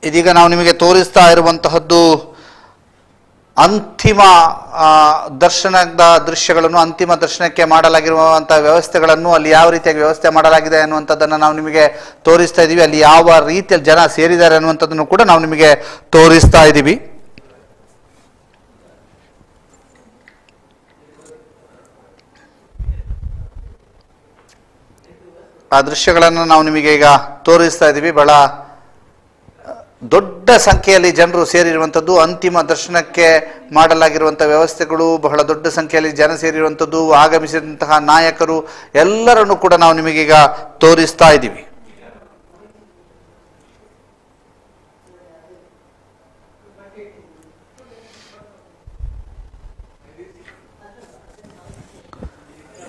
ಇದೀಗ ನಾವು ನಿಮಗೆ ತೋರಿಸ್ತಾ ಇರುವಂತಹದ್ದು ಅಂತಿಮ ದರ್ಶನದ ದೃಶ್ಯಗಳನ್ನು, ಅಂತಿಮ ದರ್ಶನಕ್ಕೆ ಮಾಡಲಾಗಿರುವಂತಹ ವ್ಯವಸ್ಥೆಗಳನ್ನು, ಅಲ್ಲಿ ಯಾವ ರೀತಿಯಾಗಿ ವ್ಯವಸ್ಥೆ ಮಾಡಲಾಗಿದೆ ಅನ್ನುವಂಥದ್ದನ್ನು ನಾವು ನಿಮಗೆ ತೋರಿಸ್ತಾ ಇದ್ದೀವಿ. ಅಲ್ಲಿ ಯಾವ ರೀತಿಯಲ್ಲಿ ಜನ ಸೇರಿದ್ದಾರೆ ಅನ್ನುವಂಥದ್ದನ್ನು ಕೂಡ ನಾವು ನಿಮಗೆ ತೋರಿಸ್ತಾ ಇದ್ದೀವಿ. ಆ ದೃಶ್ಯಗಳನ್ನು ನಾವು ನಿಮಗೆ ಈಗ ತೋರಿಸ್ತಾ ಇದ್ದೀವಿ. ಬಹಳ ದೊಡ್ಡ ಸಂಖ್ಯೆಯಲ್ಲಿ ಜನರು ಸೇರಿರುವಂಥದ್ದು, ಅಂತಿಮ ದರ್ಶನಕ್ಕೆ ಮಾಡಲಾಗಿರುವಂಥ ವ್ಯವಸ್ಥೆಗಳು, ಬಹಳ ದೊಡ್ಡ ಸಂಖ್ಯೆಯಲ್ಲಿ ಜನ ಸೇರಿರುವಂಥದ್ದು, ಆಗಮಿಸಿದಂತಹ ನಾಯಕರು ಎಲ್ಲರನ್ನು ಕೂಡ ನಾವು ನಿಮಗೀಗ ತೋರಿಸ್ತಾ ಇದ್ದೀವಿ.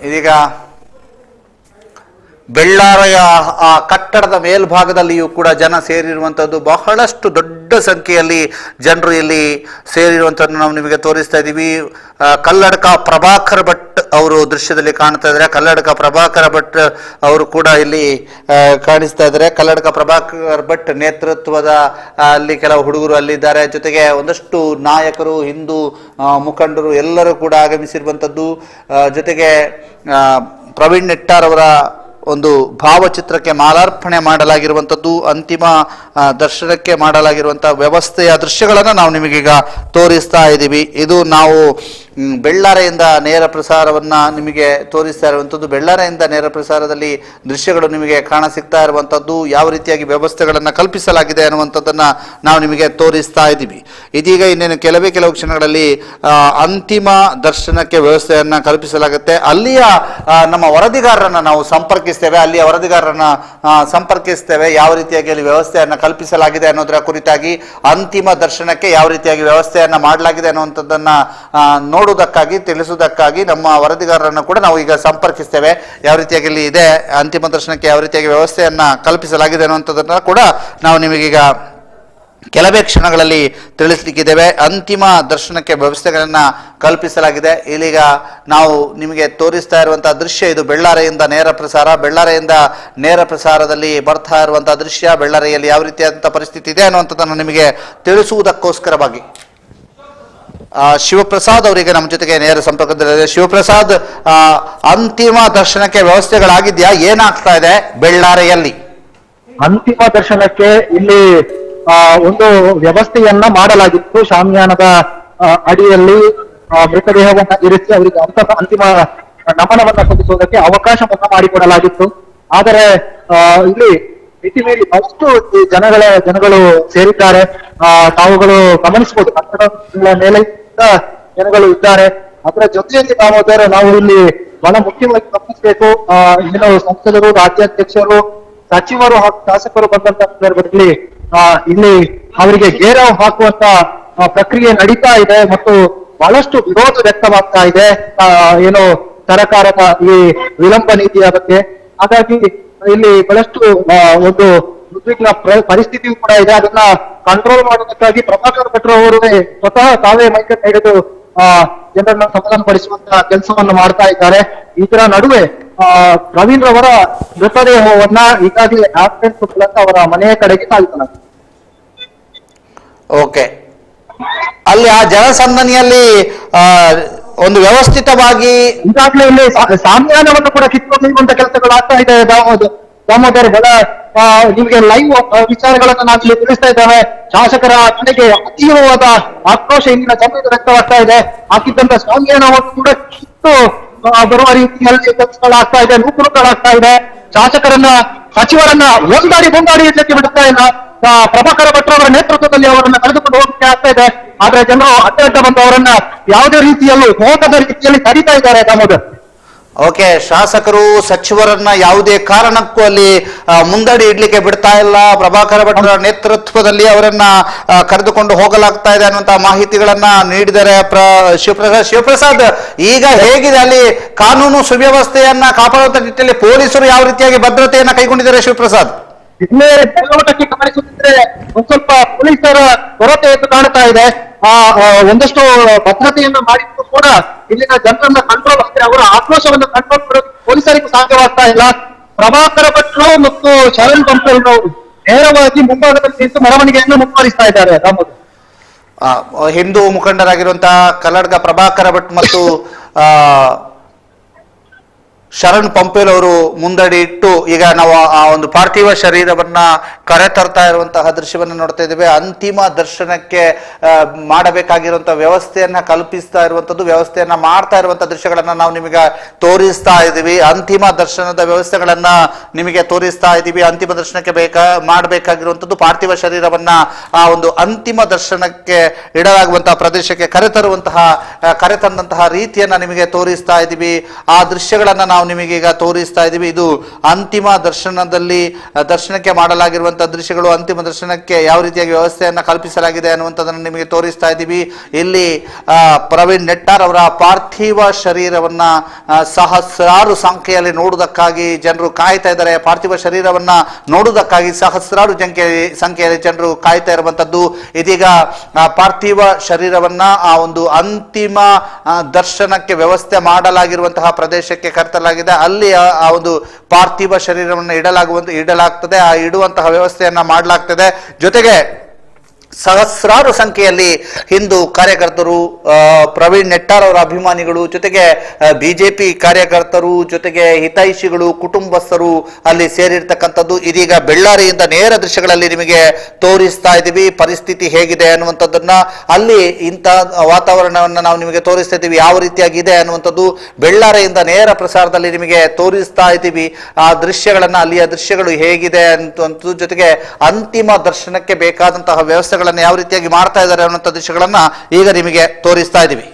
ಇದೀಗ ಬೆಳ್ಳಾರೆಯ ಆ ಕಟ್ಟಡದ ಮೇಲ್ಭಾಗದಲ್ಲಿಯೂ ಕೂಡ ಜನ ಸೇರಿರುವಂಥದ್ದು, ಬಹಳಷ್ಟು ದೊಡ್ಡ ಸಂಖ್ಯೆಯಲ್ಲಿ ಜನರು ಇಲ್ಲಿ ಸೇರಿರುವಂಥದ್ದು ನಾವು ನಿಮಗೆ ತೋರಿಸ್ತಾ ಇದ್ದೀವಿ. ಕಲ್ಲಡ್ಕ ಪ್ರಭಾಕರ್ ಭಟ್ ಅವರು ದೃಶ್ಯದಲ್ಲಿ ಕಾಣ್ತಾ ಇದ್ದಾರೆ. ಕಲ್ಲಡ್ಕ ಪ್ರಭಾಕರ ಭಟ್ ಅವರು ಕೂಡ ಇಲ್ಲಿ ಕಾಣಿಸ್ತಾ ಇದ್ದಾರೆ. ಕಲ್ಲಡ್ಕ ಪ್ರಭಾಕರ್ ಭಟ್ ನೇತೃತ್ವದ ಅಲ್ಲಿ ಕೆಲವು ಹುಡುಗರು ಅಲ್ಲಿದ್ದಾರೆ. ಜೊತೆಗೆ ಒಂದಷ್ಟು ನಾಯಕರು, ಹಿಂದೂ ಮುಖಂಡರು ಎಲ್ಲರೂ ಕೂಡ ಆಗಮಿಸಿರುವಂಥದ್ದು. ಜೊತೆಗೆ ಪ್ರವೀಣ್ ನೆಟ್ಟಾರ್ ಅವರ ಒಂದು ಭಾವಚಿತ್ರಕ್ಕೆ ಮಾಲಾರ್ಪಣೆ ಮಾಡಲಾಗಿರುವಂಥದ್ದು, ಅಂತಿಮ ದರ್ಶನಕ್ಕೆ ಮಾಡಲಾಗಿರುವಂತಹ ವ್ಯವಸ್ಥೆಯ ದೃಶ್ಯಗಳನ್ನು ನಾವು ನಿಮಗೀಗ ತೋರಿಸ್ತಾ ಇದ್ದೀವಿ. ಇದು ನಾವು ಬೆಳ್ಳಾರೆಯಿಂದ ನೇರ ಪ್ರಸಾರವನ್ನು ನಿಮಗೆ ತೋರಿಸ್ತಾ ಇರುವಂಥದ್ದು. ಬೆಳ್ಳಾರೆಯಿಂದ ನೇರ ಪ್ರಸಾರದಲ್ಲಿ ದೃಶ್ಯಗಳು ನಿಮಗೆ ಕಾಣ ಸಿಗ್ತಾ ಇರುವಂಥದ್ದು, ಯಾವ ರೀತಿಯಾಗಿ ವ್ಯವಸ್ಥೆಗಳನ್ನು ಕಲ್ಪಿಸಲಾಗಿದೆ ಅನ್ನುವಂಥದ್ದನ್ನು ನಾವು ನಿಮಗೆ ತೋರಿಸ್ತಾ ಇದ್ದೀವಿ. ಇದೀಗ ಇನ್ನೇನು ಕೆಲವು ಕ್ಷಣಗಳಲ್ಲಿ ಅಂತಿಮ ದರ್ಶನಕ್ಕೆ ವ್ಯವಸ್ಥೆಯನ್ನು ಕಲ್ಪಿಸಲಾಗುತ್ತೆ. ಅಲ್ಲಿಯ ನಮ್ಮ ವರದಿಗಾರರನ್ನು ನಾವು ಸಂಪರ್ಕಿಸ್ತೇವೆ. ಅಲ್ಲಿಯ ವರದಿಗಾರರನ್ನ ಸಂಪರ್ಕಿಸ್ತೇವೆ. ಯಾವ ರೀತಿಯಾಗಿ ಅಲ್ಲಿ ವ್ಯವಸ್ಥೆಯನ್ನು ಕಲ್ಪಿಸಲಾಗಿದೆ ಅನ್ನೋದರ ಕುರಿತಾಗಿ, ಅಂತಿಮ ದರ್ಶನಕ್ಕೆ ಯಾವ ರೀತಿಯಾಗಿ ವ್ಯವಸ್ಥೆಯನ್ನು ಮಾಡಲಾಗಿದೆ ಅನ್ನುವಂಥದ್ದನ್ನ ನೋಡುವುದಕ್ಕಾಗಿ, ತಿಳಿಸುವುದಕ್ಕಾಗಿ ನಮ್ಮ ವರದಿಗಾರರನ್ನು ಕೂಡ ನಾವು ಈಗ ಸಂಪರ್ಕಿಸ್ತೇವೆ. ಯಾವ ರೀತಿಯಾಗಿ ಇಲ್ಲಿ ಇದೆ, ಅಂತಿಮ ದರ್ಶನಕ್ಕೆ ಯಾವ ರೀತಿಯಾಗಿ ವ್ಯವಸ್ಥೆಯನ್ನ ಕಲ್ಪಿಸಲಾಗಿದೆ ಅನ್ನುವಂಥದ್ದನ್ನ ಕೂಡ ನಾವು ನಿಮಗೀಗ ಕೆಲವೇ ಕ್ಷಣಗಳಲ್ಲಿ ತಿಳಿಸಲಿಕ್ಕಿದ್ದೇವೆ. ಅಂತಿಮ ದರ್ಶನಕ್ಕೆ ವ್ಯವಸ್ಥೆಗಳನ್ನು ಕಲ್ಪಿಸಲಾಗಿದೆ. ಇಲ್ಲಿಗ ನಾವು ನಿಮಗೆ ತೋರಿಸ್ತಾ ಇರುವಂತಹ ದೃಶ್ಯ ಇದು ಬೆಳ್ಳಾರೆಯಿಂದ ನೇರ ಪ್ರಸಾರ. ಬೆಳ್ಳಾರೆಯಿಂದ ನೇರ ಪ್ರಸಾರದಲ್ಲಿ ಬರ್ತಾ ಇರುವಂತಹ ದೃಶ್ಯ, ಬೆಳ್ಳಾರೆಯಲ್ಲಿ ಯಾವ ರೀತಿಯಾದಂತಹ ಪರಿಸ್ಥಿತಿ ಇದೆ ಅನ್ನುವಂಥದ್ದನ್ನು ನಿಮಗೆ ತಿಳಿಸುವುದಕ್ಕೋಸ್ಕರವಾಗಿ ಶಿವಪ್ರಸಾದ್ ಅವರಿಗೆ ನಮ್ಮ ಜೊತೆಗೆ ನೇರ ಸಂಪರ್ಕದಲ್ಲಿದೆ. ಶಿವಪ್ರಸಾದ್, ಅಂತಿಮ ದರ್ಶನಕ್ಕೆ ವ್ಯವಸ್ಥೆಗಳಾಗಿದೆಯಾ? ಏನಾಗ್ತಾ ಇದೆ ಬೆಳ್ಳಾರೆಯಲ್ಲಿ? ಅಂತಿಮ ದರ್ಶನಕ್ಕೆ ಇಲ್ಲಿ ಒಂದು ವ್ಯವಸ್ಥೆಯನ್ನ ಮಾಡಲಾಗಿತ್ತು. ಶಾಮಿಯಾನದ ಅಡಿಯಲ್ಲಿ ಮೃತದೇಹವನ್ನ ಇರಿಸಿ ಅವರಿಗೆ ಅಂತಿಮ ನಮನವನ್ನ ಸಲ್ಲಿಸುವುದಕ್ಕೆ ಅವಕಾಶವನ್ನ ಮಾಡಿಕೊಡಲಾಗಿತ್ತು. ಆದರೆ ಇಲ್ಲಿ ಮಿತಿ ಮೀರಿ ಅಷ್ಟು ಜನಗಳು ಸೇರಿದ್ದಾರೆ. ತಾವುಗಳು ಗಮನಿಸಬಹುದು ಕಟ್ಟಡಗಳ ಮೇಲೆ ಜನಗಳು ಇದ್ದಾರೆ. ಅದರ ಜೊತೆಯಲ್ಲಿ ದಾಮೋದರ ನಾವು ಇಲ್ಲಿ ಬಹಳ ಮುಖ್ಯವಾಗಿ ಗಮನಿಸಬೇಕು, ಏನು ಸಂಸದರು, ರಾಜ್ಯಾಧ್ಯಕ್ಷರು, ಸಚಿವರು ಹಾಗೂ ಶಾಸಕರು ಬಂದಂತ ಸಂದರ್ಭದಲ್ಲಿ ಇಲ್ಲಿ ಅವರಿಗೆ ಗೇರಾವ್ ಹಾಕುವಂತ ಪ್ರಕ್ರಿಯೆ ನಡೀತಾ ಇದೆ ಮತ್ತು ಬಹಳಷ್ಟು ವಿರೋಧ ವ್ಯಕ್ತವಾಗ್ತಾ ಇದೆ ಏನು ಸರ್ಕಾರದ ಈ ವಿಳಂಬ ನೀತಿಯ ಬಗ್ಗೆ. ಹಾಗಾಗಿ ಇಲ್ಲಿ ಬಹಳಷ್ಟು ಒಂದು ಉದ್ವಿಗ್ನ ಪರಿಸ್ಥಿತಿಯೂ ಕೂಡ ಇದೆ. ಅದನ್ನ ಕಂಟ್ರೋಲ್ ಮಾಡೋದಕ್ಕಾಗಿ ಪ್ರಭಾಕರ್ ಭಟ್ರು ಅವರು ಸ್ವತಃ ತಾವೇ ಮೈಕನ್ನು ಹಿಡಿದು ಜನರನ್ನ ಸಮಾಧಾನ ಪಡಿಸುವಂತ ಕೆಲಸವನ್ನು ಮಾಡ್ತಾ ಇದ್ದಾರೆ. ಇದರ ನಡುವೆ ಪ್ರವೀಣ್ ರವರ ಮೃತದೇಹವನ್ನ ಈಗಾಗಲೇ ಆಂಬುಲೆನ್ಸ್ ಮೂಲಕ ಅವರ ಮನೆಯ ಕಡೆಗೆ ಸಾಗಿಸಲಾಗಿದೆ. ಓಕೆ, ಅಲ್ಲಿ ಆ ಜನಸಂದಣಿಯಲ್ಲಿ ಒಂದು ವ್ಯವಸ್ಥಿತವಾಗಿ ಈಗಾಗಲೇ ಇಲ್ಲಿ ಸಾಮ್ಯಾನವನ್ನು ಕೂಡ ಕಿತ್ತೊಗೆಯುವಂತ ಕೆಲಸಗಳು ಆಗ್ತಾ ಇದೆ. ದಾಮೋದರ್ ನಿಮಗೆ ಲೈವ್ ವಿಚಾರಗಳನ್ನು ನಾವು ಇಲ್ಲಿ ತಿಳಿಸ್ತಾ ಇದ್ದೇವೆ. ಶಾಸಕರ ಮನೆಗೆ ಅತೀವವಾದ ಆಕ್ರೋಶ ಇಲ್ಲಿನ ಜನರಿಗೆ ವ್ಯಕ್ತವಾಗ್ತಾ ಇದೆ. ಹಾಕಿದ್ದಂತ ಸಾಮ್ಯಾನವನ್ನು ಕೂಡ ಕಿತ್ತು ಬರುವ ರೀತಿಯಲ್ಲಿ ಕೆಲಸಗಳಾಗ್ತಾ ಇದೆ, ನೂಕುನುಗ್ಗಳಾಗ್ತಾ ಇದೆ. ಶಾಸಕರನ್ನ, ಸಚಿವರನ್ನ ಒಂದಾಡಿ ಇಡ್ಲಿಕ್ಕೆ ಬಿಡುತ್ತಾ ಇಲ್ಲ. ಪ್ರಭಾಕರ ಭಟ್ರು ಅವರ ನೇತೃತ್ವದಲ್ಲಿ ಅವರನ್ನ ಕರೆದುಕೊಂಡು ಹೋಗಕ್ಕೆ ಆಗ್ತಾ ಇದೆ. ಆದ್ರೆ ಜನರು ಅಡ್ಡ ಬಂದು ಅವರನ್ನ ಯಾವುದೇ ರೀತಿಯಲ್ಲೂ ಹೋಗದ ರೀತಿಯಲ್ಲಿ ತಡೀತಾ ಇದ್ದಾರೆ. ದಾಮೋದರ್, ಓಕೆ, ಶಾಸಕರು ಸಚಿವರನ್ನ ಯಾವುದೇ ಕಾರಣಕ್ಕೂ ಅಲ್ಲಿ ಮುಂದಡಿ ಇಡ್ಲಿಕ್ಕೆ ಬಿಡ್ತಾ ಇಲ್ಲ. ಪ್ರಭಾಕರ ಭಟ್ರ ನೇತೃತ್ವದಲ್ಲಿ ಅವರನ್ನ ಕರೆದುಕೊಂಡು ಹೋಗಲಾಗ್ತಾ ಇದೆ ಅನ್ನುವಂತಹ ಮಾಹಿತಿಗಳನ್ನ ನೀಡಿದ್ದಾರೆ ಶಿವಪ್ರಸಾದ್. ಈಗ ಹೇಗಿದೆ ಅಲ್ಲಿ ಕಾನೂನು ಸುವ್ಯವಸ್ಥೆಯನ್ನ ಕಾಪಾಡುವಂತ ನಿಟ್ಟಿನಲ್ಲಿ ಪೊಲೀಸರು ಯಾವ ರೀತಿಯಾಗಿ ಭದ್ರತೆಯನ್ನ ಕೈಗೊಂಡಿದ್ದಾರೆ ಶಿವಪ್ರಸಾದ್? ಇಲ್ಲೇ ಮೇಲ್ನೋಟಕ್ಕೆ ಗಮನಿಸುತ್ತಿದ್ರೆ ಒಂದ್ ಸ್ವಲ್ಪ ಪೊಲೀಸರ ಕೊರತೆ ಎಂದು ಕಾಣ್ತಾ ಇದೆ. ಒಂದಷ್ಟು ಭದ್ರತೆಯನ್ನು ಮಾಡಿದ್ದು ಕೂಡ ಇಲ್ಲಿನ ಜನರನ್ನ ಕಂಟ್ರೋಲ್, ಅಂದ್ರೆ ಅವರ ಆಕ್ರೋಶವನ್ನು ಕಂಟ್ರೋಲ್ ಮಾಡೋದು ಪೊಲೀಸರಿಗೂ ಸಾಧ್ಯವಾಗ್ತಾ ಇಲ್ಲ. ಪ್ರಭಾಕರ ಭಟ್ರು ಮತ್ತು ಶರಣ್ ಪಂಪೆಲ್ರವರು ನೇರವಾಗಿ ಮುಂಭಾಗದಲ್ಲಿ ನಿಂತು ಮೆರವಣಿಗೆಯನ್ನು ಮುಂದುವರಿಸ್ತಾ ಇದ್ದಾರೆ. ಹಿಂದೂ ಮುಖಂಡರಾಗಿರುವಂತಹ ಕಲ್ಲಡ್ಗ ಪ್ರಭಾಕರ ಭಟ್ ಮತ್ತು ಶರಣ್ ಪಂಪೇಲ್ ಅವರು ಮುಂದಡಿ ಇಟ್ಟು ಈಗ ನಾವು ಆ ಒಂದು ಪಾರ್ಥಿವ ಶರೀರವನ್ನ ಕರೆತರ್ತಾ ಇರುವಂತಹ ದೃಶ್ಯವನ್ನ ನೋಡ್ತಾ ಇದ್ದೇವೆ. ಅಂತಿಮ ದರ್ಶನಕ್ಕೆ ಮಾಡಬೇಕಾಗಿರುವಂತಹ ವ್ಯವಸ್ಥೆಯನ್ನ ಕಲ್ಪಿಸ್ತಾ ಇರುವಂತದ್ದು, ವ್ಯವಸ್ಥೆಯನ್ನ ಮಾಡ್ತಾ ಇರುವಂತಹ ದೃಶ್ಯಗಳನ್ನ ನಾವು ನಿಮಗೆ ತೋರಿಸ್ತಾ ಇದ್ದೀವಿ. ಅಂತಿಮ ದರ್ಶನದ ವ್ಯವಸ್ಥೆಗಳನ್ನ ನಿಮಗೆ ತೋರಿಸ್ತಾ ಇದ್ದೀವಿ. ಅಂತಿಮ ದರ್ಶನಕ್ಕೆ ಮಾಡಬೇಕಾಗಿರುವಂತದ್ದು ಪಾರ್ಥಿವ ಶರೀರವನ್ನ ಆ ಒಂದು ಅಂತಿಮ ದರ್ಶನಕ್ಕೆ ಇಡಲಾಗುವಂತಹ ಪ್ರದೇಶಕ್ಕೆ ಕರೆತಂದಂತಹ ರೀತಿಯನ್ನ ನಿಮಗೆ ತೋರಿಸ್ತಾ ಇದ್ದೀವಿ. ಆ ದೃಶ್ಯಗಳನ್ನ ನಾವು ನಿಮಗೆ ಈಗ ತೋರಿಸ್ತಾ ಇದ್ದೀವಿ. ಇದು ಅಂತಿಮ ದರ್ಶನಕ್ಕೆ ಮಾಡಲಾಗಿರುವಂತಹ ದೃಶ್ಯಗಳು. ಅಂತಿಮ ದರ್ಶನಕ್ಕೆ ಯಾವ ರೀತಿಯಾಗಿ ವ್ಯವಸ್ಥೆಯನ್ನ ಕಲ್ಪಿಸಲಾಗಿದೆ ಅನ್ನುವಂಥದ್ದನ್ನು ನಿಮಗೆ ತೋರಿಸ್ತಾ ಇದ್ದೀವಿ. ಇಲ್ಲಿ ಪ್ರವೀಣ್ ನೆಟ್ಟಾರ್ ಅವರ ಪಾರ್ಥಿವ ಶರೀರವನ್ನ ಸಹಸ್ರಾರು ಸಂಖ್ಯೆಯಲ್ಲಿ ನೋಡುವುದಕ್ಕಾಗಿ ಜನರು ಕಾಯ್ತಾ ಇದ್ದಾರೆ. ಪಾರ್ಥಿವ ಶರೀರವನ್ನ ನೋಡುವುದಕ್ಕಾಗಿ ಸಹಸ್ರಾರು ಸಂಖ್ಯೆಯಲ್ಲಿ ಜನರು ಕಾಯ್ತಾ ಇರುವಂತದ್ದು. ಇದೀಗ ಪಾರ್ಥಿವ ಶರೀರವನ್ನ ಆ ಒಂದು ಅಂತಿಮ ದರ್ಶನಕ್ಕೆ ವ್ಯವಸ್ಥೆ ಮಾಡಲಾಗಿರುವಂತಹ ಪ್ರದೇಶಕ್ಕೆ ಕರೆತಲಾಗಿದೆ. ಅಲ್ಲಿ ಆ ಒಂದು ಪಾರ್ಥಿವ ಶರೀರವನ್ನು ಇಡಲಾಗ್ತದೆ. ಆ ಇಡುವಂತಹ ವ್ಯವಸ್ಥೆಯನ್ನ ಮಾಡಲಾಗ್ತದೆ. ಜೊತೆಗೆ ಸಹಸ್ರಾರು ಸಂಖ್ಯೆಯಲ್ಲಿ ಹಿಂದೂ ಕಾರ್ಯಕರ್ತರು, ಪ್ರವೀಣ್ ನೆಟ್ಟಾರ್ ಅವರ ಅಭಿಮಾನಿಗಳು, ಜೊತೆಗೆ ಬಿಜೆಪಿ ಕಾರ್ಯಕರ್ತರು, ಜೊತೆಗೆ ಹಿತೈಷಿಗಳು, ಕುಟುಂಬಸ್ಥರು ಅಲ್ಲಿ ಸೇರಿರ್ತಕ್ಕಂಥದ್ದು. ಇದೀಗ ಬೆಳ್ಳಾರಿಯಿಂದ ನೇರ ದೃಶ್ಯಗಳಲ್ಲಿ ನಿಮಗೆ ತೋರಿಸ್ತಾ ಇದ್ದೀವಿ ಪರಿಸ್ಥಿತಿ ಹೇಗಿದೆ ಅನ್ನುವಂಥದ್ದನ್ನ. ಅಲ್ಲಿ ಇಂಥ ವಾತಾವರಣವನ್ನು ನಾವು ನಿಮಗೆ ತೋರಿಸ್ತಾ ಇದ್ದೀವಿ ಯಾವ ರೀತಿಯಾಗಿದೆ ಅನ್ನುವಂಥದ್ದು. ಬೆಳ್ಳಾರಿಯಿಂದ ನೇರ ಪ್ರಸಾರದಲ್ಲಿ ನಿಮಗೆ ತೋರಿಸ್ತಾ ಇದ್ದೀವಿ ಆ ದೃಶ್ಯಗಳನ್ನ, ಅಲ್ಲಿಯ ದೃಶ್ಯಗಳು ಹೇಗಿದೆ ಅಂತ, ಜೊತೆಗೆ ಅಂತಿಮ ದರ್ಶನಕ್ಕೆ ಬೇಕಾದಂತಹ ವ್ಯವಸ್ಥೆಗಳನ್ನು ಯಾವ ರೀತಿಯಾಗಿ ಮಾಡ್ತಾ ಇದ್ದಾರೆ ಅನ್ನುವಂಥ ದೃಶ್ಯಗಳನ್ನ ಈಗ ನಿಮಗೆ ತೋರಿಸ್ತಾ ಇದ್ದೀವಿ.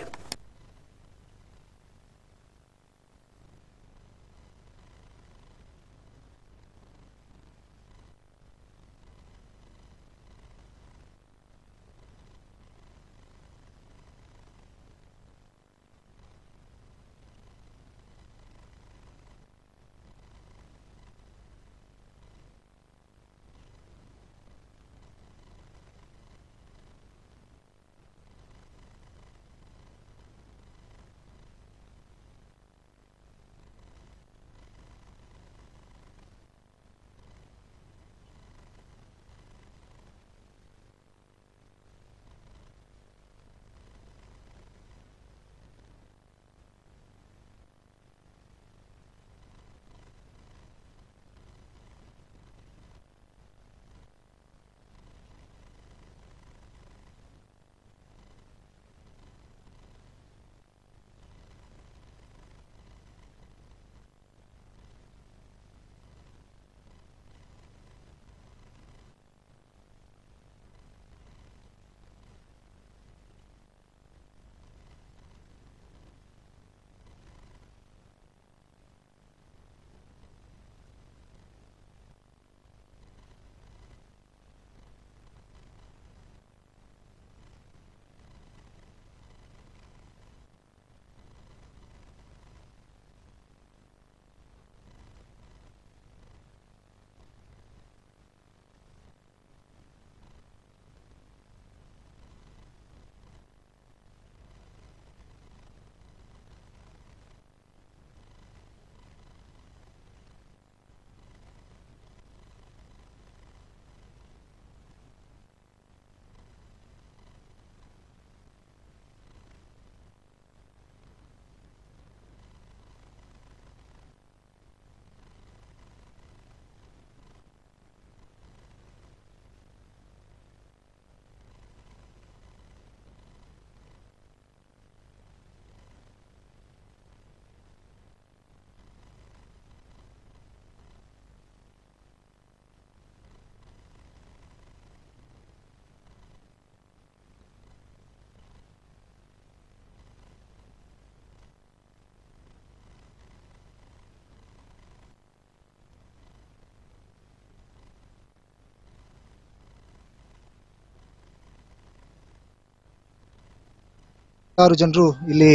ಜನರು ಇಲ್ಲಿ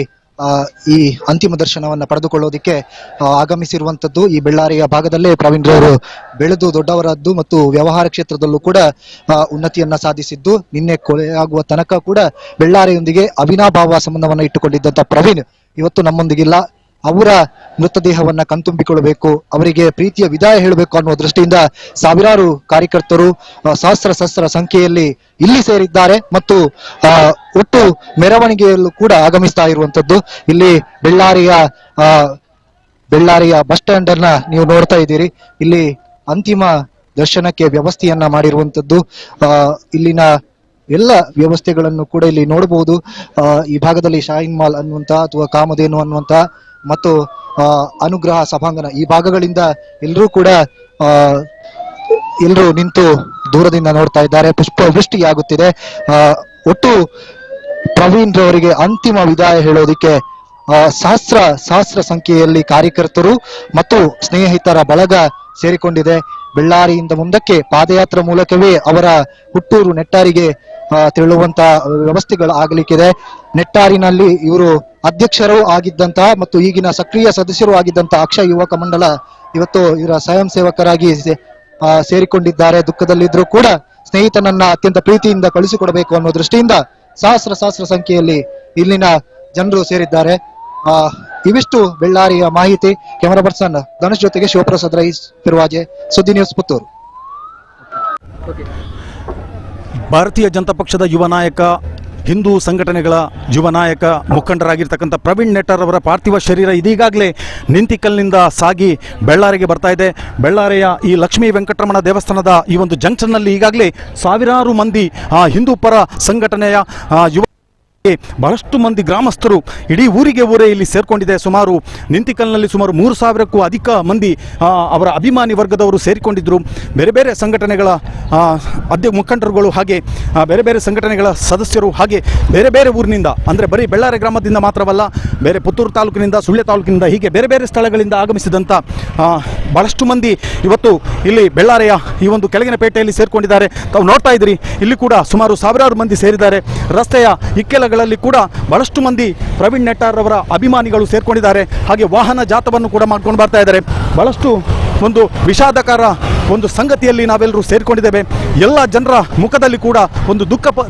ಈ ಅಂತಿಮ ದರ್ಶನವನ್ನ ಪಡೆದುಕೊಳ್ಳೋದಿಕ್ಕೆ ಆಗಮಿಸಿರುವಂತದ್ದು. ಈ ಬೆಳ್ಳಾರಿಯ ಭಾಗದಲ್ಲೇ ಪ್ರವೀಣ್ ರವರು ಬೆಳೆದು ದೊಡ್ಡವರದ್ದು ಮತ್ತು ವ್ಯವಹಾರ ಕ್ಷೇತ್ರದಲ್ಲೂ ಕೂಡ ಉನ್ನತಿಯನ್ನ ಸಾಧಿಸಿದ್ದು. ನಿನ್ನೆ ಕೊಲೆಯಾಗುವ ತನಕ ಕೂಡ ಬೆಳ್ಳಾರಿಯೊಂದಿಗೆ ಅವಿನಾಭಾವ ಸಂಬಂಧವನ್ನ ಇಟ್ಟುಕೊಂಡಿದ್ದಂತ ಪ್ರವೀಣ್ ಇವತ್ತು ನಮ್ಮೊಂದಿಗಿಲ್ಲ. ಅವರ ಮೃತದೇಹವನ್ನ ಕಣ್ತುಂಬಿಕೊಳ್ಳಬೇಕು, ಅವರಿಗೆ ಪ್ರೀತಿಯ ವಿದಾಯ ಹೇಳಬೇಕು ಅನ್ನುವ ದೃಷ್ಟಿಯಿಂದ ಸಾವಿರಾರು ಕಾರ್ಯಕರ್ತರು ಸಹಸ್ರ ಸಂಖ್ಯೆಯಲ್ಲಿ ಇಲ್ಲಿ ಸೇರಿದ್ದಾರೆ ಮತ್ತು ಒಟ್ಟು ಮೆರವಣಿಗೆಯಲ್ಲೂ ಕೂಡ ಆಗಮಿಸ್ತಾ ಇರುವಂತದ್ದು. ಇಲ್ಲಿ ಬೆಳ್ಳಾರಿಯ ಬಸ್ ಸ್ಟ್ಯಾಂಡ್ ಅನ್ನ ನೀವು ನೋಡ್ತಾ ಇದ್ದೀರಿ. ಇಲ್ಲಿ ಅಂತಿಮ ದರ್ಶನಕ್ಕೆ ವ್ಯವಸ್ಥೆಯನ್ನ ಮಾಡಿರುವಂತದ್ದು. ಇಲ್ಲಿನ ಎಲ್ಲ ವ್ಯವಸ್ಥೆಗಳನ್ನು ಕೂಡ ಇಲ್ಲಿ ನೋಡಬಹುದು. ಈ ಭಾಗದಲ್ಲಿ ಶಾಹಿನ್ ಮಾಲ್ ಅನ್ನುವಂತ ಅಥವಾ ಕಾಮಧೇನು ಅನ್ನುವಂತ ಮತ್ತು ಅನುಗ್ರಹ ಸಭಾಂಗಣ ಈ ಭಾಗಗಳಿಂದ ಎಲ್ಲರೂ ಕೂಡ ಎಲ್ಲರೂ ನಿಂತು ದೂರದಿಂದ ನೋಡ್ತಾ ಇದ್ದಾರೆ. ಪುಷ್ಪವೃಷ್ಟಿಯಾಗುತ್ತಿದೆ. ಒಟ್ಟು ಪ್ರವೀಣ್ ರವರಿಗೆ ಅಂತಿಮ ವಿದಾಯ ಹೇಳೋದಿಕ್ಕೆ ಸಹಸ್ರ ಸಂಖ್ಯೆಯಲ್ಲಿ ಕಾರ್ಯಕರ್ತರು ಮತ್ತು ಸ್ನೇಹಿತರ ಬಳಗ ಸೇರಿಕೊಂಡಿದೆ. ಬೆಳ್ಳಾರಿಯಿಂದ ಮುಂದಕ್ಕೆ ಪಾದಯಾತ್ರೆ ಮೂಲಕವೇ ಅವರ ಹುಟ್ಟೂರು ನೆಟ್ಟಾರಿಗೆ ತೆರಳುವಂತ ವ್ಯವಸ್ಥೆಗಳು ಆಗಲಿಕ್ಕಿದೆ. ನೆಟ್ಟಾರಿನಲ್ಲಿ ಇವರು ಅಧ್ಯಕ್ಷರು ಆಗಿದ್ದಂತ ಮತ್ತು ಈಗಿನ ಸಕ್ರಿಯ ಸದಸ್ಯರು ಆಗಿದ್ದಂತ ಅಕ್ಷಯ ಯುವಕ ಮಂಡಲ ಇವತ್ತು ಇವರ ಸ್ವಯಂ ಸೇವಕರಾಗಿ ಸೇರಿಕೊಂಡಿದ್ದಾರೆ. ದುಃಖದಲ್ಲಿದ್ರೂ ಕೂಡ ಸ್ನೇಹಿತನನ್ನ ಅತ್ಯಂತ ಪ್ರೀತಿಯಿಂದ ಕಳಿಸಿಕೊಡಬೇಕು ಅನ್ನೋ ದೃಷ್ಟಿಯಿಂದ ಸಹಸ್ರ ಸಂಖ್ಯೆಯಲ್ಲಿ ಇಲ್ಲಿನ ಜನರು ಸೇರಿದ್ದಾರೆ. ಇವಿಷ್ಟು ಬೆಳ್ಳಾರಿಯ ಮಾಹಿತಿ. ಕ್ಯಾಮರಾ ಪರ್ಸನ್ ಧನುಷ್ ಜೊತೆಗೆ ಶಿವಪ್ರಸಾದ್ ರೈಸ್ ಪಿರ್ವಾಜೆ, ಸುದ್ದಿ ನ್ಯೂಸ್ ಪುತ್ತೂರು. ಭಾರತೀಯ ಜನತಾ ಪಕ್ಷದ ಯುವ ನಾಯಕ, ಹಿಂದೂ ಸಂಘಟನೆಗಳ ಯುವ ನಾಯಕ, ಮುಖಂಡರಾಗಿರ್ತಕ್ಕಂಥ ಪ್ರವೀಣ್ ನೆಟ್ಟಾರ್ ಅವರ ಪಾರ್ಥಿವ ಶರೀರ ಇದೀಗಾಗಲೇ ನಿಂತಿಕಲ್ನಿಂದ ಸಾಗಿ ಬೆಳ್ಳಾರಿಗೆ ಬರ್ತಾ ಇದೆ. ಬೆಳ್ಳಾರಿಯ ಈ ಲಕ್ಷ್ಮೀ ವೆಂಕಟರಮಣ ದೇವಸ್ಥಾನದ ಈ ಒಂದು ಜಂಕ್ಷನ್ನಲ್ಲಿ ಈಗಾಗಲೇ ಸಾವಿರಾರು ಮಂದಿ ಹಿಂದೂ ಪರ ಸಂಘಟನೆಯ ಯುವ ಬಹಳಷ್ಟು ಮಂದಿ ಗ್ರಾಮಸ್ಥರು ಇಡೀ ಊರೇ ಇಲ್ಲಿ ಸೇರ್ಕೊಂಡಿದೆ. ಸುಮಾರು ನಿಂತಿಕಲ್ನಲ್ಲಿ ಸುಮಾರು 3,000ಕ್ಕೂ ಅಧಿಕ ಮಂದಿ ಅವರ ಅಭಿಮಾನಿ ವರ್ಗದವರು ಸೇರಿಕೊಂಡಿದ್ದರು. ಬೇರೆ ಬೇರೆ ಸಂಘಟನೆಗಳ ಮುಖಂಡರುಗಳು ಹಾಗೆ ಬೇರೆ ಬೇರೆ ಸಂಘಟನೆಗಳ ಸದಸ್ಯರು ಹಾಗೆ ಬೇರೆ ಬೇರೆ ಊರಿನಿಂದ, ಅಂದರೆ ಬರೀ ಬೆಳ್ಳಾರಿ ಗ್ರಾಮದಿಂದ ಮಾತ್ರವಲ್ಲ, ಬೇರೆ ಪುತ್ತೂರು ತಾಲೂಕಿನಿಂದ, ಸುಳ್ಯ ತಾಲೂಕಿನಿಂದ, ಹೀಗೆ ಬೇರೆ ಬೇರೆ ಸ್ಥಳಗಳಿಂದ ಆಗಮಿಸಿದಂಥ ಬಹಳಷ್ಟು ಮಂದಿ ಇವತ್ತು ಇಲ್ಲಿ ಬೆಳ್ಳಾರಿಯ ಈ ಒಂದು ಕೆಳಗಿನ ಪೇಟೆಯಲ್ಲಿ ಸೇರಿಕೊಂಡಿದ್ದಾರೆ. ತಾವು ನೋಡ್ತಾ ಇದ್ದೀರಿ, ಇಲ್ಲಿ ಕೂಡ ಸುಮಾರು ಸಾವಿರಾರು ಮಂದಿ ಸೇರಿದ್ದಾರೆ. ರಸ್ತೆಯ ಇಕ್ಕೆಲಗಳಲ್ಲಿ ಕೂಡ ಬಹಳಷ್ಟು ಮಂದಿ ಪ್ರವೀಣ್ ನೆಟ್ಟಾರ್ ಅವರ ಅಭಿಮಾನಿಗಳು ಸೇರ್ಕೊಂಡಿದ್ದಾರೆ. ಹಾಗೆ ವಾಹನ ಜಾಥವನ್ನು ಕೂಡ ಮಾಡ್ಕೊಂಡು ಬರ್ತಾ ಇದ್ದಾರೆ. ಬಹಳಷ್ಟು ಒಂದು ವಿಷಾದಕರ ಒಂದು ಸಂಗತಿಯಲ್ಲಿ ನಾವೆಲ್ಲರೂ ಸೇರಿಕೊಂಡಿದ್ದೇವೆ. ಎಲ್ಲ ಜನರ ಮುಖದಲ್ಲಿ ಕೂಡ ಒಂದು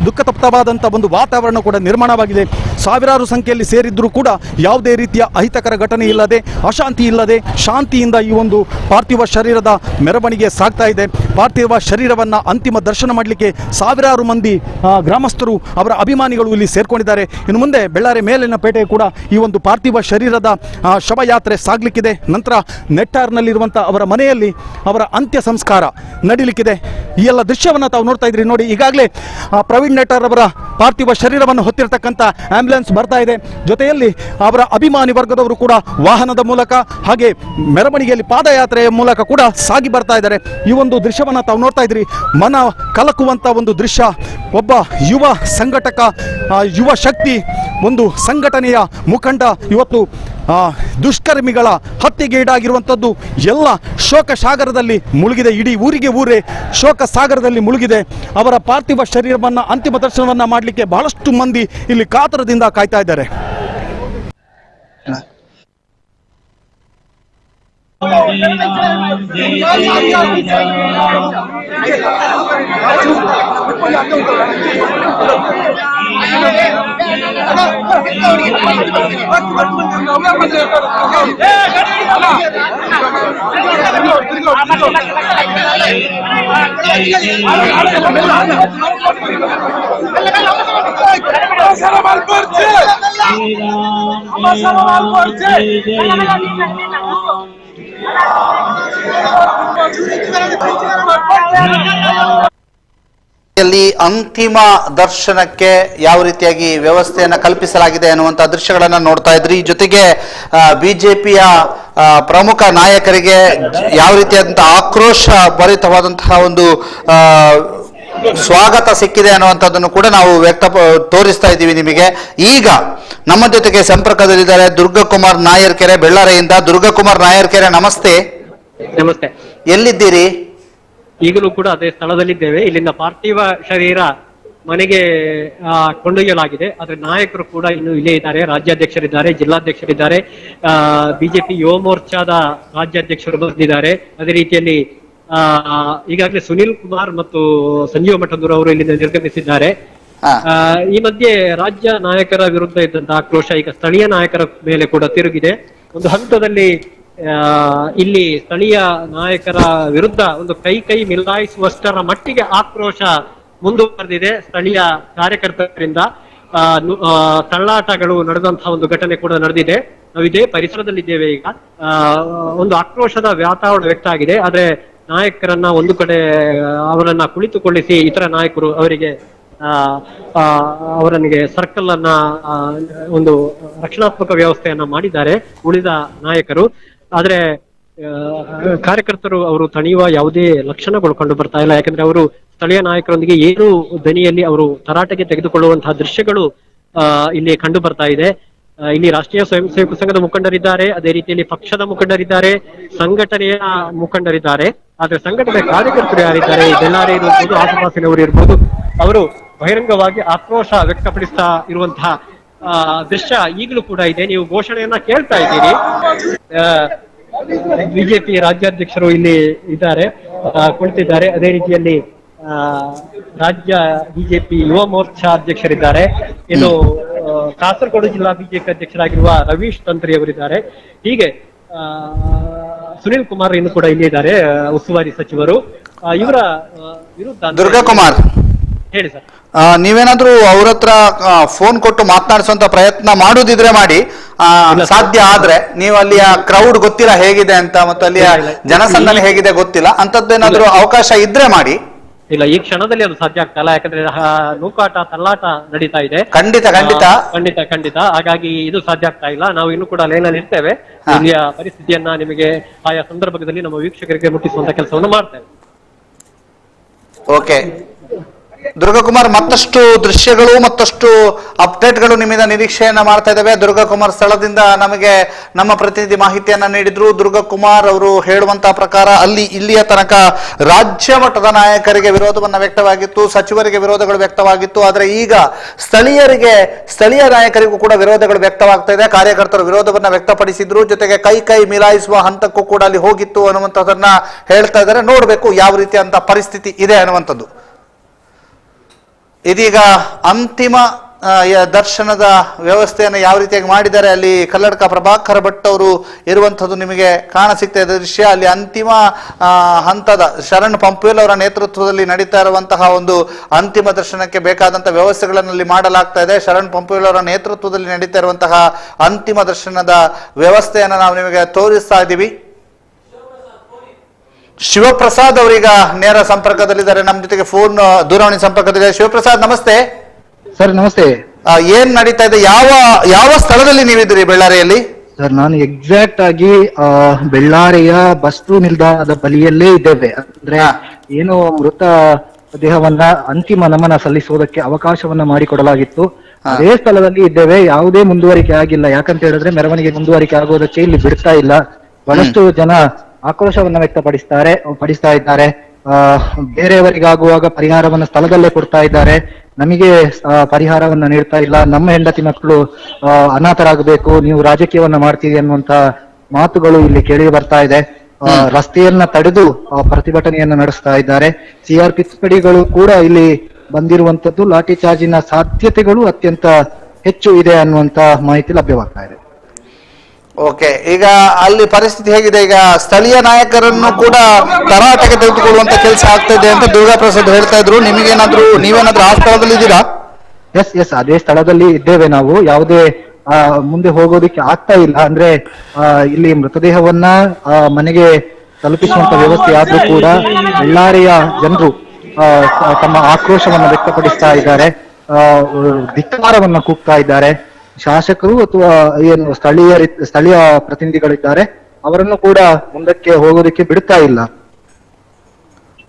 ದುಃಖತಪ್ತವಾದಂಥ ಒಂದು ವಾತಾವರಣ ಕೂಡ ನಿರ್ಮಾಣವಾಗಿದೆ. ಸಾವಿರಾರು ಸಂಖ್ಯೆಯಲ್ಲಿ ಸೇರಿದ್ರೂ ಕೂಡ ಯಾವುದೇ ರೀತಿಯ ಅಹಿತಕರ ಘಟನೆ ಇಲ್ಲದೆ, ಅಶಾಂತಿ ಇಲ್ಲದೆ ಶಾಂತಿಯಿಂದ ಈ ಒಂದು ಪಾರ್ಥಿವ ಶರೀರದ ಮೆರವಣಿಗೆ ಸಾಗ್ತಾ ಇದೆ. ಪಾರ್ಥಿವ ಶರೀರವನ್ನು ಅಂತಿಮ ದರ್ಶನ ಮಾಡಲಿಕ್ಕೆ ಸಾವಿರಾರು ಮಂದಿ ಗ್ರಾಮಸ್ಥರು, ಅವರ ಅಭಿಮಾನಿಗಳು ಇಲ್ಲಿ ಸೇರ್ಕೊಂಡಿದ್ದಾರೆ. ಇನ್ನು ಮುಂದೆ ಬೆಳ್ಳಾರಿ ಮೇಲಿನ ಪೇಟೆ ಕೂಡ ಈ ಒಂದು ಪಾರ್ಥಿವ ಶರೀರದ ಶವಯಾತ್ರೆ ಸಾಗಲಿಕ್ಕಿದೆ. ನಂತರ ನೆಟ್ಟಾರ್ನಲ್ಲಿರುವಂಥ ಅವರ ಮನೆಯಲ್ಲಿ ಅವರ ಅಂತ್ಯ ಸಂಸ್ಕಾರ ನಡೀಲಿಕ್ಕಿದೆ. ಈ ಎಲ್ಲ ದೃಶ್ಯವನ್ನು ತಾವು ನೋಡ್ತಾ ಇದ್ರಿ. ನೋಡಿ, ಈಗಾಗಲೇ ಪ್ರವೀಣ್ ನೆಟ್ಟಾರ್ ಅವರ ಪಾರ್ಥಿವ ಶರೀರವನ್ನು ಹೊತ್ತಿರತಕ್ಕಂಥ ಆಂಬ್ಯುಲೆನ್ಸ್ ಬರ್ತಾ ಇದೆ. ಜೊತೆಯಲ್ಲಿ ಅವರ ಅಭಿಮಾನಿ ವರ್ಗದವರು ಕೂಡ ವಾಹನದ ಮೂಲಕ ಹಾಗೆ ಮೆರವಣಿಗೆಯಲ್ಲಿ ಪಾದಯಾತ್ರೆಯ ಮೂಲಕ ಕೂಡ ಸಾಗಿ ಬರ್ತಾ ಇದ್ದಾರೆ. ಈ ಒಂದು ದೃಶ್ಯವನ್ನು ತಾವು ನೋಡ್ತಾ ಇದ್ರಿ. ಮನ ಕಲಕುವಂತ ಒಂದು ದೃಶ್ಯ. ಒಬ್ಬ ಯುವ ಸಂಘಟಕ, ಯುವ ಶಕ್ತಿ, ಒಂದು ಸಂಘಟನೆಯ ಮುಖಂಡ ಇವತ್ತು ದುಷ್ಕರ್ಮಿಗಳ ಹತ್ಯೆಗೀಡಾಗಿರುವಂಥದ್ದು ಎಲ್ಲ ಶೋಕ ಸಾಗರದಲ್ಲಿ ಮುಳುಗಿದೆ. ಇಡೀ ಊರೇ ಶೋಕ ಸಾಗರದಲ್ಲಿ ಮುಳುಗಿದೆ. ಅವರ ಪಾರ್ಥಿವ ಶರೀರವನ್ನು ಅಂತಿಮ ದರ್ಶನವನ್ನ ಮಾಡಲಿಕ್ಕೆ ಬಹಳಷ್ಟು ಮಂದಿ ಇಲ್ಲಿ ಕಾತರದಿಂದ ಕಾಯ್ತಾ ಇದ್ದಾರೆ. ಅಂತಿಮ ದರ್ಶನಕ್ಕೆ ಯಾವ ರೀತಿಯಾಗಿ ವ್ಯವಸ್ಥೆಯನ್ನು ಕಲ್ಪಿಸಲಾಗಿದೆ ಅನ್ನುವಂಥ ದೃಶ್ಯಗಳನ್ನು ನೋಡ್ತಾ ಇದ್ರಿ. ಜೊತೆಗೆ ಬಿಜೆಪಿಯ ಪ್ರಮುಖ ನಾಯಕರಿಗೆ ಯಾವ ರೀತಿಯಾದಂತಹ ಆಕ್ರೋಶ ಭರಿತವಾದಂತಹ ಒಂದು ಸ್ವಾಗತ ಸಿಕ್ಕಿದೆ ಅನ್ನುವಂಥದ್ದನ್ನು ಕೂಡ ನಾವು ತೋರಿಸ್ತಾ ಇದ್ದೀವಿ ನಿಮಗೆ. ಈಗ ನಮ್ಮ ಜೊತೆಗೆ ಸಂಪರ್ಕದಲ್ಲಿದ್ದಾರೆ ದುರ್ಗಕುಮಾರ್ ನಾಯರ್ಕೆರೆ, ಬೆಳ್ಳಾರಿಯಿಂದ. ದುರ್ಗಕುಮಾರ್ ನಾಯರ್ಕೆರೆ, ನಮಸ್ತೆ. ನಮಸ್ತೆ. ಎಲ್ಲಿದ್ದೀರಿ? ಈಗಲೂ ಕೂಡ ಅದೇ ಸ್ಥಳದಲ್ಲಿದ್ದೇವೆ. ಇಲ್ಲಿಂದ ಪಾರ್ಥಿವ ಶರೀರ ಮನೆಗೆ ಕೊಂಡೊಯ್ಯಲಾಗಿದೆ. ಆದ್ರೆ ನಾಯಕರು ಕೂಡ ಇನ್ನು ಇಲ್ಲೇ ಇದ್ದಾರೆ. ರಾಜ್ಯಾಧ್ಯಕ್ಷರಿದ್ದಾರೆ, ಜಿಲ್ಲಾಧ್ಯಕ್ಷರಿದ್ದಾರೆ, ಬಿಜೆಪಿ ಯುವ ಮೋರ್ಚಾದ ರಾಜ್ಯಾಧ್ಯಕ್ಷರು ಬಂದಿದ್ದಾರೆ. ಅದೇ ರೀತಿಯಲ್ಲಿ ಈಗಾಗಲೇ ಸುನಿಲ್ ಕುಮಾರ್ ಮತ್ತು ಸಂಜೀವ ಮಠದೂರ್ ಅವರು ಇಲ್ಲಿಂದ ನಿರ್ಗಮಿಸಿದ್ದಾರೆ. ಈ ಮಧ್ಯೆ ರಾಜ್ಯ ನಾಯಕರ ವಿರುದ್ಧ ಇದ್ದಂತಹ ಆಕ್ರೋಶ ಈಗ ಸ್ಥಳೀಯ ನಾಯಕರ ಮೇಲೆ ಕೂಡ ತಿರುಗಿದೆ. ಒಂದು ಹಂತದಲ್ಲಿ ಇಲ್ಲಿ ಸ್ಥಳೀಯ ನಾಯಕರ ವಿರುದ್ಧ ಒಂದು ಕೈ ಮಿಲಾಯಿಸುವಷ್ಟರ ಮಟ್ಟಿಗೆ ಆಕ್ರೋಶ ಮುಂದುವರೆದಿದೆ. ಸ್ಥಳೀಯ ಕಾರ್ಯಕರ್ತರಿಂದ ತಳ್ಳಾಟಗಳು ನಡೆದಂತಹ ಒಂದು ಘಟನೆ ಕೂಡ ನಡೆದಿದೆ. ನಾವು ಇದೇ ಪರಿಸರದಲ್ಲಿದ್ದೇವೆ. ಈಗ ಒಂದು ಆಕ್ರೋಶದ ವಾತಾವರಣ ವ್ಯಕ್ತ ಆಗಿದೆ. ಆದ್ರೆ ನಾಯಕರನ್ನ ಒಂದು ಕಡೆ ಅವರನ್ನ ಕುಳಿತುಕೊಳ್ಳಿಸಿ ಇತರ ನಾಯಕರು ಅವರನಿಗೆ ಸರ್ಕಲ್ ಅನ್ನ ಒಂದು ರಕ್ಷಣಾತ್ಮಕ ವ್ಯವಸ್ಥೆಯನ್ನ ಮಾಡಿದ್ದಾರೆ ಉಳಿದ ನಾಯಕರು. ಆದ್ರೆ ಕಾರ್ಯಕರ್ತರು ಅವರು ತಣಿಯುವ ಯಾವುದೇ ಲಕ್ಷಣಗಳು ಕಂಡು ಬರ್ತಾ ಇಲ್ಲ. ಯಾಕಂದ್ರೆ ಅವರು ಸ್ಥಳೀಯ ನಾಯಕರೊಂದಿಗೆ ಏನು ದನಿಯಲ್ಲಿ ಅವರು ತರಾಟೆಗೆ ತೆಗೆದುಕೊಳ್ಳುವಂತಹ ದೃಶ್ಯಗಳು ಇಲ್ಲಿ ಕಂಡು ಬರ್ತಾ ಇದೆ. ಇಲ್ಲಿ ರಾಷ್ಟ್ರೀಯ ಸ್ವಯಂ ಸೇವಕ ಸಂಘದ ಮುಖಂಡರಿದ್ದಾರೆ, ಅದೇ ರೀತಿಯಲ್ಲಿ ಪಕ್ಷದ ಮುಖಂಡರಿದ್ದಾರೆ, ಸಂಘಟನೆಯ ಮುಖಂಡರಿದ್ದಾರೆ. ಆದ್ರೆ ಸಂಘಟನೆಯ ಕಾರ್ಯಕರ್ತರು ಯಾರಿದ್ದಾರೆ, ಬೆಳ್ಳಾರಿ ಇರ್ಬೋದು, ಆಸುಪಾಸಿನವರು ಇರ್ಬೋದು, ಅವರು ಬಹಿರಂಗವಾಗಿ ಆಕ್ರೋಶ ವ್ಯಕ್ತಪಡಿಸ್ತಾ ಇರುವಂತಹ ದೃಶ್ಯ ಈಗಲೂ ಕೂಡ ಇದೆ. ನೀವು ಘೋಷಣೆಯನ್ನ ಕೇಳ್ತಾ ಇದ್ದೀರಿ. ಬಿಜೆಪಿ ರಾಜ್ಯಾಧ್ಯಕ್ಷರು ಇಲ್ಲಿ ಇದ್ದಾರೆ, ಕುಳಿತಿದ್ದಾರೆ. ಅದೇ ರೀತಿಯಲ್ಲಿ ರಾಜ್ಯ ಬಿಜೆಪಿ ಯುವ ಮೋರ್ಚಾ ಅಧ್ಯಕ್ಷರಿದ್ದಾರೆ. ಇನ್ನು ಕಾಸರಗೋಡು ಜಿಲ್ಲಾ ಬಿಜೆಪಿ ಅಧ್ಯಕ್ಷರಾಗಿರುವ ರವೀಶ್ ತಂತ್ರಿ ಅವರಿದ್ದಾರೆ. ಹೀಗೆ ಸುನಿಲ್ ಕುಮಾರ್ ಇನ್ನು ಕೂಡ ಇಲ್ಲಿ ಇದ್ದಾರೆ, ಉಸ್ತುವಾರಿ ಸಚಿವರು. ಇವರ ವಿರುದ್ಧ ದುರ್ಗಾಕುಮಾರ್ ಹೇಳಿ ಸರ್. ನೀವೇನಾದ್ರೂ ಅವ್ರ ಹತ್ರ ಫೋನ್ ಕೊಟ್ಟು ಮಾತನಾಡಿಸುವಂತ ಪ್ರಯತ್ನ ಮಾಡುದಿದ್ರೆ ಮಾಡಿ. ಸಾಧ್ಯ ಆದ್ರೆ ನೀವು ಅಲ್ಲಿಯ ಕ್ರೌಡ್ ಗೊತ್ತಿಲ್ಲ ಹೇಗಿದೆ ಅಂತ, ಮತ್ತು ಅಲ್ಲಿಯ ಜನಸಂದಣಿ ಹೇಗಿದೆ ಗೊತ್ತಿಲ್ಲ, ಅಂತದ್ದೇನಾದ್ರೂ ಅವಕಾಶ ಇದ್ರೆ ಮಾಡಿ. ಇಲ್ಲ, ಈ ಕ್ಷಣದಲ್ಲಿ ಅದು ಸಾಧ್ಯ ಆಗ್ತಾ ಇಲ್ಲ. ಯಾಕಂದ್ರೆ ನೂಕಾಟ ತಳ್ಳಾಟ ನಡೀತಾ ಇದೆ. ಖಂಡಿತ ಖಂಡಿತ ಖಂಡಿತ ಖಂಡಿತ ಹಾಗಾಗಿ ಇದು ಸಾಧ್ಯ ಆಗ್ತಾ ಇಲ್ಲ. ನಾವು ಇನ್ನು ಕೂಡ ಲೈನಲ್ಲಿ ಇರ್ತೇವೆ. ಇಲ್ಲಿಯ ಪರಿಸ್ಥಿತಿಯನ್ನ ನಿಮಗೆ ಆಯಾ ಸಂದರ್ಭದಲ್ಲಿ ನಮ್ಮ ವೀಕ್ಷಕರಿಗೆ ಮುಟ್ಟಿಸುವಂತ ಕೆಲಸವನ್ನು ಮಾಡ್ತೇವೆ. ಓಕೆ ದುರ್ಗಾಕುಮಾರ್, ಮತ್ತಷ್ಟು ದೃಶ್ಯಗಳು ಮತ್ತಷ್ಟು ಅಪ್ಡೇಟ್ಗಳು ನಿಮ್ಮಿಂದ ನಿರೀಕ್ಷೆಯನ್ನ ಮಾಡ್ತಾ ಇದ್ದಾವೆ. ದುರ್ಗಾಕುಮಾರ್ ಸ್ಥಳದಿಂದ ನಮಗೆ ನಮ್ಮ ಪ್ರತಿನಿಧಿ ಮಾಹಿತಿಯನ್ನ ನೀಡಿದ್ರು. ದುರ್ಗಾಕುಮಾರ್ ಅವರು ಹೇಳುವಂತಹ ಪ್ರಕಾರ ಇಲ್ಲಿಯ ತನಕ ರಾಜ್ಯ ಮಟ್ಟದ ನಾಯಕರಿಗೆ ವಿರೋಧವನ್ನ ವ್ಯಕ್ತವಾಗಿತ್ತು, ಸಚಿವರಿಗೆ ವಿರೋಧಗಳು ವ್ಯಕ್ತವಾಗಿತ್ತು. ಆದ್ರೆ ಈಗ ಸ್ಥಳೀಯ ನಾಯಕರಿಗೂ ಕೂಡ ವಿರೋಧಗಳು ವ್ಯಕ್ತವಾಗ್ತಾ ಇದೆ. ಕಾರ್ಯಕರ್ತರು ವಿರೋಧವನ್ನ ವ್ಯಕ್ತಪಡಿಸಿದ್ರು, ಜೊತೆಗೆ ಕೈ ಮಿಲಾಯಿಸುವ ಹಂತಕ್ಕೂ ಕೂಡ ಅಲ್ಲಿ ಹೋಗಿತ್ತು ಅನ್ನುವಂಥದ್ದನ್ನ ಹೇಳ್ತಾ ಇದ್ದಾರೆ. ನೋಡ್ಬೇಕು ಯಾವ ರೀತಿಯಂತ ಪರಿಸ್ಥಿತಿ ಇದೆ ಅನ್ನುವಂಥದ್ದು. ಇದೀಗ ಅಂತಿಮ ದರ್ಶನದ ವ್ಯವಸ್ಥೆಯನ್ನು ಯಾವ ರೀತಿಯಾಗಿ ಮಾಡಿದ್ದಾರೆ, ಅಲ್ಲಿ ಕಲ್ಲಡ್ಕ ಪ್ರಭಾಕರ್ ಭಟ್ ಅವರು ಇರುವಂಥದ್ದು ನಿಮಗೆ ಕಾಣ ಸಿಗ್ತಾ ಇದೆ ದೃಶ್ಯ. ಅಲ್ಲಿ ಅಂತಿಮ ಹಂತದ ಶರಣ್ ಪಂಪ್ವೇಲ್ ಅವರ ನೇತೃತ್ವದಲ್ಲಿ ನಡೀತಾ ಇರುವಂತಹ ಒಂದು ಅಂತಿಮ ದರ್ಶನಕ್ಕೆ ಬೇಕಾದಂತಹ ವ್ಯವಸ್ಥೆಗಳನ್ನು ಅಲ್ಲಿ ಮಾಡಲಾಗ್ತಾ ಇದೆ. ಶರಣ್ ಪಂಪ್ವೇಲ್ ಅವರ ನೇತೃತ್ವದಲ್ಲಿ ನಡೀತಾ ಇರುವಂತಹ ಅಂತಿಮ ದರ್ಶನದ ವ್ಯವಸ್ಥೆಯನ್ನು ನಾವು ನಿಮಗೆ ತೋರಿಸ್ತಾ ಇದ್ದೀವಿ. ಶಿವಪ್ರಸಾದ್ ಅವರೀಗ ನೇರ ಸಂಪರ್ಕದಲ್ಲಿದ್ದಾರೆ, ನಮ್ಮ ಜೊತೆಗೆ ದೂರವಾಣಿ ಸಂಪರ್ಕದಲ್ಲಿದ್ದಾರೆ. ಶಿವಪ್ರಸಾದ್ ನಮಸ್ತೆ. ಸರ್ ನಮಸ್ತೆ. ಏನ್ ನಡೀತಾ ಇದೆ, ಯಾವ ಸ್ಥಳದಲ್ಲಿ ನೀವಿದ್ದೀರಿ ಬೆಳ್ಳಾರಿಯಲ್ಲಿ? ಸರ್ ನಾನು ಎಕ್ಸಾಕ್ಟ್ ಆಗಿ ಬೆಳ್ಳಾರಿಯ ಬಸ್ ನಿಲ್ದಾಣದ ಬಳಿಯಲ್ಲೇ ಇದ್ದೇವೆ. ಅಂದ್ರೆ ಏನು ಮೃತ ದೇಹವನ್ನ ಅಂತಿಮ ನಮನ ಸಲ್ಲಿಸುವುದಕ್ಕೆ ಅವಕಾಶವನ್ನ ಮಾಡಿಕೊಡಲಾಗಿತ್ತು, ಅದೇ ಸ್ಥಳದಲ್ಲಿ ಇದ್ದೇವೆ. ಯಾವುದೇ ಮುಂದುವರಿಕೆ ಆಗಿಲ್ಲ. ಯಾಕಂತ ಹೇಳಿದ್ರೆ ಮೆರವಣಿಗೆ ಮುಂದುವರಿಕೆ ಆಗೋದಕ್ಕೆ ಇಲ್ಲಿ ಬಿಡ್ತಾ ಇಲ್ಲ. ಬಹಳಷ್ಟು ಜನ ಆಕ್ರೋಶವನ್ನ ಪಡಿಸ್ತಾ ಇದ್ದಾರೆ. ಬೇರೆಯವರಿಗಾಗುವಾಗ ಪರಿಹಾರವನ್ನ ಸ್ಥಳದಲ್ಲೇ ಕೊಡ್ತಾ ಇದ್ದಾರೆ, ನಮಗೆ ಪರಿಹಾರವನ್ನ ನೀಡ್ತಾ ಇಲ್ಲ. ನಮ್ಮ ಹೆಂಡತಿ ಮಕ್ಕಳು ಅನಾಥರಾಗಬೇಕು, ನೀವು ರಾಜಕೀಯವನ್ನ ಮಾಡ್ತೀರಿ ಅನ್ನುವಂತ ಮಾತುಗಳು ಇಲ್ಲಿ ಕೇಳಿ ಬರ್ತಾ ಇದೆ. ರಸ್ತೆಯನ್ನ ತಡೆದು ಪ್ರತಿಭಟನೆಯನ್ನ ನಡೆಸ್ತಾ ಇದ್ದಾರೆ. ಸಿಆರ್ಪಿ ತುಕಡಿಗಳು ಕೂಡ ಇಲ್ಲಿ ಬಂದಿರುವಂತದ್ದು. ಲಾಠಿ ಚಾರ್ಜಿನ ಸಾಧ್ಯತೆಗಳು ಅತ್ಯಂತ ಹೆಚ್ಚು ಇದೆ ಅನ್ನುವಂತ ಮಾಹಿತಿ ಲಭ್ಯವಾಗ್ತಾ ಇದೆ. ಓಕೆ, ಈಗ ಅಲ್ಲಿ ಪರಿಸ್ಥಿತಿ ಹೇಗಿದೆ? ಈಗ ಸ್ಥಳೀಯ ನಾಯಕರನ್ನು ಕೂಡ ತರಾಟೆಗೆ ತೆಗೆದುಕೊಳ್ಳುವಂತ ಕೆಲಸ ಆಗ್ತದೆ ಅಂತ ದುರ್ಗಾಪ್ರಸಾದ್ ಹೇಳ್ತಾ ಇದ್ರು. ನೀವೇನಾದ್ರೂ ಆ ಸ್ಥಳದಲ್ಲಿ ಇದ್ದೀರಾ? ಎಸ್ ಅದೇ ಸ್ಥಳದಲ್ಲಿ ಇದ್ದೇವೆ ನಾವು. ಯಾವುದೇ ಮುಂದೆ ಹೋಗೋದಿಕ್ಕೆ ಆಗ್ತಾ ಇಲ್ಲ. ಅಂದ್ರೆ ಇಲ್ಲಿ ಮೃತದೇಹವನ್ನ ಮನೆಗೆ ತಲುಪಿಸುವಂತ ವ್ಯವಸ್ಥೆ ಆದ್ರೂ ಕೂಡ ಬೆಳ್ಳಾರಿಯ ಜನರು ತಮ್ಮ ಆಕ್ರೋಶವನ್ನ ವ್ಯಕ್ತಪಡಿಸ್ತಾ ಇದ್ದಾರೆ, ಧಿಕ್ಕಾರವನ್ನ ಕೂಗ್ತಾ ಇದ್ದಾರೆ. ಶಾಸಕರು ಅಥವಾ ಏನು ಸ್ಥಳೀಯ ಪ್ರತಿನಿಧಿಗಳಿದ್ದಾರೆ ಅವರನ್ನು ಕೂಡ ಮುಂದಕ್ಕೆ ಹೋಗೋದಕ್ಕೆ ಬಿಡ್ತಾ ಇಲ್ಲ.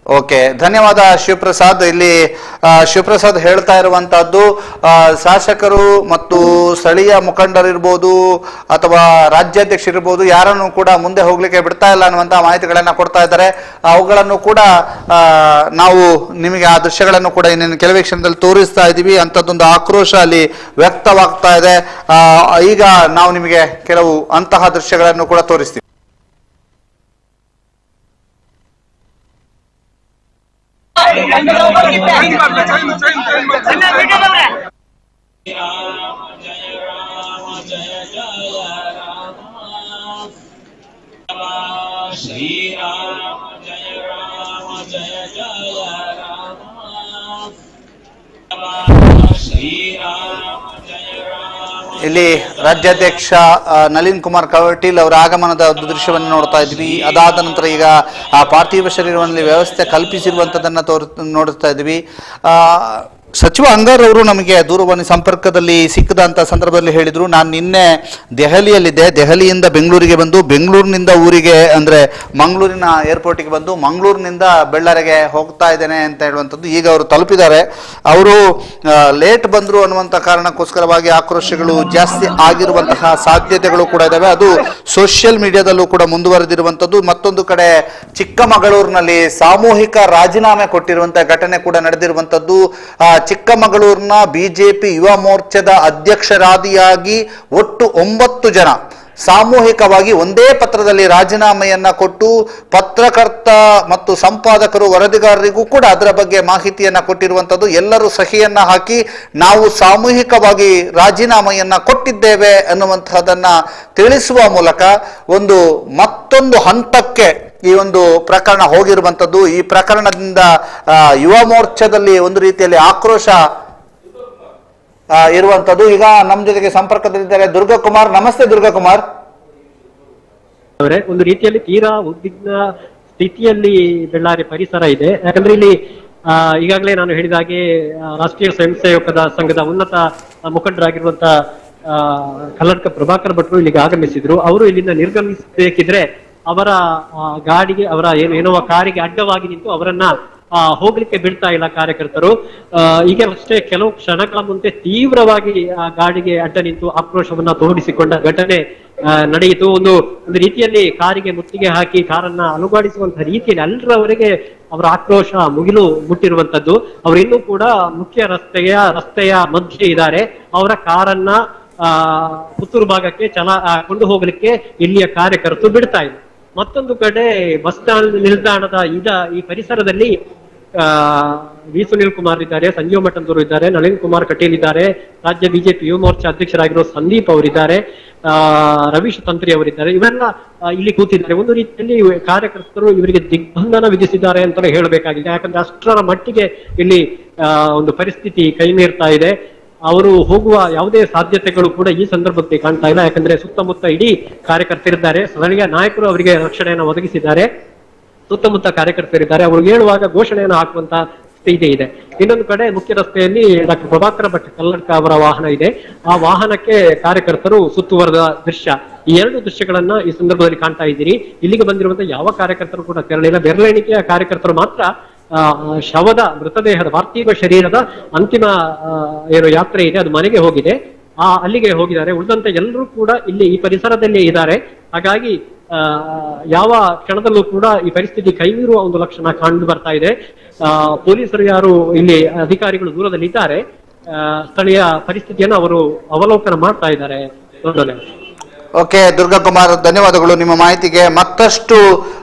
ಓಕೆ, ಧನ್ಯವಾದ ಶಿವಪ್ರಸಾದ್. ಇಲ್ಲಿ ಶಿವಪ್ರಸಾದ್ ಹೇಳ್ತಾ ಇರುವಂತಹದ್ದು ಶಾಸಕರು ಮತ್ತು ಸ್ಥಳೀಯ ಮುಖಂಡರಿರ್ಬೋದು ಅಥವಾ ರಾಜ್ಯಾಧ್ಯಕ್ಷರಿರ್ಬೋದು ಯಾರನ್ನು ಕೂಡ ಮುಂದೆ ಹೋಗ್ಲಿಕ್ಕೆ ಬಿಡ್ತಾ ಇಲ್ಲ ಅನ್ನುವಂತಹ ಮಾಹಿತಿಗಳನ್ನ ಕೊಡ್ತಾ ಇದ್ದಾರೆ. ಅವುಗಳನ್ನು ಕೂಡ ನಾವು ನಿಮಗೆ ಆ ದೃಶ್ಯಗಳನ್ನು ಕೂಡ ಇನ್ನೇನು ಕೆಲವೇ ಕ್ಷಣದಲ್ಲಿ ತೋರಿಸ್ತಾ ಇದ್ದೀವಿ. ಅಂಥದ್ದೊಂದು ಆಕ್ರೋಶ ಅಲ್ಲಿ ವ್ಯಕ್ತವಾಗ್ತಾ ಇದೆ. ಈಗ ನಾವು ನಿಮಗೆ ಕೆಲವು ಅಂತಹ ದೃಶ್ಯಗಳನ್ನು ಕೂಡ ತೋರಿಸ್ತೀವಿ. ಇಲ್ಲಿ ರಾಜ್ಯಾಧ್ಯಕ್ಷ ನಳಿನ್ ಕುಮಾರ್ ಕಟೀಲ್ ಅವರ ಆಗಮನದ ಒಂದು ದೃಶ್ಯವನ್ನು ನೋಡ್ತಾ ಇದ್ವಿ. ಅದಾದ ನಂತರ ಈಗ ಆ ಪಾರ್ಥಿವ ಶರೀರದಲ್ಲಿ ವ್ಯವಸ್ಥೆ ಕಲ್ಪಿಸಿರುವಂಥದ್ದನ್ನು ನೋಡ್ತಾ ಇದ್ವಿ. ಸಚಿವ ಅಂಗಾರ್ ಅವರು ನಮಗೆ ದೂರವಾಣಿ ಸಂಪರ್ಕದಲ್ಲಿ ಸಿಕ್ಕದಂಥ ಸಂದರ್ಭದಲ್ಲಿ ಹೇಳಿದರು, ನಾನು ನಿನ್ನೆ ದೆಹಲಿಯಲ್ಲಿದ್ದೆ, ದೆಹಲಿಯಿಂದ ಬೆಂಗಳೂರಿಗೆ ಬಂದು ಬೆಂಗಳೂರಿನಿಂದ ಊರಿಗೆ ಅಂದರೆ ಮಂಗಳೂರಿನ ಏರ್ಪೋರ್ಟಿಗೆ ಬಂದು ಮಂಗಳೂರಿನಿಂದ ಬೆಳ್ಳಾರಿಗೆ ಹೋಗ್ತಾ ಇದ್ದೇನೆ ಅಂತ ಹೇಳುವಂಥದ್ದು. ಈಗ ಅವರು ತಲುಪಿದ್ದಾರೆ. ಅವರು ಲೇಟ್ ಬಂದರು ಅನ್ನುವಂಥ ಕಾರಣಕ್ಕೋಸ್ಕರವಾಗಿ ಆಕ್ರೋಶಗಳು ಜಾಸ್ತಿ ಆಗಿರುವಂತಹ ಸಾಧ್ಯತೆಗಳು ಕೂಡ ಇದ್ದಾವೆ. ಅದು ಸೋಷಿಯಲ್ ಮೀಡಿಯಾದಲ್ಲೂ ಕೂಡ ಮುಂದುವರೆದಿರುವಂಥದ್ದು. ಮತ್ತೊಂದು ಕಡೆ ಚಿಕ್ಕಮಗಳೂರಿನಲ್ಲಿ ಸಾಮೂಹಿಕ ರಾಜೀನಾಮೆ ಕೊಟ್ಟಿರುವಂಥ ಘಟನೆ ಕೂಡ ನಡೆದಿರುವಂಥದ್ದು. ಚಿಕ್ಕಮಗಳೂರಿನ ಬಿಜೆಪಿ ಯುವ ಮೋರ್ಚಾದ ಅಧ್ಯಕ್ಷರಾದಿಯಾಗಿ ಒಟ್ಟು 9 ಜನ ಸಾಮೂಹಿಕವಾಗಿ ಒಂದೇ ಪತ್ರದಲ್ಲಿ ರಾಜೀನಾಮೆಯನ್ನ ಕೊಟ್ಟು ಪತ್ರಕರ್ತ ಮತ್ತು ಸಂಪಾದಕರು ವರದಿಗಾರರಿಗೂ ಕೂಡ ಅದರ ಬಗ್ಗೆ ಮಾಹಿತಿಯನ್ನ ಕೊಟ್ಟಿರುವಂಥದ್ದು. ಎಲ್ಲರೂ ಸಹಿಯನ್ನ ಹಾಕಿ ನಾವು ಸಾಮೂಹಿಕವಾಗಿ ರಾಜೀನಾಮೆಯನ್ನ ಕೊಟ್ಟಿದ್ದೇವೆ ಅನ್ನುವಂತಹದನ್ನ ತಿಳಿಸುವ ಮೂಲಕ ಮತ್ತೊಂದು ಹಂತಕ್ಕೆ ಈ ಒಂದು ಪ್ರಕರಣ ಹೋಗಿರುವಂಥದ್ದು. ಈ ಪ್ರಕರಣದಿಂದ ಯುವ ಮೋರ್ಚಾದಲ್ಲಿ ಒಂದು ರೀತಿಯಲ್ಲಿ ಆಕ್ರೋಶ ಇರುವಂಥದ್ದು. ಈಗ ನಮ್ಮ ಜೊತೆಗೆ ಸಂಪರ್ಕದಲ್ಲಿದ್ದಾರೆ ದುರ್ಗಕುಮಾರ್. ನಮಸ್ತೆ ದುರ್ಗಕುಮಾರ್ ಅವರೇ. ಒಂದು ರೀತಿಯಲ್ಲಿ ತೀರಾ ಉದ್ವಿಗ್ನ ಸ್ಥಿತಿಯಲ್ಲಿ ಬೆಳ್ಳಾರಿ ಪರಿಸರ ಇದೆ. ಯಾಕಂದ್ರೆ ಇಲ್ಲಿ ಈಗಾಗಲೇ ನಾನು ಹೇಳಿದ ಹಾಗೆ ರಾಷ್ಟ್ರೀಯ ಸ್ವಯಂ ಸೇವಕರ ಸಂಘದ ಉನ್ನತ ಮುಖಂಡರಾಗಿರುವಂತ ಕಲ್ಲಡ್ಕ ಪ್ರಭಾಕರ್ ಭಟ್ರು ಇಲ್ಲಿಗೆ ಆಗಮಿಸಿದ್ರು. ಅವರು ಇಲ್ಲಿಂದ ನಿರ್ಗಮಿಸಬೇಕಿದ್ರೆ ಅವರ ಗಾಡಿಗೆ, ಅವರ ಏನೋ ಕಾರಿಗೆ ಅಡ್ಡವಾಗಿ ನಿಂತು ಅವರನ್ನ ಹೋಗ್ಲಿಕ್ಕೆ ಬಿಡ್ತಾ ಇಲ್ಲ ಕಾರ್ಯಕರ್ತರು. ಈಗ ಅಷ್ಟೇ ಕೆಲವು ಕ್ಷಣಗಳ ಮುಂದೆ ತೀವ್ರವಾಗಿ ಗಾಡಿಗೆ ಅಡ್ಡ ನಿಂತು ಆಕ್ರೋಶವನ್ನ ತೋರಿಸಿಕೊಂಡ ಘಟನೆ ನಡೆಯಿತು. ಒಂದು ರೀತಿಯಲ್ಲಿ ಕಾರಿಗೆ ಮುತ್ತಿಗೆ ಹಾಕಿ ಕಾರನ್ನ ಅಲುಗಾಡಿಸುವಂತಹ ರೀತಿಯಲ್ಲಿ ಅಲ್ಲರವರೆಗೆ ಅವರ ಆಕ್ರೋಶ ಮುಗಿಲು ಮುಟ್ಟಿರುವಂತದ್ದು. ಅವರು ಇನ್ನೂ ಕೂಡ ಮುಖ್ಯ ರಸ್ತೆಯ ಮಧ್ಯೆ ಇದ್ದಾರೆ. ಅವರ ಕಾರನ್ನ ಪುತ್ತೂರು ಭಾಗಕ್ಕೆ ಕೊಂಡು ಹೋಗ್ಲಿಕ್ಕೆ ಇಲ್ಲಿಯ ಕಾರ್ಯಕರ್ತರು ಬಿಡ್ತಾ ಇಲ್ಲ. ಮತ್ತೊಂದು ಕಡೆ ಬಸ್ ನಿಲ್ದಾಣದ ಈ ಪರಿಸರದಲ್ಲಿ ವಿ ಸುನೀಲ್ ಕುಮಾರ್ ಇದ್ದಾರೆ, ಸಂಜೀವ್ ಮಠಂದೂರು ಇದ್ದಾರೆ, ನಳಿನ್ ಕುಮಾರ್ ಕಟೀಲ್ ಇದ್ದಾರೆ, ರಾಜ್ಯ ಬಿಜೆಪಿ ಯುವ ಮೋರ್ಚಾ ಅಧ್ಯಕ್ಷರಾಗಿರೋ ಸಂದೀಪ್ ಅವರಿದ್ದಾರೆ, ರವೀಶ್ ತಂತ್ರಿ ಅವರಿದ್ದಾರೆ. ಇವೆಲ್ಲ ಇಲ್ಲಿ ಕೂತಿದ್ದಾರೆ. ಒಂದು ರೀತಿಯಲ್ಲಿ ಕಾರ್ಯಕರ್ತರು ಇವರಿಗೆ ದಿಗ್ಬಂಧನ ವಿಧಿಸಿದ್ದಾರೆ ಅಂತಲೇ ಹೇಳಬೇಕಾಗಿದೆ. ಯಾಕಂದ್ರೆ ಅಷ್ಟರ ಮಟ್ಟಿಗೆ ಇಲ್ಲಿ ಒಂದು ಪರಿಸ್ಥಿತಿ ಕೈ ಮೀರ್ತಾ ಇದೆ. ಅವರು ಹೋಗುವ ಯಾವುದೇ ಸಾಧ್ಯತೆಗಳು ಕೂಡ ಈ ಸಂದರ್ಭದಲ್ಲಿ ಕಾಣ್ತಾ ಇಲ್ಲ. ಯಾಕಂದ್ರೆ ಸುತ್ತಮುತ್ತ ಇಡೀ ಕಾರ್ಯಕರ್ತರಿದ್ದಾರೆ, ಸ್ಥಳೀಯ ನಾಯಕರು ಅವರಿಗೆ ರಕ್ಷಣೆಯನ್ನು ಒದಗಿಸಿದ್ದಾರೆ, ಸುತ್ತಮುತ್ತ ಕಾರ್ಯಕರ್ತರಿದ್ದಾರೆ. ಅವರು ಹೇಳುವಾಗ ಘೋಷಣೆಯನ್ನು ಹಾಕುವಂತ ಸ್ಥಿತಿ ಇದೆ. ಇನ್ನೊಂದು ಕಡೆ ಮುಖ್ಯ ರಸ್ತೆಯಲ್ಲಿ ಡಾಕ್ಟರ್ ಪ್ರಭಾಕರ್ ಭಟ್ ಕಲ್ಲಡ್ಕ ಅವರ ವಾಹನ ಇದೆ. ಆ ವಾಹನಕ್ಕೆ ಕಾರ್ಯಕರ್ತರು ಸುತ್ತುವರೆದ ದೃಶ್ಯ, ಈ 2 ದೃಶ್ಯಗಳನ್ನ ಈ ಸಂದರ್ಭದಲ್ಲಿ ಕಾಣ್ತಾ ಇದ್ದೀರಿ. ಇಲ್ಲಿಗೆ ಬಂದಿರುವಂತಹ ಯಾವ ಕಾರ್ಯಕರ್ತರು ಕೂಡ ತೆರಳಿಲ್ಲ. ಬೆರಳೆಣಿಕೆಯ ಕಾರ್ಯಕರ್ತರು ಮಾತ್ರ ಶವದ ಮೃತದೇಹದ ಪಾರ್ಥಿವ ಶರೀರದ ಅಂತಿಮ ಯಾತ್ರೆ ಇದೆ, ಅದು ಮನೆಗೆ ಹೋಗಿದೆ, ಅಲ್ಲಿಗೆ ಹೋಗಿದ್ದಾರೆ. ಉಳಿದಂತೆ ಎಲ್ಲರೂ ಕೂಡ ಇಲ್ಲಿ ಈ ಪರಿಸರದಲ್ಲೇ ಇದ್ದಾರೆ. ಹಾಗಾಗಿ ಯಾವ ಕ್ಷಣದಲ್ಲೂ ಕೂಡ ಈ ಪರಿಸ್ಥಿತಿ ಕೈಮೀರುವ ಒಂದು ಲಕ್ಷಣ ಕಂಡು ಬರ್ತಾ ಇದೆ. ಪೊಲೀಸರು ಯಾರು ಇಲ್ಲಿ ಅಧಿಕಾರಿಗಳು ದೂರದಲ್ಲಿ ಇದ್ದಾರೆ, ಸ್ಥಳೀಯ ಪರಿಸ್ಥಿತಿಯನ್ನು ಅವರು ಅವಲೋಕನ ಮಾಡ್ತಾ ಇದ್ದಾರೆ. ಓಕೆ ದುರ್ಗಕುಮಾರ್, ಧನ್ಯವಾದಗಳು ನಿಮ್ಮ ಮಾಹಿತಿಗೆ. ಮತ್ತಷ್ಟು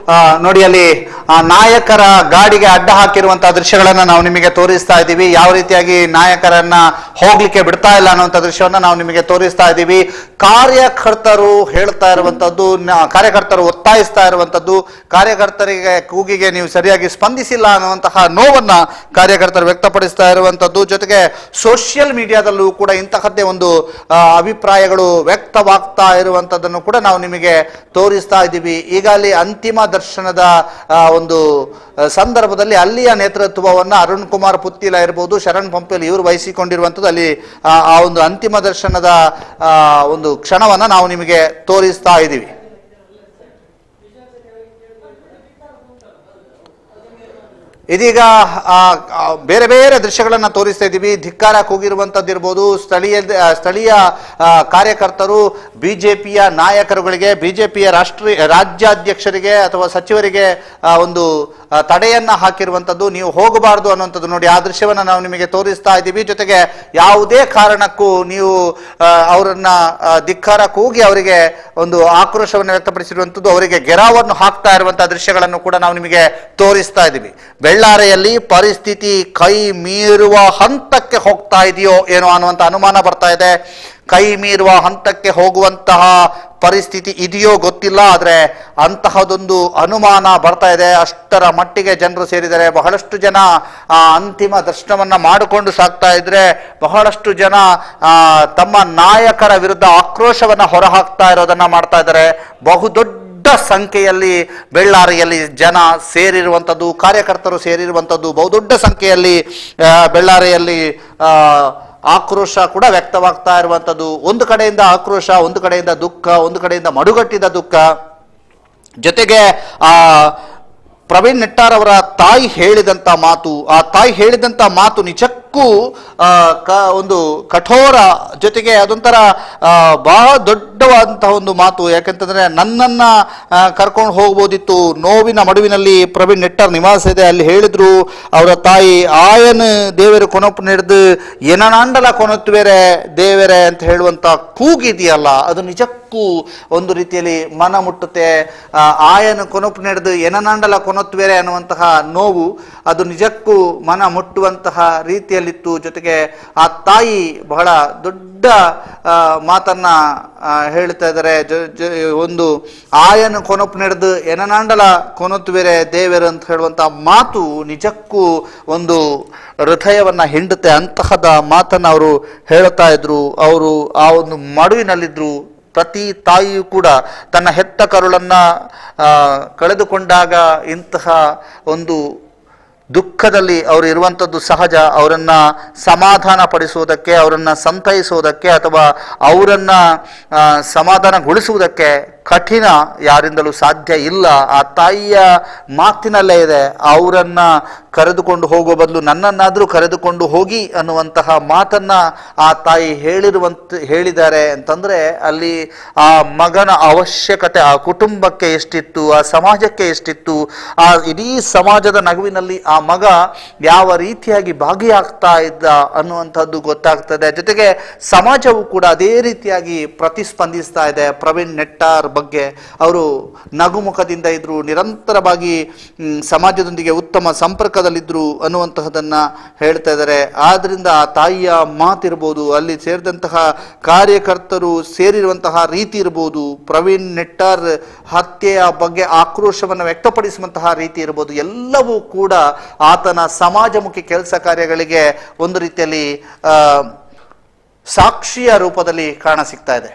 ನೋಡಿ ಅಲ್ಲಿ ನಾಯಕರ ಗಾಡಿಗೆ ಅಡ್ಡ ಹಾಕಿರುವಂತಹ ದೃಶ್ಯಗಳನ್ನ ನಾವು ನಿಮಗೆ ತೋರಿಸ್ತಾ ಇದ್ದೀವಿ. ಯಾವ ರೀತಿಯಾಗಿ ನಾಯಕರನ್ನ ಹೋಗ್ಲಿಕ್ಕೆ ಬಿಡ್ತಾ ಇಲ್ಲ ಅನ್ನುವಂಥ ದೃಶ್ಯವನ್ನ ನಾವು ನಿಮಗೆ ತೋರಿಸ್ತಾ ಇದ್ದೀವಿ. ಕಾರ್ಯಕರ್ತರು ಹೇಳ್ತಾ ಇರುವಂತದ್ದು, ಕಾರ್ಯಕರ್ತರು ಒತ್ತಾಯಿಸ್ತಾ ಇರುವಂತದ್ದು, ಕಾರ್ಯಕರ್ತರಿಗೆ ಕೂಗಿಗೆ ನೀವು ಸರಿಯಾಗಿ ಸ್ಪಂದಿಸಿಲ್ಲ ಅನ್ನುವಂತಹ ನೋವನ್ನ ಕಾರ್ಯಕರ್ತರು ವ್ಯಕ್ತಪಡಿಸ್ತಾ ಇರುವಂತದ್ದು. ಜೊತೆಗೆ ಸೋಷಿಯಲ್ ಮೀಡಿಯಾದಲ್ಲೂ ಕೂಡ ಇಂತಹದ್ದೇ ಒಂದು ಅಭಿಪ್ರಾಯಗಳು ವ್ಯಕ್ತವಾಗ್ತಾ ಇರುವಂತದ್ದನ್ನು ಕೂಡ ನಾವು ನಿಮಗೆ ತೋರಿಸ್ತಾ ಇದ್ದೀವಿ. ಈಗ ಅಲ್ಲಿ ಅಂತಿಮ ದರ್ಶನದ ಒಂದು ಸಂದರ್ಭದಲ್ಲಿ ಅಲ್ಲಿಯ ನೇತೃತ್ವವನ್ನು ಅರುಣ್ ಕುಮಾರ್ ಪುತ್ತಿಲ ಇರಬಹುದು, ಶರಣ್ ಪಂಪೇಲ್ ಇವರು ವಹಿಸಿಕೊಂಡಿರುವಂಥದ್ದು. ಅಲ್ಲಿ ಆ ಒಂದು ಅಂತಿಮ ದರ್ಶನದ ಒಂದು ಕ್ಷಣವನ್ನ ನಾವು ನಿಮಗೆ ತೋರಿಸ್ತಾ ಇದ್ದೀವಿ. ಇದೀಗ ಬೇರೆ ಬೇರೆ ದೃಶ್ಯಗಳನ್ನು ತೋರಿಸ್ತಾ ಇದ್ದೀವಿ. ಧಿಕ್ಕಾರ ಕೂಗಿರುವಂಥದ್ದಿರ್ಬೋದು, ಸ್ಥಳೀಯ ಕಾರ್ಯಕರ್ತರು ಬಿಜೆಪಿಯ ನಾಯಕರುಗಳಿಗೆ, ಬಿಜೆಪಿಯ ರಾಜ್ಯಾಧ್ಯಕ್ಷರಿಗೆ ಅಥವಾ ಸಚಿವರಿಗೆ ಒಂದು ತಡೆಯನ್ನ ಹಾಕಿರುವಂಥದ್ದು, ನೀವು ಹೋಗಬಾರ್ದು ಅನ್ನುವಂಥದ್ದು. ನೋಡಿ, ಆ ದೃಶ್ಯವನ್ನು ನಾವು ನಿಮಗೆ ತೋರಿಸ್ತಾ ಇದ್ದೀವಿ. ಜೊತೆಗೆ ಯಾವುದೇ ಕಾರಣಕ್ಕೂ ನೀವು ಅವರನ್ನ ಧಿಕ್ಕಾರ ಕೂಗಿ ಅವರಿಗೆ ಒಂದು ಆಕ್ರೋಶವನ್ನು ವ್ಯಕ್ತಪಡಿಸಿರುವಂಥದ್ದು, ಅವರಿಗೆ ಗೆರಾವನ್ನು ಹಾಕ್ತಾ ಇರುವಂತಹ ದೃಶ್ಯಗಳನ್ನು ಕೂಡ ನಾವು ನಿಮಗೆ ತೋರಿಸ್ತಾ ಇದ್ದೀವಿ. ಬೆಳ್ಳಾರಿಯಲ್ಲಿ ಪರಿಸ್ಥಿತಿ ಕೈ ಮೀರುವ ಹಂತಕ್ಕೆ ಹೋಗ್ತಾ ಇದೆಯೋ ಏನೋ ಅನ್ನುವಂಥ ಅನುಮಾನ ಬರ್ತಾ ಇದೆ. ಕೈ ಮೀರುವ ಹಂತಕ್ಕೆ ಹೋಗುವಂತಹ ಪರಿಸ್ಥಿತಿ ಇದೆಯೋ ಗೊತ್ತಿಲ್ಲ, ಆದರೆ ಅಂತಹದೊಂದು ಅನುಮಾನ ಬರ್ತಾ ಇದೆ. ಅಷ್ಟರ ಮಟ್ಟಿಗೆ ಜನರು ಸೇರಿದ್ದಾರೆ. ಬಹಳಷ್ಟು ಜನ ಅಂತಿಮ ದರ್ಶನವನ್ನ ಮಾಡಿಕೊಂಡು ಸಾಕ್ತಾ ಇದ್ರೆ, ಬಹಳಷ್ಟು ಜನ ತಮ್ಮ ನಾಯಕರ ವಿರುದ್ಧ ಆಕ್ರೋಶವನ್ನ ಹೊರಹಾಕ್ತಾ ಇರೋದನ್ನ ಮಾಡ್ತಾ ಇದ್ದಾರೆ. ಬಹುದೊಡ್ಡ ಸಂಖ್ಯೆಯಲ್ಲಿ ಬೆಳ್ಳಾರಿಯಲ್ಲಿ ಜನ ಸೇರಿರುವಂಥದ್ದು, ಕಾರ್ಯಕರ್ತರು ಸೇರಿರುವಂಥದ್ದು, ಬಹುದೊಡ್ಡ ಸಂಖ್ಯೆಯಲ್ಲಿ ಬೆಳ್ಳಾರಿಯಲ್ಲಿ ಆಕ್ರೋಶ ಕೂಡ ವ್ಯಕ್ತವಾಗ್ತಾ ಇರುವಂಥದ್ದು. ಒಂದು ಕಡೆಯಿಂದ ಆಕ್ರೋಶ, ಒಂದು ಕಡೆಯಿಂದ ದುಃಖ, ಒಂದು ಕಡೆಯಿಂದ ಮಡುಗಟ್ಟಿದ ದುಃಖ. ಜೊತೆಗೆ ಪ್ರವೀಣ್ ನೆಟ್ಟಾರ್ ಅವರ ತಾಯಿ ಹೇಳಿದಂಥ ಮಾತು, ಆ ತಾಯಿ ಹೇಳಿದಂಥ ಮಾತು ನಿಜಕ್ಕೂ ಒಂದು ಕಠೋರ, ಜೊತೆಗೆ ಅದೊಂಥರ ಬಹಳ ದೊಡ್ಡವಾದಂತಹ ಒಂದು ಮಾತು. ಯಾಕಂತಂದ್ರೆ ನನ್ನನ್ನ ಕರ್ಕೊಂಡು ಹೋಗ್ಬೋದಿತ್ತು, ನೋವಿನ ಮಡುವಿನಲ್ಲಿ ಪ್ರವೀಣ್ ನೆಟ್ಟಾರ್ ನಿವಾಸ ಇದೆ, ಅಲ್ಲಿ ಹೇಳಿದ್ರು ಅವರ ತಾಯಿ, ಆಯನ್ ದೇವರು ಕೊನೊಪ್ಪು ನಡೆದು ಏನನಾಂಡಲ ಕೊನೊತ್ತುವೇರೆ ದೇವರೇ ಅಂತ ಹೇಳುವಂತ ಕೂಗಿದೆಯಲ್ಲ, ಅದು ನಿಜಕ್ಕೂ ಒಂದು ರೀತಿಯಲ್ಲಿ ಮನ ಮುಟ್ಟುತ್ತೆ. ಆಯನ್ ಕೊನೊಪ್ಪು ನಡೆದು ಏನನಾಂಡಲ ಕೊನೊತ್ತುವೇರೆ ಅನ್ನುವಂತಹ ನೋವು ಅದು ನಿಜಕ್ಕೂ ಮನ ಮುಟ್ಟುವಂತಹ ರೀತಿಯಲ್ಲಿತ್ತು. ಜೊತೆಗೆ ಆ ತಾಯಿ ಬಹಳ ದೊಡ್ಡ ಮಾತನ್ನ ಹೇಳ್ತಾ ಇದ್ದಾರೆ. ಒಂದು ಆಯನ ಕೊನೊಪ್ಪು ನಡೆದು ಎನನಾಂಡಲ ಕೊನೊತ್ತುವೇರೆ ದೇವರು ಅಂತ ಹೇಳುವಂತ ಮಾತು ನಿಜಕ್ಕೂ ಒಂದು ಹೃದಯವನ್ನ ಹಿಂಡುತ್ತೆ. ಅಂತಹದ ಮಾತನ್ನ ಅವರು ಹೇಳ್ತಾ ಇದ್ರು. ಅವರು ಆ ಒಂದು ಮಡುವಿನಲ್ಲಿದ್ರು. ಪ್ರತಿ ತಾಯಿಯೂ ಕೂಡ ತನ್ನ ಹೆತ್ತ ಕರುಳನ್ನ ಕಳೆದುಕೊಂಡಾಗ ಇಂತಹ ಒಂದು ದುಃಖದಲ್ಲಿ ಅವರು ಇರುವಂಥದ್ದು ಸಹಜ. ಅವರನ್ನ ಸಮಾಧಾನ ಪಡಿಸುವುದಕ್ಕೆ, ಅವರನ್ನ ಸಂತೈಸುವುದಕ್ಕೆ ಅಥವಾ ಅವರನ್ನ ಸಮಾಧಾನಗೊಳಿಸುವುದಕ್ಕೆ ಕಠಿಣ ಯಾರಿಂದಲೂ ಸಾಧ್ಯ ಇಲ್ಲ. ಆ ತಾಯಿಯ ಮಾತಿನಲ್ಲೇ ಇದೆ. ಅವರನ್ನ ಕರೆದುಕೊಂಡು ಹೋಗುವ ಬದಲು ನನ್ನನ್ನಾದರೂ ಕರೆದುಕೊಂಡು ಹೋಗಿ ಅನ್ನುವಂತಹ ಮಾತನ್ನ ಆ ತಾಯಿ ಹೇಳಿದ್ದಾರೆ ಅಂತಂದ್ರೆ ಅಲ್ಲಿ ಆ ಮಗನ ಅವಶ್ಯಕತೆ ಆ ಕುಟುಂಬಕ್ಕೆ ಎಷ್ಟಿತ್ತು, ಆ ಸಮಾಜಕ್ಕೆ ಎಷ್ಟಿತ್ತು, ಆ ಇಡೀ ಸಮಾಜದ ನಗುವಿನಲ್ಲಿ ಆ ಮಗ ಯಾವ ರೀತಿಯಾಗಿ ಭಾಗಿಯಾಗ್ತಾ ಇದ್ದ ಅನ್ನುವಂಥದ್ದು ಗೊತ್ತಾಗ್ತದೆ. ಜೊತೆಗೆ ಸಮಾಜವು ಕೂಡ ಅದೇ ರೀತಿಯಾಗಿ ಪ್ರತಿಸ್ಪಂದಿಸ್ತಾ ಇದೆ ಪ್ರವೀಣ್ ನೆಟ್ಟಾರ್ ಬಗ್ಗೆ. ಅವರು ನಗುಮುಖದಿಂದ ಇದ್ರು, ನಿರಂತರವಾಗಿ ಸಮಾಜದೊಂದಿಗೆ ಉತ್ತಮ ಸಂಪರ್ಕದಲ್ಲಿದ್ರು ಅನ್ನುವಂತಹದನ್ನ ಹೇಳ್ತಾ ಇದ್ದಾರೆ. ಆದ್ರಿಂದ ಆ ತಾಯಿಯ ಮಾತಿರ್ಬೋದು, ಅಲ್ಲಿ ಸೇರಿದಂತಹ ಕಾರ್ಯಕರ್ತರು ಸೇರಿರುವಂತಹ ರೀತಿ ಇರ್ಬೋದು, ಪ್ರವೀಣ್ ನೆಟ್ಟಾರ್ ಹತ್ಯೆಯ ಬಗ್ಗೆ ಆಕ್ರೋಶವನ್ನು ವ್ಯಕ್ತಪಡಿಸುವಂತಹ ರೀತಿ ಇರ್ಬೋದು, ಎಲ್ಲವೂ ಕೂಡ ಆತನ ಸಮಾಜಮುಖಿ ಕೆಲಸ ಕಾರ್ಯಗಳಿಗೆ ಒಂದು ರೀತಿಯಲ್ಲಿ ಸಾಕ್ಷಿಯ ರೂಪದಲ್ಲಿ ಕಾಣ ಸಿಗ್ತಾ ಇದೆ.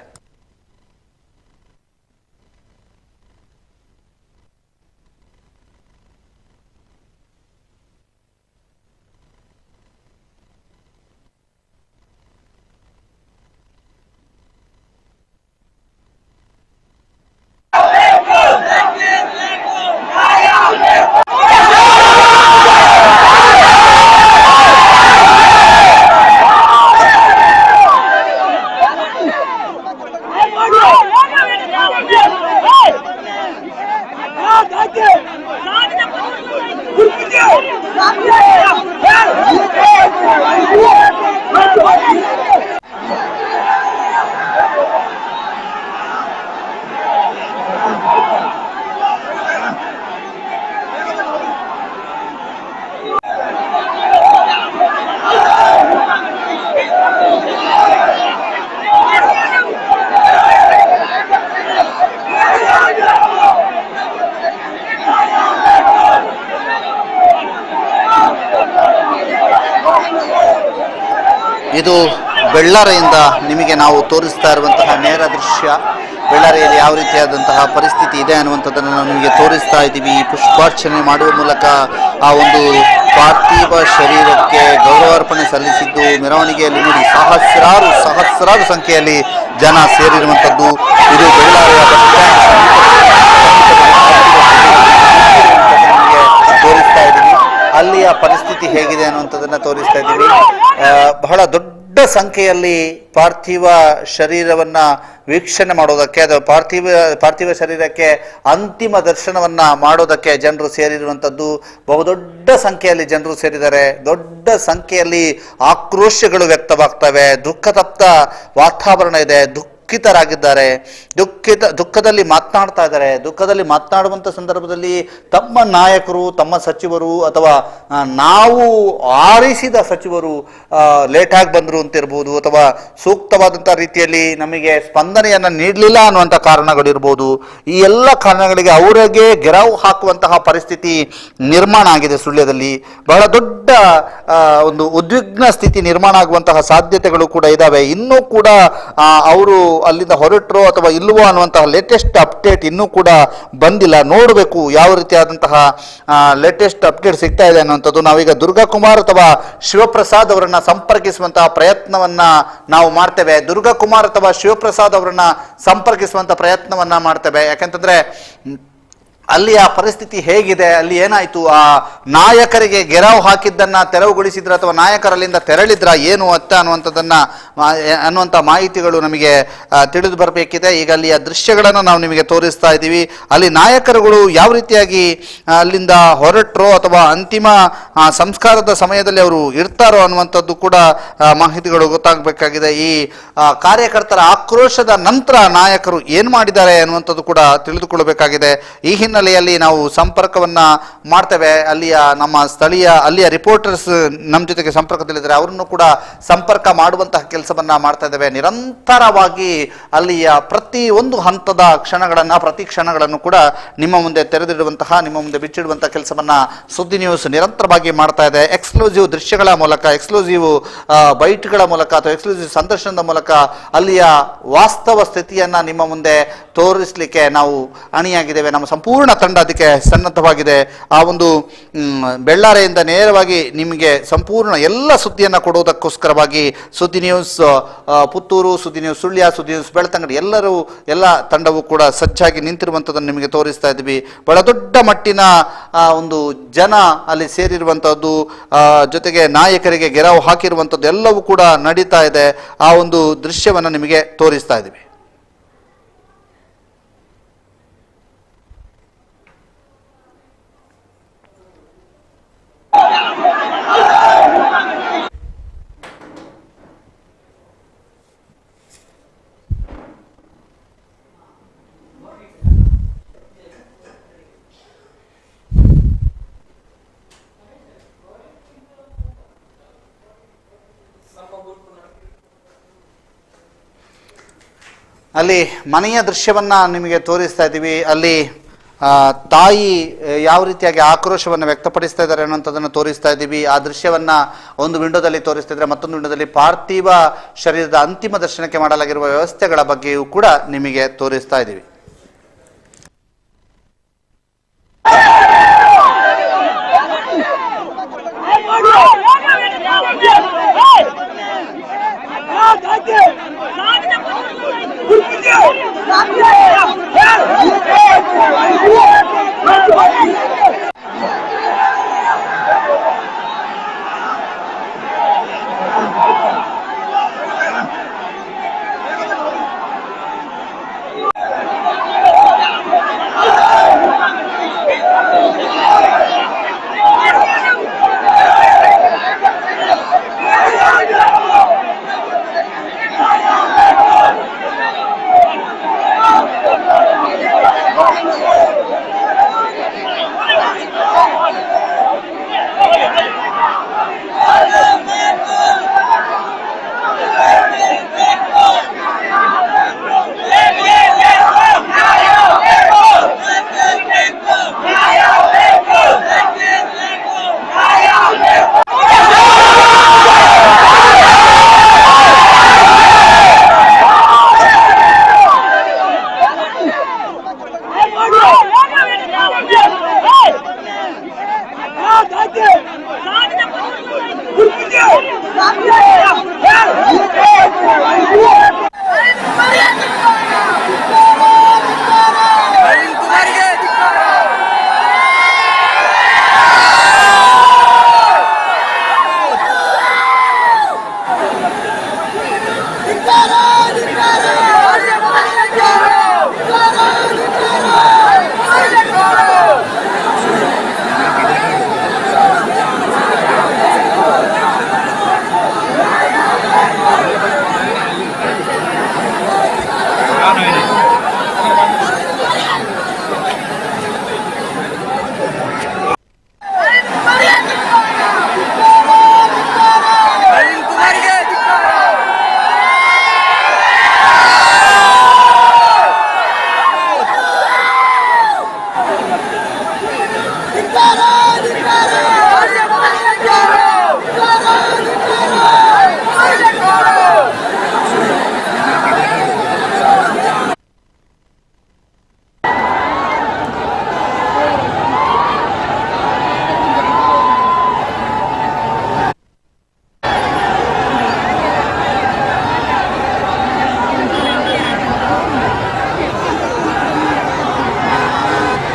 ಇದು ಬೆಳ್ಳಾರಿಯಿಂದ ನಿಮಗೆ ನಾವು ತೋರಿಸ್ತಾ ಇರುವಂತಹ ನೇರ ದೃಶ್ಯ. ಬೆಳ್ಳಾರಿಯಲ್ಲಿ ಯಾವ ರೀತಿಯಾದಂತಹ ಪರಿಸ್ಥಿತಿ ಇದೆ ಅನ್ನುವಂಥದ್ದನ್ನು ನಾವು ನಿಮಗೆ ತೋರಿಸ್ತಾ ಇದ್ದೀವಿ. ಪುಷ್ಪಾರ್ಚನೆ ಮಾಡುವ ಮೂಲಕ ಆ ಒಂದು ಪಾರ್ಥಿವ ಶರೀರಕ್ಕೆ ಗೌರವಾರ್ಪಣೆ ಸಲ್ಲಿಸಿದ್ದು ಮೆರವಣಿಗೆಯಲ್ಲಿ ನೋಡಿ ಸಹಸ್ರಾರು ಸಂಖ್ಯೆಯಲ್ಲಿ ಜನ ಸೇರಿರುವಂಥದ್ದು. ಇದು ಬೆಳ್ಳಾರಿಯ ತೋರಿಸ್ತಾ ಇದ್ದೀವಿ. ಅಲ್ಲಿಯ ಪರಿಸ್ಥಿತಿ ಹೇಗಿದೆ ಅನ್ನುವಂಥದ್ದನ್ನು ತೋರಿಸ್ತಾ ಇದ್ದೀವಿ. ಬಹಳ ದೊಡ್ಡ ಸಂಖ್ಯೆಯಲ್ಲಿ ಪಾರ್ಥಿವ ಶರೀರವನ್ನ ವೀಕ್ಷಣೆ ಮಾಡೋದಕ್ಕೆ, ಅದು ಪಾರ್ಥಿವ ಶರೀರಕ್ಕೆ ಅಂತಿಮ ದರ್ಶನವನ್ನ ಮಾಡೋದಕ್ಕೆ ಜನರು ಸೇರಿರುವಂಥದ್ದು. ಬಹುದೊಡ್ಡ ಸಂಖ್ಯೆಯಲ್ಲಿ ಜನರು ಸೇರಿದ್ದಾರೆ. ದೊಡ್ಡ ಸಂಖ್ಯೆಯಲ್ಲಿ ಆಕ್ರೋಶಗಳು ವ್ಯಕ್ತವಾಗ್ತವೆ. ದುಃಖತಪ್ತ ವಾತಾವರಣ ಇದೆ. ದುಃಖಿತರಾಗಿದ್ದಾರೆ. ದುಃಖದಲ್ಲಿ ಮಾತನಾಡ್ತಾ ಇದ್ದಾರೆ. ದುಃಖದಲ್ಲಿ ಮಾತನಾಡುವಂಥ ಸಂದರ್ಭದಲ್ಲಿ ತಮ್ಮ ನಾಯಕರು, ತಮ್ಮ ಸಚಿವರು ಅಥವಾ ನಾವು ಆರಿಸಿದ ಸಚಿವರು ಲೇಟಾಗಿ ಬಂದರು ಅಂತಿರ್ಬೋದು, ಅಥವಾ ಸೂಕ್ತವಾದಂಥ ರೀತಿಯಲ್ಲಿ ನಮಗೆ ಸ್ಪಂದನೆಯನ್ನು ನೀಡಲಿಲ್ಲ ಅನ್ನುವಂಥ ಕಾರಣಗಳಿರ್ಬೋದು. ಈ ಎಲ್ಲ ಕಾರಣಗಳಿಗೆ ಅವರಿಗೆ ಗೆರವು ಹಾಕುವಂತಹ ಪರಿಸ್ಥಿತಿ ನಿರ್ಮಾಣ ಆಗಿದೆ ಸುಳ್ಯದಲ್ಲಿ. ಬಹಳ ದೊಡ್ಡ ಒಂದು ಉದ್ವಿಗ್ನ ಸ್ಥಿತಿ ನಿರ್ಮಾಣ ಆಗುವಂತಹ ಸಾಧ್ಯತೆಗಳು ಕೂಡ ಇದ್ದಾವೆ. ಇನ್ನೂ ಕೂಡ ಅವರು ಅಲ್ಲಿಂದ ಹೊರಟರು ಅಥವಾ ಇಲ್ವೋ ಅನ್ನುವಂತಹ ಲೇಟೆಸ್ಟ್ ಅಪ್ಡೇಟ್ ಇನ್ನೂ ಕೂಡ ಬಂದಿಲ್ಲ. ನೋಡಬೇಕು ಯಾವ ರೀತಿಯಾದಂತಹ ಲೇಟೆಸ್ಟ್ ಅಪ್ಡೇಟ್ ಸಿಗ್ತಾ ಇದೆ ಅನ್ನುವಂಥದ್ದು. ನಾವೀಗ ದುರ್ಗಾಕುಮಾರ್ ಅಥವಾ ಶಿವಪ್ರಸಾದ್ ಅವರನ್ನ ಸಂಪರ್ಕಿಸುವಂತಹ ಪ್ರಯತ್ನವನ್ನ ನಾವು ಮಾಡ್ತೇವೆ. ದುರ್ಗಾಕುಮಾರ್ ಅಥವಾ ಶಿವಪ್ರಸಾದ್ ಅವರನ್ನ ಸಂಪರ್ಕಿಸುವಂತ ಪ್ರಯತ್ನವನ್ನ ಮಾಡ್ತೇವೆ. ಯಾಕಂತಂದ್ರೆ ಅಲ್ಲಿಯ ಪರಿಸ್ಥಿತಿ ಹೇಗಿದೆ, ಅಲ್ಲಿ ಏನಾಯ್ತು, ಆ ನಾಯಕರಿಗೆ ಗೆರವು ಹಾಕಿದ್ದನ್ನ ತೆರವುಗೊಳಿಸಿದ್ರ ಅಥವಾ ನಾಯಕರಲ್ಲಿಂದ ತೆರಳಿದ್ರ ಏನು ಅಂತ ಅನ್ನುವಂಥ ಮಾಹಿತಿಗಳು ನಮಗೆ ತಿಳಿದು ಬರಬೇಕಿದೆ. ಈಗ ಅಲ್ಲಿಯ ದೃಶ್ಯಗಳನ್ನು ನಾವು ನಿಮಗೆ ತೋರಿಸ್ತಾ ಇದ್ದೀವಿ. ಅಲ್ಲಿ ನಾಯಕರುಗಳು ಯಾವ ರೀತಿಯಾಗಿ ಅಲ್ಲಿಂದ ಹೊರಟರೋ ಅಥವಾ ಅಂತಿಮ ಸಂಸ್ಕಾರದ ಸಮಯದಲ್ಲಿ ಅವರು ಇರ್ತಾರೋ ಅನ್ನುವಂಥದ್ದು ಕೂಡ ಮಾಹಿತಿಗಳು ಗೊತ್ತಾಗಬೇಕಾಗಿದೆ. ಈ ಕಾರ್ಯಕರ್ತರ ಆಕ್ರೋಶದ ನಂತರ ನಾಯಕರು ಏನು ಮಾಡಿದ್ದಾರೆ ಅನ್ನುವಂಥದ್ದು ಕೂಡ ತಿಳಿದುಕೊಳ್ಳಬೇಕಾಗಿದೆ. ಈ ಹಿನ್ನೆಲೆಯಲ್ಲಿ ನಾವು ಸಂಪರ್ಕವನ್ನ ಮಾಡ್ತೇವೆ. ಅಲ್ಲಿಯ ರಿಪೋರ್ಟರ್ಸ್ ನಮ್ಮ ಜೊತೆಗೆ ಸಂಪರ್ಕದಲ್ಲಿದ್ದಾರೆ. ಅವರನ್ನು ಕೂಡ ಸಂಪರ್ಕ ಮಾಡುವಂತಹ ಕೆಲಸವನ್ನ ಮಾಡ್ತಾ ಇದ್ದೇವೆ. ನಿರಂತರವಾಗಿ ಅಲ್ಲಿಯ ಪ್ರತಿ ಒಂದು ಹಂತದ ಪ್ರತಿ ಕ್ಷಣಗಳನ್ನು ಕೂಡ ನಿಮ್ಮ ಮುಂದೆ ತೆರೆದಿಡುವಂತಹ, ನಿಮ್ಮ ಮುಂದೆ ಬಿಚ್ಚಿಡುವಂತಹ ಕೆಲಸವನ್ನ ಸುದ್ದಿ ನ್ಯೂಸ್ ನಿರಂತರವಾಗಿ ಮಾಡ್ತಾ ಇದೆ. ಎಕ್ಸ್ಕ್ಲೂಸಿವ್ ದೃಶ್ಯಗಳ ಮೂಲಕ, ಎಕ್ಸ್ಕ್ಲೂಸಿವ್ ಬೈಟ್ಗಳ ಮೂಲಕ ಅಥವಾ ಎಕ್ಸ್ಕ್ಲೂಸಿವ್ ಸಂದರ್ಶನದ ಮೂಲಕ ಅಲ್ಲಿಯ ವಾಸ್ತವ ಸ್ಥಿತಿಯನ್ನ ನಿಮ್ಮ ಮುಂದೆ ತೋರಿಸಲಿಕ್ಕೆ ನಾವು ಅಣಿಯಾಗಿದ್ದೇವೆ. ನಮ್ಮ ಸಂಪೂರ್ಣ ತಂಡ ಅದಕ್ಕೆ ಸನ್ನದ್ಧವಾಗಿದೆ. ಆ ಒಂದು ಬೆಳ್ಳಾರೆಯಿಂದ ನೇರವಾಗಿ ನಿಮಗೆ ಸಂಪೂರ್ಣ ಎಲ್ಲ ಸುದ್ದಿಯನ್ನು ಕೊಡುವುದಕ್ಕೋಸ್ಕರವಾಗಿ ಸುದ್ದಿ ನ್ಯೂಸ್ ಪುತ್ತೂರು, ಸುದ್ದಿ ನ್ಯೂಸ್ ಸುಳ್ಯ, ಸುದ್ದಿ ನ್ಯೂಸ್ ಬೆಳ್ತಂಗಡಿ ಎಲ್ಲ ತಂಡವು ಕೂಡ ಸಜ್ಜಾಗಿ ನಿಂತಿರುವಂಥದ್ದನ್ನು ನಿಮಗೆ ತೋರಿಸ್ತಾ ಇದ್ವಿ. ಬಹಳ ದೊಡ್ಡ ಮಟ್ಟಿನ ಒಂದು ಜನ ಅಲ್ಲಿ ಸೇರಿರುವಂಥದ್ದು, ಜೊತೆಗೆ ನಾಯಕರಿಗೆ ಗೆರವು ಹಾಕಿರುವಂಥದ್ದು ಎಲ್ಲವೂ ಕೂಡ ನಡೀತಾ ಇದೆ. ಆ ಒಂದು ದೃಶ್ಯವನ್ನು ನಿಮಗೆ ತೋರಿಸ್ತಾ ಇದ್ವಿ. ಅಲ್ಲಿ ಮನೆಯ ದೃಶ್ಯವನ್ನ ನಿಮಗೆ ತೋರಿಸ್ತಾ ಇದ್ದೀವಿ. ಅಲ್ಲಿ ತಾಯಿ ಯಾವ ರೀತಿಯಾಗಿ ಆಕ್ರೋಶವನ್ನು ವ್ಯಕ್ತಪಡಿಸ್ತಾ ಇದ್ದಾರೆ ಅನ್ನೋಂಥದ್ದನ್ನು ತೋರಿಸ್ತಾ ಇದ್ದೀವಿ. ಆ ದೃಶ್ಯವನ್ನ ಒಂದು ವಿಂಡೋದಲ್ಲಿ ತೋರಿಸ್ತಾ ಇದ್ರೆ, ಮತ್ತೊಂದು ವಿಂಡೋದಲ್ಲಿ ಪಾರ್ಥಿವ ಶರೀರದ ಅಂತಿಮ ದರ್ಶನಕ್ಕೆ ಮಾಡಲಾಗಿರುವ ವ್ಯವಸ್ಥೆಗಳ ಬಗ್ಗೆಯೂ ಕೂಡ ನಿಮಗೆ ತೋರಿಸ್ತಾ ಇದ್ದೀವಿ.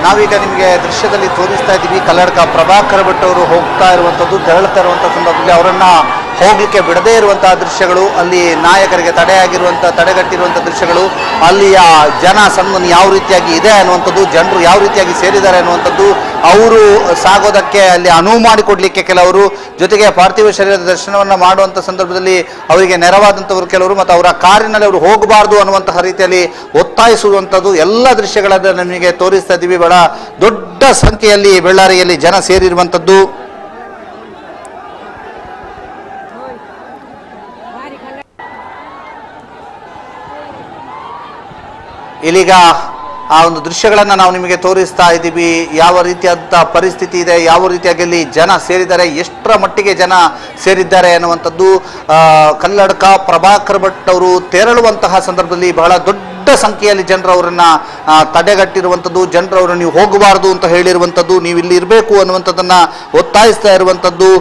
ನಾವೀಗ ನಿಮಗೆ ದೃಶ್ಯದಲ್ಲಿ ತೋರಿಸ್ತಾ ಇದ್ದೀವಿ ಕಲ್ಲಡ್ಕ ಪ್ರಭಾಕರ್ ಭಟ್ ಅವರು ಹೋಗ್ತಾ ಇರುವಂಥದ್ದು, ತೆರಳುತ್ತಾ ಇರುವಂಥ ಸಂದರ್ಭದಲ್ಲಿ ಅವರನ್ನ ಹೋಗಲಿಕ್ಕೆ ಬಿಡದೇ ಇರುವಂತಹ ದೃಶ್ಯಗಳು, ಅಲ್ಲಿ ನಾಯಕರಿಗೆ ತಡೆಗಟ್ಟಿರುವಂಥ ದೃಶ್ಯಗಳು, ಅಲ್ಲಿಯ ಜನ ಸಂದಣಿ ಯಾವ ರೀತಿಯಾಗಿ ಇದೆ ಅನ್ನುವಂಥದ್ದು, ಜನರು ಯಾವ ರೀತಿಯಾಗಿ ಸೇರಿದ್ದಾರೆ ಅನ್ನುವಂಥದ್ದು, ಅವರು ಸಾಗೋದಕ್ಕೆ ಅಲ್ಲಿ ಅನುವು ಮಾಡಿಕೊಡ್ಲಿಕ್ಕೆ ಕೆಲವರು, ಜೊತೆಗೆ ಪಾರ್ಥಿವ ಶರೀರದ ದರ್ಶನವನ್ನು ಮಾಡುವಂಥ ಸಂದರ್ಭದಲ್ಲಿ ಅವರಿಗೆ ನೆರವಾದಂಥವರು ಕೆಲವರು, ಮತ್ತು ಅವರ ಕಾರಿನಲ್ಲಿ ಅವರು ಹೋಗಬಾರ್ದು ಅನ್ನುವಂತಹ ರೀತಿಯಲ್ಲಿ ಒತ್ತಾಯಿಸುವಂಥದ್ದು ಎಲ್ಲ ದೃಶ್ಯಗಳನ್ನು ನಮಗೆ ತೋರಿಸ್ತಾ ಇದ್ದೀವಿ. ಬಹಳ ದೊಡ್ಡ ಸಂಖ್ಯೆಯಲ್ಲಿ ಬಳ್ಳಾರಿಯಲ್ಲಿ ಜನ ಸೇರಿರುವಂಥದ್ದು. ಇಲ್ಲಿಗ ಆ ಒಂದು ದೃಶ್ಯಗಳನ್ನು ನಾವು ನಿಮಗೆ ತೋರಿಸ್ತಾ ಇದ್ದೀವಿ. ಯಾವ ರೀತಿಯಾದ ಪರಿಸ್ಥಿತಿ ಇದೆ, ಯಾವ ರೀತಿಯಾಗಿ ಅಲ್ಲಿ ಜನ ಸೇರಿದ್ದಾರೆ, ಎಷ್ಟರ ಮಟ್ಟಿಗೆ ಜನ ಸೇರಿದ್ದಾರೆ ಅನ್ನುವಂಥದ್ದು. ಕಲ್ಲಡ್ಕ ಪ್ರಭಾಕರ್ ಭಟ್ ಅವರು ತೆರಳುವಂತಹ ಸಂದರ್ಭದಲ್ಲಿ ಬಹಳ ದೊಡ್ಡ ಸಂಖ್ಯೆಯಲ್ಲಿ ಜನರು ಅವರನ್ನು ತಡೆಗಟ್ಟಿರುವಂಥದ್ದು, ಜನರು ಅವರು ನೀವು ಹೋಗಬಾರ್ದು ಅಂತ ಹೇಳಿರುವಂಥದ್ದು, ನೀವು ಇಲ್ಲಿ ಇರಬೇಕು ಅನ್ನುವಂಥದ್ದನ್ನು ಒತ್ತಾಯಿಸ್ತಾ ಇರುವಂಥದ್ದು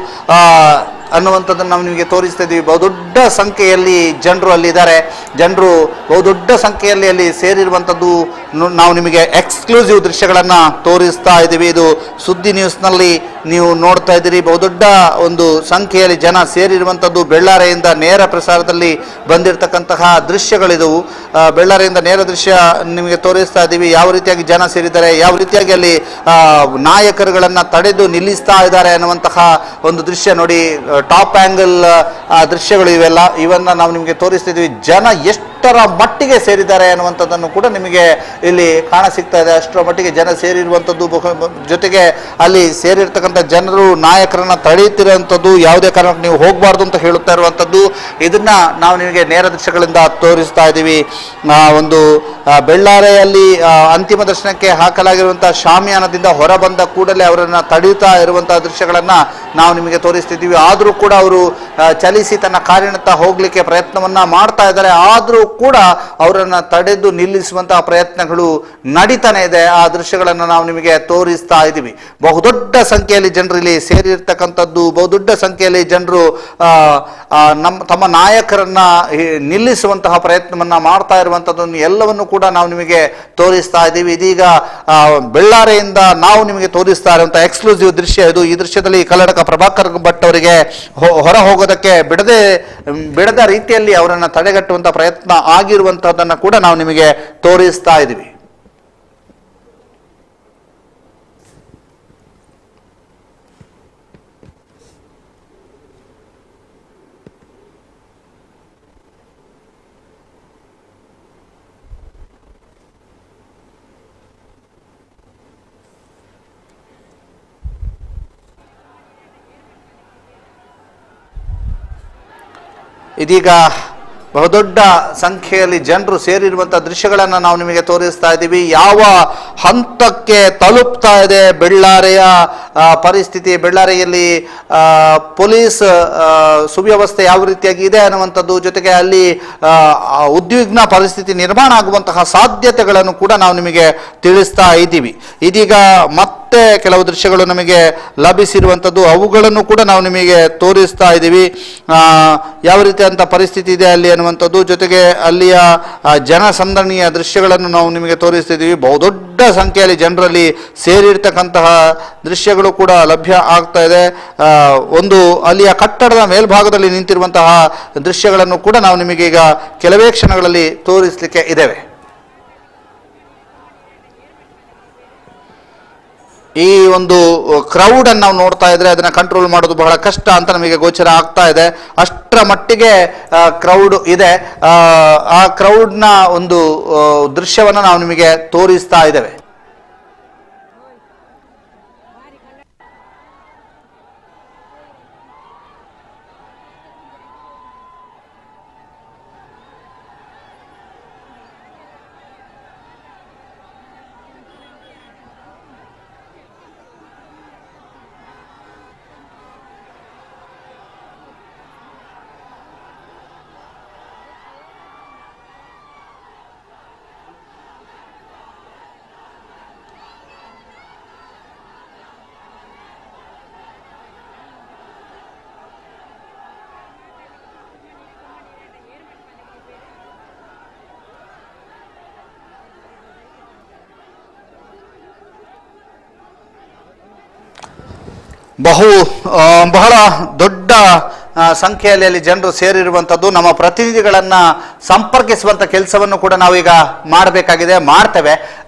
ಅನ್ನುವಂಥದ್ದನ್ನು ನಾವು ನಿಮಗೆ ತೋರಿಸ್ತಾ ಇದ್ದೀವಿ. ಬಹುದೊಡ್ಡ ಸಂಖ್ಯೆಯಲ್ಲಿ ಜನರು ಅಲ್ಲಿದ್ದಾರೆ, ಜನರು ಬಹುದೊಡ್ಡ ಸಂಖ್ಯೆಯಲ್ಲಿ ಅಲ್ಲಿ ಸೇರಿರುವಂಥದ್ದು ನಾವು ನಿಮಗೆ ಎಕ್ಸ್ಕ್ಲೂಸಿವ್ ದೃಶ್ಯಗಳನ್ನು ತೋರಿಸ್ತಾ ಇದ್ದೀವಿ. ಇದು ಸುದ್ದಿ ನ್ಯೂಸ್ನಲ್ಲಿ ನೀವು ನೋಡ್ತಾ ಇದ್ದೀರಿ. ಬಹುದೊಡ್ಡ ಒಂದು ಸಂಖ್ಯೆಯಲ್ಲಿ ಜನ ಸೇರಿರುವಂಥದ್ದು ಬೆಳ್ಳಾರಿಯಿಂದ ನೇರ ಪ್ರಸಾರದಲ್ಲಿ ಬಂದಿರತಕ್ಕಂತಹ ದೃಶ್ಯಗಳಿದವು. ಬೆಳ್ಳಾರಿಯಿಂದ ನೇರ ದೃಶ್ಯ ನಿಮಗೆ ತೋರಿಸ್ತಾ ಇದ್ದೀವಿ. ಯಾವ ರೀತಿಯಾಗಿ ಜನ ಸೇರಿದ್ದಾರೆ, ಯಾವ ರೀತಿಯಾಗಿ ಅಲ್ಲಿ ನಾಯಕರುಗಳನ್ನು ತಡೆದು ನಿಲ್ಲಿಸ್ತಾ ಇದ್ದಾರೆ ಅನ್ನುವಂತಹ ಒಂದು ದೃಶ್ಯ ನೋಡಿ. ಟಾಪ್ ಆ್ಯಂಗಲ್ ದೃಶ್ಯಗಳು ಇವನ್ನ ನಾವು ನಿಮಗೆ ತೋರಿಸ್ತಿದ್ವಿ. ಜನ ಎಷ್ಟರ ಮಟ್ಟಿಗೆ ಸೇರಿದ್ದಾರೆ ಅನ್ನುವಂಥದ್ದನ್ನು ಕೂಡ ನಿಮಗೆ ಇಲ್ಲಿ ಕಾಣ ಸಿಗ್ತಾ ಇದೆ. ಅಷ್ಟರ ಮಟ್ಟಿಗೆ ಜನ ಸೇರಿರುವಂಥದ್ದು, ಜೊತೆಗೆ ಅಲ್ಲಿ ಸೇರಿರ್ತಕ್ಕಂಥ ಜನರು ನಾಯಕರನ್ನ ತಡೆಯುತ್ತಿರುವಂಥದ್ದು, ಯಾವುದೇ ಕಾರಣಕ್ಕೆ ನೀವು ಹೋಗಬಾರ್ದು ಅಂತ ಹೇಳುತ್ತಾ ಇರುವಂಥದ್ದು, ಇದನ್ನ ನಾವು ನಿಮಗೆ ನೇರ ದೃಶ್ಯಗಳಿಂದ ತೋರಿಸ್ತಾ ಇದ್ದೀವಿ. ಒಂದು ಬೆಳ್ಳಾರಿಯಲ್ಲಿ ಅಂತಿಮ ದರ್ಶನಕ್ಕೆ ಹಾಕಲಾಗಿರುವಂತಹ ಶಾಮಿಯಾನದಿಂದ ಹೊರಬಂದ ಕೂಡಲೇ ಅವರನ್ನು ತಡೆಯುತ್ತಾ ಇರುವಂತಹ ದೃಶ್ಯಗಳನ್ನು ನಾವು ನಿಮಗೆ ತೋರಿಸ್ತಿದ್ದೀವಿ. ಆದರೂ ಕೂಡ ಅವರು ಚಲಿಸಿ ತನ್ನ ಕಾರಿನತ್ತ ಹೋಗಲಿಕ್ಕೆ ಪ್ರಯತ್ನವನ್ನ ಮಾಡ್ತಾ ಇದ್ದಾರೆ. ಆದರೂ ಕೂಡ ಅವರನ್ನು ತಡೆದು ನಿಲ್ಲಿಸುವಂತಹ ಪ್ರಯತ್ನಗಳು ನಡೀತಾನೆ ಇದೆ. ಆ ದೃಶ್ಯಗಳನ್ನು ನಾವು ನಿಮಗೆ ತೋರಿಸ್ತಾ ಇದ್ದೀವಿ. ಬಹುದೊಡ್ಡ ಸಂಖ್ಯೆಯಲ್ಲಿ ಜನರು ಇಲ್ಲಿ ಸೇರಿರ್ತಕ್ಕಂಥದ್ದು, ಬಹುದೊಡ್ಡ ಸಂಖ್ಯೆಯಲ್ಲಿ ಜನರು ತಮ್ಮ ನಾಯಕರನ್ನ ನಿಲ್ಲಿಸುವಂತಹ ಪ್ರಯತ್ನವನ್ನ ಮಾಡ್ತಾ ಇರುವಂಥದ್ದನ್ನು ಎಲ್ಲವನ್ನು ಕೂಡ ನಾವು ನಿಮಗೆ ತೋರಿಸ್ತಾ ಇದ್ದೀವಿ. ಇದೀಗ ಬೆಳ್ಳಾರಿಯಿಂದ ನಾವು ನಿಮಗೆ ತೋರಿಸ್ತಾ ಇರುವಂತಹ ಎಕ್ಸ್ಕ್ಲೂಸಿವ್ ದೃಶ್ಯ ಇದು. ಈ ದೃಶ್ಯದಲ್ಲಿ ಕಲ್ಲಡ್ಕ ಪ್ರಭಾಕರ್ ಭಟ್ ಅವರಿಗೆ ಹೊರ ಹೋಗೋದಕ್ಕೆ ಬಿಡದ ರೀತಿಯಲ್ಲಿ ಅವರನ್ನು ತಡೆಗಟ್ಟುವಂತ ಪ್ರಯತ್ನ ಆಗಿರುವಂತಹದನ್ನು ಕೂಡ ನಾವು ನಿಮಗೆ ತೋರಿಸ್ತಾ ಇದ್ದೀವಿ. ಇದೀಗ ಬಹುದೊಡ್ಡ ಸಂಖ್ಯೆಯಲ್ಲಿ ಜನರು ಸೇರಿರುವಂತಹ ದೃಶ್ಯಗಳನ್ನು ನಾವು ನಿಮಗೆ ತೋರಿಸ್ತಾ ಇದ್ದೀವಿ. ಯಾವ ಹಂತಕ್ಕೆ ತಲುಪ್ತಾ ಇದೆ ಬೆಳ್ಳಾರಿಯ ಪರಿಸ್ಥಿತಿ, ಬೆಳ್ಳಾರಿಯಲ್ಲಿ ಪೊಲೀಸ್ ಸುವ್ಯವಸ್ಥೆ ಯಾವ ರೀತಿಯಾಗಿ ಇದೆ ಅನ್ನುವಂಥದ್ದು, ಜೊತೆಗೆ ಅಲ್ಲಿ ಉದ್ವಿಗ್ನ ಪರಿಸ್ಥಿತಿ ನಿರ್ಮಾಣ ಆಗುವಂತಹ ಸಾಧ್ಯತೆಗಳನ್ನು ಕೂಡ ನಾವು ನಿಮಗೆ ತಿಳಿಸ್ತಾ ಇದ್ದೀವಿ. ಇದೀಗ ಮತ್ತೆ ಕೆಲವು ದೃಶ್ಯಗಳು ನಮಗೆ ಲಭಿಸಿರುವಂಥದ್ದು, ಅವುಗಳನ್ನು ಕೂಡ ನಾವು ನಿಮಗೆ ತೋರಿಸ್ತಾ ಇದ್ದೀವಿ. ಯಾವ ರೀತಿಯಾದಂಥ ಪರಿಸ್ಥಿತಿ ಇದೆ ಅಲ್ಲಿ ಅನ್ನುವಂಥದ್ದು, ಜೊತೆಗೆ ಅಲ್ಲಿಯ ಜನಸಂದಣಿಯ ದೃಶ್ಯಗಳನ್ನು ನಾವು ನಿಮಗೆ ತೋರಿಸ್ತಿದ್ದೀವಿ. ಬಹುದೊಡ್ಡ ಸಂಖ್ಯೆಯಲ್ಲಿ ಜನರಲ್ಲಿ ಸೇರಿರ್ತಕ್ಕಂತಹ ದೃಶ್ಯಗಳು ಕೂಡ ಲಭ್ಯ ಆಗ್ತಾ ಇದೆ. ಒಂದು ಅಲ್ಲಿಯ ಕಟ್ಟಡದ ಮೇಲ್ಭಾಗದಲ್ಲಿ ನಿಂತಿರುವಂತಹ ದೃಶ್ಯಗಳನ್ನು ಕೂಡ ನಾವು ನಿಮಗೆ ಈಗ ಕೆಲವೇ ಕ್ಷಣಗಳಲ್ಲಿ ತೋರಿಸಲಿಕ್ಕೆ ಇದ್ದೇವೆ. ಈ ಒಂದು ಕ್ರೌಡ್ ಅನ್ನು ನಾವು ನೋಡ್ತಾ ಇದ್ರೆ ಅದನ್ನ ಕಂಟ್ರೋಲ್ ಮಾಡೋದು ಬಹಳ ಕಷ್ಟ ಅಂತ ನಮಗೆ ಗೋಚರ ಆಗ್ತಾ ಇದೆ. ಅಷ್ಟರ ಮಟ್ಟಿಗೆ ಕ್ರೌಡ್ ಇದೆ. ಆ ಕ್ರೌಡ್ನ ಒಂದು ದೃಶ್ಯವನ್ನು ನಾವು ನಿಮಗೆ ತೋರಿಸ್ತಾ ಇದ್ದೇವೆ. ಬಹಳ ದೊಡ್ಡ ಸಂಖ್ಯೆಯಲ್ಲಿ ಅಲ್ಲಿ ಜನರು ಸೇರಿರುವಂಥದ್ದು. ನಮ್ಮ ಪ್ರತಿನಿಧಿಗಳನ್ನು ಸಂಪರ್ಕಿಸುವಂಥ ಕೆಲಸವನ್ನು ಕೂಡ ನಾವೀಗ ಮಾಡಬೇಕಾಗಿದೆ, ಮಾಡ್ತೇವೆ.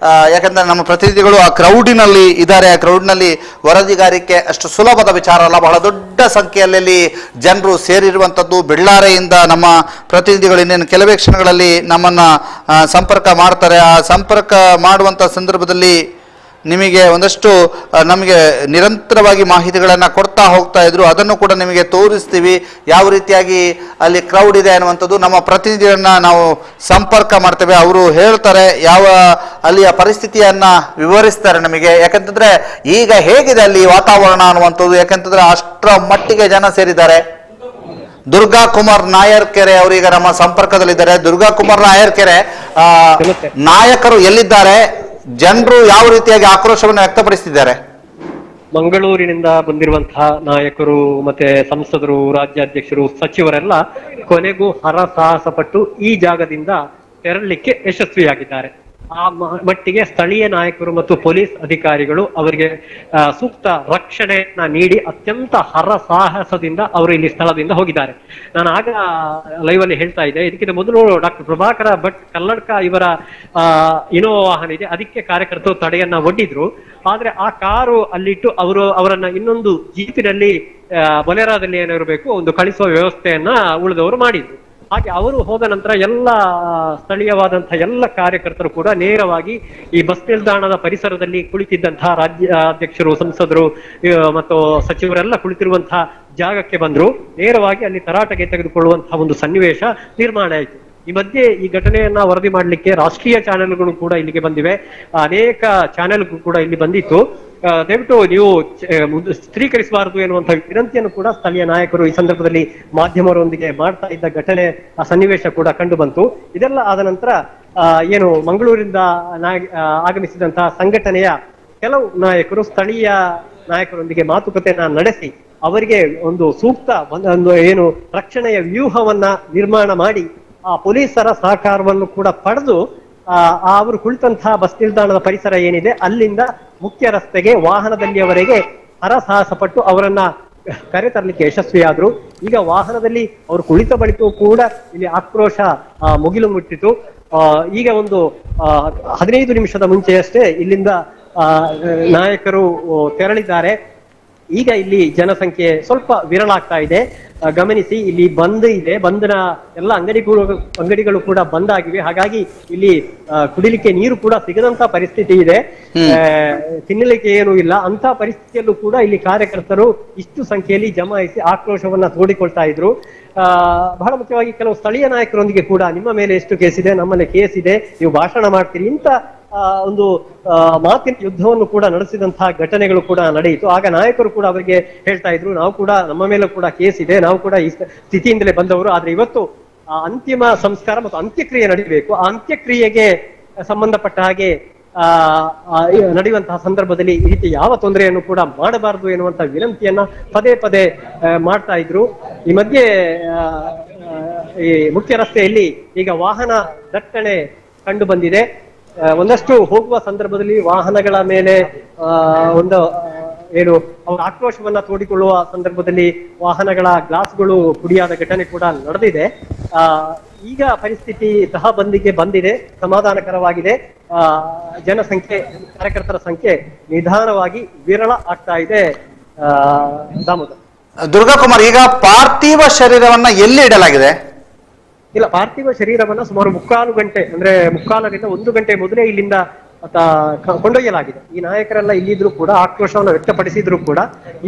ಯಾಕಂದರೆ ನಮ್ಮ ಪ್ರತಿನಿಧಿಗಳು ಆ ಕ್ರೌಡಿನಲ್ಲಿ ಇದ್ದಾರೆ. ಆ ಕ್ರೌಡ್ನಲ್ಲಿ ವರದಿಗಾರಿಕೆ ಅಷ್ಟು ಸುಲಭದ ವಿಚಾರ ಅಲ್ಲ. ಬಹಳ ದೊಡ್ಡ ಸಂಖ್ಯೆಯಲ್ಲಿ ಜನರು ಸೇರಿರುವಂಥದ್ದು. ಬೆಳ್ಳಾರೆಯಿಂದ ನಮ್ಮ ಪ್ರತಿನಿಧಿಗಳು ಇನ್ನೇನು ಕೆಲವೇ ಕ್ಷಣಗಳಲ್ಲಿ ನಮ್ಮನ್ನು ಸಂಪರ್ಕ ಮಾಡ್ತಾರೆ. ಆ ಸಂಪರ್ಕ ಮಾಡುವಂಥ ಸಂದರ್ಭದಲ್ಲಿ ನಿಮಗೆ ಒಂದಷ್ಟು ನಮಗೆ ನಿರಂತರವಾಗಿ ಮಾಹಿತಿಗಳನ್ನು ಕೊಡ್ತಾ ಹೋಗ್ತಾ ಇದ್ರು. ಅದನ್ನು ಕೂಡ ನಿಮಗೆ ತೋರಿಸ್ತೀವಿ, ಯಾವ ರೀತಿಯಾಗಿ ಅಲ್ಲಿ ಕ್ರೌಡ್ ಇದೆ ಅನ್ನುವಂಥದ್ದು. ನಮ್ಮ ಪ್ರತಿನಿಧಿಗಳನ್ನ ನಾವು ಸಂಪರ್ಕ ಮಾಡ್ತೇವೆ, ಅವರು ಹೇಳ್ತಾರೆ, ಯಾವ ಅಲ್ಲಿಯ ಪರಿಸ್ಥಿತಿಯನ್ನು ವಿವರಿಸ್ತಾರೆ ನಮಗೆ. ಯಾಕಂತಂದರೆ ಈಗ ಹೇಗಿದೆ ಅಲ್ಲಿ ವಾತಾವರಣ ಅನ್ನುವಂಥದ್ದು. ಯಾಕಂತಂದರೆ ಅಷ್ಟರ ಮಟ್ಟಿಗೆ ಜನ ಸೇರಿದ್ದಾರೆ. ದುರ್ಗಾ ಕುಮಾರ್ ನಾಯರ್ಕೆರೆ ಅವರೀಗ ನಮ್ಮ ಸಂಪರ್ಕದಲ್ಲಿದ್ದಾರೆ. ದುರ್ಗಾ ಕುಮಾರ್ ನಾಯರ್ಕೆರೆ, ನಾಯಕರು ಎಲ್ಲಿದ್ದಾರೆ, ಜನರು ಯಾವ ರೀತಿಯಾಗಿ ಆಕ್ರೋಶವನ್ನು ವ್ಯಕ್ತಪಡಿಸುತ್ತಿದ್ದಾರೆ? ಮಂಗಳೂರಿನಿಂದ ಬಂದಿರುವಂತಹ ನಾಯಕರು ಮತ್ತೆ ಸಂಸದರು, ರಾಜ್ಯಾಧ್ಯಕ್ಷರು, ಸಚಿವರೆಲ್ಲ ಕೊನೆಗೂ ಹರಸಾಹಸ ಪಟ್ಟು ಈ ಜಾಗದಿಂದ ತೆರಳಲಿಕ್ಕೆ ಯಶಸ್ವಿಯಾಗಿದ್ದಾರೆ. ಆ ಮಟ್ಟಿಗೆ ಸ್ಥಳೀಯ ನಾಯಕರು ಮತ್ತು ಪೊಲೀಸ್ ಅಧಿಕಾರಿಗಳು ಅವರಿಗೆ ಸೂಕ್ತ ರಕ್ಷಣೆಯನ್ನ ನೀಡಿ ಅತ್ಯಂತ ಹರಸಾಹಸದಿಂದ ಅವರು ಇಲ್ಲಿ ಸ್ಥಳದಿಂದ ಹೋಗಿದ್ದಾರೆ. ನಾನು ಆಗ ಲೈವ್ ಅಲ್ಲಿ ಹೇಳ್ತಾ ಇದ್ದೆ, ಇದಕ್ಕಿಂತ ಮೊದಲು ಡಾಕ್ಟರ್ ಪ್ರಭಾಕರ ಭಟ್ ಕಲ್ಲಡ್ಕ ಇವರ ಇನೋವಾ ವಾಹನ ಇದೆ, ಅದಕ್ಕೆ ಕಾರ್ಯಕರ್ತರು ತಡೆಯನ್ನ ಒಡ್ಡಿದ್ರು. ಆದ್ರೆ ಆ ಕಾರು ಅಲ್ಲಿಟ್ಟು ಅವರನ್ನ ಇನ್ನೊಂದು ಜೀಪಿನಲ್ಲಿ ಬೊಲೆರಾದಲ್ಲಿ ಏನಿರಬೇಕು ಒಂದು ಕಳಿಸುವ ವ್ಯವಸ್ಥೆಯನ್ನ ಉಳಿದವರು ಮಾಡಿದ್ರು. ಹಾಗೆ ಅವರು ಹೋದ ನಂತರ ಎಲ್ಲ ಸ್ಥಳೀಯವಾದಂತಹ ಎಲ್ಲ ಕಾರ್ಯಕರ್ತರು ಕೂಡ ನೇರವಾಗಿ ಈ ಬಸ್ ನಿಲ್ದಾಣದ ಪರಿಸರದಲ್ಲಿ ಕುಳಿತಿದ್ದಂತಹ ರಾಜ್ಯಾಧ್ಯಕ್ಷರು, ಸಂಸದರು ಮತ್ತು ಸಚಿವರೆಲ್ಲ ಕುಳಿತಿರುವಂತಹ ಜಾಗಕ್ಕೆ ಬಂದ್ರು. ನೇರವಾಗಿ ಅಲ್ಲಿ ತರಾಟೆಗೆ ತೆಗೆದುಕೊಳ್ಳುವಂತಹ ಒಂದು ಸನ್ನಿವೇಶ ನಿರ್ಮಾಣ ಆಯಿತು. ಈ ಮಧ್ಯೆ ಈ ಘಟನೆಯನ್ನ ವರದಿ ಮಾಡಲಿಕ್ಕೆ ರಾಷ್ಟ್ರೀಯ ಚಾನೆಲ್ಗಳು ಕೂಡ ಇಲ್ಲಿಗೆ ಬಂದಿವೆ, ಅನೇಕ ಚಾನೆಲ್ ಕೂಡ ಇಲ್ಲಿ ಬಂದಿತ್ತು. ದಯವಿಟ್ಟು ನೀವು ಚಿತ್ರೀಕರಿಸಬಾರದು ಎನ್ನುವಂಥ ವಿನಂತಿಯನ್ನು ಕೂಡ ಸ್ಥಳೀಯ ನಾಯಕರು ಈ ಸಂದರ್ಭದಲ್ಲಿ ಮಾಧ್ಯಮರೊಂದಿಗೆ ಮಾಡ್ತಾ ಇದ್ದ ಘಟನೆ, ಆ ಸನ್ನಿವೇಶ ಕೂಡ ಕಂಡು ಬಂತು. ಇದೆಲ್ಲ ಆದ ನಂತರ ಏನು ಮಂಗಳೂರಿಂದ ಆಗಮಿಸಿದಂತಹ ಸಂಘಟನೆಯ ಕೆಲವು ನಾಯಕರು ಸ್ಥಳೀಯ ನಾಯಕರೊಂದಿಗೆ ಮಾತುಕತೆಯನ್ನ ನಡೆಸಿ ಅವರಿಗೆ ಒಂದು ಸೂಕ್ತ ಒಂದು ಏನು ರಕ್ಷಣೆಯ ವ್ಯೂಹವನ್ನ ನಿರ್ಮಾಣ ಮಾಡಿ ಆ ಪೊಲೀಸರ ಸಹಕಾರವನ್ನು ಕೂಡ ಪಡೆದು ಅವರು ಕುಳಿತಂತಹ ಬಸ್ ನಿಲ್ದಾಣದ ಪರಿಸರ ಏನಿದೆ ಅಲ್ಲಿಂದ ಮುಖ್ಯ ರಸ್ತೆಗೆ ವಾಹನದಲ್ಲಿಯವರೆಗೆ ಹರಸಾಹಸ ಪಟ್ಟು ಅವರನ್ನ ಕರೆತರಲಿಕ್ಕೆ ಯಶಸ್ವಿಯಾದ್ರು. ಈಗ ವಾಹನದಲ್ಲಿ ಅವರು ಕುಳಿತ ಬಳಿಕವೂ ಕೂಡ ಇಲ್ಲಿ ಆಕ್ರೋಶ ಮುಗಿಲು ಮುಟ್ಟಿತು. ಈಗ ಒಂದು 15 ನಿಮಿಷದ ಮುಂಚೆಯಷ್ಟೇ ಇಲ್ಲಿಂದ ನಾಯಕರು ತೆರಳಿದ್ದಾರೆ. ಈಗ ಇಲ್ಲಿ ಜನಸಂಖ್ಯೆ ಸ್ವಲ್ಪ ವಿರಳಾಗ್ತಾ ಇದೆ. ಗಮನಿಸಿ, ಇಲ್ಲಿ ಬಂದ್ ಇದೆ, ಬಂದ್ನ ಎಲ್ಲ ಅಂಗಡಿಗಳು ಕೂಡ ಬಂದ್ ಆಗಿವೆ. ಹಾಗಾಗಿ ಇಲ್ಲಿ ಕುಡಿಲಿಕ್ಕೆ ನೀರು ಕೂಡ ಸಿಗದಂತ ಪರಿಸ್ಥಿತಿ ಇದೆ, ತಿನ್ನಲಿಕ್ಕೆ ಏನೂ ಇಲ್ಲ. ಅಂತ ಪರಿಸ್ಥಿತಿಯಲ್ಲೂ ಕೂಡ ಇಲ್ಲಿ ಕಾರ್ಯಕರ್ತರು ಇಷ್ಟು ಸಂಖ್ಯೆಯಲ್ಲಿ ಜಮಾಯಿಸಿ ಆಕ್ರೋಶವನ್ನ ತೋಡಿಕೊಳ್ತಾ ಇದ್ರು. ಬಹಳ ಮುಖ್ಯವಾಗಿ ಕೆಲವು ಸ್ಥಳೀಯ ನಾಯಕರೊಂದಿಗೆ ಕೂಡ ನಿಮ್ಮ ಮೇಲೆ ಎಷ್ಟು ಕೇಸ್ ಇದೆ, ನಮ್ಮಲ್ಲಿ ಕೇಸ್ ಇದೆ, ನೀವು ಭಾಷಣ ಮಾಡ್ತೀರಿ ಇಂತ ಒಂದು ಮಾತಿನ ಯುದ್ಧವನ್ನು ಕೂಡ ನಡೆಸಿದಂತಹ ಘಟನೆಗಳು ಕೂಡ ನಡೆಯಿತು. ಆಗ ನಾಯಕರು ಕೂಡ ಅವರಿಗೆ ಹೇಳ್ತಾ ಇದ್ರು, ನಾವು ಕೂಡ ನಮ್ಮ ಮೇಲೂ ಕೂಡ ಕೇಸ್ ಇದೆ, ನಾವು ಕೂಡ ಈ ಸ್ಥಿತಿಯಿಂದಲೇ ಬಂದವರು. ಆದ್ರೆ ಇವತ್ತು ಅಂತಿಮ ಸಂಸ್ಕಾರ ಮತ್ತು ಅಂತ್ಯಕ್ರಿಯೆ ನಡೀಬೇಕು. ಆ ಅಂತ್ಯಕ್ರಿಯೆಗೆ ಸಂಬಂಧಪಟ್ಟ ಹಾಗೆ ನಡೆಯುವಂತಹ ಸಂದರ್ಭದಲ್ಲಿ ಈ ರೀತಿ ಯಾವ ತೊಂದರೆಯನ್ನು ಕೂಡ ಮಾಡಬಾರದು ಎನ್ನುವಂತ ವಿನಂತಿಯನ್ನ ಪದೇ ಪದೇ ಮಾಡ್ತಾ ಇದ್ರು. ಈ ಮಧ್ಯೆ ಈ ಮುಖ್ಯ ರಸ್ತೆಯಲ್ಲಿ ಈಗ ವಾಹನ ದಟ್ಟಣೆ ಕಂಡು ಬಂದಿದೆ. ಒಂದಷ್ಟು ಹೋಗುವ ಸಂದರ್ಭದಲ್ಲಿ ವಾಹನಗಳ ಮೇಲೆ ಒಂದು ಏನು ಅವರ ಆಕ್ರೋಶವನ್ನ ತೋಡಿಕೊಳ್ಳುವ ಸಂದರ್ಭದಲ್ಲಿ ವಾಹನಗಳ ಗ್ಲಾಸ್ಗಳು ಪುಡಿಯಾದ ಘಟನೆ ಕೂಡ ನಡೆದಿದೆ. ಈಗ ಪರಿಸ್ಥಿತಿ ತಹಬಂದಿಗೆ ಬಂದಿದೆ, ಸಮಾಧಾನಕರವಾಗಿದೆ. ಜನಸಂಖ್ಯೆ, ಕಾರ್ಯಕರ್ತರ ಸಂಖ್ಯೆ ನಿಧಾನವಾಗಿ ವಿರಳ ಆಗ್ತಾ ಇದೆ. ದಾಮೋದರ್, ದುರ್ಗಾಕುಮಾರ್, ಈಗ ಪಾರ್ಥಿವ ಶರೀರವನ್ನ ಎಲ್ಲಿ ಇಡಲಾಗಿದೆ? ಇಲ್ಲ, ಪಾರ್ಥಿವ ಶರೀರವನ್ನ ಸುಮಾರು 3/4 ಗಂಟೆ, ಅಂದ್ರೆ 3/4ರಿಂದ 1 ಗಂಟೆ ಮೊದಲೇ ಇಲ್ಲಿಂದ ಕೊಂಡೊಯ್ಯಲಾಗಿದೆ. ಈ ನಾಯಕರೆಲ್ಲ ಇಲ್ಲಿದ್ರು ಕೂಡ ಆಕ್ರೋಶವನ್ನು ವ್ಯಕ್ತಪಡಿಸಿದ್ರು ಕೂಡ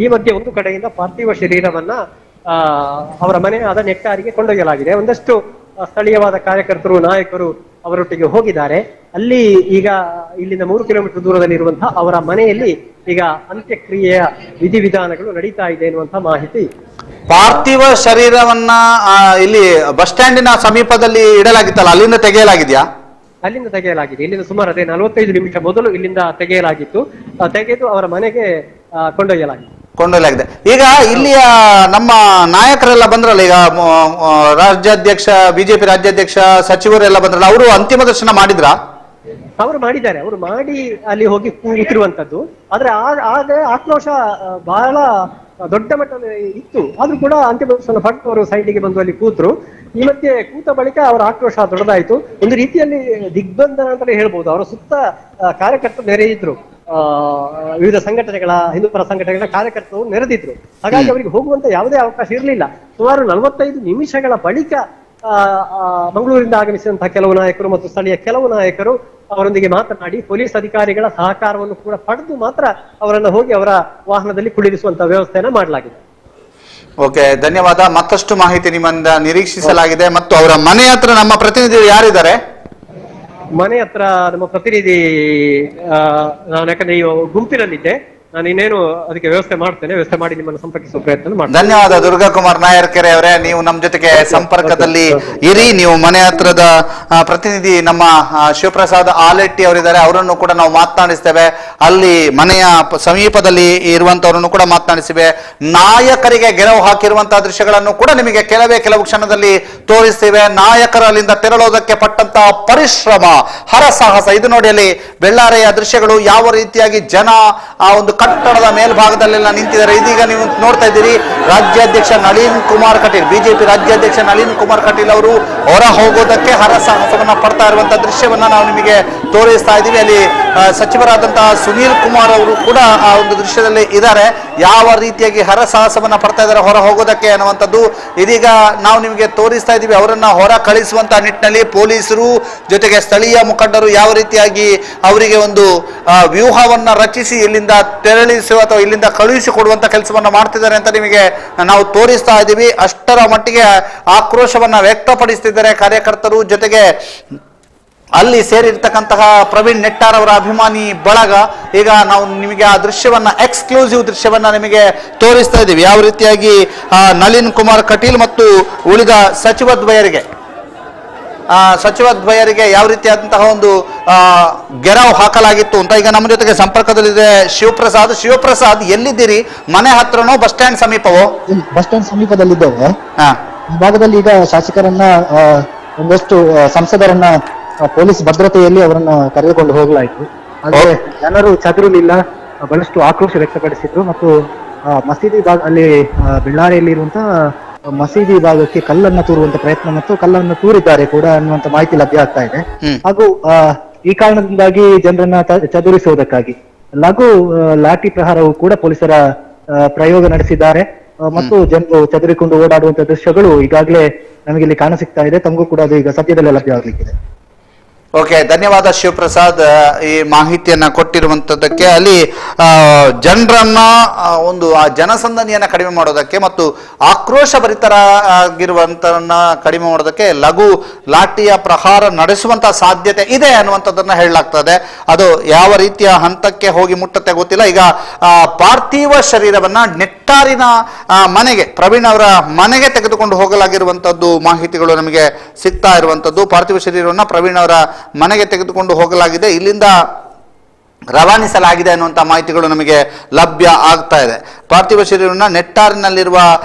ಈ ಮಧ್ಯೆ ಒಂದು ಕಡೆಯಿಂದ ಪಾರ್ಥಿವ ಶರೀರವನ್ನ ಅವರ ಮನೆ ಆದ ನೆಟ್ಟಾರಿಗೆ ಕೊಂಡೊಯ್ಯಲಾಗಿದೆ. ಒಂದಷ್ಟು ಸ್ಥಳೀಯವಾದ ಕಾರ್ಯಕರ್ತರು, ನಾಯಕರು ಅವರೊಟ್ಟಿಗೆ ಹೋಗಿದ್ದಾರೆ. ಅಲ್ಲಿ ಈಗ ಇಲ್ಲಿಂದ 3 ಕಿಲೋಮೀಟರ್ ದೂರದಲ್ಲಿರುವಂತಹ ಅವರ ಮನೆಯಲ್ಲಿ ಈಗ ಅಂತ್ಯಕ್ರಿಯೆಯ ವಿಧಿವಿಧಾನಗಳು ನಡೀತಾ ಇದೆ ಎನ್ನುವಂತಹ ಮಾಹಿತಿ. ಪಾರ್ಥಿವ ಶರೀರವನ್ನ ಇಲ್ಲಿ ಬಸ್ ಸ್ಟ್ಯಾಂಡಿನ ಸಮೀಪದಲ್ಲಿ ಇಡಲಾಗಿತ್ತಲ್ಲ, ಅಲ್ಲಿಂದ ತೆಗೆಯಲಾಗಿದೆಯಾ? ಅಲ್ಲಿಂದ ತೆಗೆಯಲಾಗಿದೆ. ಇಲ್ಲಿಂದ ಸುಮಾರು 45 ನಿಮಿಷ ಮೊದಲು ಇಲ್ಲಿಂದ ತೆಗೆಯಲಾಗಿತ್ತು. ತೆಗೆದು ಅವರ ಮನೆಗೆ ಕೊಂಡೊಯ್ಯಲಾಗಿದೆ. ಈಗ ಇಲ್ಲಿಯ ನಮ್ಮ ನಾಯಕರೆಲ್ಲ ಬಂದ್ರಲ್ಲ, ಈಗ ರಾಜ್ಯಾಧ್ಯಕ್ಷ, ಬಿಜೆಪಿ ರಾಜ್ಯಾಧ್ಯಕ್ಷ, ಸಚಿವರೆಲ್ಲ ಬಂದ್ರಲ್ಲ, ಅವರು ಅಂತಿಮ ದರ್ಶನ ಮಾಡಿದ್ರಾ? ಅವರು ಮಾಡಿದ್ದಾರೆ, ಅವರು ಮಾಡಿ ಅಲ್ಲಿ ಹೋಗಿ ಕೂತಿರುವಂತದ್ದು. ಆದ್ರೆ ಆಗ ಆಕ್ರೋಶ ಬಹಳ ದೊಡ್ಡ ಮಟ್ಟದಲ್ಲಿ ಇತ್ತು. ಆದ್ರೂ ಕೂಡ ಅಂತಿಮ ಪಟ್ಟು ಅವರು ಸೈಡಿಗೆ ಬಂದು ಅಲ್ಲಿ ಕೂತ್ರು. ಈ ಮಧ್ಯೆ ಕೂತ ಬಳಿಕ ಅವರ ಆಕ್ರೋಶ ದೊಡ್ಡದಾಯಿತು. ಒಂದು ರೀತಿಯಲ್ಲಿ ದಿಗ್ಬಂಧನ ಅಂತಲೇ ಹೇಳ್ಬೋದು. ಅವರ ಸುತ್ತ ಕಾರ್ಯಕರ್ತರು ನೆರೆಯಿದ್ರು, ವಿವಿಧ ಸಂಘಟನೆಗಳ, ಹಿಂದೂಪರ ಸಂಘಟನೆಗಳ ಕಾರ್ಯಕರ್ತರು ನೆರೆದಿದ್ರು. ಹಾಗಾಗಿ ಅವರಿಗೆ ಹೋಗುವಂತ ಯಾವುದೇ ಅವಕಾಶ ಇರಲಿಲ್ಲ. ಸುಮಾರು 45 ನಿಮಿಷಗಳ ಬಳಿಕ ಮಂಗಳೂರಿಂದ ಆಗಮಿಸಿದಂತಹ ಕೆಲವು ನಾಯಕರು ಮತ್ತು ಸ್ಥಳೀಯ ಕೆಲವು ನಾಯಕರು ಅವರೊಂದಿಗೆ ಮಾತನಾಡಿ ಪೊಲೀಸ್ ಅಧಿಕಾರಿಗಳ ಸಹಕಾರವನ್ನು ಕೂಡ ಪಡೆದು ಮಾತ್ರ ಅವರನ್ನು ಹೋಗಿ ಅವರ ವಾಹನದಲ್ಲಿ ಕುಳ್ಳಿರಿಸುವಂತಹ ವ್ಯವಸ್ಥೆಯನ್ನ ಮಾಡಲಾಗಿದೆ. ಓಕೆ, ಧನ್ಯವಾದ. ಮತ್ತಷ್ಟು ಮಾಹಿತಿ ನಿಮ್ಮಿಂದ ನಿರೀಕ್ಷಿಸಲಾಗಿದೆ. ಮತ್ತು ಅವರ ಮನೆ ಹತ್ರ ನಮ್ಮ ಪ್ರತಿನಿಧಿಗಳು ಯಾರಿದ್ದಾರೆ? ಮನೆ ಹತ್ರ ನಮ್ಮ ಪ್ರತಿನಿಧಿ ನಾನು, ಯಾಕಂದ್ರೆ ಈ ಗುಂಪಿನಲ್ಲಿದ್ದೆ, ನಾನು ಇನ್ನೇನು ಅದಕ್ಕೆ ವ್ಯವಸ್ಥೆ ಮಾಡ್ತೇನೆ. ವ್ಯವಸ್ಥೆ ಮಾಡಿ ನಿಮ್ಮನ್ನು ಸಂಪರ್ಕಿಸುವ ಪ್ರಯತ್ನ ಮಾಡ್ತೇನೆ. ಧನ್ಯವಾದ ದುರ್ಗಾಕುಮಾರ್ ನಾಯರ್ಕೆರೆ ಅವರೇ, ನೀವು ನಮ್ಮ ಜೊತೆಗೆ ಸಂಪರ್ಕದಲ್ಲಿ ಇರಿ. ನೀವು ಮನೆ ಹತ್ರದ ಪ್ರತಿನಿಧಿ ನಮ್ಮ ಶಿವಪ್ರಸಾದ್ ಆಲೆಟ್ಟಿ ಅವರಿದ್ದಾರೆ, ಅವರನ್ನು ಕೂಡ ನಾವು ಮಾತನಾಡಿಸ್ತೇವೆ. ಅಲ್ಲಿ ಮನೆಯ ಸಮೀಪದಲ್ಲಿ ಇರುವಂತವರನ್ನು ಕೂಡ ಮಾತನಾಡಿಸಿವೆ. ನಾಯಕರಿಗೆ ಗೆರವು ಹಾಕಿರುವಂತಹ ದೃಶ್ಯಗಳನ್ನು ಕೂಡ ನಿಮಗೆ ಕೆಲವು ಕ್ಷಣದಲ್ಲಿ ತೋರಿಸ್ತೇವೆ. ನಾಯಕರು ಅಲ್ಲಿಂದ ತೆರಳೋದಕ್ಕೆ ಪಟ್ಟಂತಹ ಪರಿಶ್ರಮ, ಹರಸಾಹಸ, ಇದು ನೋಡಿ ಅಲ್ಲಿ ಬೆಳ್ಳಾರೆಯ ದೃಶ್ಯಗಳು, ಯಾವ ರೀತಿಯಾಗಿ ಜನ ಆ ಒಂದು ಕಟ್ಟಡದ ಮೇಲ್ಭಾಗದಲ್ಲೆಲ್ಲ ನಿಂತಿದ್ದಾರೆ. ಇದೀಗ ನೀವು ನೋಡ್ತಾ ಇದ್ದೀರಿ, ರಾಜ್ಯಾಧ್ಯಕ್ಷ ನಳಿನ್ ಕುಮಾರ್ ಕಟೀಲ್, ಬಿಜೆಪಿ ರಾಜ್ಯಾಧ್ಯಕ್ಷ ನಳಿನ್ ಕುಮಾರ್ ಕಟೀಲ್ ಅವರು ಹೊರ ಹೋಗೋದಕ್ಕೆ ಹರಸಾಹಸವನ್ನ ಪಡ್ತಾ ಇರುವಂತಹ ದೃಶ್ಯವನ್ನ ನಾವು ನಿಮಗೆ ತೋರಿಸ್ತಾ ಇದ್ದೀವಿ. ಅಲ್ಲಿ ಸಚಿವರಾದಂತಹ ಸುನೀಲ್ ಕುಮಾರ್ ಅವರು ಕೂಡ ಆ ಒಂದು ದೃಶ್ಯದಲ್ಲಿ ಇದ್ದಾರೆ. ಯಾವ ರೀತಿಯಾಗಿ ಹರಸಾಹಸವನ್ನ ಪಡ್ತಾ ಇದ್ದಾರೆ ಹೊರ ಹೋಗೋದಕ್ಕೆ ಅನ್ನುವಂಥದ್ದು ಇದೀಗ ನಾವು ನಿಮಗೆ ತೋರಿಸ್ತಾ ಇದ್ದೀವಿ. ಅವರನ್ನ ಹೊರ ಕಳಿಸುವಂತಹ ನಿಟ್ಟಿನಲ್ಲಿ ಪೊಲೀಸರು ಜೊತೆಗೆ ಸ್ಥಳೀಯ ಮುಖಂಡರು ಯಾವ ರೀತಿಯಾಗಿ ಅವರಿಗೆ ಒಂದು ವ್ಯೂಹವನ್ನ ರಚಿಸಿ ಇಲ್ಲಿಂದ ತೆರಳಿಸುವ ಅಥವಾ ಇಲ್ಲಿಂದ ಕಳುಹಿಸಿಕೊಡುವಂತ ಕೆಲಸವನ್ನ ಮಾಡ್ತಿದ್ದಾರೆ ಅಂತ ನಿಮಗೆ ನಾವು ತೋರಿಸ್ತಾ ಇದ್ದೀವಿ. ಅಷ್ಟರ ಮಟ್ಟಿಗೆ ಆಕ್ರೋಶವನ್ನ ವ್ಯಕ್ತಪಡಿಸ್ತಿದ್ದಾರೆ ಕಾರ್ಯಕರ್ತರು. ಜೊತೆಗೆ ಅಲ್ಲಿ ಸೇರಿರ್ತಕ್ಕಂತಹ ಪ್ರವೀಣ್ ನೆಟ್ಟಾರ್ ಅವರ ಅಭಿಮಾನಿ ಬಳಗ. ಈಗ ನಾವು ನಿಮಗೆ ಆ ದೃಶ್ಯವನ್ನ, ಎಕ್ಸ್ಕ್ಲೂಸಿವ್ ದೃಶ್ಯವನ್ನ ನಿಮಗೆ ತೋರಿಸ್ತಾ ಇದ್ದೀವಿ. ಯಾವ ರೀತಿಯಾಗಿ ನಳಿನ್ ಕುಮಾರ್ ಕಟೀಲ್ ಮತ್ತು ಉಳಿದ ಸಚಿವದ್ವಯರಿಗೆ ಯಾವ ರೀತಿಯಾದಂತಹ ಒಂದು ಗೆರವು ಹಾಕಲಾಗಿತ್ತು ಅಂತ ಈಗ ನಮ್ಮ ಜೊತೆಗೆ ಸಂಪರ್ಕದಲ್ಲಿದೆ ಶಿವಪ್ರಸಾದ್. ಎಲ್ಲಿದ್ದೀರಿ? ಮನೆ ಹತ್ರನೋ ಬಸ್ ಸ್ಟ್ಯಾಂಡ್ ಸಮೀಪವೋ? ಬಸ್ ಸ್ಟ್ಯಾಂಡ್ ಸಮೀಪದಲ್ಲಿದ್ದೇವೆ. ಈ ಭಾಗದಲ್ಲಿ ಈಗ ಶಾಸಕರನ್ನ, ಒಂದಷ್ಟು ಸಂಸದರನ್ನ ಪೊಲೀಸ್ ಭದ್ರತೆಯಲ್ಲಿ ಅವರನ್ನ ಕರೆದುಕೊಂಡು ಹೋಗಲಾಯಿತು. ಆದ್ರೆ ಜನರು ಚದುರಲಿಲ್ಲ, ಬಹಳಷ್ಟು ಆಕ್ರೋಶ ವ್ಯಕ್ತಪಡಿಸಿದ್ರು. ಮತ್ತು ಮಸೀದಿ ಭಾಗ, ಅಲ್ಲಿ ಬೆಳ್ಳಾರಿಯಲ್ಲಿ ಇರುವಂತಹ ಮಸೀದಿ ಭಾಗಕ್ಕೆ ಕಲ್ಲನ್ನ ತೂರುವಂತ ಪ್ರಯತ್ನ ಮತ್ತು ಕಲ್ಲನ್ನು ತೂರಿದ್ದಾರೆ ಕೂಡ ಅನ್ನುವಂತ ಮಾಹಿತಿ ಲಭ್ಯ ಆಗ್ತಾ ಇದೆ. ಹಾಗೂ ಈ ಕಾರಣದಿಂದಾಗಿ ಜನರನ್ನ ಚದುರಿಸುವುದಕ್ಕಾಗಿ ಲಘು ಲಾಠಿ ಪ್ರಹಾರವು ಕೂಡ ಪೊಲೀಸರ ಪ್ರಯೋಗ ನಡೆಸಿದ್ದಾರೆ. ಮತ್ತು ಜನರು ಚದುರಿಕೊಂಡು ಓಡಾಡುವಂತ ದೃಶ್ಯಗಳು ಈಗಾಗಲೇ ನಮಗೆ ಇಲ್ಲಿ ಕಾಣಸಿಗ್ತಾ ಇದೆ. ತಮಗೂ ಕೂಡ ಅದು ಈಗ ಸದ್ಯದಲ್ಲೇ ಲಭ್ಯ ಆಗ್ಲಿಕ್ಕಿದೆ. ಓಕೆ, ಧನ್ಯವಾದ ಶಿವಪ್ರಸಾದ್ ಈ ಮಾಹಿತಿಯನ್ನ ಕೊಟ್ಟಿರುವಂತದ್ದಕ್ಕೆ. ಅಲ್ಲಿ ಜನರನ್ನ ಒಂದು ಆ ಜನಸಂದಣಿಯನ್ನ ಕಡಿಮೆ ಮಾಡೋದಕ್ಕೆ ಮತ್ತು ಆಕ್ರೋಶ ಭರಿತರಾಗಿರುವಂತರನ್ನ ಕಡಿಮೆ ಮಾಡೋದಕ್ಕೆ ಲಘು ಲಾಠಿಯ ಪ್ರಹಾರ ನಡೆಸುವಂತಹ ಸಾಧ್ಯತೆ ಇದೆ ಅನ್ನುವಂಥದ್ದನ್ನ ಹೇಳಲಾಗ್ತದೆ. ಅದು ಯಾವ ರೀತಿಯ ಹಂತಕ್ಕೆ ಹೋಗಿ ಮುಟ್ಟತ್ತೆ ಗೊತ್ತಿಲ್ಲ. ಈಗ ಪಾರ್ಥಿವ ಶರೀರವನ್ನ ನೆಟ್ಟಾರಿನ ಮನೆಗೆ, ಪ್ರವೀಣ್ ಅವರ ಮನೆಗೆ ತೆಗೆದುಕೊಂಡು ಹೋಗಲಾಗಿರುವಂತದ್ದು ಮಾಹಿತಿಗಳು ನಮಗೆ ಸಿಗ್ತಾ ಇರುವಂತದ್ದು. ಪಾರ್ಥಿವ ಶರೀರವನ್ನ ಪ್ರವೀಣ್ ಅವರ ಮನೆಗೆ ತೆಗೆದುಕೊಂಡು ಹೋಗಲಾಗಿದೆ, ಇಲ್ಲಿಂದ ರವಾನಿಸಲಾಗಿದೆ ಅನ್ನುವಂಥ ಮಾಹಿತಿಗಳು ನಮಗೆ ಲಭ್ಯ ಆಗ್ತಾ ಇದೆ. ಪಾರ್ಥಿವ ಶರೀರವನ್ನು ನೆಟ್ಟಾರಿನಲ್ಲಿರುವ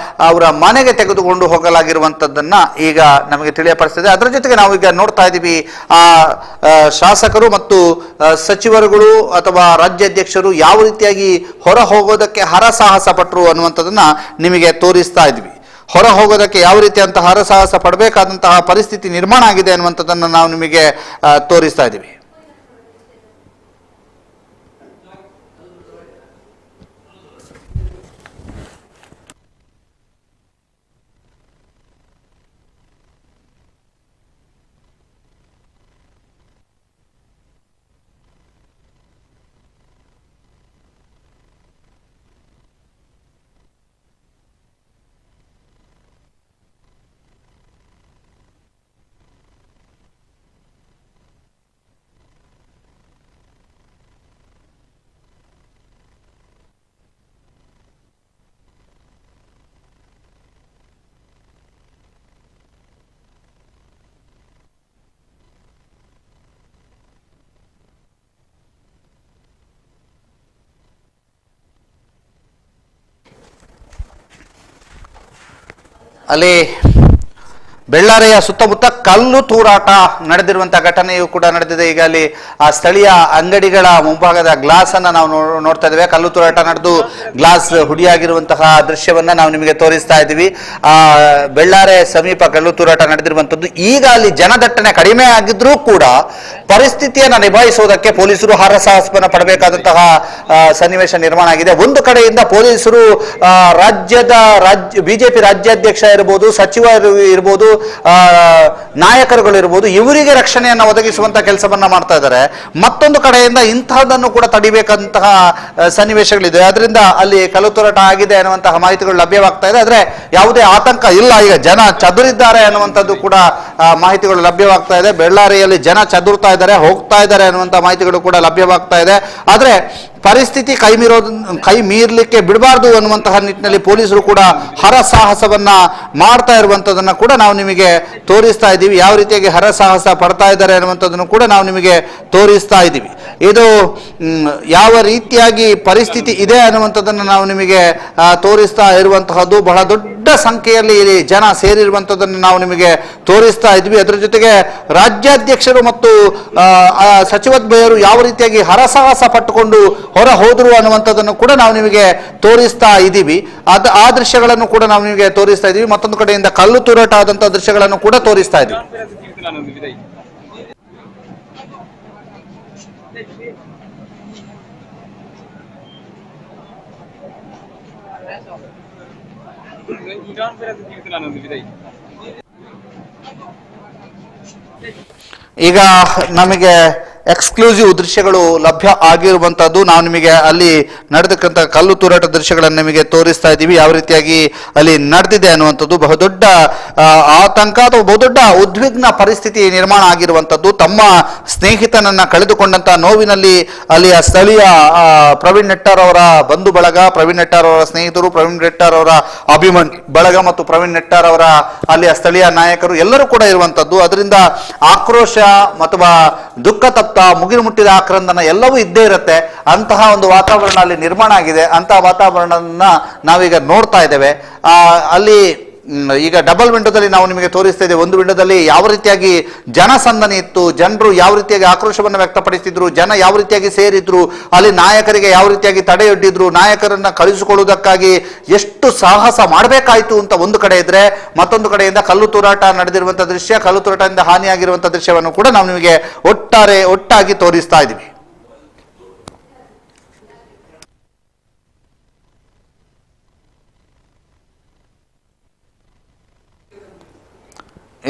ಅವರ ಮನೆಗೆ ತೆಗೆದುಕೊಂಡು ಹೋಗಲಾಗಿರುವಂಥದ್ದನ್ನ ಈಗ ನಮಗೆ ತಿಳಿಯಪಡಿಸಿದೆ. ಅದರ ಜೊತೆಗೆ ನಾವು ಈಗ ನೋಡ್ತಾ ಇದ್ದೀವಿ, ಶಾಸಕರು ಮತ್ತು ಸಚಿವರುಗಳು ಅಥವಾ ರಾಜ್ಯಾಧ್ಯಕ್ಷರು ಯಾವ ರೀತಿಯಾಗಿ ಹೊರ ಹೋಗೋದಕ್ಕೆ ಹರಸಾಹಸ ಪಟ್ಟರು ಅನ್ನುವಂಥದ್ದನ್ನ ನಿಮಗೆ ತೋರಿಸ್ತಾ ಇದ್ವಿ. ಹೊರ ಹೋಗೋದಕ್ಕೆ ಯಾವ ರೀತಿಯಂತಹ ಹರಸಾಹಸ ಪಡಬೇಕಾದಂತಹ ಪರಿಸ್ಥಿತಿ ನಿರ್ಮಾಣ ಆಗಿದೆ ಅನ್ನುವಂಥದ್ದನ್ನು ನಾವು ನಿಮಗೆ ತೋರಿಸ್ತಾ ಇದ್ದೀವಿ. ಅಲ್ಲಿ ಬೆಳ್ಳಾರಿಯ ಸುತ್ತಮುತ್ತ ಕಲ್ಲು ತೂರಾಟ ನಡೆದಿರುವಂತಹ ಘಟನೆಯು ಕೂಡ ನಡೆದಿದೆ. ಈಗ ಅಲ್ಲಿ ಆ ಸ್ಥಳೀಯ ಅಂಗಡಿಗಳ ಮುಂಭಾಗದ ಗ್ಲಾಸ್ ಅನ್ನ ನಾವು ನೋಡ್ತಾ ಇದ್ದೇವೆ. ಕಲ್ಲು ತೂರಾಟ ನಡೆದು ಗ್ಲಾಸ್ ಹುಡಿಯಾಗಿರುವಂತಹ ದೃಶ್ಯವನ್ನ ನಾವು ನಿಮಗೆ ತೋರಿಸ್ತಾ ಇದ್ದೀವಿ. ಆ ಬೆಳ್ಳಾರೆ ಸಮೀಪ ಕಲ್ಲು ತೂರಾಟ ನಡೆದಿರುವಂತದ್ದು. ಈಗ ಅಲ್ಲಿ ಜನದಟ್ಟಣೆ ಕಡಿಮೆ ಆಗಿದ್ರೂ ಕೂಡ ಪರಿಸ್ಥಿತಿಯನ್ನು ನಿಭಾಯಿಸುವುದಕ್ಕೆ ಪೊಲೀಸರು ಹರಸಾಹಸವನ್ನು ಪಡಬೇಕಾದಂತಹ ಸನ್ನಿವೇಶ ನಿರ್ಮಾಣ ಆಗಿದೆ. ಒಂದು ಕಡೆಯಿಂದ ಪೊಲೀಸರು ಬಿಜೆಪಿ ರಾಜ್ಯಾಧ್ಯಕ್ಷ ಇರಬಹುದು, ಸಚಿವರು ಇರಬಹುದು, ನಾಯಕರುಗಳು ಇರಬಹುದು, ಇವರಿಗೆ ರಕ್ಷಣೆಯನ್ನು ಒದಗಿಸುವಂತಹ ಕೆಲಸವನ್ನ ಮಾಡ್ತಾ ಇದ್ದಾರೆ. ಮತ್ತೊಂದು ಕಡೆಯಿಂದ ಇಂತಹದನ್ನು ಕೂಡ ತಡಿಬೇಕಂತಹ ಸನ್ನಿವೇಶಗಳಿದೆ. ಅದರಿಂದ ಅಲ್ಲಿ ಕಲ್ಲು ತೂರಾಟ ಆಗಿದೆ ಅನ್ನುವಂತಹ ಮಾಹಿತಿಗಳು ಲಭ್ಯವಾಗ್ತಾ ಇದೆ. ಆದ್ರೆ ಯಾವುದೇ ಆತಂಕ ಇಲ್ಲ, ಈಗ ಜನ ಚದುರಿದ್ದಾರೆ ಅನ್ನುವಂಥದ್ದು ಕೂಡ ಮಾಹಿತಿಗಳು ಲಭ್ಯವಾಗ್ತಾ ಇದೆ. ಬೆಳ್ಳಾರಿಯಲ್ಲಿ ಜನ ಚದುರ್ತಾ ಇದ್ದಾರೆ, ಹೋಗ್ತಾ ಇದ್ದಾರೆ ಅನ್ನುವಂತಹ ಮಾಹಿತಿಗಳು ಕೂಡ ಲಭ್ಯವಾಗ್ತಾ ಇದೆ. ಆದ್ರೆ ಪರಿಸ್ಥಿತಿ ಕೈ ಮೀರ್ಲಿಕ್ಕೆ ಬಿಡಬಾರ್ದು ಅನ್ನುವಂತಹ ನಿಟ್ಟಿನಲ್ಲಿ ಪೊಲೀಸರು ಕೂಡ ಹರಸಾಹಸವನ್ನ ಮಾಡ್ತಾ ಇರುವಂತದನ್ನ ಕೂಡ ನಾವು ನಿಮಗೆ ತೋರಿಸ್ತಾ ಇದ್ದೀವಿ. ಯಾವ ರೀತಿಯಾಗಿ ಹರಸಾಹಸ ಪಡ್ತಾ ಇದ್ದಾರೆ ಅನ್ನುವಂಥದ್ದನ್ನು ಕೂಡ ನಾವು ನಿಮಗೆ ತೋರಿಸ್ತಾ ಇದ್ದೀವಿ. ಇದು ಯಾವ ರೀತಿಯಾಗಿ ಪರಿಸ್ಥಿತಿ ಇದೆ ಅನ್ನುವಂಥದ್ದನ್ನು ನಾವು ನಿಮಗೆ ತೋರಿಸ್ತಾ ಇರುವಂತಹದ್ದು. ಬಹಳ ದೊಡ್ಡ ಸಂಖ್ಯೆಯಲ್ಲಿ ಜನ ಸೇರಿರುವಂಥದ್ದನ್ನು ನಾವು ನಿಮಗೆ ತೋರಿಸ್ತಾ ಇದ್ವಿ. ಅದರ ಜೊತೆಗೆ ರಾಜ್ಯಾಧ್ಯಕ್ಷರು ಮತ್ತು ಸಚಿವದ್ವಯರು ಯಾವ ರೀತಿಯಾಗಿ ಹರಸಾಹಸ ಪಟ್ಟುಕೊಂಡು ಹೊರ ಹೋದ್ರು ಅನ್ನುವಂಥದ್ದನ್ನು ಕೂಡ ನಾವು ನಿಮಗೆ ತೋರಿಸ್ತಾ ಇದ್ದೀವಿ. ಆ ದೃಶ್ಯಗಳನ್ನು ಕೂಡ ನಾವು ನಿಮಗೆ ತೋರಿಸ್ತಾ ಇದ್ದೀವಿ. ಮತ್ತೊಂದು ಕಡೆಯಿಂದ ಕಲ್ಲು ತೂರಾಟ ಆದಂತಹ ದೃಶ್ಯಗಳನ್ನು ಕೂಡ ತೋರಿಸ್ತಾ ಇದ್ದೀವಿ. ಈಗ ನಮಗೆ ಎಕ್ಸ್ಕ್ಲೂಸಿವ್ ದೃಶ್ಯಗಳು ಲಭ್ಯ ಆಗಿರುವಂತದ್ದು. ನಾವು ನಿಮಗೆ ಅಲ್ಲಿ ನಡೆದಕ್ಕಂತ ಕಲ್ಲು ತೂರಾಟ ದೃಶ್ಯಗಳನ್ನು ನಿಮಗೆ ತೋರಿಸ್ತಾ ಇದ್ದೀವಿ. ಯಾವ ರೀತಿಯಾಗಿ ಅಲ್ಲಿ ನಡೆದಿದೆ ಅನ್ನುವಂಥದ್ದು. ಬಹುದೊಡ್ಡ ಆತಂಕ ಅಥವಾ ಬಹುದೊಡ್ಡ ಉದ್ವಿಗ್ನ ಪರಿಸ್ಥಿತಿ ನಿರ್ಮಾಣ ಆಗಿರುವಂತದ್ದು. ತಮ್ಮ ಸ್ನೇಹಿತನನ್ನ ಕಳೆದುಕೊಂಡಂತ ನೋವಿನಲ್ಲಿ ಅಲ್ಲಿಯ ಸ್ಥಳೀಯ ಪ್ರವೀಣ್ ನೆಟ್ಟಾರ್ ಅವರ ಬಂಧು ಬಳಗ, ಪ್ರವೀಣ್ ನೆಟ್ಟಾರ್ ಅವರ ಸ್ನೇಹಿತರು, ಪ್ರವೀಣ್ ನೆಟ್ಟಾರ್ ಅವರ ಅಭಿಮಾನಿ ಬಳಗ ಮತ್ತು ಪ್ರವೀಣ್ ನೆಟ್ಟಾರ್ ಅವರ ಅಲ್ಲಿಯ ಸ್ಥಳೀಯ ನಾಯಕರು ಎಲ್ಲರೂ ಕೂಡ ಇರುವಂತದ್ದು. ಅದರಿಂದ ಆಕ್ರೋಶ ಅಥವಾ ದುಃಖ ತಪ್ಪ, ಮುಗಿಲು ಮುಟ್ಟಿದ ಆಕ್ರಂದನ ಎಲ್ಲವೂ ಇದ್ದೇ ಇರುತ್ತೆ. ಅಂತಹ ಒಂದು ವಾತಾವರಣ ಅಲ್ಲಿ ನಿರ್ಮಾಣ ಆಗಿದೆ. ಅಂತಹ ವಾತಾವರಣನ ನಾವೀಗ ನೋಡ್ತಾ ಇದ್ದೇವೆ. ಅಲ್ಲಿ ಈಗ ಡಬಲ್ ವಿಂಡೋದಲ್ಲಿ ನಾವು ನಿಮಗೆ ತೋರಿಸ್ತಾ ಇದ್ದೇವೆ. ಒಂದು ವಿಂಡೋದಲ್ಲಿ ಯಾವ ರೀತಿಯಾಗಿ ಜನಸಂದಣಿ ಇತ್ತು, ಜನರು ಯಾವ ರೀತಿಯಾಗಿ ಆಕ್ರೋಶವನ್ನು ವ್ಯಕ್ತಪಡಿಸಿದ್ರು, ಜನ ಯಾವ ರೀತಿಯಾಗಿ ಸೇರಿದ್ರು, ಅಲ್ಲಿ ನಾಯಕರಿಗೆ ಯಾವ ರೀತಿಯಾಗಿ ತಡೆಯೊಡ್ಡಿದ್ರು, ನಾಯಕರನ್ನ ಕಳಿಸಿಕೊಳ್ಳುವುದಕ್ಕಾಗಿ ಎಷ್ಟು ಸಾಹಸ ಮಾಡಬೇಕಾಯಿತು ಅಂತ ಒಂದು ಕಡೆ ಇದ್ರೆ, ಮತ್ತೊಂದು ಕಡೆಯಿಂದ ಕಲ್ಲು ತೂರಾಟ ನಡೆದಿರುವಂತಹ ದೃಶ್ಯ, ಕಲ್ಲು ತೂರಾಟದಿಂದ ಹಾನಿಯಾಗಿರುವಂತಹ ದೃಶ್ಯವನ್ನು ಕೂಡ ನಾವು ನಿಮಗೆ ಒಟ್ಟಾಗಿ ತೋರಿಸ್ತಾ ಇದ್ದೀವಿ.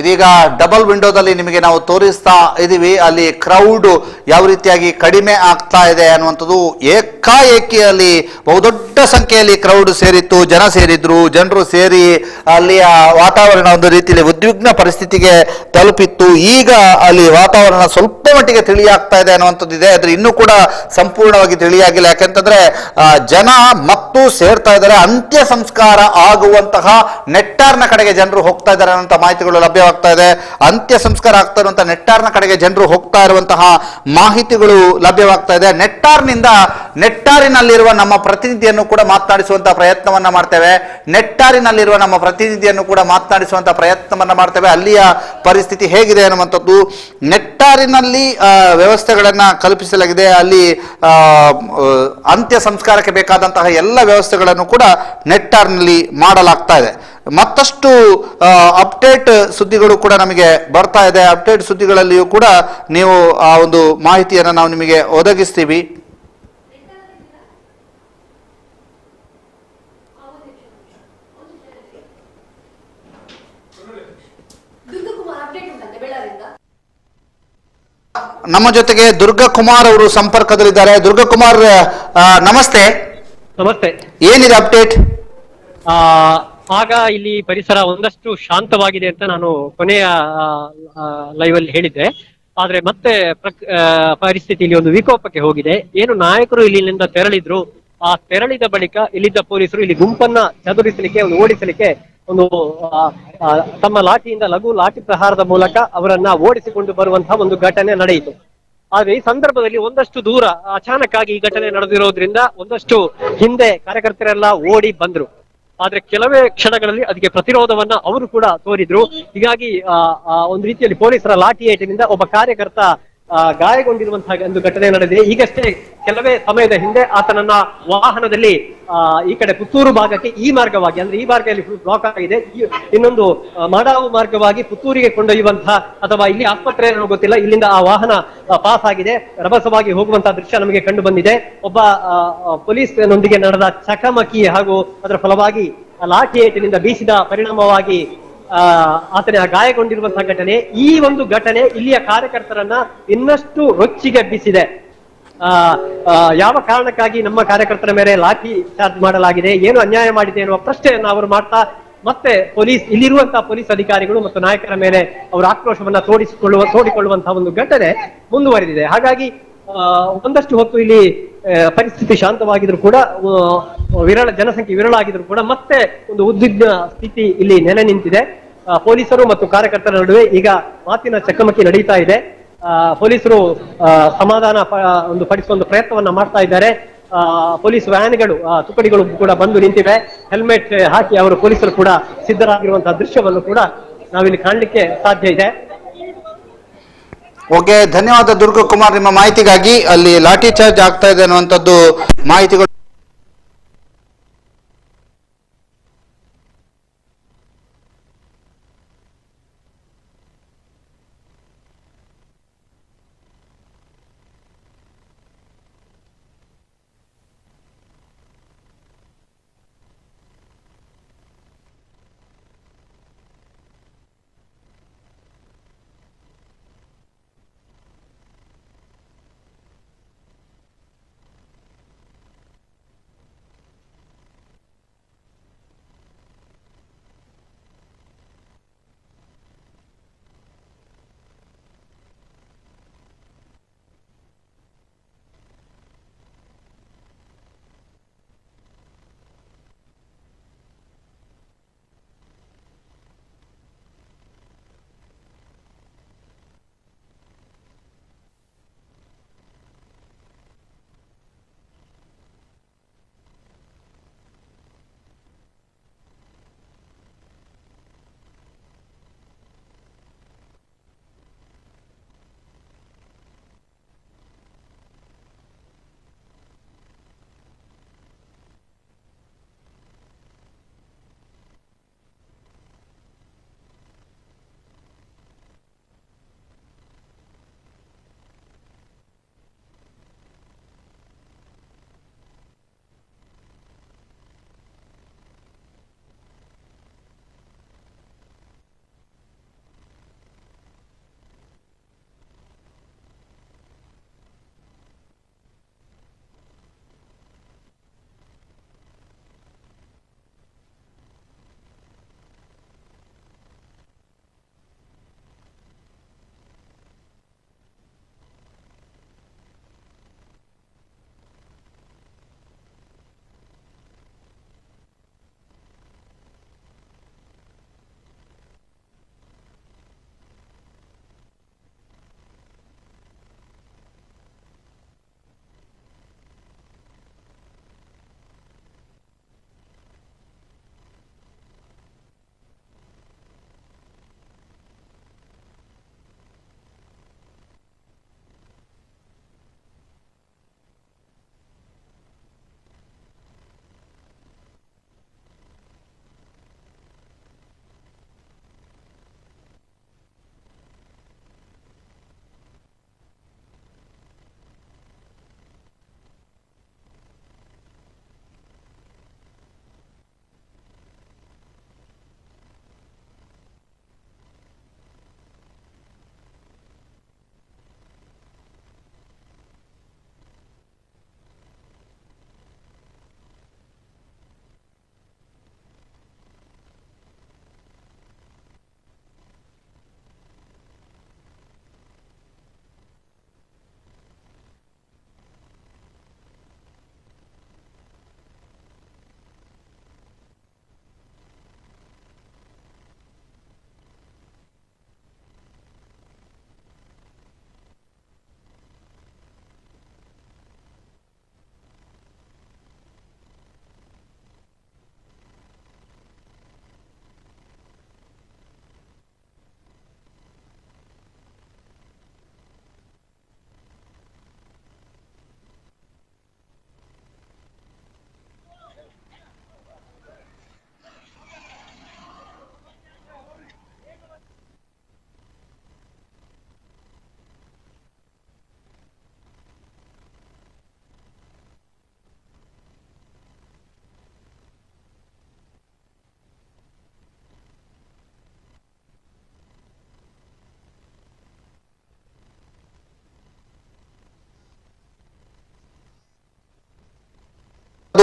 ಇದೀಗ ಡಬಲ್ ವಿಂಡೋದಲ್ಲಿ ನಿಮಗೆ ನಾವು ತೋರಿಸ್ತಾ ಇದ್ದೀವಿ. ಅಲ್ಲಿ ಕ್ರೌಡ್ ಯಾವ ರೀತಿಯಾಗಿ ಕಡಿಮೆ ಆಗ್ತಾ ಇದೆ ಅನ್ನುವಂಥದ್ದು. ಏಕಾಏಕಿ ಅಲ್ಲಿ ಬಹುದೊಡ್ಡ ಸಂಖ್ಯೆಯಲ್ಲಿ ಕ್ರೌಡ್ ಸೇರಿತ್ತು, ಜನ ಸೇರಿದ್ರು. ಜನರು ಸೇರಿ ಅಲ್ಲಿಯ ವಾತಾವರಣ ಒಂದು ರೀತಿಯಲ್ಲಿ ಉದ್ವಿಗ್ನ ಪರಿಸ್ಥಿತಿಗೆ ತಲುಪಿತ್ತು. ಈಗ ಅಲ್ಲಿ ವಾತಾವರಣ ಸ್ವಲ್ಪ ಮಟ್ಟಿಗೆ ತಿಳಿಯಾಗ್ತಾ ಇದೆ ಅನ್ನುವಂಥದ್ದು ಇದೆ. ಆದ್ರೆ ಇನ್ನೂ ಕೂಡ ಸಂಪೂರ್ಣವಾಗಿ ತಿಳಿಯಾಗಿಲ್ಲ. ಯಾಕೆಂತಂದ್ರೆ ಜನ ಮತ್ತು ಸೇರ್ತಾ ಇದ್ದಾರೆ. ಅಂತ್ಯ ಸಂಸ್ಕಾರ ಆಗುವಂತಹ ನೆಟ್ಟಾರ್ನ ಕಡೆಗೆ ಜನರು ಹೋಗ್ತಾ ಇದ್ದಾರೆ ಅನ್ನುವಂಥ ಮಾಹಿತಿಗಳು ಲಭ್ಯವಾಗ್ತಾ ಇದೆ. ಅಂತ್ಯ ಸಂಸ್ಕಾರ ಆಗ್ತಾ ಇರುವಂತಹ ನೆಟ್ಟಾರ್ನ ಕಡೆಗೆ ಜನರು ಹೋಗ್ತಾ ಇರುವಂತಹ ಮಾಹಿತಿಗಳು ಲಭ್ಯವಾಗ್ತಾ ಇದೆ. ನೆಟ್ಟಾರಿನಲ್ಲಿರುವ ನಮ್ಮ ಪ್ರತಿನಿಧಿಯನ್ನು ಕೂಡ ಮಾತನಾಡಿಸುವಂತಹ ಪ್ರಯತ್ನವನ್ನ ಮಾಡ್ತೇವೆ. ನೆಟ್ಟಾರಿನಲ್ಲಿರುವ ನಮ್ಮ ಪ್ರತಿನಿಧಿಯನ್ನು ಕೂಡ ಮಾತನಾಡಿಸುವಂತಹ ಪ್ರಯತ್ನವನ್ನ ಮಾಡ್ತೇವೆ. ಅಲ್ಲಿಯ ಪರಿಸ್ಥಿತಿ ಹೇಗಿದೆ ಅನ್ನುವಂಥದ್ದು. ನೆಟ್ಟಾರಿನಲ್ಲಿ ವ್ಯವಸ್ಥೆಗಳನ್ನ ಕಲ್ಪಿಸಲಾಗಿದೆ. ಅಲ್ಲಿ ಅಂತ್ಯ ಸಂಸ್ಕಾರಕ್ಕೆ ಬೇಕಾದಂತಹ ಎಲ್ಲ ವ್ಯವಸ್ಥೆಗಳನ್ನು ಕೂಡ ನೆಟ್ಟಾರ್ನಲ್ಲಿ ಮಾಡಲಾಗ್ತಾ ಇದೆ. ಮತ್ತಷ್ಟು ಅಪ್ಡೇಟ್ ಸುದ್ದಿಗಳು ಕೂಡ ನಮಗೆ ಬರ್ತಾ ಇದೆ. ಅಪ್ಡೇಟ್ ಸುದ್ದಿಗಳಲ್ಲಿಯೂ ಕೂಡ ನೀವು ಆ ಒಂದು ಮಾಹಿತಿಯನ್ನು ನಾವು ನಿಮಗೆ ಒದಗಿಸ್ತೀವಿ. ನಮ್ಮ ಜೊತೆಗೆ ದುರ್ಗಕುಮಾರ್ ಅವರು ಸಂಪರ್ಕದಲ್ಲಿದ್ದಾರೆ. ದುರ್ಗಕುಮಾರ್, ನಮಸ್ತೆ. ನಮಸ್ತೆ. ಏನಿದೆ ಅಪ್ಡೇಟ್? ಆಗ ಇಲ್ಲಿ ಪರಿಸರ ಒಂದಷ್ಟು ಶಾಂತವಾಗಿದೆ ಅಂತ ನಾನು ಕೊನೆಯ ಲೈವ್ ಅಲ್ಲಿ ಹೇಳಿದ್ದೆ. ಆದ್ರೆ ಮತ್ತೆ ಪರಿಸ್ಥಿತಿ ಇಲ್ಲಿ ಒಂದು ವಿಕೋಪಕ್ಕೆ ಹೋಗಿದೆ. ಏನು ನಾಯಕರು ಇಲ್ಲಿಂದ ತೆರಳಿದ್ರು, ಆ ತೆರಳಿದ ಬಳಿಕ ಇಲ್ಲಿದ್ದ ಪೊಲೀಸರು ಇಲ್ಲಿ ಗುಂಪನ್ನ ಚದುರಿಸಲಿಕ್ಕೆ, ಒಂದು ಓಡಿಸಲಿಕ್ಕೆ ಒಂದು ತಮ್ಮ ಲಾಠಿಯಿಂದ ಲಘು ಲಾಠಿ ಪ್ರಹಾರದ ಮೂಲಕ ಅವರನ್ನ ಓಡಿಸಿಕೊಂಡು ಬರುವಂತಹ ಒಂದು ಘಟನೆ ನಡೆಯಿತು. ಆದ್ರೆ ಈ ಸಂದರ್ಭದಲ್ಲಿ ಒಂದಷ್ಟು ದೂರ ಅಚಾನಕ್ ಆಗಿ ಈ ಘಟನೆ ನಡೆದಿರೋದ್ರಿಂದ ಒಂದಷ್ಟು ಹಿಂದೆ ಕಾರ್ಯಕರ್ತರೆಲ್ಲ ಓಡಿ ಬಂದ್ರು. ಆದ್ರೆ ಕೆಲವೇ ಕ್ಷಣಗಳಲ್ಲಿ ಅದಕ್ಕೆ ಪ್ರತಿರೋಧವನ್ನ ಅವರು ಕೂಡ ತೋರಿದ್ರು. ಹೀಗಾಗಿ ಒಂದು ರೀತಿಯಲ್ಲಿ ಪೊಲೀಸರ ಲಾಠಿ ಏಟಿನಿಂದ ಒಬ್ಬ ಕಾರ್ಯಕರ್ತ ಗಾಯಗೊಂಡಿರುವಂತಹ ಒಂದು ಘಟನೆ ನಡೆದಿದೆ. ಈಗಷ್ಟೇ ಕೆಲವೇ ಸಮಯದ ಹಿಂದೆ ಆತನನ್ನ ವಾಹನದಲ್ಲಿ ಈ ಕಡೆ ಪುತ್ತೂರು ಭಾಗಕ್ಕೆ ಈ ಮಾರ್ಗವಾಗಿ, ಅಂದ್ರೆ ಈ ಮಾರ್ಗದಲ್ಲಿ ಫುಲ್ ಬ್ಲಾಕ್ ಆಗಿದೆ, ಇನ್ನೊಂದು ಮಾಡಾವು ಮಾರ್ಗವಾಗಿ ಪುತ್ತೂರಿಗೆ ಕೊಂಡೊಯ್ಯುವಂತಹ ಅಥವಾ ಇಲ್ಲಿ ಆಸ್ಪತ್ರೆ ಗೊತ್ತಿಲ್ಲ, ಇಲ್ಲಿಂದ ಆ ವಾಹನ ಪಾಸ್ ಆಗಿದೆ, ರಭಸವಾಗಿ ಹೋಗುವಂತಹ ದೃಶ್ಯ ನಮಗೆ ಕಂಡು ಬಂದಿದೆ. ಒಬ್ಬ ಪೊಲೀಸ್ನೊಂದಿಗೆ ನಡೆದ ಚಕಮಕಿ ಹಾಗೂ ಅದರ ಫಲವಾಗಿ ಲಾಠಿ ಏಟಿನಿಂದ ಬೀಸಿದ ಪರಿಣಾಮವಾಗಿ ಆತನ ಗಾಯಗೊಂಡಿರುವಂತಹ ಘಟನೆ. ಈ ಒಂದು ಘಟನೆ ಇಲ್ಲಿಯ ಕಾರ್ಯಕರ್ತರನ್ನ ಇನ್ನಷ್ಟು ರೊಚ್ಚಿಗೆಬ್ಬಿಸಿದೆ. ಯಾವ ಕಾರಣಕ್ಕಾಗಿ ನಮ್ಮ ಕಾರ್ಯಕರ್ತರ ಮೇಲೆ ಲಾಠಿ ಚಾರ್ಜ್ ಮಾಡಲಾಗಿದೆ, ಏನು ಅನ್ಯಾಯ ಮಾಡಿದೆ ಎನ್ನುವ ಪ್ರಶ್ನೆಯನ್ನು ಅವರು ಮಾಡ್ತಾ ಮತ್ತೆ ಇಲ್ಲಿರುವಂತಹ ಪೊಲೀಸ್ ಅಧಿಕಾರಿಗಳು ಮತ್ತು ನಾಯಕರ ಮೇಲೆ ಅವರ ಆಕ್ರೋಶವನ್ನ ತೋಡಿಕೊಳ್ಳುವಂತಹ ಒಂದು ಘಟನೆ ಮುಂದುವರೆದಿದೆ. ಹಾಗಾಗಿ ಒಂದಷ್ಟು ಹೊತ್ತು ಇಲ್ಲಿ ಪರಿಸ್ಥಿತಿ ಶಾಂತವಾಗಿದ್ರು ಕೂಡ, ಜನಸಂಖ್ಯೆ ವಿರಳ ಆಗಿದ್ರು ಕೂಡ ಮತ್ತೆ ಒಂದು ಉದ್ವಿಗ್ನ ಸ್ಥಿತಿ ಇಲ್ಲಿ ನೆಲೆ ನಿಂತಿದೆ. ಪೊಲೀಸರು ಮತ್ತು ಕಾರ್ಯಕರ್ತರ ನಡುವೆ ಈಗ ಮಾತಿನ ಚಕಮಕಿ ನಡೀತಾ ಇದೆ. ಪೊಲೀಸರು ಸಮಾಧಾನ ಪಡಿಸುವ ಒಂದು ಪ್ರಯತ್ನವನ್ನ ಮಾಡ್ತಾ ಇದ್ದಾರೆ. ಪೊಲೀಸ್ ವ್ಯಾನ್ಗಳು, ತುಕಡಿಗಳು ಕೂಡ ಬಂದು ನಿಂತಿವೆ. ಹೆಲ್ಮೆಟ್ ಹಾಕಿ ಅವರು ಪೊಲೀಸರು ಕೂಡ ಸಿದ್ಧರಾಗಿರುವಂತಹ ದೃಶ್ಯವನ್ನು ಕೂಡ ನಾವಿಲ್ಲಿ ಕಾಣಲಿಕ್ಕೆ ಸಾಧ್ಯ ಇದೆ. ಓಕೆ, ಧನ್ಯವಾದ ದುರ್ಗಕುಮಾರ್ ನಿಮ್ಮ ಮಾಹಿತಿಗಾಗಿ. ಅಲ್ಲಿ ಲಾಠಿ ಚಾರ್ಜ್ ಆಗ್ತಾ ಇದೆ ಅನ್ನುವಂಥದ್ದು ಮಾಹಿತಿಗಳು.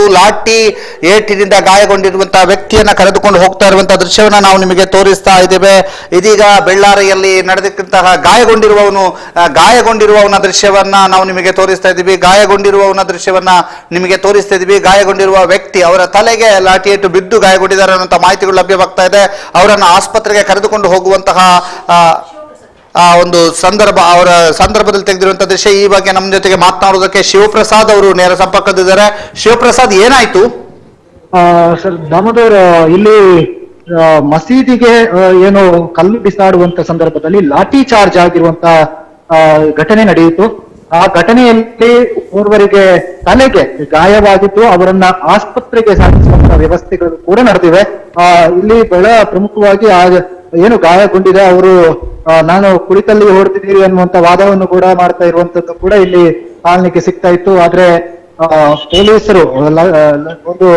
ಇರುವಂತಹದ್ದು. ಲಾಠಿ ಏಟಿನಿಂದ ಗಾಯಗೊಂಡಿರುವಂತಹ ವ್ಯಕ್ತಿಯನ್ನ ಕರೆದುಕೊಂಡು ಹೋಗ್ತಾ ಇರುವಂತಹ ದೃಶ್ಯವನ್ನ ನಾವು ನಿಮಗೆ ತೋರಿಸ್ತಾ ಇದ್ದೇವೆ. ಇದೀಗ ಬೆಳ್ಳಾರಿಯಲ್ಲಿ ನಡೆದಿದ್ದಂತಹ ಗಾಯಗೊಂಡಿರುವವನ ದೃಶ್ಯವನ್ನ ನಾವು ನಿಮಗೆ ತೋರಿಸ್ತಾ ಇದ್ದೀವಿ. ಗಾಯಗೊಂಡಿರುವವನ ದೃಶ್ಯವನ್ನ ನಿಮಗೆ ತೋರಿಸ್ತಾ ಇದ್ದೀವಿ. ಗಾಯಗೊಂಡಿರುವ ವ್ಯಕ್ತಿ, ಅವರ ತಲೆಗೆ ಲಾಠಿ ಏಟು ಬಿದ್ದು ಗಾಯಗೊಂಡಿದ್ದಾರೆ ಅನ್ನುವಂಥ ಮಾಹಿತಿಗಳು ಲಭ್ಯವಾಗ್ತಾ ಇದೆ. ಅವರನ್ನು ಆಸ್ಪತ್ರೆಗೆ ಕರೆದುಕೊಂಡು ಹೋಗುವಂತಹ ಒಂದು ಸಂದರ್ಭದಲ್ಲಿ ತೆಗೆದಿರುವಂತಹ ದೃಶ್ಯ. ಈ ಬಗ್ಗೆ ನಮ್ಮ ಜೊತೆಗೆ ಮಾತನಾಡುವುದಕ್ಕೆ ಶಿವಪ್ರಸಾದ್ ಅವರು ನೇರ ಸಂಪರ್ಕದಿದ್ದಾರೆ. ಶಿವಪ್ರಸಾದ್, ಏನಾಯ್ತು? ಸರ್, ದಾಮೋದರ್, ಇಲ್ಲಿ ಮಸೀದಿಗೆ ಏನು ಕಲ್ಲು ಬಿಸಾಡುವಂತ ಸಂದರ್ಭದಲ್ಲಿ ಲಾಠಿ ಚಾರ್ಜ್ ಆಗಿರುವಂತ ಘಟನೆ ನಡೆಯಿತು. ಆ ಘಟನೆಯಲ್ಲಿ ಓರ್ವರಿಗೆ ತಲೆಗೆ ಗಾಯವಾಗಿದ್ದು ಅವರನ್ನ ಆಸ್ಪತ್ರೆಗೆ ಸಾಗಿಸುವಂತಹ ವ್ಯವಸ್ಥೆಗಳು ಕೂಡ ನಡೆದಿವೆ. ಇಲ್ಲಿ ಬಹಳ ಪ್ರಮುಖವಾಗಿ ಏನು ಗಾಯಗೊಂಡಿದೆ ಅವರು ನಾನು ಕುಳಿತಲ್ಲಿ ಹೊಡ್ತಿದ್ದೀರಿ ಅನ್ನುವಂತ ವಾದವನ್ನು ಕೂಡ ಮಾಡ್ತಾ ಇರುವಂತದ್ದು ಕೂಡ ಇಲ್ಲಿ ಕಾಣಲಿಕ್ಕೆ ಸಿಗ್ತಾ ಇತ್ತು. ಆದ್ರೆ ಪೊಲೀಸರು ಒಂದು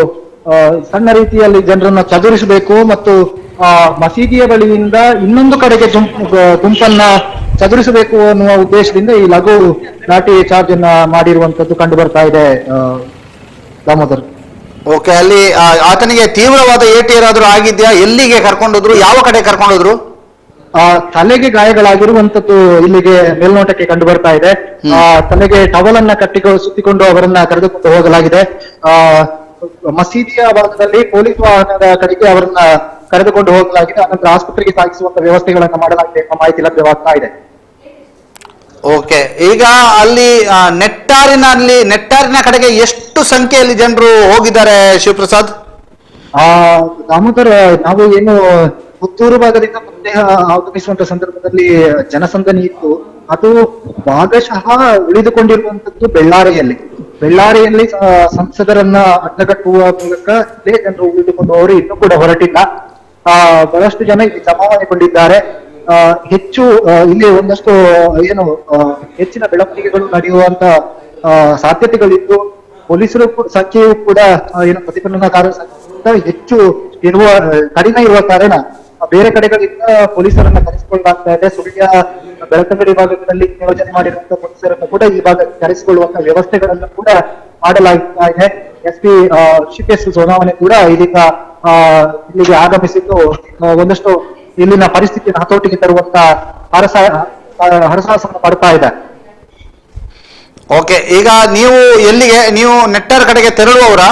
ಸಣ್ಣ ರೀತಿಯಲ್ಲಿ ಜನರನ್ನ ಚದುರಿಸಬೇಕು ಮತ್ತು ಮಸೀದಿಯ ಬಳಿಯಿಂದ ಇನ್ನೊಂದು ಕಡೆಗೆ ಗುಂಪನ್ನ ಚದುರಿಸಬೇಕು ಅನ್ನುವ ಉದ್ದೇಶದಿಂದ ಈ ಲಘು ಲಾಠಿ ಚಾರ್ಜ್ ಅನ್ನ ಮಾಡಿರುವಂತದ್ದು ಕಂಡು ಬರ್ತಾ ಇದೆ ದಾಮೋದರ್. ಓಕೆ, ಅಲ್ಲಿ ಆತನಿಗೆ ತೀವ್ರವಾದ ಏಟು ಏನಾದ್ರೂ ಆಗಿದ್ಯಾ? ಎಲ್ಲಿಗೆ ಕರ್ಕೊಂಡೋದ್ರು? ಯಾವ ಕಡೆ ಕರ್ಕೊಂಡೋದ್ರು? ತಲೆಗೆ ಗಾಯಗಳಾಗಿರುವಂತದ್ದು ಇಲ್ಲಿಗೆ ಮೇಲ್ನೋಟಕ್ಕೆ ಕಂಡು ಬರ್ತಾ ಇದೆ. ತಲೆಗೆ ಟವಲ್ ಅನ್ನ ಸುತ್ತಿಕೊಂಡು ಅವರನ್ನ ಕರೆದುಕೊಂಡು ಹೋಗಲಾಗಿದೆ. ಮಸೀದಿಯ ಭಾಗದಲ್ಲಿ ಪೊಲೀಸ್ ವಾಹನದ ಕಡೆಗೆ ಅವರನ್ನ ಕರೆದುಕೊಂಡು ಹೋಗಲಾಗಿದೆ. ಅನಂತರ ಆಸ್ಪತ್ರೆಗೆ ಸಾಗಿಸುವಂತ ವ್ಯವಸ್ಥೆಗಳನ್ನ ಮಾಡಲಾಗಿದೆ ಎಂಬ ಮಾಹಿತಿ ಲಭ್ಯವಾಗ್ತಾ ಇದೆ. ಓಕೆ, ಈಗ ಅಲ್ಲಿ ನೆಟ್ಟಾರಿನ ಕಡೆಗೆ ಎಷ್ಟು ಸಂಖ್ಯೆಯಲ್ಲಿ ಜನರು ಹೋಗಿದ್ದಾರೆ ಶಿವಪ್ರಸಾದ್? ದಾಮೋದರ್, ನಾವು ಏನು ಪುತ್ತೂರು ಭಾಗದಿಂದ ಮತ್ತೆ ಆಗಮಿಸುವಂತ ಸಂದರ್ಭದಲ್ಲಿ ಜನಸಂದಣಿ ಇತ್ತು. ಅದು ಭಾಗಶಃ ಉಳಿದುಕೊಂಡಿರುವಂತದ್ದು ಬೆಳ್ಳಾರಿಯಲ್ಲಿ ಸಂಸದರನ್ನ ಅಡ್ಡಗಟ್ಟುವ ಮೂಲಕ ಇಲ್ಲೇ ಜನರು ಉಳಿದುಕೊಂಡು ಅವರು ಇನ್ನೂ ಕೂಡ ಹೊರಟಿಲ್ಲ. ಬಹಳಷ್ಟು ಜನ ಇಲ್ಲಿ ಜಮಾವಣೆಗೊಂಡಿದ್ದಾರೆ. ಹೆಚ್ಚು ಇಲ್ಲಿ ಒಂದಷ್ಟು ಏನು ಹೆಚ್ಚಿನ ಬೆಳವಣಿಗೆಗಳು ನಡೆಯುವಂತ ಸಾಧ್ಯತೆಗಳಿದ್ದು ಪೊಲೀಸರು ಸಂಖ್ಯೆಯು ಕೂಡ ಏನು ಪ್ರತಿಭಟನಾಕಾರರ ಸಂಖ್ಯೆ ಹೆಚ್ಚು ಕಡಿಮೆ ಇರುವ ಕಾರಣ ಬೇರೆ ಕಡೆಗಳಿಂದ ಪೊಲೀಸರನ್ನ ಕರೆಸಿಕೊಳ್ಳಲಾಗ್ತಾ ಇದೆ. ಸುಳ್ಯ ಬೆಳತಂಗಡಿ ಭಾಗದಲ್ಲಿ ನಿಯೋಜನೆ ಮಾಡಿರುವಂತಹ ಪೊಲೀಸರನ್ನು ಕೂಡ ಈ ಭಾಗಕ್ಕೆ ಕರೆಸಿಕೊಳ್ಳುವಂತಹ ವ್ಯವಸ್ಥೆಗಳನ್ನು ಕೂಡ ಮಾಡಲಾಗ್ತಾ ಇದೆ. SP ಋಷಿಕೇಶ್ ಸೋನಾವಣೆ ಕೂಡ ಇದೀಗ ಇಲ್ಲಿಗೆ ಆಗಮಿಸಿದ್ದು ಒಂದಷ್ಟು ಇಲ್ಲಿನ ಪರಿಸ್ಥಿತಿಯನ್ನು ಹತೋಟಿಗೆ ತರುವಂತ ಹರಸಾಹಸ ಪಡ್ತಾ ಇದೆ. ಓಕೆ, ಈಗ ನೀವು ನೆಟ್ಟಾರ್ ಕಡೆಗೆ ತೆರಳುವವರ?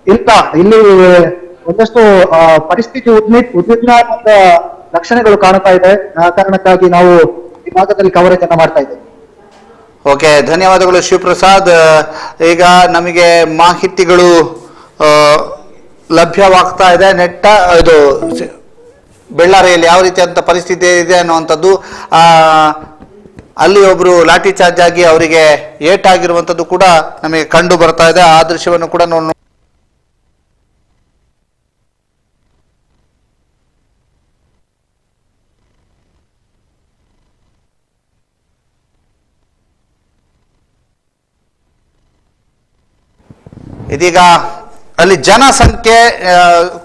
ಇಲ್ಲ, ಇಲ್ಲಿ ಒಂದಷ್ಟು ಪರಿಸ್ಥಿತಿ ಉದ್ವಿಗ್ನ ಲಕ್ಷಣಗಳು ಕಾಣ್ತಾ ಇದೆ. ಆ ಕಾರಣಕ್ಕಾಗಿ ನಾವು ಈ ಭಾಗದಲ್ಲಿ ಕವರೇಜ್ ಅನ್ನ ಮಾಡ್ತಾ ಇದ್ದೇವೆ. ಓಕೆ, ಧನ್ಯವಾದಗಳು ಶಿವಪ್ರಸಾದ್. ಈಗ ನಮಗೆ ಮಾಹಿತಿಗಳು ಲಭ್ಯವಾಗ್ತಾ ಇದೆ. ಇದು ಬೆಳ್ಳಾರಿಯಲ್ಲಿ ಯಾವ ರೀತಿಯಾದಂಥ ಪರಿಸ್ಥಿತಿ ಇದೆ ಅನ್ನುವಂಥದ್ದು. ಅಲ್ಲಿ ಒಬ್ರು ಲಾಠಿ ಚಾರ್ಜ್ ಆಗಿ ಅವರಿಗೆ ಏಟಾಗಿರುವಂಥದ್ದು ಕೂಡ ನಮಗೆ ಕಂಡು ಬರ್ತಾ ಇದೆ. ಆ ದೃಶ್ಯವನ್ನು ಕೂಡ ನಾವು ಇದೀಗ ಅಲ್ಲಿ ಜನಸಂಖ್ಯೆ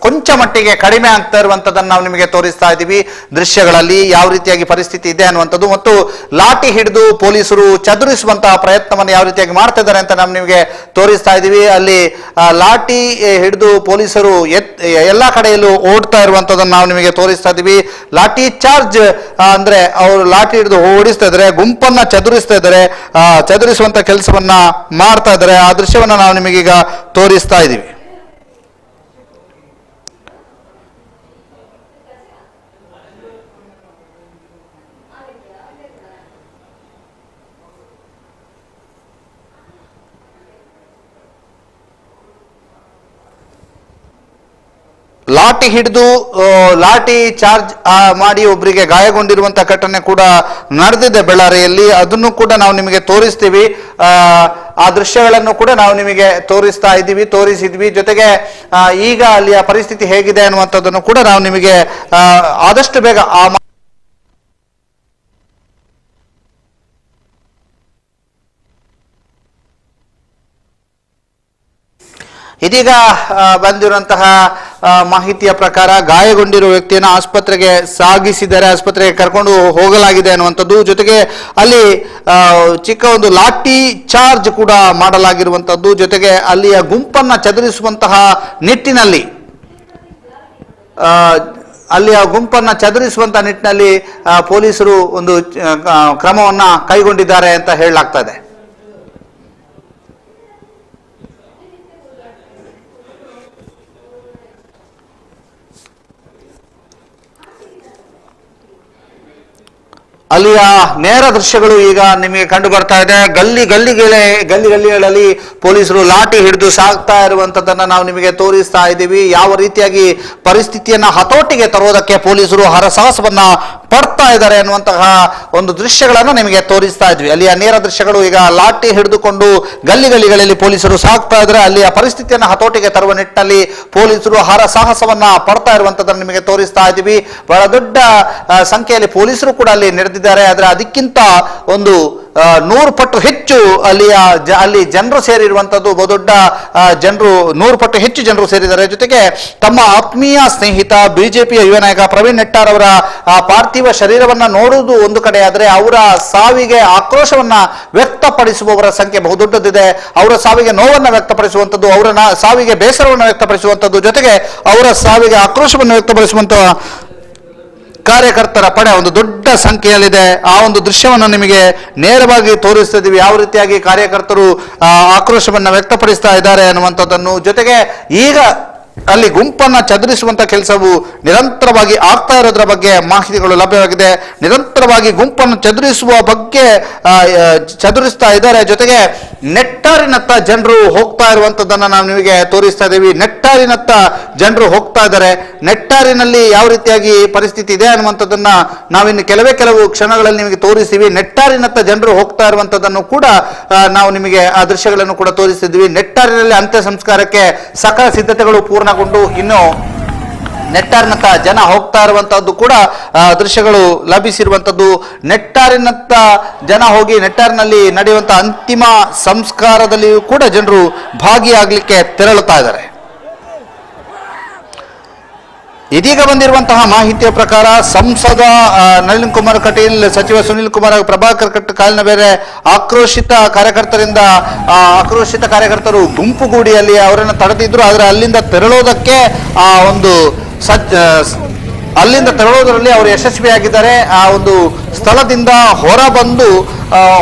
ಕೊಂಚ ಮಟ್ಟಿಗೆ ಕಡಿಮೆ ಆಗ್ತಾ ಇರುವಂತದನ್ನು ನಾವು ನಿಮಗೆ ತೋರಿಸ್ತಾ ಇದ್ದೀವಿ ದೃಶ್ಯಗಳಲ್ಲಿ. ಯಾವ ರೀತಿಯಾಗಿ ಪರಿಸ್ಥಿತಿ ಇದೆ ಅನ್ನುವಂಥದ್ದು ಮತ್ತು ಲಾಠಿ ಹಿಡಿದು ಪೊಲೀಸರು ಚದುರಿಸುವಂತಹ ಪ್ರಯತ್ನವನ್ನು ಯಾವ ರೀತಿಯಾಗಿ ಮಾಡ್ತಾ ಇದ್ದಾರೆ ಅಂತ ನಾವು ನಿಮಗೆ ತೋರಿಸ್ತಾ ಇದ್ದೀವಿ. ಅಲ್ಲಿ ಲಾಠಿ ಹಿಡಿದು ಪೊಲೀಸರು ಎಲ್ಲಾ ಕಡೆಯಲ್ಲೂ ಓಡ್ತಾ ಇರುವಂತದನ್ನು ನಾವು ನಿಮಗೆ ತೋರಿಸ್ತಾ ಇದ್ದೀವಿ. ಲಾಠಿ ಚಾರ್ಜ್ ಅಂದ್ರೆ ಅವರು ಲಾಠಿ ಹಿಡಿದು ಓಡಿಸ್ತಾ ಇದ್ದಾರೆ, ಗುಂಪನ್ನ ಚದುರಿಸ್ತಾ ಇದ್ದಾರೆ, ಚದುರಿಸುವಂತ ಕೆಲಸವನ್ನ ಮಾಡ್ತಾ ಇದ್ದಾರೆ. ಆ ದೃಶ್ಯವನ್ನ ನಾವು ನಿಮಗೀಗ ತೋರಿಸ್ತಾ ಇದ್ದೀವಿ. ಲಾಠಿ ಹಿಡಿದು ಲಾಠಿ ಚಾರ್ಜ್ ಮಾಡಿ ಒಬ್ಬರಿಗೆ ಗಾಯಗೊಂಡಿರುವಂತಹ ಘಟನೆ ಕೂಡ ನಡೆದಿದೆ ಬೆಳ್ಳಾರಿಯಲ್ಲಿ. ಅದನ್ನು ಕೂಡ ನಾವು ನಿಮಗೆ ತೋರಿಸ್ತೀವಿ. ಆ ದೃಶ್ಯಗಳನ್ನು ಕೂಡ ನಾವು ನಿಮಗೆ ತೋರಿಸಿದ್ವಿ. ಜೊತೆಗೆ ಈಗ ಅಲ್ಲಿಯ ಪರಿಸ್ಥಿತಿ ಹೇಗಿದೆ ಅನ್ನುವಂಥದ್ದನ್ನು ಕೂಡ ನಾವು ನಿಮಗೆ ಆದಷ್ಟು ಬೇಗ ಇದೀಗ ಬಂದಿರುವಂತಹ ಮಾಹಿತಿಯ ಪ್ರಕಾರ ಗಾಯಗೊಂಡಿರುವ ವ್ಯಕ್ತಿಯನ್ನು ಆಸ್ಪತ್ರೆಗೆ ಸಾಗಿಸಿದ್ದಾರೆ, ಆಸ್ಪತ್ರೆಗೆ ಕರ್ಕೊಂಡು ಹೋಗಲಾಗಿದೆ ಅನ್ನುವಂಥದ್ದು. ಜೊತೆಗೆ ಅಲ್ಲಿ ಚಿಕ್ಕ ಒಂದು ಲಾಠಿ ಚಾರ್ಜ್ ಕೂಡ ಮಾಡಲಾಗಿರುವಂಥದ್ದು. ಜೊತೆಗೆ ಅಲ್ಲಿಯ ಗುಂಪನ್ನ ಚದುರಿಸುವಂತಹ ನಿಟ್ಟಿನಲ್ಲಿ ಪೊಲೀಸರು ಒಂದು ಕ್ರಮವನ್ನ ಕೈಗೊಂಡಿದ್ದಾರೆ ಅಂತ ಹೇಳಲಾಗ್ತಾ ಇದೆ. ಅಲ್ಲಿಯ ನೇರ ದೃಶ್ಯಗಳು ಈಗ ನಿಮಗೆ ಕಂಡು ಬರ್ತಾ ಇದೆ. ಗಲ್ಲಿಗಳಲ್ಲಿ ಪೊಲೀಸರು ಲಾಠಿ ಹಿಡಿದು ಸಾಗ್ತಾ ಇರುವಂತದ್ದನ್ನ ನಾವು ನಿಮಗೆ ತೋರಿಸ್ತಾ ಇದ್ದೀವಿ. ಯಾವ ರೀತಿಯಾಗಿ ಪರಿಸ್ಥಿತಿಯನ್ನ ಹತೋಟಿಗೆ ತರುವುದಕ್ಕೆ ಪೊಲೀಸರು ಹರಸಾಹಸವನ್ನ ಪಡ್ತಾ ಇದ್ದಾರೆ ಅನ್ನುವಂತಹ ಒಂದು ದೃಶ್ಯಗಳನ್ನು ನಿಮಗೆ ತೋರಿಸ್ತಾ ಇದ್ವಿ. ಅಲ್ಲಿಯ ನೇರ ದೃಶ್ಯಗಳು ಈಗ ಲಾಠಿ ಹಿಡಿದುಕೊಂಡು ಗಲ್ಲಿಗಳಲ್ಲಿ ಪೊಲೀಸರು ಸಾಗ್ತಾ ಇದ್ದಾರೆ. ಅಲ್ಲಿಯ ಪರಿಸ್ಥಿತಿಯನ್ನು ಹತೋಟಿಗೆ ತರುವ ನಿಟ್ಟಿನಲ್ಲಿ ಪೊಲೀಸರು ಹರಸಾಹಸವನ್ನ ಪಡ್ತಾ ಇರುವಂತದ್ದನ್ನು ನಿಮಗೆ ತೋರಿಸ್ತಾ ಇದ್ದೀವಿ. ಬಹಳ ದೊಡ್ಡ ಸಂಖ್ಯೆಯಲ್ಲಿ ಪೊಲೀಸರು ಕೂಡ ಅಲ್ಲಿ ನಡೆದಿದ್ದಾರೆ. ಆದರೆ ಅದಕ್ಕಿಂತ ಒಂದು 100 ಪಟ್ಟು ಹೆಚ್ಚು ಅಲ್ಲಿ ಜನರು ಸೇರಿರುವಂತದ್ದು, ಬಹುದೊಡ್ಡ ಜನರು 100 ಪಟ್ಟು ಹೆಚ್ಚು ಜನರು ಸೇರಿದ್ದಾರೆ. ಜೊತೆಗೆ ತಮ್ಮ ಆತ್ಮೀಯ ಸ್ನೇಹಿತ ಬಿಜೆಪಿಯ ಯುವ ನಾಯಕ ಪ್ರವೀಣ್ ನೆಟ್ಟಾರ್ ಅವರ ಪಾರ್ಥಿವ ಶರೀರವನ್ನ ನೋಡುವುದು ಒಂದು ಕಡೆ, ಆದರೆ ಅವರ ಸಾವಿಗೆ ಆಕ್ರೋಶವನ್ನ ವ್ಯಕ್ತಪಡಿಸುವವರ ಸಂಖ್ಯೆ ಬಹುದೊಡ್ಡದಿದೆ. ಅವರ ಸಾವಿಗೆ ನೋವನ್ನು ವ್ಯಕ್ತಪಡಿಸುವಂಥದ್ದು, ಅವರ ಸಾವಿಗೆ ಬೇಸರವನ್ನು ವ್ಯಕ್ತಪಡಿಸುವಂಥದ್ದು, ಜೊತೆಗೆ ಅವರ ಸಾವಿಗೆ ಆಕ್ರೋಶವನ್ನು ವ್ಯಕ್ತಪಡಿಸುವಂತಹ ಕಾರ್ಯಕರ್ತರ ಪಡೆ ಒಂದು ದೊಡ್ಡ ಸಂಖ್ಯೆಯಲ್ಲಿದೆ. ಆ ಒಂದು ದೃಶ್ಯವನ್ನು ನಿಮಗೆ ನೇರವಾಗಿ ತೋರಿಸ್ತಾ ಇದ್ದೀವಿ, ಯಾವ ರೀತಿಯಾಗಿ ಕಾರ್ಯಕರ್ತರು ಆಕ್ರೋಶವನ್ನು ವ್ಯಕ್ತಪಡಿಸ್ತಾ ಇದ್ದಾರೆ ಅನ್ನುವಂಥದ್ದನ್ನು. ಜೊತೆಗೆ ಈಗ ಅಲ್ಲಿ ಗುಂಪನ್ನ ಚದುರಿಸುವಂತ ಕೆಲಸವು ನಿರಂತರವಾಗಿ ಆಗ್ತಾ ಇರೋದ್ರ ಬಗ್ಗೆ ಮಾಹಿತಿಗಳು ಲಭ್ಯವಾಗಿದೆ. ನಿರಂತರವಾಗಿ ಗುಂಪನ್ನು ಚದುರಿಸ್ತಾ ಇದ್ದಾರೆ. ಜೊತೆಗೆ ನೆಟ್ಟಾರಿನತ್ತ ಜನರು ಹೋಗ್ತಾ ಇರುವಂತದ್ದನ್ನ ನಾವು ನಿಮಗೆ ತೋರಿಸ್ತಾ ಇದ್ದೀವಿ. ನೆಟ್ಟಾರಿನತ್ತ ಜನರು ಹೋಗ್ತಾ ಇದ್ದಾರೆ. ನೆಟ್ಟಾರಿನಲ್ಲಿ ಯಾವ ರೀತಿಯಾಗಿ ಪರಿಸ್ಥಿತಿ ಇದೆ ಅನ್ನುವಂಥದ್ದನ್ನ ನಾವಿನ್ನು ಕೆಲವು ಕ್ಷಣಗಳಲ್ಲಿ ನಿಮಗೆ ತೋರಿಸ್ತೀವಿ. ನೆಟ್ಟಾರಿನತ್ತ ಜನರು ಹೋಗ್ತಾ ಇರುವಂತದ್ದನ್ನು ಕೂಡ ನಾವು ನಿಮಗೆ ಆ ದೃಶ್ಯಗಳನ್ನು ಕೂಡ ತೋರಿಸ್ತಿದ್ವಿ. ನೆಟ್ಟಾರಿನಲ್ಲಿ ಅಂತ್ಯ ಸಂಸ್ಕಾರಕ್ಕೆ ಸಕಲ ಸಿದ್ಧತೆಗಳು ಪೂರ್ಣಗೊಂಡು ಇನ್ನು ನೆಟ್ಟಾರಿನತ್ತ ಜನ ಹೋಗ್ತಾ ಇರುವಂತಹದ್ದು ಕೂಡ ದೃಶ್ಯಗಳು ಲಭಿಸಿರುವಂತದ್ದು. ನೆಟ್ಟಾರಿನತ್ತ ಜನ ಹೋಗಿ ನೆಟ್ಟಾರಿನಲ್ಲಿ ನಡೆಯುವಂತಹ ಅಂತಿಮ ಸಂಸ್ಕಾರದಲ್ಲಿಯೂ ಕೂಡ ಜನರು ಭಾಗಿಯಾಗಲಿಕ್ಕೆ ತೆರಳುತ್ತಾ ಇದ್ದಾರೆ. ಇದೀಗ ಬಂದಿರುವಂತಹ ಮಾಹಿತಿಯ ಪ್ರಕಾರ ಸಂಸದ ನಳಿನ್ ಕುಮಾರ್ ಕಟೀಲ್, ಸಚಿವ ಸುನಿಲ್ ಕುಮಾರ್, ಪ್ರಭಾಕರ್ ಕಾಲಿನ ಬೇರೆ ಆಕ್ರೋಶಿತ ಕಾರ್ಯಕರ್ತರು ಗುಂಪುಗೂಡಿಯಲ್ಲಿ ಅವರನ್ನು ತಡೆದಿದ್ರು. ಆದರೆ ಅಲ್ಲಿಂದ ತೆರಳೋದಕ್ಕೆ ಅಲ್ಲಿಂದ ತೆರಳೋದ್ರಲ್ಲಿ ಅವರು ಯಶಸ್ವಿಯಾಗಿದ್ದಾರೆ. ಆ ಒಂದು ಸ್ಥಳದಿಂದ ಹೊರಬಂದು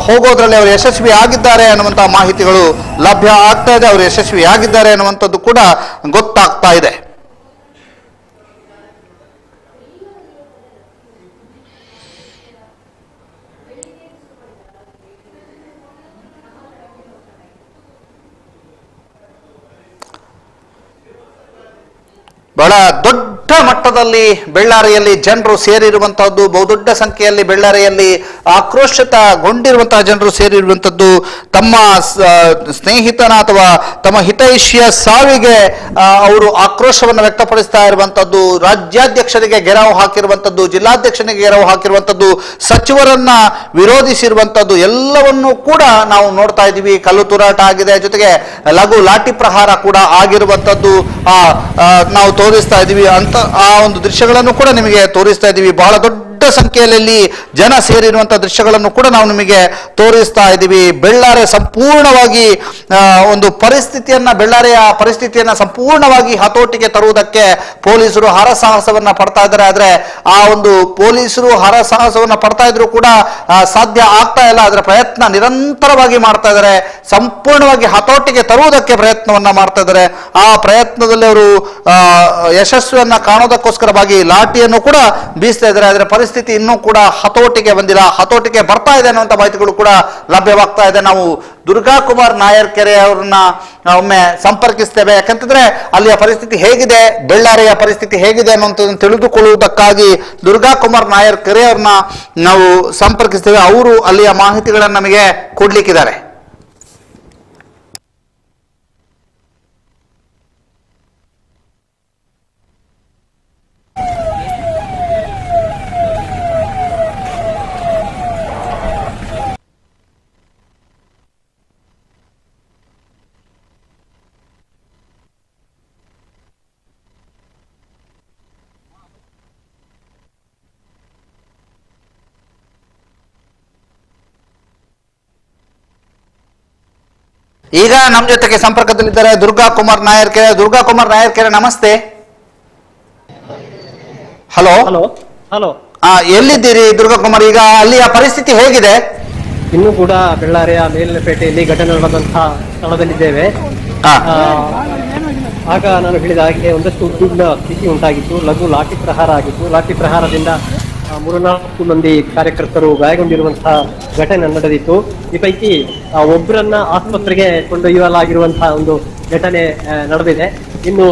ಹೋಗೋದ್ರಲ್ಲಿ ಅವರು ಯಶಸ್ವಿಯಾಗಿದ್ದಾರೆ ಅನ್ನುವಂತಹ ಮಾಹಿತಿಗಳು ಲಭ್ಯ ಆಗ್ತಾ ಇದೆ. ಅವರು ಯಶಸ್ವಿಯಾಗಿದ್ದಾರೆ ಅನ್ನುವಂಥದ್ದು ಕೂಡ ಗೊತ್ತಾಗ್ತಾ ಇದೆ. ಬಹಳ ದೊಡ್ಡ ಮಟ್ಟದಲ್ಲಿ ಬೆಳ್ಳಾರಿಯಲ್ಲಿ ಜನರು ಸೇರಿರುವಂತಹದ್ದು, ಬಹುದೊಡ್ಡ ಸಂಖ್ಯೆಯಲ್ಲಿ ಬೆಳ್ಳಾರಿಯಲ್ಲಿ ಆಕ್ರೋಶಿತಗೊಂಡಿರುವಂತಹ ಜನರು ಸೇರಿರುವಂತದ್ದು. ತಮ್ಮ ಸ್ನೇಹಿತನ ಅಥವಾ ತಮ್ಮ ಹಿತೈಷಿಯ ಸಾವಿಗೆ ಅವರು ಆಕ್ರೋಶವನ್ನು ವ್ಯಕ್ತಪಡಿಸ್ತಾ ಇರುವಂತದ್ದು, ರಾಜ್ಯಾಧ್ಯಕ್ಷರಿಗೆ ಗೆರವು ಹಾಕಿರುವಂತದ್ದು, ಜಿಲ್ಲಾಧ್ಯಕ್ಷನಿಗೆ ಗೆರವು ಹಾಕಿರುವಂತದ್ದು, ಸಚಿವರನ್ನ ವಿರೋಧಿಸಿರುವಂತದ್ದು ಎಲ್ಲವನ್ನೂ ಕೂಡ ನಾವು ನೋಡ್ತಾ ಇದ್ದೀವಿ. ಕಲ್ಲು ತೂರಾಟ ಆಗಿದೆ, ಜೊತೆಗೆ ಲಘು ಲಾಠಿ ಪ್ರಹಾರ ಕೂಡ ಆಗಿರುವಂತದ್ದು ನಾವು ತೋರಿಸ್ತಾ ಇದ್ದೀವಿ. ಅಂತ ಆ ಒಂದು ದೃಶ್ಯಗಳನ್ನು ಕೂಡ ನಿಮಗೆ ತೋರಿಸ್ತಾ ಇದ್ದೀವಿ. ಬಹಳ ದೊಡ್ಡ ಸಂಖ್ಯೆಯಲ್ಲಿ ಜನ ಸೇರಿರುವಂತಹ ದೃಶ್ಯಗಳನ್ನು ಕೂಡ ನಾವು ನಿಮಗೆ ತೋರಿಸ್ತಾ ಇದ್ದೀವಿ. ಬೆಳ್ಳಾರಿ ಸಂಪೂರ್ಣವಾಗಿ ಬೆಳ್ಳಾರಿಯ ಪರಿಸ್ಥಿತಿಯನ್ನ ಸಂಪೂರ್ಣವಾಗಿ ಹತೋಟಿಗೆ ತರುವುದಕ್ಕೆ ಪೊಲೀಸರು ಹರಸಾಹಸವನ್ನ ಪಡ್ತಾ ಇದ್ದಾರೆ. ಆದ್ರೆ ಆ ಒಂದು ಪೊಲೀಸರು ಹರಸಾಹಸವನ್ನ ಪಡ್ತಾ ಇದ್ರು ಕೂಡ ಸಾಧ್ಯ ಆಗ್ತಾ ಇಲ್ಲ. ಅದರ ಪ್ರಯತ್ನ ನಿರಂತರವಾಗಿ ಮಾಡ್ತಾ ಇದ್ದಾರೆ. ಸಂಪೂರ್ಣವಾಗಿ ಹತೋಟಿಗೆ ತರುವುದಕ್ಕೆ ಪ್ರಯತ್ನವನ್ನ ಮಾಡ್ತಾ ಇದ್ದಾರೆ. ಆ ಪ್ರಯತ್ನದಲ್ಲಿ ಅವರು ಯಶಸ್ವಿಯನ್ನ ಕಾಣೋದಕ್ಕೋಸ್ಕರವಾಗಿ ಲಾಠಿಯನ್ನು ಕೂಡ ಬೀಸ್ತಾ ಇದ್ದಾರೆ. ಅದರ ಪರಿಸ್ಥಿತಿ ಇನ್ನೂ ಕೂಡ ಹತೋಟಿಗೆ ಬಂದಿಲ್ಲ. ಹತೋಟಿಗೆ ಬರ್ತಾ ಇದೆ ಅನ್ನುವಂಥ ಮಾಹಿತಿಗಳು ಕೂಡ ಲಭ್ಯವಾಗ್ತಾ ಇದೆ. ನಾವು ದುರ್ಗಾ ಕುಮಾರ್ ನಾಯರ್ ಕೆರೆ ಅವರನ್ನ ಒಮ್ಮೆ ಸಂಪರ್ಕಿಸ್ತೇವೆ. ಯಾಕಂತಂದ್ರೆ ಅಲ್ಲಿಯ ಪರಿಸ್ಥಿತಿ ಹೇಗಿದೆ, ಬೆಳ್ಳಾರಿಯ ಪರಿಸ್ಥಿತಿ ಹೇಗಿದೆ ಅನ್ನುವಂಥದ್ದನ್ನು ತಿಳಿದುಕೊಳ್ಳುವುದಕ್ಕಾಗಿ ದುರ್ಗಾ ಕುಮಾರ್ ನಾಯರ್ ಕೆರೆ ಅವ್ರನ್ನ ನಾವು ಸಂಪರ್ಕಿಸ್ತೇವೆ. ಅವರು ಅಲ್ಲಿಯ ಮಾಹಿತಿಗಳನ್ನು ನಮಗೆ ಕೊಡ್ಲಿಕ್ಕಿದ್ದಾರೆ. ಈಗ ನಮ್ಮ ಜೊತೆಗೆ ಸಂಪರ್ಕದಲ್ಲಿದ್ದಾರೆ ದುರ್ಗಾ ಕುಮಾರ್ ನಾಯರ್ಕೆರೆ. ದುರ್ಗಾ ಕುಮಾರ್ ನಾಯರ್ಕೆರೆ, ನಮಸ್ತೆ. Hello hello. ಎಲ್ಲಿದ್ದೀರಿ ದುರ್ಗಾ ಕುಮಾರ್? ಈಗ ಅಲ್ಲಿಯ ಪರಿಸ್ಥಿತಿ ಹೇಗಿದೆ? ಇನ್ನೂ ಕೂಡ ಬೆಳ್ಳಾರಿಯ ಮೇಲಿನಪೇಟೆಯಲ್ಲಿ ಘಟನೆ ನಡೆದಂತಹ ಸ್ಥಳದಲ್ಲಿದ್ದೇವೆ. ಆಗ ನಾನು ಹೇಳಿದ ಹಾಗೆ ಒಂದಷ್ಟು ಉದ್ವಿಗ್ನ ಸ್ಥಿತಿ ಉಂಟಾಗಿತ್ತು. ಲಘು ಲಾಠಿ ಪ್ರಹಾರ ಆಗಿತ್ತು. ಲಾಠಿ ಪ್ರಹಾರದಿಂದ 3-4 ಮಂದಿ ಕಾರ್ಯಕರ್ತರು ಗಾಯಗೊಂಡಿರುವಂತಹ ಘಟನೆ ನಡೆದಿತ್ತು. ಈ ಪೈಕಿ ಒಬ್ಬರನ್ನ ಆಸ್ಪತ್ರೆಗೆ ಕೊಂಡೊಯ್ಯಲಾಗಿರುವಂತಹ ಒಂದು ಘಟನೆ ನಡೆದಿದೆ. ಇನ್ನು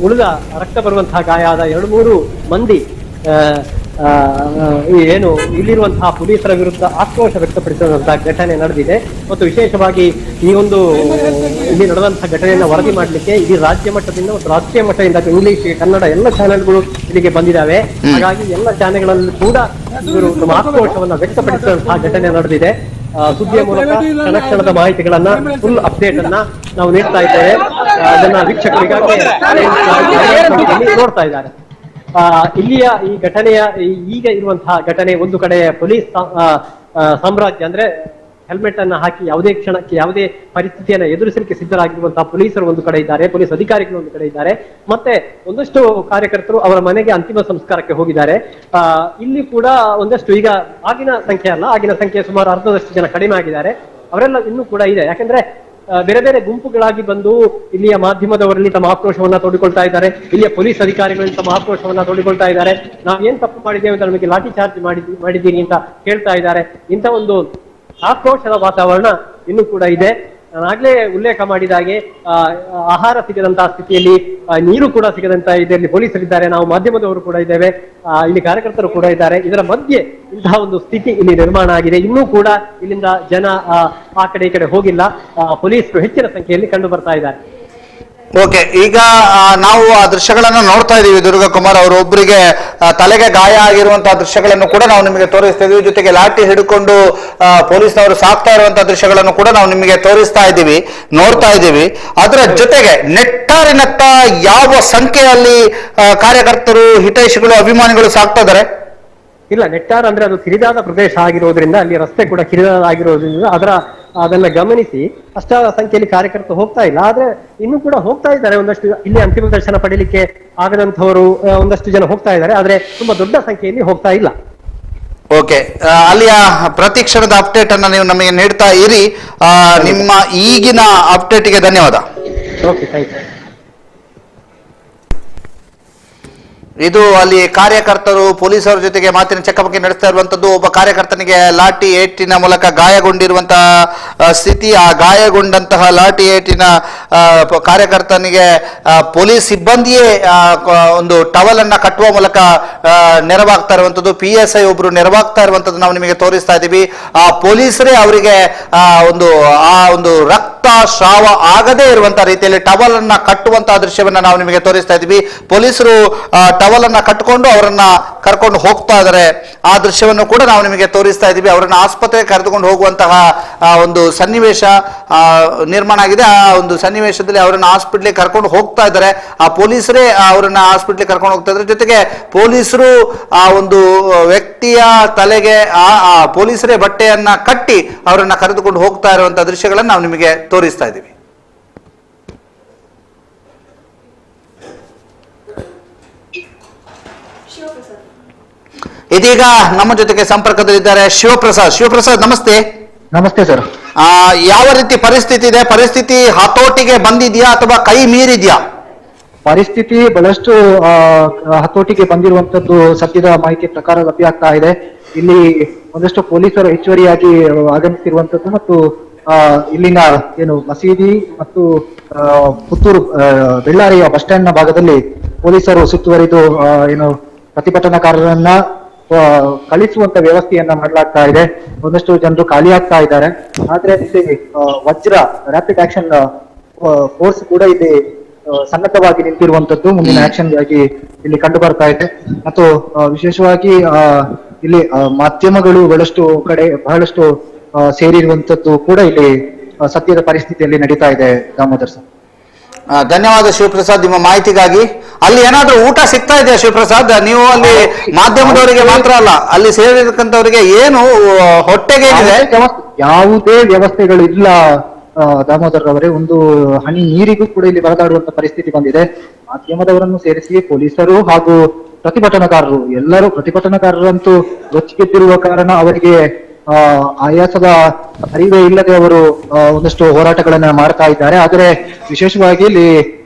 ಉಳಿದ ರಕ್ತ ಬರುವಂತಹ ಗಾಯ ಆದ 2-3 ಮಂದಿ ಏನು ಇಲ್ಲಿರುವಂತಹ ಪೊಲೀಸರ ವಿರುದ್ಧ ಆಕ್ರೋಶ ವ್ಯಕ್ತಪಡಿಸಿರುವಂತಹ ಘಟನೆ ನಡೆದಿದೆ. ಮತ್ತು ವಿಶೇಷವಾಗಿ ಈ ಒಂದು ಇಲ್ಲಿ ನಡೆದಂತಹ ಘಟನೆಯನ್ನು ವರದಿ ಮಾಡಲಿಕ್ಕೆ ಇಡೀ ರಾಜ್ಯ ಮಟ್ಟದಿಂದ ಮತ್ತು ರಾಷ್ಟ್ರೀಯ ಮಟ್ಟದಿಂದ ಇಂಗ್ಲಿಷ್, ಕನ್ನಡ ಎಲ್ಲ ಚಾನೆಲ್ಗಳು ಇಲ್ಲಿಗೆ ಬಂದಿದ್ದಾವೆ. ಹಾಗಾಗಿ ಎಲ್ಲ ಚಾನೆಲ್ಗಳಲ್ಲಿ ಕೂಡ ಇವರು ತಮ್ಮ ಆಕ್ರೋಶವನ್ನು ವ್ಯಕ್ತಪಡಿಸಿರುವಂತಹ ಘಟನೆ ನಡೆದಿದೆ. ಸುದ್ದಿಯ ಮೂಲಕ ಕ್ಷಣದ ಮಾಹಿತಿಗಳನ್ನ, ಫುಲ್ ಅಪ್ಡೇಟ್ ಅನ್ನ ನಾವು ನೀಡ್ತಾ ಇದ್ದೇವೆ. ಅದನ್ನ ವೀಕ್ಷಕರಿಗಾಗಿ ನೋಡ್ತಾ ಇದ್ದಾರೆ. ಇಲ್ಲಿಯ ಈ ಘಟನೆಯ ಈಗ ಇರುವಂತಹ ಘಟನೆ, ಒಂದು ಕಡೆ ಪೊಲೀಸ್ ಸಾಮ್ರಾಜ್ಯ, ಅಂದ್ರೆ ಹೆಲ್ಮೆಟ್ ಅನ್ನ ಹಾಕಿ ಯಾವುದೇ ಕ್ಷಣಕ್ಕೆ ಯಾವುದೇ ಪರಿಸ್ಥಿತಿಯನ್ನು ಎದುರಿಸಲಿಕ್ಕೆ ಸಿದ್ಧರಾಗಿರುವಂತಹ ಪೊಲೀಸರು ಒಂದು ಕಡೆ ಇದ್ದಾರೆ, ಪೊಲೀಸ್ ಅಧಿಕಾರಿಗಳು ಒಂದು ಕಡೆ ಇದ್ದಾರೆ. ಮತ್ತೆ ಒಂದಷ್ಟು ಕಾರ್ಯಕರ್ತರು ಅವರ ಮನೆಗೆ ಅಂತಿಮ ಸಂಸ್ಕಾರಕ್ಕೆ ಹೋಗಿದ್ದಾರೆ. ಇಲ್ಲಿ ಕೂಡ ಒಂದಷ್ಟು, ಈಗ ಆಗಿನ ಸಂಖ್ಯೆ ಅಲ್ಲ, ಆಗಿನ ಸಂಖ್ಯೆ ಸುಮಾರು ಅರ್ಧದಷ್ಟು ಜನ ಕಡಿಮೆ ಆಗಿದ್ದಾರೆ. ಅವರೆಲ್ಲ ಇನ್ನೂ ಕೂಡ ಇದೆ. ಯಾಕಂದ್ರೆ ಬೇರೆ ಬೇರೆ ಗುಂಪುಗಳಾಗಿ ಬಂದು ಇಲ್ಲಿಯ ಮಾಧ್ಯಮದವರಲ್ಲಿ ತಮ್ಮ ಆಕ್ರೋಶವನ್ನ ತೋಡಿಕೊಳ್ತಾ ಇದ್ದಾರೆ. ಇಲ್ಲಿಯ ಪೊಲೀಸ್ ಅಧಿಕಾರಿಗಳಲ್ಲಿ ತಮ್ಮ ಆಕ್ರೋಶವನ್ನ ತೋಡಿಕೊಳ್ತಾ ಇದ್ದಾರೆ. ನಾವು ಏನ್ ತಪ್ಪು ಮಾಡಿದ್ದೇವೆ ಅಂತ ನಮಗೆ ಲಾಠಿ ಚಾರ್ಜ್ ಮಾಡಿದ್ದೀರಿ ಅಂತ ಕೇಳ್ತಾ ಇದ್ದಾರೆ. ಇಂಥ ಒಂದು ಆಕ್ರೋಶದ ವಾತಾವರಣ ಇನ್ನೂ ಕೂಡ ಇದೆ. ನಾನಾಗ್ಲೇ ಉಲ್ಲೇಖ ಮಾಡಿದ ಹಾಗೆ ಆಹಾರ ಸಿಗದಂತಹ ಸ್ಥಿತಿಯಲ್ಲಿ, ನೀರು ಕೂಡ ಸಿಗದಂತಹ ಇದರಲ್ಲಿ ಪೊಲೀಸರಿದ್ದಾರೆ, ನಾವು ಮಾಧ್ಯಮದವರು ಕೂಡ ಇದ್ದೇವೆ, ಇಲ್ಲಿ ಕಾರ್ಯಕರ್ತರು ಕೂಡ ಇದ್ದಾರೆ. ಇದರ ಮಧ್ಯೆ ಇಂತಹ ಒಂದು ಸ್ಥಿತಿ ಇಲ್ಲಿ ನಿರ್ಮಾಣ ಆಗಿದೆ. ಇನ್ನೂ ಕೂಡ ಇಲ್ಲಿಂದ ಜನ ಆ ಕಡೆ ಈ ಕಡೆ ಹೋಗಿಲ್ಲ. ಪೊಲೀಸರು ಹೆಚ್ಚಿನ ಸಂಖ್ಯೆಯಲ್ಲಿ ಕಂಡು ಬರ್ತಾ ಇದ್ದಾರೆ. ಓಕೆ, ಈಗ ನಾವು ಆ ದೃಶ್ಯಗಳನ್ನು ನೋಡ್ತಾ ಇದೀವಿ. ದುರ್ಗಾ ಕುಮಾರ್ ಅವರು ಒಬ್ಬರಿಗೆ ತಲೆಗೆ ಗಾಯ ಆಗಿರುವಂತಹ ದೃಶ್ಯಗಳನ್ನು ಕೂಡ ನಾವು ನಿಮಗೆ ತೋರಿಸ್ತಾ ಇದೀವಿ. ಜೊತೆಗೆ ಲಾಠಿ ಹಿಡ್ಕೊಂಡು ಪೊಲೀಸ್ನವರು ಸಾಕ್ತಾ ಇರುವಂತಹ ದೃಶ್ಯಗಳನ್ನು ಕೂಡ ನಾವು ನಿಮಗೆ ತೋರಿಸ್ತಾ ಇದ್ದೀವಿ, ನೋಡ್ತಾ ಇದ್ದೀವಿ. ಅದರ ಜೊತೆಗೆ ನೆಟ್ಟಾರಿನತ್ತ ಯಾವ ಸಂಖ್ಯೆಯಲ್ಲಿ ಕಾರ್ಯಕರ್ತರು, ಹಿತೈಷಿಗಳು, ಅಭಿಮಾನಿಗಳು ಸಾಕ್ತಾ ಇದ್ದಾರೆ? ಇಲ್ಲ, ನೆಟ್ಟಾರ್ ಅಂದ್ರೆ ಅದು ಕಿರಿದಾದ ಪ್ರದೇಶ ಆಗಿರೋದ್ರಿಂದ, ಅಲ್ಲಿ ರಸ್ತೆ ಕೂಡ ಕಿರಿದಾದ ಆಗಿರೋದ್ರಿಂದ ಅದನ್ನ ಗಮನಿಸಿ ಅಷ್ಟ ಸಂಖ್ಯೆಯಲ್ಲಿ ಕಾರ್ಯಕರ್ತರು ಹೋಗ್ತಾ ಇಲ್ಲ. ಆದ್ರೆ ಇನ್ನೂ ಕೂಡ ಹೋಗ್ತಾ ಇದ್ದಾರೆ. ಒಂದಷ್ಟು ಇಲ್ಲಿ ಅಂತಿಮ ದರ್ಶನ ಪಡೆಯಲಿಕ್ಕೆ ಆಗದಂತವರು ಒಂದಷ್ಟು ಜನ ಹೋಗ್ತಾ ಇದ್ದಾರೆ. ಆದ್ರೆ ತುಂಬಾ ದೊಡ್ಡ ಸಂಖ್ಯೆಯಲ್ಲಿ ಹೋಗ್ತಾ ಇಲ್ಲ. ಓಕೆ, ಅಲ್ಲಿಯ ಪ್ರತಿ ಕ್ಷಣದ ಅಪ್ಡೇಟ್ ಅನ್ನ ನೀವು ನಮಗೆ ನೀಡ್ತಾ ಇರಿ. ನಿಮ್ಮ ಈಗಿನ ಅಪ್ಡೇಟ್ಗೆ ಧನ್ಯವಾದ. Okay, thank you. ಇದು ಅಲ್ಲಿ ಕಾರ್ಯಕರ್ತರು ಪೊಲೀಸರ ಜೊತೆಗೆ ಮಾತಿನ ಚಕಮಕಿ ನಡೆಸ್ತಾ ಇರುವಂತದ್ದು. ಒಬ್ಬ ಕಾರ್ಯಕರ್ತನಿಗೆ ಲಾಠಿ ಏಟಿನ ಮೂಲಕ ಗಾಯಗೊಂಡಿರುವಂತಹ ಸ್ಥಿತಿ. ಆ ಗಾಯಗೊಂಡಂತಹ ಲಾಠಿ ಏಟಿನ ಕಾರ್ಯಕರ್ತನಿಗೆ ಪೊಲೀಸ್ ಸಿಬ್ಬಂದಿಯೇ ಒಂದು ಟವಲ್ ಅನ್ನ ಕಟ್ಟುವ ಮೂಲಕ ನೆರವಾಗ್ತಾ ಇರುವಂತದ್ದು. PSI ಒಬ್ರು ನೆರವಾಗ್ತಾ ಇರುವಂತದ್ದು ನಾವು ನಿಮಗೆ ತೋರಿಸ್ತಾ ಇದ್ದೀವಿ. ಆ ಪೊಲೀಸರೇ ಅವರಿಗೆ ಒಂದು ರಕ್ತ ಸ್ರಾವ ಆಗದೇ ಇರುವಂತಹ ರೀತಿಯಲ್ಲಿ ಟವಲ್ ಅನ್ನ ಕಟ್ಟುವಂತಹ ದೃಶ್ಯವನ್ನ ನಾವು ನಿಮಗೆ ತೋರಿಸ್ತಾ ಇದ್ದೀವಿ. ಪೊಲೀಸರು ಟವಲ್ ಅನ್ನ ಕಟ್ಟಿಕೊಂಡು ಅವರನ್ನ ಕರ್ಕೊಂಡು ಹೋಗ್ತಾ ಇದ್ದಾರೆ. ಆ ದೃಶ್ಯವನ್ನು ಕೂಡ ನಾವು ನಿಮಗೆ ತೋರಿಸ್ತಾ ಇದ್ದೀವಿ. ಅವರನ್ನ ಆಸ್ಪತ್ರೆಗೆ ಕರೆದುಕೊಂಡು ಹೋಗುವಂತಹ ಒಂದು ಸನ್ನಿವೇಶ ನಿರ್ಮಾಣ ಆಗಿದೆ. ಆ ಒಂದು ಸನ್ನಿವೇಶದಲ್ಲಿ ಅವರನ್ನ ಹಾಸ್ಪಿಟ್ಲಿಗೆ ಕರ್ಕೊಂಡು ಹೋಗ್ತಾ ಇದ್ದಾರೆ. ಆ ಪೊಲೀಸರೇ ಅವರನ್ನ ಹಾಸ್ಪಿಟ್ಲಿಗೆ ಕರ್ಕೊಂಡು ಹೋಗ್ತಾ ಇದ್ದಾರೆ. ಜೊತೆಗೆ ಪೊಲೀಸರು ಆ ಒಂದು ವ್ಯಕ್ತಿಯ ತಲೆಗೆ ಆ ಪೊಲೀಸರೇ ಬಟ್ಟೆಯನ್ನ ಕಟ್ಟಿ ಅವರನ್ನ ಕರೆದುಕೊಂಡು ಹೋಗ್ತಾ ಇರುವಂತಹ ದೃಶ್ಯಗಳನ್ನು ನಾವು ನಿಮಗೆ ತೋರಿಸ್ತಾ ಇದ್ದೀವಿ. ಇದೀಗ ನಮ್ಮ ಜೊತೆಗೆ ಸಂಪರ್ಕದಲ್ಲಿದ್ದಾರೆ ಶಿವಪ್ರಸಾದ್. ಶಿವಪ್ರಸಾದ್, ನಮಸ್ತೆ. ನಮಸ್ತೆ ಸರ್. ಯಾವ ರೀತಿ ಪರಿಸ್ಥಿತಿ ಇದೆ? ಪರಿಸ್ಥಿತಿ ಹತೋಟಿಗೆ ಬಂದಿದೆಯಾ ಅಥವಾ ಕೈ ಮೀರಿದ್ಯಾ? ಪರಿಸ್ಥಿತಿ ಬಹಳಷ್ಟು ಹತೋಟಿಗೆ ಬಂದಿರುವಂತದ್ದು ಸದ್ಯದ ಮಾಹಿತಿ ಪ್ರಕಾರ ಲಭ್ಯ ಆಗ್ತಾ ಇದೆ. ಇಲ್ಲಿ ಒಂದಷ್ಟು ಪೊಲೀಸರು ಹೆಚ್ಚುವರಿಯಾಗಿ ಆಗಮಿಸಿರುವಂತದ್ದು ಮತ್ತು ಇಲ್ಲಿನ ಏನು ಮಸೀದಿ ಮತ್ತು ಪುತ್ತೂರು ಬೆಳ್ಳಾರಿಯ ಬಸ್ ಸ್ಟ್ಯಾಂಡ್ ನ ಭಾಗದಲ್ಲಿ ಪೊಲೀಸರು ಸುತ್ತುವರಿದು ಏನು ಪ್ರತಿಭಟನಾಕಾರರನ್ನ ಕಳಿಸುವಂತ ವ್ಯವಸ್ಥೆಯನ್ನ ಮಾಡಲಾಗ್ತಾ ಇದೆ. ಒಂದಷ್ಟು ಜನರು ಖಾಲಿ ಆಗ್ತಾ ಇದ್ದಾರೆ. ಆದ್ರೆ ಇಲ್ಲಿ ವಜ್ರ ರ್ಯಾಪಿಡ್ ಆಕ್ಷನ್ ಫೋರ್ಸ್ ಕೂಡ ಇಲ್ಲಿ ಸನ್ನದ್ಧವಾಗಿ ನಿಂತಿರುವಂತದ್ದು ಮುಂದಿನ ಆಕ್ಷನ್ ಗಾಗಿ ಇಲ್ಲಿ ಕಂಡು ಬರ್ತಾ ಇದೆ. ಮತ್ತು ವಿಶೇಷವಾಗಿ ಇಲ್ಲಿ ಮಾಧ್ಯಮಗಳು ಬಹಳಷ್ಟು ಸೇರಿರುವಂತದ್ದು ಕೂಡ ಇಲ್ಲಿ ಸದ್ಯದ ಪರಿಸ್ಥಿತಿಯಲ್ಲಿ ನಡೀತಾ ಇದೆ. ದಾಮೋದರ್ ಸರ್, ಧನ್ಯವಾದ ಶಿವಪ್ರಸಾದ್ ನಿಮ್ಮ ಮಾಹಿತಿಗಾಗಿ. ಅಲ್ಲಿ ಏನಾದ್ರೂ ಊಟ ಸಿಗ್ತಾ ಇದೆಯಾ ಶಿವಪ್ರಸಾದ್? ನೀವು ಅಲ್ಲಿ ಮಾಧ್ಯಮದವರಿಗೆ ಮಾತ್ರ ಅಲ್ಲ, ಅಲ್ಲಿ ಸೇರಿರ್ತಕ್ಕಂಥವರಿಗೆ ಏನು ಹೊಟ್ಟೆಗೆ ಯಾವುದೇ ವ್ಯವಸ್ಥೆಗಳು ಇಲ್ಲ ದಾಮೋದರ್ ಅವರೇ, ಒಂದು ಹನಿ ನೀರಿಗೂ ಕೂಡ ಇಲ್ಲಿ ಬರದಾಡುವಂತ ಪರಿಸ್ಥಿತಿ ಬಂದಿದೆ. ಮಾಧ್ಯಮದವರನ್ನು ಸೇರಿಸಿ ಪೊಲೀಸರು ಹಾಗೂ ಪ್ರತಿಭಟನಾಕಾರರು ಎಲ್ಲರೂ, ಪ್ರತಿಭಟನಾಕಾರರಂತೂ ರೊಚ್ಚಿಗೆದ್ದಿರುವ ಕಾರಣ ಅವರಿಗೆ ಆಯಾಸದ ಅರಿವೇ ಇಲ್ಲದೆ ಅವರು ಒಂದಷ್ಟು ಹೋರಾಟಗಳನ್ನ ಮಾಡ್ತಾ ಇದ್ದಾರೆ. ಆದರೆ ವಿಶೇಷವಾಗಿ ಇಲ್ಲಿ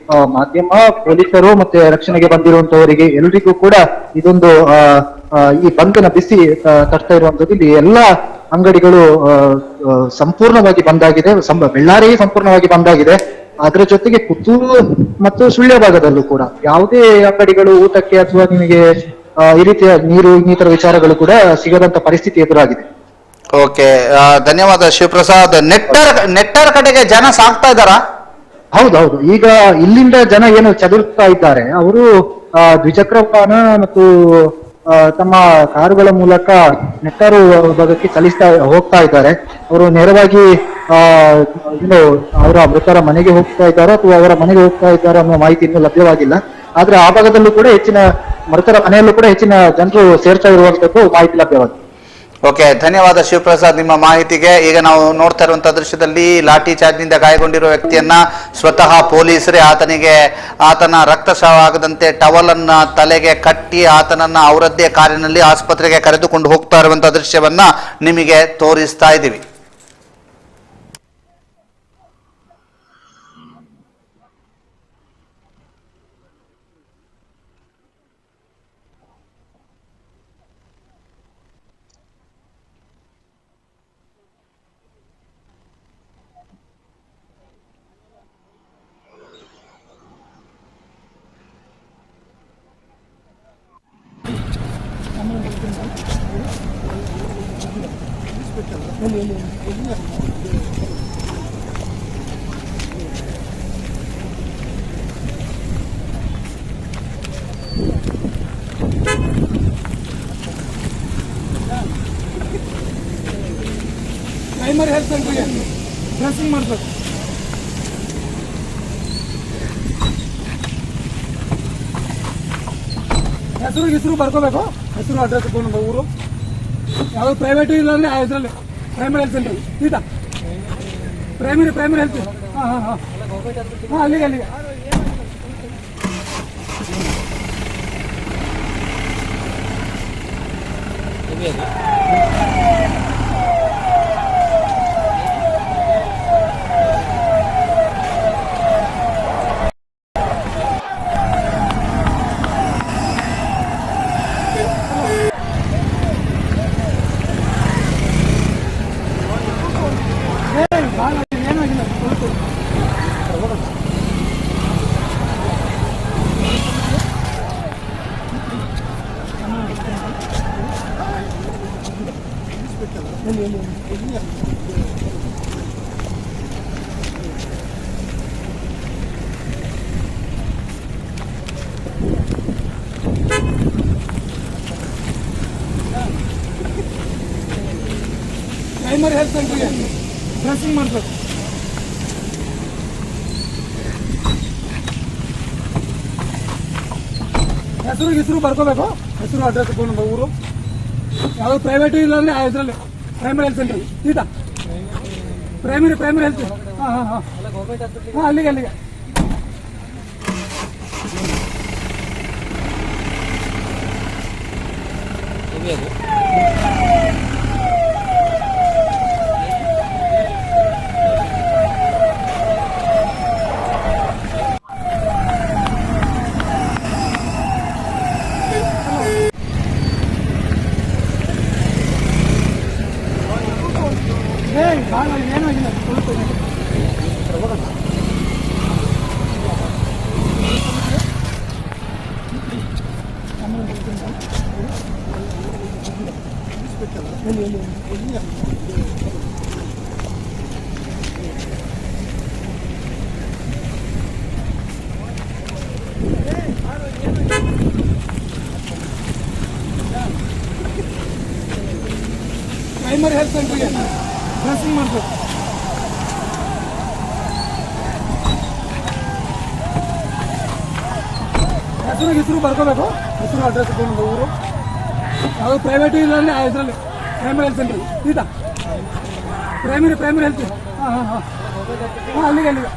ಮಾಧ್ಯಮ, ಪೊಲೀಸರು ಮತ್ತೆ ರಕ್ಷಣೆಗೆ ಬಂದಿರುವಂತವರಿಗೆ ಎಲ್ಲರಿಗೂ ಕೂಡ ಇದೊಂದು ಈ ಬಂಧನ ಬಿಸಿ ತಟ್ತಾ ಇರುವಂತದ್ದು. ಇಲ್ಲಿ ಎಲ್ಲಾ ಅಂಗಡಿಗಳು ಸಂಪೂರ್ಣವಾಗಿ ಬಂದಾಗಿದೆ. ಬೆಳ್ಳಾರಿ ಸಂಪೂರ್ಣವಾಗಿ ಬಂದಾಗಿದೆ. ಅದರ ಜೊತೆಗೆ ಪುತ್ತೂರು ಮತ್ತು ಸುಳ್ಯ ಭಾಗದಲ್ಲೂ ಕೂಡ ಯಾವುದೇ ಅಂಗಡಿಗಳು ಊಟಕ್ಕೆ ಅಥವಾ ನಿಮಗೆ ಈ ರೀತಿಯ ನೀರು ಇನ್ನಿತರ ವಿಚಾರಗಳು ಕೂಡ ಸಿಗದಂತ ಪರಿಸ್ಥಿತಿ ಎದುರಾಗಿದೆ. ಓಕೆ, ಧನ್ಯವಾದ ಶಿವಪ್ರಸಾದ್. ನೆಟ್ಟರ್ ಕಡೆಗೆ ಜನ ಸಾಕ್ತಾ ಇದ್ದಾರಾ? ಹೌದೌದು, ಈಗ ಇಲ್ಲಿಂದ ಜನ ಏನು ಚದುರ್ತಾ ಇದ್ದಾರೆ, ಅವರು ದ್ವಿಚಕ್ರ ವಾಹನ ಮತ್ತು ತಮ್ಮ ಕಾರುಗಳ ಮೂಲಕ ನೆಟ್ಟಾರು ಭಾಗಕ್ಕೆ ಹೋಗ್ತಾ ಇದ್ದಾರೆ. ಅವರು ನೇರವಾಗಿ ಏನು ಅವರ ಮೃತರ ಮನೆಗೆ ಹೋಗ್ತಾ ಇದ್ದಾರೋ ಅಥವಾ ಅವರ ಮನೆಗೆ ಹೋಗ್ತಾ ಇದ್ದಾರೋ ಅನ್ನೋ ಮಾಹಿತಿ ಇನ್ನೂ ಲಭ್ಯವಾಗಿಲ್ಲ. ಆದ್ರೆ ಆ ಭಾಗದಲ್ಲೂ ಕೂಡ ಮೃತರ ಮನೆಯಲ್ಲೂ ಕೂಡ ಹೆಚ್ಚಿನ ಜನರು ಸೇರ್ತಾ ಇರುವಂತದ್ದು ಮಾಹಿತಿ ಲಭ್ಯವಾಗಿದೆ. ಓಕೆ, ಧನ್ಯವಾದ ಶಿವಪ್ರಸಾದ್ ನಿಮ್ಮ ಮಾಹಿತಿಗೆ. ಈಗ ನಾವು ನೋಡ್ತಾ ಇರುವಂತಹ ದೃಶ್ಯದಲ್ಲಿ ಲಾಠಿ ಚಾರ್ಜ್ನಿಂದ ಗಾಯಗೊಂಡಿರುವ ವ್ಯಕ್ತಿಯನ್ನ ಸ್ವತಃ ಪೊಲೀಸರೇ ಆತನ ರಕ್ತಸ್ರಾವ ಆಗದಂತೆ ಟವಲ್ ಅನ್ನ ತಲೆಗೆ ಕಟ್ಟಿ ಆತನನ್ನ ಅವರದ್ದೇ ಕಾರಿನಲ್ಲಿ ಆಸ್ಪತ್ರೆಗೆ ಕರೆದುಕೊಂಡು ಹೋಗ್ತಾ ಇರುವಂತಹ ದೃಶ್ಯವನ್ನ ನಿಮಗೆ ತೋರಿಸ್ತಾ ಇದ್ದೀವಿ. ಪ್ರೈಮರಿ ಹೆಲ್ತ್ ಸೆಂಟರ್ಗೆ ಡ್ರೆಸ್ಸಿಂಗ್ ಮಾಡ್ಬೇಕು. ಹೆಸರು ಬರ್ಕೋಬೇಕು. ಹೆಸರು, ಅಡ್ರೆಸ್, ಫೋನ್ ನಂಬರ್, ಊರು, ಯಾವ್ದು ಪ್ರೈವೇಟು ಇಲ್ಲ ಅಂದ್ರೆ ಇದರಲ್ಲಿ ಪ್ರೈಮರಿ ಹೆಲ್ತ್ ಸೆಂಟರ್ ಸೀದಾ ಪ್ರೈಮರಿ ಹೆಲ್ತ್. ಅಲ್ಲಿಗೆ ಪ್ರೈಮರಿ ಹೆಲ್ತ್ ಸೆಂಟರ್ಗೆ ಡ್ರೆಸ್ಸಿಂಗ್ ಮಾಡ್ಬೇಕು. ಹೆಸರು ಬರ್ಕೋಬೇಕು. ಹೆಸರು, ಅಡ್ರೆಸ್, ಫೋನ್ ನಂಬರ್, ಊರು, ಯಾವ್ದು ಪ್ರೈವೇಟು ಇಲ್ಲ ಅಂದ್ರೆ ಇದರಲ್ಲಿ ಪ್ರೈಮರಿ ಹೆಲ್ತ್ ಸೆಂಟರ್ ಸೀದಾ ಪ್ರೈಮರಿ ಹೆಲ್ತ್. ಅಲ್ಲಿಗೆ ಏನಾಗಿಲ್ಲ. ಪ್ರೈಮರಿ ಹೆಲ್ತ್ ಸೆಂಟರ್ಗೆ ಡ್ರೆಸ್ಸಿಂಗ್ ಮಾಡ್ಬೇಕು. ಹೆಸರು ಬರ್ಕೋಬೇಕು. ಹೆಸರು, ಅಡ್ರೆಸ್, ಫೋನ್ ನಂಬರ್, ಊರು, ಯಾವ್ದು ಪ್ರೈವೇಟು ಇಲ್ಲ ಅಂದ್ರೆ ಇದರಲ್ಲಿ ಪ್ರೈಮರಿ ಹೆಲ್ತ್ ಸೆಂಟರ್ ಸೀದಾ ಪ್ರೈಮರಿ ಹೆಲ್ತ್. ಅಲ್ಲಿಗೆ ಅಲ್ಲಿಗೆ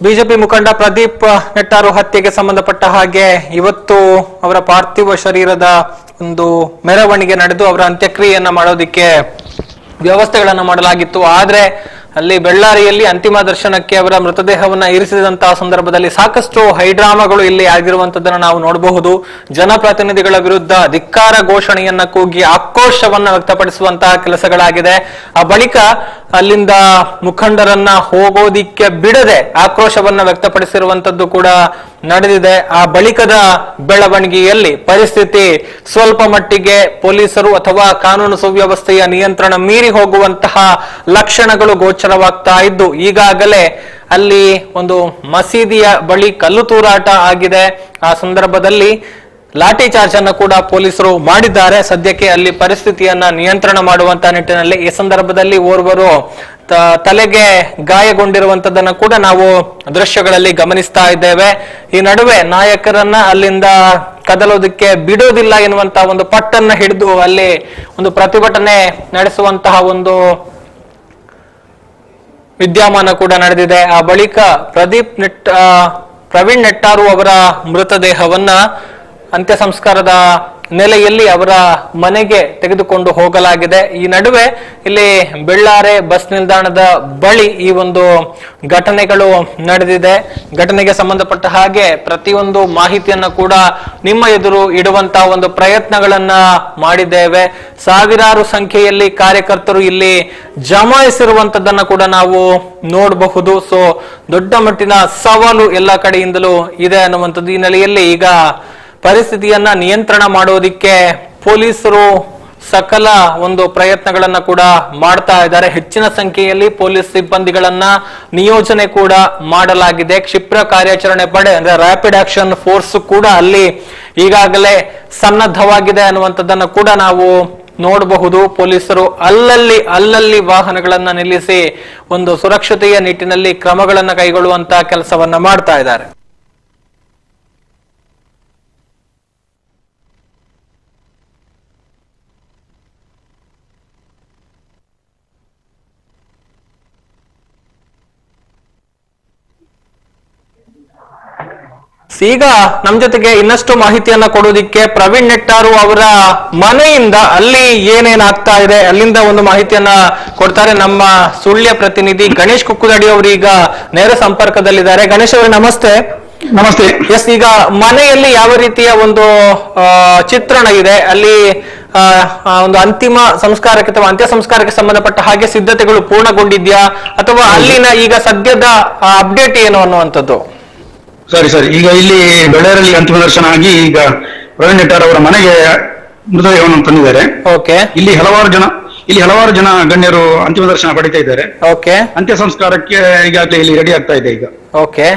ಬಿಜೆಪಿ ಮುಖಂಡ ಪ್ರದೀಪ್ ನೆಟ್ಟಾರು ಹತ್ಯೆಗೆ ಸಂಬಂಧಪಟ್ಟ ಹಾಗೆ ಇವತ್ತು ಅವರ ಪಾರ್ಥಿವ ಶರೀರದ ಒಂದು ಮೆರವಣಿಗೆ ನಡೆದು ಅವರ ಅಂತ್ಯಕ್ರಿಯೆಯನ್ನ ಮಾಡೋದಿಕ್ಕೆ ವ್ಯವಸ್ಥೆಗಳನ್ನ ಮಾಡಲಾಗಿತ್ತು. ಆದ್ರೆ ಅಲ್ಲಿ ಬೆಳ್ಳಾರಿಯಲ್ಲಿ ಅಂತಿಮ ದರ್ಶನಕ್ಕೆ ಅವರ ಮೃತದೇಹವನ್ನ ಇರಿಸಿದಂತಹ ಸಂದರ್ಭದಲ್ಲಿ ಸಾಕಷ್ಟು ಹೈಡ್ರಾಮಾಗಳು ಇಲ್ಲಿ ಆಗಿರುವಂತದ್ದನ್ನ ನಾವು ನೋಡಬಹುದು. ಜನಪ್ರತಿನಿಧಿಗಳ ವಿರುದ್ಧ ಧಿಕ್ಕಾರ ಘೋಷಣೆಯನ್ನ ಕೂಗಿ ಆಕ್ರೋಶವನ್ನ ವ್ಯಕ್ತಪಡಿಸುವಂತಹ ಕೆಲಸಗಳಾಗಿದೆ. ಆ ಬಳಿಕ ಅಲ್ಲಿಂದ ಮುಖಂಡರನ್ನ ಹೋಗೋದಿಕ್ಕೆ ಬಿಡದೆ ಆಕ್ರೋಶವನ್ನ ವ್ಯಕ್ತಪಡಿಸಿರುವಂತದ್ದು ಕೂಡ ನಡೆದಿದೆ. ಆ ಬಳಿಕದ ಬೆಳವಣಿಗೆಯಲ್ಲಿ ಪರಿಸ್ಥಿತಿ ಸ್ವಲ್ಪ ಮಟ್ಟಿಗೆ ಪೊಲೀಸರು ಅಥವಾ ಕಾನೂನು ಸುವ್ಯವಸ್ಥೆಯ ನಿಯಂತ್ರಣ ಮೀರಿ ಹೋಗುವಂತಹ ಲಕ್ಷಣಗಳು ಗೋಚರವಾಗ್ತಾ ಇದ್ದು, ಈಗಾಗಲೇ ಅಲ್ಲಿ ಒಂದು ಮಸೀದಿಯ ಬಳಿ ಕಲ್ಲು ತೂರಾಟ ಆಗಿದೆ. ಆ ಸಂದರ್ಭದಲ್ಲಿ ಲಾಠಿ ಚಾರ್ಜ್ ಅನ್ನು ಕೂಡ ಪೊಲೀಸರು ಮಾಡಿದ್ದಾರೆ. ಸದ್ಯಕ್ಕೆ ಅಲ್ಲಿ ಪರಿಸ್ಥಿತಿಯನ್ನ ನಿಯಂತ್ರಣ ಮಾಡುವಂತ ನಿಟ್ಟಿನಲ್ಲಿ ಈ ಸಂದರ್ಭದಲ್ಲಿ ಓರ್ವರು ತಲೆಗೆ ಗಾಯಗೊಂಡಿರುವಂತದನ್ನ ಕೂಡ ನಾವು ದೃಶ್ಯಗಳಲ್ಲಿ ಗಮನಿಸ್ತಾ ಇದ್ದೇವೆ. ಈ ನಡುವೆ ನಾಯಕರನ್ನ ಅಲ್ಲಿಂದ ಕದಲೋದಕ್ಕೆ ಬಿಡೋದಿಲ್ಲ ಎನ್ನುವಂತಹ ಒಂದು ಪಟ್ಟನ್ನ ಹಿಡಿದು ಅಲ್ಲಿ ಒಂದು ಪ್ರತಿಭಟನೆ ನಡೆಸುವಂತಹ ಒಂದು ವಿದ್ಯಮಾನ ಕೂಡ ನಡೆದಿದೆ. ಆ ಬಳಿಕ ಪ್ರವೀಣ್ ನೆಟ್ಟಾರು ಅವರ ಮೃತದೇಹವನ್ನ ಅಂತ್ಯ ಸಂಸ್ಕಾರದ ನೆಲೆಯಲ್ಲಿ ಅವರ ಮನೆಗೆ ತೆಗೆದುಕೊಂಡು ಹೋಗಲಾಗಿದೆ. ಈ ನಡುವೆ ಇಲ್ಲಿ ಬೆಳ್ಳಾರೆ ಬಸ್ ನಿಲ್ದಾಣದ ಬಳಿ ಈ ಒಂದು ಘಟನೆಗಳು ನಡೆದಿದೆ. ಘಟನೆಗೆ ಸಂಬಂಧಪಟ್ಟ ಹಾಗೆ ಪ್ರತಿಯೊಂದು ಮಾಹಿತಿಯನ್ನ ಕೂಡ ನಿಮ್ಮ ಎದುರು ಇಡುವಂತಹ ಒಂದು ಪ್ರಯತ್ನಗಳನ್ನ ಮಾಡಿದ್ದೇವೆ. ಸಾವಿರಾರು ಸಂಖ್ಯೆಯಲ್ಲಿ ಕಾರ್ಯಕರ್ತರು ಇಲ್ಲಿ ಜಮಾಯಿಸಿರುವಂತದ್ದನ್ನ ಕೂಡ ನಾವು ನೋಡಬಹುದು. ಸೊ ದೊಡ್ಡ ಮಟ್ಟಿನ ಸವಾಲು ಎಲ್ಲ ಕಡೆಯಿಂದಲೂ ಇದೆ ಅನ್ನುವಂಥದ್ದು. ಈ ನೆಲೆಯಲ್ಲಿ ಈಗ ಪರಿಸ್ಥಿತಿಯನ್ನ ನಿಯಂತ್ರಣ ಮಾಡೋದಿಕ್ಕೆ ಪೊಲೀಸರು ಸಕಲ ಒಂದು ಪ್ರಯತ್ನಗಳನ್ನ ಕೂಡ ಮಾಡ್ತಾ ಇದ್ದಾರೆ. ಹೆಚ್ಚಿನ ಸಂಖ್ಯೆಯಲ್ಲಿ ಪೊಲೀಸ್ ಸಿಬ್ಬಂದಿಗಳನ್ನ ನಿಯೋಜನೆ ಕೂಡ ಮಾಡಲಾಗಿದೆ. ಕ್ಷಿಪ್ರ ಕಾರ್ಯಾಚರಣೆ ಪಡೆ ಅಂದ್ರೆ ರ್ಯಾಪಿಡ್ ಆಕ್ಷನ್ ಫೋರ್ಸ್ ಕೂಡ ಅಲ್ಲಿ ಈಗಾಗಲೇ ಸನ್ನದ್ಧವಾಗಿದೆ ಅನ್ನುವಂಥದ್ದನ್ನ ಕೂಡ ನಾವು ನೋಡಬಹುದು. ಪೊಲೀಸರು ಅಲ್ಲಲ್ಲಿ ವಾಹನಗಳನ್ನ ನಿಲ್ಲಿಸಿ ಒಂದು ಸುರಕ್ಷತೆಯ ನಿಟ್ಟಿನಲ್ಲಿ ಕ್ರಮಗಳನ್ನ ಕೈಗೊಳ್ಳುವಂತ ಕೆಲಸವನ್ನ ಮಾಡ್ತಾ ಇದ್ದಾರೆ. ಈಗ ನಮ್ ಜೊತೆಗೆ ಇನ್ನಷ್ಟು ಮಾಹಿತಿಯನ್ನ ಕೊಡೋದಿಕ್ಕೆ ಪ್ರವೀಣ್ ನೆಟ್ಟಾರು ಅವರ ಮನೆಯಿಂದ ಅಲ್ಲಿ ಏನೇನಾಗ್ತಾ ಇದೆ ಅಲ್ಲಿಂದ ಒಂದು ಮಾಹಿತಿಯನ್ನ ಕೊಡ್ತಾರೆ ನಮ್ಮ ಸುಳ್ಯ ಪ್ರತಿನಿಧಿ ಗಣೇಶ್ ಕುಕ್ಕುದಡಿ ಅವರು ಈಗ ನೇರ ಸಂಪರ್ಕದಲ್ಲಿದ್ದಾರೆ. ಗಣೇಶ್ ಅವರೇ ನಮಸ್ತೆ. ನಮಸ್ತೆ. ಎಸ್, ಈಗ ಮನೆಯಲ್ಲಿ ಯಾವ ರೀತಿಯ ಒಂದು ಚಿತ್ರಣ ಇದೆ ಅಲ್ಲಿ? ಒಂದು ಅಂತಿಮ ಸಂಸ್ಕಾರಕ್ಕೆ ಅಥವಾ ಅಂತ್ಯ ಸಂಸ್ಕಾರಕ್ಕೆ ಸಂಬಂಧಪಟ್ಟ ಹಾಗೆ ಸಿದ್ಧತೆಗಳು ಪೂರ್ಣಗೊಂಡಿದ್ಯಾ ಅಥವಾ ಅಲ್ಲಿನ ಈಗ ಸದ್ಯದ ಅಪ್ಡೇಟ್ ಏನು ಅನ್ನುವಂಥದ್ದು? ಸರಿ, ಈಗ ಇಲ್ಲಿ ಬೆಳ್ಳಾರಲ್ಲಿ ಅಂತಿಮ ದರ್ಶನ ಆಗಿ ಈಗ ಪ್ರವೀಣ್ ನೆಟ್ಟಾರ್ ಅವರ ಮನೆಗೆ ಮೃತದೇಹವನ್ನು ತಂದಿದ್ದಾರೆ. ಓಕೆ. ಇಲ್ಲಿ ಹಲವಾರು ಜನ ಗಣ್ಯರು ಅಂತಿಮ ದರ್ಶನ ಪಡಿತಾ ಇದ್ದಾರೆ. ಓಕೆ. ಅಂತ್ಯ ಸಂಸ್ಕಾರಕ್ಕೆ ಈಗಾಗಲೇ ಇಲ್ಲಿ ರೆಡಿ ಆಗ್ತಾ ಇದೆ. ಈಗ ಓಕೆ,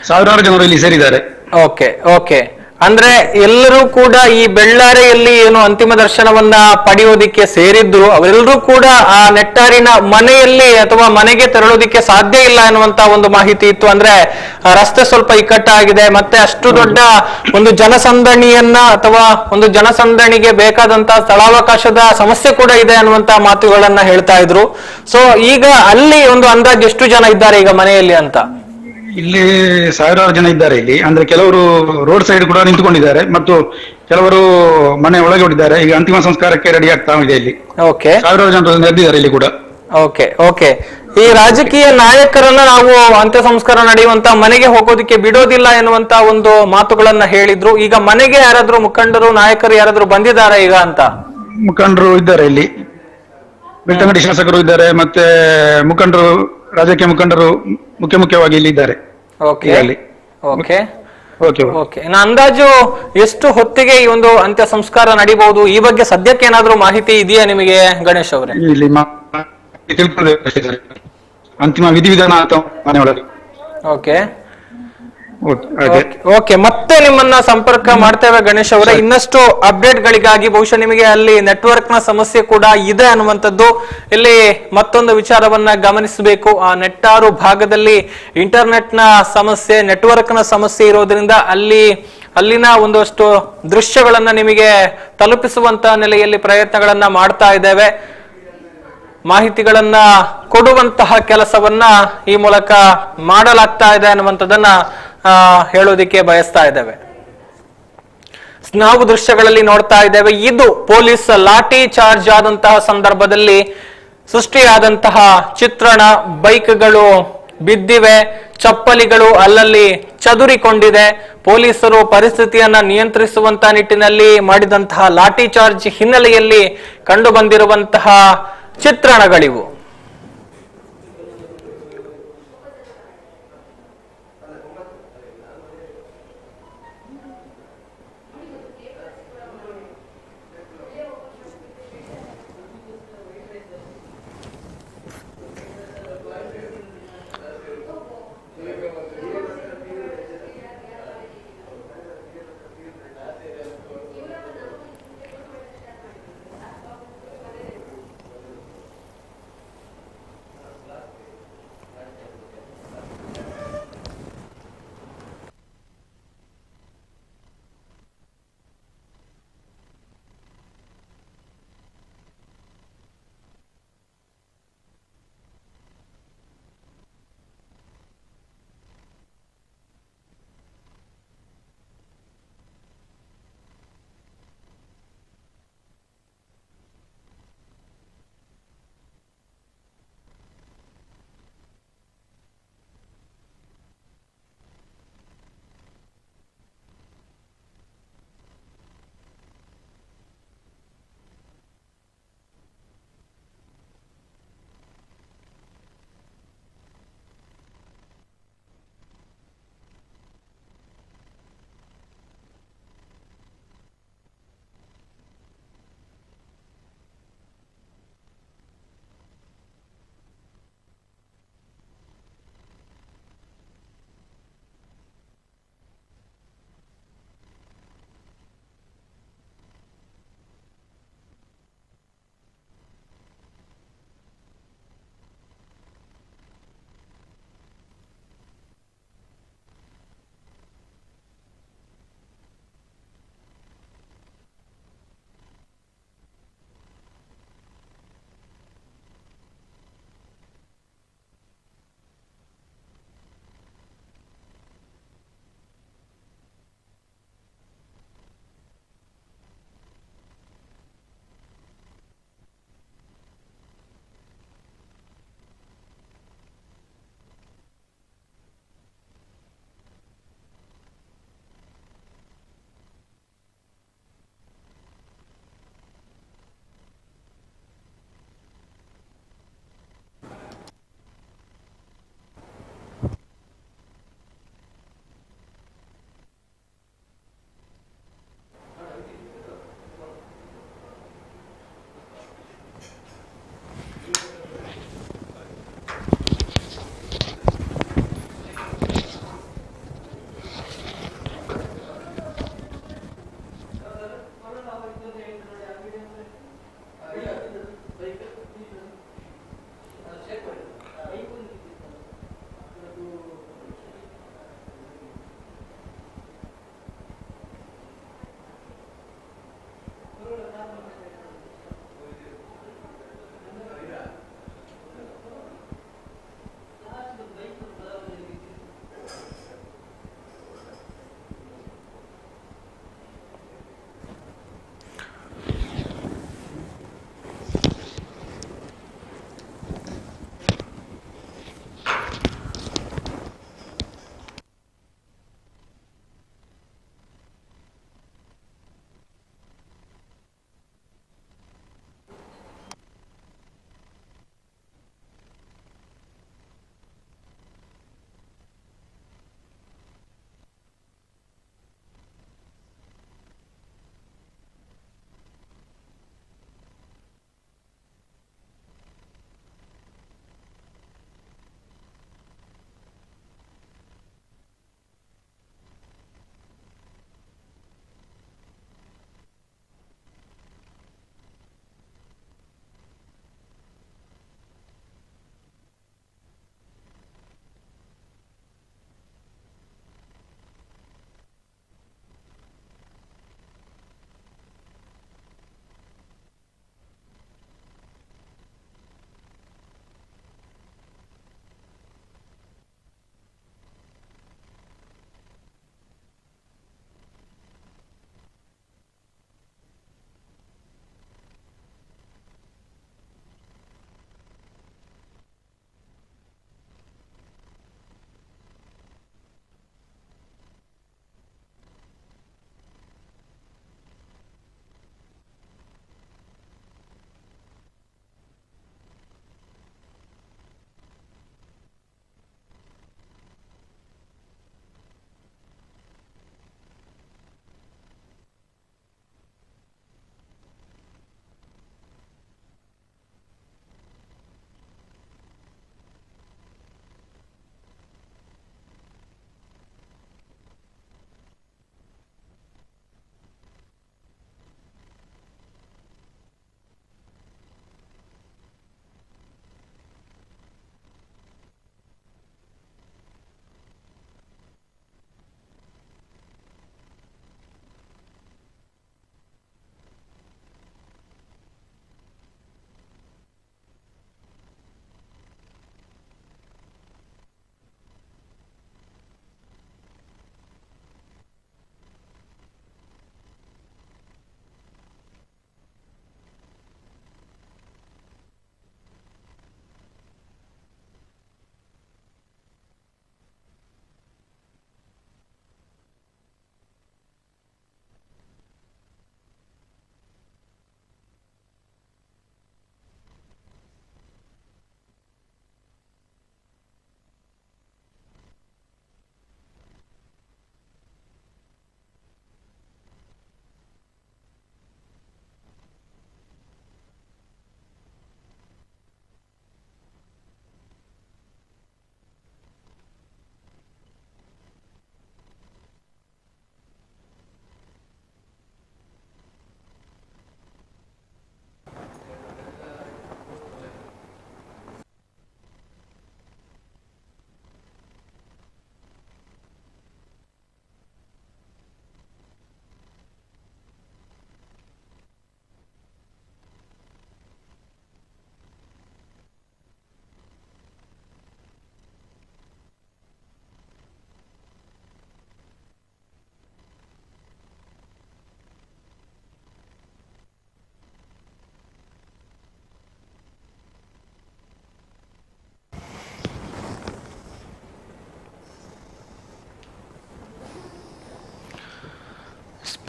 ಸಾವಿರಾರು ಜನರು ಇಲ್ಲಿ ಸೇರಿದ್ದಾರೆ. ಓಕೆ. ಅಂದ್ರೆ ಎಲ್ಲರೂ ಕೂಡ ಈ ಬೆಳ್ಳಾರೆಯಲ್ಲಿ ಏನು ಅಂತಿಮ ದರ್ಶನವನ್ನ ಪಡೆಯೋದಿಕ್ಕೆ ಸೇರಿದ್ರು ಅವರೆಲ್ಲರೂ ಕೂಡ ಆ ನೆಟ್ಟಾರಿನ ಮನೆಯಲ್ಲಿ ಅಥವಾ ಮನೆಗೆ ತೆರಳೋದಿಕ್ಕೆ ಸಾಧ್ಯ ಇಲ್ಲ ಎನ್ನುವಂತ ಒಂದು ಮಾಹಿತಿ ಇತ್ತು. ಅಂದ್ರೆ ರಸ್ತೆ ಸ್ವಲ್ಪ ಇಕ್ಕಟ್ಟಾಗಿದೆ, ಮತ್ತೆ ಅಷ್ಟು ದೊಡ್ಡ ಒಂದು ಜನಸಂದಣಿಯನ್ನ ಅಥವಾ ಒಂದು ಜನಸಂದಣಿಗೆ ಬೇಕಾದಂತ ಸ್ಥಳಾವಕಾಶದ ಸಮಸ್ಯೆ ಕೂಡ ಇದೆ ಅನ್ನುವಂತ ಮಾತುಗಳನ್ನ ಹೇಳ್ತಾ ಇದ್ರು. ಸೊ ಈಗ ಅಲ್ಲಿ ಒಂದು ಅಂದಾಜು ಎಷ್ಟು ಜನ ಇದ್ದಾರೆ ಈಗ ಮನೆಯಲ್ಲಿ ಅಂತ? ಇಲ್ಲಿ ಸಾವಿರಾರು ಜನ ಇದ್ದಾರೆ. ಇಲ್ಲಿ ಅಂದ್ರೆ ಕೆಲವರು ರೋಡ್ ಸೈಡ್ ಕೂಡ ನಿಂತುಕೊಂಡಿದ್ದಾರೆ ಮತ್ತು ಕೆಲವರು ಮನೆ ಒಳಗೆ ಹೊಡಿದ್ದಾರೆ. ಈಗ ಅಂತಿಮ ಸಂಸ್ಕಾರಕ್ಕೆ ರೆಡಿ ಆಗ್ತಾ ಇದೆ. ಇಲ್ಲಿ ಸಾವಿರಾರು ಜನರು ನೆರೆದಿದ್ದಾರೆ ಇಲ್ಲಿ ಕೂಡ. ಓಕೆ. ಈ ರಾಜಕೀಯ ನಾಯಕರನ್ನ ನಾವು ಅಂತ್ಯ ಸಂಸ್ಕಾರ ನಡೆಯುವಂತ ಮನೆಗೆ ಹೋಗೋದಿಕ್ಕೆ ಬಿಡೋದಿಲ್ಲ ಎನ್ನುವಂತ ಒಂದು ಮಾತುಗಳನ್ನ ಹೇಳಿದ್ರು. ಈಗ ಮನೆಗೆ ಯಾರಾದ್ರೂ ಮುಖಂಡರು ನಾಯಕರು ಯಾರಾದ್ರೂ ಬಂದಿದ್ದಾರೆ ಈಗ ಅಂತ? ಮುಖಂಡರು ಇದ್ದಾರೆ ಇಲ್ಲಿ, ಬೆಳ್ತಂಗಡಿ ಶಾಸಕರು ಇದ್ದಾರೆ, ಮತ್ತೆ ಮುಖಂಡರು, ರಾಜಕೀಯ ಮುಖಂಡರು ಮುಖ್ಯವಾಗಿ ಇಲ್ಲಿ ಇದ್ದಾರೆ. ಅಂದಾಜು ಎಷ್ಟು ಹೊತ್ತಿಗೆ ಈ ಒಂದು ಅಂತ್ಯ ಸಂಸ್ಕಾರ ನಡೀಬಹುದು? ಈ ಬಗ್ಗೆ ಸದ್ಯಕ್ಕೆ ಏನಾದ್ರೂ ಮಾಹಿತಿ ಇದೆಯಾ ನಿಮಗೆ ಗಣೇಶ್ ಅವರೇ? ಇಲ್ಲಿ ಅಂತಿಮ ವಿಧಿವಿಧಾನ ಮನೆ ಒಳಗೆ. ಓಕೆ. ಓಕೆ, ಮತ್ತೆ ನಿಮ್ಮನ್ನ ಸಂಪರ್ಕ ಮಾಡ್ತೇವೆ ಗಣೇಶ್ ಅವರೇ. ಇನ್ನಷ್ಟು ಅಪ್ಡೇಟ್ ಗಳಿಗಾಗಿ ಬಹುಶಃ ನಿಮಗೆ ಅಲ್ಲಿ ನೆಟ್ವರ್ಕ್ ನ ಸಮಸ್ಯೆ ಕೂಡ ಇದೆ ಅನ್ನುವಂಥದ್ದು. ಇಲ್ಲಿ ಮತ್ತೊಂದು ವಿಚಾರವನ್ನ ಗಮನಿಸಬೇಕು. ಆ ನೆಟ್ಟಾರು ಭಾಗದಲ್ಲಿ ಇಂಟರ್ನೆಟ್ ನ ಸಮಸ್ಯೆ, ನೆಟ್ವರ್ಕ್ ನ ಸಮಸ್ಯೆ ಇರೋದ್ರಿಂದ ಅಲ್ಲಿನ ಒಂದಷ್ಟು ದೃಶ್ಯಗಳನ್ನ ನಿಮಗೆ ತಲುಪಿಸುವಂತ ನೆಲೆಯಲ್ಲಿ ಪ್ರಯತ್ನಗಳನ್ನ ಮಾಡ್ತಾ ಇದ್ದೇವೆ. ಮಾಹಿತಿಗಳನ್ನ ಕೊಡುವಂತಹ ಕೆಲಸವನ್ನ ಈ ಮೂಲಕ ಮಾಡಲಾಗ್ತಾ ಇದೆ ಅನ್ನುವಂಥದ್ದನ್ನ ಹೇಳೋದಿಕ್ಕೆ ಬಯಸ್ತಾ ಇದ್ದೇವೆ. ನಾವು ದೃಶ್ಯಗಳಲ್ಲಿ ನೋಡ್ತಾ ಇದ್ದೇವೆ, ಇದು ಪೊಲೀಸ್ ಲಾಠಿ ಚಾರ್ಜ್ ಆದಂತಹ ಸಂದರ್ಭದಲ್ಲಿ ಸೃಷ್ಟಿಯಾದಂತಹ ಚಿತ್ರಣ. ಬೈಕ್ಗಳು ಬಿದ್ದಿವೆ, ಚಪ್ಪಲಿಗಳು ಅಲ್ಲಲ್ಲಿ ಚದುರಿಕೊಂಡಿದೆ. ಪೊಲೀಸರು ಪರಿಸ್ಥಿತಿಯನ್ನ ನಿಯಂತ್ರಿಸುವಂತ ನಿಟ್ಟಿನಲ್ಲಿ ಮಾಡಿದಂತಹ ಲಾಠಿ ಚಾರ್ಜ್ ಹಿನ್ನೆಲೆಯಲ್ಲಿ ಕಂಡು ಬಂದಿರುವಂತಹ ಚಿತ್ರಣಗಳಿವು.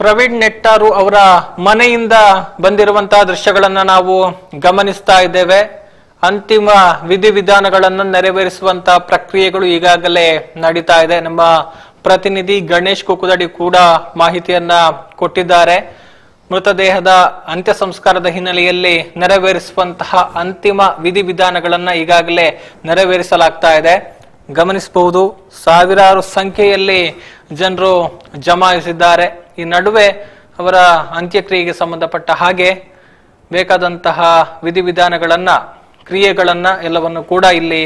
ಪ್ರವೀಣ್ ನೆಟ್ಟಾರು ಅವರ ಮನೆಯಿಂದ ಬಂದಿರುವಂತಹ ದೃಶ್ಯಗಳನ್ನ ನಾವು ಗಮನಿಸ್ತಾ ಇದ್ದೇವೆ. ಅಂತಿಮ ವಿಧಿವಿಧಾನಗಳನ್ನು ನೆರವೇರಿಸುವಂತಹ ಪ್ರಕ್ರಿಯೆಗಳು ಈಗಾಗಲೇ ನಡೀತಾ ಇದೆ. ನಮ್ಮ ಪ್ರತಿನಿಧಿ ಗಣೇಶ್ ಕುಕ್ಕುದಡಿ ಕೂಡ ಮಾಹಿತಿಯನ್ನ ಕೊಟ್ಟಿದ್ದಾರೆ. ಮೃತದೇಹದ ಅಂತ್ಯ ಸಂಸ್ಕಾರದ ಹಿನ್ನೆಲೆಯಲ್ಲಿ ನೆರವೇರಿಸುವಂತಹ ಅಂತಿಮ ವಿಧಿವಿಧಾನಗಳನ್ನ ಈಗಾಗಲೇ ನೆರವೇರಿಸಲಾಗ್ತಾ ಇದೆ. ಗಮನಿಸಬಹುದು, ಸಾವಿರಾರು ಸಂಖ್ಯೆಯಲ್ಲಿ ಜನರು ಜಮಾಯಿಸಿದ್ದಾರೆ. ಈ ನಡುವೆ ಅವರ ಅಂತ್ಯಕ್ರಿಯೆಗೆ ಸಂಬಂಧಪಟ್ಟ ಹಾಗೆ ಬೇಕಾದಂತಹ ವಿಧಿವಿಧಾನಗಳನ್ನ, ಕ್ರಿಯೆಗಳನ್ನ ಎಲ್ಲವನ್ನು ಕೂಡ ಇಲ್ಲಿ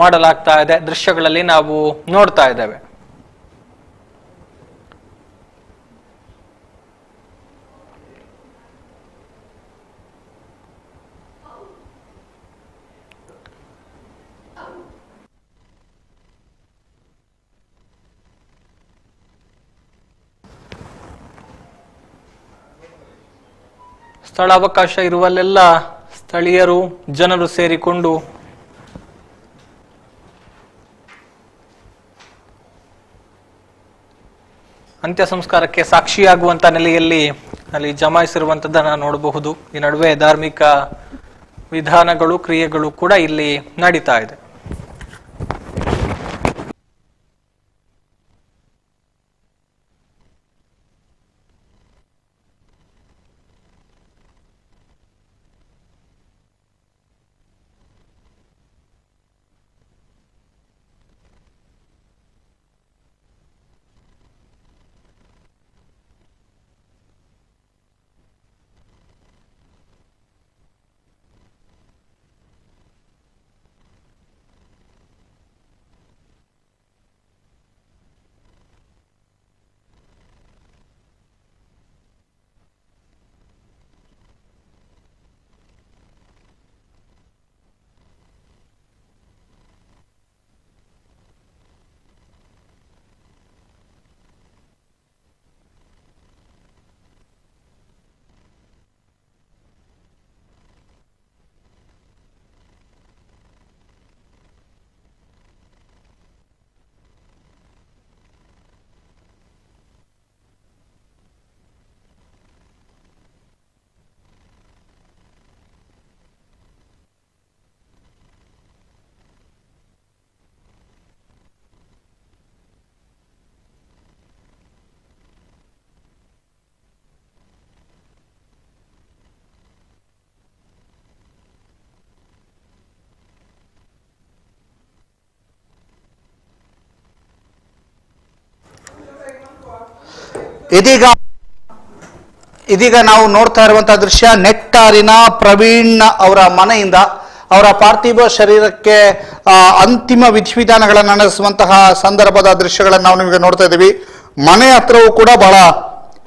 ಮಾಡಲಾಗ್ತಾ ಇದೆ. ದೃಶ್ಯಗಳಲ್ಲಿ ನಾವು ನೋಡ್ತಾ ಇದ್ದೇವೆ. ಸ್ಥಳಾವಕಾಶ ಇರುವಲ್ಲೆಲ್ಲ ಸ್ಥಳೀಯರು, ಜನರು ಸೇರಿಕೊಂಡು ಅಂತ್ಯ ಸಂಸ್ಕಾರಕ್ಕೆ ಸಾಕ್ಷಿಯಾಗುವಂತ ನೆಲೆಯಲ್ಲಿ ಅಲ್ಲಿ ಜಮಾಯಿಸಿರುವಂತದ್ದನ್ನ ನೋಡಬಹುದು. ಈ ನಡುವೆ ಧಾರ್ಮಿಕ ವಿಧಾನಗಳು, ಕ್ರಿಯೆಗಳು ಕೂಡ ಇಲ್ಲಿ ನಡೀತಾ ಇದೆ. ಇದೀಗ ನಾವು ನೋಡ್ತಾ ಇರುವಂತಹ ದೃಶ್ಯ ನೆಟ್ಟಾರಿನ ಪ್ರವೀಣ್ ಅವರ ಮನೆಯಿಂದ ಅವರ ಪಾರ್ಥಿವ ಶರೀರಕ್ಕೆ ಅಂತಿಮ ವಿಧಿವಿಧಾನಗಳನ್ನು ನಡೆಸುವಂತಹ ಸಂದರ್ಭದ ದೃಶ್ಯಗಳನ್ನು ನಾವು ನಿಮಗೆ ನೋಡ್ತಾ ಇದ್ದೀವಿ. ಮನೆ ಹತ್ರವೂ ಕೂಡ ಬಹಳ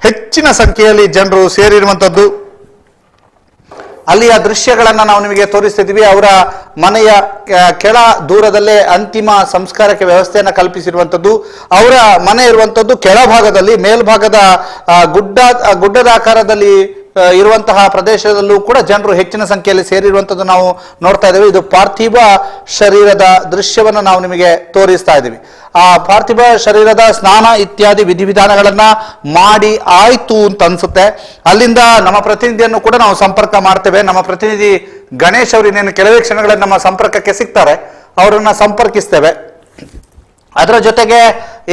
ಹೆಚ್ಚಿನ ಸಂಖ್ಯೆಯಲ್ಲಿ ಜನರು ಸೇರಿರುವಂತದ್ದು. ಅಲ್ಲಿಯ ದೃಶ್ಯಗಳನ್ನ ನಾವು ನಿಮಗೆ ತೋರಿಸ್ತಿದ್ವಿ. ಅವರ ಮನೆಯ ಕೆಳ ದೂರದಲ್ಲೇ ಅಂತಿಮ ಸಂಸ್ಕಾರಕ್ಕೆ ವ್ಯವಸ್ಥೆಯನ್ನ ಕಲ್ಪಿಸಿರುವಂತದ್ದು. ಅವರ ಮನೆ ಇರುವಂತದ್ದು ಕೆಳಭಾಗದಲ್ಲಿ, ಮೇಲ್ಭಾಗದ ಗುಡ್ಡದ ಆಕಾರದಲ್ಲಿ ಇರುವಂತಹ ಪ್ರದೇಶದಲ್ಲೂ ಕೂಡ ಜನರು ಹೆಚ್ಚಿನ ಸಂಖ್ಯೆಯಲ್ಲಿ ಸೇರಿರುವಂತದ್ದು ನಾವು ನೋಡ್ತಾ ಇದ್ದೇವೆ. ಇದು ಪಾರ್ಥಿವ ಶರೀರದ ದೃಶ್ಯವನ್ನು ನಾವು ನಿಮಗೆ ತೋರಿಸ್ತಾ ಇದ್ದೀವಿ. ಆ ಪಾರ್ಥಿವ ಶರೀರದ ಸ್ನಾನ ಇತ್ಯಾದಿ ವಿಧಿವಿಧಾನಗಳನ್ನ ಮಾಡಿ ಆಯ್ತು ಅಂತ ಅನ್ಸುತ್ತೆ. ಅಲ್ಲಿಂದ ನಮ್ಮ ಪ್ರತಿನಿಧಿಯನ್ನು ಕೂಡ ನಾವು ಸಂಪರ್ಕ ಮಾಡ್ತೇವೆ. ನಮ್ಮ ಪ್ರತಿನಿಧಿ ಗಣೇಶ್ ಅವರು ಇನ್ನೇನು ಕೆಲವೇ ಕ್ಷಣಗಳಲ್ಲಿ ನಮ್ಮ ಸಂಪರ್ಕಕ್ಕೆ ಸಿಗ್ತಾರೆ, ಅವರನ್ನ ಸಂಪರ್ಕಿಸ್ತೇವೆ. ಅದರ ಜೊತೆಗೆ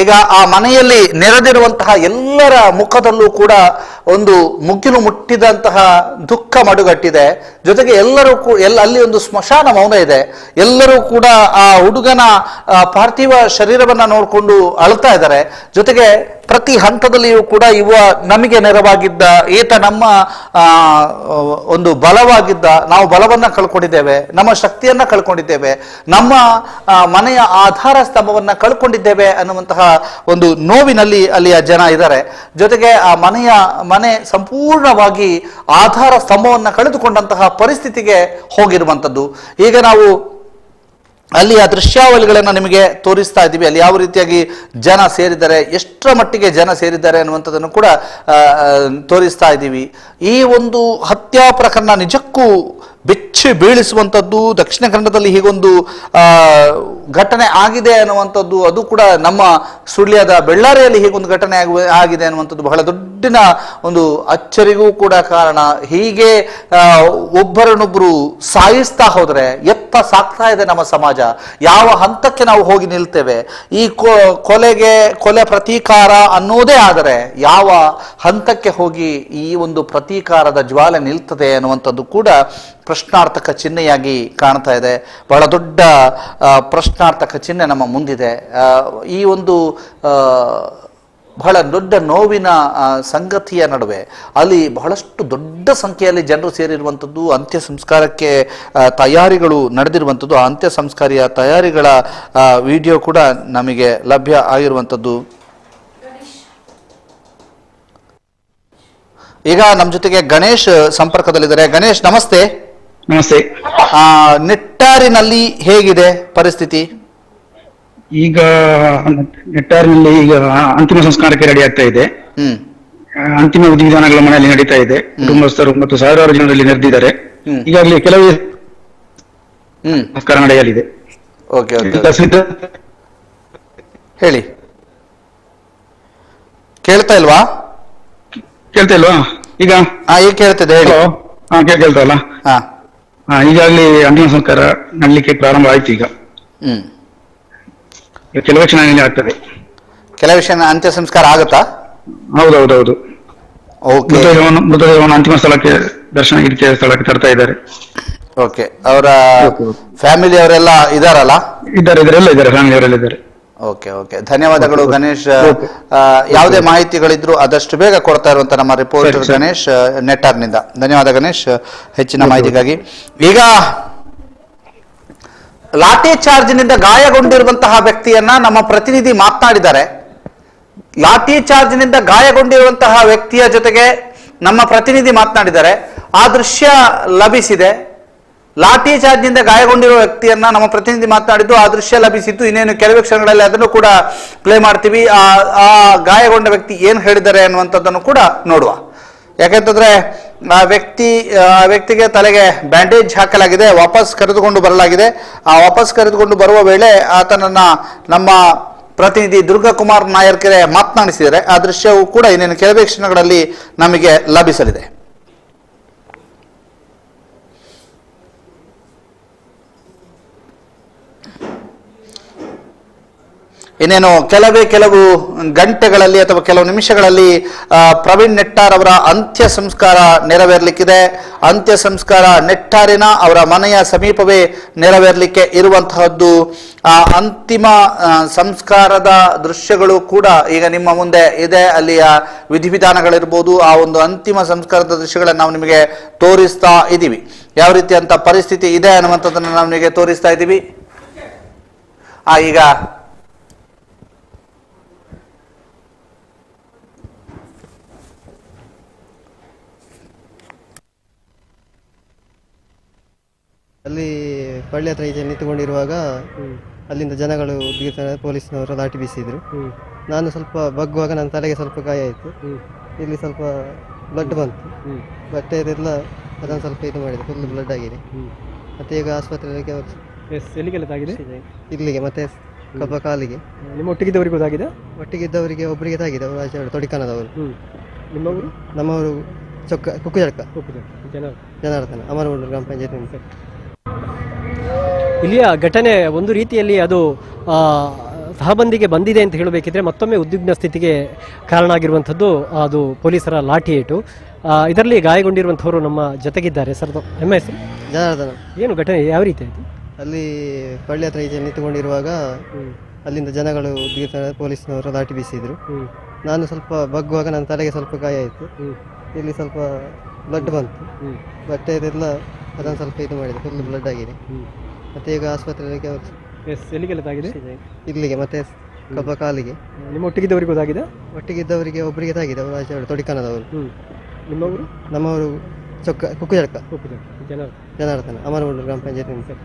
ಈಗ ಆ ಮನೆಯಲ್ಲಿ ನೆರೆದಿರುವಂತಹ ಎಲ್ಲರ ಮುಖದಲ್ಲೂ ಕೂಡ ಒಂದು ಮುಗಿಲು ಮುಟ್ಟಿದಂತಹ ದುಃಖ ಮಡುಗಟ್ಟಿದೆ. ಜೊತೆಗೆ ಎಲ್ಲರೂ ಅಲ್ಲಿ ಒಂದು ಸ್ಮಶಾನ ಮೌನ ಇದೆ. ಎಲ್ಲರೂ ಕೂಡ ಆ ಹುಡುಗನ ಪಾರ್ಥಿವ ಶರೀರವನ್ನ ನೋಡಿಕೊಂಡು ಅಳ್ತಾ ಇದ್ದಾರೆ. ಜೊತೆಗೆ ಪ್ರತಿ ಹಂತದಲ್ಲಿಯೂ ಕೂಡ ನಮಗೆ ನೆರವಾಗಿದ್ದ ಈತ ನಮ್ಮ ಒಂದು ಬಲವಾಗಿದ್ದ, ನಾವು ಬಲವನ್ನ ಕಳ್ಕೊಂಡಿದ್ದೇವೆ, ನಮ್ಮ ಶಕ್ತಿಯನ್ನ ಕಳ್ಕೊಂಡಿದ್ದೇವೆ, ನಮ್ಮ ಮನೆಯ ಆಧಾರ ಸ್ತಂಭವನ್ನ ಕಳ್ಕೊಂಡಿದ್ದೇವೆ ಅನ್ನುವಂತಹ ಒಂದು ನೋವಿನಲ್ಲಿ ಅಲ್ಲಿಯ ಜನ ಇದ್ದಾರೆ. ಜೊತೆಗೆ ಆ ಮನೆ ಸಂಪೂರ್ಣವಾಗಿ ಆಧಾರ ಸ್ತಂಭವನ್ನ ಕಳೆದುಕೊಂಡಂತಹ ಪರಿಸ್ಥಿತಿಗೆ ಹೋಗಿರುವಂಥದ್ದು. ಈಗ ನಾವು ಅಲ್ಲಿಯ ದೃಶ್ಯಾವಳಿಗಳನ್ನು ನಿಮಗೆ ತೋರಿಸ್ತಾ ಇದ್ದೀವಿ. ಅಲ್ಲಿ ಯಾವ ರೀತಿಯಾಗಿ ಜನ ಸೇರಿದ್ದಾರೆ, ಎಷ್ಟರ ಮಟ್ಟಿಗೆ ಜನ ಸೇರಿದ್ದಾರೆ ಅನ್ನುವಂಥದ್ದನ್ನು ಕೂಡ ತೋರಿಸ್ತಾ ಇದ್ದೀವಿ. ಈ ಒಂದು ಹತ್ಯಾ ಪ್ರಕರಣ ನಿಜಕ್ಕೂ ಬೆಚ್ಚಿ ಬೀಳಿಸುವಂಥದ್ದು, ದಕ್ಷಿಣ ಕನ್ನಡದಲ್ಲಿ ಹೀಗೊಂದು ಘಟನೆ ಆಗಿದೆ ಅನ್ನುವಂಥದ್ದು, ಅದು ಕೂಡ ನಮ್ಮ ಸುಳ್ಯದ ಬೆಳ್ಳಾರಿಯಲ್ಲಿ ಹೀಗೊಂದು ಘಟನೆ ಆಗಿದೆ ಅನ್ನುವಂಥದ್ದು ಬಹಳ ದೊಡ್ಡಿನ ಒಂದು ಅಚ್ಚರಿಗೂ ಕೂಡ ಕಾರಣ. ಹೀಗೆ ಒಬ್ಬರನ್ನೊಬ್ಬರು ಸಾಯಿಸ್ತಾ ಹೋದರೆ ಎತ್ತ ಸಾಕ್ತಾ ಇದೆ ನಮ್ಮ ಸಮಾಜ, ಯಾವ ಹಂತಕ್ಕೆ ನಾವು ಹೋಗಿ ನಿಲ್ತೇವೆ? ಈ ಕೊಲೆ ಪ್ರತೀಕಾರ ಅನ್ನೋದೇ ಆದರೆ ಯಾವ ಹಂತಕ್ಕೆ ಹೋಗಿ ಈ ಒಂದು ಪ್ರತೀಕಾರದ ಜ್ವಾಲೆ ನಿಲ್ತದೆ ಅನ್ನುವಂಥದ್ದು ಕೂಡ ಪ್ರಶ್ನಾರ್ಥಕ ಚಿಹ್ನೆಯಾಗಿ ಕಾಣ್ತಾ ಇದೆ. ಬಹಳ ದೊಡ್ಡ ಪ್ರಶ್ನಾರ್ಥಕ ಚಿಹ್ನೆ ನಮ್ಮ ಮುಂದಿದೆ. ಈ ಒಂದು ಬಹಳ ದೊಡ್ಡ ನೋವಿನ ಸಂಗತಿಯ ನಡುವೆ ಅಲ್ಲಿ ಬಹಳಷ್ಟು ದೊಡ್ಡ ಸಂಖ್ಯೆಯಲ್ಲಿ ಜನರು ಸೇರಿರುವಂಥದ್ದು, ಅಂತ್ಯ ಸಂಸ್ಕಾರಕ್ಕೆ ತಯಾರಿಗಳು ನಡೆದಿರುವಂಥದ್ದು, ಆ ಅಂತ್ಯ ಸಂಸ್ಕಾರಿಯ ತಯಾರಿಗಳ ವಿಡಿಯೋ ಕೂಡ ನಮಗೆ ಲಭ್ಯ ಆಗಿರುವಂಥದ್ದು. ಈಗ ನಮ್ಮ ಜೊತೆಗೆ ಗಣೇಶ್ ಸಂಪರ್ಕದಲ್ಲಿದ್ದಾರೆ. ಗಣೇಶ್ ನಮಸ್ತೆ. ನಮಸ್ತೆ. ನೆಟ್ಟಾರಿನಲ್ಲಿ ಹೇಗಿದೆ ಪರಿಸ್ಥಿತಿ? ಈಗ ನೆಟ್ಟಾರಿನಲ್ಲಿ ಈಗ ಅಂತಿಮ ಸಂಸ್ಕಾರಕ್ಕೆ ರೆಡಿ ಆಗ್ತಾ ಇದೆ. ಅಂತಿಮ ವಿಧಿವಿಧಾನಗಳ ಮನೆಯಲ್ಲಿ ನಡೀತಾ ಇದೆ. ಕುಟುಂಬಸ್ಥರು ಮತ್ತು ಸಾವಿರಾರು ಜನರಲ್ಲಿ ನೆರೆದಿದ್ದಾರೆ. ಈಗಾಗಲೇ ಕೆಲವು ಸಂಸ್ಕಾರ ನಡೆಯಲಿದೆ. ಹೇಳಿ, ಕೇಳ್ತಾ ಇಲ್ವಾ? ಈಗ ಈಗ ಕೇಳ್ತದೆ, ಹೇಳಿ. ಕೇಳ್ತಲ್ಲ. ಈಗಾಗಲೇ ಅಂತಿಮ ಸಂಸ್ಕಾರ ನಡಲಿಕ್ಕೆ ಪ್ರಾರಂಭ ಆಯ್ತು. ಈಗ ಕೆಲವೇ ಕ್ಷಣದಲ್ಲಿ ಆಗ್ತದೆ. ಕೆಲವೇ ಕ್ಷಣ ಅಂತ್ಯ ಸಂಸ್ಕಾರ ಆಗುತ್ತಾ? ಹೌದೌದೌದು. ಮೃತದೇಹವನ್ನು ಅಂತಿಮ ಸ್ಥಳಕ್ಕೆ ದರ್ಶನ ಇರಿಕೆ ಸ್ಥಳಕ್ಕೆ ತರ್ತಾ ಇದ್ದಾರೆ. ಓಕೆ, ಅವರ ಫ್ಯಾಮಿಲಿ ಅವರೆಲ್ಲ ಇದಾರಲ್ಲ? ಇದ್ದಾರೆ, ಫ್ಯಾಮಿಲಿ ಅವರೆಲ್ಲ ಇದ್ದಾರೆ. ಓಕೆ ಓಕೆ, ಧನ್ಯವಾದಗಳು ಗಣೇಶ್. ಯಾವುದೇ ಮಾಹಿತಿಗಳಿದ್ರು ಆದಷ್ಟು ಬೇಗ ಕೊಡ್ತಾ ಇರುವಂತ ನಮ್ಮ ರಿಪೋರ್ಟರ್ ಗಣೇಶ್ ನೆಟ್ಟಾರ್ನಿಂದ. ಧನ್ಯವಾದ ಗಣೇಶ್ ಹೆಚ್ಚಿನ ಮಾಹಿತಿಗಾಗಿ. ಈಗ ಲಾಠಿ ಚಾರ್ಜ್ನಿಂದ ಗಾಯಗೊಂಡಿರುವಂತಹ ವ್ಯಕ್ತಿಯನ್ನ ನಮ್ಮ ಪ್ರತಿನಿಧಿ ಮಾತನಾಡಿದ್ದಾರೆ. ಲಾಠಿ ಚಾರ್ಜ್ನಿಂದ ಗಾಯಗೊಂಡಿರುವಂತಹ ವ್ಯಕ್ತಿಯ ಜೊತೆಗೆ ನಮ್ಮ ಪ್ರತಿನಿಧಿ ಮಾತನಾಡಿದ್ದಾರೆ. ಆ ದೃಶ್ಯ ಲಭಿಸಿದೆ. ಲಾಠಿ ಚಾರ್ಜ್ನಿಂದ ಗಾಯಗೊಂಡಿರುವ ವ್ಯಕ್ತಿಯನ್ನ ನಮ್ಮ ಪ್ರತಿನಿಧಿ ಮಾತನಾಡಿದ್ದು, ಆ ದೃಶ್ಯ ಲಭಿಸಿದ್ದು. ಇನ್ನೇನು ಕೆಲವೇ ಕ್ಷಣಗಳಲ್ಲಿ ಅದನ್ನು ಕೂಡ ಪ್ಲೇ ಮಾಡ್ತೀವಿ. ಆ ಗಾಯಗೊಂಡ ವ್ಯಕ್ತಿ ಏನ್ ಹೇಳಿದ್ದಾರೆ ಅನ್ನುವಂಥದ್ದನ್ನು ಕೂಡ ನೋಡುವ. ಯಾಕೆಂತಂದ್ರೆ ಆ ವ್ಯಕ್ತಿಗೆ ತಲೆಗೆ ಬ್ಯಾಂಡೇಜ್ ಹಾಕಲಾಗಿದೆ, ವಾಪಸ್ ಕರೆದುಕೊಂಡು ಬರಲಾಗಿದೆ. ಆ ವಾಪಸ್ ಕರೆದುಕೊಂಡು ಬರುವ ವೇಳೆ ಆತನನ್ನ ನಮ್ಮ ಪ್ರತಿನಿಧಿ ದುರ್ಗಕುಮಾರ್ ನಾಯರ್ಕೆರೆ ಮಾತನಾಡಿಸಿದ್ದಾರೆ. ಆ ದೃಶ್ಯವು ಕೂಡ ಇನ್ನೇನು ಕೆಲವೇ ಕ್ಷಣಗಳಲ್ಲಿ ನಮಗೆ ಲಭಿಸಲಿದೆ. ಇನ್ನೇನು ಕೆಲವು ಗಂಟೆಗಳಲ್ಲಿ ಅಥವಾ ಕೆಲವು ನಿಮಿಷಗಳಲ್ಲಿ ಪ್ರವೀಣ್ ನೆಟ್ಟಾರ್ ಅವರ ಅಂತ್ಯ ಸಂಸ್ಕಾರ ನೆರವೇರಲಿಕ್ಕಿದೆ. ಅಂತ್ಯ ಸಂಸ್ಕಾರ ನೆಟ್ಟಾರಿನ ಅವರ ಮನೆಯ ಸಮೀಪವೇ ನೆರವೇರಲಿಕ್ಕೆ ಇರುವಂತಹದ್ದು. ಅಂತಿಮ ಸಂಸ್ಕಾರದ ದೃಶ್ಯಗಳು ಕೂಡ ಈಗ ನಿಮ್ಮ ಮುಂದೆ ಇದೆ. ಅಲ್ಲಿಯ ವಿಧಿವಿಧಾನಗಳಿರ್ಬೋದು, ಆ ಒಂದು ಅಂತಿಮ ಸಂಸ್ಕಾರದ ದೃಶ್ಯಗಳನ್ನು ನಾವು ನಿಮಗೆ ತೋರಿಸ್ತಾ ಇದ್ದೀವಿ. ಯಾವ ರೀತಿಯಂತ ಪರಿಸ್ಥಿತಿ ಇದೆ ಅನ್ನುವಂಥದ್ದನ್ನು ನಾವು ನಿಮಗೆ ತೋರಿಸ್ತಾ ಇದ್ದೀವಿ. ಈಗ ಅಲ್ಲಿ ಪಳ್ಳಿ ಹತ್ರ ಈಚೆ ನಿಂತುಕೊಂಡಿರುವಾಗ ಅಲ್ಲಿಂದ ಜನಗಳು ಪೊಲೀಸ್ನವರು ಲಾಠಿ ಬೀಸಿದ್ರು. ನಾನು ಸ್ವಲ್ಪ ಬಗ್ಗುವಾಗ ನನ್ನ ತಲೆಗೆ ಸ್ವಲ್ಪ ಗಾಯ ಆಯಿತು. ಇಲ್ಲಿ ಸ್ವಲ್ಪ ಬ್ಲಡ್ ಬಂತು. ಬಟ್ಟೆ ಇದೆಲ್ಲ ಅದನ್ನು ಸ್ವಲ್ಪ ಇದು ಮಾಡಿದೆ, ಫುಲ್ ಬ್ಲಡ್ ಆಗಿದೆ. ಮತ್ತೆ ಈಗ ಆಸ್ಪತ್ರೆಗೆ ಎಲ್ಲಿಗೆಲ್ಲ ತಾಗಿದೆ? ಇಲ್ಲಿಗೆ ಮತ್ತೆ ಕಬ್ಬ ಕಾಲಿಗೆ. ನಿಮ್ಮ ಒಟ್ಟಿಗಿದ್ದವರಿಗೆ ಗೊತ್ತಾಗಿದೆ? ಒಟ್ಟಿಗಿದ್ದವರಿಗೆ ಒಬ್ಬರಿಗೆ ತಾಗಿದೆ, ಅವರು ಆಚೆ ತೊಡಿಕನದವರು. ನಿಮ್ಮವರು? ನಮ್ಮವರು ಕುಕ್ಕುಜಡ್ಕ ಜನಾರ್ದನ ಅಮರಗುಂಡೂರು ಗ್ರಾಮ ಪಂಚಾಯತ್. ಇಲ್ಲಿಯ ಘಟನೆ ಒಂದು ರೀತಿಯಲ್ಲಿ ಅದು ತಹಬಂದಿಗೆ ಬಂದಿದೆ ಅಂತ ಹೇಳಬೇಕಿದ್ರೆ ಮತ್ತೊಮ್ಮೆ ಉದ್ವಿಗ್ನ ಸ್ಥಿತಿಗೆ ಕಾರಣ ಆಗಿರುವಂಥದ್ದು ಅದು ಪೊಲೀಸರ ಲಾಠಿ ಏಟು. ಇದರಲ್ಲಿ ಗಾಯಗೊಂಡಿರುವಂಥವರು ನಮ್ಮ ಜೊತೆಗಿದ್ದಾರೆ. ಸರ್, ನಿಮ್ಮ ಹೆಸರು? ಜನಾರ್ದನ. ಏನು ಘಟನೆ, ಯಾವ ರೀತಿ ಆಯಿತು? ಅಲ್ಲಿ ಪಳ್ಳಿ ಹತ್ರ ಈಚೆ ನಿಂತುಕೊಂಡಿರುವಾಗ ಅಲ್ಲಿಂದ ಜನಗಳು ಪೊಲೀಸ್ನವರು ಲಾಠಿ ಬೀಸಿದ್ರು. ನಾನು ಸ್ವಲ್ಪ ಬಗ್ಗುವಾಗ ನನ್ನ ತಲೆಗೆ ಸ್ವಲ್ಪ ಗಾಯ ಆಯಿತು. ಇಲ್ಲಿ ಸ್ವಲ್ಪ ಬ್ಲಡ್ ಬಂತು. ಬಟ್ಟೆ ಇದೆಲ್ಲ ಅದನ್ನು ಸ್ವಲ್ಪ ಇದು ಮಾಡಿದೆ, ಫುಲ್ ಬ್ಲಡ್ ಆಗಿದೆ. ಮತ್ತೆ ಈಗ ಆಸ್ಪತ್ರೆಗೆ ಎಲ್ಲಿಗೆಲ್ಲ ತಾಗಿದೆ? ಇಲ್ಲಿಗೆ ಮತ್ತೆ ಕಬ್ಬ ಕಾಲಿಗೆ. ನಿಮ್ಮ ಒಟ್ಟಿಗಿದ್ದವರಿಗೆ ಗೊತ್ತಾಗಿದೆ? ಒಟ್ಟಿಗಿದ್ದವರಿಗೆ ಒಬ್ಬರಿಗೆ ತಾಗಿದೆ, ಅವರು ಆಚೆ ತೊಡಿಕನದವರು. ನಿಮ್ಮವರು? ನಮ್ಮವರು ಕುಕ್ಕುಜಡ್ಕ ಜನಾರ್ದನ ಅಮರಗುಂಡೂರು ಗ್ರಾಮ ಪಂಚಾಯತ್.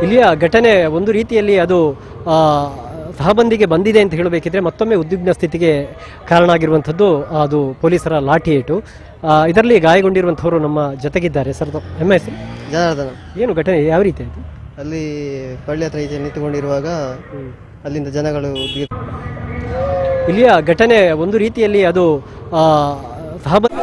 ಇಲ್ಲಿಯ ಘಟನೆ ಒಂದು ರೀತಿಯಲ್ಲಿ ಅದು ತಹಬಂದಿಗೆ ಬಂದಿದೆ ಅಂತ ಹೇಳಬೇಕಿದ್ರೆ ಮತ್ತೊಮ್ಮೆ ಉದ್ವಿಗ್ನ ಸ್ಥಿತಿಗೆ ಕಾರಣ ಆಗಿರುವಂಥದ್ದು ಅದು ಪೊಲೀಸರ ಲಾಠಿ ಏಟು. ಇದರಲ್ಲಿ ಗಾಯಗೊಂಡಿರುವಂಥವರು ನಮ್ಮ ಜೊತೆಗಿದ್ದಾರೆ. ಸರ್ ನಿಮ್ಮ ಹೆಸರು? ಜನಾರ್ದನ. ಏನು ಘಟನೆ ಯಾವ ರೀತಿ ಆಯಿತು? ಅಲ್ಲಿ ಪಳ್ಳಿ ಹತ್ರ ಈಚೆ ನಿಂತುಕೊಂಡಿರುವಾಗ ಅಲ್ಲಿಂದ ಜನಗಳು ಇಲ್ಲಿಯ ಘಟನೆ ಒಂದು ರೀತಿಯಲ್ಲಿ ಅದು ತಹಬಂದಿ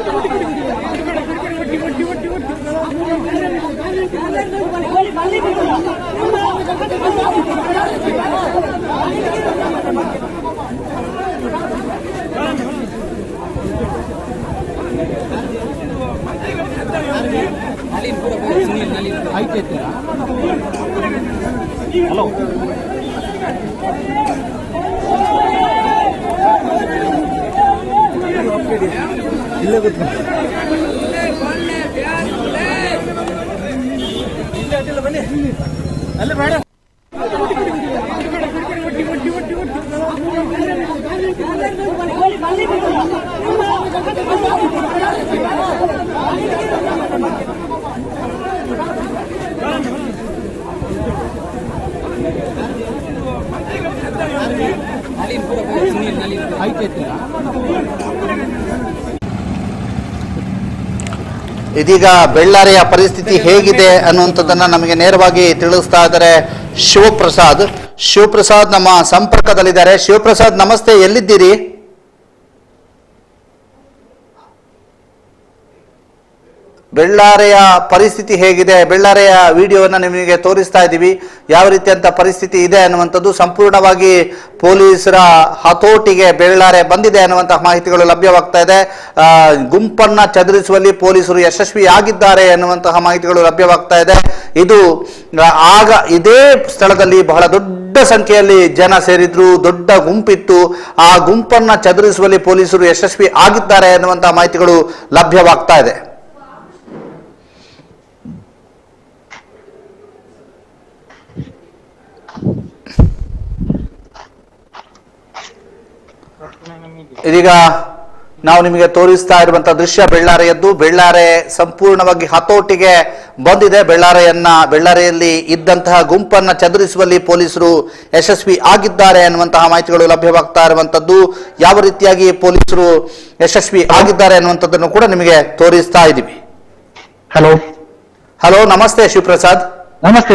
ಹಲೋ ಇಲ್ಲೇ ಗೊತ್ತು ಬನ್ನಿ ಅಲ್ಲೇ ಬೇಡ ಇದೀಗ ಬೆಳ್ಳಾರಿಯ ಪರಿಸ್ಥಿತಿ ಹೇಗಿದೆ ಅನ್ನುವಂಥದ್ದನ್ನ ನಮಗೆ ನೇರವಾಗಿ ತಿಳಿಸ್ತಾ ಇದ್ದಾರೆ ಶಿವಪ್ರಸಾದ್ ನಮ್ಮ ಸಂಪರ್ಕದಲ್ಲಿದ್ದಾರೆ. ಶಿವಪ್ರಸಾದ್ ನಮಸ್ತೆ, ಎಲ್ಲಿದ್ದೀರಿ? ಬೆಳ್ಳಾರಿಯ ಪರಿಸ್ಥಿತಿ ಹೇಗಿದೆ? ಬೆಳ್ಳಾರಿಯ ವಿಡಿಯೋವನ್ನ ನಿಮಗೆ ತೋರಿಸ್ತಾ ಇದ್ದೀವಿ. ಯಾವ ರೀತಿಯಂತ ಪರಿಸ್ಥಿತಿ ಇದೆ ಅನ್ನುವಂಥದ್ದು ಸಂಪೂರ್ಣವಾಗಿ ಪೊಲೀಸರ ಹತೋಟಿಗೆ ಬೆಳ್ಳಾರೆ ಬಂದಿದೆ ಅನ್ನುವಂತಹ ಮಾಹಿತಿಗಳು ಲಭ್ಯವಾಗ್ತಾ ಇದೆ. ಗುಂಪನ್ನ ಚದುರಿಸುವಲ್ಲಿ ಪೊಲೀಸರು ಯಶಸ್ವಿಯಾಗಿದ್ದಾರೆ ಅನ್ನುವಂತಹ ಮಾಹಿತಿಗಳು ಲಭ್ಯವಾಗ್ತಾ ಇದೆ. ಇದು ಆಗ ಇದೇ ಸ್ಥಳದಲ್ಲಿ ಬಹಳ ದೊಡ್ಡ ಸಂಖ್ಯೆಯಲ್ಲಿ ಜನ ಸೇರಿದ್ರು, ದೊಡ್ಡ ಗುಂಪಿತ್ತು. ಆ ಗುಂಪನ್ನ ಚದುರಿಸುವಲ್ಲಿ ಪೊಲೀಸರು ಯಶಸ್ವಿ ಆಗಿದ್ದಾರೆ ಅನ್ನುವಂತಹ ಮಾಹಿತಿಗಳು ಲಭ್ಯವಾಗ್ತಾ ಇದೆ. ಇದೀಗ ನಾವು ನಿಮಗೆ ತೋರಿಸ್ತಾ ಇರುವಂತಹ ದೃಶ್ಯ ಬೆಳ್ಳಾರೆಯದ್ದು. ಬೆಳ್ಳಾರೆ ಸಂಪೂರ್ಣವಾಗಿ ಹತೋಟಿಗೆ ಬಂದಿದೆ. ಬೆಳ್ಳಾರೆಯಲ್ಲಿ ಇದ್ದಂತಹ ಗುಂಪನ್ನ ಚದುರಿಸುವಲ್ಲಿ ಪೊಲೀಸರು ಯಶಸ್ವಿ ಆಗಿದ್ದಾರೆ ಅನ್ನುವಂತಹ ಮಾಹಿತಿಗಳು ಲಭ್ಯವಾಗ್ತಾ ಇರುವಂತದ್ದು. ಯಾವ ರೀತಿಯಾಗಿ ಪೊಲೀಸರು ಯಶಸ್ವಿ ಆಗಿದ್ದಾರೆ ಅನ್ನುವಂಥದ್ದನ್ನು ಕೂಡ ನಿಮಗೆ ತೋರಿಸ್ತಾ ಇದ್ದೀವಿ. ಹಲೋ ನಮಸ್ತೆ ಶಿವಪ್ರಸಾದ್. ನಮಸ್ತೆ.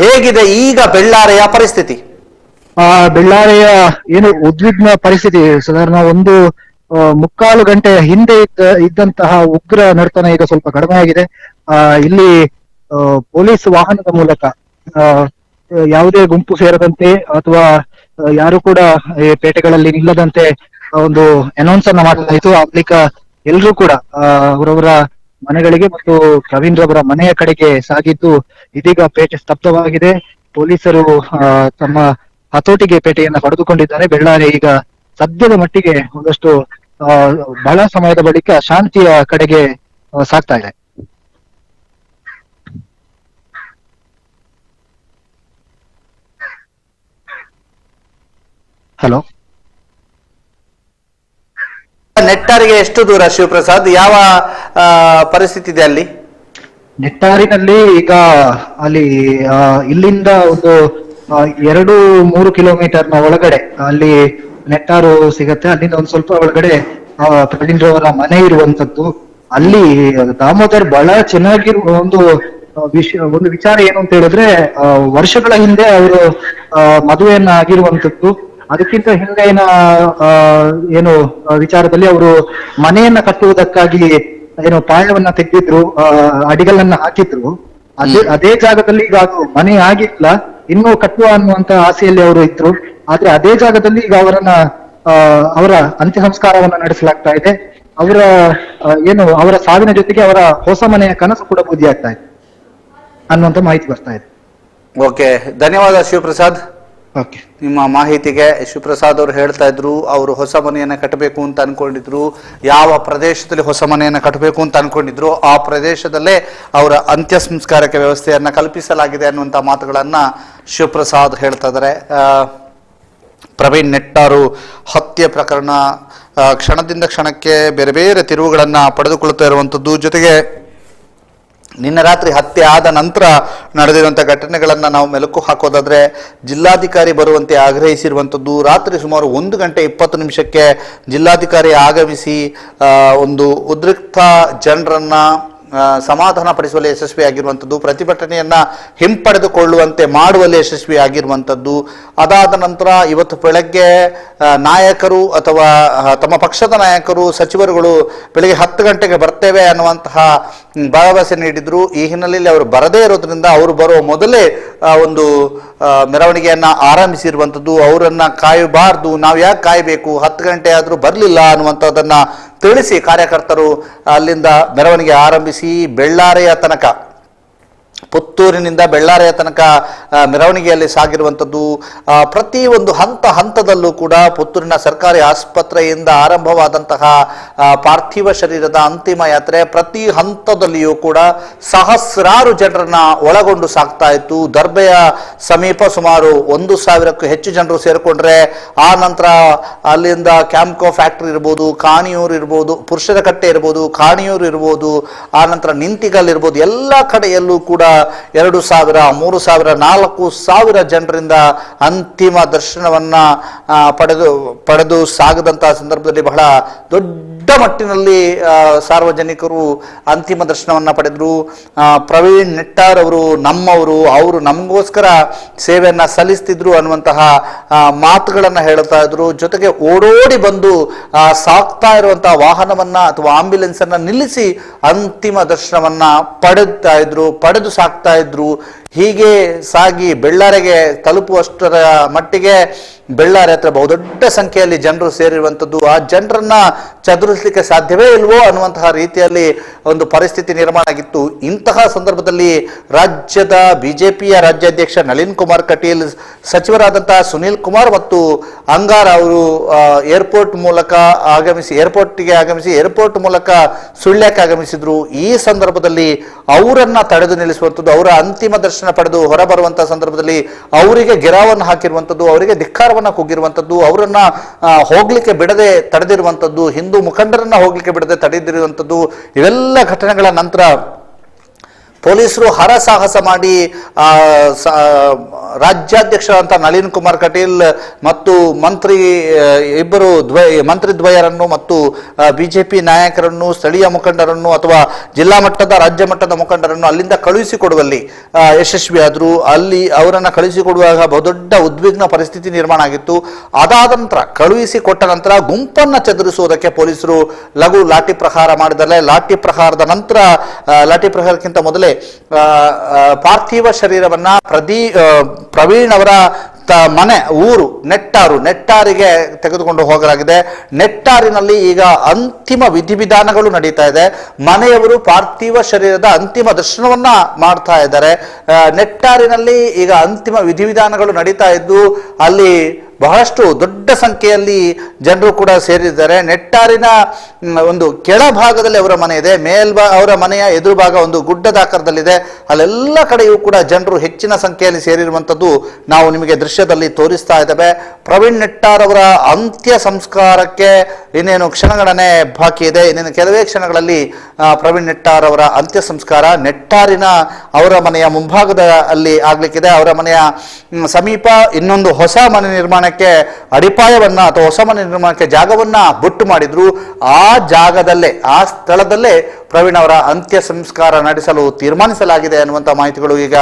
ಹೇಗಿದೆ ಈಗ ಬೆಳ್ಳಾರೆಯ ಪರಿಸ್ಥಿತಿ? ಬೆಳ್ಳಾರಿಯ ಏನು ಉದ್ವಿಗ್ನ ಪರಿಸ್ಥಿತಿ. ಸಾಧಾರಣ ಒಂದು 3/4 ಗಂಟೆಯ ಹಿಂದೆ ಇದ್ದಂತಹ ಉಗ್ರ ನರ್ತನ ಈಗ ಸ್ವಲ್ಪ ಕಡಿಮೆ ಆಗಿದೆ. ಇಲ್ಲಿ ಪೊಲೀಸ್ ವಾಹನದ ಮೂಲಕ ಯಾವುದೇ ಗುಂಪು ಸೇರದಂತೆ ಅಥವಾ ಯಾರು ಕೂಡ ಪೇಟೆಗಳಲ್ಲಿ ನಿಲ್ಲದಂತೆ ಒಂದು ಅನೌನ್ಸ್ ಅನ್ನ ಮಾಡಲಾಯಿತು. ಆ ಬಳಿಕ ಎಲ್ಲರೂ ಕೂಡ ಅವರವರ ಮನೆಗಳಿಗೆ ಮತ್ತು ಪ್ರವೀಣ್ ರವರ ಮನೆಯ ಕಡೆಗೆ ಸಾಗಿದ್ದು ಇದೀಗ ಪೇಟೆ ಸ್ತಬ್ಧವಾಗಿದೆ. ಪೊಲೀಸರು ತಮ್ಮ ಹತೋಟಿಗೆ ಪೇಟೆಯನ್ನ ಪಡೆದುಕೊಂಡಿದ್ದಾರೆ. ಬೆಳ್ಳಾರಿ ಈಗ ಸದ್ಯದ ಮಟ್ಟಿಗೆ ಒಂದಷ್ಟು ಬಹಳ ಸಮಯದ ಬಳಿಕ ಶಾಂತಿಯ ಕಡೆಗೆ ಸಾಗ್ತಾ ಇದೆ. ಹಲೋ, ನೆಟ್ಟಾರಿಗೆ ಎಷ್ಟು ದೂರ ಶಿವಪ್ರಸಾದ್? ಯಾವ ಪರಿಸ್ಥಿತಿ ಇದೆ ಅಲ್ಲಿ? ನೆಟ್ಟಾರಿನಲ್ಲಿ ಈಗ ಅಲ್ಲಿ ಇಲ್ಲಿಂದ ಒಂದು 2-3 ಕಿಲೋಮೀಟರ್ನ ಒಳಗಡೆ ಅಲ್ಲಿ ನೆಟ್ಟಾರು ಸಿಗತ್ತೆ. ಅಲ್ಲಿಂದ ಒಂದ್ ಸ್ವಲ್ಪ ಒಳಗಡೆ ಪ್ರವೀಣ್ ರವರ ಮನೆ ಇರುವಂತದ್ದು. ಅಲ್ಲಿ ದಾಮೋದರ್ ಬಹಳ ಚೆನ್ನಾಗಿರುವ ಒಂದು ವಿಚಾರ ಏನು ಅಂತ ಹೇಳಿದ್ರೆ, ವರ್ಷಗಳ ಹಿಂದೆ ಅವರು ಮದುವೆಯನ್ನ ಆಗಿರುವಂತದ್ದು. ಅದಕ್ಕಿಂತ ಹಿಂದಿನ ಏನು ವಿಚಾರದಲ್ಲಿ ಅವರು ಮನೆಯನ್ನ ಕಟ್ಟುವುದಕ್ಕಾಗಿ ಏನು ಪಾಯವನ್ನ ತೆಗೆದಿದ್ರು, ಅಡಿಗಲನ್ನ ಹಾಕಿದ್ರು. ಅದೇ ಜಾಗದಲ್ಲಿ ಈಗ ಅದು ಮನೆ ಆಗಿಲ್ಲ, ಇನ್ನೂ ಕಟ್ಟುವ ಅನ್ನುವಂತ ಆಸೆಯಲ್ಲಿ ಅವರು ಇದ್ರು. ಆದ್ರೆ ಅದೇ ಜಾಗದಲ್ಲಿ ಈಗ ಅವರ ಅಂತ್ಯ ಸಂಸ್ಕಾರವನ್ನ ನಡೆಸಲಾಗ್ತಾ ಇದೆ. ಅವರ ಸಾವಿನ ಜೊತೆಗೆ ಅವರ ಹೊಸ ಮನೆಯ ಕನಸು ಕೂಡ ಬುದ್ಧಿ ಆಗ್ತಾ ಇದೆ ಅನ್ನುವಂತ ಮಾಹಿತಿ ಬರ್ತಾ ಇದೆ. ಓಕೆ, ಧನ್ಯವಾದ ಶಿವಪ್ರಸಾದ್ ನಿಮ್ಮ ಮಾಹಿತಿಗೆ. ಶಿವಪ್ರಸಾದ್ ಅವರು ಹೇಳ್ತಾ ಇದ್ರು, ಅವರು ಹೊಸ ಮನೆಯನ್ನ ಕಟ್ಟಬೇಕು ಅಂತ ಅನ್ಕೊಂಡಿದ್ರು. ಯಾವ ಪ್ರದೇಶದಲ್ಲಿ ಹೊಸ ಮನೆಯನ್ನ ಕಟ್ಟಬೇಕು ಅಂತ ಅನ್ಕೊಂಡಿದ್ರು ಆ ಪ್ರದೇಶದಲ್ಲೇ ಅವರ ಅಂತ್ಯ ಸಂಸ್ಕಾರಕ್ಕೆ ವ್ಯವಸ್ಥೆಯನ್ನ ಕಲ್ಪಿಸಲಾಗಿದೆ ಅನ್ನುವಂತ ಮಾತುಗಳನ್ನ ಶಿವಪ್ರಸಾದ್ ಹೇಳ್ತಾ ಇದ್ದಾರೆ. ಪ್ರವೀಣ್ ನೆಟ್ಟಾರು ಹತ್ಯೆ ಪ್ರಕರಣ ಕ್ಷಣದಿಂದ ಕ್ಷಣಕ್ಕೆ ಬೇರೆ ಬೇರೆ ತಿರುವುಗಳನ್ನ ಪಡೆದುಕೊಳ್ಳುತ್ತಾ ಇರುವಂತದ್ದು. ಜೊತೆಗೆ ನಿನ್ನೆ ರಾತ್ರಿ ಹತ್ಯೆ ಆದ ನಂತರ ನಡೆದಿರುವಂಥ ಘಟನೆಗಳನ್ನು ನಾವು ಮೆಲುಕು ಹಾಕೋದಾದ್ರೆ, ಜಿಲ್ಲಾಧಿಕಾರಿ ಬರುವಂತೆ ಆಗ್ರಹಿಸಿರುವಂಥದ್ದು. ರಾತ್ರಿ ಸುಮಾರು 1:20 ಜಿಲ್ಲಾಧಿಕಾರಿ ಆಗಮಿಸಿ ಒಂದು ಉದ್ರಿಕ್ತ ಜನರನ್ನ ಸಮಾಧಾನ ಪಡಿಸುವಲ್ಲಿ ಯಶಸ್ವಿಯಾಗಿರುವಂಥದ್ದು, ಪ್ರತಿಭಟನೆಯನ್ನ ಹಿಂಪಡೆದುಕೊಳ್ಳುವಂತೆ ಮಾಡುವಲ್ಲಿ ಯಶಸ್ವಿಯಾಗಿರುವಂಥದ್ದು. ಅದಾದ ನಂತರ ಇವತ್ತು ಬೆಳಗ್ಗೆ ನಾಯಕರು ಅಥವಾ ತಮ್ಮ ಪಕ್ಷದ ನಾಯಕರು, ಸಚಿವರುಗಳು ಬೆಳಗ್ಗೆ 10 ಗಂಟೆಗೆ ಬರ್ತೇವೆ ಅನ್ನುವಂತಹ ಭರವಸೆ ನೀಡಿದ್ರು. ಈ ಹಿನ್ನೆಲೆಯಲ್ಲಿ ಅವರು ಬರದೇ ಇರೋದ್ರಿಂದ ಅವರು ಬರುವ ಮೊದಲೇ ಒಂದು ಮೆರವಣಿಗೆಯನ್ನ ಆರಂಭಿಸಿರುವಂಥದ್ದು. ಅವರನ್ನ ಕಾಯಬಾರ್ದು, ನಾವು ಯಾಕೆ ಕಾಯಬೇಕು, 10 ಗಂಟೆ ಆದರೂ ಬರಲಿಲ್ಲ ಅನ್ನುವಂಥದ್ದನ್ನ ತಿಳಿಸಿ ಕಾರ್ಯಕರ್ತರು ಅಲ್ಲಿಂದ ಮೆರವಣಿಗೆ ಆರಂಭಿಸಿ ಬೆಳ್ಳಾರೆಯ ತನಕ, ಪುತ್ತೂರಿನಿಂದ ಬೆಳ್ಳಾರೆಯ ತನಕ ಮೆರವಣಿಗೆಯಲ್ಲಿ ಸಾಗಿರುವಂಥದ್ದು. ಪ್ರತಿ ಒಂದು ಹಂತದಲ್ಲೂ ಕೂಡ ಪುತ್ತೂರಿನ ಸರ್ಕಾರಿ ಆಸ್ಪತ್ರೆಯಿಂದ ಆರಂಭವಾದಂತಹ ಪಾರ್ಥಿವ ಶರೀರದ ಅಂತಿಮ ಯಾತ್ರೆ ಪ್ರತಿ ಹಂತದಲ್ಲಿಯೂ ಕೂಡ ಸಹಸ್ರಾರು ಜನರನ್ನ ಒಳಗೊಂಡು ಸಾಗ್ತಾ ಇತ್ತು. ದರ್ಬೆಯ ಸಮೀಪ ಸುಮಾರು 1,000ಕ್ಕೂ ಹೆಚ್ಚು ಜನರು ಸೇರಿಕೊಂಡ್ರೆ, ಆ ನಂತರ ಅಲ್ಲಿಂದ ಕ್ಯಾಂಪ್ಕೋ ಫ್ಯಾಕ್ಟ್ರಿ ಇರ್ಬೋದು, ಕಾಣಿಯೂರು ಇರ್ಬೋದು, ಪುರುಷರ ಕಟ್ಟೆ ಇರ್ಬೋದು, ಕಾಣಿಯೂರು ಇರ್ಬೋದು, ಆ ನಂತರ ನಿಂತಿಗಲ್ ಇರ್ಬೋದು, ಎಲ್ಲ ಕಡೆಯಲ್ಲೂ ಕೂಡ 2,000, 3,000, 4,000 ಜನರಿಂದ ಅಂತಿಮ ದರ್ಶನವನ್ನ ಪಡೆದು ಸಾಗದಂತಹ ಸಂದರ್ಭದಲ್ಲಿ ಬಹಳ ದೊಡ್ಡ ಮಟ್ಟಿನಲ್ಲಿ ಸಾರ್ವಜನಿಕರು ಅಂತಿಮ ದರ್ಶನವನ್ನ ಪಡೆದರು. ಪ್ರವೀಣ್ ನೆಟ್ಟಾರ್ ಅವರು ನಮ್ಮವರು, ಅವರು ನಮಗೋಸ್ಕರ ಸೇವೆಯನ್ನ ಸಲ್ಲಿಸ್ತಿದ್ರು ಅನ್ನುವಂತಹ ಮಾತುಗಳನ್ನ ಹೇಳ್ತಾ ಇದ್ರು. ಜೊತೆಗೆ ಓಡೋಡಿ ಬಂದು ಸಾಕ್ತಾ ಇರುವಂತಹ ವಾಹನವನ್ನ ಅಥವಾ ಆಂಬ್ಯುಲೆನ್ಸ್ ಅನ್ನ ನಿಲ್ಲಿಸಿ ಅಂತಿಮ ದರ್ಶನವನ್ನ ಪಡೆದು ಸಾಕ್ತಾ ಇದ್ರು. ಹೀಗೆ ಸಾಗಿ ಬೆಳ್ಳಾರೆಗೆ ತಲುಪುವಷ್ಟರ ಮಟ್ಟಿಗೆ ಬೆಳ್ಳಾರೆ ಹತ್ರ ಬಹುದೊಡ್ಡ ಸಂಖ್ಯೆಯಲ್ಲಿ ಜನರು ಸೇರಿರುವಂಥದ್ದು. ಆ ಜನರನ್ನ ಚದುರಿಸಲಿಕ್ಕೆ ಸಾಧ್ಯವೇ ಇಲ್ವೋ ಅನ್ನುವಂತಹ ರೀತಿಯಲ್ಲಿ ಒಂದು ಪರಿಸ್ಥಿತಿ ನಿರ್ಮಾಣ ಆಗಿತ್ತು. ಇಂತಹ ಸಂದರ್ಭದಲ್ಲಿ ರಾಜ್ಯದ ಬಿಜೆಪಿಯ ರಾಜ್ಯಾಧ್ಯಕ್ಷ ನಳಿನ್ ಕುಮಾರ್ ಕಟೀಲ್, ಸಚಿವರಾದಂತಹ ಸುನೀಲ್ ಕುಮಾರ್ ಮತ್ತು ಅಂಗಾರ ಅವರು ಏರ್ಪೋರ್ಟ್ಗೆ ಆಗಮಿಸಿ ಏರ್ಪೋರ್ಟ್ ಮೂಲಕ ಸುಳ್ಯಕ್ಕೆ ಆಗಮಿಸಿದ್ರು. ಈ ಸಂದರ್ಭದಲ್ಲಿ ಅವರನ್ನ ತಡೆದು ನಿಲ್ಲಿಸುವಂಥದ್ದು, ಅವರ ಅಂತಿಮ ದರ್ಶನ ಪಡೆದು ಹೊರಬರುವಂತಹ ಸಂದರ್ಭದಲ್ಲಿ ಅವರಿಗೆ ಗೆರಾವನ್ನು ಹಾಕಿರುವಂಥದ್ದು, ಅವರಿಗೆ ಧಿಕ್ಕಾರವನ್ನ ಕೂಗಿರುವಂಥದ್ದು, ಅವರನ್ನ ಹೋಗ್ಲಿಕ್ಕೆ ಬಿಡದೆ ತಡೆದಿರುವಂಥದ್ದು, ಹಿಂದೂ ಮುಖಂಡರನ್ನ ಹೋಗ್ಲಿಕ್ಕೆ ಬಿಡದೆ ತಡೆದಿರುವಂಥದ್ದು. ಇವೆಲ್ಲ ಘಟನೆಗಳ ನಂತರ ಪೊಲೀಸರು ಹರಸಾಹಸ ಮಾಡಿ ರಾಜ್ಯಾಧ್ಯಕ್ಷರಂತ ನಳಿನ್ ಕುಮಾರ್ ಕಟೀಲ್ ಮತ್ತು ಮಂತ್ರಿ ದ್ವಯರನ್ನು ಮತ್ತು ಬಿಜೆಪಿ ನಾಯಕರನ್ನು, ಸ್ಥಳೀಯ ಮುಖಂಡರನ್ನು ಅಥವಾ ಜಿಲ್ಲಾ ಮಟ್ಟದ ರಾಜ್ಯ ಮಟ್ಟದ ಮುಖಂಡರನ್ನು ಅಲ್ಲಿಂದ ಕಳುಹಿಸಿಕೊಡುವಲ್ಲಿ ಯಶಸ್ವಿಯಾದರು. ಅಲ್ಲಿ ಅವರನ್ನು ಕಳುಹಿಸಿಕೊಡುವಾಗ ಬಹುದೊಡ್ಡ ಉದ್ವಿಗ್ನ ಪರಿಸ್ಥಿತಿ ನಿರ್ಮಾಣ ಆಗಿತ್ತು. ಅದಾದ ನಂತರ ಕಳುಹಿಸಿಕೊಟ್ಟ ನಂತರ ಗುಂಪನ್ನು ಚದುರಿಸುವುದಕ್ಕೆ ಪೊಲೀಸರು ಲಘು ಲಾಠಿ ಪ್ರಹಾರ ಮಾಡಿದರೆ, ಲಾಠಿ ಪ್ರಹಾರಕ್ಕಿಂತ ಮೊದಲೇ ಪಾರ್ಥಿವ ಶರೀರವನ್ನ ಪ್ರವೀಣ್ ಅವರ ಊರು ನೆಟ್ಟಾರಿಗೆ ತೆಗೆದುಕೊಂಡು ಹೋಗಲಾಗಿದೆ. ನೆಟ್ಟಾರಿನಲ್ಲಿ ಈಗ ಅಂತಿಮ ವಿಧಿವಿಧಾನಗಳು ನಡೀತಾ ಇದೆ. ಮನೆಯವರು ಪಾರ್ಥಿವ ಶರೀರದ ಅಂತಿಮ ದರ್ಶನವನ್ನ ಮಾಡ್ತಾ ಇದ್ದಾರೆ. ನೆಟ್ಟಾರಿನಲ್ಲಿ ಈಗ ಅಂತಿಮ ವಿಧಿವಿಧಾನಗಳು ನಡೀತಾ ಇದ್ದು ಅಲ್ಲಿ ಬಹಳಷ್ಟು ದೊಡ್ಡ ಸಂಖ್ಯೆಯಲ್ಲಿ ಜನರು ಕೂಡ ಸೇರಿದ್ದಾರೆ. ನೆಟ್ಟಾರಿನ ಒಂದು ಕೆಳಭಾಗದಲ್ಲಿ ಅವರ ಮನೆ ಇದೆ, ಅವರ ಮನೆಯ ಎದುರು ಭಾಗ ಒಂದು ಗುಡ್ಡದ ಆಕಾರದಲ್ಲಿದೆ. ಅಲ್ಲೆಲ್ಲ ಕಡೆಯೂ ಕೂಡ ಜನರು ಹೆಚ್ಚಿನ ಸಂಖ್ಯೆಯಲ್ಲಿ ಸೇರಿರುವಂಥದ್ದು ನಾವು ನಿಮಗೆ ದೃಶ್ಯದಲ್ಲಿ ತೋರಿಸ್ತಾ ಇದ್ದೇವೆ. ಪ್ರವೀಣ್ ನೆಟ್ಟಾರ್ ಅವರ ಅಂತ್ಯ ಸಂಸ್ಕಾರಕ್ಕೆ ಇನ್ನೇನು ಕ್ಷಣಗಣನೆ ಬಾಕಿ ಇದೆ. ಇನ್ನೇನು ಕೆಲವೇ ಕ್ಷಣಗಳಲ್ಲಿ ಪ್ರವೀಣ್ ನೆಟ್ಟಾರ್ ಅವರ ಅಂತ್ಯ ಸಂಸ್ಕಾರ ನೆಟ್ಟಾರಿನ ಅವರ ಮನೆಯ ಮುಂಭಾಗದ ಅಲ್ಲಿ ಆಗ್ಲಿಕ್ಕಿದೆ. ಅವರ ಮನೆಯ ಸಮೀಪ ಇನ್ನೊಂದು ಹೊಸ ಮನೆ ನಿರ್ಮಾಣಕ್ಕೆ ಅಡಿಪಾಯವನ್ನ ಅಥವಾ ಹೊಸ ಮನೆ ನಿರ್ಮಾಣಕ್ಕೆ ಜಾಗವನ್ನ ಬೊಟ್ಟು ಮಾಡಿದ್ರು. ಆ ಸ್ಥಳದಲ್ಲೇ ಪ್ರವೀಣ್ ಅವರ ಅಂತ್ಯ ಸಂಸ್ಕಾರ ನಡೆಸಲು ತೀರ್ಮಾನಿಸಲಾಗಿದೆ ಅನ್ನುವಂಥ ಮಾಹಿತಿಗಳು ಈಗ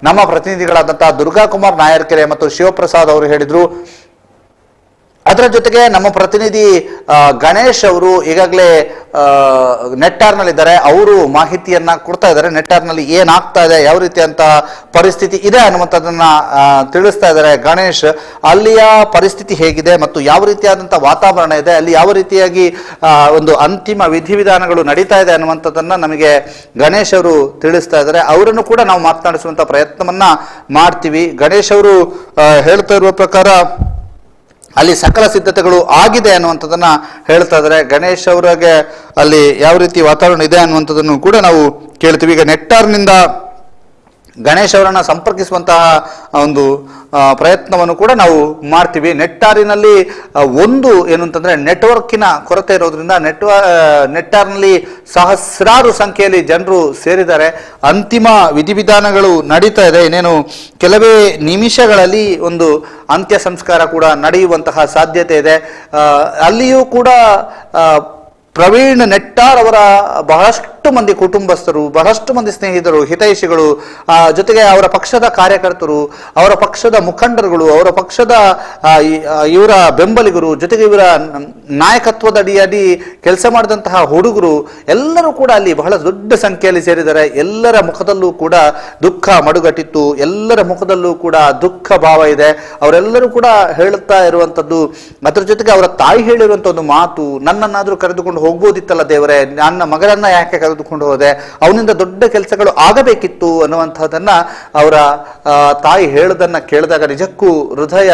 ನಮ್ಮ ಪ್ರತಿನಿಧಿಗಳಾದಂತಹ ದುರ್ಗಾಕುಮಾರ್ ನಾಯರ್ಕೆರೆ ಮತ್ತು ಶಿವಪ್ರಸಾದ್ ಅವರು ಹೇಳಿದ್ರು. ಅದರ ಜೊತೆಗೆ ನಮ್ಮ ಪ್ರತಿನಿಧಿ ಗಣೇಶ್ ಅವರು ಈಗಾಗಲೇ ನೆಟ್ಟಾರ್ನಲ್ಲಿದ್ದಾರೆ. ಅವರು ಮಾಹಿತಿಯನ್ನ ಕೊಡ್ತಾ ಇದ್ದಾರೆ. ನೆಟ್ಟಾರ್ನಲ್ಲಿ ಏನಾಗ್ತಾ ಇದೆ, ಯಾವ ರೀತಿಯಂತ ಪರಿಸ್ಥಿತಿ ಇದೆ ಅನ್ನುವಂಥದ್ದನ್ನ ತಿಳಿಸ್ತಾ ಇದ್ದಾರೆ ಗಣೇಶ್. ಅಲ್ಲಿಯ ಪರಿಸ್ಥಿತಿ ಹೇಗಿದೆ ಮತ್ತು ಯಾವ ರೀತಿಯಾದಂತಹ ವಾತಾವರಣ ಇದೆ, ಅಲ್ಲಿ ಯಾವ ರೀತಿಯಾಗಿ ಒಂದು ಅಂತಿಮ ವಿಧಿವಿಧಾನಗಳು ನಡೀತಾ ಇದೆ ಅನ್ನುವಂಥದ್ದನ್ನ ನಮಗೆ ಗಣೇಶ್ ಅವರು ತಿಳಿಸ್ತಾ ಇದ್ದಾರೆ. ಅವರನ್ನು ಕೂಡ ನಾವು ಮಾತನಾಡಿಸುವಂತ ಪ್ರಯತ್ನವನ್ನ ಮಾಡ್ತೀವಿ. ಗಣೇಶ್ ಅವರು ಹೇಳ್ತಾ ಇರುವ ಪ್ರಕಾರ ಅಲ್ಲಿ ಸಕಲ ಸಿದ್ಧತೆಗಳು ಆಗಿದೆ ಅನ್ನುವಂಥದ್ದನ್ನ ಹೇಳ್ತಾ ಇದ್ದಾರೆ. ಗಣೇಶ್ ಅವರಿಗೆ ಅಲ್ಲಿ ಯಾವ ರೀತಿ ವಾತಾವರಣ ಇದೆ ಅನ್ನುವಂಥದ್ದನ್ನು ಕೂಡ ನಾವು ಕೇಳ್ತೀವಿ. ಈಗ ನೆಟ್ಟಾರ್ನಿಂದ ಗಣೇಶ್ ಅವರನ್ನ ಸಂಪರ್ಕಿಸುವಂತಹ ಒಂದು ಪ್ರಯತ್ನವನ್ನು ಕೂಡ ನಾವು ಮಾಡ್ತೀವಿ. ನೆಟ್ಟಾರಿನಲ್ಲಿ ಒಂದು ಏನು ಅಂತಂದ್ರೆ ನೆಟ್ವರ್ಕಿನ ಕೊರತೆ ಇರೋದ್ರಿಂದ ನೆಟ್ಟಾರ್ನಲ್ಲಿ ಸಹಸ್ರಾರು ಸಂಖ್ಯೆಯಲ್ಲಿ ಜನರು ಸೇರಿದ್ದಾರೆ. ಅಂತಿಮ ವಿಧಿವಿಧಾನಗಳು ನಡೀತಾ ಇದೆ. ಇನ್ನೇನು ಕೆಲವೇ ನಿಮಿಷಗಳಲ್ಲಿ ಒಂದು ಅಂತ್ಯ ಸಂಸ್ಕಾರ ಕೂಡ ನಡೆಯುವಂತಹ ಸಾಧ್ಯತೆ ಇದೆ. ಅಲ್ಲಿಯೂ ಕೂಡ ಪ್ರವೀಣ್ ನೆಟ್ಟಾರ್ ಅವರ ಬಹಳಷ್ಟು ಮಂದಿ ಕುಟುಂಬಸ್ಥರು, ಬಹಳಷ್ಟು ಮಂದಿ ಸ್ನೇಹಿತರು, ಹಿತೈಷಿಗಳು, ಜೊತೆಗೆ ಅವರ ಪಕ್ಷದ ಕಾರ್ಯಕರ್ತರು, ಅವರ ಪಕ್ಷದ ಮುಖಂಡರುಗಳು, ಅವರ ಪಕ್ಷದ ಇವರ ಬೆಂಬಲಿಗರು, ಜೊತೆಗೆ ಇವರ ನಾಯಕತ್ವದ ಅಡಿಯಲ್ಲಿ ಕೆಲಸ ಮಾಡಿದಂತಹ ಹುಡುಗರು ಎಲ್ಲರೂ ಕೂಡ ಅಲ್ಲಿ ಬಹಳ ದೊಡ್ಡ ಸಂಖ್ಯೆಯಲ್ಲಿ ಸೇರಿದ್ದಾರೆ. ಎಲ್ಲರ ಮುಖದಲ್ಲೂ ಕೂಡ ದುಃಖ ಮಡುಗಟ್ಟಿತ್ತು. ಎಲ್ಲರ ಮುಖದಲ್ಲೂ ಕೂಡ ದುಃಖ ಭಾವ ಇದೆ. ಅವರೆಲ್ಲರೂ ಕೂಡ ಹೇಳುತ್ತಾ ಇರುವಂಥದ್ದು, ಅದರ ಜೊತೆಗೆ ಅವರ ತಾಯಿ ಹೇಳಿರುವಂಥ ಒಂದು ಮಾತು, ನನ್ನನ್ನಾದರೂ ಕರೆದುಕೊಂಡು ಹೋಗ್ಬೋದಿತ್ತಲ್ಲ ದೇವರೇ, ನನ್ನ ಮಗನನ್ನ ಯಾಕೆ ಕರೆದುಕೊಂಡು ಹೋದೆ, ಅವನಿಂದ ದೊಡ್ಡ ಕೆಲಸಗಳು ಆಗಬೇಕಿತ್ತು ಅನ್ನುವಂಥದ್ದನ್ನ ಅವರ ತಾಯಿ ಹೇಳೋದನ್ನ ಕೇಳಿದಾಗ ನಿಜಕ್ಕೂ ಹೃದಯ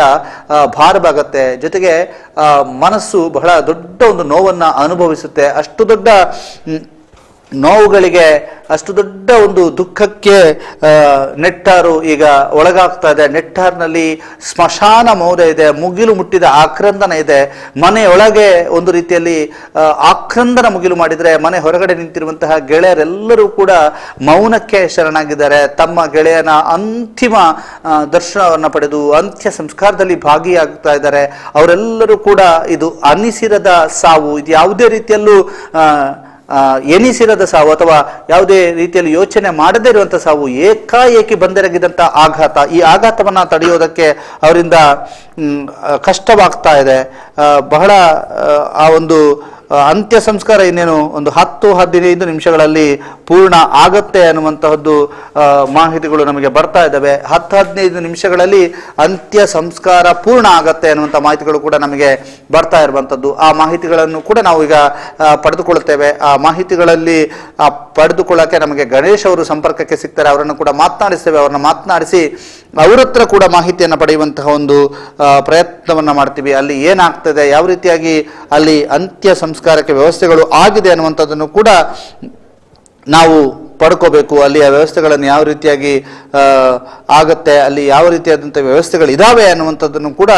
ಭಾರವಾಗತ್ತೆ. ಜೊತೆಗೆ ಮನಸ್ಸು ಬಹಳ ದೊಡ್ಡ ಒಂದು ನೋವನ್ನ ಅನುಭವಿಸುತ್ತೆ. ಅಷ್ಟು ದೊಡ್ಡ ನೋವುಗಳಿಗೆ, ಅಷ್ಟು ದೊಡ್ಡ ಒಂದು ದುಃಖಕ್ಕೆ ನೆಟ್ಟಾರು ಈಗ ಒಳಗಾಗ್ತಾ ಇದೆ. ನೆಟ್ಟಾರ್ನಲ್ಲಿ ಸ್ಮಶಾನ ಮೌನ ಇದೆ, ಮುಗಿಲು ಮುಟ್ಟಿದ ಆಕ್ರಂದನ ಇದೆ. ಮನೆಯೊಳಗೆ ಒಂದು ರೀತಿಯಲ್ಲಿ ಆಕ್ರಂದನ ಮುಗಿಲು ಮಾಡಿದರೆ, ಮನೆ ಹೊರಗಡೆ ನಿಂತಿರುವಂತಹ ಗೆಳೆಯರೆಲ್ಲರೂ ಕೂಡ ಮೌನಕ್ಕೆ ಶರಣಾಗಿದ್ದಾರೆ. ತಮ್ಮ ಗೆಳೆಯನ ಅಂತಿಮ ದರ್ಶನವನ್ನು ಪಡೆದು ಅಂತ್ಯ ಸಂಸ್ಕಾರದಲ್ಲಿ ಭಾಗಿಯಾಗ್ತಾ ಇದ್ದಾರೆ. ಅವರೆಲ್ಲರೂ ಕೂಡ ಇದು ಅನ್ನಿಸಿರದ ಸಾವು, ಇದು ಯಾವುದೇ ರೀತಿಯಲ್ಲೂ ಎನಿಸಿರದ ಸಾವು ಅಥವಾ ಯಾವುದೇ ರೀತಿಯಲ್ಲಿ ಯೋಚನೆ ಮಾಡದೇ ಇರುವಂಥ ಸಾವು, ಏಕಾಏಕಿ ಬಂದೆರಗಿದಂಥ ಆಘಾತ. ಈ ಆಘಾತವನ್ನು ತಡೆಯೋದಕ್ಕೆ ಅವರಿಂದ ಕಷ್ಟವಾಗ್ತಾ ಇದೆ. ಬಹಳ ಆ ಒಂದು ಅಂತ್ಯ ಸಂಸ್ಕಾರ ಇನ್ನೇನು ಒಂದು 10-15 ನಿಮಿಷಗಳಲ್ಲಿ ಪೂರ್ಣ ಆಗತ್ತೆ ಅನ್ನುವಂತಹದ್ದು ಮಾಹಿತಿಗಳು ನಮಗೆ ಬರ್ತಾ ಇದ್ದಾವೆ. 10-15 ನಿಮಿಷಗಳಲ್ಲಿ ಅಂತ್ಯ ಸಂಸ್ಕಾರ ಪೂರ್ಣ ಆಗತ್ತೆ ಅನ್ನುವಂಥ ಮಾಹಿತಿಗಳು ಕೂಡ ನಮಗೆ ಬರ್ತಾ ಇರುವಂಥದ್ದು. ಆ ಮಾಹಿತಿಗಳನ್ನು ಕೂಡ ನಾವು ಈಗ ಪಡೆದುಕೊಳ್ಳುತ್ತೇವೆ. ಆ ಮಾಹಿತಿಗಳಲ್ಲಿ ಪಡೆದುಕೊಳ್ಳಕ್ಕೆ ನಮಗೆ ಗಣೇಶ್ ಅವರು ಸಂಪರ್ಕಕ್ಕೆ ಸಿಗ್ತಾರೆ. ಅವರನ್ನು ಕೂಡ ಮಾತನಾಡಿಸ್ತೇವೆ. ಅವರನ್ನು ಮಾತನಾಡಿಸಿ ಅವರ ಹತ್ರ ಕೂಡ ಮಾಹಿತಿಯನ್ನು ಪಡೆಯುವಂತಹ ಒಂದು ಪ್ರಯತ್ನವನ್ನು ಮಾಡ್ತೀವಿ. ಅಲ್ಲಿ ಏನಾಗ್ತದೆ, ಯಾವ ರೀತಿಯಾಗಿ ಅಲ್ಲಿ ಅಂತ್ಯ ಸಂಸ್ಕಾರಕ್ಕೆ ವ್ಯವಸ್ಥೆಗಳು ಆಗಿದೆ ಅನ್ನುವಂಥದ್ದನ್ನು ಕೂಡ ನಾವು ಪಡ್ಕೋಬೇಕು. ಅಲ್ಲಿಯ ವ್ಯವಸ್ಥೆಗಳನ್ನು ಯಾವ ರೀತಿಯಾಗಿ ಆಗತ್ತೆ, ಅಲ್ಲಿ ಯಾವ ರೀತಿಯಾದಂಥ ವ್ಯವಸ್ಥೆಗಳಿದ್ದಾವೆ ಅನ್ನುವಂಥದ್ದನ್ನು ಕೂಡ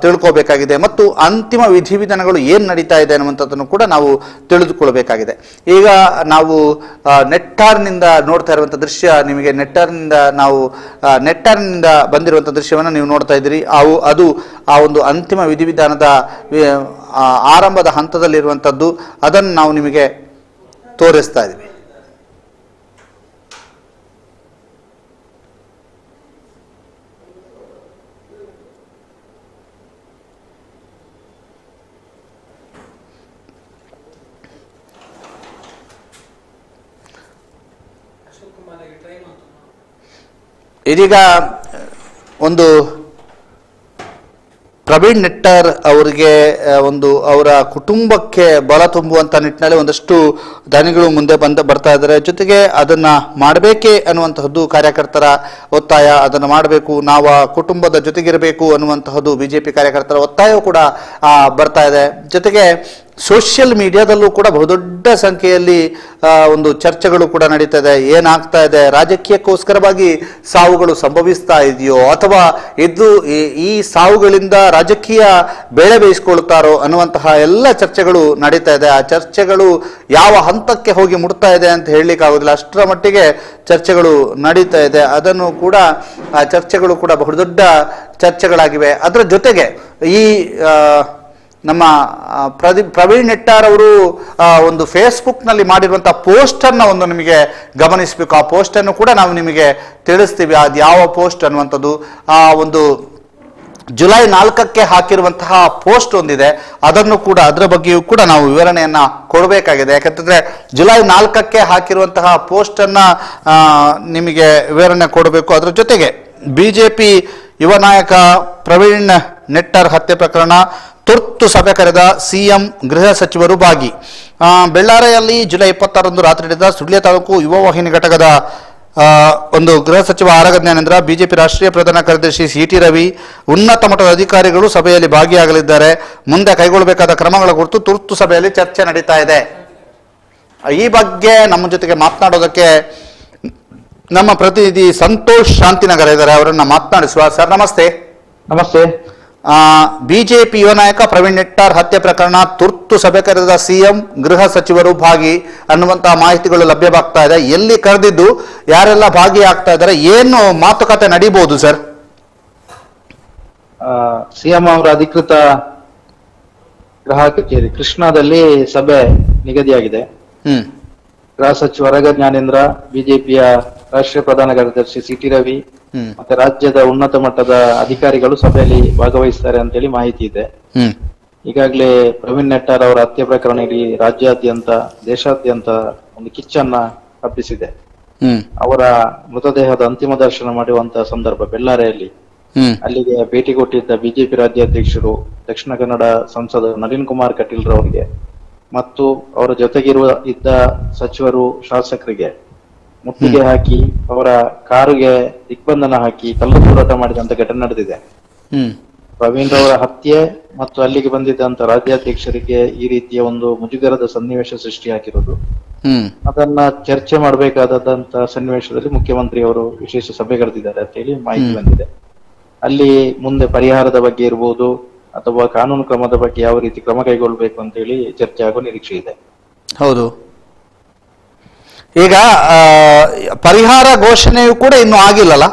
ತಿಳ್ಕೋಬೇಕಾಗಿದೆ. ಮತ್ತು ಅಂತಿಮ ವಿಧಿವಿಧಾನಗಳು ಏನು ನಡೀತಾ ಇದೆ ಅನ್ನುವಂಥದ್ದನ್ನು ಕೂಡ ನಾವು ತಿಳಿದುಕೊಳ್ಬೇಕಾಗಿದೆ. ಈಗ ನಾವು ನೆಟ್ಟಾರ್ನಿಂದ ನೋಡ್ತಾ ಇರುವಂಥ ದೃಶ್ಯ, ನಿಮಗೆ ನೆಟ್ಟಾರ್ನಿಂದ ಬಂದಿರುವಂಥ ದೃಶ್ಯವನ್ನು ನೀವು ನೋಡ್ತಾ ಇದ್ದೀರಿ. ಅದು ಆ ಒಂದು ಅಂತಿಮ ವಿಧಿವಿಧಾನದ ಆರಂಭದ ಹಂತದಲ್ಲಿರುವಂಥದ್ದು. ಅದನ್ನು ನಾವು ನಿಮಗೆ ತೋರಿಸ್ತಾ ಇದ್ದೀವಿ. ಇದೀಗ ಒಂದು ಪ್ರವೀಣ್ ನೆಟ್ಟಾರ್ ಅವರಿಗೆ ಒಂದು ಅವರ ಕುಟುಂಬಕ್ಕೆ ಬಲ ತುಂಬುವಂತ ನಿಟ್ಟಿನಲ್ಲಿ ಒಂದಷ್ಟು ದಾನಿಗಳು ಮುಂದೆ ಬರ್ತಾ ಇದ್ದಾರೆ. ಜೊತೆಗೆ ಅದನ್ನ ಮಾಡಬೇಕೇ ಅನ್ನುವಂತಹದ್ದು ಕಾರ್ಯಕರ್ತರ ಒತ್ತಾಯ. ಅದನ್ನು ಮಾಡಬೇಕು, ನಾವು ಕುಟುಂಬದ ಜೊತೆಗಿರಬೇಕು ಅನ್ನುವಂತಹದ್ದು ಬಿಜೆಪಿ ಕಾರ್ಯಕರ್ತರ ಒತ್ತಾಯವೂ ಕೂಡ ಬರ್ತಾ ಇದೆ. ಜೊತೆಗೆ ಸೋಷಿಯಲ್ ಮೀಡಿಯಾದಲ್ಲೂ ಕೂಡ ಬಹುದೊಡ್ಡ ಸಂಖ್ಯೆಯಲ್ಲಿ ಒಂದು ಚರ್ಚೆಗಳು ಕೂಡ ನಡೀತಾ ಇದೆ. ಏನಾಗ್ತಾ ಇದೆ, ರಾಜಕೀಯಕ್ಕೋಸ್ಕರವಾಗಿ ಸಾವುಗಳು ಸಂಭವಿಸ್ತಾ ಇದೆಯೋ ಅಥವಾ ಈ ಸಾವುಗಳಿಂದ ರಾಜಕೀಯ ಬೇಳೆ ಬೇಯಿಸ್ಕೊಳ್ತಾರೋ ಅನ್ನುವಂತಹ ಎಲ್ಲ ಚರ್ಚೆಗಳು ನಡೀತಾ ಇದೆ. ಆ ಚರ್ಚೆಗಳು ಯಾವ ಹಂತಕ್ಕೆ ಹೋಗಿ ಮುಟ್ತಾ ಇದೆ ಅಂತ ಹೇಳಲಿಕ್ಕೆ ಆಗೋದಿಲ್ಲ. ಅಷ್ಟರ ಮಟ್ಟಿಗೆ ಚರ್ಚೆಗಳು ನಡೀತಾ ಇದೆ. ಅದನ್ನು ಕೂಡ ಆ ಚರ್ಚೆಗಳು ಕೂಡ ಬಹುದೊಡ್ಡ ಚರ್ಚೆಗಳಾಗಿವೆ. ಅದರ ಜೊತೆಗೆ ಈ ನಮ್ಮ ಪ್ರವೀಣ್ ನೆಟ್ಟಾರ್ ಅವರು ಒಂದು ಫೇಸ್ಬುಕ್ನಲ್ಲಿ ಮಾಡಿರುವಂಥ ಪೋಸ್ಟರ್ನ ಒಂದು ನಿಮಗೆ ಗಮನಿಸಬೇಕು. ಆ ಪೋಸ್ಟನ್ನು ಕೂಡ ನಾವು ನಿಮಗೆ ತಿಳಿಸ್ತೀವಿ, ಅದು ಯಾವ ಪೋಸ್ಟ್ ಅನ್ನುವಂಥದ್ದು. ಆ ಒಂದು ಜುಲೈ 4ಕ್ಕೆ ಹಾಕಿರುವಂತಹ ಪೋಸ್ಟ್ ಒಂದಿದೆ, ಅದನ್ನು ಕೂಡ ಅದರ ಬಗ್ಗೆಯೂ ಕೂಡ ನಾವು ವಿವರಣೆಯನ್ನ ಕೊಡಬೇಕಾಗಿದೆ. ಯಾಕಂತಂದ್ರೆ ಜುಲೈ 4ಕ್ಕೆ ಹಾಕಿರುವಂತಹ ಪೋಸ್ಟನ್ನ ನಿಮಗೆ ವಿವರಣೆ ಕೊಡಬೇಕು. ಅದರ ಜೊತೆಗೆ ಬಿಜೆಪಿ ಯುವ ನಾಯಕ ಪ್ರವೀಣ್ ನೆಟ್ಟಾರ್ ಹತ್ಯೆ ಪ್ರಕರಣ ತುರ್ತು ಸಭೆ ಕರೆದ ಸಿಎಂ, ಗೃಹ ಸಚಿವರು ಭಾಗಿ. ಬೆಳ್ಳಾರಿಯಲ್ಲಿ ಜುಲೈ 26ರಂದು ರಾತ್ರಿ ನಡೆದ ಸುಳ್ಯ ತಾಲೂಕು ಯುವ ವಾಹಿನಿ ಘಟಕದ ಒಂದು ಗೃಹ ಸಚಿವ ಆರಗ ಜ್ಞಾನೇಂದ್ರ, ಬಿಜೆಪಿ ರಾಷ್ಟ್ರೀಯ ಪ್ರಧಾನ ಕಾರ್ಯದರ್ಶಿ ಸಿಟಿ ರವಿ, ಉನ್ನತ ಮಟ್ಟದ ಅಧಿಕಾರಿಗಳು ಸಭೆಯಲ್ಲಿ ಭಾಗಿಯಾಗಲಿದ್ದಾರೆ. ಮುಂದೆ ಕೈಗೊಳ್ಳಬೇಕಾದ ಕ್ರಮಗಳ ಕುರಿತು ತುರ್ತು ಸಭೆಯಲ್ಲಿ ಚರ್ಚೆ ನಡೀತಾ ಇದೆ. ಈ ಬಗ್ಗೆ ನಮ್ಮ ಜೊತೆಗೆ ಮಾತನಾಡೋದಕ್ಕೆ ನಮ್ಮ ಪ್ರತಿನಿಧಿ ಸಂತೋಷ್ ಶಾಂತಿನಗರ ಇದ್ದಾರೆ, ಅವರನ್ನ ಮಾತನಾಡಿಸುವ. ಸರ್ ನಮಸ್ತೆ. ನಮಸ್ತೆ. ಬಿಜೆಪಿ ಯುವ ನಾಯಕ ಪ್ರವೀಣ್ ನೆಟ್ಟಾರ್ ಹತ್ಯೆ ಪ್ರಕರಣ ತುರ್ತು ಸಭೆ ಕರೆದ ಸಿಎಂ, ಗೃಹ ಸಚಿವರು ಭಾಗಿ ಅನ್ನುವಂತಹ ಮಾಹಿತಿಗಳು ಲಭ್ಯವಾಗ್ತಾ ಇದೆ. ಎಲ್ಲಿ ಕರೆದಿದ್ದು, ಯಾರೆಲ್ಲ ಭಾಗಿಯಾಗ್ತಾ ಇದ್ದಾರೆ, ಏನು ಮಾತುಕತೆ ನಡೀಬಹುದು ಸರ್? ಸಿಎಂ ಅವರ ಅಧಿಕೃತ ಗೃಹ ಕಚೇರಿ ಕೃಷ್ಣಾದಲ್ಲಿ ಸಭೆ ನಿಗದಿಯಾಗಿದೆ. ಗೃಹ ಸಚಿವ ಆರಗ ಜ್ಞಾನೇಂದ್ರ, ಬಿಜೆಪಿಯ ರಾಷ್ಟ್ರೀಯ ಪ್ರಧಾನ ಕಾರ್ಯದರ್ಶಿ ಸಿಟಿ ರವಿ ಮತ್ತೆ ರಾಜ್ಯದ ಉನ್ನತ ಮಟ್ಟದ ಅಧಿಕಾರಿಗಳು ಸಭೆಯಲ್ಲಿ ಭಾಗವಹಿಸ್ತಾರೆ ಅಂತೇಳಿ ಮಾಹಿತಿ ಇದೆ. ಈಗಾಗಲೇ ಪ್ರವೀಣ್ ನೆಟ್ಟಾರ್ ಅವರ ಹತ್ಯೆ ಪ್ರಕರಣ ಇಡೀ ರಾಜ್ಯಾದ್ಯಂತ, ದೇಶಾದ್ಯಂತ ಒಂದು ಕಿಚ್ಚನ್ನ ಹಬ್ಬಿಸಿದೆ. ಅವರ ಮೃತದೇಹದ ಅಂತಿಮ ದರ್ಶನ ಮಾಡುವಂತಹ ಸಂದರ್ಭ ಬೆಳ್ಳಾರೆಯಲ್ಲಿ ಅಲ್ಲಿಗೆ ಭೇಟಿ ಕೊಟ್ಟಿದ್ದ ಬಿಜೆಪಿ ರಾಜ್ಯಾಧ್ಯಕ್ಷರು, ದಕ್ಷಿಣ ಕನ್ನಡ ಸಂಸದ ನಳಿನ್ ಕುಮಾರ್ ಕಟೀಲ್ ರವರಿಗೆ ಮತ್ತು ಅವರ ಇದ್ದ ಸಚಿವರು, ಶಾಸಕರಿಗೆ ಮುತ್ತಿಗೆ ಹಾಕಿ ಅವರ ಕಾರುಗೆ ದಿಗ್ಬಂಧನ ಹಾಕಿ ಕಲ್ಲು ತೂರಾಟ ಮಾಡಿದಂತ ಘಟನೆ ನಡೆದಿದೆ. ಪ್ರವೀಣ್ ರವರ ಹತ್ಯೆ ಮತ್ತು ಅಲ್ಲಿಗೆ ಬಂದಿದ್ದಂತ ರಾಜ್ಯಾಧ್ಯಕ್ಷರಿಗೆ ಈ ರೀತಿಯ ಒಂದು ಮುಜುಗರದ ಸನ್ನಿವೇಶ ಸೃಷ್ಟಿ ಹಾಕಿರೋದು, ಅದನ್ನ ಚರ್ಚೆ ಮಾಡಬೇಕಾದಂತ ಸನ್ನಿವೇಶದಲ್ಲಿ ಮುಖ್ಯಮಂತ್ರಿ ಅವರು ವಿಶೇಷ ಸಭೆ ಕರೆದಿದ್ದಾರೆ ಅಂತ ಹೇಳಿ ಮಾಹಿತಿ ಬಂದಿದೆ. ಅಲ್ಲಿ ಮುಂದೆ ಪರಿಹಾರದ ಬಗ್ಗೆ ಇರ್ಬೋದು ಅಥವಾ ಕಾನೂನು ಕ್ರಮದ ಬಗ್ಗೆ ಯಾವ ರೀತಿ ಕ್ರಮ ಕೈಗೊಳ್ಳಬೇಕು ಅಂತ ಹೇಳಿ ಚರ್ಚೆ ಆಗೋ ನಿರೀಕ್ಷೆ ಇದೆ. ಹೌದು. ಈಗ ಪರಿಹಾರ ಘೋಷಣೆಯೂ ಕೂಡ ಇನ್ನೂ ಆಗಿಲ್ಲ.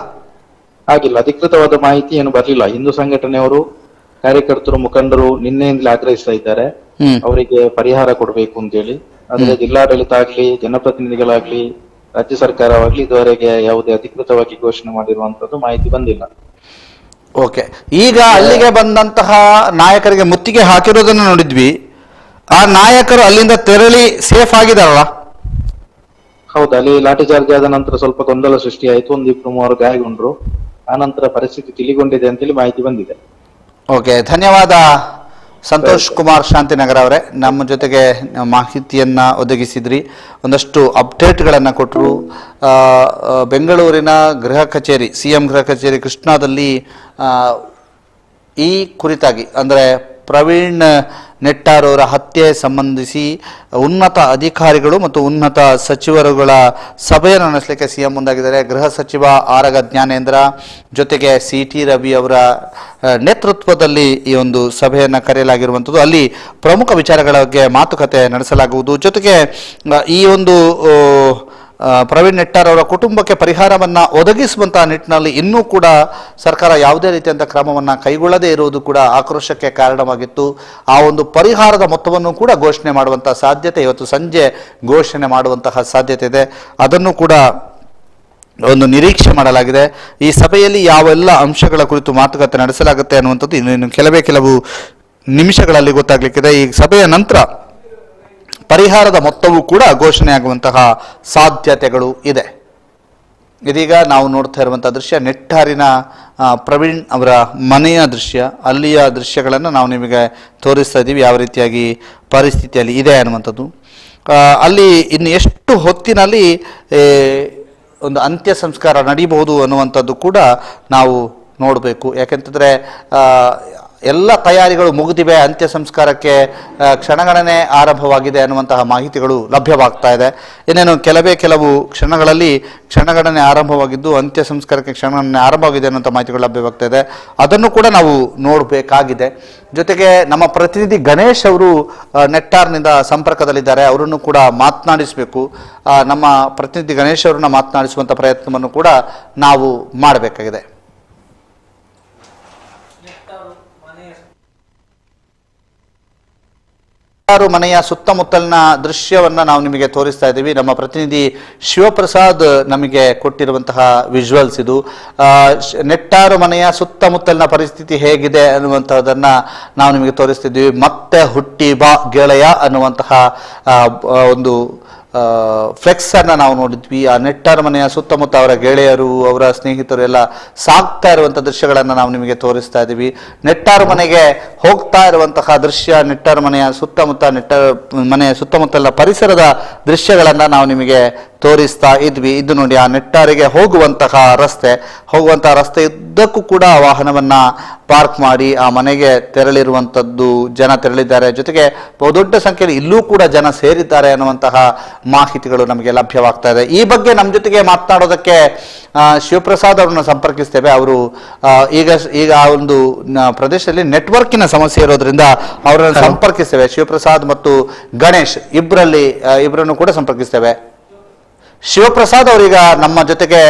ಅಧಿಕೃತವಾದ ಮಾಹಿತಿ ಏನು ಬರಲಿಲ್ಲ. ಹಿಂದೂ ಸಂಘಟನೆಯವರು, ಕಾರ್ಯಕರ್ತರು, ಮುಖಂಡರು ನಿನ್ನೆಯಿಂದಲೇ ಆಗ್ರಹಿಸ್ತಾ ಇದ್ದಾರೆ ಅವರಿಗೆ ಪರಿಹಾರ ಕೊಡಬೇಕು ಅಂತ ಹೇಳಿ. ಆದ್ರೆ ಜಿಲ್ಲಾಡಳಿತ ಆಗ್ಲಿ, ಜನಪ್ರತಿನಿಧಿಗಳಾಗ್ಲಿ, ರಾಜ್ಯ ಸರ್ಕಾರವಾಗ್ಲಿ ಇದುವರೆಗೆ ಯಾವುದೇ ಅಧಿಕೃತವಾಗಿ ಘೋಷಣೆ ಮಾಡಿರುವಂತದ್ದು ಮಾಹಿತಿ ಬಂದಿಲ್ಲ. ಓಕೆ. ಈಗ ಅಲ್ಲಿಗೆ ಬಂದಂತಹ ನಾಯಕರಿಗೆ ಮುತ್ತಿಗೆ ಹಾಕಿರೋದನ್ನ ನೋಡಿದ್ವಿ. ಆ ನಾಯಕರು ಅಲ್ಲಿಂದ ತೆರಳಿ ಸೇಫ್ ಆಗಿದಾರಲ್ಲ? ಹೌದು, ಅಲ್ಲಿ ಲಾಠಿ ಚಾರ್ಜ್ ಆದ ನಂತರ ಸ್ವಲ್ಪ ಗೊಂದಲ ಸೃಷ್ಟಿಯಾಯಿತು. 1-2-3 ಗಾಯಗೊಂಡ್ರು. ಆ ನಂತರ ಪರಿಸ್ಥಿತಿ ತಿಳಿಗೊಂಡಿದೆ ಅಂತೇಳಿ ಮಾಹಿತಿ ಬಂದಿದೆ. ಓಕೆ, ಧನ್ಯವಾದ ಸಂತೋಷ್ ಕುಮಾರ್ ಶಾಂತಿನಗರ ಅವರೇ, ನಮ್ಮ ಜೊತೆಗೆ ಮಾಹಿತಿಯನ್ನ ಒದಗಿಸಿದ್ರಿ, ಒಂದಷ್ಟು ಅಪ್ಡೇಟ್ಗಳನ್ನು ಕೊಟ್ಟರು. ಬೆಂಗಳೂರಿನ ಗೃಹ ಕಚೇರಿ, ಸಿಎಂ ಗೃಹ ಕಚೇರಿ ಕೃಷ್ಣಾದಲ್ಲಿ ಈ ಕುರಿತಾಗಿ ಅಂದರೆ ಪ್ರವೀಣ್ ನೆಟ್ಟಾರ್ ಅವರ ಹತ್ಯೆ ಸಂಬಂಧಿಸಿ ಉನ್ನತ ಅಧಿಕಾರಿಗಳು ಮತ್ತು ಉನ್ನತ ಸಚಿವರುಗಳ ಸಭೆಯನ್ನು ನಡೆಸಲಿಕ್ಕೆ ಸಿಎಂ ಮುಂದಾಗಿದ್ದಾರೆ. ಗೃಹ ಸಚಿವ ಆರಗ ಜ್ಞಾನೇಂದ್ರ ಜೊತೆಗೆ ಸಿಟಿ ರವಿ ಅವರ ನೇತೃತ್ವದಲ್ಲಿ ಈ ಒಂದು ಸಭೆಯನ್ನು ಕರೆಯಲಾಗಿರುವಂಥದ್ದು. ಅಲ್ಲಿ ಪ್ರಮುಖ ವಿಚಾರಗಳ ಬಗ್ಗೆ ಮಾತುಕತೆ ನಡೆಸಲಾಗುವುದು. ಜೊತೆಗೆ ಈ ಒಂದು ಪ್ರವೀಣ್ ನೆಟ್ಟಾರ್ ಅವರ ಕುಟುಂಬಕ್ಕೆ ಪರಿಹಾರವನ್ನು ಒದಗಿಸುವಂತಹ ನಿಟ್ಟಿನಲ್ಲಿ ಇನ್ನೂ ಕೂಡ ಸರ್ಕಾರ ಯಾವುದೇ ರೀತಿಯಂಥ ಕ್ರಮವನ್ನು ಕೈಗೊಳ್ಳದೇ ಇರುವುದು ಕೂಡ ಆಕ್ರೋಶಕ್ಕೆ ಕಾರಣವಾಗಿತ್ತು. ಆ ಒಂದು ಪರಿಹಾರದ ಮೊತ್ತವನ್ನು ಕೂಡ ಘೋಷಣೆ ಮಾಡುವಂತಹ ಸಾಧ್ಯತೆ, ಇವತ್ತು ಸಂಜೆ ಘೋಷಣೆ ಮಾಡುವಂತಹ ಸಾಧ್ಯತೆ ಇದೆ. ಅದನ್ನು ಕೂಡ ಒಂದು ನಿರೀಕ್ಷೆ ಮಾಡಲಾಗಿದೆ. ಈ ಸಭೆಯಲ್ಲಿ ಯಾವೆಲ್ಲ ಅಂಶಗಳ ಕುರಿತು ಮಾತುಕತೆ ನಡೆಸಲಾಗುತ್ತೆ ಅನ್ನುವಂಥದ್ದು ಇನ್ನು ಕೆಲವು ನಿಮಿಷಗಳಲ್ಲಿ ಗೊತ್ತಾಗಲಿಕ್ಕಿದೆ. ಈ ಸಭೆಯ ನಂತರ ಪರಿಹಾರದ ಮೊತ್ತವೂ ಕೂಡ ಘೋಷಣೆಯಾಗುವಂತಹ ಸಾಧ್ಯತೆಗಳು ಇದೆ. ಇದೀಗ ನಾವು ನೋಡ್ತಾ ಇರುವಂತಹ ದೃಶ್ಯ ನೆಟ್ಟಾರಿನ ಪ್ರವೀಣ್ ಅವರ ಮನೆಯ ದೃಶ್ಯ. ಅಲ್ಲಿಯ ದೃಶ್ಯಗಳನ್ನು ನಾವು ನಿಮಗೆ ತೋರಿಸ್ತಾ ಇದ್ದೀವಿ, ಯಾವ ರೀತಿಯಾಗಿ ಪರಿಸ್ಥಿತಿಯಲ್ಲಿ ಇದೆ ಅನ್ನುವಂಥದ್ದು. ಅಲ್ಲಿ ಇನ್ನು ಎಷ್ಟು ಹೊತ್ತಿನಲ್ಲಿ ಒಂದು ಅಂತ್ಯ ಸಂಸ್ಕಾರ ನಡೀಬಹುದು ಅನ್ನುವಂಥದ್ದು ಕೂಡ ನಾವು ನೋಡಬೇಕು. ಯಾಕೆಂತಂದರೆ ಎಲ್ಲ ತಯಾರಿಗಳು ಮುಗಿದಿವೆ, ಅಂತ್ಯ ಸಂಸ್ಕಾರಕ್ಕೆ ಕ್ಷಣಗಣನೆ ಆರಂಭವಾಗಿದೆ ಅನ್ನುವಂತಹ ಮಾಹಿತಿಗಳು ಲಭ್ಯವಾಗ್ತಾ ಇದೆ. ಇನ್ನೇನು ಕೆಲವು ಕ್ಷಣಗಳಲ್ಲಿ ಕ್ಷಣಗಣನೆ ಆರಂಭವಾಗಿದ್ದು ಅಂತ್ಯ ಸಂಸ್ಕಾರಕ್ಕೆ ಕ್ಷಣಗಣನೆ ಆರಂಭವಾಗಿದೆ ಅನ್ನುವಂಥ ಮಾಹಿತಿಗಳು ಲಭ್ಯವಾಗ್ತಾ ಇದೆ. ಅದನ್ನು ಕೂಡ ನಾವು ನೋಡಬೇಕಾಗಿದೆ. ಜೊತೆಗೆ ನಮ್ಮ ಪ್ರತಿನಿಧಿ ಗಣೇಶ್ ಅವರು ನೆಟ್ಟಾರ್ನಿಂದ ಸಂಪರ್ಕದಲ್ಲಿದ್ದಾರೆ, ಅವರನ್ನು ಕೂಡ ಮಾತನಾಡಿಸಬೇಕು. ನಮ್ಮ ಪ್ರತಿನಿಧಿ ಗಣೇಶ್ ಅವರನ್ನ ಮಾತನಾಡಿಸುವಂಥ ಪ್ರಯತ್ನವನ್ನು ಕೂಡ ನಾವು ಮಾಡಬೇಕಾಗಿದೆ. ಮನೆಯ ಸುತ್ತಮುತ್ತಲಿನ ದೃಶ್ಯವನ್ನ ನಾವು ನಿಮಗೆ ತೋರಿಸ್ತಾ ಇದ್ದೀವಿ. ನಮ್ಮ ಪ್ರತಿನಿಧಿ ಶಿವಪ್ರಸಾದ್ ನಮಗೆ ಕೊಟ್ಟಿರುವಂತಹ ವಿಜುವಲ್ಸ್ ಇದು. ನೆಟ್ಟಾರು ಮನೆಯ ಸುತ್ತಮುತ್ತಲಿನ ಪರಿಸ್ಥಿತಿ ಹೇಗಿದೆ ಅನ್ನುವಂತಹದನ್ನ ನಾವು ನಿಮಗೆ ತೋರಿಸ್ತಿದ್ದೀವಿ. ಮತ್ತೆ ಹುಟ್ಟಿ ಬಾ ಗೆಳೆಯ ಅನ್ನುವಂತಹ ಒಂದು ಫ್ಲೆಕ್ಸ್ ಅನ್ನ ನಾವು ನೋಡಿದ್ವಿ. ಆ ನೆಟ್ಟಾರ್ ಮನೆಯ ಸುತ್ತಮುತ್ತ ಅವರ ಗೆಳೆಯರು, ಅವರ ಸ್ನೇಹಿತರು ಎಲ್ಲ ಸಾಕ್ತಾ ಇರುವಂತಹ ದೃಶ್ಯಗಳನ್ನ ನಾವು ನಿಮಗೆ ತೋರಿಸ್ತಾ ಇದ್ದೀವಿ. ನೆಟ್ಟಾರ್ ಮನೆಗೆ ಹೋಗ್ತಾ ಇರುವಂತಹ ದೃಶ್ಯ, ನೆಟ್ಟಾರ್ ಮನೆಯ ಸುತ್ತಮುತ್ತ, ನೆಟ್ಟಾರ್ ಮನೆಯ ಸುತ್ತಮುತ್ತಲ ಪರಿಸರದ ದೃಶ್ಯಗಳನ್ನ ನಾವು ನಿಮಗೆ ತೋರಿಸ್ತಾ ಇದ್ವಿ. ಇದು ನೋಡಿ ಆ ನೆಟ್ಟಾರಿಗೆ ಹೋಗುವಂತಹ ರಸ್ತೆ ಉದ್ದಕ್ಕೂ ಕೂಡ ವಾಹನವನ್ನ ಪಾರ್ಕ್ ಮಾಡಿ ಆ ಮನೆಗೆ ತೆರಳಿರುವಂಥದ್ದು ಜನ ತೆರಳಿದ್ದಾರೆ. ಜೊತೆಗೆ ಬಹುದೊಡ್ಡ ಸಂಖ್ಯೆಯಲ್ಲಿ ಇಲ್ಲೂ ಕೂಡ ಜನ ಸೇರಿದ್ದಾರೆ ಅನ್ನುವಂತಹ ಮಾಹಿತಿಗಳು ನಮಗೆ ಲಭ್ಯವಾಗ್ತಾ ಇದೆ. ಈ ಬಗ್ಗೆ ನಮ್ಮ ಜೊತೆಗೆ ಮಾತನಾಡೋದಕ್ಕೆ ಶಿವಪ್ರಸಾದ್ ಅವರನ್ನು ಸಂಪರ್ಕಿಸ್ತೇವೆ. ಅವರು ಈಗ ಆ ಒಂದು ಪ್ರದೇಶದಲ್ಲಿ ನೆಟ್ವರ್ಕಿನ ಸಮಸ್ಯೆ ಇರೋದ್ರಿಂದ ಅವರನ್ನು ಸಂಪರ್ಕಿಸ್ತೇವೆ. ಶಿವಪ್ರಸಾದ್ ಮತ್ತು ಗಣೇಶ್ ಇಬ್ಬರನ್ನು ಕೂಡ ಸಂಪರ್ಕಿಸ್ತೇವೆ. ಶಿವಪ್ರಸಾದ್ ಅವರೀಗ ನಮ್ಮ ಜೊತೆಗೆ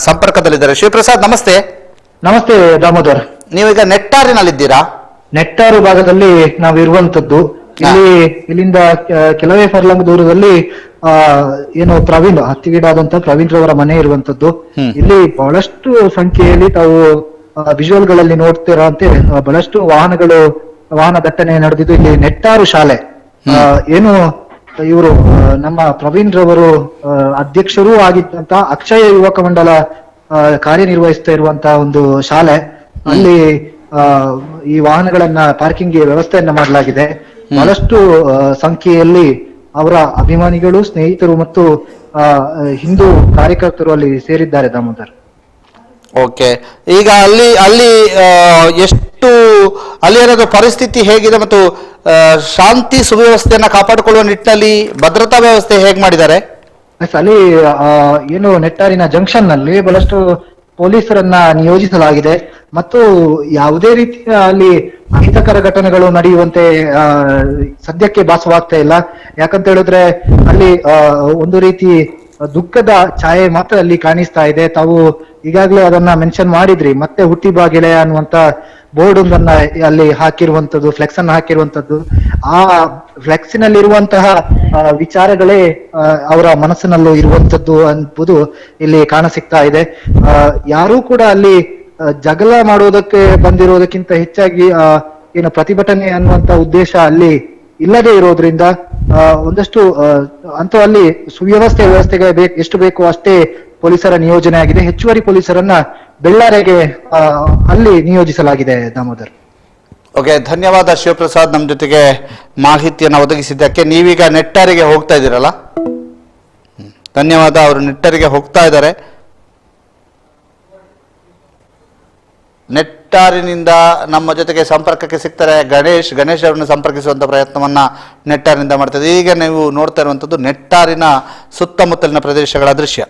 ಸಂಪರ್ಕದಲ್ಲಿದ್ದಾರೆ. ಶಿವಪ್ರಸಾದ್ ನಮಸ್ತೆ. ನಮಸ್ತೆ ದಾಮೋದರ್. ನೀವೀಗ ನೆಟ್ಟಾರಿನಲ್ಲಿದ್ದೀರಾ? ನೆಟ್ಟಾರು ಭಾಗದಲ್ಲಿ ನಾವು ಇರುವಂತದ್ದು. ಇಲ್ಲಿಂದ ಕೆಲವೇ ಫರ್ಲಾಂಗ್ ದೂರದಲ್ಲಿ ಏನು ಪ್ರವೀಣ್ ಹತ್ಯೆಗೀಡಾದಂತ ಪ್ರವೀಣ್ ರವರ ಮನೆ ಇರುವಂತದ್ದು. ಇಲ್ಲಿ ಬಹಳಷ್ಟು ಸಂಖ್ಯೆಯಲ್ಲಿ ತಾವು ವಿಜುವಲ್ ಗಳಲ್ಲಿ ನೋಡ್ತಿರೋಂತೆ ಬಹಳಷ್ಟು ವಾಹನ ದಟ್ಟಣೆ ನಡೆದಿದ್ದು. ಇಲ್ಲಿ ನೆಟ್ಟಾರು ಶಾಲೆ ಏನು ಇವರು ನಮ್ಮ ಪ್ರವೀಣ್ ರವರು ಅಧ್ಯಕ್ಷರೂ ಆಗಿದ್ದಂತ ಅಕ್ಷಯ ಯುವಕ ಮಂಡಲ ಕಾರ್ಯನಿರ್ವಹಿಸ್ತಾ ಇರುವಂತಹ ಒಂದು ಶಾಲೆ. ಅಲ್ಲಿ ಈ ವಾಹನಗಳನ್ನ ಪಾರ್ಕಿಂಗ್ ವ್ಯವಸ್ಥೆಯನ್ನ ಮಾಡಲಾಗಿದೆ. ಬಹಳಷ್ಟು ಸಂಖ್ಯೆಯಲ್ಲಿ ಅವರ ಅಭಿಮಾನಿಗಳು, ಸ್ನೇಹಿತರು ಮತ್ತು ಹಿಂದೂ ಕಾರ್ಯಕರ್ತರು ಅಲ್ಲಿ ಸೇರಿದ್ದಾರೆ ದಾಮೋದರ್. ಓಕೆ, ಈಗ ಅಲ್ಲಿ ಏನಾದ್ರು ಪರಿಸ್ಥಿತಿ ಹೇಗಿದೆ ಮತ್ತು ಶಾಂತಿ ಸುವ್ಯವಸ್ಥೆಯನ್ನ ಕಾಪಾಡಿಕೊಳ್ಳುವ ನಿಟ್ಟಿನಲ್ಲಿ ಭದ್ರತಾ ವ್ಯವಸ್ಥೆ ಹೇಗೆ ಮಾಡಿದ್ದಾರೆ? ಅಲ್ಲಿ ಏನು ನೆಟ್ಟಾರಿನ ಜಂಕ್ಷನ್ ನಲ್ಲಿ ಬಹಳಷ್ಟು ಪೊಲೀಸರನ್ನ ನಿಯೋಜಿಸಲಾಗಿದೆ ಮತ್ತು ಯಾವುದೇ ರೀತಿಯ ಅಲ್ಲಿ ಅಹಿತಕರ ಘಟನೆಗಳು ನಡೆಯುವಂತೆ ಸದ್ಯಕ್ಕೆ ಭಾಸವಾಗ್ತಾ ಇಲ್ಲ. ಯಾಕಂತ ಹೇಳಿದ್ರೆ ಅಲ್ಲಿ ಒಂದು ರೀತಿ ದುಃಖದ ಛಾಯೆ ಮಾತ್ರ ಅಲ್ಲಿ ಕಾಣಿಸ್ತಾ ಇದೆ. ತಾವು ಈಗಾಗಲೇ ಅದನ್ನ ಮೆನ್ಷನ್ ಮಾಡಿದ್ರಿ. ಮತ್ತೆ ಹುಟ್ಟಿ ಬಾ ಗೆಳೆಯ ಅನ್ನುವಂತ ಬೋರ್ಡ್ ಒಂದನ್ನ ಅಲ್ಲಿ ಹಾಕಿರುವಂತದ್ದು, ಫ್ಲೆಕ್ಸ್ ಅನ್ನ ಹಾಕಿರುವಂತದ್ದು. ಆ ಫ್ಲೆಕ್ಸಿನಲ್ಲಿರುವಂತಹ ವಿಚಾರಗಳೇ ಅವರ ಮನಸ್ಸಿನಲ್ಲೂ ಇರುವಂತದ್ದು ಅನ್ನುವುದು ಇಲ್ಲಿ ಕಾಣಸಿಗ್ತಾ ಇದೆ. ಯಾರೂ ಕೂಡ ಅಲ್ಲಿ ಜಗಳ ಮಾಡೋದಕ್ಕೆ ಬಂದಿರೋದಕ್ಕಿಂತ ಹೆಚ್ಚಾಗಿ ಏನು ಪ್ರತಿಭಟನೆ ಅನ್ನುವಂತ ಉದ್ದೇಶ ಅಲ್ಲಿ ಇಲ್ಲದೆ ಇರೋದ್ರಿಂದ ಒಂದಷ್ಟು ಅಂತೂ ಅಲ್ಲಿ ವ್ಯವಸ್ಥೆಗೆ ಎಷ್ಟು ಬೇಕೋ ಅಷ್ಟೇ ಪೊಲೀಸರ ನಿಯೋಜನೆ ಆಗಿದೆ. ಹೆಚ್ಚುವರಿ ಪೊಲೀಸರನ್ನ ಬೆಳ್ಳಾರೆಗೆ ಅಲ್ಲಿ ನಿಯೋಜಿಸಲಾಗಿದೆ ದಾಮೋದರ್. ಓಕೆ, ಧನ್ಯವಾದ ಶಿವಪ್ರಸಾದ್ ನಮ್ಮ ಜೊತೆಗೆ ಮಾಹಿತಿಯನ್ನು ಒದಗಿಸಿದ್ದಕ್ಕೆ. ನೀವೀಗ ನೆಟ್ಟಾರಿಗೆ ಹೋಗ್ತಾ ಇದ್ದೀರಲ್ಲ? ಧನ್ಯವಾದ. ಅವರು ನೆಟ್ಟರಿಗೆ ಹೋಗ್ತಾ ಇದ್ದಾರೆ. ನೆಟ್ಟಾರಿನಿಂದ ನಮ್ಮ ಜೊತೆಗೆ ಸಂಪರ್ಕಕ್ಕೆ ಸಿಗ್ತಾರೆ ಗಣೇಶ್ ಅವರನ್ನು ಸಂಪರ್ಕಿಸುವಂತ ಪ್ರಯತ್ನವನ್ನ ನೆಟ್ಟಾರಿನಿಂದ ಮಾಡ್ತಾರೆ. ಈಗ ನೀವು ನೋಡ್ತಾ ಇರುವಂತದ್ದು ನೆಟ್ಟಾರಿನ ಸುತ್ತಮುತ್ತಲಿನ ಪ್ರದೇಶಗಳ ದೃಶ್ಯ.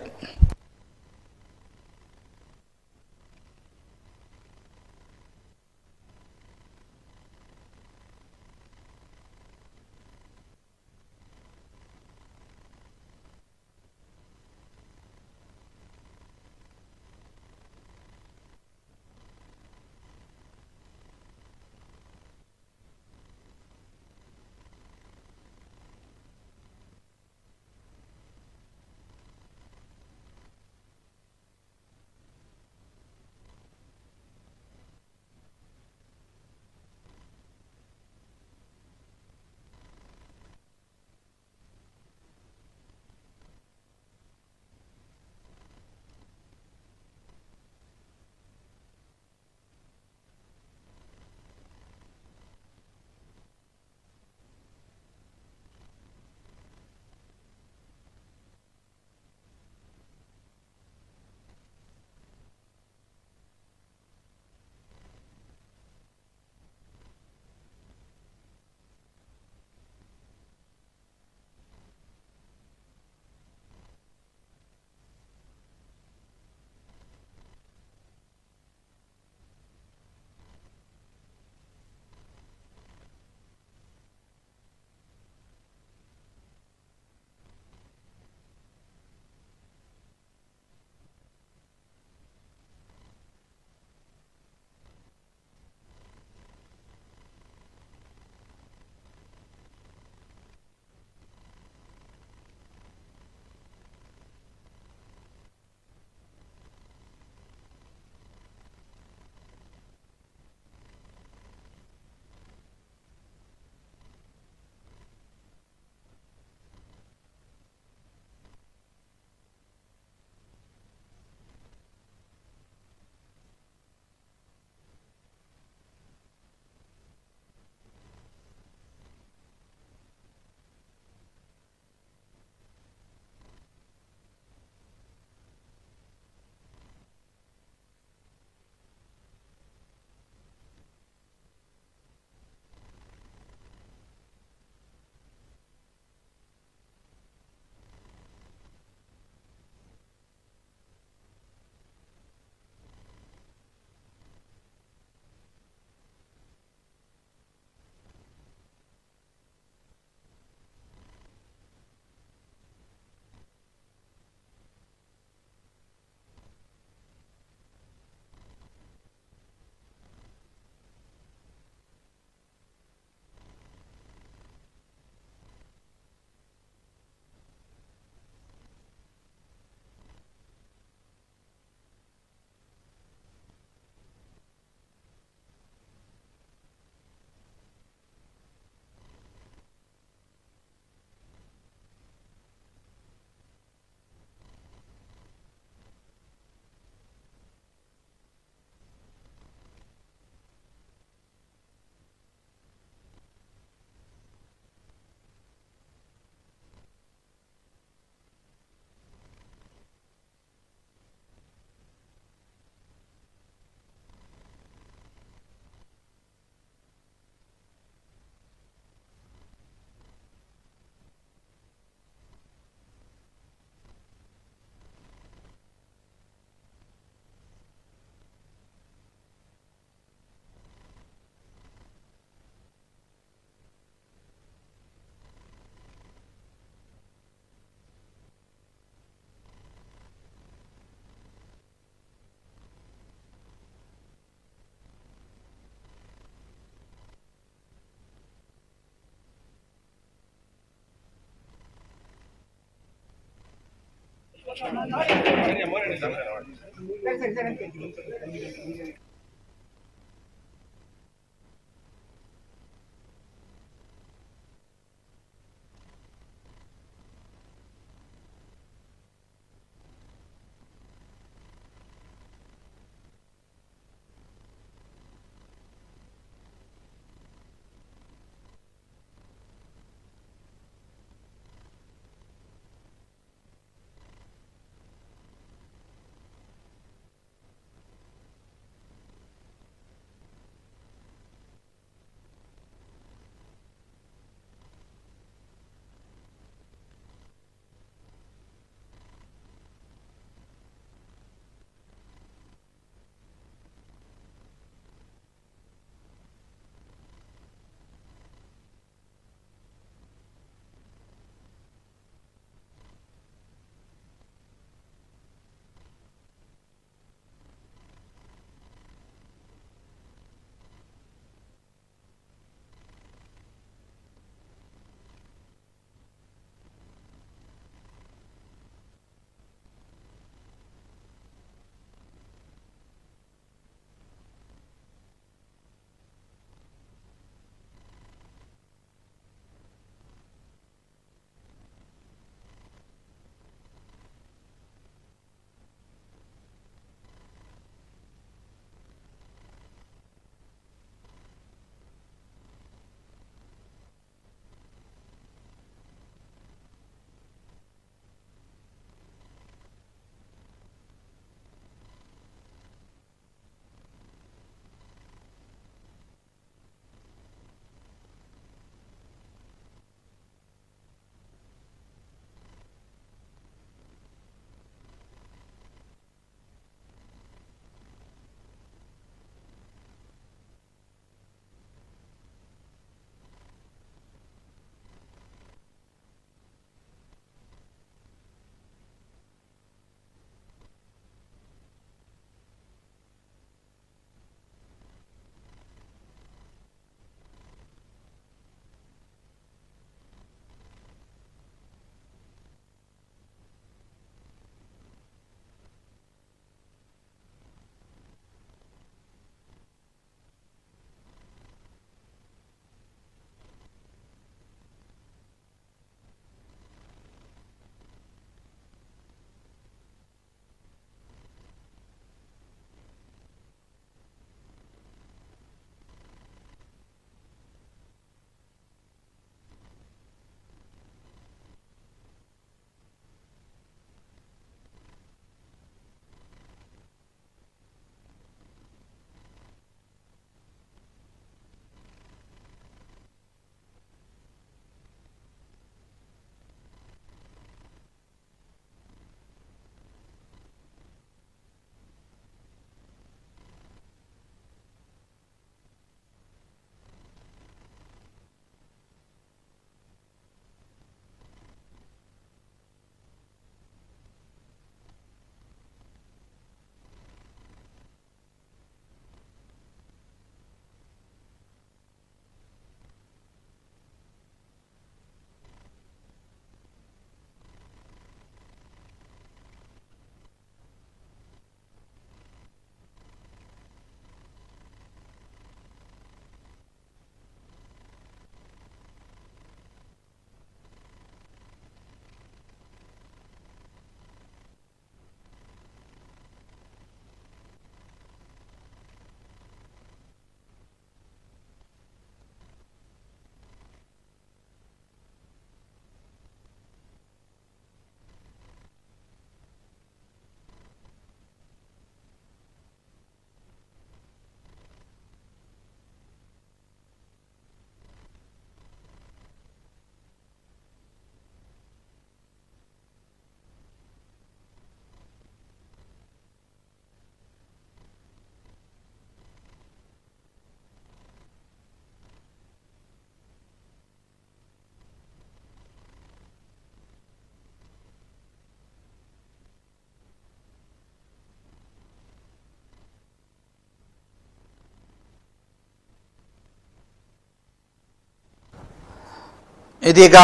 ಇದೀಗ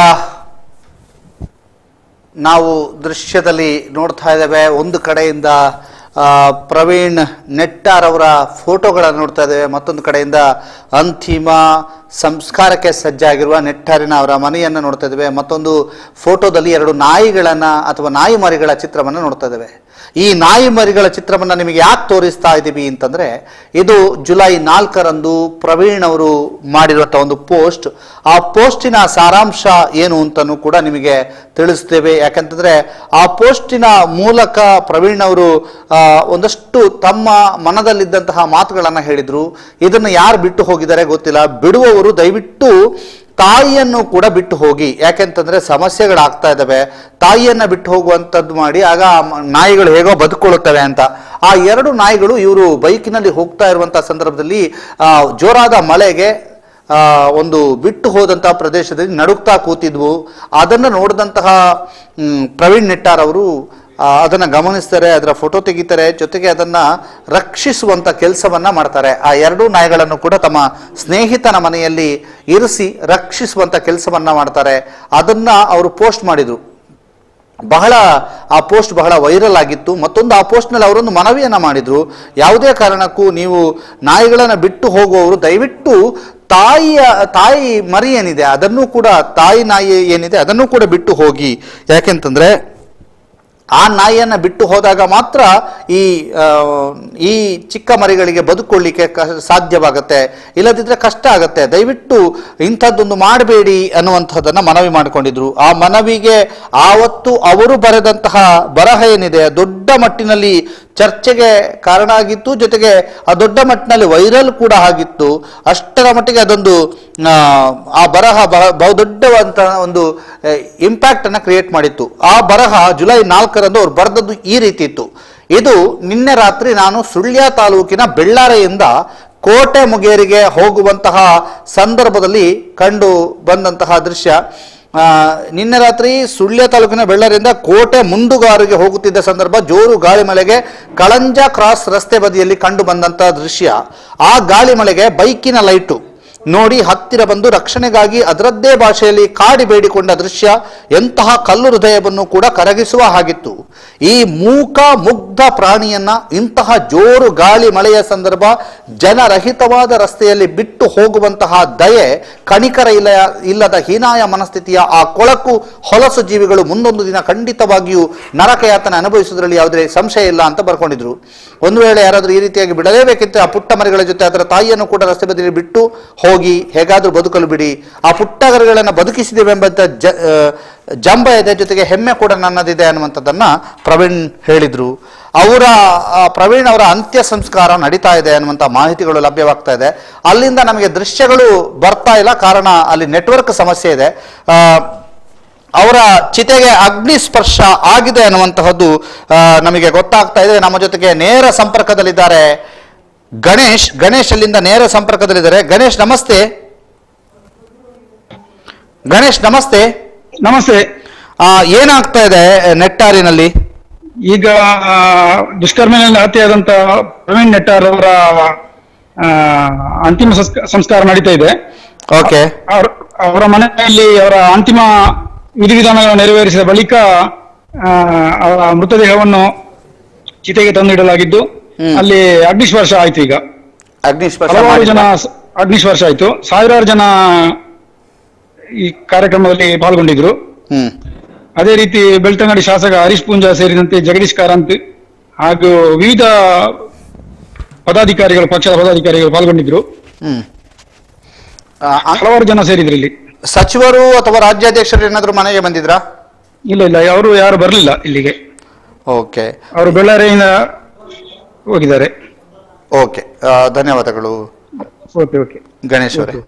ನಾವು ದೃಶ್ಯದಲ್ಲಿ ನೋಡ್ತಾ ಇದ್ದೇವೆ, ಒಂದು ಕಡೆಯಿಂದ ಪ್ರವೀಣ್ ನೆಟ್ಟಾರ್ ಅವರ ಫೋಟೋಗಳನ್ನು ನೋಡ್ತಾ ಇದ್ದೇವೆ, ಮತ್ತೊಂದು ಕಡೆಯಿಂದ ಅಂತಿಮ ಸಂಸ್ಕಾರಕ್ಕೆ ಸಜ್ಜಾಗಿರುವ ನೆಟ್ಟಾರಿನ ಅವರ ಮನೆಯನ್ನು ನೋಡ್ತಾ ಇದ್ದೇವೆ, ಮತ್ತೊಂದು ಫೋಟೋದಲ್ಲಿ 2 ನಾಯಿಗಳನ್ನು ಅಥವಾ ನಾಯಿ ಮರಿಗಳ ಚಿತ್ರವನ್ನು ನೋಡ್ತಾ ಇದ್ದೇವೆ. ಈ ನಾಯಿ ಮರಿಗಳ ಚಿತ್ರವನ್ನು ನಿಮಗೆ ಯಾಕೆ ತೋರಿಸ್ತಾ ಇದ್ದೀವಿ ಅಂತಂದರೆ, ಇದು ಜುಲೈ 4ರಂದು ಪ್ರವೀಣ್ ಅವರು ಮಾಡಿರುವಂಥ ಒಂದು ಪೋಸ್ಟ್. ಆ ಪೋಸ್ಟಿನ ಸಾರಾಂಶ ಏನು ಅಂತಲೂ ಕೂಡ ನಿಮಗೆ ತಿಳಿಸ್ತೇವೆ. ಯಾಕಂತಂದರೆ ಆ ಪೋಸ್ಟಿನ ಮೂಲಕ ಪ್ರವೀಣ್ ಅವರು ಒಂದಷ್ಟು ತಮ್ಮ ಮನದಲ್ಲಿದ್ದಂತಹ ಮಾತುಗಳನ್ನು ಹೇಳಿದರು. ಇದನ್ನು ಯಾರು ಬಿಟ್ಟು ಹೋಗಿದ್ದಾರೆ ಗೊತ್ತಿಲ್ಲ. ಬಿಡುವವರು ದಯವಿಟ್ಟು ತಾಯಿಯನ್ನು ಕೂಡ ಬಿಟ್ಟು ಹೋಗಿ, ಯಾಕೆಂತಂದ್ರೆ ಸಮಸ್ಯೆಗಳಾಗ್ತಾ ಇದ್ದಾವೆ. ತಾಯಿಯನ್ನ ಬಿಟ್ಟು ಹೋಗುವಂಥದ್ದು ಮಾಡಿ, ಆಗ ನಾಯಿಗಳು ಹೇಗೋ ಬದುಕೊಳ್ಳುತ್ತವೆ ಅಂತ. ಆ 2 ನಾಯಿಗಳು ಇವರು ಬೈಕಿನಲ್ಲಿ ಹೋಗ್ತಾ ಇರುವಂತಹ ಸಂದರ್ಭದಲ್ಲಿ ಜೋರಾದ ಮಳೆಗೆ ಒಂದು ಬಿಟ್ಟು ಹೋದಂತಹ ಪ್ರದೇಶದಲ್ಲಿ ನಡುಗ್ತಾ ಕೂತಿದ್ವು. ಅದನ್ನು ನೋಡಿದಂತಹ ಪ್ರವೀಣ್ ನೆಟ್ಟಾರ್ ಅವರು ಅದನ್ನು ಗಮನಿಸ್ತಾರೆ, ಅದರ ಫೋಟೋ ತೆಗಿತಾರೆ, ಜೊತೆಗೆ ಅದನ್ನು ರಕ್ಷಿಸುವಂಥ ಕೆಲಸವನ್ನು ಮಾಡ್ತಾರೆ. ಆ 2 ನಾಯಿಗಳನ್ನು ಕೂಡ ತಮ್ಮ ಸ್ನೇಹಿತನ ಮನೆಯಲ್ಲಿ ಇರಿಸಿ ರಕ್ಷಿಸುವಂಥ ಕೆಲಸವನ್ನು ಮಾಡ್ತಾರೆ. ಅದನ್ನು ಅವರು ಪೋಸ್ಟ್ ಮಾಡಿದರು. ಆ ಪೋಸ್ಟ್ ಬಹಳ ವೈರಲ್ ಆಗಿತ್ತು. ಮತ್ತೊಂದು, ಆ ಪೋಸ್ಟ್ನಲ್ಲಿ ಅವರೊಂದು ಮನವಿಯನ್ನು ಮಾಡಿದರು, ಯಾವುದೇ ಕಾರಣಕ್ಕೂ ನೀವು ನಾಯಿಗಳನ್ನು ಬಿಟ್ಟು ಹೋಗುವವರು ದಯವಿಟ್ಟು ತಾಯಿ ಮರಿ ಏನಿದೆ ಅದನ್ನು ಕೂಡ, ತಾಯಿ ನಾಯಿ ಏನಿದೆ ಅದನ್ನು ಕೂಡ ಬಿಟ್ಟು ಹೋಗಿ. ಯಾಕೆಂತಂದರೆ ಆ ನಾಯಿಯನ್ನು ಬಿಟ್ಟು ಹೋದಾಗ ಮಾತ್ರ ಈ ಚಿಕ್ಕ ಮರಿಗಳಿಗೆ ಬದುಕೊಳ್ಳಿಕ್ಕೆ ಸಾಧ್ಯವಾಗುತ್ತೆ, ಇಲ್ಲದಿದ್ದರೆ ಕಷ್ಟ ಆಗುತ್ತೆ. ದಯವಿಟ್ಟು ಇಂಥದ್ದೊಂದು ಮಾಡಬೇಡಿ ಅನ್ನುವಂಥದ್ದನ್ನು ಮನವಿ ಮಾಡಿಕೊಂಡಿದ್ರು. ಆ ಮನವಿಗೆ ಆವತ್ತು ಅವರು ಬರೆದಂತಹ ಬರಹ ಏನಿದೆ ದೊಡ್ಡ ಮಟ್ಟಿನಲ್ಲಿ ಚರ್ಚೆಗೆ ಕಾರಣ ಆಗಿತ್ತು, ಜೊತೆಗೆ ಆ ದೊಡ್ಡ ಮಟ್ಟಿನಲ್ಲಿ ವೈರಲ್ ಕೂಡ ಆಗಿತ್ತು. ಅಷ್ಟರ ಮಟ್ಟಿಗೆ ಅದೊಂದು ಆ ಬರಹ ಬಹುದೊಡ್ಡವಂತ ಒಂದು ಇಂಪ್ಯಾಕ್ಟ್ ಅನ್ನು ಕ್ರಿಯೇಟ್ ಮಾಡಿತ್ತು. ಆ ಬರಹ ಜುಲೈ 4ರಂದು ಅವ್ರು ಬರೆದದ್ದು ಈ ರೀತಿ ಇತ್ತು. ಇದು ನಿನ್ನೆ ರಾತ್ರಿ ನಾನು ಸುಳ್ಯ ತಾಲೂಕಿನ ಬೆಳ್ಳಾರೆಯಿಂದ ಕೋಟೆ ಮುಗೇರಿಗೆ ಹೋಗುವಂತಹ ಸಂದರ್ಭದಲ್ಲಿ ಕಂಡು ಬಂದಂತಹ ದೃಶ್ಯ. ನಿನ್ನೆ ರಾತ್ರಿ ಸುಳ್ಯ ತಾಲೂಕಿನ ಬೆಳ್ಳಾರಿಯಿಂದ ಕೋಟೆ ಮುಂಡುಗಾರಿಗೆ ಹೋಗುತ್ತಿದ್ದ ಸಂದರ್ಭ ಜೋರು ಗಾಳಿ ಮಳೆಗೆ ಕಳಂಜ ಕ್ರಾಸ್ ರಸ್ತೆ ಬದಿಯಲ್ಲಿ ಕಂಡು ಬಂದಂತಹ ದೃಶ್ಯ. ಆ ಗಾಳಿ ಮಳೆಗೆ ಬೈಕಿನ ಲೈಟು ನೋಡಿ ಹತ್ತಿರ ಬಂದು ರಕ್ಷಣೆಗಾಗಿ ಅದರದ್ದೇ ಭಾಷೆಯಲ್ಲಿ ಕಾಡಿ ಬೇಡಿಕೊಂಡ ದೃಶ್ಯ ಎಂತಹ ಕಲ್ಲು ಹೃದಯವನ್ನು ಕೂಡ ಕರಗಿಸುವ ಹಾಗಿತ್ತು. ಈ ಮೂಕ ಮುಗ್ಧ ಪ್ರಾಣಿಯನ್ನ ಇಂತಹ ಜೋರು ಗಾಳಿ ಮಳೆಯ ಸಂದರ್ಭ ಜನರಹಿತವಾದ ರಸ್ತೆಯಲ್ಲಿ ಬಿಟ್ಟು ಹೋಗುವಂತಹ ದಯೆ, ಕಣಿಕರ ಇಲ್ಲದ ಹೀನಾಯ ಮನಸ್ಥಿತಿಯ ಆ ಕೊಳಕು ಹೊಲಸು ಜೀವಿಗಳು ಮುಂದೊಂದು ದಿನ ಖಂಡಿತವಾಗಿಯೂ ನರಕಯಾತನೆ ಅನುಭವಿಸುವುದರಲ್ಲಿ ಯಾವುದೇ ಸಂಶಯ ಇಲ್ಲ ಅಂತ ಬರ್ಕೊಂಡಿದ್ರು. ಒಂದು ವೇಳೆ ಯಾರಾದರೂ ಈ ರೀತಿಯಾಗಿ ಬಿಡಲೇಬೇಕಿತ್ತು, ಆ ಪುಟ್ಟ ಮರಿಗಳ ಜೊತೆ ಅದರ ತಾಯಿಯನ್ನು ಕೂಡ ರಸ್ತೆ ಬದಿಯಲ್ಲಿ ಬಿಟ್ಟು ಹೋಗಿ ಹೇಗಾದ್ರೂ ಬದುಕಲು ಬಿಡಿ. ಆ ಪುಟ್ಟಗರುಗಳನ್ನು ಬದುಕಿಸಿದ್ದೇವೆ ಎಂಬಂತ ಜಂಬ ಇದೆ, ಜೊತೆಗೆ ಹೆಮ್ಮೆ ಕೂಡ ನನ್ನದಿದೆ ಅನ್ನುವಂಥದ್ದನ್ನ ಪ್ರವೀಣ್ ಹೇಳಿದ್ರು. ಪ್ರವೀಣ್ ಅವರ ಅಂತ್ಯ ಸಂಸ್ಕಾರ ನಡೀತಾ ಇದೆ ಅನ್ನುವಂಥ ಮಾಹಿತಿಗಳು ಲಭ್ಯವಾಗ್ತಾ ಇದೆ. ಅಲ್ಲಿಂದ ನಮಗೆ ದೃಶ್ಯಗಳು ಬರ್ತಾ ಇಲ್ಲ, ಕಾರಣ ಅಲ್ಲಿ ನೆಟ್ವರ್ಕ್ ಸಮಸ್ಯೆ ಇದೆ. ಅವರ ಚಿತೆಗೆ ಅಗ್ನಿ ಸ್ಪರ್ಶ ಆಗಿದೆ ಅನ್ನುವಂತಹದ್ದು ನಮಗೆ ಗೊತ್ತಾಗ್ತಾ ಇದೆ. ನಮ್ಮ ಜೊತೆಗೆ ನೇರ ಸಂಪರ್ಕದಲ್ಲಿದ್ದಾರೆ ಗಣೇಶ್ ಅಲ್ಲಿಂದ ನೇರ ಸಂಪರ್ಕದಲ್ಲಿದ್ದಾರೆ. ಗಣೇಶ್ ನಮಸ್ತೆ. ನಮಸ್ತೆ. ಏನಾಗ್ತಾ ಇದೆ ನೆಟ್ಟಾರಿನಲ್ಲಿ? ಈಗ ದುಷ್ಕರ್ಮಿನಲ್ಲಿ ಹತ್ಯೆಯಾದಂತ ಪ್ರವೀಣ್ ನೆಟ್ಟಾರ್ ಅವರ ಅಂತಿಮ ಸಂಸ್ಕಾರ ನಡೀತಾ ಇದೆ. ಓಕೆ. ಅವರ ಮನೆಯಲ್ಲಿ ಅವರ ಅಂತಿಮ ವಿಧಿವಿಧಾನಗಳನ್ನು ನೆರವೇರಿಸಿದ ಬಳಿಕ ಅವರ ಮೃತದೇಹವನ್ನು ಚಿತೆಗೆ ತಂದಿಡಲಾಗಿದ್ದು ಅಲ್ಲಿ ಅಗ್ನಿಸ್ಪರ್ಶ ಆಯ್ತು. ಈಗ ಹಲವಾರು ಜನ ಅಗ್ನಿಸ್ಪರ್ಶ ಆಯ್ತು. ಸಾವಿರಾರು ಜನ ಈ ಕಾರ್ಯಕ್ರಮದಲ್ಲಿ ಪಾಲ್ಗೊಂಡಿದ್ರು. ಅದೇ ರೀತಿ ಬೆಳ್ತಂಗಡಿ ಶಾಸಕ ಹರೀಶ್ ಪೂಂಜಾ ಸೇರಿದಂತೆ ಜಗದೀಶ್ ಕಾರಂತ್ ಹಾಗೂ ವಿವಿಧ ಪಕ್ಷದ ಪದಾಧಿಕಾರಿಗಳು ಪಾಲ್ಗೊಂಡಿದ್ರು. ಹಲವಾರು ಜನ ಸೇರಿದ್ರು. ಇಲ್ಲಿ ಸಚಿವರು ಅಥವಾ ರಾಜ್ಯಾಧ್ಯಕ್ಷರು ಏನಾದ್ರು ಮನೆಗೆ ಬಂದಿದ್ರಾ? ಇಲ್ಲ, ಅವರು ಯಾರು ಬರಲಿಲ್ಲ ಇಲ್ಲಿಗೆ. ಓಕೆ, ಅವರು ಬೆಳ್ಳಾರಿಯಿಂದ ಹೋಗಿದ್ದಾರೆ. ಓಕೆ, ಧನ್ಯವಾದಗಳು ಗಣೇಶ್ ಅವರೇ.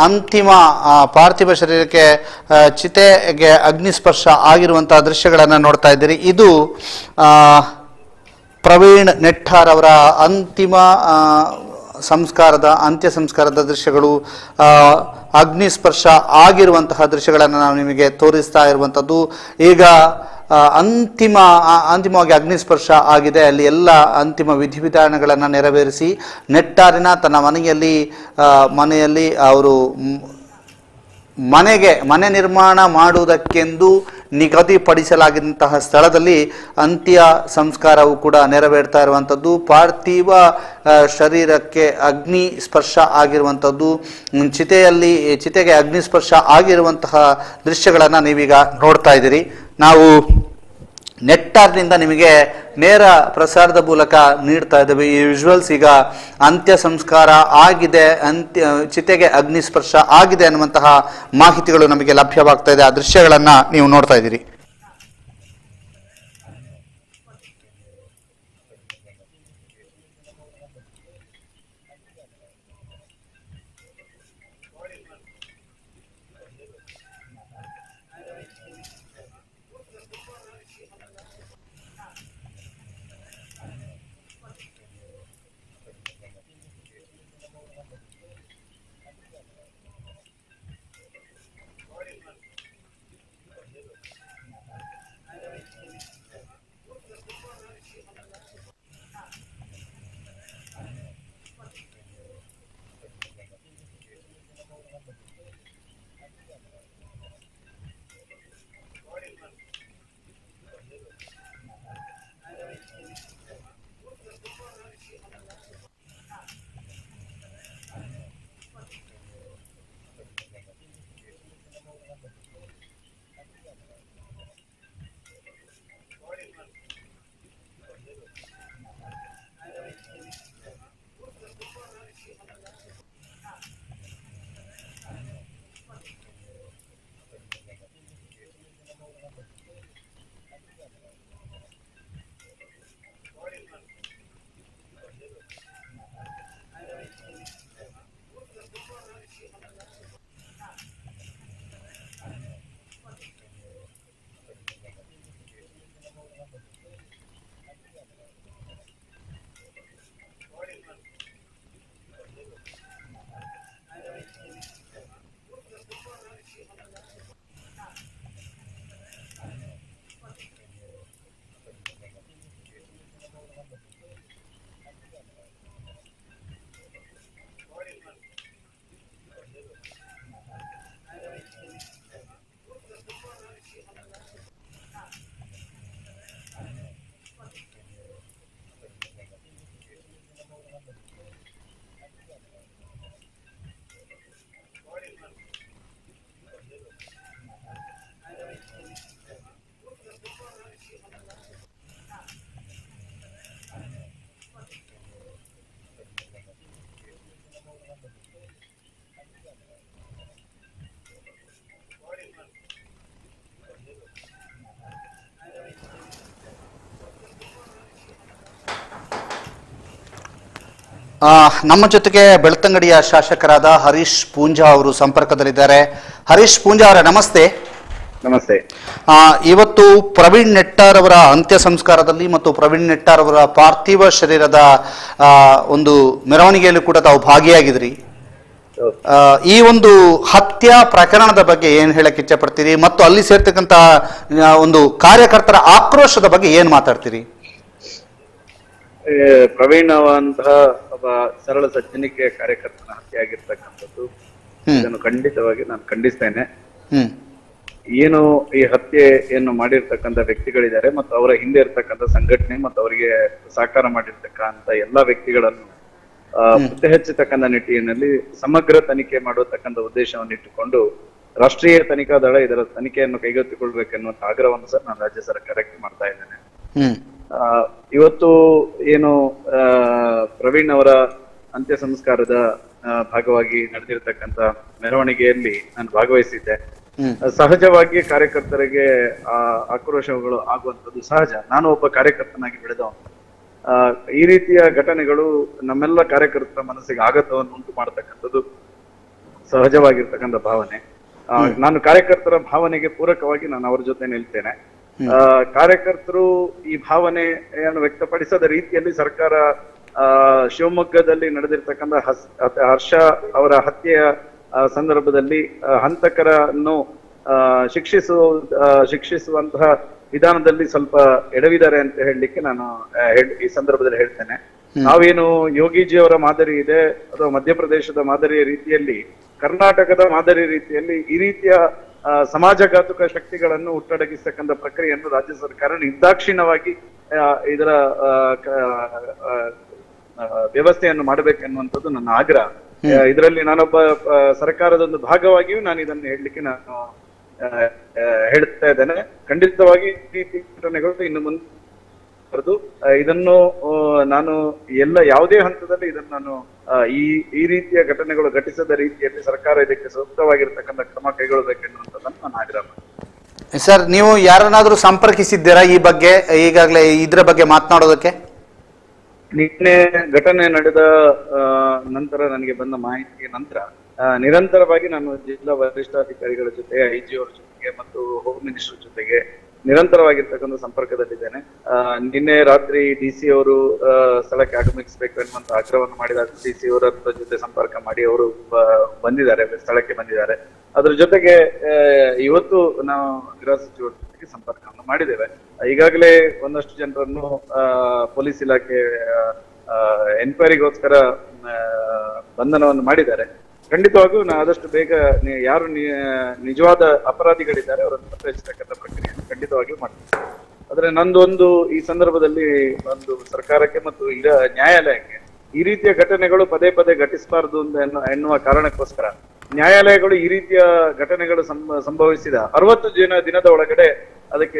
ಅಂತಿಮ ಪಾರ್ಥಿವ ಶರೀರಕ್ಕೆ ಚಿತೆಗೆ ಅಗ್ನಿಸ್ಪರ್ಶ ಆಗಿರುವಂತಹ ದೃಶ್ಯಗಳನ್ನು ನೋಡ್ತಾ ಇದ್ದೀರಿ. ಇದು ಪ್ರವೀಣ್ ನೆಟ್ಟಾರ್ ಅವರ ಅಂತಿಮ ಅಂತ್ಯ ಸಂಸ್ಕಾರದ ದೃಶ್ಯಗಳು, ಅಗ್ನಿಸ್ಪರ್ಶ ಆಗಿರುವಂತಹ ದೃಶ್ಯಗಳನ್ನು ನಾವು ನಿಮಗೆ ತೋರಿಸ್ತಾ ಇರುವಂಥದ್ದು. ಈಗ ಅಂತಿಮವಾಗಿ ಅಗ್ನಿಸ್ಪರ್ಶ ಆಗಿದೆ. ಅಲ್ಲಿ ಎಲ್ಲ ಅಂತಿಮ ವಿಧಿವಿಧಾನಗಳನ್ನು ನೆರವೇರಿಸಿ ನೆಟ್ಟಾರಿನ ತನ್ನ ಮನೆಯಲ್ಲಿ ಅವರು ಮನೆ ನಿರ್ಮಾಣ ಮಾಡುವುದಕ್ಕೆಂದು ನಿಗದಿಪಡಿಸಲಾಗಿದ್ದಂತಹ ಸ್ಥಳದಲ್ಲಿ ಅಂತ್ಯ ಸಂಸ್ಕಾರವು ಕೂಡ ನೆರವೇರ್ತಾ ಇರುವಂಥದ್ದು. ಪಾರ್ಥಿವ ಶರೀರಕ್ಕೆ ಅಗ್ನಿ ಸ್ಪರ್ಶ ಆಗಿರುವಂಥದ್ದು, ಚಿತೆಗೆ ಅಗ್ನಿಸ್ಪರ್ಶ ಆಗಿರುವಂತಹ ದೃಶ್ಯಗಳನ್ನು ನೀವೀಗ ನೋಡ್ತಾ ಇದ್ದೀರಿ. ನಾವು ನೆಟ್ಟಾರ್ನಿಂದ ನಿಮಗೆ ನೇರ ಪ್ರಸಾರದ ಮೂಲಕ ನೀಡ್ತಾ ಇದ್ದೇವೆ ಈ ವಿಜುವಲ್ಸ್. ಈಗ ಅಂತ್ಯ ಸಂಸ್ಕಾರ ಆಗಿದೆ, ಚಿತೆಗೆ ಅಗ್ನಿಸ್ಪರ್ಶ ಆಗಿದೆ ಅನ್ನುವಂತಹ ಮಾಹಿತಿಗಳು ನಮಗೆ ಲಭ್ಯವಾಗ್ತಾ ಇದೆ. ಆ ದೃಶ್ಯಗಳನ್ನು ನೀವು ನೋಡ್ತಾ ಇದ್ದೀರಿ. ನಮ್ಮ ಜೊತೆಗೆ ಬೆಳ್ತಂಗಡಿಯ ಶಾಸಕರಾದ ಹರೀಶ್ ಪೂಂಜಾ ಅವರು ಸಂಪರ್ಕದಲ್ಲಿದ್ದಾರೆ. ಹರೀಶ್ ಪೂಂಜಾ ಅವರೇ, ನಮಸ್ತೆ. ನಮಸ್ತೆ. ಇವತ್ತು ಪ್ರವೀಣ್ ನೆಟ್ಟಾರ್ ಅವರ ಅಂತ್ಯ ಸಂಸ್ಕಾರದಲ್ಲಿ ಮತ್ತು ಪ್ರವೀಣ್ ನೆಟ್ಟಾರ್ ಅವರ ಪಾರ್ಥಿವ ಶರೀರದ ಒಂದು ಮೆರವಣಿಗೆಯಲ್ಲೂ ಕೂಡ ತಾವು ಭಾಗಿಯಾಗಿದ್ರಿ. ಈ ಒಂದು ಹತ್ಯಾ ಪ್ರಕರಣದ ಬಗ್ಗೆ ಏನ್ ಹೇಳಕ್ ಇಚ್ಛೆ ಪಡ್ತೀರಿ ಮತ್ತು ಅಲ್ಲಿ ಸೇರ್ತಕ್ಕಂತ ಒಂದು ಕಾರ್ಯಕರ್ತರ ಆಕ್ರೋಶದ ಬಗ್ಗೆ ಏನ್ ಮಾತಾಡ್ತೀರಿ? ಪ್ರವೀಣ್ ಅಂತಹ ಒಬ್ಬ ಸರಳ ಸಜ್ಜನಿಕೆ ಕಾರ್ಯಕರ್ತನ ಹತ್ಯೆ ಆಗಿರ್ತಕ್ಕಂಥದ್ದು ಇದನ್ನು ಖಂಡಿತವಾಗಿ ನಾನು ಖಂಡಿಸ್ತೇನೆ. ಏನು ಈ ಹತ್ಯೆಯನ್ನು ಮಾಡಿರ್ತಕ್ಕಂಥ ವ್ಯಕ್ತಿಗಳಿದ್ದಾರೆ ಮತ್ತು ಅವರ ಹಿಂದೆ ಇರ್ತಕ್ಕಂಥ ಸಂಘಟನೆ ಮತ್ತು ಅವರಿಗೆ ಸಹಕಾರ ಮಾಡಿರ್ತಕ್ಕಂಥ ಎಲ್ಲಾ ವ್ಯಕ್ತಿಗಳನ್ನು ಪತ್ತೆ ಹಚ್ಚತಕ್ಕಂಥ ನಿಟ್ಟಿನಲ್ಲಿ ಸಮಗ್ರ ತನಿಖೆ ಮಾಡತಕ್ಕಂಥ ಉದ್ದೇಶವನ್ನು ಇಟ್ಟುಕೊಂಡು ರಾಷ್ಟ್ರೀಯ ತನಿಖಾ ದಳ ಇದರ ತನಿಖೆಯನ್ನು ಕೈಗೆತ್ತಿಕೊಳ್ಬೇಕೆನ್ನುವಂತ ಆಗ್ರಹವನ್ನು ಸರ್ ನಾನು ರಾಜ್ಯ ಸರ್ಕಾರಕ್ಕೆ ಮಾಡ್ತಾ ಇದ್ದೇನೆ. ಇವತ್ತು ಏನು ಪ್ರವೀಣ್ ಅವರ ಅಂತ್ಯ ಸಂಸ್ಕಾರದ ಭಾಗವಾಗಿ ನಡೆದಿರ್ತಕ್ಕಂಥ ಮೆರವಣಿಗೆಯಲ್ಲಿ ನಾನು ಭಾಗವಹಿಸಿದ್ದೆ. ಸಹಜವಾಗಿ ಕಾರ್ಯಕರ್ತರಿಗೆ ಆಕ್ರೋಶಗಳು ಆಗುವಂಥದ್ದು ಸಹಜ. ನಾನು ಒಬ್ಬ ಕಾರ್ಯಕರ್ತನಾಗಿ ಬೆಳೆದವನು. ಈ ರೀತಿಯ ಘಟನೆಗಳು ನಮ್ಮೆಲ್ಲ ಕಾರ್ಯಕರ್ತರ ಮನಸ್ಸಿಗೆ ಆಘಾತವನ್ನು ಉಂಟು ಮಾಡತಕ್ಕಂಥದ್ದು ಸಹಜವಾಗಿರ್ತಕ್ಕಂಥ ಭಾವನೆ. ನಾನು ಕಾರ್ಯಕರ್ತರ ಭಾವನೆಗೆ ಪೂರಕವಾಗಿ ನಾನು ಅವ್ರ ಜೊತೆ ನಿಲ್ತೇನೆ. ಕಾರ್ಯಕರ್ತರು ಈ ಭಾವನೆಯನ್ನು ವ್ಯಕ್ತಪಡಿಸದ ರೀತಿಯಲ್ಲಿ ಸರ್ಕಾರ ಶಿವಮೊಗ್ಗದಲ್ಲಿ ನಡೆದಿರ್ತಕ್ಕಂಥ ಹರ್ಷ ಅವರ ಹತ್ಯೆಯ ಸಂದರ್ಭದಲ್ಲಿ ಹಂತಕರನ್ನು ಶಿಕ್ಷಿಸುವಂತಹ ವಿಧಾನದಲ್ಲಿ ಸ್ವಲ್ಪ ಎಡವಿದ್ದಾರೆ ಅಂತ ಹೇಳಲಿಕ್ಕೆ ನಾನು ಈ ಸಂದರ್ಭದಲ್ಲಿ ಹೇಳ್ತೇನೆ. ನಾವೇನು ಯೋಗಿಜಿಯವರ ಮಾದರಿ ಇದೆ ಅಥವಾ ಮಧ್ಯಪ್ರದೇಶದ ಮಾದರಿಯ ರೀತಿಯಲ್ಲಿ, ಕರ್ನಾಟಕದ ಮಾದರಿ ರೀತಿಯಲ್ಲಿ ಈ ರೀತಿಯ ಸಮಾಜಘಾತುಕ ಶಕ್ತಿಗಳನ್ನು ಹುಟ್ಟಡಗಿಸ್ತಕ್ಕಂಥ ಪ್ರಕ್ರಿಯೆಯನ್ನು ರಾಜ್ಯ ಸರ್ಕಾರ ನಿರ್ದಾಕ್ಷಿಣ್ಯವಾಗಿ ಇದರ ವ್ಯವಸ್ಥೆಯನ್ನು ಮಾಡಬೇಕೆನ್ನುವಂಥದ್ದು ನನ್ನ ಆಗ್ರಹ. ಇದರಲ್ಲಿ ನಾನೊಬ್ಬ ಸರ್ಕಾರದ ಒಂದು ಭಾಗವಾಗಿಯೂ ನಾನು ಇದನ್ನು ಹೇಳಲಿಕ್ಕೆ ನಾನು ಹೇಳ್ತಾ ಇದ್ದೇನೆ. ಖಂಡಿತವಾಗಿ ಈ ರೀತಿ ಘಟನೆಗಳು ಇನ್ನು ಮುಂದೆ ಇದನ್ನು ನಾನು ಯಾವುದೇ ಹಂತದಲ್ಲಿ ಇದನ್ನು ನಾನು ಈ ರೀತಿಯ ಘಟನೆಗಳು ಘಟಿಸದ ರೀತಿಯಲ್ಲಿ ಸರ್ಕಾರ ಇದಕ್ಕೆ ಸೂಕ್ತವಾಗಿರ್ತಕ್ಕಂಥ ಕ್ರಮ ಕೈಗೊಳ್ಳಬೇಕೆನ್ನುವಂಥದ್ದನ್ನು ನಾನು ಆಗ್ರಹ ಮಾಡ್ತೀನಿ. ಸರ್, ನೀವು ಯಾರನ್ನಾದ್ರೂ ಸಂಪರ್ಕಿಸಿದ್ದೀರಾ ಈ ಬಗ್ಗೆ, ಈಗಾಗಲೇ ಇದ್ರ ಬಗ್ಗೆ ಮಾತನಾಡೋದಕ್ಕೆ? ನಿನ್ನೆ ಘಟನೆ ನಡೆದ ನಂತರ ನನಗೆ ಬಂದ ಮಾಹಿತಿಯ ನಂತರ ನಿರಂತರವಾಗಿ ನಾನು ಜಿಲ್ಲಾ ವರಿಷ್ಠಾಧಿಕಾರಿಗಳ ಜೊತೆ, ಐಜಿ ಅವರ ಜೊತೆಗೆ ಮತ್ತು ಹೋಮ್ ಮಿನಿಸ್ಟರ್ ಜೊತೆಗೆ ನಿರಂತರವಾಗಿರ್ತಕ್ಕಂಥ ಸಂಪರ್ಕದಲ್ಲಿದ್ದೇನೆ. ನಿನ್ನೆ ರಾತ್ರಿ DC ಅವರು ಸ್ಥಳಕ್ಕೆ ಆಗಮಿಸಬೇಕು ಎನ್ನುವಂತ ಆಗ್ರಹವನ್ನು ಮಾಡಿದಾಗ DC ಅವರ ಜೊತೆ ಸಂಪರ್ಕ ಮಾಡಿ ಅವರು ಬಂದಿದ್ದಾರೆ, ಸ್ಥಳಕ್ಕೆ ಬಂದಿದ್ದಾರೆ. ಅದ್ರ ಜೊತೆಗೆ ಇವತ್ತು ನಾವು ಗೃಹ ಸಚಿವರ ಜೊತೆಗೆ ಸಂಪರ್ಕವನ್ನು ಮಾಡಿದ್ದೇವೆ. ಈಗಾಗಲೇ ಒಂದಷ್ಟು ಜನರನ್ನು ಪೊಲೀಸ್ ಇಲಾಖೆ ಎನ್ಕ್ವೈರಿಗೋಸ್ಕರ ಬಂಧನವನ್ನು ಮಾಡಿದ್ದಾರೆ. ಖಂಡಿತವಾಗಿಯೂ ಆದಷ್ಟು ಬೇಗ ಯಾರು ನಿಜವಾದ ಅಪರಾಧಿಗಳಿದ್ದಾರೆ ಅವರನ್ನು ಪತ್ತೆ ಹಚ್ಚತಕ್ಕಂಥ ಪ್ರಕ್ರಿಯೆಯನ್ನು ಖಂಡಿತವಾಗಿಯೂ ಮಾಡ್ತಾರೆ. ಆದ್ರೆ ನಂದೊಂದು ಈ ಸಂದರ್ಭದಲ್ಲಿ ಒಂದು ಸರ್ಕಾರಕ್ಕೆ ಮತ್ತು ಈಗ ನ್ಯಾಯಾಲಯಕ್ಕೆ ಈ ರೀತಿಯ ಘಟನೆಗಳು ಪದೇ ಪದೇ ಘಟಿಸಬಾರದು ಎನ್ನುವ ಕಾರಣಕ್ಕೋಸ್ಕರ ನ್ಯಾಯಾಲಯಗಳು ಈ ರೀತಿಯ ಘಟನೆಗಳು ಸಂಭವಿಸಿದ 60 ದಿನದ ಒಳಗಡೆ ಅದಕ್ಕೆ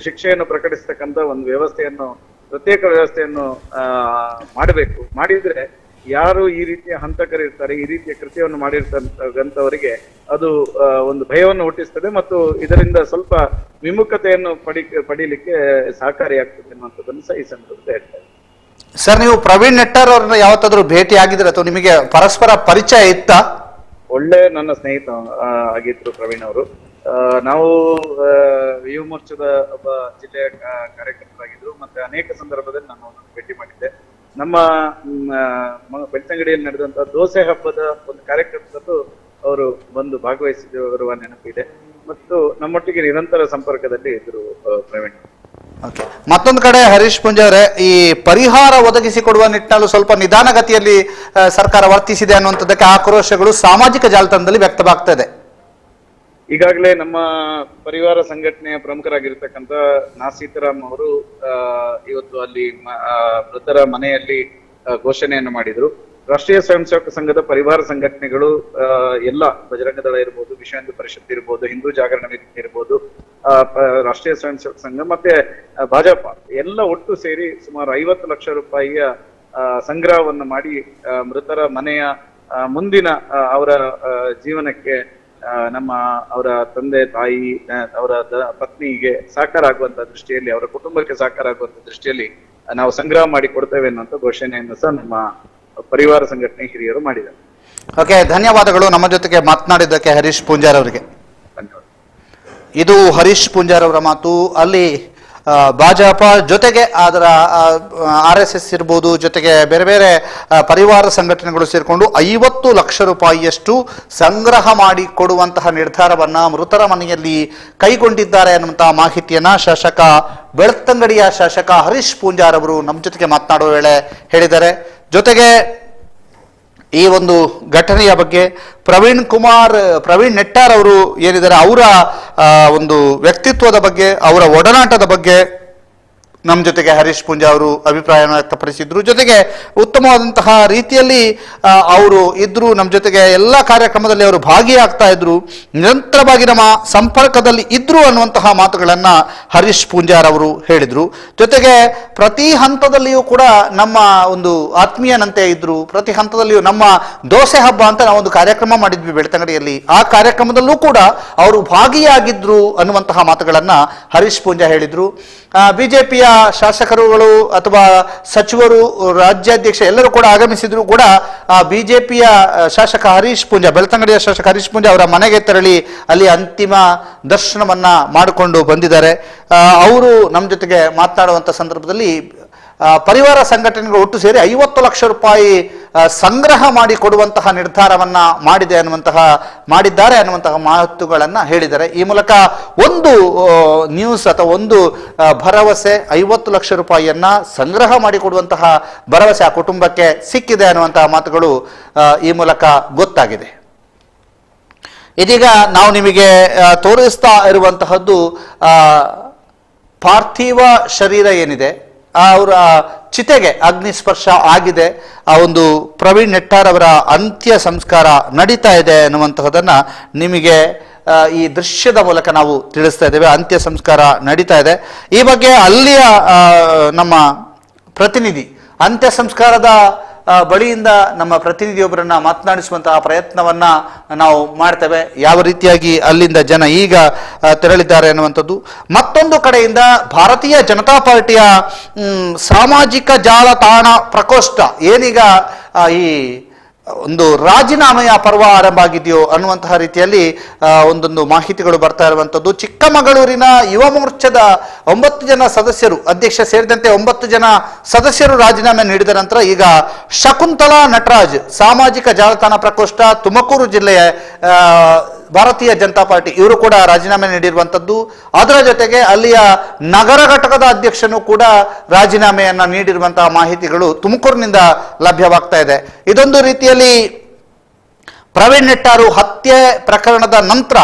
ಶಿಕ್ಷೆಯನ್ನು ಪ್ರಕಟಿಸತಕ್ಕಂಥ ಒಂದು ವ್ಯವಸ್ಥೆಯನ್ನು, ಪ್ರತ್ಯೇಕ ವ್ಯವಸ್ಥೆಯನ್ನು ಮಾಡಬೇಕು. ಮಾಡಿದ್ರೆ ಯಾರು ಈ ರೀತಿಯ ಹಂತಕರಿರ್ತಾರೆ, ಈ ರೀತಿಯ ಕೃತ್ಯವನ್ನು ಮಾಡಿರ್ತಕ್ಕಂಥವರಿಗೆ ಅದು ಒಂದು ಭಯವನ್ನು ಹುಟ್ಟಿಸ್ತದೆ ಮತ್ತು ಇದರಿಂದ ಸ್ವಲ್ಪ ವಿಮುಖತೆಯನ್ನು ಪಡೀಲಿಕ್ಕೆ ಸಹಕಾರಿಯಾಗ್ತದೆ ಅನ್ನುವಂಥದ್ದನ್ನು ಸಹ ಈ ಸಂದರ್ಭದಲ್ಲಿ ಹೇಳ್ತಾರೆ. ಸರ್, ನೀವು ಪ್ರವೀಣ್ ನೆಟ್ಟಾರ್ ಅವ್ರನ್ನ ಯಾವತ್ತಾದ್ರೂ ಭೇಟಿ ಆಗಿದ್ರೆ ಅಥವಾ ನಿಮಗೆ ಪರಸ್ಪರ ಪರಿಚಯ ಇತ್ತಾ? ಒಳ್ಳೆ ನನ್ನ ಸ್ನೇಹಿತ ಆಗಿದ್ರು ಪ್ರವೀಣ್ ಅವರು. ನಾವು ಯುವ ಮೋರ್ಚಾದ ಒಬ್ಬ ಜಿಲ್ಲೆಯ ಕಾರ್ಯಕರ್ತರಾಗಿದ್ರು. ಮತ್ತೆ ಅನೇಕ ಸಂದರ್ಭದಲ್ಲಿ ನಾನು ಭೇಟಿ ಮಾಡಿದ್ದೆ. ನಮ್ಮ ಬೆಳ್ತಂಗಡಿಯಲ್ಲಿ ನಡೆದಂತಹ ದೋಸೆ ಹಬ್ಬದ ಒಂದು ಕಾರ್ಯಕ್ರಮದಲ್ಲೂ ಅವರು ಬಂದು ಭಾಗವಹಿಸಿರುವ ನೆನಪಿದೆ ಮತ್ತು ನಮ್ಮೊಟ್ಟಿಗೆ ನಿರಂತರ ಸಂಪರ್ಕದಲ್ಲಿ ಇದ್ರು ಪ್ರವೀಣ್. ಮತ್ತೊಂದು ಕಡೆ ಹರೀಶ್ ಪೂಂಜಾ ಅವರೇ, ಈ ಪರಿಹಾರ ಒದಗಿಸಿಕೊಡುವ ನಿಟ್ಟಿನಲ್ಲಿ ಸ್ವಲ್ಪ ನಿಧಾನಗತಿಯಲ್ಲಿ ಸರ್ಕಾರ ವರ್ತಿಸಿದೆ ಅನ್ನುವಂಥದ್ದಕ್ಕೆ ಆಕ್ರೋಶಗಳು ಸಾಮಾಜಿಕ ಜಾಲತಾಣದಲ್ಲಿ ವ್ಯಕ್ತವಾಗ್ತಾ ಇದೆ. ಈಗಾಗಲೇ ನಮ್ಮ ಪರಿವಾರ ಸಂಘಟನೆಯ ಪ್ರಮುಖರಾಗಿರ್ತಕ್ಕಂಥ ಸೀತಾರಾಮ್ ಅವರು ಇವತ್ತು ಅಲ್ಲಿ ಮೃತರ ಮನೆಯಲ್ಲಿ ಘೋಷಣೆಯನ್ನು ಮಾಡಿದ್ರು. ರಾಷ್ಟ್ರೀಯ ಸ್ವಯಂ ಸೇವಕ ಸಂಘದ ಪರಿವಾರ ಸಂಘಟನೆಗಳು ಎಲ್ಲ, ಬಜರಂಗ ದಳ ಇರ್ಬೋದು, ವಿಶ್ವ ಹಿಂದೂ ಪರಿಷತ್ ಇರ್ಬೋದು, ಹಿಂದೂ ಜಾಗರಣ ವೇದಿಕೆ ಇರ್ಬೋದು, ರಾಷ್ಟ್ರೀಯ ಸ್ವಯಂ ಸೇವಕ ಸಂಘ ಮತ್ತೆ ಭಾಜಪ ಎಲ್ಲ ಒಟ್ಟು ಸೇರಿ ಸುಮಾರು 50 ಲಕ್ಷ ರೂಪಾಯಿಯ ಸಂಗ್ರಹವನ್ನು ಮಾಡಿ ಮೃತರ ಮನೆಯ ಮುಂದಿನ ಅವರ ಜೀವನಕ್ಕೆ ಅವರ ತಂದೆ ತಾಯಿ, ಅವರ ಪತ್ನಿಗೆ ಸಾಕಾರ ಆಗುವಂತ ದೃಷ್ಟಿಯಲ್ಲಿ, ಅವರ ಕುಟುಂಬಕ್ಕೆ ಸಾಕಾರ ಆಗುವಂತ ದೃಷ್ಟಿಯಲ್ಲಿ ನಾವು ಸಂಗ್ರಹ ಮಾಡಿ ಕೊಡ್ತೇವೆ ಅನ್ನುವಂತ ಘೋಷಣೆಯನ್ನು ಸಹ ನಮ್ಮ ಪರಿವಾರ ಸಂಘಟನೆ ಹಿರಿಯರು ಮಾಡಿದ್ದಾರೆ. ಓಕೆ, ಧನ್ಯವಾದಗಳು ನಮ್ಮ ಜೊತೆಗೆ ಮಾತನಾಡಿದ್ದಕ್ಕೆ ಹರೀಶ್ ಪೂಂಜಾರ್ ಅವರಿಗೆ. ಇದು ಹರೀಶ್ ಪೂಂಜಾರ್ ಅವರ ಮಾತು. ಅಲ್ಲಿ ಭಾಜಪ ಜೊತೆಗೆ ಅದರ RSS ಇರ್ಬೋದು, ಜೊತೆಗೆ ಬೇರೆ ಬೇರೆ ಪರಿವಾರ ಸಂಘಟನೆಗಳು ಸೇರಿಕೊಂಡು 50 ಲಕ್ಷ ರೂಪಾಯಿಯಷ್ಟು ಸಂಗ್ರಹ ಮಾಡಿ ಕೊಡುವಂತಹ ನಿರ್ಧಾರವನ್ನ ಮೃತರ ಮನೆಯಲ್ಲಿ ಕೈಗೊಂಡಿದ್ದಾರೆ ಅನ್ನುವಂತಹ ಮಾಹಿತಿಯನ್ನ ಬೆಳ್ತಂಗಡಿಯ ಶಾಸಕ ಹರೀಶ್ ಪೂಂಜಾರ್ ಅವರು ನಮ್ಮ ಜೊತೆಗೆ ಮಾತನಾಡುವ ವೇಳೆ ಹೇಳಿದ್ದಾರೆ. ಜೊತೆಗೆ ಈ ಒಂದು ಘಟನೆಯ ಬಗ್ಗೆ ಪ್ರವೀಣ್ ನೆಟ್ಟಾರ್ ಅವರು ಏನಿದ್ದಾರೆ, ಅವರ ಒಂದು ವ್ಯಕ್ತಿತ್ವದ ಬಗ್ಗೆ, ಅವರ ಒಡನಾಟದ ಬಗ್ಗೆ ನಮ್ಮ ಜೊತೆಗೆ ಹರೀಶ್ ಪೂಂಜಾ ಅವರು ಅಭಿಪ್ರಾಯವನ್ನು ವ್ಯಕ್ತಪಡಿಸಿದ್ರು. ಜೊತೆಗೆ ಉತ್ತಮವಾದಂತಹ ರೀತಿಯಲ್ಲಿ ಅವರು ಇದ್ರು, ನಮ್ಮ ಜೊತೆಗೆ ಎಲ್ಲ ಕಾರ್ಯಕ್ರಮದಲ್ಲಿ ಅವರು ಭಾಗಿಯಾಗ್ತಾ ಇದ್ರು, ನಿರಂತರವಾಗಿ ನಮ್ಮ ಸಂಪರ್ಕದಲ್ಲಿ ಇದ್ರು ಅನ್ನುವಂತಹ ಮಾತುಗಳನ್ನ ಹರೀಶ್ ಪೂಂಜಾರ್ ಅವರು ಹೇಳಿದ್ರು. ಜೊತೆಗೆ ಪ್ರತಿ ಹಂತದಲ್ಲಿಯೂ ಕೂಡ ನಮ್ಮ ಒಂದು ಆತ್ಮೀಯನಂತೆ ಇದ್ರು. ಪ್ರತಿ ಹಂತದಲ್ಲಿಯೂ ನಮ್ಮ ದೋಸೆ ಹಬ್ಬ ಅಂತ ನಾವೊಂದು ಕಾರ್ಯಕ್ರಮ ಮಾಡಿದ್ವಿ ಬೆಳ್ತಂಗಡಿಯಲ್ಲಿ, ಆ ಕಾರ್ಯಕ್ರಮದಲ್ಲೂ ಕೂಡ ಅವರು ಭಾಗಿಯಾಗಿದ್ರು ಅನ್ನುವಂತಹ ಮಾತುಗಳನ್ನ ಹರೀಶ್ ಪೂಂಜಾ ಹೇಳಿದ್ರು. ಬಿಜೆಪಿಯ ಶಾಸಕರುಗಳು ಅಥವಾ ಸಚಿವರು, ರಾಜ್ಯಾಧ್ಯಕ್ಷ ಎಲ್ಲರೂ ಕೂಡ ಆಗಮಿಸಿದ್ರು ಕೂಡ ಬಿಜೆಪಿಯ ಶಾಸಕ ಹರೀಶ್ ಪೂಂಜಾ, ಬೆಳ್ತಂಗಡಿಯ ಶಾಸಕ ಹರೀಶ್ ಪೂಂಜಾ ಅವರ ಮನೆಗೆ ತೆರಳಿ ಅಲ್ಲಿ ಅಂತಿಮ ದರ್ಶನವನ್ನ ಮಾಡಿಕೊಂಡು ಬಂದಿದ್ದಾರೆ. ಅವರು ನಮ್ಮ ಜೊತೆಗೆ ಮಾತನಾಡುವಂಥ ಸಂದರ್ಭದಲ್ಲಿ ಪರಿವಾರ ಸಂಘಟನೆಗಳು ಒಟ್ಟು ಸೇರಿ 50 ಲಕ್ಷ ರೂಪಾಯಿ ಸಂಗ್ರಹ ಮಾಡಿ ಕೊಡುವಂತಹ ನಿರ್ಧಾರವನ್ನ ಮಾಡಿದ್ದಾರೆ ಅನ್ನುವಂತಹ ಮಾತುಗಳನ್ನ ಹೇಳಿದ್ದಾರೆ. ಈ ಮೂಲಕ ಒಂದು ನ್ಯೂಸ್ ಅಥವಾ ಒಂದು ಭರವಸೆ, 50 ಲಕ್ಷ ರೂಪಾಯಿಯನ್ನ ಸಂಗ್ರಹ ಮಾಡಿಕೊಡುವಂತಹ ಭರವಸೆ ಆ ಕುಟುಂಬಕ್ಕೆ ಸಿಕ್ಕಿದೆ ಅನ್ನುವಂತಹ ಮಾತುಗಳು ಈ ಮೂಲಕ ಗೊತ್ತಾಗಿದೆ. ಇದೀಗ ನಾವು ನಿಮಗೆ ತೋರಿಸ್ತಾ ಇರುವಂತಹದ್ದು ಪಾರ್ಥಿವ ಶರೀರ ಏನಿದೆ ಅವರ ಚಿತೆಗೆ ಅಗ್ನಿಸ್ಪರ್ಶ ಆಗಿದೆ. ಆ ಒಂದು ಪ್ರವೀಣ್ ನೆಟ್ಟಾರ್ ಅವರ ಅಂತ್ಯ ಸಂಸ್ಕಾರ ನಡೀತಾ ಇದೆ ಅನ್ನುವಂತಹದನ್ನ ನಿಮಗೆ ಈ ದೃಶ್ಯದ ಮೂಲಕ ನಾವು ತಿಳಿಸ್ತಾ ಇದ್ದೇವೆ. ಅಂತ್ಯ ಸಂಸ್ಕಾರ ನಡೀತಾ ಇದೆ. ಈ ಬಗ್ಗೆ ಅಲ್ಲಿಯ ನಮ್ಮ ಪ್ರತಿನಿಧಿ, ಅಂತ್ಯ ಸಂಸ್ಕಾರದ ಬಳಿಯಿಂದ ನಮ್ಮ ಪ್ರತಿನಿಧಿಯೊಬ್ಬರನ್ನ ಮಾತನಾಡಿಸುವಂತಹ ಪ್ರಯತ್ನವನ್ನ ನಾವು ಮಾಡ್ತೇವೆ. ಯಾವ ರೀತಿಯಾಗಿ ಅಲ್ಲಿಂದ ಜನ ಈಗ ತೆರಳಿದ್ದಾರೆ ಅನ್ನುವಂಥದ್ದು. ಮತ್ತೊಂದು ಕಡೆಯಿಂದ ಭಾರತೀಯ ಜನತಾ ಪಾರ್ಟಿಯ ಸಾಮಾಜಿಕ ಜಾಲತಾಣ ಪ್ರಕೋಷ್ಠ ಏನೀಗ ಈ ಒಂದು ರಾಜೀನಾಮೆಯ ಪರ್ವ ಆರಂಭ ಆಗಿದೆಯೋ ಅನ್ನುವಂತಹ ರೀತಿಯಲ್ಲಿ ಒಂದೊಂದು ಮಾಹಿತಿಗಳು ಬರ್ತಾ ಇರುವಂಥದ್ದು. ಚಿಕ್ಕಮಗಳೂರಿನ ಯುವ ಮೋರ್ಚಾದ 9 ಜನ ಸದಸ್ಯರು, ಅಧ್ಯಕ್ಷ ಸೇರಿದಂತೆ 9 ಜನ ಸದಸ್ಯರು ರಾಜೀನಾಮೆ ನೀಡಿದ ನಂತರ ಈಗ ಶಕುಂತಲಾ ನಟರಾಜ್ ಸಾಮಾಜಿಕ ಜಾಲತಾಣ ಪ್ರಕೋಷ್ಠ ತುಮಕೂರು ಜಿಲ್ಲೆಯ ಭಾರತೀಯ ಜನತಾ ಪಾರ್ಟಿ ಇವರು ಕೂಡ ರಾಜೀನಾಮೆ ನೀಡಿರುವಂಥದ್ದು. ಅದರ ಜೊತೆಗೆ ಅಲ್ಲಿಯ ನಗರ ಘಟಕದ ಅಧ್ಯಕ್ಷನು ಕೂಡ ರಾಜೀನಾಮೆಯನ್ನ ನೀಡಿರುವಂತಹ ಮಾಹಿತಿಗಳು ತುಮಕೂರಿನಿಂದ ಲಭ್ಯವಾಗ್ತಾ ಇದೆ. ಇದೊಂದು ರೀತಿಯಲ್ಲಿ ಪ್ರವೀಣ್ ನೆಟ್ಟಾರು ಹತ್ಯೆ ಪ್ರಕರಣದ ನಂತರ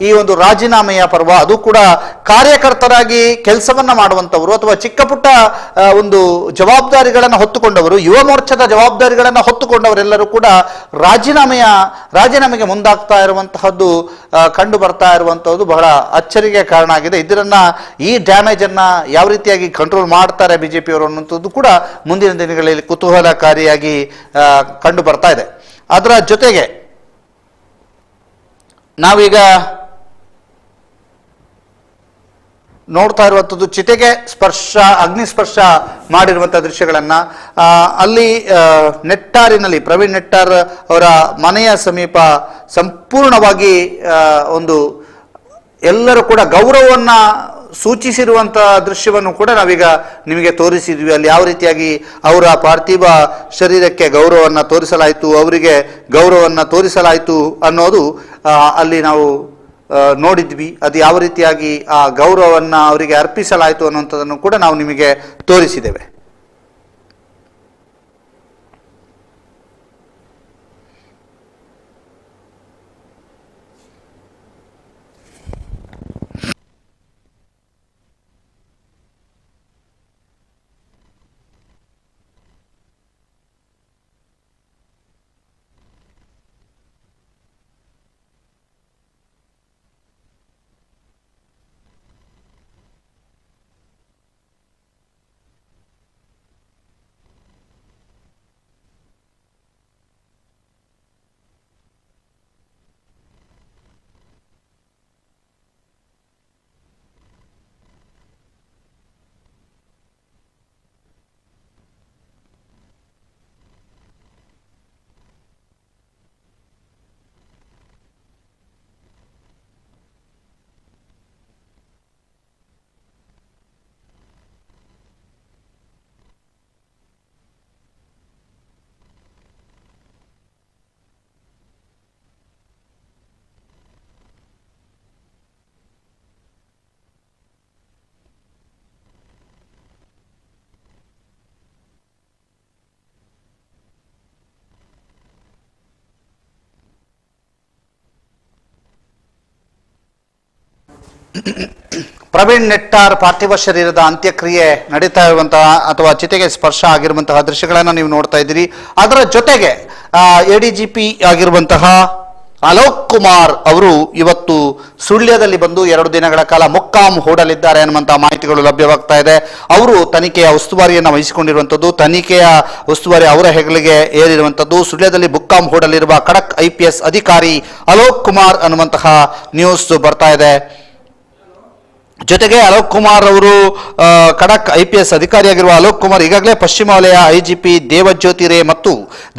ಈ ಒಂದು ರಾಜೀನಾಮೆಯ ಪರ್ವ, ಅದು ಕೂಡ ಕಾರ್ಯಕರ್ತರಾಗಿ ಕೆಲಸವನ್ನ ಮಾಡುವಂಥವರು ಅಥವಾ ಚಿಕ್ಕ ಪುಟ್ಟ ಒಂದು ಜವಾಬ್ದಾರಿಗಳನ್ನು ಹೊತ್ತುಕೊಂಡವರು, ಯುವ ಮೋರ್ಚಾದ ಜವಾಬ್ದಾರಿಗಳನ್ನು ಹೊತ್ತುಕೊಂಡವರೆಲ್ಲರೂ ಕೂಡ ರಾಜೀನಾಮೆಗೆ ಮುಂದಾಗ್ತಾ ಇರುವಂತಹದ್ದು ಕಂಡು ಬರ್ತಾ ಇರುವಂತಹದ್ದು ಬಹಳ ಅಚ್ಚರಿಗೆ ಕಾರಣ ಆಗಿದೆ. ಇದರನ್ನ ಈ ಡ್ಯಾಮೇಜ್ ಅನ್ನ ಯಾವ ರೀತಿಯಾಗಿ ಕಂಟ್ರೋಲ್ ಮಾಡ್ತಾರೆ ಬಿಜೆಪಿಯವರು ಅನ್ನುವಂಥದ್ದು ಕೂಡ ಮುಂದಿನ ದಿನಗಳಲ್ಲಿ ಕುತೂಹಲಕಾರಿಯಾಗಿ ಕಂಡು ಬರ್ತಾ ಇದೆ. ಅದರ ಜೊತೆಗೆ ನಾವೀಗ ನೋಡ್ತಾ ಇರುವಂಥದ್ದು ಚಿತೆಗೆ ಅಗ್ನಿಸ್ಪರ್ಶ ಮಾಡಿರುವಂತಹ ದೃಶ್ಯಗಳನ್ನ. ಅಲ್ಲಿ ನೆಟ್ಟಾರಿನಲ್ಲಿ ಪ್ರವೀಣ್ ನೆಟ್ಟಾರ್ ಅವರ ಮನೆಯ ಸಮೀಪ ಸಂಪೂರ್ಣವಾಗಿ ಒಂದು ಎಲ್ಲರೂ ಕೂಡ ಗೌರವವನ್ನ ಸೂಚಿಸಿರುವಂತಹ ದೃಶ್ಯವನ್ನು ಕೂಡ ನಾವೀಗ ನಿಮಗೆ ತೋರಿಸಿದ್ವಿ. ಅಲ್ಲಿ ಯಾವ ರೀತಿಯಾಗಿ ಅವರ ಪಾರ್ಥಿವ ಶರೀರಕ್ಕೆ ಗೌರವವನ್ನು ತೋರಿಸಲಾಯಿತು, ಅವರಿಗೆ ಗೌರವವನ್ನು ತೋರಿಸಲಾಯಿತು ಅನ್ನೋದು ಅಲ್ಲಿ ನಾವು ನೋಡಿದ್ವಿ. ಅದು ಯಾವ ರೀತಿಯಾಗಿ ಆ ಗೌರವವನ್ನು ಅವರಿಗೆ ಅರ್ಪಿಸಲಾಯಿತು ಅನ್ನುವಂಥದ್ದನ್ನು ಕೂಡ ನಾವು ನಿಮಗೆ ತೋರಿಸಿದ್ದೇವೆ. ಪ್ರವೀಣ್ ನೆಟ್ಟಾರ್ ಪಾರ್ಥಿವ ಶರೀರದ ಅಂತ್ಯಕ್ರಿಯೆ ನಡೀತಾ ಇರುವಂತಹ ಅಥವಾ ಚಿತೆಗೆ ಸ್ಪರ್ಶ ಆಗಿರುವಂತಹ ದೃಶ್ಯಗಳನ್ನು ನೀವು ನೋಡ್ತಾ ಇದ್ದೀರಿ. ಅದರ ಜೊತೆಗೆ ಎಡಿಜಿಪಿ ಆಗಿರುವಂತಹ ಅಲೋಕ್ ಕುಮಾರ್ ಅವರು ಇವತ್ತು ಸುಳ್ಯದಲ್ಲಿ ಬಂದು 2 ದಿನಗಳ ಕಾಲ ಮೊಕ್ಕಾಂ ಹೂಡಲಿದ್ದಾರೆ ಅನ್ನುವಂತಹ ಮಾಹಿತಿಗಳು ಲಭ್ಯವಾಗ್ತಾ ಇದೆ. ಅವರು ತನಿಖೆಯ ಉಸ್ತುವಾರಿಯನ್ನು ವಹಿಸಿಕೊಂಡಿರುವಂಥದ್ದು, ತನಿಖೆಯ ಉಸ್ತುವಾರಿ ಅವರ ಹೆಗಲಿಗೆ ಏರಿರುವಂಥದ್ದು. ಸುಳ್ಯದಲ್ಲಿ ಮೊಕ್ಕಾಂ ಹೂಡಲಿರುವ ಖಡಕ್ IPS ಅಧಿಕಾರಿ ಅಲೋಕ್ ಕುಮಾರ್ ಅನ್ನುವಂತಹ ನ್ಯೂಸ್ ಬರ್ತಾ ಇದೆ. ಜೊತೆಗೆ ಅಲೋಕ್ ಕುಮಾರ್ ಅವರು ಖಡಕ್ IPS ಅಧಿಕಾರಿಯಾಗಿರುವ ಅಲೋಕ್ ಕುಮಾರ್ ಈಗಾಗಲೇ ಪಶ್ಚಿಮ ವಲಯ IGP ದೇವಜ್ಯೋತಿ ರೇ ಮತ್ತು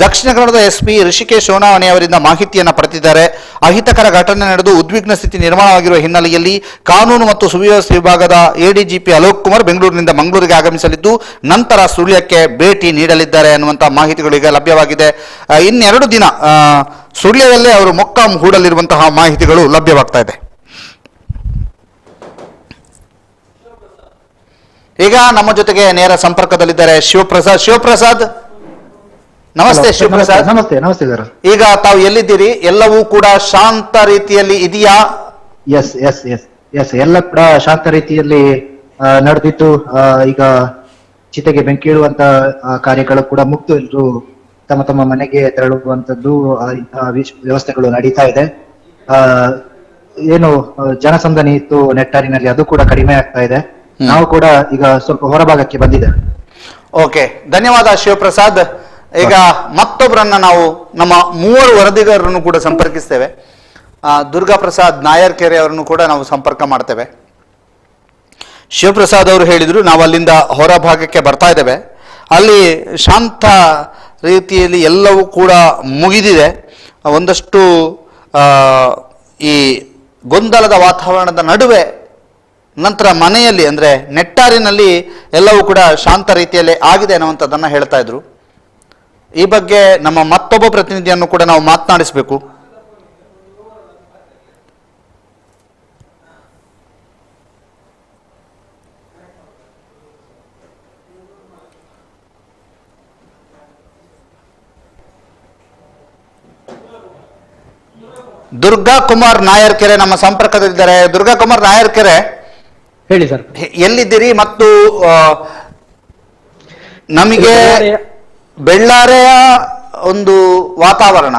ದಕ್ಷಿಣ ಕನ್ನಡದ SP ಋಷಿಕೇಶ್ ಸೋನಾವಣೆ ಅವರಿಂದ ಮಾಹಿತಿಯನ್ನು ಪಡೆದಿದ್ದಾರೆ. ಅಹಿತಕರ ಘಟನೆ ನಡೆದು ಉದ್ವಿಗ್ನ ಸ್ಥಿತಿ ನಿರ್ಮಾಣವಾಗಿರುವ ಹಿನ್ನೆಲೆಯಲ್ಲಿ ಕಾನೂನು ಮತ್ತು ಸುವ್ಯವಸ್ಥೆ ವಿಭಾಗದ ADGP ಅಲೋಕ್ ಕುಮಾರ್ ಬೆಂಗಳೂರಿನಿಂದ ಮಂಗಳೂರಿಗೆ ಆಗಮಿಸಲಿದ್ದು ನಂತರ ಸುಳ್ಯಕ್ಕೆ ಭೇಟಿ ನೀಡಲಿದ್ದಾರೆ ಅನ್ನುವಂಥ ಮಾಹಿತಿಗಳು ಈಗ ಲಭ್ಯವಾಗಿದೆ. ಇನ್ನೆರಡು ದಿನ ಸುಳ್ಯದಲ್ಲೇ ಅವರು ಮೊಕ್ಕಾಂ ಹೂಡಲಿರುವಂತಹ ಮಾಹಿತಿಗಳು ಲಭ್ಯವಾಗ್ತಾ ಇದೆ. ಈಗ ನಮ್ಮ ಜೊತೆಗೆ ನೇರ ಸಂಪರ್ಕದಲ್ಲಿದ್ದಾರೆ ಶಿವಪ್ರಸಾದ್. ನಮಸ್ತೆ ಶಿವಪ್ರಸಾದ್. ನಮಸ್ತೆ ನಮಸ್ತೆ ಸರ್. ಈಗ ತಾವು ಎಲ್ಲಿದ್ದೀರಿ? ಎಲ್ಲವೂ ಕೂಡ ಶಾಂತ ರೀತಿಯಲ್ಲಿ ಇದೆಯಾ? ಎಸ್ ಎಲ್ಲ ಕೂಡ ಶಾಂತ ರೀತಿಯಲ್ಲಿ ನಡೆದಿತ್ತು. ಈಗ ಚಿತೆಗೆ ಬೆಂಕಿ ಇಡುವಂತ ಕಾರ್ಯಗಳು ಕೂಡ ಮುಕ್ತು, ಎಲ್ಲರೂ ತಮ್ಮ ತಮ್ಮ ಮನೆಗೆ ತೆರಳುವಂತದ್ದು ವ್ಯವಸ್ಥೆಗಳು ನಡೀತಾ ಇದೆ. ಏನು ಜನಸಂದಣಿ ಇತ್ತು ನೆಟ್ಟಾರಿನಲ್ಲಿ, ಅದು ಕೂಡ ಕಡಿಮೆ ಆಗ್ತಾ ಇದೆ. ನಾವು ಕೂಡ ಈಗ ಸ್ವಲ್ಪ ಹೊರಭಾಗಕ್ಕೆ ಬಂದಿದ್ದೇವೆ. ಓಕೆ, ಧನ್ಯವಾದ ಶಿವಪ್ರಸಾದ್. ಈಗ ಮತ್ತೊಬ್ಬರನ್ನ ನಾವು ನಮ್ಮ 3 ವರದಿಗಾರರನ್ನು ಕೂಡ ಸಂಪರ್ಕಿಸ್ತೇವೆ. ದುರ್ಗಾ ಪ್ರಸಾದ್ ನಾಯರ್ಕೆರೆ ಅವರನ್ನು ಕೂಡ ನಾವು ಸಂಪರ್ಕ ಮಾಡ್ತೇವೆ. ಶಿವಪ್ರಸಾದ್ ಅವರು ಹೇಳಿದ್ರು, ನಾವು ಅಲ್ಲಿಂದ ಹೊರಭಾಗಕ್ಕೆ ಬರ್ತಾ ಇದ್ದೇವೆ, ಅಲ್ಲಿ ಶಾಂತ ರೀತಿಯಲ್ಲಿ ಎಲ್ಲವೂ ಕೂಡ ಮುಗಿದಿದೆ. ಒಂದಷ್ಟು ಈ ಗೊಂದಲದ ವಾತಾವರಣದ ನಡುವೆ ನಂತರ ಮನೆಯಲ್ಲಿ ಅಂದರೆ ನೆಟ್ಟಾರಿನಲ್ಲಿ ಎಲ್ಲವೂ ಕೂಡ ಶಾಂತ ರೀತಿಯಲ್ಲಿ ಆಗಿದೆ ಅನ್ನುವಂಥದ್ದನ್ನು ಹೇಳ್ತಾ ಇದ್ರು. ಈ ಬಗ್ಗೆ ನಮ್ಮ ಮತ್ತೊಬ್ಬ ಪ್ರತಿನಿಧಿಯನ್ನು ಕೂಡ ನಾವು ಮಾತನಾಡಿಸಬೇಕು. ದುರ್ಗಾ ಕುಮಾರ್ ನಾಯರ್ಕೆರೆ ನಮ್ಮ ಸಂಪರ್ಕದಲ್ಲಿದ್ದಾರೆ. ದುರ್ಗಾ ಕುಮಾರ್ ನಾಯರ್ಕೆರೆ, ಹೇಳಿ ಸರ್, ಎಲ್ಲಿದ್ದೀರಿ? ಮತ್ತು ನಮಗೆ ಬೆಳ್ಳಾರೆಯ ಒಂದು ವಾತಾವರಣ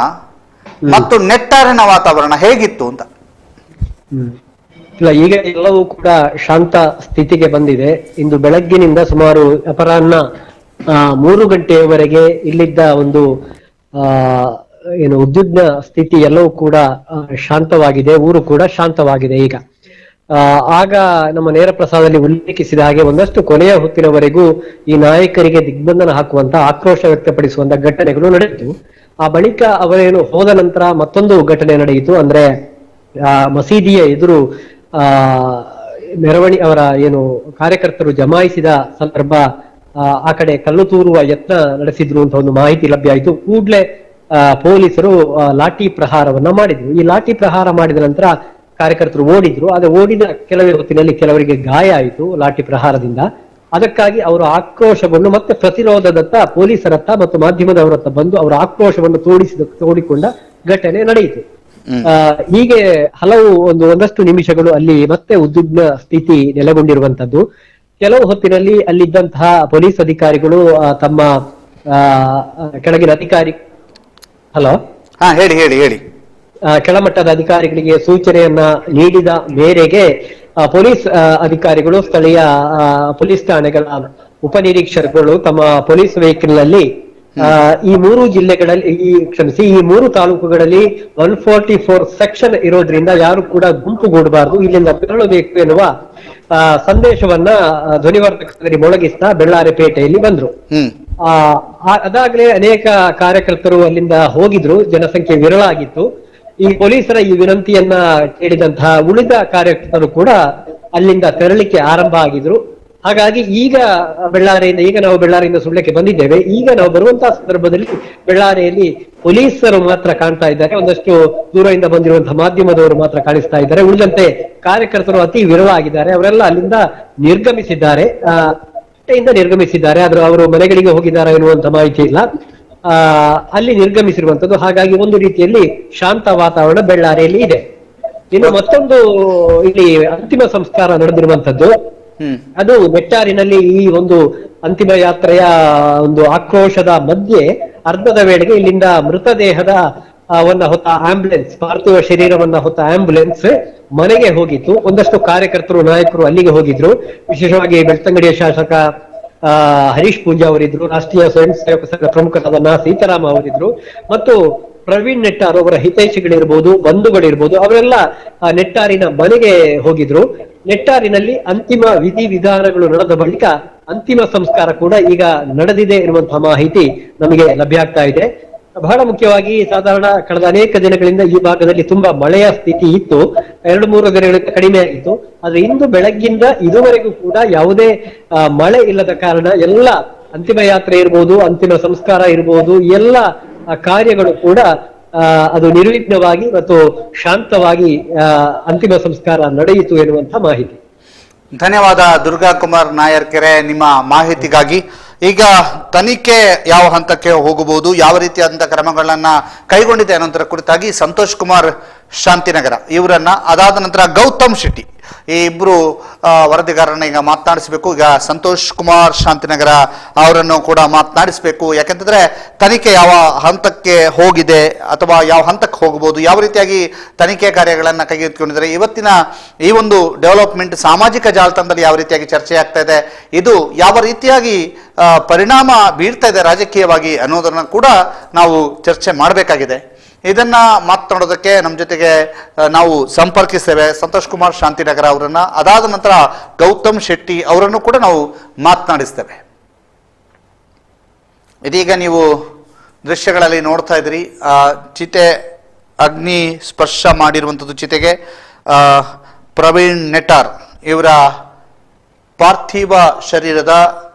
ಮತ್ತು ನೆಟ್ಟಾರಿನ ವಾತಾವರಣ ಹೇಗಿತ್ತು ಅಂತ. ಇಲ್ಲ, ಈಗ ಎಲ್ಲವೂ ಕೂಡ ಶಾಂತ ಸ್ಥಿತಿಗೆ ಬಂದಿದೆ. ಇಂದು ಬೆಳಗ್ಗಿನಿಂದ ಸುಮಾರು ಅಪರಾಹ್ನ 3 ಗಂಟೆಯವರೆಗೆ ಇಲ್ಲಿದ್ದ ಒಂದು ಉದ್ವಿಗ್ನ ಸ್ಥಿತಿ ಎಲ್ಲವೂ ಕೂಡ ಶಾಂತವಾಗಿದೆ. ಊರು ಕೂಡ ಶಾಂತವಾಗಿದೆ ಈಗ. ಆಗ ನಮ್ಮ ನೇರ ಪ್ರಸಾದದಲ್ಲಿ ಉಲ್ಲೇಖಿಸಿದ ಹಾಗೆ ಒಂದಷ್ಟು ಕೊನೆಯ ಹೊತ್ತಿನವರೆಗೂ ಈ ನಾಯಕರಿಗೆ ದಿಗ್ಬಂಧನ ಹಾಕುವಂತ, ಆಕ್ರೋಶ ವ್ಯಕ್ತಪಡಿಸುವಂತ ಘಟನೆಗಳು ನಡೆಯಿತು. ಆ ಬಳಿಕ ಅವರೇನು ಹೋದ ನಂತರ ಮತ್ತೊಂದು ಘಟನೆ ನಡೆಯಿತು. ಅಂದ್ರೆ ಮಸೀದಿಯ ಎದುರು ಮೆರವಣಿಗೆ ಅವರ ಕಾರ್ಯಕರ್ತರು ಜಮಾಯಿಸಿದ ಸಂದರ್ಭ ಆ ಕಡೆ ಕಲ್ಲು ತೂರುವ ಯತ್ನ ನಡೆಸಿದ್ರು ಅಂತ ಒಂದು ಮಾಹಿತಿ ಲಭ್ಯ ಆಯಿತು. ಕೂಡ್ಲೆ ಪೊಲೀಸರು ಲಾಠಿ ಪ್ರಹಾರವನ್ನ ಮಾಡಿದ್ರು. ಈ ಲಾಠಿ ಪ್ರಹಾರ ಮಾಡಿದ ನಂತರ ಕಾರ್ಯಕರ್ತರು ಓಡಿದ್ರು. ಆದ್ರೆ ಓಡಿದ ಕೆಲವೇ ಹೊತ್ತಿನಲ್ಲಿ ಕೆಲವರಿಗೆ ಗಾಯ ಆಯಿತು ಲಾಠಿ ಪ್ರಹಾರದಿಂದ. ಅದಕ್ಕಾಗಿ ಅವರು ಆಕ್ರೋಶವನ್ನು ಮತ್ತೆ ಪ್ರತಿರೋಧದತ್ತ, ಪೊಲೀಸರತ್ತ ಮತ್ತು ಮಾಧ್ಯಮದವರತ್ತ ಬಂದು ಅವರ ಆಕ್ರೋಶವನ್ನು ತೋಡಿಕೊಂಡ ಘಟನೆ ನಡೆಯಿತು. ಹೀಗೆ ಹಲವು ಒಂದಷ್ಟು ನಿಮಿಷಗಳು ಅಲ್ಲಿ ಮತ್ತೆ ಉದ್ವಿಗ್ನ ಸ್ಥಿತಿ ನೆಲೆಗೊಂಡಿರುವಂತದ್ದು. ಕೆಲವು ಹೊತ್ತಿನಲ್ಲಿ ಅಲ್ಲಿದ್ದಂತಹ ಪೊಲೀಸ್ ಅಧಿಕಾರಿಗಳು ತಮ್ಮ ಕೆಳಗಿನ ಅಧಿಕಾರಿ ಹೇಳಿ ಕೆಳಮಟ್ಟದ ಅಧಿಕಾರಿಗಳಿಗೆ ಸೂಚನೆಯನ್ನ ನೀಡಿದ ಮೇರೆಗೆ ಪೊಲೀಸ್ ಅಧಿಕಾರಿಗಳು ಸ್ಥಳೀಯ ಪೊಲೀಸ್ ಠಾಣೆಗಳ ಉಪನಿರೀಕ್ಷಕರು ತಮ್ಮ ಪೊಲೀಸ್ ವೆಹಿಕಲ್ ನಲ್ಲಿ ಈ 3 ಜಿಲ್ಲೆಗಳಲ್ಲಿ ಈ 3 ತಾಲೂಕುಗಳಲ್ಲಿ 144 ಸೆಕ್ಷನ್ ಇರೋದ್ರಿಂದ ಯಾರು ಕೂಡ ಗುಂಪುಗೂಡಬಾರದು, ಇಲ್ಲಿಂದ ತೆರಳಬೇಕು ಎನ್ನುವ ಸಂದೇಶವನ್ನ ಧ್ವನಿವರ್ಧಕದಲ್ಲಿ ಮೊಳಗಿಸ್ತಾ ಬೆಳ್ಳಾರೆ ಪೇಟೆಯಲ್ಲಿ ಬಂದ್ರು. ಅದಾಗಲೇ ಅನೇಕ ಕಾರ್ಯಕರ್ತರು ಅಲ್ಲಿಂದ ಹೋಗಿದ್ರು. ಜನಸಂಖ್ಯೆ ವಿರಳ ಆಗಿತ್ತು. ಈ ಪೊಲೀಸರ ಈ ವಿನಂತಿಯನ್ನ ಕೇಳಿದಂತಹ ಉಳಿದ ಕಾರ್ಯಕರ್ತರು ಕೂಡ ಅಲ್ಲಿಂದ ತೆರಳಿಕೆ ಆರಂಭ ಆಗಿದ್ರು. ಹಾಗಾಗಿ ಈಗ ನಾವು ಬೆಳ್ಳಾರಿಯಿಂದ ಸುಳ್ಯಕ್ಕೆ ಬಂದಿದ್ದೇವೆ. ಈಗ ನಾವು ಬರುವಂತಹ ಸಂದರ್ಭದಲ್ಲಿ ಬೆಳ್ಳಾರಿಯಲ್ಲಿ ಪೊಲೀಸರು ಮಾತ್ರ ಕಾಣ್ತಾ ಇದ್ದಾರೆ. ಒಂದಷ್ಟು ದೂರದಿಂದ ಬಂದಿರುವಂತಹ ಮಾಧ್ಯಮದವರು ಮಾತ್ರ ಕಾಣಿಸ್ತಾ ಇದ್ದಾರೆ. ಉಳಿದಂತೆ ಕಾರ್ಯಕರ್ತರು ಅತಿ ವಿರಳ ಆಗಿದ್ದಾರೆ. ಅವರೆಲ್ಲ ಅಲ್ಲಿಂದ ನಿರ್ಗಮಿಸಿದ್ದಾರೆ, ನಿರ್ಗಮಿಸಿದ್ದಾರೆ. ಆದ್ರೆ ಅವರು ಮನೆಗಳಿಗೆ ಹೋಗಿದ್ದಾರೆ ಎನ್ನುವಂತ ಮಾಹಿತಿ ಇಲ್ಲ. ಅಲ್ಲಿ ನಿರ್ಗಮಿಸಿರುವಂತದ್ದು. ಹಾಗಾಗಿ ಒಂದು ರೀತಿಯಲ್ಲಿ ಶಾಂತ ವಾತಾವರಣ ಬೆಳ್ಳಾರಿಯಲ್ಲಿ ಇದೆ. ಇನ್ನು ಮತ್ತೊಂದು ಇಲ್ಲಿ ಅಂತಿಮ ಸಂಸ್ಕಾರ ನಡೆದಿರುವಂತದ್ದು, ಅದು ನೆಟ್ಟಾರಿನಲ್ಲಿ ಈ ಒಂದು ಅಂತಿಮ ಯಾತ್ರೆಯ ಒಂದು ಆಕ್ರೋಶದ ಮಧ್ಯೆ ಅರ್ಧದ ವೇಳೆಗೆ ಇಲ್ಲಿಂದ ಮೃತದೇಹದ ಹೊತ್ತ ಆಂಬ್ಯುಲೆನ್ಸ್, ಪಾರ್ಥಿವ ಶರೀರವನ್ನ ಹೊತ್ತ ಆಂಬ್ಯುಲೆನ್ಸ್ ಮನೆಗೆ ಹೋಗಿತ್ತು. ಒಂದಷ್ಟು ಕಾರ್ಯಕರ್ತರು, ನಾಯಕರು ಅಲ್ಲಿಗೆ ಹೋಗಿದ್ರು. ವಿಶೇಷವಾಗಿ ಬೆಳ್ತಂಗಡಿಯ ಶಾಸಕ ಹರೀಶ್ ಪೂಂಜಾ ಅವರಿದ್ರು, ರಾಷ್ಟ್ರೀಯ ಸ್ವಯಂ ಸೇವಕ ಸಂಘ ಪ್ರಮುಖರಾದ ಸೀತಾರಾಮ ಅವರಿದ್ರು, ಮತ್ತು ಪ್ರವೀಣ್ ನೆಟ್ಟಾರ್ ಅವರ ಹಿತೈಷಿಗಳಿರ್ಬೋದು, ಬಂಧುಗಳಿರ್ಬೋದು, ಅವರೆಲ್ಲ ನೆಟ್ಟಾರಿನ ಮನೆಗೆ ಹೋಗಿದ್ರು. ನೆಟ್ಟಾರಿನಲ್ಲಿ ಅಂತಿಮ ವಿಧಿವಿಧಾನಗಳು ನಡೆದ ಬಳಿಕ ಅಂತಿಮ ಸಂಸ್ಕಾರ ಕೂಡ ಈಗ ನಡೆದಿದೆ ಎನ್ನುವಂತಹ ಮಾಹಿತಿ ನಮಗೆ ಲಭ್ಯ ಆಗ್ತಾ ಇದೆ. ಬಹಳ ಮುಖ್ಯವಾಗಿ ಸಾಧಾರಣ ಕಳೆದ ಅನೇಕ ದಿನಗಳಿಂದ ಈ ಭಾಗದಲ್ಲಿ ತುಂಬಾ ಮಳೆಯ ಸ್ಥಿತಿ ಇತ್ತು, 2-3 ದಿನಗಳಿಂದ ಕಡಿಮೆ ಆಗಿತ್ತು. ಆದ್ರೆ ಇಂದು ಬೆಳಗ್ಗಿಂದ ಇದುವರೆಗೂ ಕೂಡ ಯಾವುದೇ ಮಳೆ ಇಲ್ಲದ ಕಾರಣ ಎಲ್ಲ ಅಂತಿಮ ಯಾತ್ರೆ ಇರ್ಬೋದು, ಅಂತಿಮ ಸಂಸ್ಕಾರ ಇರ್ಬೋದು, ಎಲ್ಲ ಕಾರ್ಯಗಳು ಕೂಡ ಅದು ನಿರ್ವಿಘ್ನವಾಗಿ ಮತ್ತು ಶಾಂತವಾಗಿ ಅಂತಿಮ ಸಂಸ್ಕಾರ ನಡೆಯಿತು ಎನ್ನುವಂತ ಮಾಹಿತಿ. ಧನ್ಯವಾದ ದುರ್ಗಾ ಕುಮಾರ್ ನಾಯರ್ಕೆರೆ ನಿಮ್ಮ ಮಾಹಿತಿಗಾಗಿ. ಈಗ ತನಿಖೆ ಯಾವ ಹಂತಕ್ಕೆ ಹೋಗಬಹುದು, ಯಾವ ರೀತಿಯಾದಂತಹ ಕ್ರಮಗಳನ್ನ ಕೈಗೊಂಡಿದೆ ಅನ್ನೋದರ ಕುರಿತಾಗಿ ಸಂತೋಷ್ ಕುಮಾರ್ ಶಾಂತಿನಗರ ಇವರನ್ನ, ಅದಾದ ನಂತರ ಗೌತಮ್ ಶೆಟ್ಟಿ ಈ ಇಬ್ರು ವರದಿಗಾರರನ್ನ ಈಗ ಮಾತನಾಡಿಸಬೇಕು. ಈಗ ಸಂತೋಷ್ ಕುಮಾರ್ ಶಾಂತಿನಗರ ಅವರನ್ನು ಕೂಡ ಮಾತನಾಡಿಸಬೇಕು. ಯಾಕೆಂತಂದ್ರೆ ತನಿಖೆ ಯಾವ ಹಂತಕ್ಕೆ ಹೋಗಿದೆ ಅಥವಾ ಯಾವ ಹಂತಕ್ಕೆ ಹೋಗಬಹುದು, ಯಾವ ರೀತಿಯಾಗಿ ತನಿಖೆ ಕಾರ್ಯಗಳನ್ನ ಕೈಗೆತ್ತಿಕೊಂಡಿದ್ದಾರೆ, ಇವತ್ತಿನ ಈ ಒಂದು ಡೆವಲಪ್ಮೆಂಟ್ ಸಾಮಾಜಿಕ ಜಾಲತಾಣದಲ್ಲಿ ಯಾವ ರೀತಿಯಾಗಿ ಚರ್ಚೆ ಆಗ್ತಾ ಇದೆ, ಇದು ಯಾವ ರೀತಿಯಾಗಿ ಪರಿಣಾಮ ಬೀರ್ತಾ ಇದೆ ರಾಜಕೀಯವಾಗಿ ಅನ್ನೋದನ್ನ ಕೂಡ ನಾವು ಚರ್ಚೆ ಮಾಡಬೇಕಾಗಿದೆ. ಇದನ್ನ ಮಾತನಾಡೋದಕ್ಕೆ ನಮ್ಮ ಜೊತೆಗೆ ನಾವು ಸಂಪರ್ಕಿಸ್ತೇವೆ ಸಂತೋಷ್ ಕುಮಾರ್ ಶಾಂತಿನಗರ ಅವರನ್ನ, ಅದಾದ ನಂತರ ಗೌತಮ್ ಶೆಟ್ಟಿ ಅವರನ್ನು ಕೂಡ ನಾವು ಮಾತನಾಡಿಸ್ತೇವೆ. ಇದೀಗ ನೀವು ದೃಶ್ಯಗಳಲ್ಲಿ ನೋಡ್ತಾ ಇದ್ರಿ, ಚಿತೆ ಅಗ್ನಿ ಸ್ಪರ್ಶ ಮಾಡಿರುವಂಥದ್ದು ಚಿತೆಗೆ ಪ್ರವೀಣ್ ನೆಟ್ಟಾರ್ ಇವರ ಪಾರ್ಥಿವ ಶರೀರದ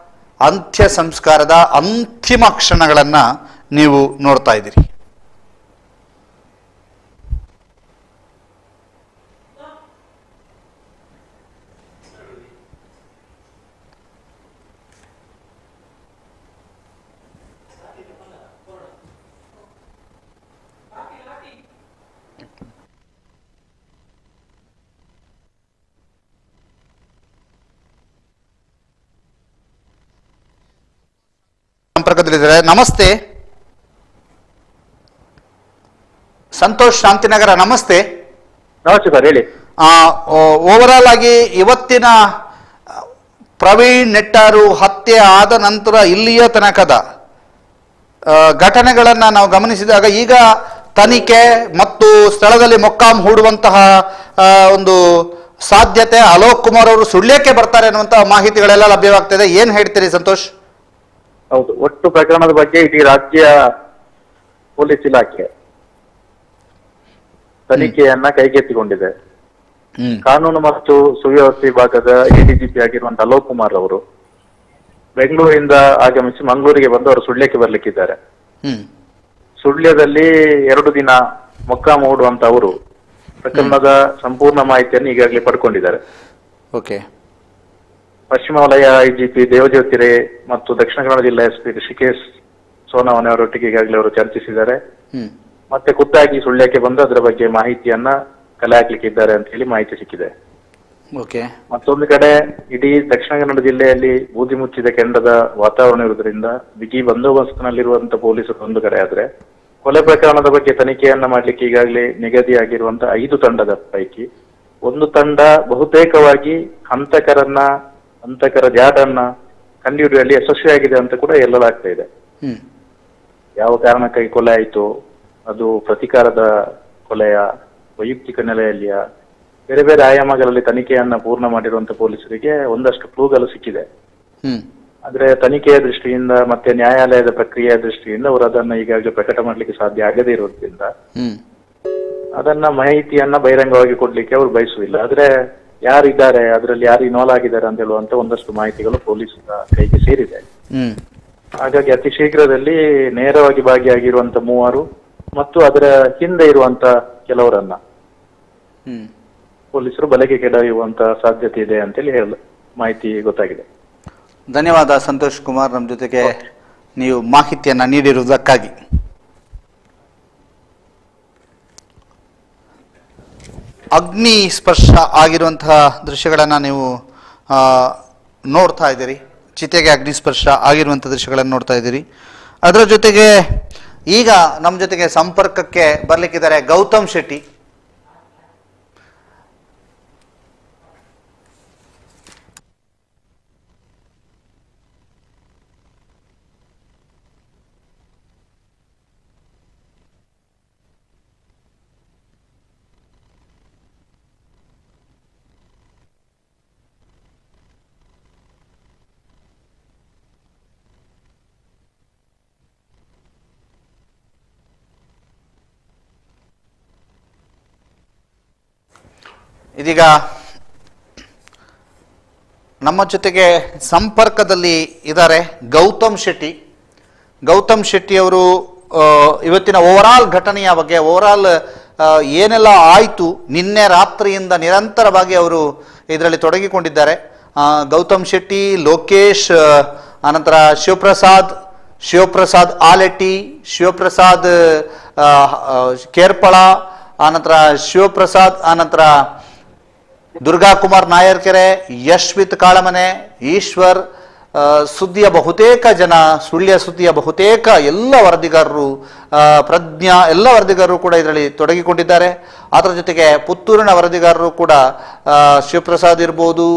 ಅಂತ್ಯ ಸಂಸ್ಕಾರದ ಅಂತಿಮ ಕ್ಷಣಗಳನ್ನ ನೀವು ನೋಡ್ತಾ ಇದ್ದೀರಿ. ಸಂಪರ್ಕದಲ್ಲಿದ್ದಾರೆ. ನಮಸ್ತೆ ಸಂತೋಷ್ ಶಾಂತಿನಗರ, ನಮಸ್ತೆ. ನಮಸ್ತೆ ಸರ್, ಹೇಳಿ. ಓವರಾಲ್ ಆಗಿ ಇವತ್ತಿನ ಪ್ರವೀಣ್ ನೆಟ್ಟಾರು ಹತ್ಯೆ ಆದ ನಂತರ ಇಲ್ಲಿಯ ತನಕದ ಘಟನೆಗಳನ್ನ ನಾವು ಗಮನಿಸಿದಾಗ ಈಗ ತನಿಖೆ ಮತ್ತು ಸ್ಥಳದಲ್ಲಿ ಮೊಕ್ಕಾಂ ಹೂಡುವಂತಹ ಒಂದು ಸಾಧ್ಯತೆ, ಅಲೋಕ್ ಕುಮಾರ್ ಅವರು ಸುಳ್ಯಕ್ಕೆ ಬರ್ತಾರೆ ಅನ್ನುವಂತಹ ಮಾಹಿತಿಗಳೆಲ್ಲ ಲಭ್ಯವಾಗ್ತದೆ. ಏನ್ ಹೇಳ್ತೀರಿ ಸಂತೋಷ್? ಹೌದು, ಒಟ್ಟು ಪ್ರಕರಣದ ಬಗ್ಗೆ ಇಡೀ ರಾಜ್ಯ ಪೊಲೀಸ್ ಇಲಾಖೆ ತನಿಖೆಯನ್ನ ಕೈಗೆತ್ತಿಕೊಂಡಿದೆ. ಕಾನೂನು ಮತ್ತು ಸುವ್ಯವಸ್ಥೆ ವಿಭಾಗದ ಎಡಿಜಿಪಿ ಆಗಿರುವಂತಹ ಅಲೋಕ್ ಕುಮಾರ್ ಅವರು ಬೆಂಗಳೂರಿಂದ ಆಗಮಿಸಿ ಮಂಗಳೂರಿಗೆ ಬಂದು ಅವರು ಸುಳ್ಯಕ್ಕೆ ಬರ್ಲಿಕ್ಕಿದ್ದಾರೆ. ಸುಳ್ಯದಲ್ಲಿ 2 ದಿನ ಮೊಕ್ಕಾಂ ಹೂಡುವಂತ ಅವರು ಪ್ರಕರಣದ ಸಂಪೂರ್ಣ ಮಾಹಿತಿಯನ್ನು ಈಗಾಗಲೇ ಪಡ್ಕೊಂಡಿದ್ದಾರೆ. ಓಕೆ. ಪಶ್ಚಿಮ ವಲಯ ಐಜಿಪಿ ದೇವಜ್ಯೋತಿ ರೇ ಮತ್ತು ದಕ್ಷಿಣ ಕನ್ನಡ ಜಿಲ್ಲಾ ಎಸ್ಪಿ ಋಷಿಕೇಶ್ ಸೋನಾವನೆ ಅವರೊಟ್ಟಿಗೆ ಈಗಾಗಲೇ ಅವರು ಚರ್ಚಿಸಿದ್ದಾರೆ. ಮತ್ತೆ ಖುದ್ದಾಗಿ ಸುಳ್ಯಕ್ಕೆ ಬಂದು ಅದರ ಬಗ್ಗೆ ಮಾಹಿತಿಯನ್ನ ಕಲೆ ಹಾಕ್ಲಿಕ್ಕಿದ್ದಾರೆ ಅಂತ ಹೇಳಿ ಮಾಹಿತಿ ಸಿಕ್ಕಿದೆ. ಮತ್ತೊಂದು ಕಡೆ ಇಡೀ ದಕ್ಷಿಣ ಕನ್ನಡ ಜಿಲ್ಲೆಯಲ್ಲಿ ಬೂದಿ ಮುಚ್ಚಿದ ಕೆಂಡದ ವಾತಾವರಣ ಇರುವುದರಿಂದ ಬಿಗಿ ಬಂದೋಬಸ್ತ್ನಲ್ಲಿರುವಂತಹ ಪೊಲೀಸರು ಒಂದು ಕಡೆ ಆದ್ರೆ, ಕೊಲೆ ಪ್ರಕರಣದ ಬಗ್ಗೆ ತನಿಖೆಯನ್ನ ಮಾಡ್ಲಿಕ್ಕೆ ಈಗಾಗಲೇ ನಿಗದಿಯಾಗಿರುವಂತಹ 5 ತಂಡದ ಪೈಕಿ ಒಂದು ತಂಡ ಬಹುತೇಕವಾಗಿ ಹಂತಕರ ಜಾಡನ್ನ ಕಂಡುಹಿಡಿಯುವಲ್ಲಿ ಯಶಸ್ವಿಯಾಗಿದೆ ಅಂತ ಕೂಡ ಹೇಳಲಾಗ್ತಾ ಇದೆ. ಯಾವ ಕಾರಣಕ್ಕಾಗಿ ಕೊಲೆ ಆಯಿತು, ಅದು ಪ್ರತಿಕಾರದ ಕೊಲೆಯ, ವೈಯಕ್ತಿಕ ನೆಲೆಯಲ್ಲಿಯ, ಬೇರೆ ಬೇರೆ ಆಯಾಮಗಳಲ್ಲಿ ತನಿಖೆಯನ್ನ ಪೂರ್ಣ ಮಾಡಿರುವಂತ ಪೊಲೀಸರಿಗೆ ಒಂದಷ್ಟು ಕ್ಲೂಗಳು ಸಿಕ್ಕಿದೆ. ಆದ್ರೆ ತನಿಖೆಯ ದೃಷ್ಟಿಯಿಂದ ಮತ್ತೆ ನ್ಯಾಯಾಲಯದ ಪ್ರಕ್ರಿಯೆಯ ದೃಷ್ಟಿಯಿಂದ ಅವರು ಅದನ್ನ ಈಗಾಗಲೇ ಪ್ರಕಟ ಮಾಡ್ಲಿಕ್ಕೆ ಸಾಧ್ಯ ಆಗದೇ ಇರೋದ್ರಿಂದ ಅದನ್ನ ಮಾಹಿತಿಯನ್ನ ಬಹಿರಂಗವಾಗಿ ಕೊಡ್ಲಿಕ್ಕೆ ಅವರು ಬಯಸುವುದಿಲ್ಲ. ಆದ್ರೆ ಯಾರಿದ್ದಾರೆ, ಅದರಲ್ಲಿ ಯಾರು ಇನ್ವಾಲ್ವ್ ಆಗಿದ್ದಾರೆ ಅಂತ ಹೇಳುವಂತ ಒಂದಷ್ಟು ಮಾಹಿತಿಗಳು ಪೊಲೀಸ್ ಕೈಗೆ ಸೇರಿದೆ. ಹಾಗಾಗಿ ಅತಿ ಶೀಘ್ರದಲ್ಲಿ ನೇರವಾಗಿ ಭಾಗಿಯಾಗಿರುವಂತ 3 ಮತ್ತು ಅದರ ಹಿಂದೆ ಇರುವಂತ ಕೆಲವರನ್ನ ಪೊಲೀಸರು ಬಲೆಗೆ ಕೆಡಯುವಂತ ಸಾಧ್ಯತೆ ಇದೆ ಅಂತೇಳಿ ಮಾಹಿತಿ ಗೊತ್ತಾಗಿದೆ. ಧನ್ಯವಾದ ಸಂತೋಷ್ ಕುಮಾರ್, ನಮ್ಮ ಜೊತೆಗೆ ನೀವು ಮಾಹಿತಿಯನ್ನ ನೀಡಿರುವುದಕ್ಕಾಗಿ. ಅಗ್ನಿ ಸ್ಪರ್ಶ ಆಗಿರುವಂತಹ ದೃಶ್ಯಗಳನ್ನು ನೀವು ನೋಡ್ತಾ ಇದ್ದೀರಿ. ಚಿತೆಗೆ ಅಗ್ನಿ ಸ್ಪರ್ಶ ಆಗಿರುವಂಥ ದೃಶ್ಯಗಳನ್ನು ನೋಡ್ತಾ ಇದ್ದೀರಿ. ಅದರ ಜೊತೆಗೆ ಈಗ ನಮ್ಮ ಜೊತೆಗೆ ಸಂಪರ್ಕಕ್ಕೆ ಬರ್ಲಿಕ್ಕಿದ್ದಾರೆ ಗೌತಮ್ ಶೆಟ್ಟಿ. ಇದೀಗ ನಮ್ಮ ಜೊತೆಗೆ ಸಂಪರ್ಕದಲ್ಲಿ ಇದ್ದಾರೆ ಗೌತಮ್ ಶೆಟ್ಟಿ. ಗೌತಮ್ ಶೆಟ್ಟಿ ಅವರು ಇವತ್ತಿನ ಓವರಾಲ್ ಘಟನೆಯ ಬಗ್ಗೆ, ಓವರಾಲ್ ಏನೆಲ್ಲ ಆಯಿತು, ನಿನ್ನೆ ರಾತ್ರಿಯಿಂದ ನಿರಂತರವಾಗಿ ಅವರು ಇದರಲ್ಲಿ ತೊಡಗಿಕೊಂಡಿದ್ದಾರೆ. ಗೌತಮ್ ಶೆಟ್ಟಿ, ಲೋಕೇಶ್, ಅನಂತರ ಶಿವಪ್ರಸಾದ್ ಆಲೆಟ್ಟಿ, ಶಿವಪ್ರಸಾದ್ ಕೇರ್ಪಳ, ಆನಂತರ ಶಿವಪ್ರಸಾದ್, ಆನಂತರ ದುರ್ಗಾಕುಮಾರ್ ನಾಯರ್ಕೆರೆ, ಯಶ್ವಿತ್ ಕಾಳಮನೆ, ಈಶ್ವರ್, ಸುದ್ದಿಯ ಬಹುತೇಕ ಜನ, ಸುಳ್ಯ ಸುದ್ದಿಯ ಬಹುತೇಕ ಎಲ್ಲ ವರದಿಗಾರರು, ಪ್ರಜ್ಞಾ ಎಲ್ಲ ವರದಿಗಾರರು ಕೂಡ ಇದರಲ್ಲಿ ತೊಡಗಿಕೊಂಡಿದ್ದಾರೆ. ಅದರ ಜೊತೆಗೆ ಪುತ್ತೂರಿನ ವರದಿಗಾರರು ಕೂಡ ಶಿವಪ್ರಸಾದ್ ಇರ್ಬೋದು,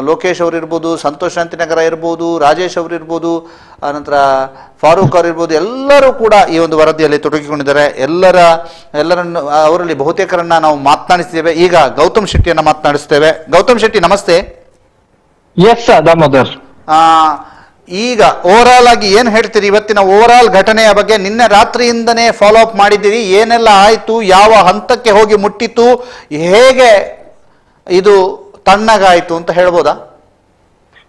ಲೋಕೇಶ್ ಅವರು ಇರ್ಬೋದು, ಸಂತೋಷ್ ಶಾಂತಿನಗರ ಇರ್ಬೋದು, ರಾಜೇಶ್ ಅವರು ಇರ್ಬೋದು, ಆನಂತರ ಫಾರೂಕ್ ಅವರು ಇರ್ಬೋದು, ಎಲ್ಲರೂ ಕೂಡ ಈ ಒಂದು ವರದಿಯಲ್ಲಿ ತೊಡಗಿಕೊಂಡಿದ್ದಾರೆ. ಎಲ್ಲರನ್ನು ಅವರಲ್ಲಿ ಬಹುತೇಕರನ್ನ ನಾವು ಮಾತನಾಡಿಸ್ತೇವೆ. ಈಗ ಗೌತಮ್ ಶೆಟ್ಟಿಯನ್ನ ಮಾತನಾಡಿಸ್ತೇವೆ. ಗೌತಮ್ ಶೆಟ್ಟಿ, ನಮಸ್ತೆ. ಎಸ್ ದಾಮೋದರ್. ಈಗ ಓವರಾಲ್ ಆಗಿ ಏನ್ ಹೇಳ್ತೀರಿ ಇವತ್ತಿನ ಓವರಾಲ್ ಘಟನೆಯ ಬಗ್ಗೆ? ನಿನ್ನೆ ರಾತ್ರಿಯಿಂದನೇ ಫಾಲೋ ಅಪ್ ಮಾಡಿದ್ದೀರಿ, ಏನೆಲ್ಲ ಆಯ್ತು, ಯಾವ ಹಂತಕ್ಕೆ ಹೋಗಿ ಮುಟ್ಟಿತು, ಹೇಗೆ ಇದು ತಣ್ಣಗಾಯ್ತು ಅಂತ ಹೇಳ್ಬೋದಾ?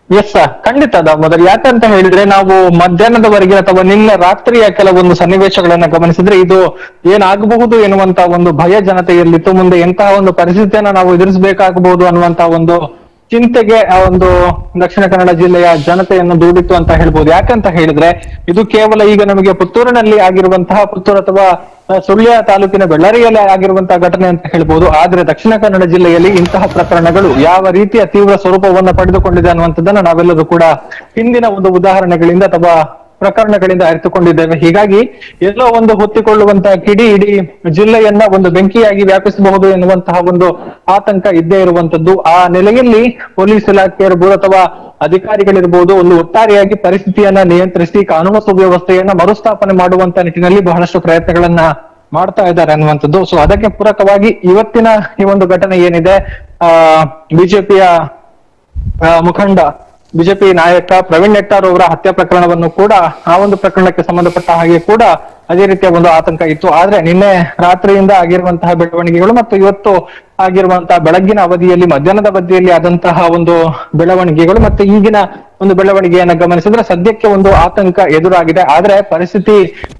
ಎಸ್ ಖಂಡಿತ ದಾಮೋದರ್. ಯಾಕಂತ ಹೇಳಿದ್ರೆ ನಾವು ಮಧ್ಯಾಹ್ನದವರೆಗೆ ಅಥವಾ ನಿನ್ನೆ ರಾತ್ರಿಯ ಕೆಲವೊಂದು ಸನ್ನಿವೇಶಗಳನ್ನ ಗಮನಿಸಿದ್ರೆ ಇದು ಏನಾಗಬಹುದು ಎನ್ನುವಂತ ಒಂದು ಭಯ ಜನತೆಯಲ್ಲಿತ್ತು. ಮುಂದೆ ಎಂತಹ ಒಂದು ಪರಿಸ್ಥಿತಿಯನ್ನ ನಾವು ಎದುರಿಸಬೇಕಾಗಬಹುದು ಅನ್ನುವಂತ ಒಂದು ಚಿಂತೆಗೆ ಆ ಒಂದು ದಕ್ಷಿಣ ಕನ್ನಡ ಜಿಲ್ಲೆಯ ಜನತೆಯನ್ನು ದೂಡಿತ್ತು ಅಂತ ಹೇಳ್ಬೋದು. ಯಾಕಂತ ಹೇಳಿದ್ರೆ ಇದು ಕೇವಲ ಈಗ ನಮಗೆ ಪುತ್ತೂರಿನಲ್ಲಿ ಆಗಿರುವಂತಹ, ಪುತ್ತೂರು ಅಥವಾ ಸುಳ್ಯ ತಾಲೂಕಿನ ಬೆಳ್ಳಾರಿಯಲ್ಲಿ ಆಗಿರುವಂತಹ ಘಟನೆ ಅಂತ ಹೇಳ್ಬೋದು. ಆದ್ರೆ ದಕ್ಷಿಣ ಕನ್ನಡ ಜಿಲ್ಲೆಯಲ್ಲಿ ಇಂತಹ ಪ್ರಕರಣಗಳು ಯಾವ ರೀತಿಯ ತೀವ್ರ ಸ್ವರೂಪವನ್ನ ಪಡೆದುಕೊಂಡಿದೆ ಅನ್ನುವಂಥದ್ದನ್ನ ನಾವೆಲ್ಲರೂ ಕೂಡ ಹಿಂದಿನ ಒಂದು ಉದಾಹರಣೆಗಳಿಂದ ಅಥವಾ ಪ್ರಕರಣಗಳಿಂದ ಅರಿತುಕೊಂಡಿದ್ದೇವೆ. ಹೀಗಾಗಿ ಎಲ್ಲೋ ಒಂದು ಹೊತ್ತಿಕೊಳ್ಳುವಂತಹ ಕಿಡಿ ಇಡೀ ಜಿಲ್ಲೆಯನ್ನ ಒಂದು ಬೆಂಕಿಯಾಗಿ ವ್ಯಾಪಿಸಬಹುದು ಎನ್ನುವಂತಹ ಒಂದು ಆತಂಕ ಇದ್ದೇ ಇರುವಂತದ್ದು. ಆ ನೆಲೆಯಲ್ಲಿ ಪೊಲೀಸ್ ಇಲಾಖೆ ಇರಬಹುದು ಅಥವಾ ಅಧಿಕಾರಿಗಳಿರ್ಬೋದು ಒಂದು ಒಟ್ಟಾರೆಯಾಗಿ ಪರಿಸ್ಥಿತಿಯನ್ನ ನಿಯಂತ್ರಿಸಿ ಕಾನೂನು ಸುವ್ಯವಸ್ಥೆಯನ್ನ ಮರುಸ್ಥಾಪನೆ ಮಾಡುವಂತ ನಿಟ್ಟಿನಲ್ಲಿ ಬಹಳಷ್ಟು ಪ್ರಯತ್ನಗಳನ್ನ ಮಾಡ್ತಾ ಇದ್ದಾರೆ ಅನ್ನುವಂಥದ್ದು. ಸೊ ಅದಕ್ಕೆ ಪೂರಕವಾಗಿ ಇವತ್ತಿನ ಈ ಒಂದು ಘಟನೆ ಏನಿದೆ, ಬಿಜೆಪಿಯ ಮುಖಂಡ, ಬಿಜೆಪಿ ನಾಯಕ ಪ್ರವೀಣ್ ನೆಟ್ಟಾರ್ ಅವರ ಹತ್ಯೆ ಪ್ರಕರಣವನ್ನು ಕೂಡ, ಆ ಒಂದು ಪ್ರಕರಣಕ್ಕೆ ಸಂಬಂಧಪಟ್ಟ ಹಾಗೆ ಕೂಡ ಅದೇ ರೀತಿಯ ಒಂದು ಆತಂಕ ಇತ್ತು. ಆದ್ರೆ ನಿನ್ನೆ ರಾತ್ರಿಯಿಂದ ಆಗಿರುವಂತಹ ಬೆಳವಣಿಗೆಗಳು ಮತ್ತು ಇವತ್ತು ಆಗಿರುವಂತಹ ಬೆಳಗ್ಗಿನ ಅವಧಿಯಲ್ಲಿ, ಮಧ್ಯಾಹ್ನದ ಅವಧಿಯಲ್ಲಿ ಆದಂತಹ ಒಂದು ಬೆಳವಣಿಗೆಗಳು ಮತ್ತೆ ಈಗಿನ ಒಂದು ಬೆಳವಣಿಗೆಯನ್ನ ಗಮನಿಸಿದ್ರೆ ಸದ್ಯಕ್ಕೆ ಒಂದು ಆತಂಕ ಎದುರಾಗಿದೆ. ಆದ್ರೆ ಪರಿಸ್ಥಿತಿ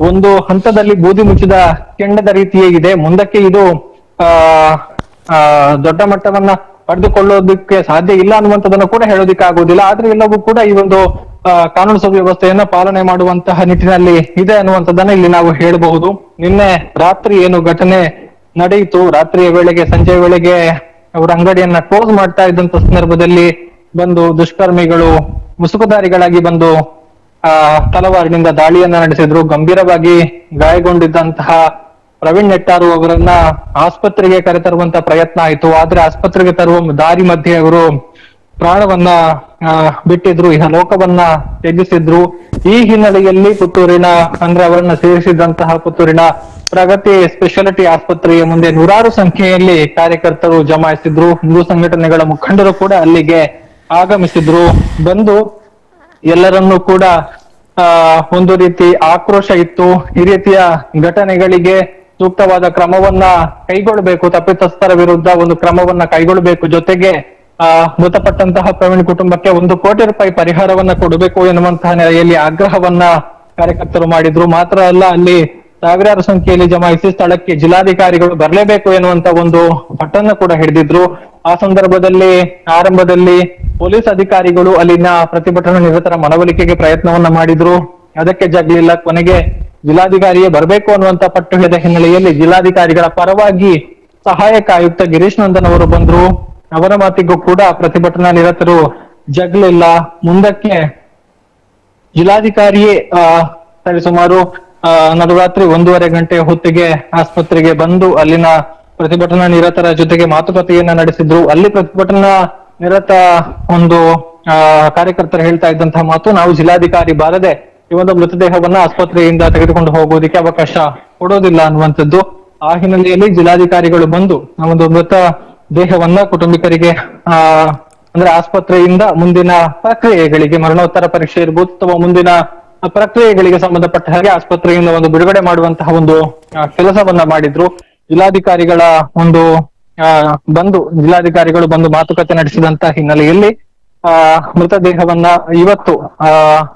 ಒಂದು ಹಂತದಲ್ಲಿ ಬೂದಿ ಮುಚ್ಚಿದ ಕೆಂಡದ ರೀತಿಯೇ ಇದೆ. ಮುಂದಕ್ಕೆ ಇದು ದೊಡ್ಡ ಮಟ್ಟವನ್ನ ಪಡೆದುಕೊಳ್ಳೋದಕ್ಕೆ ಸಾಧ್ಯ ಇಲ್ಲ ಅನ್ನುವಂಥದ್ದನ್ನು ಕೂಡ ಹೇಳೋದಿಕ್ಕೆ ಆಗುವುದಿಲ್ಲ. ಆದ್ರೆ ಎಲ್ಲವೂ ಕೂಡ ಈ ಒಂದು ಕಾನೂನು ಸುವ್ಯವಸ್ಥೆಯನ್ನ ಪಾಲನೆ ಮಾಡುವಂತಹ ನಿಟ್ಟಿನಲ್ಲಿ ಇದೆ ಅನ್ನುವಂಥದ್ದನ್ನ ಇಲ್ಲಿ ನಾವು ಹೇಳಬಹುದು. ನಿನ್ನೆ ರಾತ್ರಿ ಏನು ಘಟನೆ ನಡೆಯಿತು, ರಾತ್ರಿಯ ವೇಳೆಗೆ, ಸಂಜೆಯ ವೇಳೆಗೆ ಅವರ ಅಂಗಡಿಯನ್ನ ಕ್ಲೋಸ್ ಮಾಡ್ತಾ ಇದ್ದಂತ ಸಂದರ್ಭದಲ್ಲಿ ಬಂದು ದುಷ್ಕರ್ಮಿಗಳು ಮುಸುಕುದಾರಿಗಳಾಗಿ ಬಂದು ತಲವಾರಿನಿಂದ ದಾಳಿಯನ್ನ ನಡೆಸಿದ್ರು. ಗಂಭೀರವಾಗಿ ಗಾಯಗೊಂಡಿದ್ದಂತಹ ಪ್ರವೀಣ್ ನೆಟ್ಟಾರು ಅವರನ್ನ ಆಸ್ಪತ್ರೆಗೆ ಕರೆತರುವಂತ ಪ್ರಯತ್ನ ಆಯಿತು. ಆದ್ರೆ ಆಸ್ಪತ್ರೆಗೆ ತರುವ ದಾರಿ ಮಧ್ಯೆ ಅವರು ಪ್ರಾಣವನ್ನ ಬಿಟ್ಟಿದ್ರು, ಲೋಕವನ್ನ ತ್ಯಜಿಸಿದ್ರು. ಈ ಹಿನ್ನೆಲೆಯಲ್ಲಿ ಪುತ್ತೂರಿನ, ಅಂದ್ರೆ ಅವರನ್ನ ಸೇರಿಸಿದಂತಹ ಪುತ್ತೂರಿನ ಪ್ರಗತಿ ಸ್ಪೆಷಾಲಿಟಿ ಆಸ್ಪತ್ರೆಯ ಮುಂದೆ ನೂರಾರು ಸಂಖ್ಯೆಯಲ್ಲಿ ಕಾರ್ಯಕರ್ತರು ಜಮಾಯಿಸಿದ್ರು. ಹಿಂದೂ ಸಂಘಟನೆಗಳ ಮುಖಂಡರು ಕೂಡ ಅಲ್ಲಿಗೆ ಆಗಮಿಸಿದ್ರು. ಬಂದು ಎಲ್ಲರನ್ನೂ ಕೂಡ ಒಂದು ರೀತಿ ಆಕ್ರೋಶ ಇತ್ತು. ಈ ರೀತಿಯ ಘಟನೆಗಳಿಗೆ ಸೂಕ್ತವಾದ ಕ್ರಮವನ್ನ ಕೈಗೊಳ್ಳಬೇಕು, ತಪ್ಪಿತಸ್ಥರ ವಿರುದ್ಧ ಒಂದು ಕ್ರಮವನ್ನ ಕೈಗೊಳ್ಳಬೇಕು, ಜೊತೆಗೆ ಮೃತಪಟ್ಟಂತಹ ಪ್ರವೀಣ್ ಕುಟುಂಬಕ್ಕೆ 1 ಕೋಟಿ ರೂಪಾಯಿ ಪರಿಹಾರವನ್ನ ಕೊಡಬೇಕು ಎನ್ನುವಂತಹ ನೆಲೆಯಲ್ಲಿ ಆಗ್ರಹವನ್ನ ಕಾರ್ಯಕರ್ತರು ಮಾಡಿದ್ರು. ಮಾತ್ರ ಅಲ್ಲ, ಅಲ್ಲಿ ಸಾವಿರಾರು ಸಂಖ್ಯೆಯಲ್ಲಿ ಜಮಾಯಿಸಿ ಸ್ಥಳಕ್ಕೆ ಜಿಲ್ಲಾಧಿಕಾರಿಗಳು ಬರಲೇಬೇಕು ಎನ್ನುವಂತ ಒಂದು ಪಟ್ಟನ್ನ ಕೂಡ ಹಿಡಿದಿದ್ರು. ಆ ಸಂದರ್ಭದಲ್ಲಿ ಆರಂಭದಲ್ಲಿ ಪೊಲೀಸ್ ಅಧಿಕಾರಿಗಳು ಅಲ್ಲಿನ ಪ್ರತಿಭಟನಾ ನಿರತರ ಮನವೊಲಿಕೆಗೆ ಪ್ರಯತ್ನವನ್ನ ಮಾಡಿದ್ರು. ಅದಕ್ಕೆ ಜಗ್ಲಿಲ್ಲ. ಕೊನೆಗೆ ಜಿಲ್ಲಾಧಿಕಾರಿಯೇ ಬರಬೇಕು ಅನ್ನುವಂತ ಪಟ್ಟು ಹಿಡಿದ ಹಿನ್ನೆಲೆಯಲ್ಲಿ ಜಿಲ್ಲಾಧಿಕಾರಿಗಳ ಪರವಾಗಿ ಸಹಾಯಕ ಆಯುಕ್ತ ಗಿರೀಶ್ ನಂದನ್ ಅವರು ಬಂದ್ರು. ಅವರ ಮಾತಿಗೂ ಕೂಡ ಪ್ರತಿಭಟನಾ ನಿರತರು ಜಗ್ಲಿಲ್ಲ. ಮುಂದಕ್ಕೆ ಜಿಲ್ಲಾಧಿಕಾರಿಯೇ ಸರಿಸುಮಾರು ನಡುರಾತ್ರಿ 1:30 ಗಂಟೆ ಹೊತ್ತಿಗೆ ಆಸ್ಪತ್ರೆಗೆ ಬಂದು ಅಲ್ಲಿನ ಪ್ರತಿಭಟನಾ ನಿರತರ ಜೊತೆಗೆ ಮಾತುಕತೆಯನ್ನ ನಡೆಸಿದ್ರು. ಅಲ್ಲಿ ಪ್ರತಿಭಟನಾ ನಿರತ ಒಂದು ಕಾರ್ಯಕರ್ತರು ಹೇಳ್ತಾ ಇದ್ದಂತಹ ಮಾತು, ನಾವು ಜಿಲ್ಲಾಧಿಕಾರಿ ಬಾರದೆ ಈ ಒಂದು ಮೃತದೇಹವನ್ನ ಆಸ್ಪತ್ರೆಯಿಂದ ತೆಗೆದುಕೊಂಡು ಹೋಗೋದಿಕ್ಕೆ ಅವಕಾಶ ಕೊಡೋದಿಲ್ಲ ಅನ್ನುವಂಥದ್ದು. ಆ ಹಿನ್ನೆಲೆಯಲ್ಲಿ ಜಿಲ್ಲಾಧಿಕಾರಿಗಳು ಬಂದು ಆ ಒಂದು ಮೃತ ದೇಹವನ್ನ ಕುಟುಂಬಿಕರಿಗೆ ಅಂದ್ರೆ ಆಸ್ಪತ್ರೆಯಿಂದ ಮುಂದಿನ ಪ್ರಕ್ರಿಯೆಗಳಿಗೆ, ಮರಣೋತ್ತರ ಪರೀಕ್ಷೆ ಇರ್ಬೋದು ಅಥವಾ ಮುಂದಿನ ಪ್ರಕ್ರಿಯೆಗಳಿಗೆ ಸಂಬಂಧಪಟ್ಟ ಹಾಗೆ ಆಸ್ಪತ್ರೆಯಿಂದ ಒಂದು ಬಿಡುಗಡೆ ಮಾಡುವಂತಹ ಒಂದು ಕೆಲಸವನ್ನ ಮಾಡಿದ್ರು. ಜಿಲ್ಲಾಧಿಕಾರಿಗಳ ಒಂದು ಬಂದು ಜಿಲ್ಲಾಧಿಕಾರಿಗಳು ಬಂದು ಮಾತುಕತೆ ನಡೆಸಿದಂತ ಹಿನ್ನೆಲೆಯಲ್ಲಿ ಮೃತದೇಹವನ್ನ ಇವತ್ತು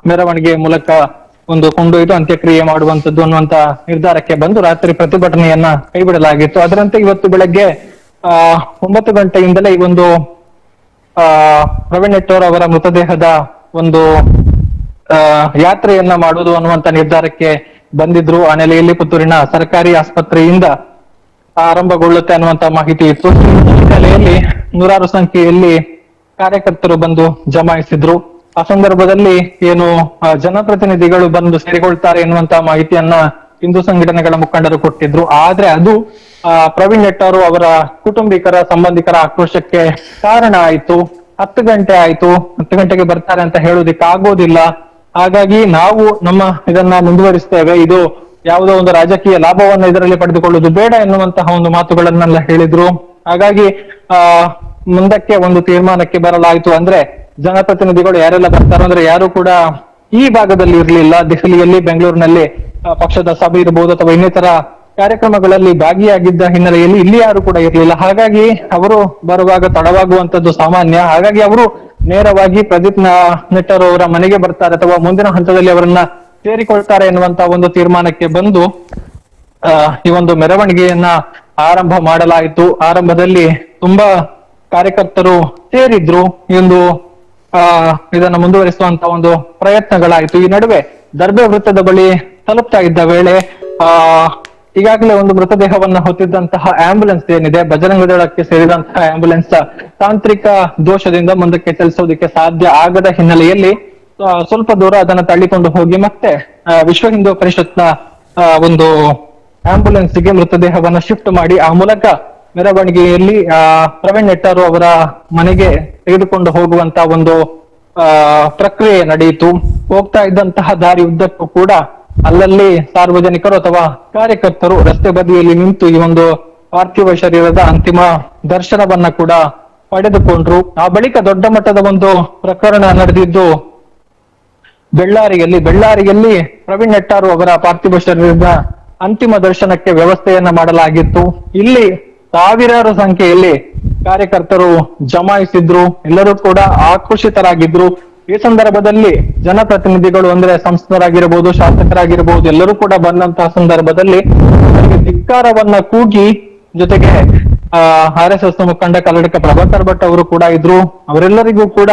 ಮೆರವಣಿಗೆ ಮೂಲಕ ಒಂದು ಕೊಂಡೊಯ್ದು ಅಂತ್ಯಕ್ರಿಯೆ ಮಾಡುವಂತದ್ದು ಅನ್ನುವಂತ ನಿರ್ಧಾರಕ್ಕೆ ಬಂದು ರಾತ್ರಿ ಪ್ರತಿಭಟನೆಯನ್ನ ಕೈಬಿಡಲಾಗಿತ್ತು. ಅದರಂತೆ ಇವತ್ತು ಬೆಳಗ್ಗೆ 9 ಗಂಟೆಯಿಂದಲೇ ಈ ಒಂದು ಪ್ರವೀಣ್ ನೆಟ್ಟೂರ್ ಅವರ ಮೃತದೇಹದ ಒಂದು ಯಾತ್ರೆಯನ್ನ ಮಾಡುವುದು ಅನ್ನುವಂತ ನಿರ್ಧಾರಕ್ಕೆ ಬಂದಿದ್ರು. ಆ ನೆಲೆಯಲ್ಲಿ ಪುತ್ತೂರಿನ ಸರ್ಕಾರಿ ಆಸ್ಪತ್ರೆಯಿಂದ ಆರಂಭಗೊಳ್ಳುತ್ತೆ ಅನ್ನುವಂತ ಮಾಹಿತಿ ಇತ್ತು. ಈ ಹಿನ್ನೆಲೆಯಲ್ಲಿ ನೂರಾರು ಸಂಖ್ಯೆಯಲ್ಲಿ ಕಾರ್ಯಕರ್ತರು ಬಂದು ಜಮಾಯಿಸಿದ್ರು. ಆ ಸಂದರ್ಭದಲ್ಲಿ ಏನು ಜನಪ್ರತಿನಿಧಿಗಳು ಬಂದು ಸೇರಿಕೊಳ್ತಾರೆ ಎನ್ನುವಂತ ಮಾಹಿತಿಯನ್ನ ಹಿಂದೂ ಸಂಘಟನೆಗಳ ಮುಖಂಡರು ಕೊಟ್ಟಿದ್ರು. ಆದ್ರೆ ಅದು ಪ್ರವೀಣ್ ನೆಟ್ಟೂರ್ ಅವರ ಕುಟುಂಬಿಕರ ಸಂಬಂಧಿಕರ ಆಕ್ರೋಶಕ್ಕೆ ಕಾರಣ ಆಯ್ತು. 10 ಗಂಟೆ ಆಯ್ತು, 10 ಗಂಟೆಗೆ ಬರ್ತಾರೆ ಅಂತ ಹೇಳೋದಿಕ್ಕೆ ಆಗೋದಿಲ್ಲ, ಹಾಗಾಗಿ ನಾವು ನಮ್ಮ ಇದನ್ನ ಮುಂದುವರಿಸ್ತೇವೆ, ಇದು ಯಾವುದೋ ಒಂದು ರಾಜಕೀಯ ಲಾಭವನ್ನು ಇದರಲ್ಲಿ ಪಡೆದುಕೊಳ್ಳುವುದು ಬೇಡ ಎನ್ನುವಂತಹ ಒಂದು ಮಾತುಗಳನ್ನೆಲ್ಲ ಹೇಳಿದ್ರು. ಹಾಗಾಗಿ ಮುಂದಕ್ಕೆ ಒಂದು ತೀರ್ಮಾನಕ್ಕೆ ಬರಲಾಯಿತು. ಅಂದ್ರೆ ಜನಪ್ರತಿನಿಧಿಗಳು ಯಾರೆಲ್ಲ ಬರ್ತಾರೋ ಅಂದ್ರೆ ಯಾರು ಕೂಡ ಈ ಭಾಗದಲ್ಲಿ ಇರ್ಲಿಲ್ಲ. ದೆಹಲಿಯಲ್ಲಿ, ಬೆಂಗಳೂರಿನಲ್ಲಿ ಪಕ್ಷದ ಸಭೆ ಇರಬಹುದು ಅಥವಾ ಇನ್ನಿತರ ಕಾರ್ಯಕ್ರಮಗಳಲ್ಲಿ ಭಾಗಿಯಾಗಿದ್ದ ಹಿನ್ನೆಲೆಯಲ್ಲಿ ಇಲ್ಲಿ ಯಾರು ಕೂಡ ಇರ್ಲಿಲ್ಲ. ಹಾಗಾಗಿ ಅವರು ಬರುವಾಗ ತಡವಾಗುವಂತದ್ದು ಸಾಮಾನ್ಯ. ಹಾಗಾಗಿ ಅವರು ನೇರವಾಗಿ ಪ್ರದೀಪ್ ನೆಟ್ಟೂರ್ ಅವರ ಮನೆಗೆ ಬರ್ತಾರೆ ಅಥವಾ ಮುಂದಿನ ಹಂತದಲ್ಲಿ ಅವರನ್ನ ಸೇರಿಕೊಳ್ತಾರೆ ಎನ್ನುವಂತ ಒಂದು ತೀರ್ಮಾನಕ್ಕೆ ಬಂದು ಈ ಒಂದು ಮೆರವಣಿಗೆಯನ್ನ ಆರಂಭ ಮಾಡಲಾಯಿತು. ಆರಂಭದಲ್ಲಿ ತುಂಬಾ ಕಾರ್ಯಕರ್ತರು ಸೇರಿದ್ರು. ಈ ಒಂದು ಇದನ್ನ ಮುಂದುವರಿಸುವಂತ ಒಂದು ಪ್ರಯತ್ನಗಳಾಯಿತು. ಈ ನಡುವೆ ದರ್ಬೆ ವೃತ್ತದ ಬಳಿ ತಲುಪ್ತಾ ಇದ್ದ ವೇಳೆ ಈಗಾಗಲೇ ಒಂದು ಮೃತದೇಹವನ್ನ ಹೊತ್ತಿದ್ದಂತಹ ಆಂಬ್ಯುಲೆನ್ಸ್ ಏನಿದೆ, ಬಜರಂಗ ದಳಕ್ಕೆ ಸೇರಿದಂತಹ ಆಂಬ್ಯುಲೆನ್ಸ್ ತಾಂತ್ರಿಕ ದೋಷದಿಂದ ಮುಂದಕ್ಕೆ ಚಲಿಸೋದಕ್ಕೆ ಸಾಧ್ಯ ಆಗದ ಹಿನ್ನೆಲೆಯಲ್ಲಿ ಸ್ವಲ್ಪ ದೂರ ಅದನ್ನ ತಳ್ಳಿಕೊಂಡು ಹೋಗಿ ಮತ್ತೆ ವಿಶ್ವ ಹಿಂದೂ ಪರಿಷತ್ನ ಒಂದು ಆಂಬ್ಯುಲೆನ್ಸ್ ಗೆ ಮೃತದೇಹವನ್ನ ಶಿಫ್ಟ್ ಮಾಡಿ ಆ ಮೂಲಕ ಮೆರವಣಿಗೆಯಲ್ಲಿ ಪ್ರವೀಣ್ ನೆಟ್ಟೂರ್ ಅವರ ಮನೆಗೆ ತೆಗೆದುಕೊಂಡು ಹೋಗುವಂತ ಒಂದು ಪ್ರಕ್ರಿಯೆ ನಡೆಯಿತು. ಹೋಗ್ತಾ ಇದ್ದಂತಹ ದಾರಿ ಉದ್ದಕ್ಕೂ ಕೂಡ ಅಲ್ಲಲ್ಲಿ ಸಾರ್ವಜನಿಕರು ಅಥವಾ ಕಾರ್ಯಕರ್ತರು ರಸ್ತೆ ಬದಿಯಲ್ಲಿ ನಿಂತು ಈ ಒಂದು ಪಾರ್ಥಿವ ಶರೀರದ ಅಂತಿಮ ದರ್ಶನವನ್ನ ಕೂಡ ಪಡೆದುಕೊಂಡ್ರು. ಆ ಬಳಿಕ ದೊಡ್ಡ ಮಟ್ಟದ ಒಂದು ಪ್ರಕರಣ ನಡೆದಿದ್ದು ಬೆಳ್ಳಾರಿಯಲ್ಲಿ ಪ್ರವೀಣ್ ನೆಟ್ಟೂರ್ ಅವರ ಪಾರ್ಥಿವ ಶರೀರದ ಅಂತಿಮ ದರ್ಶನಕ್ಕೆ ವ್ಯವಸ್ಥೆಯನ್ನ ಮಾಡಲಾಗಿತ್ತು. ಇಲ್ಲಿ ಸಾವಿರಾರು ಸಂಖ್ಯೆಯಲ್ಲಿ ಕಾರ್ಯಕರ್ತರು ಜಮಾಯಿಸಿದ್ರು. ಎಲ್ಲರೂ ಕೂಡ ಆಕ್ರೋಶಿತರಾಗಿದ್ರು. ಈ ಸಂದರ್ಭದಲ್ಲಿ ಜನಪ್ರತಿನಿಧಿಗಳು ಅಂದ್ರೆ ಸಂಸದರಾಗಿರಬಹುದು, ಶಾಸಕರಾಗಿರಬಹುದು, ಎಲ್ಲರೂ ಕೂಡ ಬಂದಂತಹ ಸಂದರ್ಭದಲ್ಲಿ ಅವರಿಗೆ ಧಿಕ್ಕಾರವನ್ನ ಕೂಗಿ, ಜೊತೆಗೆ RSS ಮುಖಂಡ ಕಲ್ಲಡ್ಕ ಪ್ರಭಾಕರ್ ಭಟ್ ಅವರು ಕೂಡ ಇದ್ರು. ಅವರೆಲ್ಲರಿಗೂ ಕೂಡ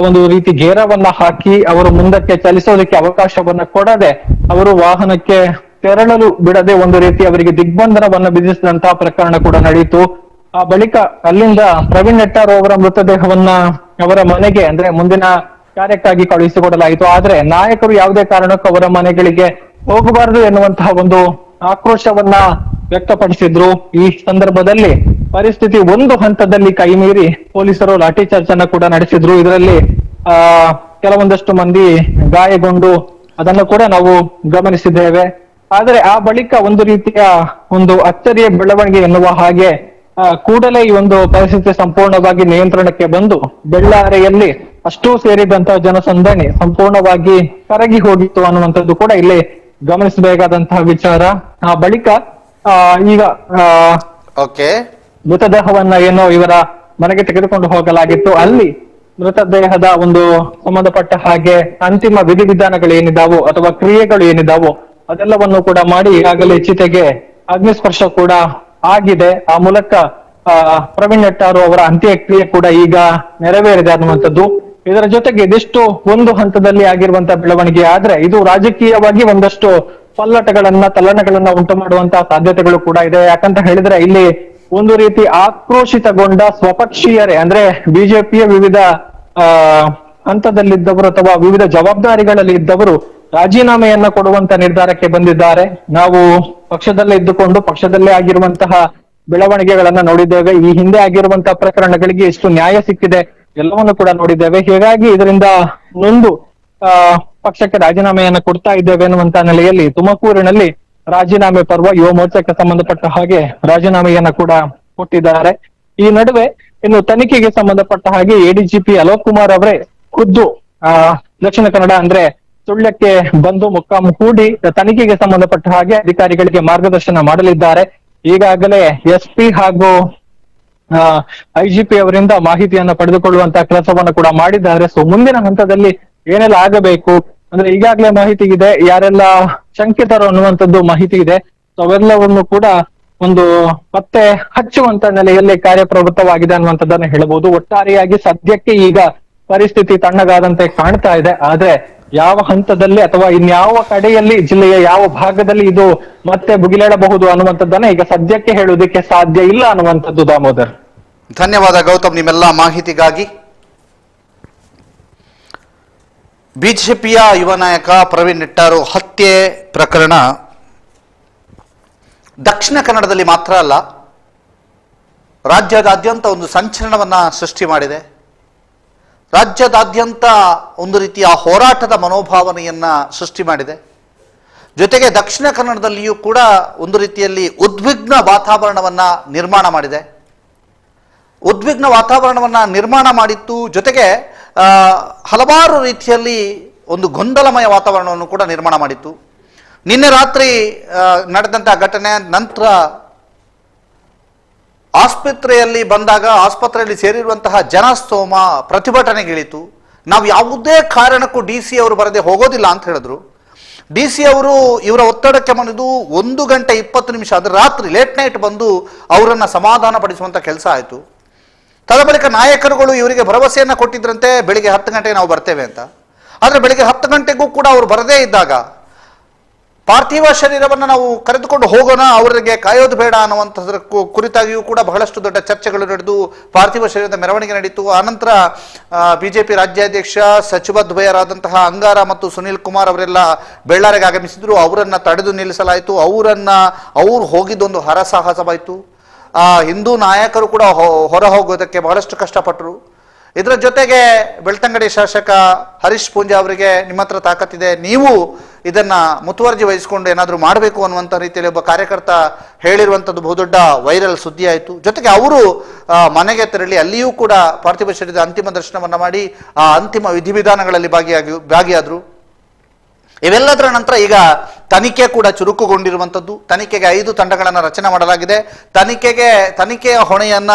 ಒಂದು ರೀತಿ ಘೇರವನ್ನ ಹಾಕಿ ಅವರು ಮುಂದಕ್ಕೆ ಚಲಿಸೋದಕ್ಕೆ ಅವಕಾಶವನ್ನ ಕೊಡದೆ ಅವರು ವಾಹನಕ್ಕೆ ತೆರಳಲು ಬಿಡದೆ ಒಂದು ರೀತಿ ಅವರಿಗೆ ದಿಗ್ಬಂಧನವನ್ನ ವಿಧಿಸಿದಂತಹ ಪ್ರಕರಣ ಕೂಡ ನಡೆಯಿತು. ಆ ಬಳಿಕ ಅಲ್ಲಿಂದ ಪ್ರವೀಣ್ ನೆಟ್ಟೂರ್ ಅವರ ಮೃತದೇಹವನ್ನ ಅವರ ಮನೆಗೆ ಅಂದ್ರೆ ಮುಂದಿನ ಕಾರ್ಯಕ್ಕಾಗಿ ಕಳುಹಿಸಿಕೊಡಲಾಯಿತು. ಆದ್ರೆ ನಾಯಕರು ಯಾವುದೇ ಕಾರಣಕ್ಕೂ ಅವರ ಮನೆಗಳಿಗೆ ಹೋಗಬಾರದು ಎನ್ನುವಂತಹ ಒಂದು ಆಕ್ರೋಶವನ್ನ ವ್ಯಕ್ತಪಡಿಸಿದ್ರು. ಈ ಸಂದರ್ಭದಲ್ಲಿ ಪರಿಸ್ಥಿತಿ ಒಂದು ಹಂತದಲ್ಲಿ ಕೈ ಮೀರಿ ಪೊಲೀಸರು ಲಾಠಿ ಚಾರ್ಜ್ ಅನ್ನ ಕೂಡ ನಡೆಸಿದ್ರು. ಇದರಲ್ಲಿ ಕೆಲವೊಂದಷ್ಟು ಮಂದಿ ಗಾಯಗೊಂಡು ಅದನ್ನು ಕೂಡ ನಾವು ಗಮನಿಸಿದ್ದೇವೆ. ಆದ್ರೆ ಆ ಬಳಿಕ ಒಂದು ರೀತಿಯ ಒಂದು ಅಚ್ಚರಿಯ ಬೆಳವಣಿಗೆ ಎನ್ನುವ ಹಾಗೆ ಕೂಡಲೇ ಈ ಒಂದು ಪರಿಸ್ಥಿತಿ ಸಂಪೂರ್ಣವಾಗಿ ನಿಯಂತ್ರಣಕ್ಕೆ ಬಂದು ಬೆಳ್ಳಾರಿಯಲ್ಲಿ ಅಷ್ಟೂ ಸೇರಿದಂತಹ ಜನಸಂದಣಿ ಸಂಪೂರ್ಣವಾಗಿ ಕರಗಿ ಹೋಗಿತ್ತು ಅನ್ನುವಂಥದ್ದು ಕೂಡ ಇಲ್ಲಿ ಗಮನಿಸಬೇಕಾದಂತಹ ವಿಚಾರ. ಆ ಬಳಿಕ ಈಗ ಮೃತದೇಹವನ್ನ ಏನೋ ಇವರ ಮನೆಗೆ ತೆಗೆದುಕೊಂಡು ಹೋಗಲಾಗಿತ್ತು. ಅಲ್ಲಿ ಮೃತದೇಹದ ಒಂದು ಸಂಬಂಧಪಟ್ಟ ಹಾಗೆ ಅಂತಿಮ ವಿಧಿವಿಧಾನಗಳು ಏನಿದಾವೋ ಅಥವಾ ಕ್ರಿಯೆಗಳು ಏನಿದಾವೋ ಅದೆಲ್ಲವನ್ನು ಕೂಡ ಮಾಡಿ ಈಗಾಗಲೇ ಚಿತೆಗೆ ಅಗ್ನಿಸ್ಪರ್ಶ ಕೂಡ ಆಗಿದೆ. ಆ ಮೂಲಕ ಪ್ರವೀಣ್ ನೆಟ್ಟೂರ್ ಅವರ ಅಂತ್ಯಕ್ರಿಯೆ ಕೂಡ ಈಗ ನೆರವೇರಿದೆ ಅನ್ನುವಂಥದ್ದು. ಇದರ ಜೊತೆಗೆ ಇದಿಷ್ಟು ಒಂದು ಹಂತದಲ್ಲಿ ಆಗಿರುವಂತಹ ಬೆಳವಣಿಗೆ. ಆದ್ರೆ ಇದು ರಾಜಕೀಯವಾಗಿ ಒಂದಷ್ಟು ತಲ್ಲಣಗಳನ್ನ ಉಂಟು ಮಾಡುವಂತಹ ಸಾಧ್ಯತೆಗಳು ಕೂಡ ಇದೆ. ಯಾಕಂತ ಹೇಳಿದ್ರೆ ಇಲ್ಲಿ ಒಂದು ರೀತಿ ಆಕ್ರೋಶಿತಗೊಂಡ ಸ್ವಪಕ್ಷೀಯರೇ ಅಂದ್ರೆ ಬಿಜೆಪಿಯ ವಿವಿಧ ಹಂತದಲ್ಲಿದ್ದವರು ಅಥವಾ ವಿವಿಧ ಜವಾಬ್ದಾರಿಗಳಲ್ಲಿ ಇದ್ದವರು ರಾಜೀನಾಮೆಯನ್ನ ಕೊಡುವಂತ ನಿರ್ಧಾರಕ್ಕೆ ಬಂದಿದ್ದಾರೆ. ನಾವು ಪಕ್ಷದಲ್ಲೇ ಇದ್ದುಕೊಂಡು ಪಕ್ಷದಲ್ಲೇ ಆಗಿರುವಂತಹ ಬೆಳವಣಿಗೆಗಳನ್ನ ನೋಡಿದ್ದೇವೆ. ಈ ಹಿಂದೆ ಆಗಿರುವಂತಹ ಪ್ರಕರಣಗಳಿಗೆ ಎಷ್ಟು ನ್ಯಾಯ ಸಿಕ್ಕಿದೆ ಎಲ್ಲವನ್ನು ಕೂಡ ನೋಡಿದ್ದೇವೆ. ಹೀಗಾಗಿ ಇದರಿಂದ ನೊಂದು ಪಕ್ಷಕ್ಕೆ ರಾಜೀನಾಮೆಯನ್ನ ಕೊಡ್ತಾ ಇದ್ದೇವೆ ಅನ್ನುವಂತ ನೆಲೆಯಲ್ಲಿ ತುಮಕೂರಿನಲ್ಲಿ ರಾಜೀನಾಮೆ ಪರ್ವ ಯುವ ಮೋರ್ಚಾಕ್ಕೆ ಸಂಬಂಧಪಟ್ಟ ಹಾಗೆ ರಾಜೀನಾಮೆಯನ್ನ ಕೂಡ ಕೊಟ್ಟಿದ್ದಾರೆ. ಈ ನಡುವೆ ಇನ್ನು ತನಿಖೆಗೆ ಸಂಬಂಧಪಟ್ಟ ಹಾಗೆ ADGP ಅಲೋಕ್ ಕುಮಾರ್ ಅವರೇ ಖುದ್ದು ದಕ್ಷಿಣ ಕನ್ನಡ ಅಂದ್ರೆ ಸುಳ್ಯಕ್ಕೆ ಬಂದು ಮೊಕ್ಕಾಂ ಹೂಡಿ ತನಿಖೆಗೆ ಸಂಬಂಧಪಟ್ಟ ಹಾಗೆ ಅಧಿಕಾರಿಗಳಿಗೆ ಮಾರ್ಗದರ್ಶನ ಮಾಡಲಿದ್ದಾರೆ. ಈಗಾಗಲೇ SP ಹಾಗೂ IGP ಅವರಿಂದ ಮಾಹಿತಿಯನ್ನ ಪಡೆದುಕೊಳ್ಳುವಂತಹ ಕೆಲಸವನ್ನ ಕೂಡ ಮಾಡಿದ್ದಾರೆ. ಸೊ ಮುಂದಿನ ಹಂತದಲ್ಲಿ ಏನೆಲ್ಲ ಆಗಬೇಕು ಅಂದ್ರೆ ಈಗಾಗಲೇ ಮಾಹಿತಿ ಇದೆ, ಯಾರೆಲ್ಲ ಶಂಕಿತರು ಅನ್ನುವಂಥದ್ದು ಮಾಹಿತಿ ಇದೆ. ಸೊ ಅವೆಲ್ಲವನ್ನು ಕೂಡ ಒಂದು ಪತ್ತೆ ಹಚ್ಚುವಂತ ನೆಲೆಯಲ್ಲಿ ಕಾರ್ಯಪ್ರವೃತ್ತವಾಗಿದೆ ಅನ್ನುವಂಥದ್ದನ್ನ ಹೇಳಬಹುದು. ಒಟ್ಟಾರೆಯಾಗಿ ಸದ್ಯಕ್ಕೆ ಈಗ ಪರಿಸ್ಥಿತಿ ತಣ್ಣಗಾದಂತೆ ಕಾಣ್ತಾ ಇದೆ. ಆದ್ರೆ ಯಾವ ಹಂತದಲ್ಲಿ ಅಥವಾ ಇನ್ಯಾವ ಕಡೆಯಲ್ಲಿ ಜಿಲ್ಲೆಯ ಯಾವ ಭಾಗದಲ್ಲಿ ಇದು ಮತ್ತೆ ಭುಗಿಲೇಳಬಹುದು ಅನ್ನುವಂಥದ್ದನ್ನ ಈಗ ಸದ್ಯಕ್ಕೆ ಹೇಳುವುದಕ್ಕೆ ಸಾಧ್ಯ ಇಲ್ಲ ಅನ್ನುವಂಥದ್ದು. ದಾಮೋದರ್, ಧನ್ಯವಾದ ಗೌತಮ್ ನಿಮ್ಮೆಲ್ಲ ಮಾಹಿತಿಗಾಗಿ. ಬಿಜೆಪಿಯ ಯುವ ನಾಯಕ ಪ್ರವೀಣ್ ನೆಟ್ಟಾರು ಹತ್ಯೆ ಪ್ರಕರಣ ದಕ್ಷಿಣ ಕನ್ನಡದಲ್ಲಿ ಮಾತ್ರ ಅಲ್ಲ, ರಾಜ್ಯದಾದ್ಯಂತ ಒಂದು ಸಂಚಲನವನ್ನ ಸೃಷ್ಟಿ ಮಾಡಿದೆ. ರಾಜ್ಯದಾದ್ಯಂತ ಒಂದು ರೀತಿಯ ಹೋರಾಟದ ಮನೋಭಾವನೆಯನ್ನ ಸೃಷ್ಟಿ ಮಾಡಿದೆ. ಜೊತೆಗೆ ದಕ್ಷಿಣ ಕನ್ನಡದಲ್ಲಿಯೂ ಕೂಡ ಒಂದು ರೀತಿಯಲ್ಲಿ ಉದ್ವಿಗ್ನ ವಾತಾವರಣವನ್ನ ನಿರ್ಮಾಣ ಮಾಡಿದೆ. ಉದ್ವಿಗ್ನ ವಾತಾವರಣವನ್ನ ನಿರ್ಮಾಣ ಮಾಡಿತ್ತು. ಜೊತೆಗೆ ಹಲವಾರು ರೀತಿಯಲ್ಲಿ ಒಂದು ಗೊಂದಲಮಯ ವಾತಾವರಣವನ್ನು ಕೂಡ ನಿರ್ಮಾಣ ಮಾಡಿತ್ತು. ನಿನ್ನೆ ರಾತ್ರಿ ನಡೆದಂತಹ ಘಟನೆ ನಂತರ ಆಸ್ಪತ್ರೆಯಲ್ಲಿ ಬಂದಾಗ ಆಸ್ಪತ್ರೆಯಲ್ಲಿ ಸೇರಿರುವಂತಹ ಜನಸ್ತೋಮ ಪ್ರತಿಭಟನೆಗಿಳಿತು. ನಾವು ಯಾವುದೇ ಕಾರಣಕ್ಕೂ DC ಅವರು ಬರದೆ ಹೋಗೋದಿಲ್ಲ ಅಂತ ಹೇಳಿದ್ರು. DC ಅವರು ಇವರ ಒತ್ತಡಕ್ಕೆ ಮಣಿದು 1 ಗಂಟೆ 20 ನಿಮಿಷ ಅಂದರೆ ರಾತ್ರಿ ಲೇಟ್ ನೈಟ್ ಬಂದು ಅವರನ್ನು ಸಮಾಧಾನ ಪಡಿಸುವಂಥ ಕೆಲಸ ಆಯಿತು. ತದಬಳಿಕ ನಾಯಕರುಗಳು ಇವರಿಗೆ ಭರವಸೆಯನ್ನು ಕೊಟ್ಟಿದ್ರಂತೆ ಬೆಳಿಗ್ಗೆ 10 ಗಂಟೆಗೆ ನಾವು ಬರ್ತೇವೆ ಅಂತ. ಆದರೆ ಬೆಳಿಗ್ಗೆ 10 ಗಂಟೆಗೂ ಕೂಡ ಅವರು ಬರದೇ ಇದ್ದಾಗ ಪಾರ್ಥಿವ ಶರೀರವನ್ನು ನಾವು ಕರೆದುಕೊಂಡು ಹೋಗೋಣ, ಅವರಿಗೆ ಕಾಯೋದು ಬೇಡ ಅನ್ನುವಂಥದ್ರ ಕುರಿತಾಗಿಯೂ ಕೂಡ ಬಹಳಷ್ಟು ದೊಡ್ಡ ಚರ್ಚೆಗಳು ನಡೆದು ಪಾರ್ಥಿವ ಶರೀರದ ಮೆರವಣಿಗೆ ನಡೀತು. ಆನಂತರ ಬಿಜೆಪಿ ರಾಜ್ಯಾಧ್ಯಕ್ಷ ಸಚಿವದ್ವಯರಾದಂತಹ ಅಂಗಾರ ಮತ್ತು ಸುನೀಲ್ ಕುಮಾರ್ ಅವರೆಲ್ಲ ಬೆಳ್ಳಾರಿಗೆ ಆಗಮಿಸಿದ್ರು. ಅವರನ್ನು ತಡೆದು ನಿಲ್ಲಿಸಲಾಯಿತು. ಅವರು ಹೋಗಿದ್ದೊಂದು ಹರಸಾಹಸವಾಯಿತು. ಹಿಂದೂ ನಾಯಕರು ಕೂಡ ಹೊರ ಹೋಗೋದಕ್ಕೆ ಬಹಳಷ್ಟು ಕಷ್ಟಪಟ್ಟರು. ಇದರ ಜೊತೆಗೆ ಬೆಳ್ತಂಗಡಿ ಶಾಸಕ ಹರೀಶ್ ಪೂಂಜಾ ಅವರಿಗೆ ನಿಮ್ಮ ಹತ್ರ ತಾಕತ್ತಿದೆ, ನೀವು ಇದನ್ನ ಮುತುವರ್ಜಿ ವಹಿಸಿಕೊಂಡು ಏನಾದರೂ ಮಾಡಬೇಕು ಅನ್ನುವಂಥ ರೀತಿಯಲ್ಲಿ ಒಬ್ಬ ಕಾರ್ಯಕರ್ತ ಹೇಳಿರುವಂಥದ್ದು ಬಹುದೊಡ್ಡ ವೈರಲ್ ಸುದ್ದಿ ಆಯಿತು. ಜೊತೆಗೆ ಅವರು ಮನೆಗೆ ತೆರಳಿ ಅಲ್ಲಿಯೂ ಕೂಡ ಪಾರ್ಥಿವ ಶರೀರದ ಅಂತಿಮ ದರ್ಶನವನ್ನು ಮಾಡಿ ಆ ಅಂತಿಮ ವಿಧಿವಿಧಾನಗಳಲ್ಲಿ ಭಾಗಿಯಾದರು. ಇವೆಲ್ಲದರ ನಂತರ ಈಗ ತನಿಖೆ ಕೂಡ ಚುರುಕುಗೊಂಡಿರುವಂಥದ್ದು. ತನಿಖೆಗೆ 5 ತಂಡಗಳನ್ನು ರಚನೆ ಮಾಡಲಾಗಿದೆ. ತನಿಖೆಯ ಹೊಣೆಯನ್ನ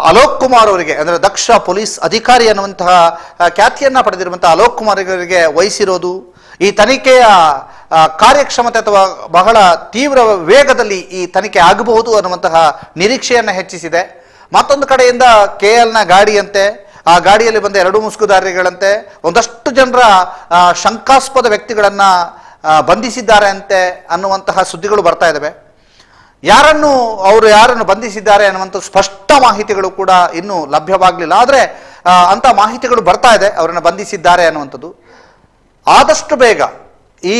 ಅಲೋಕ್ ಕುಮಾರ್ ಅವರಿಗೆ ಅಂದರೆ ದಕ್ಷ ಪೊಲೀಸ್ ಅಧಿಕಾರಿ ಅನ್ನುವಂತಹ ಖ್ಯಾತಿಯನ್ನ ಪಡೆದಿರುವಂತಹ ಅಲೋಕ್ ಕುಮಾರ್ ಅವರಿಗೆ ವಹಿಸಿರೋದು ಈ ತನಿಖೆಯ ಕಾರ್ಯಕ್ಷಮತೆ ಅಥವಾ ಬಹಳ ತೀವ್ರ ವೇಗದಲ್ಲಿ ಈ ತನಿಖೆ ಆಗಬಹುದು ಅನ್ನುವಂತಹ ನಿರೀಕ್ಷೆಯನ್ನು ಹೆಚ್ಚಿಸಿದೆ. ಮತ್ತೊಂದು ಕಡೆಯಿಂದ KLನ ಗಾಡಿಯಂತೆ ಆ ಗಾಡಿಯಲ್ಲಿ ಬಂದ 2 ಮುಸುಕುಧಾರಿಗಳಂತೆ ಒಂದಷ್ಟು ಜನರ ಶಂಕಾಸ್ಪದ ವ್ಯಕ್ತಿಗಳನ್ನ ಬಂಧಿಸಿದ್ದಾರೆ ಅಂತೆ ಅನ್ನುವಂತಹ ಸುದ್ದಿಗಳು ಬರ್ತಾ ಇದ್ದಾವೆ. ಯಾರನ್ನು ಬಂಧಿಸಿದ್ದಾರೆ ಅನ್ನುವಂಥ ಸ್ಪಷ್ಟ ಮಾಹಿತಿಗಳು ಕೂಡ ಇನ್ನೂ ಲಭ್ಯವಾಗಲಿಲ್ಲ. ಆದರೆ ಅಂಥ ಮಾಹಿತಿಗಳು ಬರ್ತಾ ಇದೆ, ಅವರನ್ನು ಬಂಧಿಸಿದ್ದಾರೆ ಅನ್ನುವಂಥದ್ದು. ಆದಷ್ಟು ಬೇಗ ಈ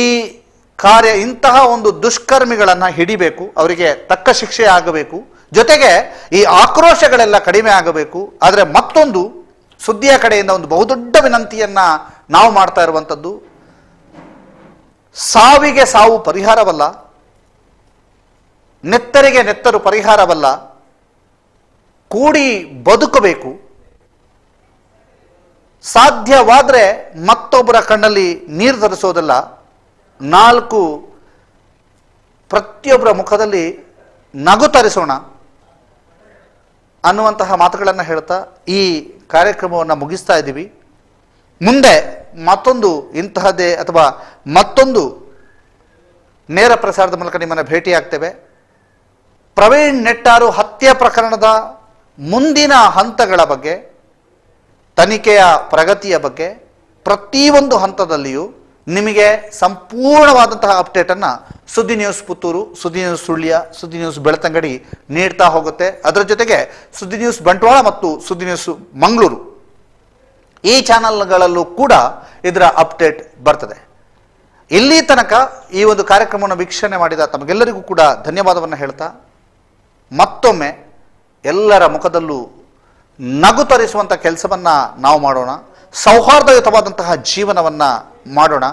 ಇಂತಹ ಒಂದು ದುಷ್ಕರ್ಮಿಗಳನ್ನು ಹಿಡಿಬೇಕು, ಅವರಿಗೆ ತಕ್ಕ ಶಿಕ್ಷೆ ಆಗಬೇಕು. ಜೊತೆಗೆ ಈ ಆಕ್ರೋಶಗಳೆಲ್ಲ ಕಡಿಮೆ ಆಗಬೇಕು. ಆದರೆ ಮತ್ತೊಂದು ಸುದ್ದಿಯ ಕಡೆಯಿಂದ ಒಂದು ಬಹುದೊಡ್ಡ ವಿನಂತಿಯನ್ನ ನಾವು ಮಾಡ್ತಾ ಇರುವಂಥದ್ದು, ಸಾವಿಗೆ ಸಾವು ಪರಿಹಾರವಲ್ಲ, ನೆತ್ತರಿಗೆ ನೆತ್ತರು ಪರಿಹಾರವಲ್ಲ. ಕೂಡಿ ಬದುಕಬೇಕು. ಸಾಧ್ಯವಾದರೆ ಮತ್ತೊಬ್ಬರ ಕಣ್ಣಲ್ಲಿ ನೀರು ತರಿಸೋದಲ್ಲ, 4 ಪ್ರತಿಯೊಬ್ಬರ ಮುಖದಲ್ಲಿ ನಗು ತರಿಸೋಣ ಅನ್ನುವಂತಹ ಮಾತುಗಳನ್ನು ಹೇಳ್ತಾ ಈ ಕಾರ್ಯಕ್ರಮವನ್ನು ಮುಗಿಸ್ತಾ ಇದ್ದೀವಿ. ಮುಂದೆ ಮತ್ತೊಂದು ಇಂತಹದ್ದೇ ಅಥವಾ ಮತ್ತೊಂದು ನೇರ ಪ್ರಸಾರದ ಮೂಲಕ ನಿಮ್ಮನ್ನು ಭೇಟಿಯಾಗ್ತೇವೆ. ಪ್ರವೀಣ್ ನೆಟ್ಟಾರು ಹತ್ಯೆ ಪ್ರಕರಣದ ಮುಂದಿನ ಹಂತಗಳ ಬಗ್ಗೆ, ತನಿಖೆಯ ಪ್ರಗತಿಯ ಬಗ್ಗೆ ಪ್ರತಿಯೊಂದು ಹಂತದಲ್ಲಿಯೂ ನಿಮಗೆ ಸಂಪೂರ್ಣವಾದಂತಹ ಅಪ್ಡೇಟನ್ನು ಸುದ್ದಿ ನ್ಯೂಸ್ ಪುತ್ತೂರು, ಸುದ್ದಿ ನ್ಯೂಸ್ ಸುಳ್ಯ, ಸುದ್ದಿ ನ್ಯೂಸ್ ಬೆಳ್ತಂಗಡಿ ನೀಡ್ತಾ ಹೋಗುತ್ತೆ. ಅದರ ಜೊತೆಗೆ ಸುದ್ದಿ ನ್ಯೂಸ್ ಬಂಟ್ವಾಳ ಮತ್ತು ಸುದ್ದಿ ನ್ಯೂಸ್ ಮಂಗಳೂರು ಈ ಚಾನಲ್ಗಳಲ್ಲೂ ಕೂಡ ಇದರ ಅಪ್ಡೇಟ್ ಬರ್ತದೆ. ಇಲ್ಲಿ ತನಕ ಈ ಒಂದು ಕಾರ್ಯಕ್ರಮವನ್ನು ವೀಕ್ಷಣೆ ಮಾಡಿದ ತಮಗೆಲ್ಲರಿಗೂ ಕೂಡ ಧನ್ಯವಾದವನ್ನು ಹೇಳ್ತಾ ಮತ್ತೊಮ್ಮೆ ಎಲ್ಲರ ಮುಖದಲ್ಲೂ ನಗು ತರಿಸುವಂಥ ಕೆಲಸವನ್ನು ನಾವು ಮಾಡೋಣ. ಸೌಹಾರ್ದಯುತವಾದಂತಹ ಜೀವನವನ್ನು ಮಾಡೋಣ.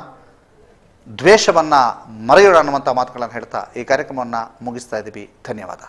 ದ್ವೇಷವನ್ನು ಮರೆಯೋಣ ಅನ್ನುವಂಥ ಮಾತುಗಳನ್ನು ಹೇಳ್ತಾ ಈ ಕಾರ್ಯಕ್ರಮವನ್ನು ಮುಗಿಸ್ತಾ ಇದ್ದೀವಿ. ಧನ್ಯವಾದ.